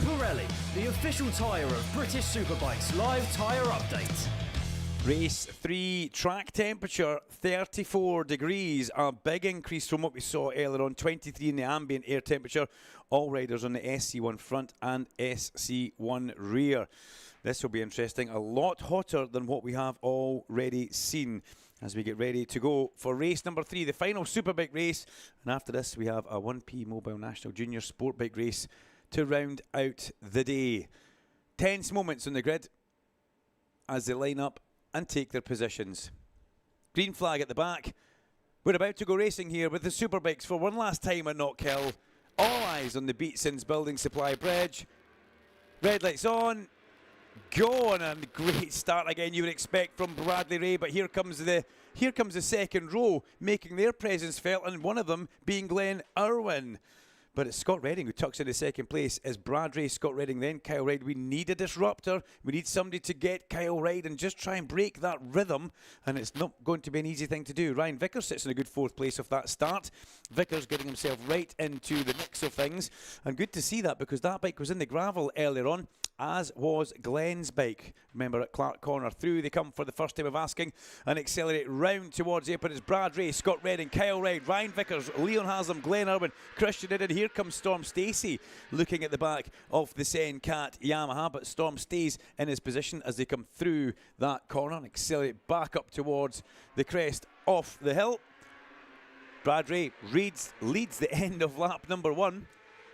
Pirelli, the official tyre of British Superbikes live tyre update. Race 3, track temperature 34 degrees, a big increase from what we saw earlier on, 23 in the ambient air temperature. All riders on the SC1 front and SC1 rear. This will be interesting, a lot hotter than what we have already seen as we get ready to go for race number 3, the final Superbike race. And after this, we have a 1P Mobile National Junior Sport Bike race to round out the day. Tense moments on the grid as they line up and take their positions. Green flag at the back. We're about to go racing here with the Superbikes for one last time at Knockhill. All eyes on the Beatsons Building Supply Bridge. Red lights on. Go on, and great start again you would expect from Bradley Ray, but here comes the second row making their presence felt, and one of them being Glenn Irwin. But it's Scott Redding who tucks into second place as Brad Ray, Scott Redding, then Kyle Ryde. We need a disruptor. We need somebody to get Kyle Ryde and just try and break that rhythm. And it's not going to be an easy thing to do. Ryan Vickers sits in a good fourth place off that start. Vickers getting himself right into the mix of things. And good to see that because that bike was in the gravel earlier on, as was Glenn's bike. Remember at Clark Corner. Through they come for the first time of asking and accelerate round towards the airport. It's Brad Ray, Scott Redding, Kyle Ryde, Ryan Vickers, Leon Haslam, Glenn Irwin, Christian Idden. Here comes Storm Stacey looking at the back of the Sen Cat Yamaha, but Storm stays in his position as they come through that corner and accelerate back up towards the crest of the hill. Brad Ray leads the end of lap number 1.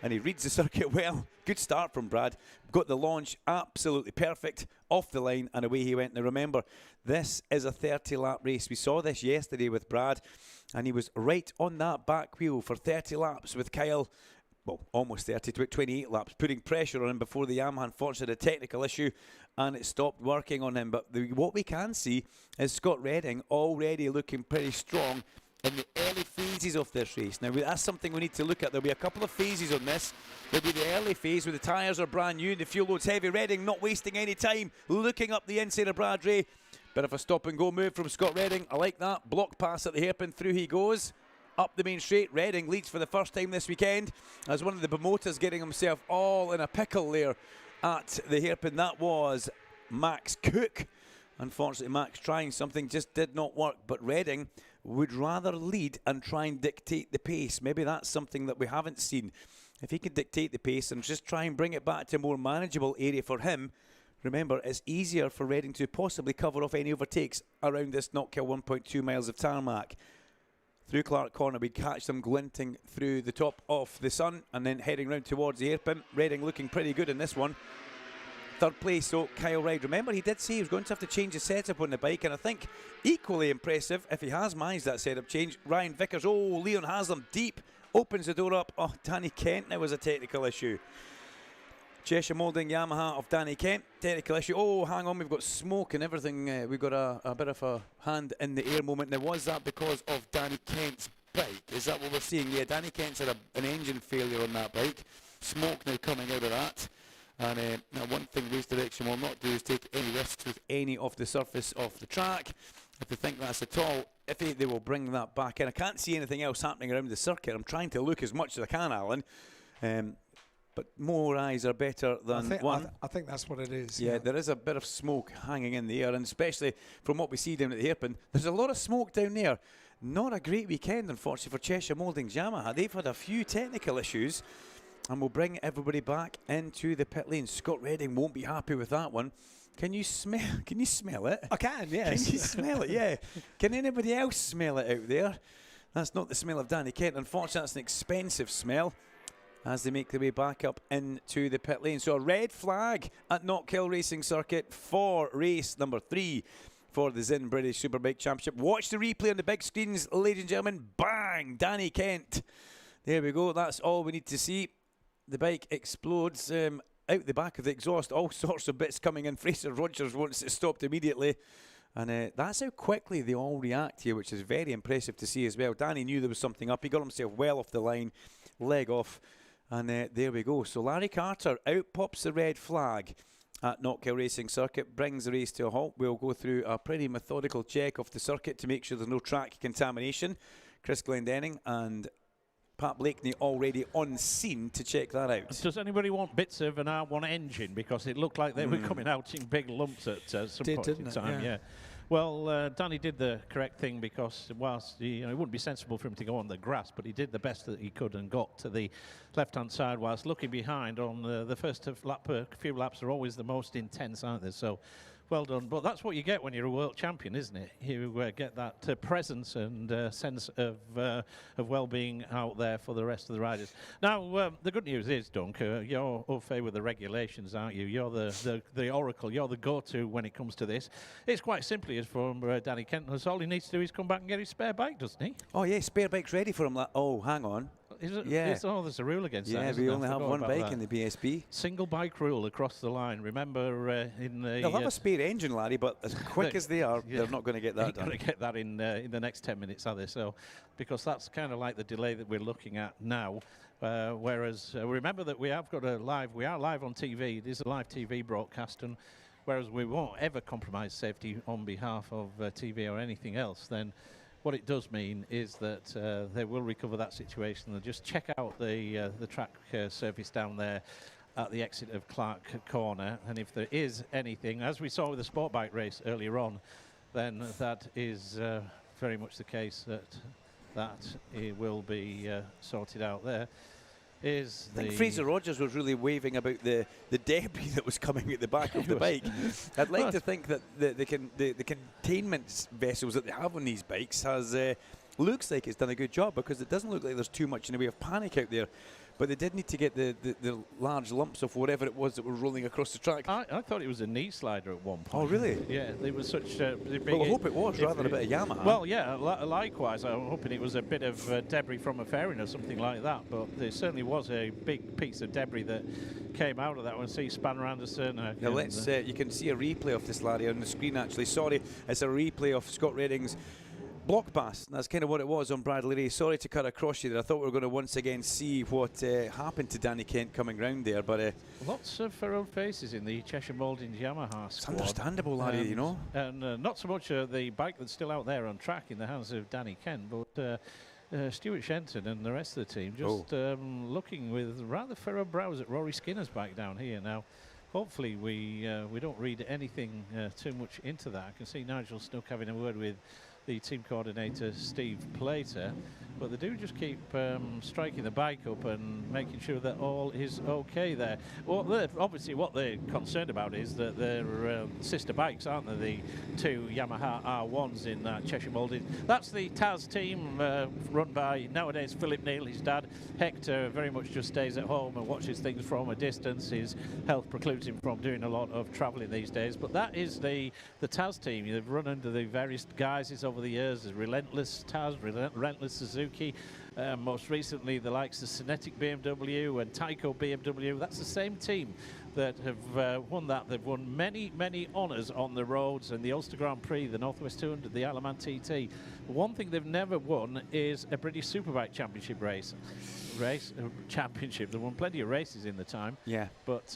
And he reads the circuit well. Good start from Brad. Got the launch absolutely perfect off the line, and away he went. Now remember, this is a 30-lap race. We saw this yesterday with Brad, and he was right on that back wheel for 30 laps with Kyle. Well, almost 30, 28 laps, putting pressure on him before the Yamaha unfortunately had a technical issue and it stopped working on him. But what we can see is Scott Redding already looking pretty strong in the early phases of this race. Now, that's something we need to look at. There'll be a couple of phases on this. There'll be the early phase where the tyres are brand new and the fuel load's heavy. Redding not wasting any time, looking up the inside of Brad Ray. Bit of a stop-and-go move from Scott Redding. I like that. Block pass at the hairpin. Through he goes. Up the main straight. Redding leads for the first time this weekend as one of the promoters getting himself all in a pickle there at the hairpin. That was Max Cook. Unfortunately, Max trying something just did not work, but Redding would rather lead and try and dictate the pace. Maybe that's something that we haven't seen. If he can dictate the pace and just try and bring it back to a more manageable area for him, remember, it's easier for Redding to possibly cover off any overtakes around this Knockhill 1.2 miles of tarmac. Through Clark Corner, we catch them glinting through the top of the sun and then heading round towards the hairpin. Redding looking pretty good in this one. Third place, so Kyle Ryde. Remember, he did say he was going to have to change his setup on the bike, and I think equally impressive, if he has managed that setup change, Ryan Vickers. Oh, Leon Haslam deep, opens the door up. Oh, Danny Kent, now was a technical issue. Cheshire Moulding Yamaha of Danny Kent, technical issue. Oh, hang on, we've got smoke and everything. We've got a bit of a hand in the air moment. Now, was that because of Danny Kent's bike? Is that what we're seeing? Yeah, Danny Kent's had an engine failure on that bike. Smoke now coming out of that. And now one thing Race Direction will not do is take any risks with any of the surface of the track. If they think that's at all, they will bring that back in. I can't see anything else happening around the circuit. I'm trying to look as much as I can, Alan. But more eyes are better than one. I think that's what it is. Yeah, there is a bit of smoke hanging in the air, and especially from what we see down at the hairpin, there's a lot of smoke down there. Not a great weekend, unfortunately, for Cheshire Moulding's Yamaha. They've had a few technical issues. And we'll bring everybody back into the pit lane. Scott Redding won't be happy with that one. Can you smell it? I can, yes. Can you smell it? Yeah. Can anybody else smell it out there? That's not the smell of Danny Kent. Unfortunately, that's an expensive smell as they make their way back up into the pit lane. So a red flag at Knockhill Racing Circuit for race number 3 for the Zinn British Superbike Championship. Watch the replay on the big screens, ladies and gentlemen. Bang! Danny Kent. There we go. That's all we need to see. The bike explodes out the back of the exhaust. All sorts of bits coming in. Fraser Rogers wants it stopped immediately. And that's how quickly they all react here, which is very impressive to see as well. Danny knew there was something up. He got himself well off the line, leg off. And there we go. So Larry Carter, out pops the red flag at Knockhill Racing Circuit, brings the race to a halt. We'll go through a pretty methodical check of the circuit to make sure there's no track contamination. Chris Glendenning and Pat Blakeney already on scene to check that out. Does anybody want bits of an R1 engine? Because it looked like they were coming out in big lumps at some point in time. Yeah. Well, Danny did the correct thing, because whilst it wouldn't be sensible for him to go on the grass, but he did the best that he could and got to the left-hand side whilst looking behind on the first few laps are always the most intense, aren't they? So, well done. But that's what you get when you're a world champion, isn't it? You get that presence and sense of well-being out there for the rest of the riders. Now, the good news is, Dunk, you're au fait with the regulations, aren't you? You're the oracle. You're the go-to when it comes to this. It's quite simply as from Danny Kent. All he needs to do is come back and get his spare bike, doesn't he? Oh, yeah, spare bike's ready for him. Oh, hang on. Is it? Yeah. There's a rule against that. Yeah, we only have one bike in the BSB. Single bike rule across the line. Remember, in the they'll have a spare engine, Larry, but as quick as they are, they're not going to get that done. Going to get that in the next 10 minutes, are they? So, because that's kind of like the delay that we're looking at now. Whereas, remember that we are live on TV. It is a live TV broadcast, and whereas we won't ever compromise safety on behalf of TV or anything else, then what it does mean is that they will recover that situation. They'll just check out the track surface down there at the exit of Clark Corner, and if there is anything, as we saw with the sport bike race earlier on, then that is very much the case that it will be sorted out there. I think Fraser Rogers was really waving about the debris that was coming at the back of the bike. I'd like to think that the containment vessels that they have on these bikes looks like it's done a good job, because it doesn't look like there's too much in the way of panic out there. But they did need to get the large lumps of whatever it was that were rolling across the track. I thought it was a knee slider at one point. Oh, really? Yeah, there was such well, I hope it was, rather than a bit of Yamaha. Well, yeah, likewise. I'm hoping it was a bit of debris from a fairing or something like that. But there certainly was a big piece of debris that came out of that one. See Spanner Anderson. Now let's. You can see a replay of this, Larry, on the screen, actually. Sorry, it's a replay of Scott Redding's block pass. That's kind of what it was on Bradley Ray. Sorry to cut across you there. I thought we were going to once again see what happened to Danny Kent coming round there, but lots of furrowed faces in the Cheshire Mouldings Yamaha squad. It's understandable, Larry, you know. And not so much the bike that's still out there on track in the hands of Danny Kent, but Stuart Shenton and the rest of the team just looking with rather furrowed brows at Rory Skinner's bike down here now. Hopefully we don't read anything too much into that. I can see Nigel Snook having a word with the team coordinator Steve Plater, but they do just keep striking the bike up and making sure that all is okay there. Well, obviously what they're concerned about is that they're sister bikes, aren't they? The two Yamaha R1s in Cheshire Mouldings. That's the Taz team run by nowadays Philip Neal, his dad. Hector very much just stays at home and watches things from a distance. His health precludes him from doing a lot of travelling these days, but that is the Taz team. They've run under the various guises over the years. There's Relentless Taz, Relentless Suzuki, most recently the likes of Cinetic BMW and Tyco BMW. That's the same team that have won that. They've won many honours on the roads, and the Ulster Grand Prix, the Northwest 200, the Isle of Man TT. One thing they've never won is a British Superbike Championship championship. They've won plenty of races in the time. Yeah. But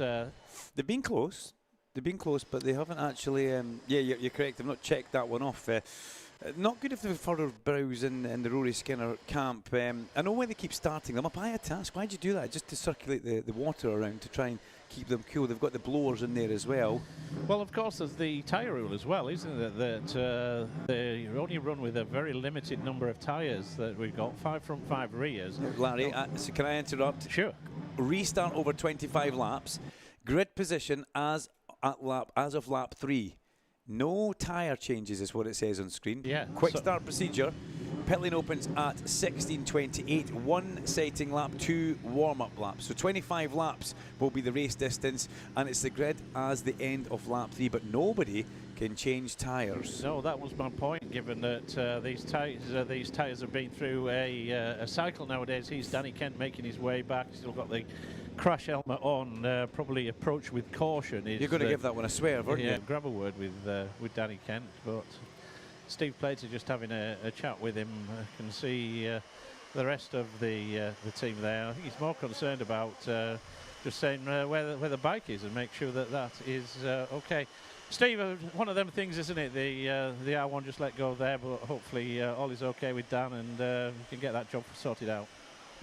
they've been close. They've been close, but they haven't actually. Yeah, you're correct. They've not checked that one off. Not good if they've furrowed brows in the Rory Skinner camp. I know why they keep starting them up. I had to ask, why'd you do that? Just to circulate the water around to try and keep them cool. They've got the blowers in there as well. Well, of course, there's the tyre rule as well, isn't it? That they only run with a very limited number of tyres that we've got, 5 front, 5 rears. Larry, so can I interrupt? Sure. Restart over 25 laps. Grid position as of lap 3. No tyre changes is what it says on screen. Yeah. Quick start procedure. Pit lane opens at 16:28. 1 sighting lap, 2 warm-up laps. So 25 laps will be the race distance, and it's the grid as the end of lap 3. But nobody can change tyres. No, that was my point. Given that these tyres have been through a cycle nowadays. He's Danny Kent making his way back. He's still got the crash helmet on, probably approach with caution. You're going to give that one a swerve, aren't you? Yeah, grab a word with Danny Kent, but Steve Plater just having a chat with him. I can see the rest of the team there. I think he's more concerned about just saying where the bike is and make sure that is okay. Steve, one of them things, isn't it? The R1 just let go there, but hopefully all is okay with Dan and we can get that job sorted out.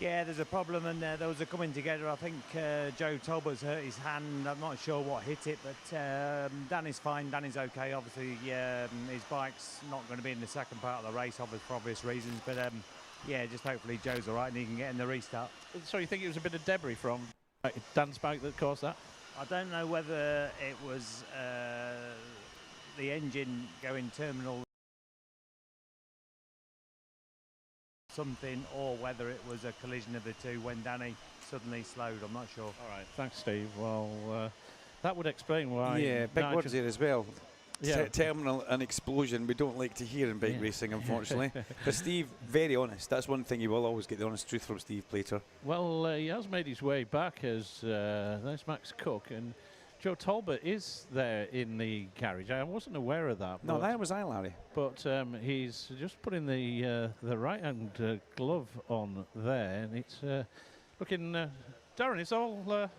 Yeah, there's a problem, and those are coming together. I think Joe Talbot's hurt his hand. I'm not sure what hit it, but Danny's fine. Danny's okay. Obviously, his bike's not going to be in the second part of the race, for obvious reasons. But yeah, just hopefully Joe's all right and he can get in the restart. So you think it was a bit of debris from Dan's bike that caused that? I don't know whether it was the engine going terminal something, or whether it was a collision of the two when Danny suddenly slowed. I'm not sure. All right, thanks, Steve. Well, that would explain why. Yeah, big Nigel words here as well. Yeah. Terminal and explosion, we don't like to hear in bike racing, unfortunately. But Steve, very honest. That's one thing you will always get the honest truth from Steve Plater. Well, he has made his way back as there's Max Cook, and Joe Talbot is there in the garage. I wasn't aware of that. No, that was I, Larry. But he's just putting the right-hand glove on there, and it's looking. Darren, it's all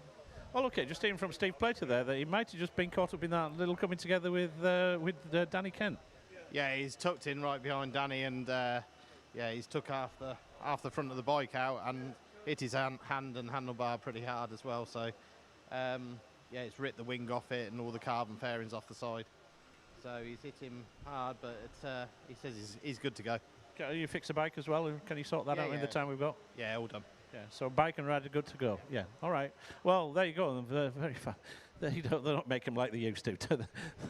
okay. Just hearing from Steve Plater there that he might have just been caught up in that little coming together with Danny Kent. Yeah, he's tucked in right behind Danny, and yeah, he's took half the front of the bike out and hit his hand and handlebar pretty hard as well. So yeah, it's ripped the wing off it and all the carbon fairings off the side. So he's hit him hard, but he says he's good to go. Can you fix a bike as well? Can you sort that out in the time we've got? Yeah, all done. Yeah, so bike and rider good to go. Yeah, all right. Well, there you go. They're very fun. They're not making them like they used to.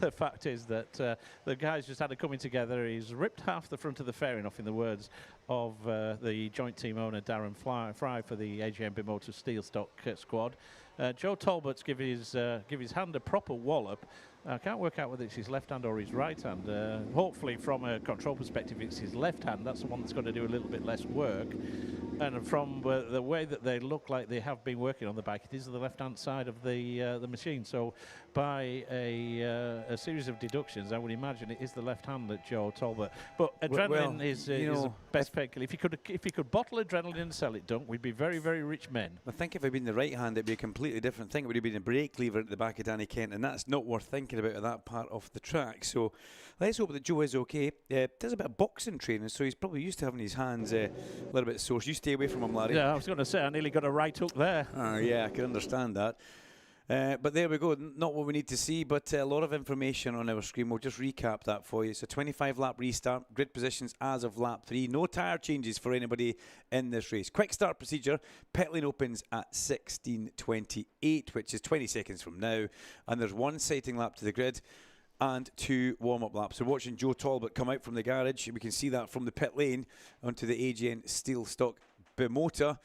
The fact is that the guys just had it coming together. He's ripped half the front of the fairing off, in the words of the joint team owner Darren Fry for the AGM Bimotor Steel Stock squad. Joe Talbot's give his hand a proper wallop. I can't work out whether it's his left hand or his right hand. Hopefully, from a control perspective, it's his left hand. That's the one that's going to do a little bit less work. And from the way that they look like they have been working on the bike, it is the left-hand side of the machine. So, by a series of deductions, I would imagine it is the left hand that Joe Talbot. But adrenaline is the best painkiller. If you could bottle adrenaline and sell it, Dunk, we'd be very, very rich men. I think if it had been the right hand, it'd be a completely different thing. It would have been a brake lever at the back of Danny Kent, and that's not worth thinking about at that part of the track. So let's hope that Joe is okay. Does a bit of boxing training, so he's probably used to having his hands a little bit sore. You stay away from him, Larry. Yeah, I was going to say, I nearly got a right hook there. Yeah, I can understand that. But there we go, not what we need to see, but a lot of information on our screen. We'll just recap that for you. It's a 25-lap restart, grid positions as of lap 3. No tyre changes for anybody in this race. Quick start procedure, pit lane opens at 16:28, which is 20 seconds from now. And there's one sighting lap to the grid and 2 warm-up laps. We're watching Joe Talbot come out from the garage. We can see that from the pit lane onto the AGN Steel Stock Bimotor.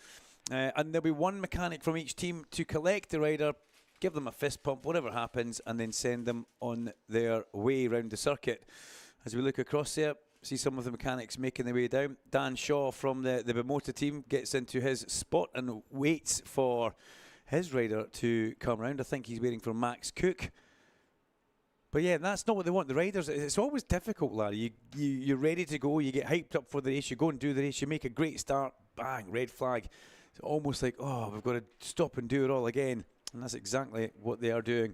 And there'll be one mechanic from each team to collect the rider, give them a fist pump, whatever happens, and then send them on their way around the circuit. As we look across there, see some of the mechanics making their way down. Dan Shaw from the Bimotor team gets into his spot and waits for his rider to come round. I think he's waiting for Max Cook. But yeah, that's not what they want. The riders, it's always difficult, Larry. You're ready to go, you get hyped up for the race, you go and do the race, you make a great start, bang, red flag. It's almost like, oh, we've got to stop and do it all again. And that's exactly what they are doing.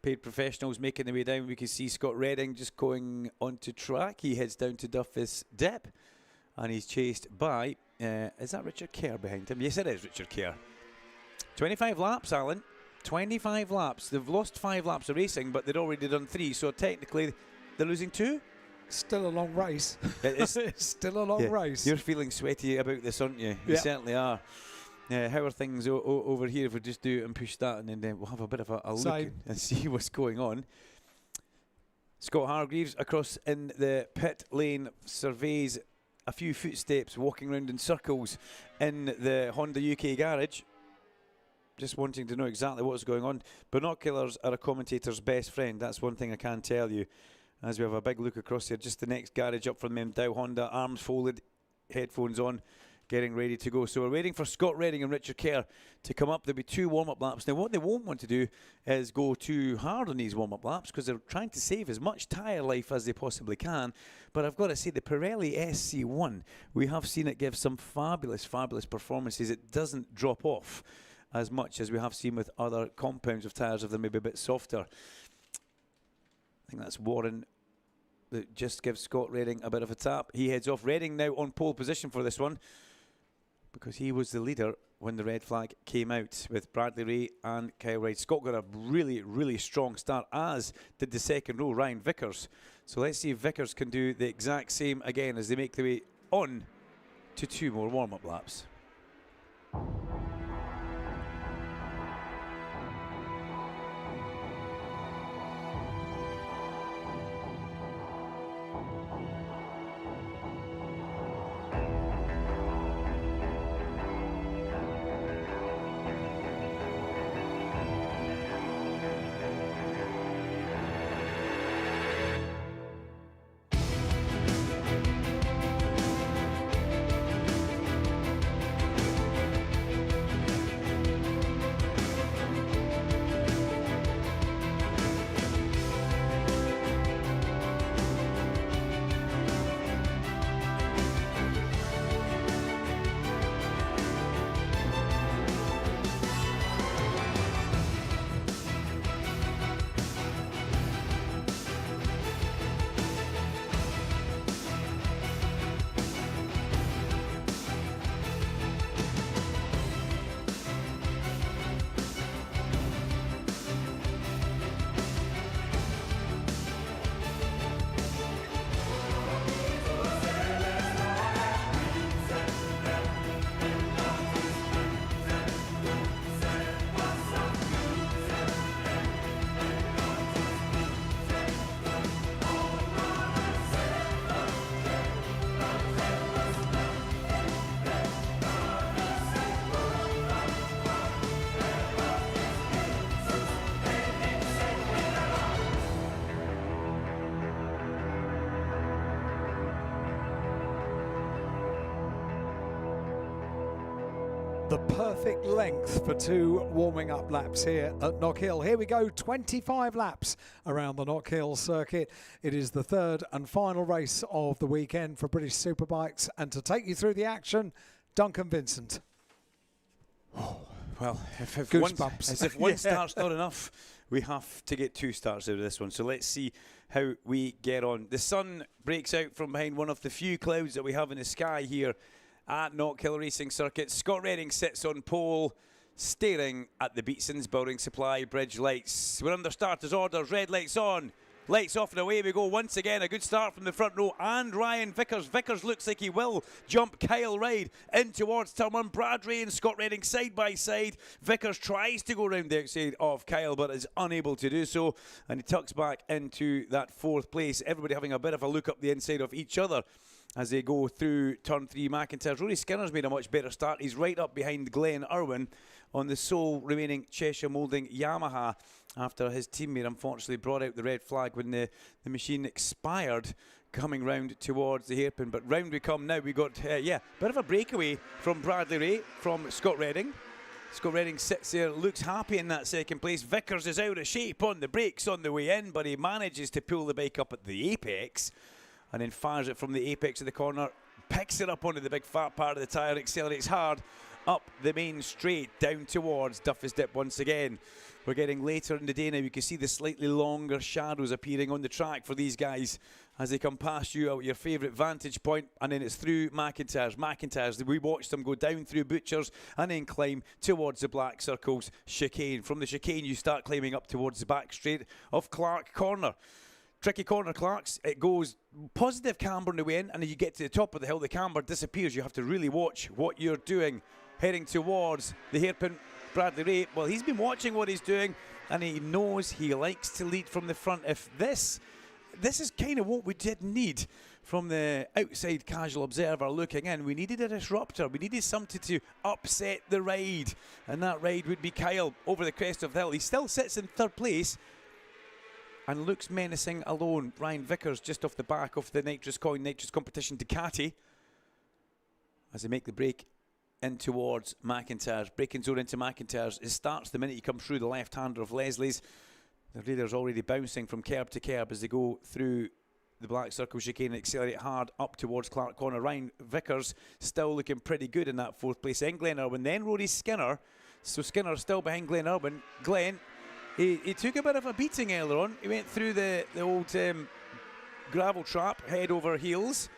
Paid professionals making their way down. We can see Scott Redding just going onto track. He heads down to Duffus Dip, and he's chased by, is that Richard Kerr behind him? Yes, it is Richard Kerr. 25 laps, Alan. 25 laps. They've lost 5 laps of racing, but they'd already done 3, so technically they're losing 2. Still a long race. It's still a long race. You're feeling sweaty about this, aren't you? You certainly are. How are things over here if we just do it and push that, and then we'll have a bit of a look and see what's going on. Scott Hargreaves across in the pit lane surveys a few footsteps, walking around in circles in the Honda UK garage, just wanting to know exactly what's going on. Binoculars are a commentator's best friend. That's one thing I can tell you. As we have a big look across here, just the next garage up from them, Dow Honda, arms folded, headphones on, getting ready to go. So we're waiting for Scott Redding and Richard Kerr to come up. There'll be 2 warm-up laps. Now, what they won't want to do is go too hard on these warm-up laps, because they're trying to save as much tyre life as they possibly can. But I've got to say, the Pirelli SC1, we have seen it give some fabulous, fabulous performances. It doesn't drop off as much as we have seen with other compounds of tyres if they're maybe a bit softer. I think that's Warren that just gives Scott Redding a bit of a tap. He heads off. Redding now on pole position for this one. because he was the leader when the red flag came out with Bradley Ray and Kyle Wright. Scott got a really, really strong start, as did the second row, Ryan Vickers. So let's see if Vickers can do the exact same again as they make their way on to 2 more warm-up laps. The perfect length for 2 warming up laps here at Knockhill. Here we go, 25 laps around the Knockhill circuit. It is the 3rd and final race of the weekend for British Superbikes. And to take you through the action, Duncan Vincent. Well, if Goosebumps. one start's not enough, we have to get 2 starts out of this one. So let's see how we get on. The sun breaks out from behind one of the few clouds that we have in the sky here at Knockhill Racing Circuit. Scott Redding sits on pole, staring at the Beatson's Building Supply Bridge lights. We're under starters' orders. Red lights on, lights off, and away we go once again. A good start from the front row, and Ryan Vickers. Vickers looks like he will jump Kyle Wright in towards turn 1. Bradley and Scott Redding side by side. Vickers tries to go round the outside of Kyle, but is unable to do so, and he tucks back into that 4th place. Everybody having a bit of a look up the inside of each other as they go through turn 3 McIntyre. Rory Skinner's made a much better start. He's right up behind Glenn Irwin on the sole remaining Cheshire Moulding Yamaha after his teammate unfortunately brought out the red flag when the machine expired coming round towards the hairpin. But round we come now. We got, bit of a breakaway from Bradley Ray from Scott Redding. Scott Redding sits there, looks happy in that 2nd place. Vickers is out of shape on the brakes on the way in, but he manages to pull the bike up at the apex and then fires it from the apex of the corner, picks it up onto the big fat part of the tyre, accelerates hard up the main straight down towards Duffy's Dip once again. We're getting later in the day now. You can see the slightly longer shadows appearing on the track for these guys as they come past you at your favourite vantage point, and then it's through McIntyre's. We watched them go down through Butchers and then climb towards the Black Circles chicane. From the chicane you start climbing up towards the back straight of Clark Corner. Tricky corner, Clark's. It goes positive camber on the way in, and then you get to the top of the hill, the camber disappears. You have to really watch what you're doing. Heading towards the hairpin, Bradley Ray. Well, he's been watching what he's doing, and he knows he likes to lead from the front. If this is kind of what we did need from the outside casual observer looking in. We needed a disruptor. We needed something to upset the ride, and that ride would be Kyle over the crest of the hill. He still sits in 3rd place and looks menacing alone. Ryan Vickers just off the back of the Nitrous Competition Ducati as they make the break in towards McIntyre's. Braking zone into McIntyre's. It starts the minute you come through the left-hander of Leslie's. The leader's already bouncing from curb to curb as they go through the Black Circle chicane and accelerate hard up towards Clark Corner. Ryan Vickers still looking pretty good in that 4th place. Then Glenn Irwin, then Rory Skinner. So Skinner still behind Glenn Irwin. Glenn, he took a bit of a beating earlier on. He went through the old gravel trap, head over heels.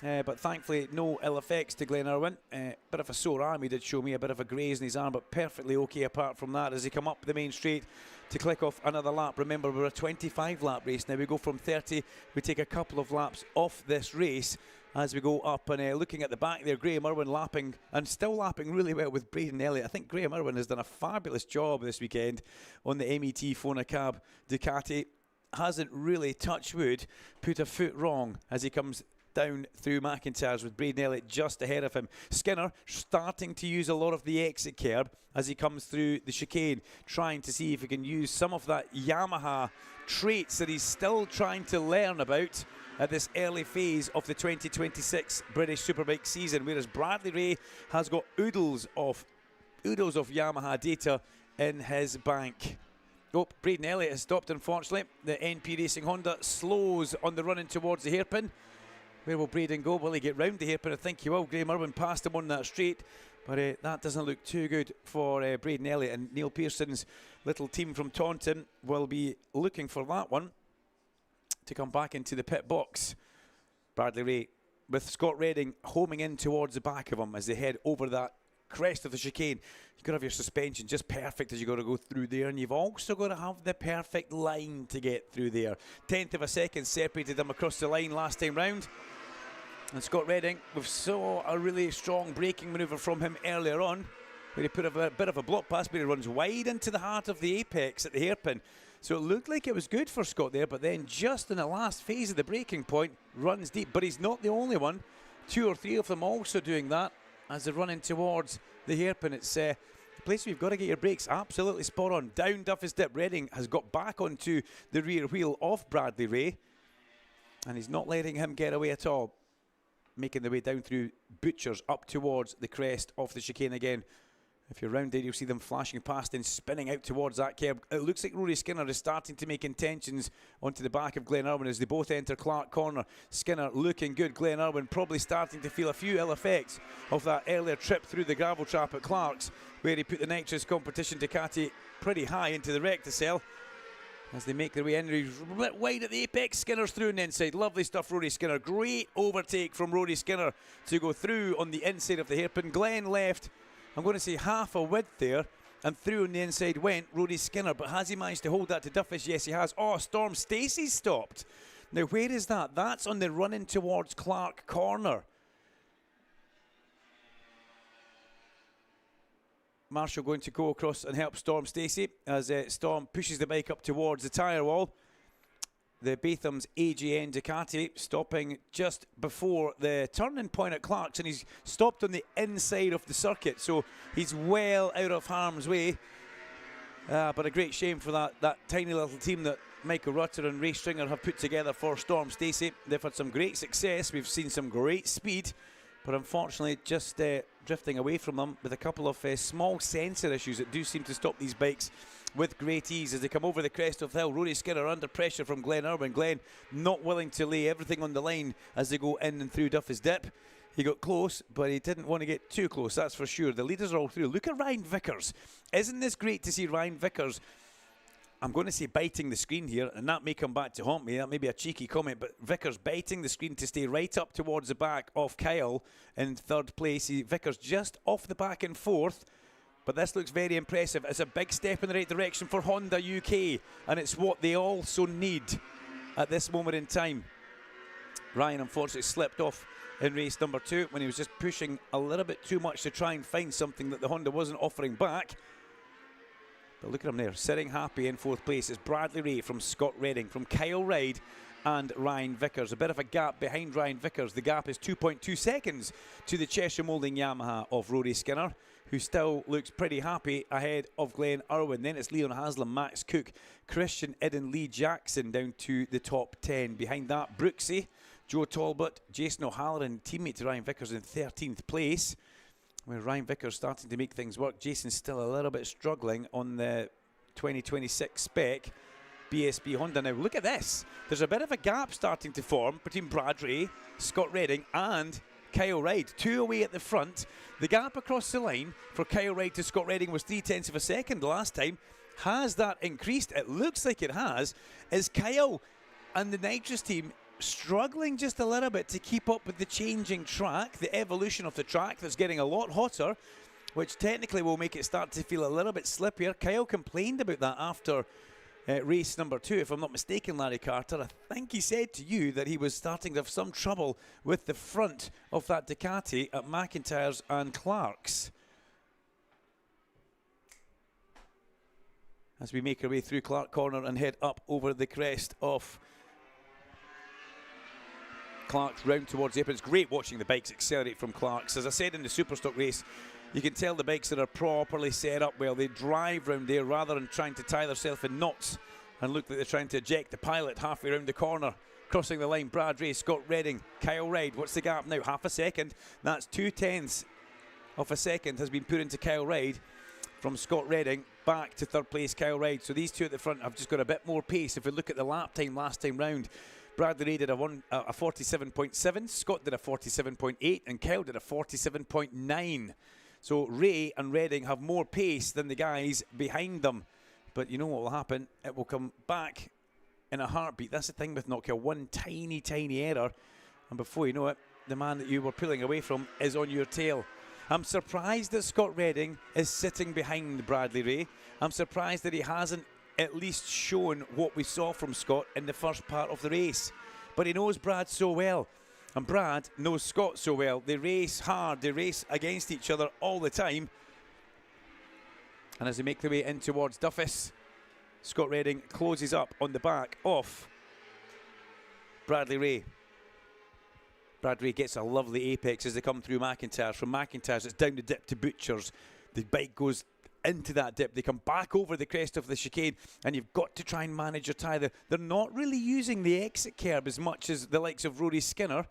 but thankfully no ill effects to Glenn Irwin. Bit of a sore arm, he did show me, a bit of a graze in his arm, but perfectly okay apart from that as he come up the main straight to click off another lap. Remember, we're a 25 lap race now. We go from 30, we take a couple of laps off this race as we go up, and looking at the back there, Graham Irwin lapping, and still lapping really well with Braden Elliott. I think Graham Irwin has done a fabulous job this weekend on the MET Fonacab Ducati. Hasn't really, touch wood, put a foot wrong as he comes down through McIntyre's with Braden Elliott just ahead of him. Skinner starting to use a lot of the exit curb as he comes through the chicane, trying to see if he can use some of that Yamaha traits that he's still trying to learn about at this early phase of the 2026 British Superbike season, whereas Bradley Ray has got oodles of Yamaha data in his bank. Oh, Braden Elliott has stopped, unfortunately. The NP Racing Honda slows on the run in towards the hairpin. Where will Braden go? Will he get round the hairpin? I think he will. Graham Irwin passed him on that straight, but that doesn't look too good for Braden Elliott, and Neil Pearson's little team from Taunton will be looking for that one to come back into the pit box. Bradley Ray with Scott Redding homing in towards the back of him as they head over that crest of the chicane. You've got to have your suspension just perfect as you've got to go through there, and you've also got to have the perfect line to get through there. 10th of a second separated them across the line last time round. And Scott Redding, we saw a really strong braking manoeuvre from him earlier on, where he put a bit of a block pass, but he runs wide into the heart of the apex at the hairpin. So it looked like it was good for Scott there, but then just in the last phase of the braking point, runs deep. But he's not the only one. 2 or 3 of them also doing that as they're running towards the hairpin. It's the place where you've got to get your brakes absolutely spot on. Down Duffy's Dip. Redding has got back onto the rear wheel of Bradley Ray, and he's not letting him get away at all. Making the way down through Butchers up towards the crest of the chicane again. If you're round there, you'll see them flashing past and spinning out towards that curb. It looks like Rory Skinner is starting to make intentions onto the back of Glenn Irwin as they both enter Clark Corner. Skinner looking good. Glenn Irwin probably starting to feel a few ill effects of that earlier trip through the gravel trap at Clark's, where he put the nitrous competition Ducati pretty high into the recticel. As they make their way in, he's a bit wide at the apex. Skinner's through on the inside. Lovely stuff, Rory Skinner. Great overtake from Rory Skinner to go through on the inside of the hairpin. Glenn left, I'm going to say, half a width there, and through on the inside went Rory Skinner. But has he managed to hold that to Duffus? Yes, he has. Oh, Storm Stacey's stopped. Now, where is that? That's on the run in towards Clark Corner. Marshall going to go across and help Storm Stacey as Storm pushes the bike up towards the tyre wall. The Batham's AGN Ducati stopping just before the turning point at Clark's, and he's stopped on the inside of the circuit, so he's well out of harm's way. But a great shame for that tiny little team that Michael Rutter and Ray Stringer have put together for Storm Stacey. They've had some great success. We've seen some great speed, but unfortunately just drifting away from them with a couple of small sensor issues that do seem to stop these bikes with great ease as they come over the crest of the hill. Rory Skinner under pressure from Glenn Irwin. Glenn not willing to lay everything on the line as they go in and through Duffy's Dip. He got close, but he didn't want to get too close, that's for sure. The leaders are all through. Look at Ryan Vickers. Isn't this great to see Ryan Vickers? I'm going to say biting the screen here, and that may come back to haunt me. That may be a cheeky comment, but Vickers biting the screen to stay right up towards the back of Kyle in third place. Vickers just off the back in fourth, but this looks very impressive. It's a big step in the right direction for Honda UK, and it's what they also need at this moment in time. Ryan unfortunately slipped off in race number 2 when he was just pushing a little bit too much to try and find something that the Honda wasn't offering back. But look at him there, sitting happy in fourth place. It's Bradley Ray from Scott Redding, from Kyle Ryde and Ryan Vickers. A bit of a gap behind Ryan Vickers. The gap is 2.2 seconds to the Cheshire Moulding Yamaha of Rory Skinner, who still looks pretty happy ahead of Glenn Irwin. Then it's Leon Haslam, Max Cook, Christian Idden, Lee Jackson down to the top 10. Behind that, Brooksy, Joe Talbot, Jason O'Halloran, teammate to Ryan Vickers in 13th place. Where Ryan Vickers starting to make things work. Jason's still a little bit struggling on the 2026 spec BSB Honda. Now look at this. There's a bit of a gap starting to form between Brad Ray, Scott Redding and Kyle Ryde. 2 away at the front. The gap across the line for Kyle Ryde to Scott Redding was 0.3 of a second last time. Has that increased? It looks like it has. Is Kyle and the Nitrous team struggling just a little bit to keep up with the changing track, the evolution of the track that's getting a lot hotter, which technically will make it start to feel a little bit slippier. Kyle complained about that after race number 2, if I'm not mistaken, Larry Carter. I think he said to you that he was starting to have some trouble with the front of that Ducati at McIntyre's and Clark's. As we make our way through Clark Corner and head up over the crest of Clark's round towards the apron. It's great watching the bikes accelerate from Clark's. As I said in the Superstock race, you can tell the bikes that are properly set up well. They drive round there rather than trying to tie themselves in knots and look like they're trying to eject the pilot halfway around the corner. Crossing the line, Brad Ray, Scott Redding, Kyle Reid. What's the gap now? Half a second. That's 0.2 of a second has been put into Kyle Reid from Scott Redding back to third place Kyle Reid. So these two at the front have just got a bit more pace. If we look at the lap time last time round, Bradley Ray did a 47.7, Scott did a 47.8, and Kyle did a 47.9. So Ray and Redding have more pace than the guys behind them. But you know what will happen? It will come back in a heartbeat. That's the thing with Knockhill. One tiny, tiny error, and before you know it, the man that you were pulling away from is on your tail. I'm surprised that Scott Redding is sitting behind Bradley Ray. I'm surprised that he hasn't at least shown what we saw from Scott in the first part of the race. But he knows Brad so well. And Brad knows Scott so well. They race hard, they race against each other all the time. And as they make their way in towards Duffus, Scott Redding closes up on the back of Bradley Ray. Brad Ray gets a lovely apex as they come through McIntyre's. From McIntyre's, it's down the dip to Butcher's. The bike goes into that dip. They come back over the crest of the chicane, and you've got to try and manage your tyre. They're not really using the exit curb as much as the likes of Rory Skinner.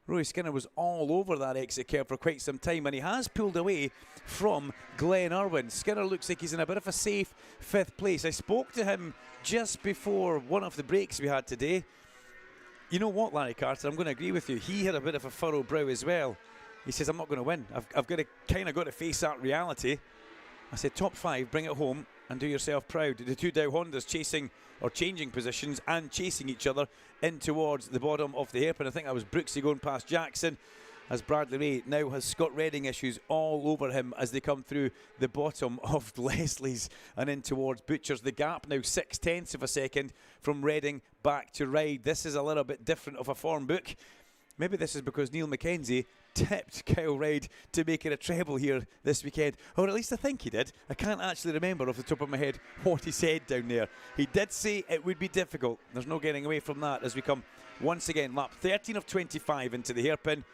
Rory Skinner was all over that exit curb for quite some time, and he has pulled away from Glenn Irwin. Skinner looks like he's in a bit of a safe 5th place. I spoke to him just before one of the breaks we had today. You know what, Larry Carter, I'm going to agree with you. He had a bit of a furrowed brow as well. He says, I'm not going to win. I've got to kind of got to face that reality. I said, top 5, bring it home and do yourself proud. The two Dow Hondas chasing or changing positions and chasing each other in towards the bottom of the hairpin. I think that was Brooksy going past Jackson, as Bradley Ray now has Scott Redding issues all over him as they come through the bottom of Leslie's and in towards Butcher's. The gap now 0.6 of a second from Redding back to Reid. This is a little bit different of a form book. Maybe this is because Neil McKenzie tipped Kyle Reid to make it a treble here this weekend, or at least I think he did. I can't actually remember off the top of my head what he said down there. He did say it would be difficult. There's no getting away from that as we come once again lap 13 of 25 into the hairpin.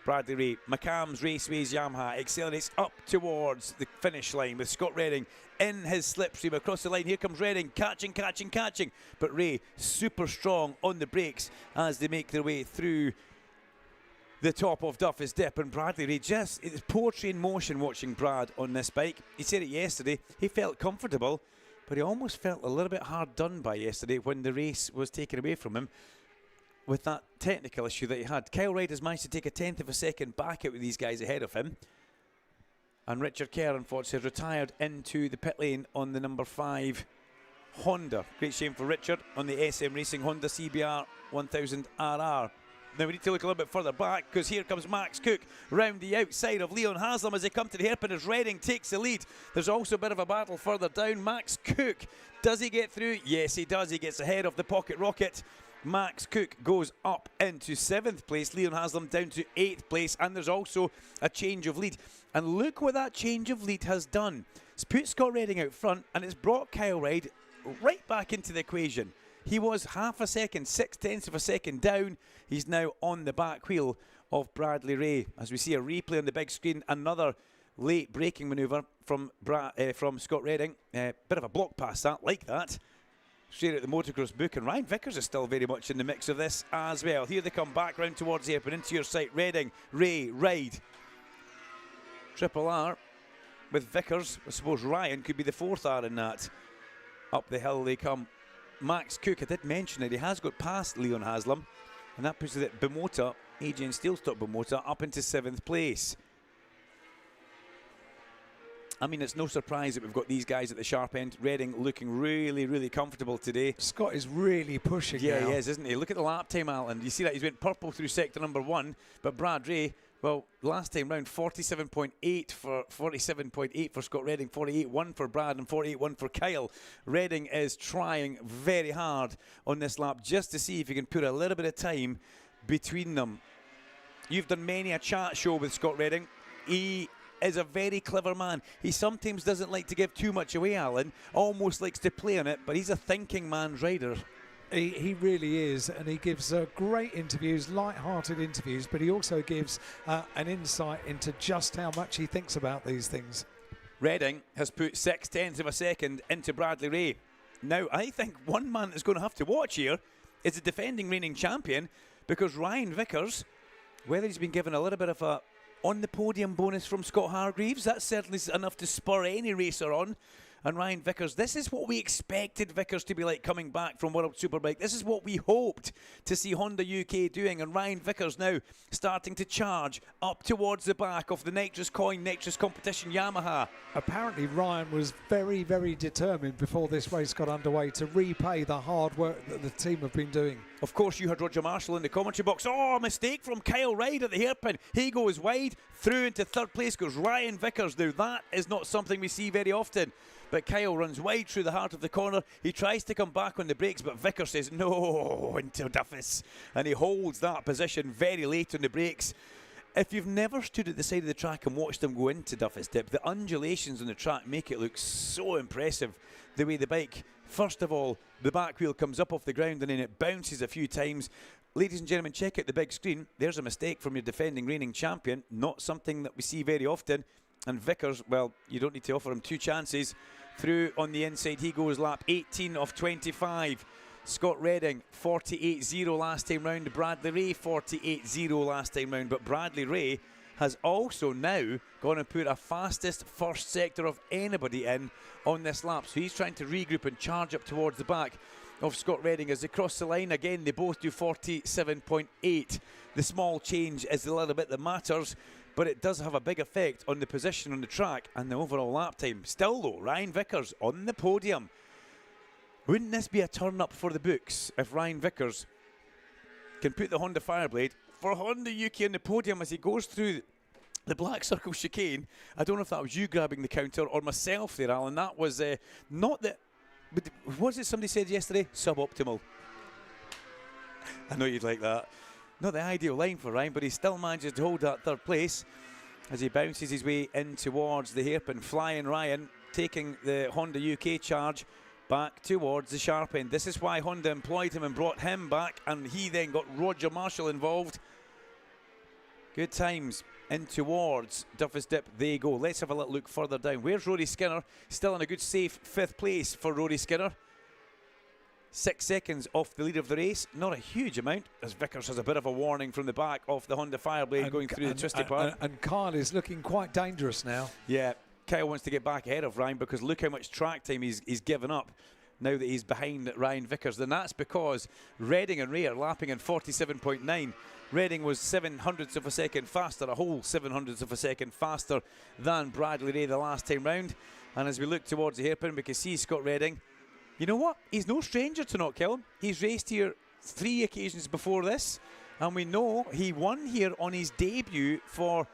Bradley Ray, McCann's Raceways Yamaha, accelerates up towards the finish line with Scott Redding in his slipstream across the line. Here comes Redding, catching. But Ray super strong on the brakes as they make their way through the top of Duffus Dip. And Bradley Ray, just, it's poetry in motion watching Brad on this bike. He said it yesterday, he felt comfortable, but he almost felt a little bit hard done by yesterday when the race was taken away from him with that technical issue that he had. Kyle Reid has managed to take 1/10 of a second back out with these guys ahead of him. And Richard Kerr, unfortunately, retired into the pit lane on the number 5 Honda. Great shame for Richard on the SM Racing Honda CBR 1000RR. Now we need to look a little bit further back because here comes Max Cook round the outside of Leon Haslam as they come to the hairpin as Redding takes the lead. There's also a bit of a battle further down. Max Cook, does he get through? Yes, he does. He gets ahead of the Pocket Rocket. Max Cook goes up into 7th place. Leon Haslam down to 8th place. And there's also a change of lead. And look what that change of lead has done. It's put Scott Redding out front and it's brought Kyle Reid right back into the equation. He was half a second, 0.6 of a second down. He's now on the back wheel of Bradley Ray. As we see a replay on the big screen, another late braking manoeuvre from Scott Redding. Bit of a block pass that, like that. Straight at the motocross book, and Ryan Vickers is still very much in the mix of this as well. Here they come back round towards the hairpin, into your sight. Redding, Ray, Reid. Triple R with Vickers. I suppose Ryan could be the 4th R in that. Up the hill they come. Max Cook, I did mention it, he has got past Leon Haslam, and that puts it at Bimota, Adrian Steelstock Bimota, up into 7th place. I mean, it's no surprise that we've got these guys at the sharp end. Reading looking really, really comfortable today. Scott is really pushing Yeah, now. he is, isn't he? Look at the lap time, Alan. You see that? He's went purple through sector number 1, but Brad Ray, well, last time round, 47.8 for Scott Redding, 48.1 for Brad, and 48.1 for Kyle. Redding is trying very hard on this lap just to see if he can put a little bit of time between them. You've done many a chat show with Scott Redding. He is a very clever man. He sometimes doesn't like to give too much away, Alan. Almost likes to play on it, but he's a thinking man's rider. He really is, and he gives great interviews, light-hearted interviews, but he also gives an insight into just how much he thinks about these things. Redding has put 0.6 of a second into Bradley Ray. Now, I think one man that's going to have to watch here is the defending reigning champion, because Ryan Vickers, whether he's been given a little bit of a on-the-podium bonus from Scott Hargreaves, that's certainly enough to spur any racer on. And Ryan Vickers, this is what we expected Vickers to be like coming back from World Superbike. This is what we hoped to see Honda UK doing. And Ryan Vickers now starting to charge up towards the back of the Nitrous Coin, Nitrous Competition Yamaha. Apparently Ryan was very, very determined before this race got underway to repay the hard work that the team have been doing. Of course, you had Roger Marshall in the commentary box. Oh, a mistake from Kyle Ryde at the hairpin. He goes wide, through into third place goes Ryan Vickers. Now, that is not something we see very often. But Kyle runs wide through the heart of the corner. He tries to come back on the brakes, but Vickers says no into Duffus. And he holds that position very late on the brakes. If you've never stood at the side of the track and watched them go into Duffus Dip, the undulations on the track make it look so impressive. The way the bike, first of all, the back wheel comes up off the ground and then it bounces a few times. Ladies and gentlemen, check out the big screen. There's a mistake from your defending reigning champion. Not something that we see very often. And Vickers, well, you don't need to offer him two chances. Through on the inside, he goes lap 18 of 25. Scott Redding, 48.0 last time round. Bradley Ray, 48.0 last time round. But Bradley Ray has also now gone and put a fastest first sector of anybody in on this lap. So he's trying to regroup and charge up towards the back of Scott Redding. As they cross the line again, they both do 47.8. The small change is the little bit that matters, but it does have a big effect on the position on the track and the overall lap time. Still though, Ryan Vickers on the podium. Wouldn't this be a turn up for the books if Ryan Vickers can put the Honda Fireblade for Honda UK on the podium as he goes through the Black Circle chicane? I don't know if that was you grabbing the counter or myself there, Alan. That was not the... What was it somebody said yesterday? Suboptimal. I know you'd like that. Not the ideal line for Ryan, but he still manages to hold that third place as he bounces his way in towards the hairpin. Flying Ryan taking the Honda UK charge back towards the sharp end. This is why Honda employed him and brought him back, and he then got Roger Marshall involved. Good times in towards Duffus Dip they go. Let's have a little look further down. Where's Rory Skinner? Still in a good safe 5th place for Rory Skinner. 6 seconds off the lead of the race. Not a huge amount, as Vickers has a bit of a warning from the back of the Honda Fireblade going through the twisty part. And Kyle is looking quite dangerous now. Yeah, Kyle wants to get back ahead of Ryan because look how much track time he's given up now that he's behind Ryan Vickers. And that's because Redding and Ray are lapping in 47.9. Redding was 0.07 of a second faster, a whole 0.07 of a second faster than Bradley Ray the last time round. And as we look towards the hairpin, we can see Scott Redding. You know what? He's no stranger to Knockhill. He's raced here 3 occasions before this. And we know he won here on his debut for,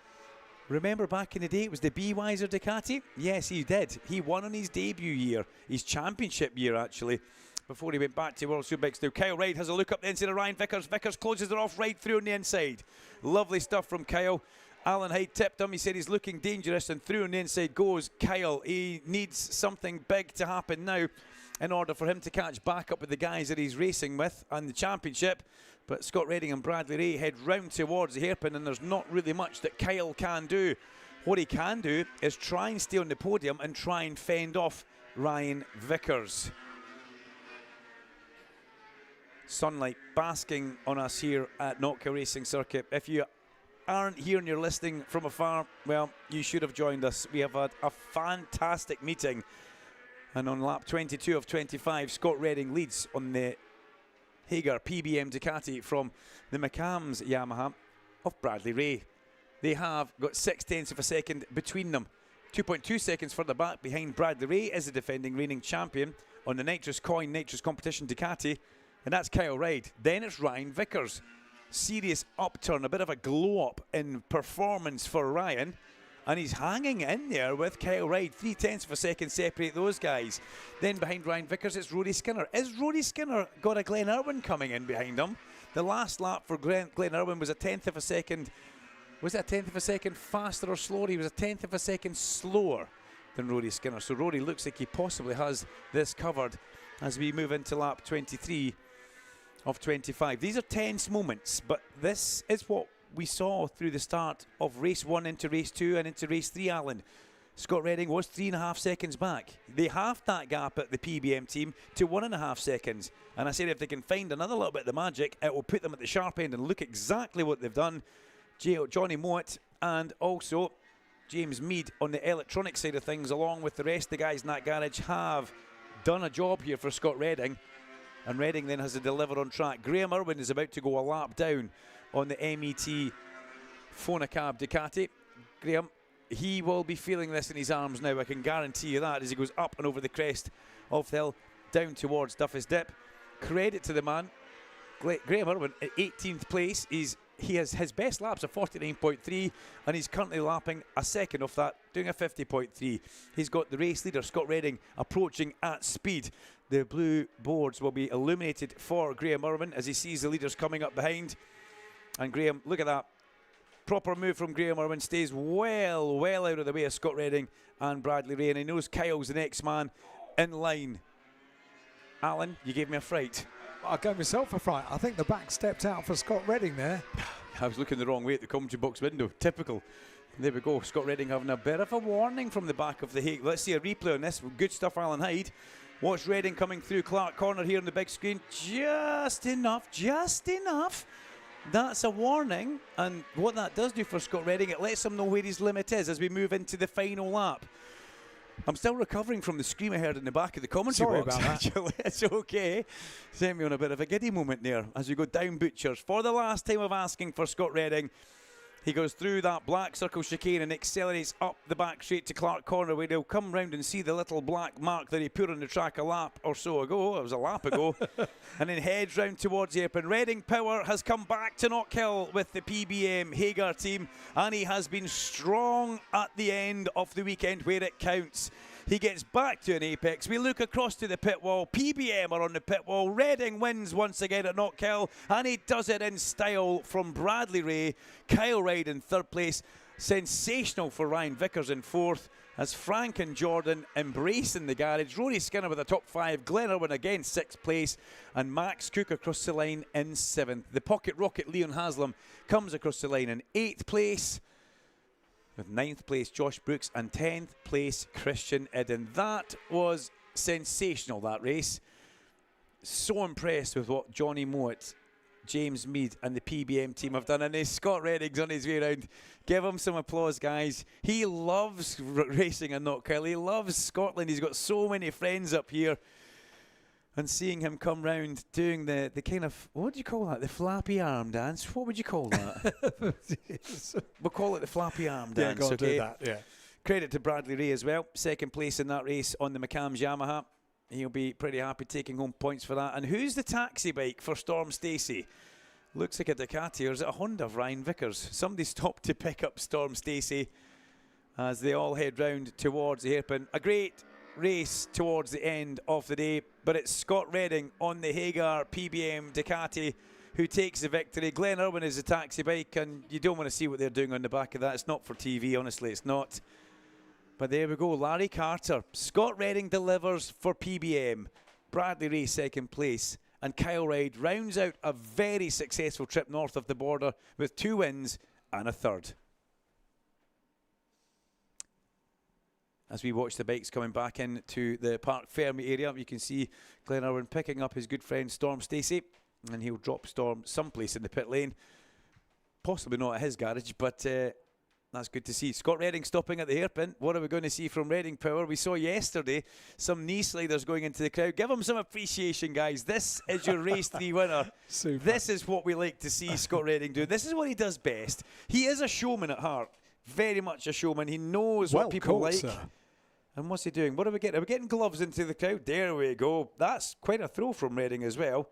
remember back in the day, it was the B-Wiser Ducati? Yes, he did. He won on his debut year, his championship year actually, before he went back to World Superbikes. Now Kyle Ryde has a look up the inside of Ryan Vickers. Vickers closes it off right through on the inside. Lovely stuff from Kyle. Alan Hyde tipped him. He said he's looking dangerous, and through on the inside goes Kyle. He needs something big to happen now in order for him to catch back up with the guys that he's racing with on the championship. But Scott Redding and Bradley Ray head round towards the hairpin, and there's not really much that Kyle can do. What he can do is try and stay on the podium and try and fend off Ryan Vickers. Sunlight basking on us here at Knockhill Racing Circuit. If you aren't here and you're listening from afar, well, you should have joined us. We have had a fantastic meeting. And on lap 22 of 25, Scott Redding leads on the Hager PBM Ducati from the McCams Yamaha of Bradley Ray. They have got 0.6 of a second between them. 2.2 seconds further back behind Bradley Ray is the defending reigning champion on the nitrous coin nitrous competition Ducati, and that's Kyle Ryde. Then it's Ryan Vickers. Serious upturn, a bit of a glow up in performance for Ryan, and he's hanging in there with Kyle Ryde. 0.3 of a second separate those guys. Then behind Ryan Vickers, it's Rory Skinner. Is Rory Skinner got a Glenn Irwin coming in behind him? The last lap for Glenn Irwin was a 1/10 of a second. Was it a 1/10 of a second faster or slower? He was a 1/10 of a second slower than Rory Skinner. So Rory looks like he possibly has this covered as we move into lap 23 of 25. These are tense moments, but this is what we saw through the start of race 1 into race 2 and into race 3, Alan. Scott Redding was 3.5 seconds back. They halved that gap at the PBM team to 1.5 seconds. And I said if they can find another little bit of the magic, it will put them at the sharp end, and look exactly what they've done. Johnny Mowat and also James Mead on the electronic side of things, along with the rest of the guys in that garage, have done a job here for Scott Redding. And Redding then has to deliver on track. Graham Irwin is about to go a lap down on the MET Fonacab Ducati. Graham, he will be feeling this in his arms now, I can guarantee you that, as he goes up and over the crest of the hill, down towards Duffy's Dip. Credit to the man. Graham Irwin at 18th place. He has his best laps of 49.3, and he's currently lapping a second off that, doing a 50.3. He's got the race leader, Scott Redding, approaching at speed. The blue boards will be illuminated for Graham Irwin as he sees the leaders coming up behind. And Graham, look at that. Proper move from Graham Irwin, stays well out of the way of Scott Redding and Bradley Ray, and he knows Kyle's the next man in line. Alan, you gave me a fright. I gave myself a fright. I think the back stepped out for Scott Redding there. I was looking the wrong way at the commentary box window. Typical. There we go. Scott Redding having a bit of a warning from the back of the hay. Let's see a replay on this. Good stuff, Alan Hyde. Watch Redding coming through Clark Corner here on the big screen. Just enough. That's a warning. And what that does do for Scott Redding, it lets him know where his limit is as we move into the final lap. I'm still recovering from the scream I heard in the back of the commentary box. Sorry about that. It's okay. Sent me on a bit of a giddy moment there as we go down Butchers. For the last time of asking for Scott Redding, he goes through that black circle chicane and accelerates up the back straight to Clark Corner, where he'll come round and see the little black mark that he put on the track a lap or so ago. It was a lap ago. And then heads round towards the airpin. Redding Power has come back to Knockhill with the PBM Hagar team, and he has been strong at the end of the weekend where it counts. He gets back to an apex. We look across to the pit wall. PBM are on the pit wall. Redding wins once again at Knockhill, and he does it in style from Bradley Ray. Kyle Ryde in third place. Sensational for Ryan Vickers in fourth, as Frank and Jordan embracing the garage. Rory Skinner with a top 5. Glenn Irwin again 6th place, and Max Cook across the line in 7th. The pocket rocket Leon Haslam comes across the line in 8th place, with 9th place Josh Brooks and 10th place Christian Eden. That was sensational, that race. So impressed with what Johnny Mowat, James Mead and the PBM team have done, and Scott Redding's on his way around. Give him some applause, guys. He loves racing in Knockhill. He loves Scotland. He's got so many friends up here. And seeing him come round doing the kind of, what do you call that? The flappy arm dance? What would you call that? We'll call it the flappy arm dance. Yeah, go on, okay? do that, yeah. Credit to Bradley Ray as well. 2nd place in that race on the McCams Yamaha. He'll be pretty happy taking home points for that. And who's the taxi bike for Storm Stacey? Looks like a Ducati, or is it a Honda of Ryan Vickers? Somebody stopped to pick up Storm Stacey as they all head round towards the hairpin. A great race towards the end of the day, but it's Scott Redding on the Hagar PBM Ducati who takes the victory. Glenn Irwin is the taxi bike, and you don't want to see what they're doing on the back of that. It's not for TV, honestly, it's not. But there we go, Larry Carter. Scott Redding delivers for PBM. Bradley Ray 2nd place, and Kyle Ryde rounds out a very successful trip north of the border with 2 wins and a 3rd. As we watch the bikes coming back into the Park Fermi area, you can see Glenn Irwin picking up his good friend Storm Stacey, and he'll drop Storm someplace in the pit lane. Possibly not at his garage, but that's good to see. Scott Redding stopping at the hairpin. What are we going to see from Redding Power? We saw yesterday some knee sliders going into the crowd. Give him some appreciation, guys. This is your race 3 winner. Super. This is what we like to see Scott Redding do. This is what he does best. He is a showman at heart. very much a showman. He knows Well what people caught, like. sir. And what's he doing? What are we getting? Are we getting gloves into the crowd? There we go. That's quite a throw from Reading as well.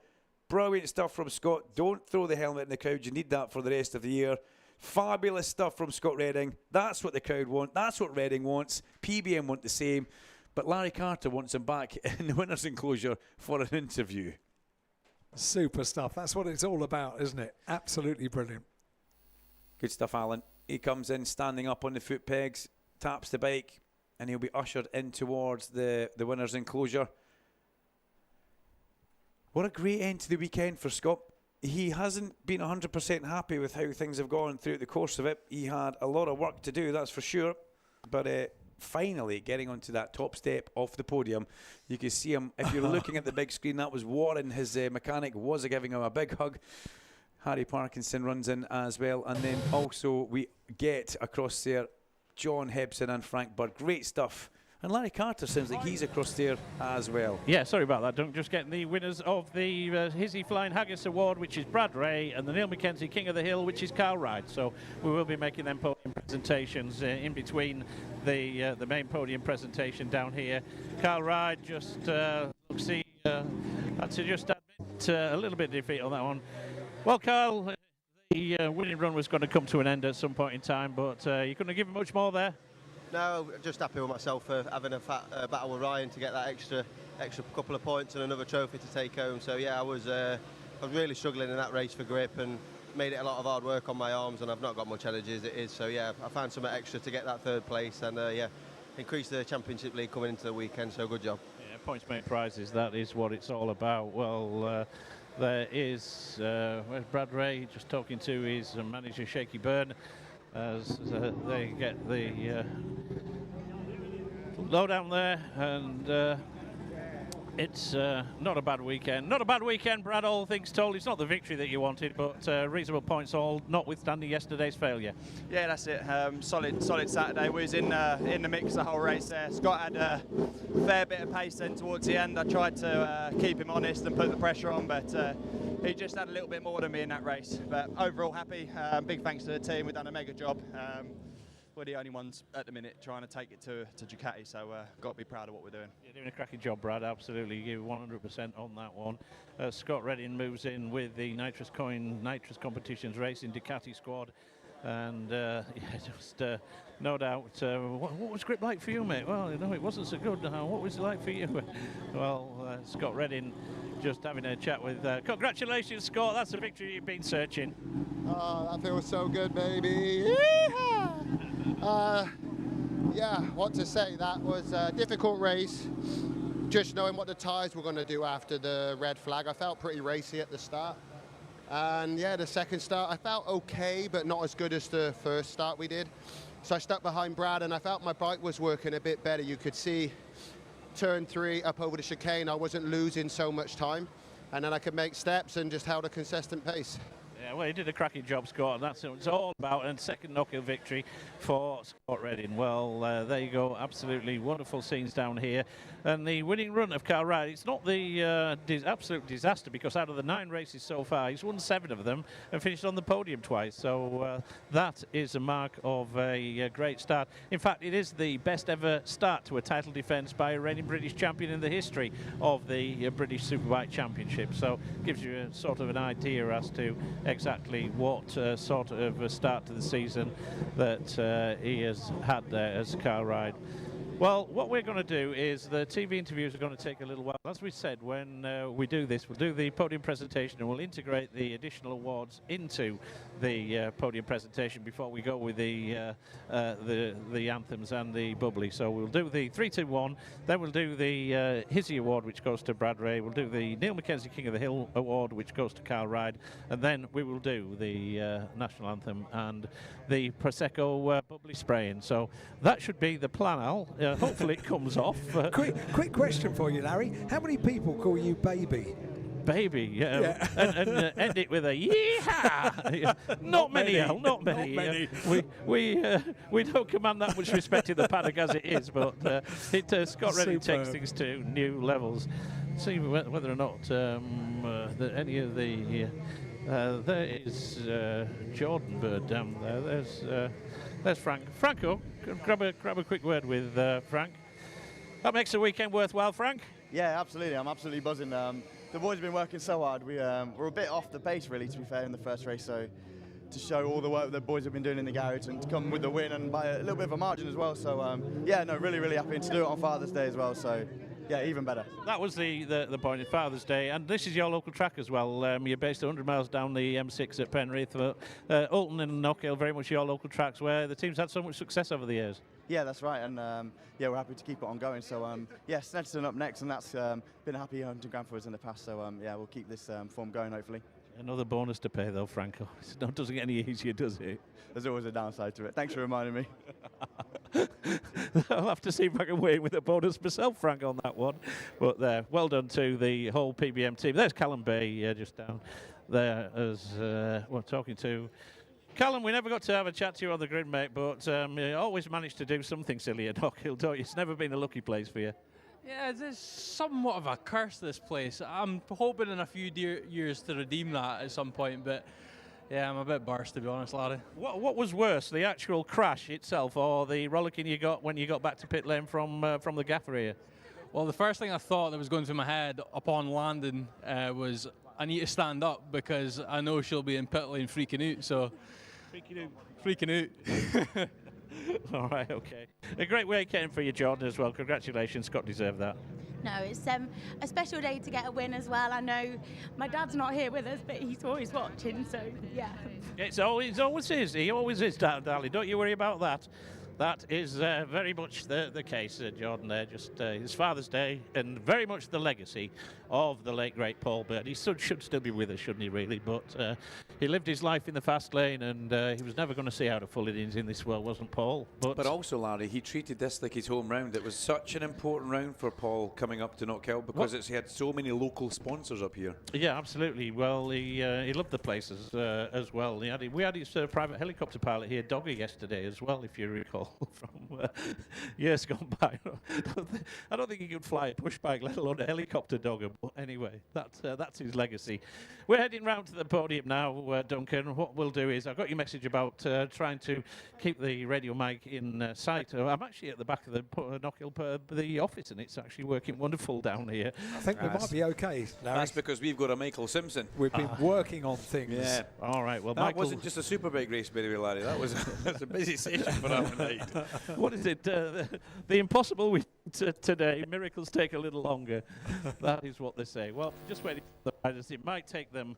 Brilliant stuff from Scott. Don't throw the helmet in the crowd. You need that for the rest of the year. Fabulous stuff from Scott Reading. That's what the crowd want. That's what Reading wants. PBM want the same. But Larry Carter wants him back in the winner's enclosure for an interview. Super stuff. That's what it's all about, isn't it? Absolutely brilliant. Good stuff, Alan. He comes in standing up on the foot pegs, taps the bike, and he'll be ushered in towards the winner's enclosure. What a great end to the weekend for Scott. He hasn't been 100% happy with how things have gone throughout the course of it. He had a lot of work to do, that's for sure. But finally getting onto that top step off the podium, you can see him. If you're looking at the big screen, that was Warren, his mechanic, was giving him a big hug. Harry Parkinson runs in as well. And then also we get across there John Hebson and Frank Bird. Great stuff. And Larry Carter sounds like he's across there as well. Yeah, sorry about that. Don't just getting the winners of the Hizzy Flying Haggis Award, which is Brad Ray, and the Neil Mackenzie King of the Hill, which is Carl Ryde. So we will be making them podium presentations in between the main podium presentation down here. Carl Ryde just had to just admit a little bit of defeat on that one. Well, Carl, the winning run was going to come to an end at some point in time, but you couldn't give him much more there. No, just happy with myself for having a battle with Ryan to get that extra couple of points and another trophy to take home. So yeah, I was really struggling in that race for grip and made it a lot of hard work on my arms, and I've not got much energy as it is. So yeah, I found something extra to get that third place, and yeah, increase the Championship League coming into the weekend. So good job. Yeah, points make prizes. That is what it's all about. Well, there is where's Brad Ray just talking to his manager Shaky Byrne as they get the lowdown there, and it's not a bad weekend. Not a bad weekend, Brad, all things told. It's not the victory that you wanted, but reasonable points all, notwithstanding yesterday's failure. Yeah, that's it. Solid Saturday. We was in the mix the whole race there. Scott had a fair bit of pace then towards the end. I tried to keep him honest and put the pressure on, but he just had a little bit more than me in that race. But overall happy. Big thanks to the team. We've done a mega job. We're the only ones at the minute trying to take it to Ducati, so got to be proud of what we're doing. You're doing a cracking job, Brad. Absolutely, you 100% on that one. Scott Redding moves in with the Nitrous Competitions Racing Ducati squad, and yeah, just no doubt. What was grip like for you, mate? Well, no, it wasn't so good. What was it like for you? Well, Scott Redding just having a chat with. Congratulations, Scott. That's the victory you've been searching. Oh, that feels so good, baby. Yeah, what to say, that was a difficult race. Just knowing what the tyres were going to do after the red flag. I felt pretty racy at the start. And yeah, the second start, I felt okay, but not as good as the first start we did. So I stuck behind Brad, and I felt my bike was working a bit better. You could see turn 3 up over the chicane, I wasn't losing so much time. And then I could make steps and just held a consistent pace. Yeah, well, he did a cracking job, Scott, and that's what it's all about. And second knockout victory for Scott Redding. Well, there you go. Absolutely wonderful scenes down here. And the winning run of Carl Ryde, it's not the absolute disaster, because out of the 9 races so far, he's won 7 of them and finished on the podium twice. So that is a mark of a great start. In fact, it is the best ever start to a title defence by a reigning British champion in the history of the British Superbike Championship. So gives you a sort of an idea as to exactly what sort of a start to the season that he has had there as Carl Ryde. Well, what we're going to do is the TV interviews are going to take a little while. As we said, when we do this, we'll do the podium presentation and we'll integrate the additional awards into the podium presentation before we go with the anthems and the bubbly. So we'll do the 3, 2, 1, then we'll do the Hizzy Award, which goes to Brad Ray. We'll do the Neil Mackenzie King of the Hill Award, which goes to Carl Ryde, and then we will do the national anthem and the Prosecco bubbly spraying. So that should be the plan, Al. Hopefully it comes off. Quick question for you, Larry. How many people call you baby? Baby, yeah. And end it with a yeehaw. Not many, Al, not many. We don't command that much respect in the paddock as it is, but Scott Redding takes things to new levels. See whether or not any of the there is Jordan Bird down there. There's There's Frank. Franco, grab a quick word with Frank. That makes the weekend worthwhile, Frank. Yeah, absolutely. I'm absolutely buzzing. The boys have been working so hard. We're a bit off the pace, really, to be fair, in the first race. So to show all the work the boys have been doing in the garage and to come with the win and by a little bit of a margin as well. So yeah, no, really, really happy to do it on Father's Day as well. So yeah, even better. That was the point of Father's Day, and this is your local track as well. You're based 100 miles down the M6 at Penrith. Alton and Knockhill, very much your local tracks where the team's had so much success over the years. Yeah, that's right, and yeah, we're happy to keep it on going. So yeah, Snetterton up next, and that's been a happy hunting ground for us in the past. So yeah, we'll keep this form going, hopefully. Another bonus to pay though, Franco. It doesn't get any easier, does it? There's always a downside to it. Thanks for reminding me. I'll have to see if I can weigh in with a bonus myself, Frank, on that one. But well done to the whole PBM team. There's Callum Bay just down there as we're talking to. Callum, we never got to have a chat to you on the grid, mate, but you always managed to do something silly at Knockhill, don't you? It's never been a lucky place for you. Yeah, it's somewhat of a curse, this place. I'm hoping in a few years to redeem that at some point, but yeah, I'm a bit burst, to be honest, laddie. What was worse, the actual crash itself or the rollicking you got when you got back to pit lane from the gaffer here? Well, the first thing I thought that was going through my head upon landing was I need to stand up because I know she'll be in pit lane freaking out, so... Freaking out. All right, okay. A great weekend for you, Jordan, as well. Congratulations. Scott deserved that. No, it's a special day to get a win as well. I know my dad's not here with us, but he's always watching, so yeah. It always is. He always is, darling. Don't you worry about that. That is very much the case, Jordan, there. Just his Father's Day and very much the legacy of the late, great Paul Byrne. He should still be with us, shouldn't he, really? But he lived his life in the fast lane and he was never going to see out a full innings in this world, wasn't Paul? But also, Larry, he treated this like his home round. It was such an important round for Paul coming up to Knockhill because he had so many local sponsors up here. Yeah, absolutely. Well, he loved the place as well. We had his private helicopter pilot here, Dogger, yesterday as well, if you recall. From years gone by. I don't think he could fly a push bike, let alone a helicopter, Dogger. But anyway, that's his legacy. We're heading round to the podium now, Duncan. What we'll do is, I've got your message about trying to keep the radio mic in sight. I'm actually at the back of the Knockhill the office, and it's actually working wonderful down here. I think we might be okay. That's because we've got a Michael Simpson. We've been working on things. Yeah. All right. Well, that Michael wasn't just a superbike race, by the way, Larry. That was that's a busy session for that night. What is it? The impossible today. Miracles take a little longer. That is what they say. Well, just waiting for the riders. It might take them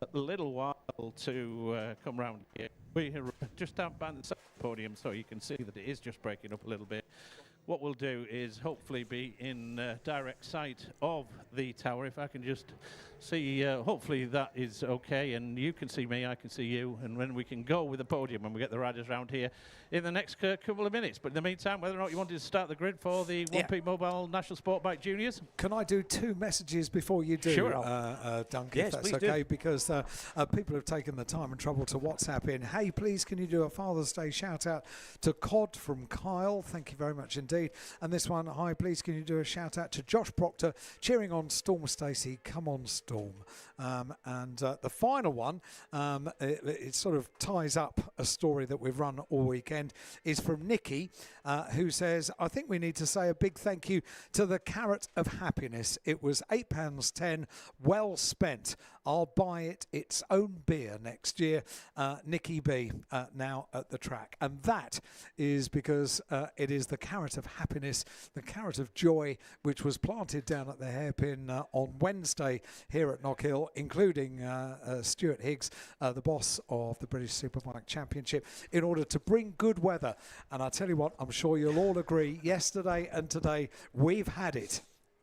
a little while to come round here. We're just down by the podium, so you can see that it is just breaking up a little bit. What we'll do is hopefully be in direct sight of the tower. If I can just see, hopefully that is okay, and you can see me, I can see you, and when we can go with the podium when we get the riders round here in the next couple of minutes. But in the meantime, whether or not you wanted to start the grid for the 1P Mobile National Sport Bike Juniors. Can I do two messages before you do, sure. Duncan, yes, if that's please okay? do. Because people have taken the time and trouble to WhatsApp in. Hey, please, can you do a Father's Day shout out to Cod from Kyle? Thank you very much indeed. And this one, hi, please, can you do a shout out to Josh Proctor cheering on Storm Stacey? Come on, Storm. And the final one, it sort of ties up a story that we've run all weekend, is from Nikki, who says, I think we need to say a big thank you to the Carrot of Happiness. It was £8.10, well spent. I'll buy it its own beer next year. Nikki B, now at the track. And that is because it is the Carrot of Happiness, the Carrot of Joy, which was planted down at the hairpin on Wednesday here at Knockhill, including Stuart Higgs, the boss of the British Superbike Championship, in order to bring good weather. And I tell you what, I'm sure you'll all agree, yesterday and today, we've had it.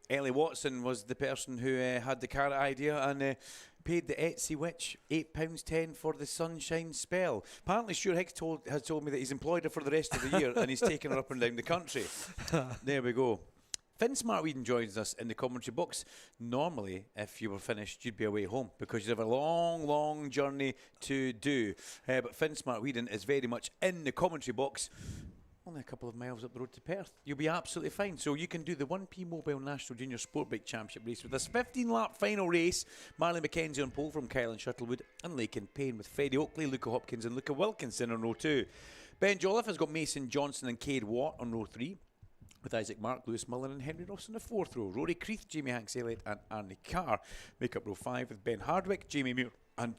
Ellie Watson was the person who had the carrot idea and paid the Etsy witch £8.10 for the sunshine spell. Apparently Stuart Higgs has told me that he's employed her for the rest of the year and he's taken her up and down the country. There we go. Finn Smartweeden joins us in the commentary box. Normally, if you were finished, you'd be away home because you'd have a long, long journey to do. But Finn Smartweeden is very much in the commentary box. Only a couple of miles up the road to Perth. You'll be absolutely fine. So you can do the 1P Mobile National Junior Sport Bike Championship race with this 15-lap final race. Marley McKenzie on pole from Kyle and Shuttlewood, and Lakin Payne with Freddie Oakley, Luca Hopkins and Luca Wilkinson on row 2. Ben Jolliffe has got Mason Johnson and Cade Watt on row 3, with Isaac Mark, Lewis Mullen and Henry Ross in the 4th row. Rory Creeth, Jamie Hanks Elliott and Arnie Carr make up row 5, with Ben Hardwick, Jamie Muir and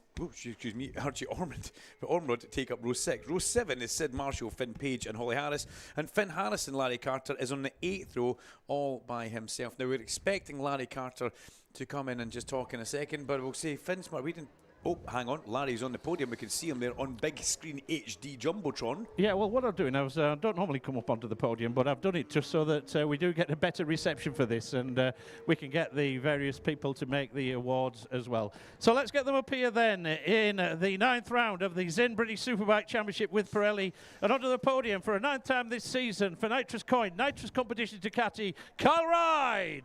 Archie Ormond take up row 6. Row 7 is Sid Marshall, Finn Page and Holly Harris, and Finn Harris and Larry Carter is on the 8th row all by himself. Now we're expecting Larry Carter to come in and just talk in a second, but we'll say Finn Smart, we didn't. Oh, hang on, Larry's on the podium. We can see him there on big screen HD Jumbotron. Yeah, well, what I'm doing, I don't normally come up onto the podium, but I've done it just so that we do get a better reception for this, and we can get the various people to make the awards as well. So let's get them up here then in the 9th round of the Zinn British Superbike Championship with Pirelli, and onto the podium for a 9th time this season for Nitrous Coin, Nitrous Competition Ducati, Carl Ride.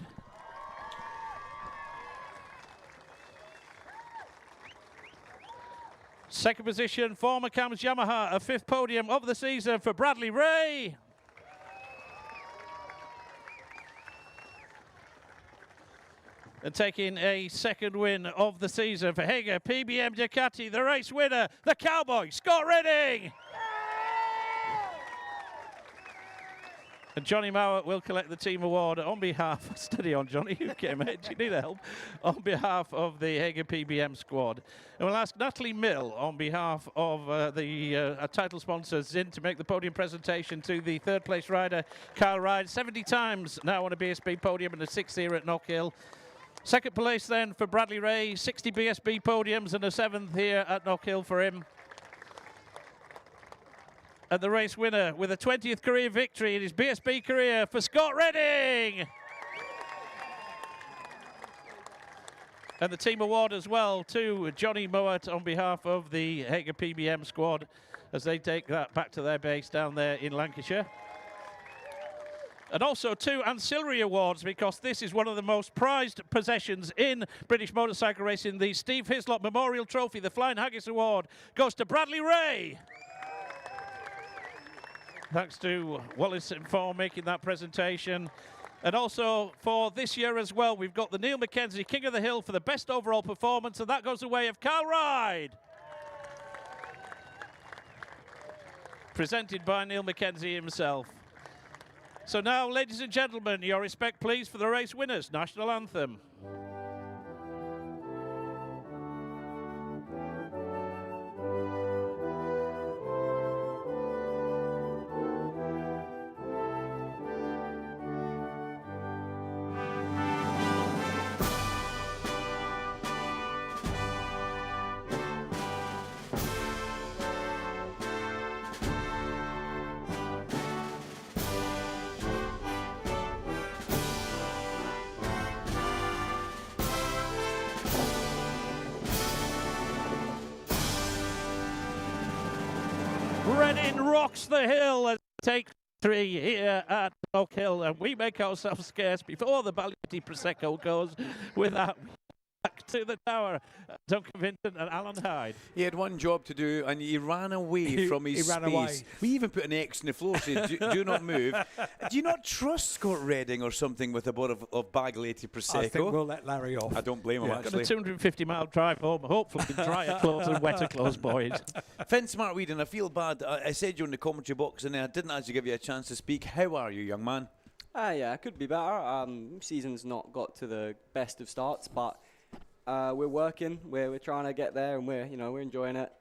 Second position, former Cams Yamaha, a 5th podium of the season for Bradley Ray. And taking a 2nd win of the season for Hager PBM Ducati, the race winner, the Cowboy, Scott Redding. And Johnny Mowat will collect the team award on behalf, steady on Johnny, who came in, do you need help? On behalf of the Hager PBM squad. And we'll ask Natalie Mill on behalf of the title sponsor Zinn to make the podium presentation to the 3rd place rider, Kyle Ride, 70 times now on a BSB podium and a 6th here at Knockhill. 2nd place then for Bradley Ray, 60 BSB podiums and a 7th here at Knockhill for him. And the race winner with a 20th career victory in his BSB career for Scott Redding. And the team award as well to Johnny Mowat on behalf of the Hager PBM squad as they take that back to their base down there in Lancashire. And also 2 ancillary awards, because this is one of the most prized possessions in British motorcycle racing. The Steve Hislop Memorial Trophy, the Flying Haggis Award, goes to Bradley Ray. Thanks to Wallace for making that presentation. And also for this year as well, we've got the Neil McKenzie King of the Hill for the best overall performance, and that goes the way of Carl Ride. Presented by Neil McKenzie himself. So now, ladies and gentlemen, your respect please for the race winners. National Anthem. Redding rocks the hill as take 3 here at Knockhill, and we make ourselves scarce before the Bagliati Prosecco goes with that. Back to the tower, Duncan Vinton and Alan Hyde. He had one job to do and he ran away from his space. Away. We even put an X in the floor saying, do not move. Do you not trust Scott Redding or something with a bottle of Bagliati Prosecco? I think we'll let Larry off. I don't blame him, actually. Got a 250-mile drive home, hopefully drier clothes and wetter clothes, boys. Finn Smart Whedon, I feel bad. I said you in the commentary box and I didn't actually give you a chance to speak. How are you, young man? Yeah, it could be better. Season's not got to the best of starts, but we're working. We're trying to get there, and we're enjoying it.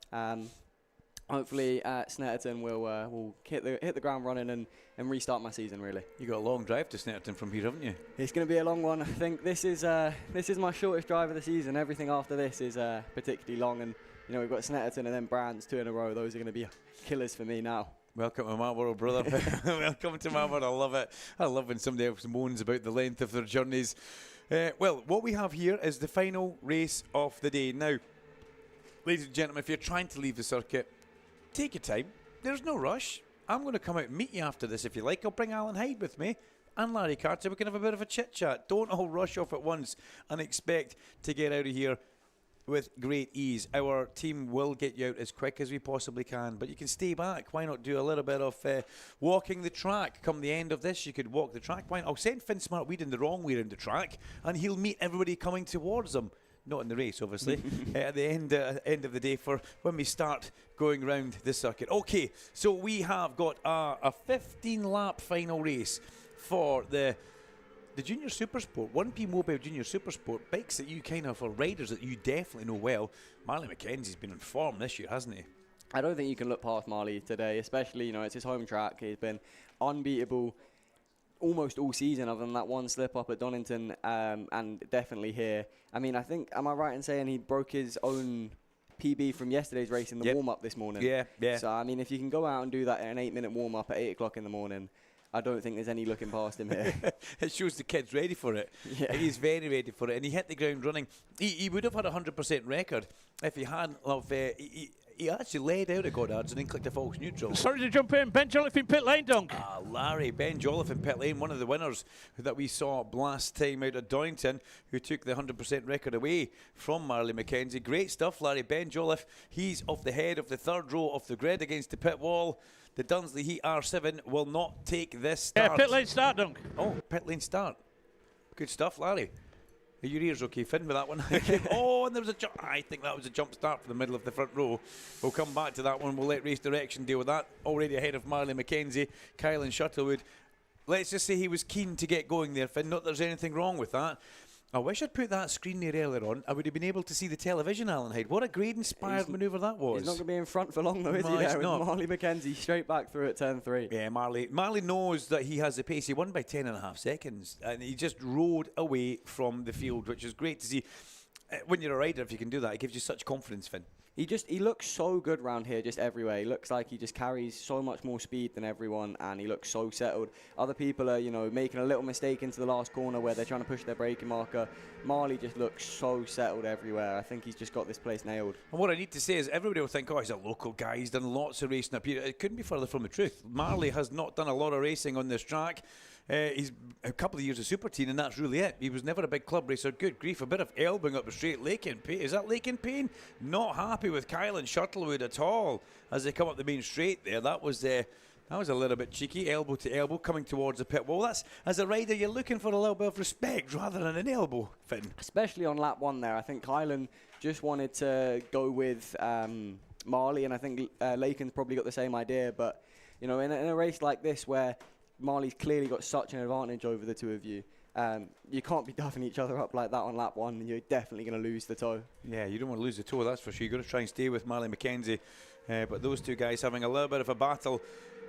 Hopefully at Snetterton we'll hit the ground running and restart my season. Really. You got a long drive to Snetterton from here, haven't you? It's going to be a long one. I think this is my shortest drive of the season. Everything after this is particularly long, and we've got Snetterton and then Brands 2 in a row. Those are going to be killers for me now. Welcome to Marlborough, brother. Welcome to Marlborough. I love it. I love when somebody else moans about the length of their journeys. Well, what we have here is the final race of the day. Now, ladies and gentlemen, if you're trying to leave the circuit, take your time. There's no rush. I'm going to come out and meet you after this if you like. I'll bring Alan Hyde with me and Larry Carter. We can have a bit of a chit-chat. Don't all rush off at once and expect to get out of here with great ease. Our team will get you out as quick as we possibly can, but you can stay back. Why not do a little bit of walking the track? Come the end of this, you could walk the track. I'll send Finn Smart Whedon the wrong way around the track, and he'll meet everybody coming towards him. not in the race, obviously, at the end of the day for when we start going round the circuit. Okay, so we have got a 15-lap final race for the Junior Supersport, 1P Mobile Junior Supersport, bikes that you kind of, or riders that you definitely know well. Marley McKenzie's been in form this year, hasn't he? I don't think you can look past Marley today, especially, it's his home track. He's been unbeatable almost all season, other than that one slip up at Donington, and definitely here. I mean, am I right in saying he broke his own PB from yesterday's race in the warm-up this morning? Yeah. So, I mean, if you can go out and do that in an 8-minute warm-up at 8 o'clock in the morning, I don't think there's any looking past him here. It shows the kid's ready for it. Yeah. He's very ready for it, and he hit the ground running. He would have had a 100% record if he hadn't he actually laid out a Goddard's and then clicked a false neutral. Sorry to jump in. Ben Jolliffe in pit lane, Dunk. Larry, Ben Jolliffe in pit lane, one of the winners that we saw last time out at Donington, who took the 100% record away from Marley McKenzie. Great stuff, Larry. Ben Jolliffe, he's off the head of the third row of the grid against the pit wall. The Dunsley Heat R7 will not take this start. Yeah, pit lane start, Dunk. Oh, pit lane start. Good stuff, Larry. Are your ears okay, Finn, with that one? Oh, and there was a jump. I think that was a jump start for the middle of the front row. We'll come back to that one. We'll let Race Direction deal with that. Already ahead of Marley McKenzie, Kylan Shuttlewood. Let's just say he was keen to get going there, Finn. Not that there's anything wrong with that. I wish I'd put that screen there earlier on. I would have been able to see the television, Alan Hyde. What a great inspired manoeuvre that was. He's not going to be in front for long, though, is he? There with Marley McKenzie straight back through at turn 3. Yeah, Marley knows that he has the pace. He won by 10.5 seconds, and he just rode away from the field, which is great to see. When you're a rider, if you can do that, it gives you such confidence, Finn. He looks so good round here, just everywhere. He looks like he just carries so much more speed than everyone, and he looks so settled. Other people are, making a little mistake into the last corner where they're trying to push their braking marker. Marley just looks so settled everywhere. I think he's just got this place nailed. And what I need to say is everybody will think, oh, he's a local guy. He's done lots of racing up here. It couldn't be further from the truth. Marley has not done a lot of racing on this track. He's a couple of years of Super Teen, and that's really it. He was never a big club racer. Good grief, a bit of elbowing up the straight. Lake in Pain. Is that Lake in Pain? Not happy with Kylan Shuttlewood at all as they come up the main straight there. That was a little bit cheeky, elbow to elbow, coming towards the pit wall. That's, as a rider, you're looking for a little bit of respect rather than an elbow, Finn. Especially on lap 1 there. I think Kylan just wanted to go with Marley, and I think Laken's probably got the same idea. But, in a race like this where Marley's clearly got such an advantage over the two of you, you can't be duffing each other up like that on lap 1, and you're definitely going to lose the toe. Yeah, you don't want to lose the toe, that's for sure. You've got to try and stay with Marley McKenzie. But those two guys having a little bit of a battle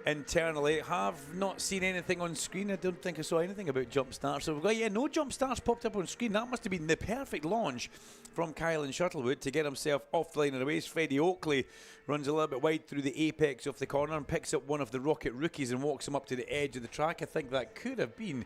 internally. Have not seen anything on screen. I don't think I saw anything about jump starts. So we've got, no jump starts popped up on screen. That must have been the perfect launch from Kylan Shuttlewood to get himself off the line of the race. Freddie Oakley runs a little bit wide through the apex of the corner and picks up one of the Rocket rookies and walks him up to the edge of the track. I think that could have been,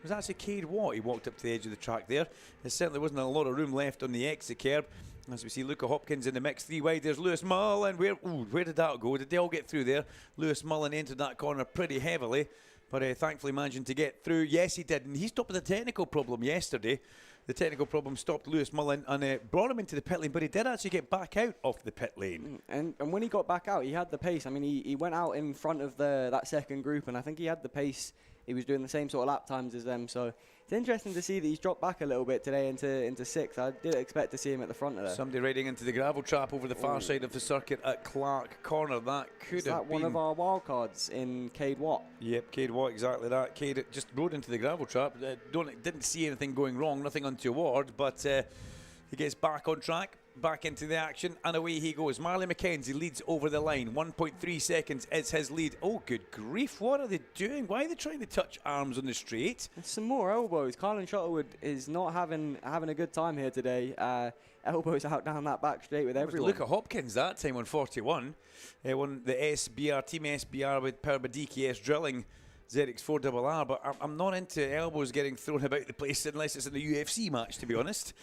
was that actually Cade Watt? He walked up to the edge of the track there. There certainly wasn't a lot of room left on the exit curb. As we see Luca Hopkins in the mix, 3 wide. There's Lewis Mullen. Where did that go? Did they all get through there? Lewis Mullen entered that corner pretty heavily, but thankfully managing to get through. Yes, he did. And he stopped with a technical problem yesterday. The technical problem stopped Lewis Mullen and brought him into the pit lane, but he did actually get back out of the pit lane. And when he got back out, he had the pace. I mean, he went out in front of that second group, and I think he had the pace. He was doing the same sort of lap times as them, so it's interesting to see that he's dropped back a little bit today into 6th. I didn't expect to see him at the front of there. Somebody riding into the gravel trap over the far side of the circuit at Clark Corner. That could have been one of our wild cards in Cade Watt. Yep, Cade Watt, exactly that. Cade just rode into the gravel trap. Didn't see anything going wrong, nothing untoward, but he gets back on track. Back into the action, and away he goes. Marley McKenzie leads over the line. 1.3 seconds is his lead. Oh, good grief. What are they doing? Why are they trying to touch arms on the straight? Some more elbows. Kylan Shuttlewood is not having a good time here today. Elbows out down that back straight with everyone. Look at Hopkins that time on 41. Won the SBR, Team SBR with powered by DKS Drilling. ZX 4RR, but I'm not into elbows getting thrown about the place unless it's in a UFC match, to be honest,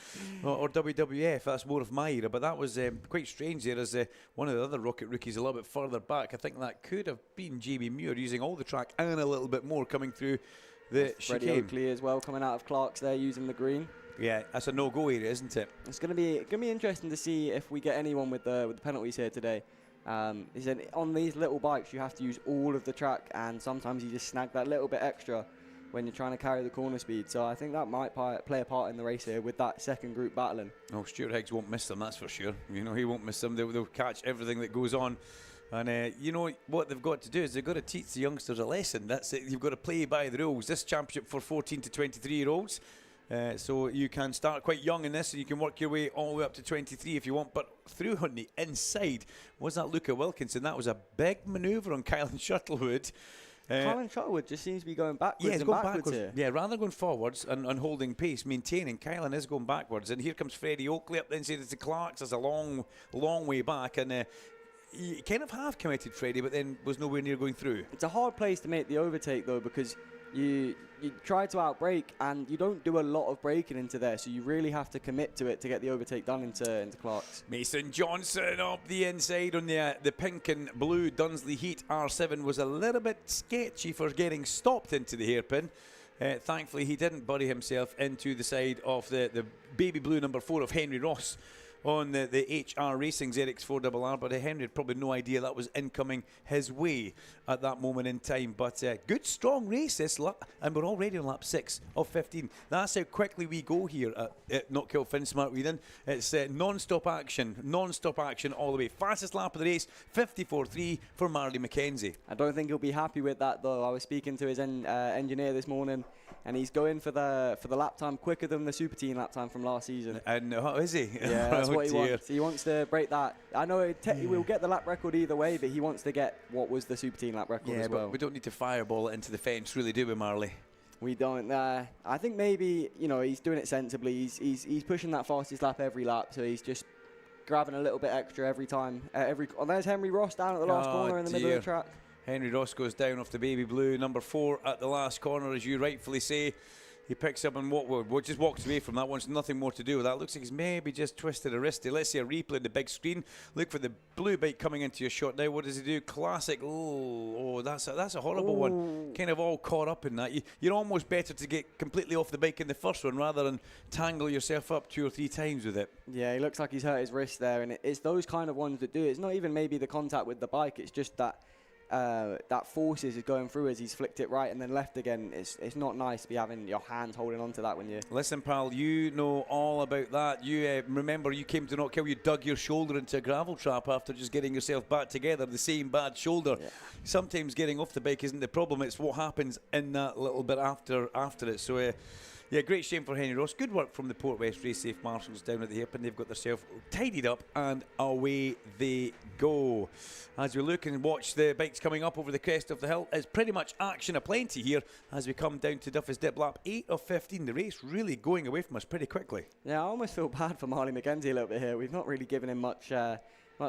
or WWF. That's more of my era. But that was quite strange there, as one of the other Rocket rookies a little bit further back. I think that could have been Jamie Muir using all the track and a little bit more coming through the chicane. Freddie Oakley as well coming out of Clark's there using the green. Yeah, that's a no-go area, isn't it? It's going to be interesting to see if we get anyone with the penalties here today. He said on these little bikes you have to use all of the track, and sometimes you just snag that little bit extra when you're trying to carry the corner speed. So I think that might play a part in the race here with that second group battling. Oh, Stuart Higgs won't miss them, that's for sure. You know, he won't miss them. They'll catch everything that goes on. And you know what they've got to do is they've got to teach the youngsters a lesson. That's it. You've got to play by the rules. This championship for 14 to 23-year-olds. So you can start quite young in this, and you can work your way all the way up to 23 if you want. But through on the inside was that Luca Wilkinson. That was a big manoeuvre on Kylan Shuttlewood. Kylan Shuttlewood just seems to be going backwards he's and going backwards here. Yeah, rather than going forwards and holding pace, maintaining, Kylan is going backwards. And here comes Freddie Oakley up the inside of the Clarks. There's a long way back. And he kind of half committed, Freddie, but then was nowhere near going through. It's a hard place to make the overtake, though, because you try to outbrake and you don't do a lot of braking into there, so you really have to commit to it to get the overtake done into Clark's. Mason Johnson up the inside on the pink and blue Dunsley Heat R7 was a little bit sketchy for getting stopped into the hairpin. Thankfully he didn't bury himself into the side of the baby blue number 4 of Henry Ross on the HR Racing's Eric's 4RR, but Henry had probably no idea that was incoming his way at that moment in time. But good, strong race this, and we're already on lap 6 of 15. That's how quickly we go here at Knockhill Finsmart Whedon. It's non-stop action all the way. Fastest lap of the race, 54.3 for Marley McKenzie. I don't think he'll be happy with that, though. I was speaking to his engineer this morning, and he's going for the lap time quicker than the Super Team lap time from last season. And is he? Yeah, that's what he wants. He wants to break that. I know he will get the lap record either way, but he wants to get what was the Super Team lap record as well. But we don't need to fireball it into the fence, really, do we, Marley? We don't. I think maybe he's doing it sensibly. He's pushing that fastest lap every lap, so he's just grabbing a little bit extra every time. There's Henry Ross down at the last corner in the middle of the track. Henry Ross goes down off the baby blue, number 4 at the last corner, as you rightfully say. He picks up and just walks away from that. Wants nothing more to do with that. Looks like he's maybe just twisted a wristy. Let's see a replay on the big screen. Look for the blue bike coming into your shot now. What does he do? Classic. Oh, that's a horrible one. Kind of all caught up in that. You're almost better to get completely off the bike in the first one rather than tangle yourself up 2 or 3 times with it. Yeah, he looks like he's hurt his wrist there, and it's those kind of ones that do it. It's not even maybe the contact with the bike. It's just that forces is going through as he's flicked it right and then left again. It's not nice to be having your hands holding onto that when you... Listen, pal, you know all about that. You remember you came to Knockhill, you dug your shoulder into a gravel trap after just getting yourself back together, the same bad shoulder. Yeah. Sometimes getting off the bike isn't the problem, it's what happens in that little bit after it. So yeah, great shame for Henry Ross. Good work from the Port West Race Safe Marshals down at the hairpin. They've got themselves tidied up and away they go. As we look and watch the bikes coming up over the crest of the hill, it's pretty much action aplenty here as we come down to Duffy's Dip lap 8 of 15. The race really going away from us pretty quickly. Yeah, I almost feel bad for Marley McKenzie a little bit here. We've not really given him much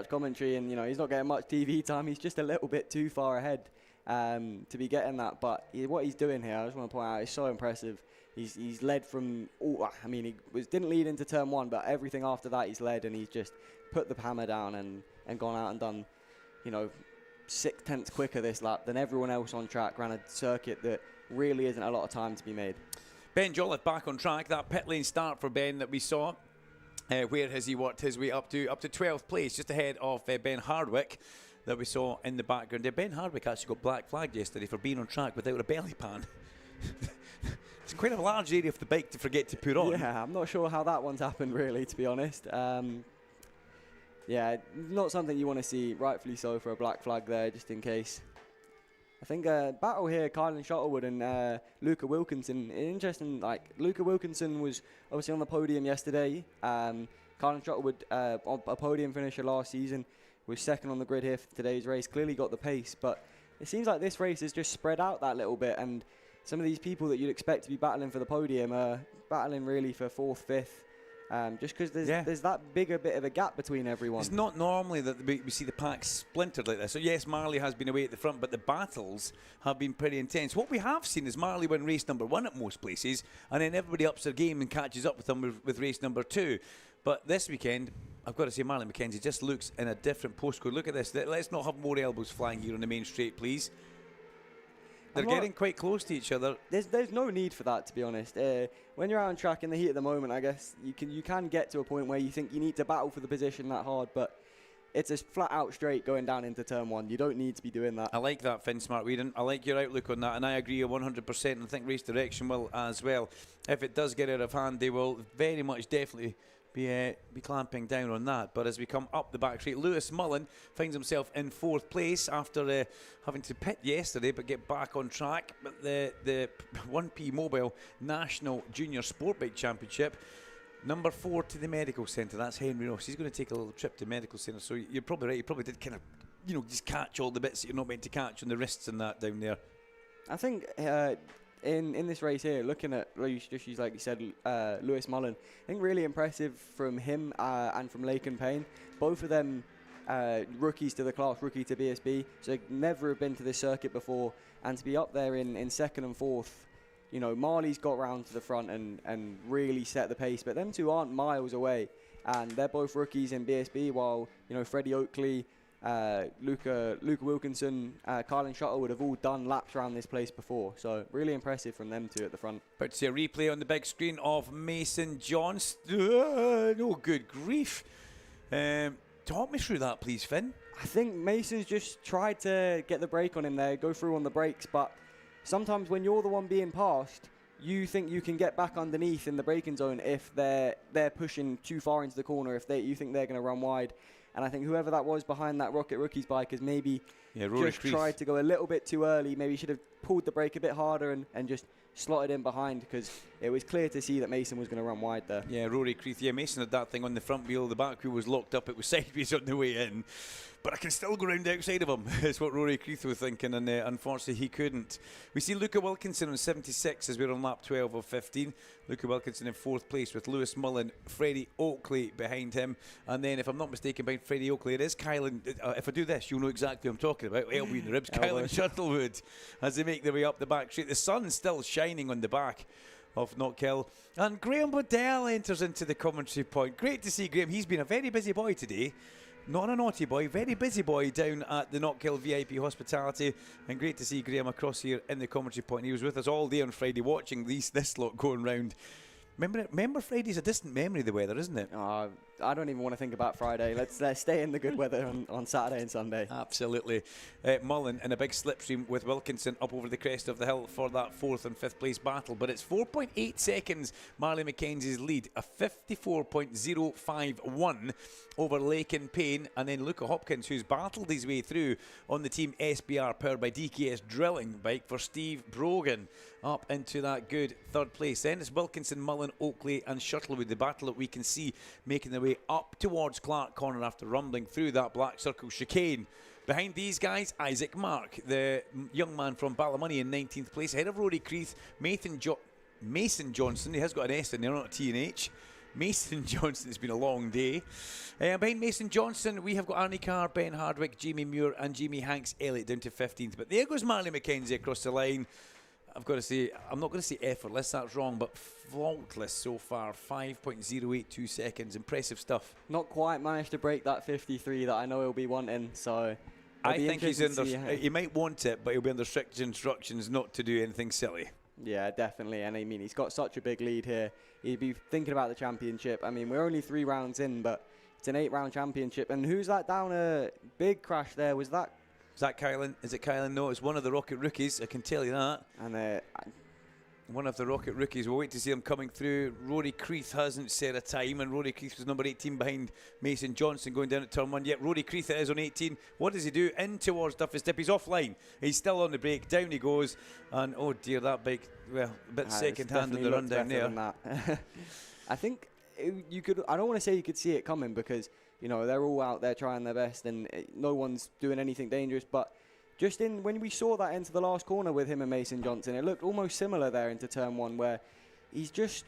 commentary, and he's not getting much TV time. He's just a little bit too far ahead to be getting that. But what he's doing here, I just want to point out, is so impressive. He's led from, he didn't lead into turn 1, but everything after that he's led, and he's just put the hammer down and gone out and done, 6/10 quicker this lap than everyone else on track, ran a circuit that really isn't a lot of time to be made. Ben Jolliffe back on track. That pit lane start for Ben that we saw. Where has he worked his way up to 12th place, just ahead of Ben Hardwick that we saw in the background there. Ben Hardwick actually got black flagged yesterday for being on track without a belly pan. It's quite a large area of the bike to forget to put on. Yeah, I'm not sure how that one's happened, really, to be honest. Yeah, not something you want to see, rightfully so, for a black flag there, just in case. I think battle here, Kylan Shuttlewood and Luca Wilkinson. Interesting, Luca Wilkinson was obviously on the podium yesterday. Kylan Shuttlewood, a podium finisher last season, was second on the grid here for today's race. Clearly got the pace, but it seems like this race has just spread out that little bit, and some of these people that you'd expect to be battling for the podium are battling really for 4th, 5th, just because there's that bigger bit of a gap between everyone. It's not normally that we see the pack splintered like this. So yes, Marley has been away at the front, but the battles have been pretty intense. What we have seen is Marley win race number 1 at most places, and then everybody ups their game and catches up with them with race number 2. But this weekend, I've got to say, Marley McKenzie just looks in a different postcode. Look at this. Let's not have more elbows flying here on the main straight, please. They're getting quite close to each other. There's no need for that, to be honest. When you're out on track in the heat of the moment, I guess you can get to a point where you think you need to battle for the position that hard, but it's a flat out straight going down into turn 1. You don't need to be doing that. I like that, Finn Smart-Weedon. I like your outlook on that, and I agree 100%, and I think Race Direction will as well. If it does get out of hand, they will very much definitely be clamping down on that. But as we come up the back straight, Lewis Mullen finds himself in 4th place after having to pit yesterday but get back on track. But the 1P Mobile National Junior Sport Bike Championship, number 4 to the medical centre. That's Henry Ross. He's going to take a little trip to the medical centre. So you're probably right. You probably did kind of, just catch all the bits that you're not meant to catch on the wrists and that down there. I think in this race here, looking at issues like you said, Lewis Mullen, I think really impressive from him and from Laken Payne. Both of them rookies to the class, rookie to BSB, so never have been to this circuit before, and to be up there in 2nd and 4th. Marley's got round to the front and really set the pace, but them two aren't miles away, and they're both rookies in BSB, while Freddie Oakley, Luca Wilkinson, Carlin Shuttlewood have all done laps around this place before, so really impressive from them two at the front. About to see a replay on the big screen of Mason Johnston. No, good grief. Talk me through that, please, Finn. I think Mason's just tried to get the brake on him there, go through on the brakes, but sometimes when you're the one being passed, you think you can get back underneath in the braking zone if they're pushing too far into the corner, if you think they're going to run wide. And I think whoever that was behind that Rocket Rookies bike has maybe just tried to go a little bit too early. Maybe should have pulled the brake a bit harder and just slotted in behind, because it was clear to see that Mason was going to run wide there. Yeah, Rory Creeth. Yeah, Mason had that thing on the front wheel. The back wheel was locked up. It was sideways on the way in. But I can still go round outside of him, is what Rory Creeth was thinking, and unfortunately he couldn't. We see Luca Wilkinson on 76 as we're on lap 12 of 15. Luca Wilkinson in 4th place with Lewis Mullen, Freddie Oakley behind him. And then, if I'm not mistaken, behind Freddie Oakley, it is Kylan. If I do this, you'll know exactly what I'm talking about. Elbow in the ribs. Kylan Shuttlewood as they make their way up the back straight. The sun's still shining on the back of Knockhill. And Graham Waddell enters into the commentary point. Great to see Graham. He's been a very busy boy today. Not a naughty boy, very busy boy down at the Knockhill VIP Hospitality, and great to see Graham across here in the commentary point. He was with us all day on Friday watching this lot going round. Remember Friday's a distant memory, the weather, isn't it? I don't even want to think about Friday. Let's stay in the good weather on Saturday and Sunday. Absolutely. Mullen in a big slipstream with Wilkinson up over the crest of the hill for that 4th and 5th place battle. But it's 4.8 seconds Marley McKenzie's lead, a 54.051 over Laken Payne, and then Luca Hopkins, who's battled his way through on the Team SBR powered by DKS drilling bike for Steve Brogan, up into that good 3rd place. Then it's Wilkinson, Mullen, Oakley and Shuttlewood, the battle that we can see making their way up towards Clark Corner after rumbling through that black circle chicane. Behind these guys, Isaac Mark, the young man from Ballymoney, in 19th place, ahead of Rory Creeth. Mason Johnson, he has got an S in there, not a T and H. Mason Johnson, it's been a long day. Behind Mason Johnson, we have got Arnie Carr, Ben Hardwick, Jamie Muir and Jamie Hanks Elliott down to 15th. But there goes Marley McKenzie across the line. I've got to say, I'm not going to say effortless, that's wrong, but faultless so far. 5.082 seconds, impressive stuff. Not quite managed to break that 53 that I know he'll be wanting, so I think he's he might want it, but he'll be under strict instructions not to do anything silly. Yeah, definitely, and I mean, he's got such a big lead here. He'd be thinking about the championship. I mean, we're only 3 rounds in, but it's an 8-round championship. And who's that down a big crash there? Was that Kylan? Is it Kylan? No, it's one of the Rocket Rookies, I can tell you that. And one of the Rocket Rookies. We'll wait to see him coming through. Rory Creeth hasn't set a time, and Rory Creeth was number 18 behind Mason Johnson going down at turn 1. Yet Rory Creeth is on 18. What does he do? In towards Duffy's Dip. He's offline. He's still on the brake. Down he goes. And oh dear, that bike, well, a bit second-hand in the run down there. I think you could. I don't want to say you could see it coming, because they're all out there trying their best and no one's doing anything dangerous. But just when we saw that into the last corner with him and Mason Johnson, it looked almost similar there into turn 1, where he's just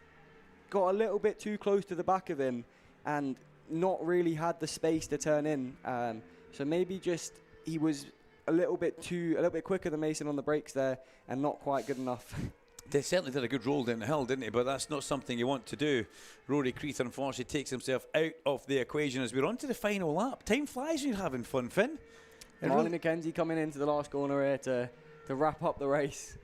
got a little bit too close to the back of him and not really had the space to turn in. So maybe just he was a little bit quicker than Mason on the brakes there and not quite good enough. They certainly did a good roll down the hill, didn't they? But that's not something you want to do. Rory Creeth, unfortunately, takes himself out of the equation as we're on to the final lap. Time flies when you're having fun, Finn. Marley McKenzie coming into the last corner here to wrap up the race.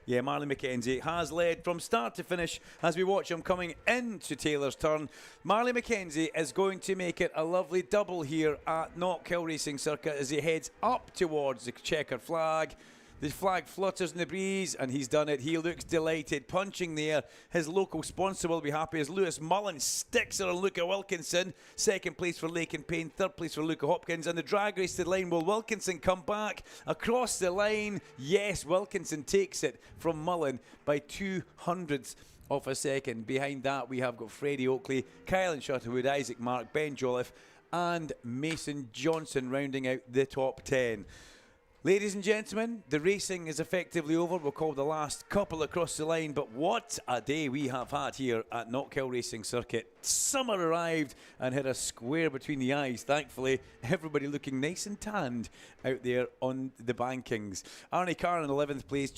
Yeah, Marley McKenzie has led from start to finish as we watch him coming into Taylor's turn. Marley McKenzie is going to make it a lovely double here at Knockhill Racing Circuit as he heads up towards the checkered flag. The flag flutters in the breeze, and he's done it. He looks delighted, punching there. His local sponsor will be happy as Lewis Mullen sticks her on Luca Wilkinson. Second place for Lake and Payne, third place for Luca Hopkins. And the drag race to the line, will Wilkinson come back across the line? Yes, Wilkinson takes it from Mullen by 200ths of a second. Behind that, we have got Freddie Oakley, Kylan Shuttlewood, Isaac Mark, Ben Jolliffe, and Mason Johnson rounding out the top 10. Ladies and gentlemen, the racing is effectively over. We'll call the last couple across the line, but what a day we have had here at Knockhill Racing Circuit. Summer arrived and hit us square between the eyes. Thankfully, everybody looking nice and tanned out there on the bankings. Arnie Carr in 11th place,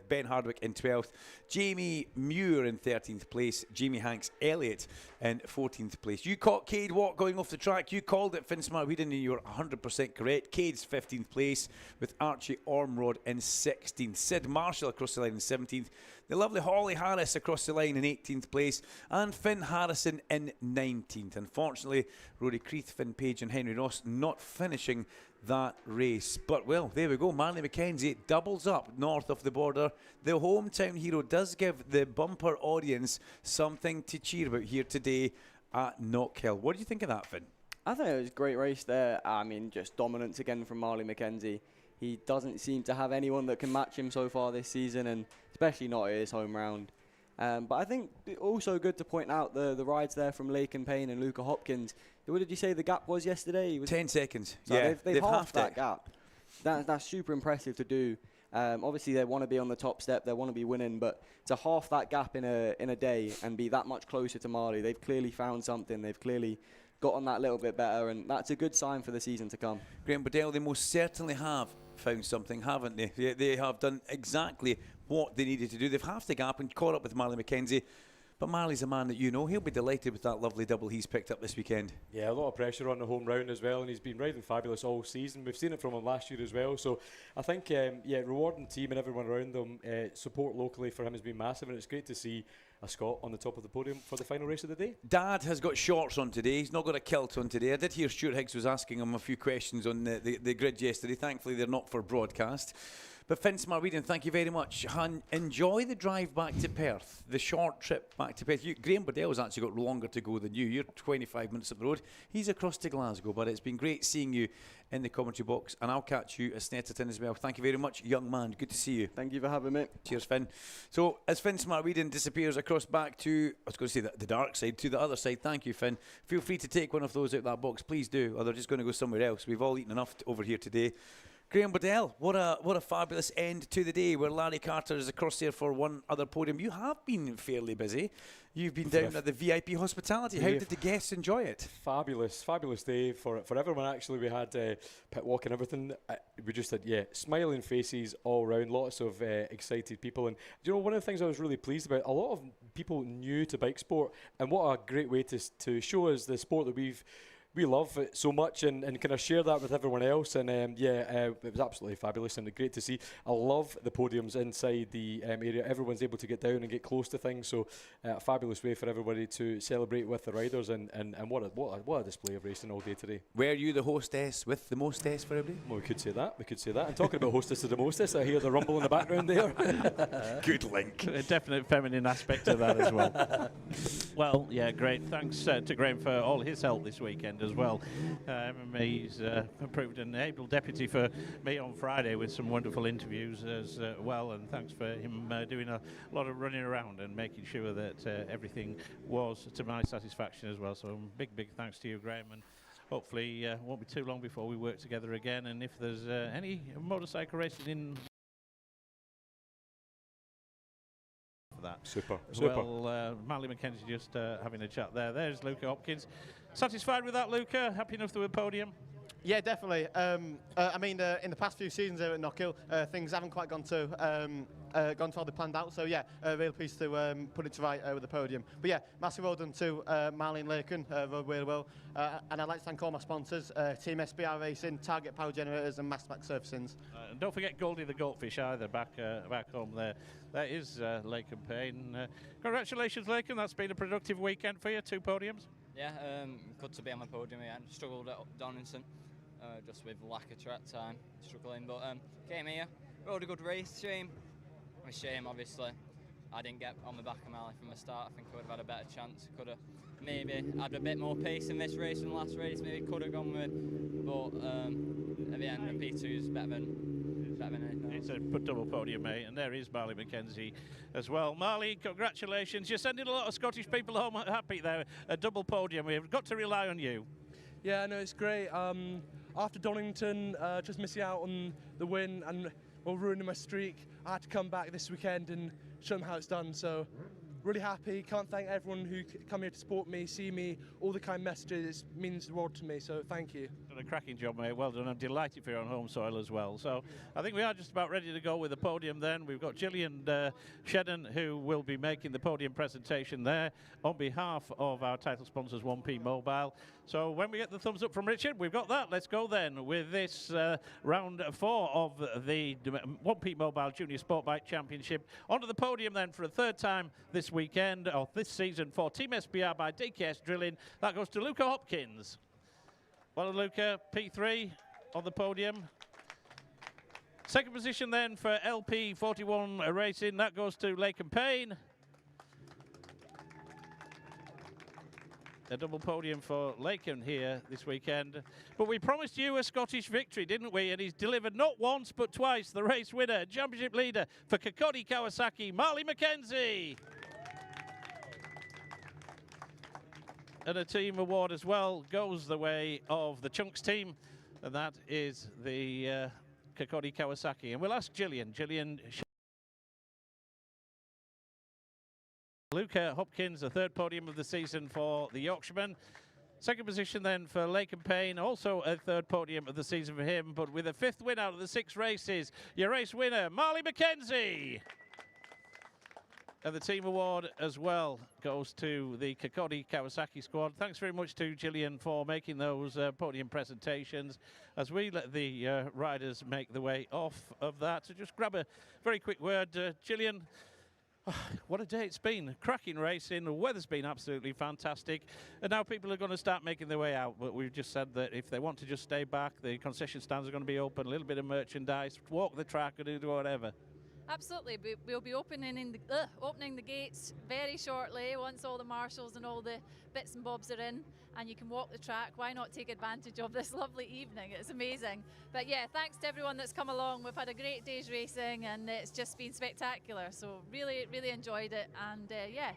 Ben Hardwick in 12th, Jamie Muir in 13th place, Jamie Hanks Elliott in 14th place. You caught Cade Watt going off the track. You called it, Finn Smart-Whedon, and you were 100% correct. Cade's 15th place, with Archie Ormrod in 16th. Sid Marshall across the line in 17th. The lovely Holly Harris across the line in 18th place. And Finn Harrison in 19th. Unfortunately, Rory Creeth, Finn Page and Henry Ross not finishing that race. But, well, there we go. Marley McKenzie doubles up north of the border. The hometown hero does give the bumper audience something to cheer about here today at Knockhill. What do you think of that, Finn? I think it was a great race there. I mean, just dominance again from Marley McKenzie. He doesn't seem to have anyone that can match him so far this season, and especially not at his home round. But I think also good to point out the rides there from Lake and Payne and Luca Hopkins. What did you say the gap was yesterday? It was 10 seconds. So yeah, they've halved that gap. That's super impressive to do. Obviously, they want to be on the top step. They want to be winning, but to half that gap in a day and be that much closer to Marley, they've clearly found something. They've clearly got on that little bit better, and that's a good sign for the season to come. Graham Bedell, they most certainly have found something, haven't they? They have done exactly what they needed to do. They've halved the gap and caught up with Marley McKenzie. But Marley's a man that you know. He'll be delighted with that lovely double he's picked up this weekend. Yeah, a lot of pressure on the home round as well, and he's been riding fabulous all season. We've seen it from him last year as well. So I think, rewarding team and everyone around them, support locally for him has been massive, and it's great to see a Scot on the top of the podium for the final race of the day. Dad has got shorts on today. He's not got a kilt on today. I did hear Stuart Higgs was asking him a few questions on the grid yesterday. Thankfully, they're not for broadcast. But Finn Smart-Whedon, thank you very much. Enjoy the drive back to Perth, the short trip back to Perth. Graham Bedell's actually got longer to go than you. You're 25 minutes up the road. He's across to Glasgow, but it's been great seeing you in the commentary box, and I'll catch you at Snetterton as well. Thank you very much, young man. Good to see you. Thank you for having me. Cheers, Finn. So, as Finn Smart-Whedon disappears across back to, I was going to say the dark side, to the other side, thank you, Finn. Feel free to take one of those out of that box. Please do, or they're just going to go somewhere else. We've all eaten enough over here today. Graham Bedell, what a fabulous end to the day where Larry Carter is across there for one other podium. You have been fairly busy. You've been down at the VIP hospitality. How did the guests enjoy it? Fabulous day for everyone. Actually, we had pit walk and everything. We just had smiling faces all around, lots of excited people. And you know, one of the things I was really pleased about, a lot of people new to bike sport, and what a great way to show us the sport that we love it so much, and kind of share that with everyone else. And it was absolutely fabulous and great to see. I love the podiums inside the area. Everyone's able to get down and get close to things, so a fabulous way for everybody to celebrate with the riders, and what a display of racing all day today. Were you the hostess with the mostess for everybody? Well, we could say that. And talking about hostess to the mostess, I hear the rumble in the background there. Good link. A definite feminine aspect of that as well. Well, yeah, great. Thanks to Graham for all his help this weekend as well. He's proved an able deputy for me on Friday with some wonderful interviews as well, and thanks for him doing a lot of running around and making sure that everything was to my satisfaction as well. So big thanks to you, Graham, and hopefully it won't be too long before we work together again. And if there's any motorcycle racing in that. Super. Well, Marley McKenzie just having a chat there. There's Luca Hopkins. Satisfied with that, Luca? Happy enough to a podium? Yeah, definitely. I mean, in the past few seasons here at Knockhill, things haven't quite gone to how they planned out. So yeah, really pleased to put it to right with the podium. But yeah, massive well done to Marlene Lakin, rode really well. And I'd like to thank all my sponsors, Team SBR Racing, Target Power Generators and Masterback Surfacings. And don't forget Goldie the Goldfish either, back home there. That is Lakin Payne. Congratulations, Lakin. That's been a productive weekend for you, 2 podiums. Yeah, good to be on the podium again. Struggled at Donington, just with lack of track time, struggling. But came here, rode a good race. Shame, obviously. I didn't get on the back of Marley from the start. I think I would have had a better chance. Could have maybe had a bit more pace in this race than last race. Maybe could have gone with. But at the end, the P2 is better than anything. It's a double podium, mate, and there is Marley McKenzie as well. Marley, congratulations. You're sending a lot of Scottish people home happy there. A double podium. We've got to rely on you. Yeah, no, it's great. After Donington, just missing out on the win and ruining my streak, I had to come back this weekend and show them how it's done. So really happy. Can't thank everyone who come here to support me, see me, all the kind messages. It means the world to me, so thank you. Done a cracking job, mate. Well done. I'm delighted for you on home soil as well. So I think we are just about ready to go with the podium then. We've got Gillian Shedden, who will be making the podium presentation there on behalf of our title sponsors, 1P Mobile. So when we get the thumbs up from Richard, we've got that. Let's go then with this round 4 of the 1P Mobile Junior Sport Bike Championship. Onto the podium then for a 3rd time this weekend, or this season, for Team SBR by DKS Drilling. That goes to Luca Hopkins. Well, Luca, P3 on the podium. 2nd position then for LP41 Racing. That goes to Lakin Payne. A double podium for Lakin here this weekend. But we promised you a Scottish victory, didn't we? And he's delivered not once but twice. The race winner, championship leader for Kokori Kawasaki, Marley McKenzie. And a team award as well goes the way of the Chunks team. And that is the Kokori Kawasaki. And we'll ask Gillian. Luca Hopkins, the 3rd podium of the season for the Yorkshireman. 2nd position then for Lakin Payne, also a 3rd podium of the season for him, but with a 5th win out of the 6 races. Your race winner, Marley McKenzie. And the team award as well goes to the Kokori Kawasaki squad. Thanks very much to Gillian for making those podium presentations. As we let the riders make the way off of that, so just grab a very quick word, Gillian. What a day it's been. Cracking racing. The weather's been absolutely fantastic. And now people are going to start making their way out. But we've just said that if they want to just stay back, the concession stands are going to be open, a little bit of merchandise, walk the track and do whatever. Absolutely. We'll be opening the gates very shortly once all the marshals and all the bits and bobs are in, and you can walk the track. Why not take advantage of this lovely evening? It's amazing. But yeah, thanks to everyone that's come along. We've had a great day's racing and it's just been spectacular. So really enjoyed it, and yeah,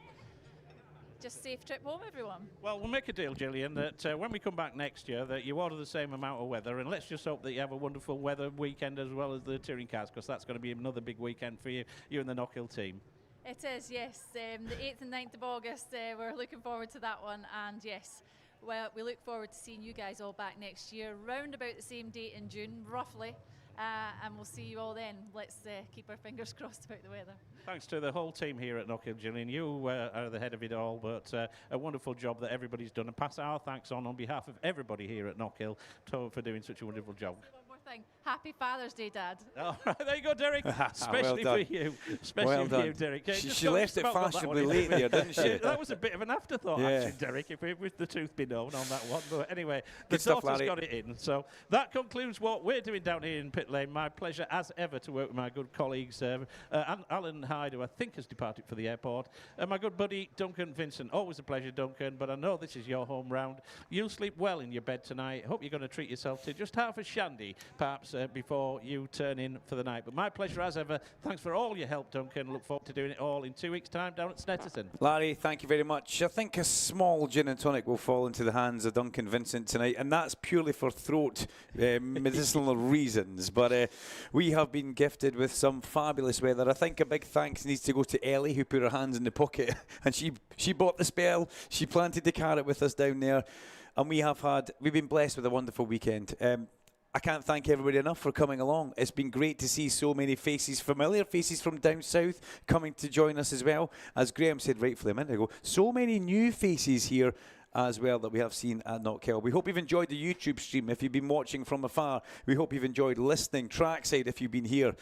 just safe trip home, everyone. Well, we'll make a deal, Gillian, that when we come back next year, that you order the same amount of weather, and let's just hope that you have a wonderful weather weekend as well as the touring cars, because that's going to be another big weekend for you and the Knockhill team. It is, yes. The 8th and 9th of August, we're looking forward to that one, and yes, well, we look forward to seeing you guys all back next year, round about the same date in June, roughly. And we'll see you all then. Let's keep our fingers crossed about the weather. Thanks to the whole team here at Knockhill, Gillian. You are the head of it all, but a wonderful job that everybody's done. And pass our thanks on behalf of everybody here at Knockhill for doing such a wonderful job. One more thing. Happy Father's Day, Dad. All right, there you go, Derek. Especially Well for you. Especially for you, Derek. Yeah, She left it fashionably late there, didn't she? That was a bit of an afterthought, Yeah. actually, Derek, if it was the truth be known on that one. But anyway, the Good stuff, daughter's Larry. got it in. So that concludes what we're doing down here in Pit Lane. My pleasure, as ever, to work with my good colleagues, Alan Hyde, who I think has departed for the airport, and my good buddy, Duncan Vincent. Always a pleasure, Duncan, but I know this is your home round. You'll sleep well in your bed tonight. Hope you're going to treat yourself to just half a shandy, perhaps, before you turn in for the night. But my pleasure, as ever. Thanks for all your help, Duncan. Look forward to doing it all in 2 weeks' time down at Snetterton. Larry, thank you very much. I think a small gin and tonic will fall into the hands of Duncan Vincent tonight, and that's purely for throat medicinal reasons. But we have been gifted with some fabulous weather. I think a big thanks needs to go to Ellie, who put her hands in the pocket, and she bought the spell. She planted the carrot with us down there. and we've been blessed with a wonderful weekend. I can't thank everybody enough for coming along. It's been great to see so many faces, familiar faces from down south, coming to join us as well. As Graham said rightfully a minute ago, so many new faces here as well that we have seen at Knockhill. We hope you've enjoyed the YouTube stream if you've been watching from afar. We hope you've enjoyed listening trackside if you've been here.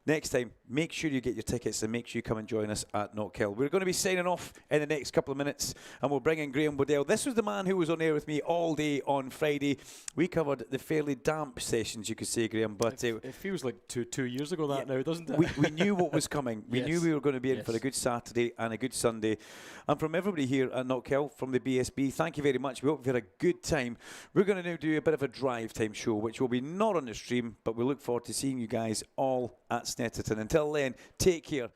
Next time, make sure you get your tickets and make sure you come and join us at Knockhill. We're going to be signing off in the next couple of minutes, and we'll bring in Graham Waddell. This was the man who was on air with me all day on Friday. We covered the fairly damp sessions, you could say, Graham. But it feels like two years ago now, doesn't it? We knew what was coming. We Yes. knew we were going to be in Yes. for a good Saturday and a good Sunday. And from everybody here at Knockhill, from the BSB, thank you very much. We hope you've had a good time. We're going to now do a bit of a drive time show, which will be not on the stream, but we look forward to seeing you guys all at Snetterton. Until then, take care.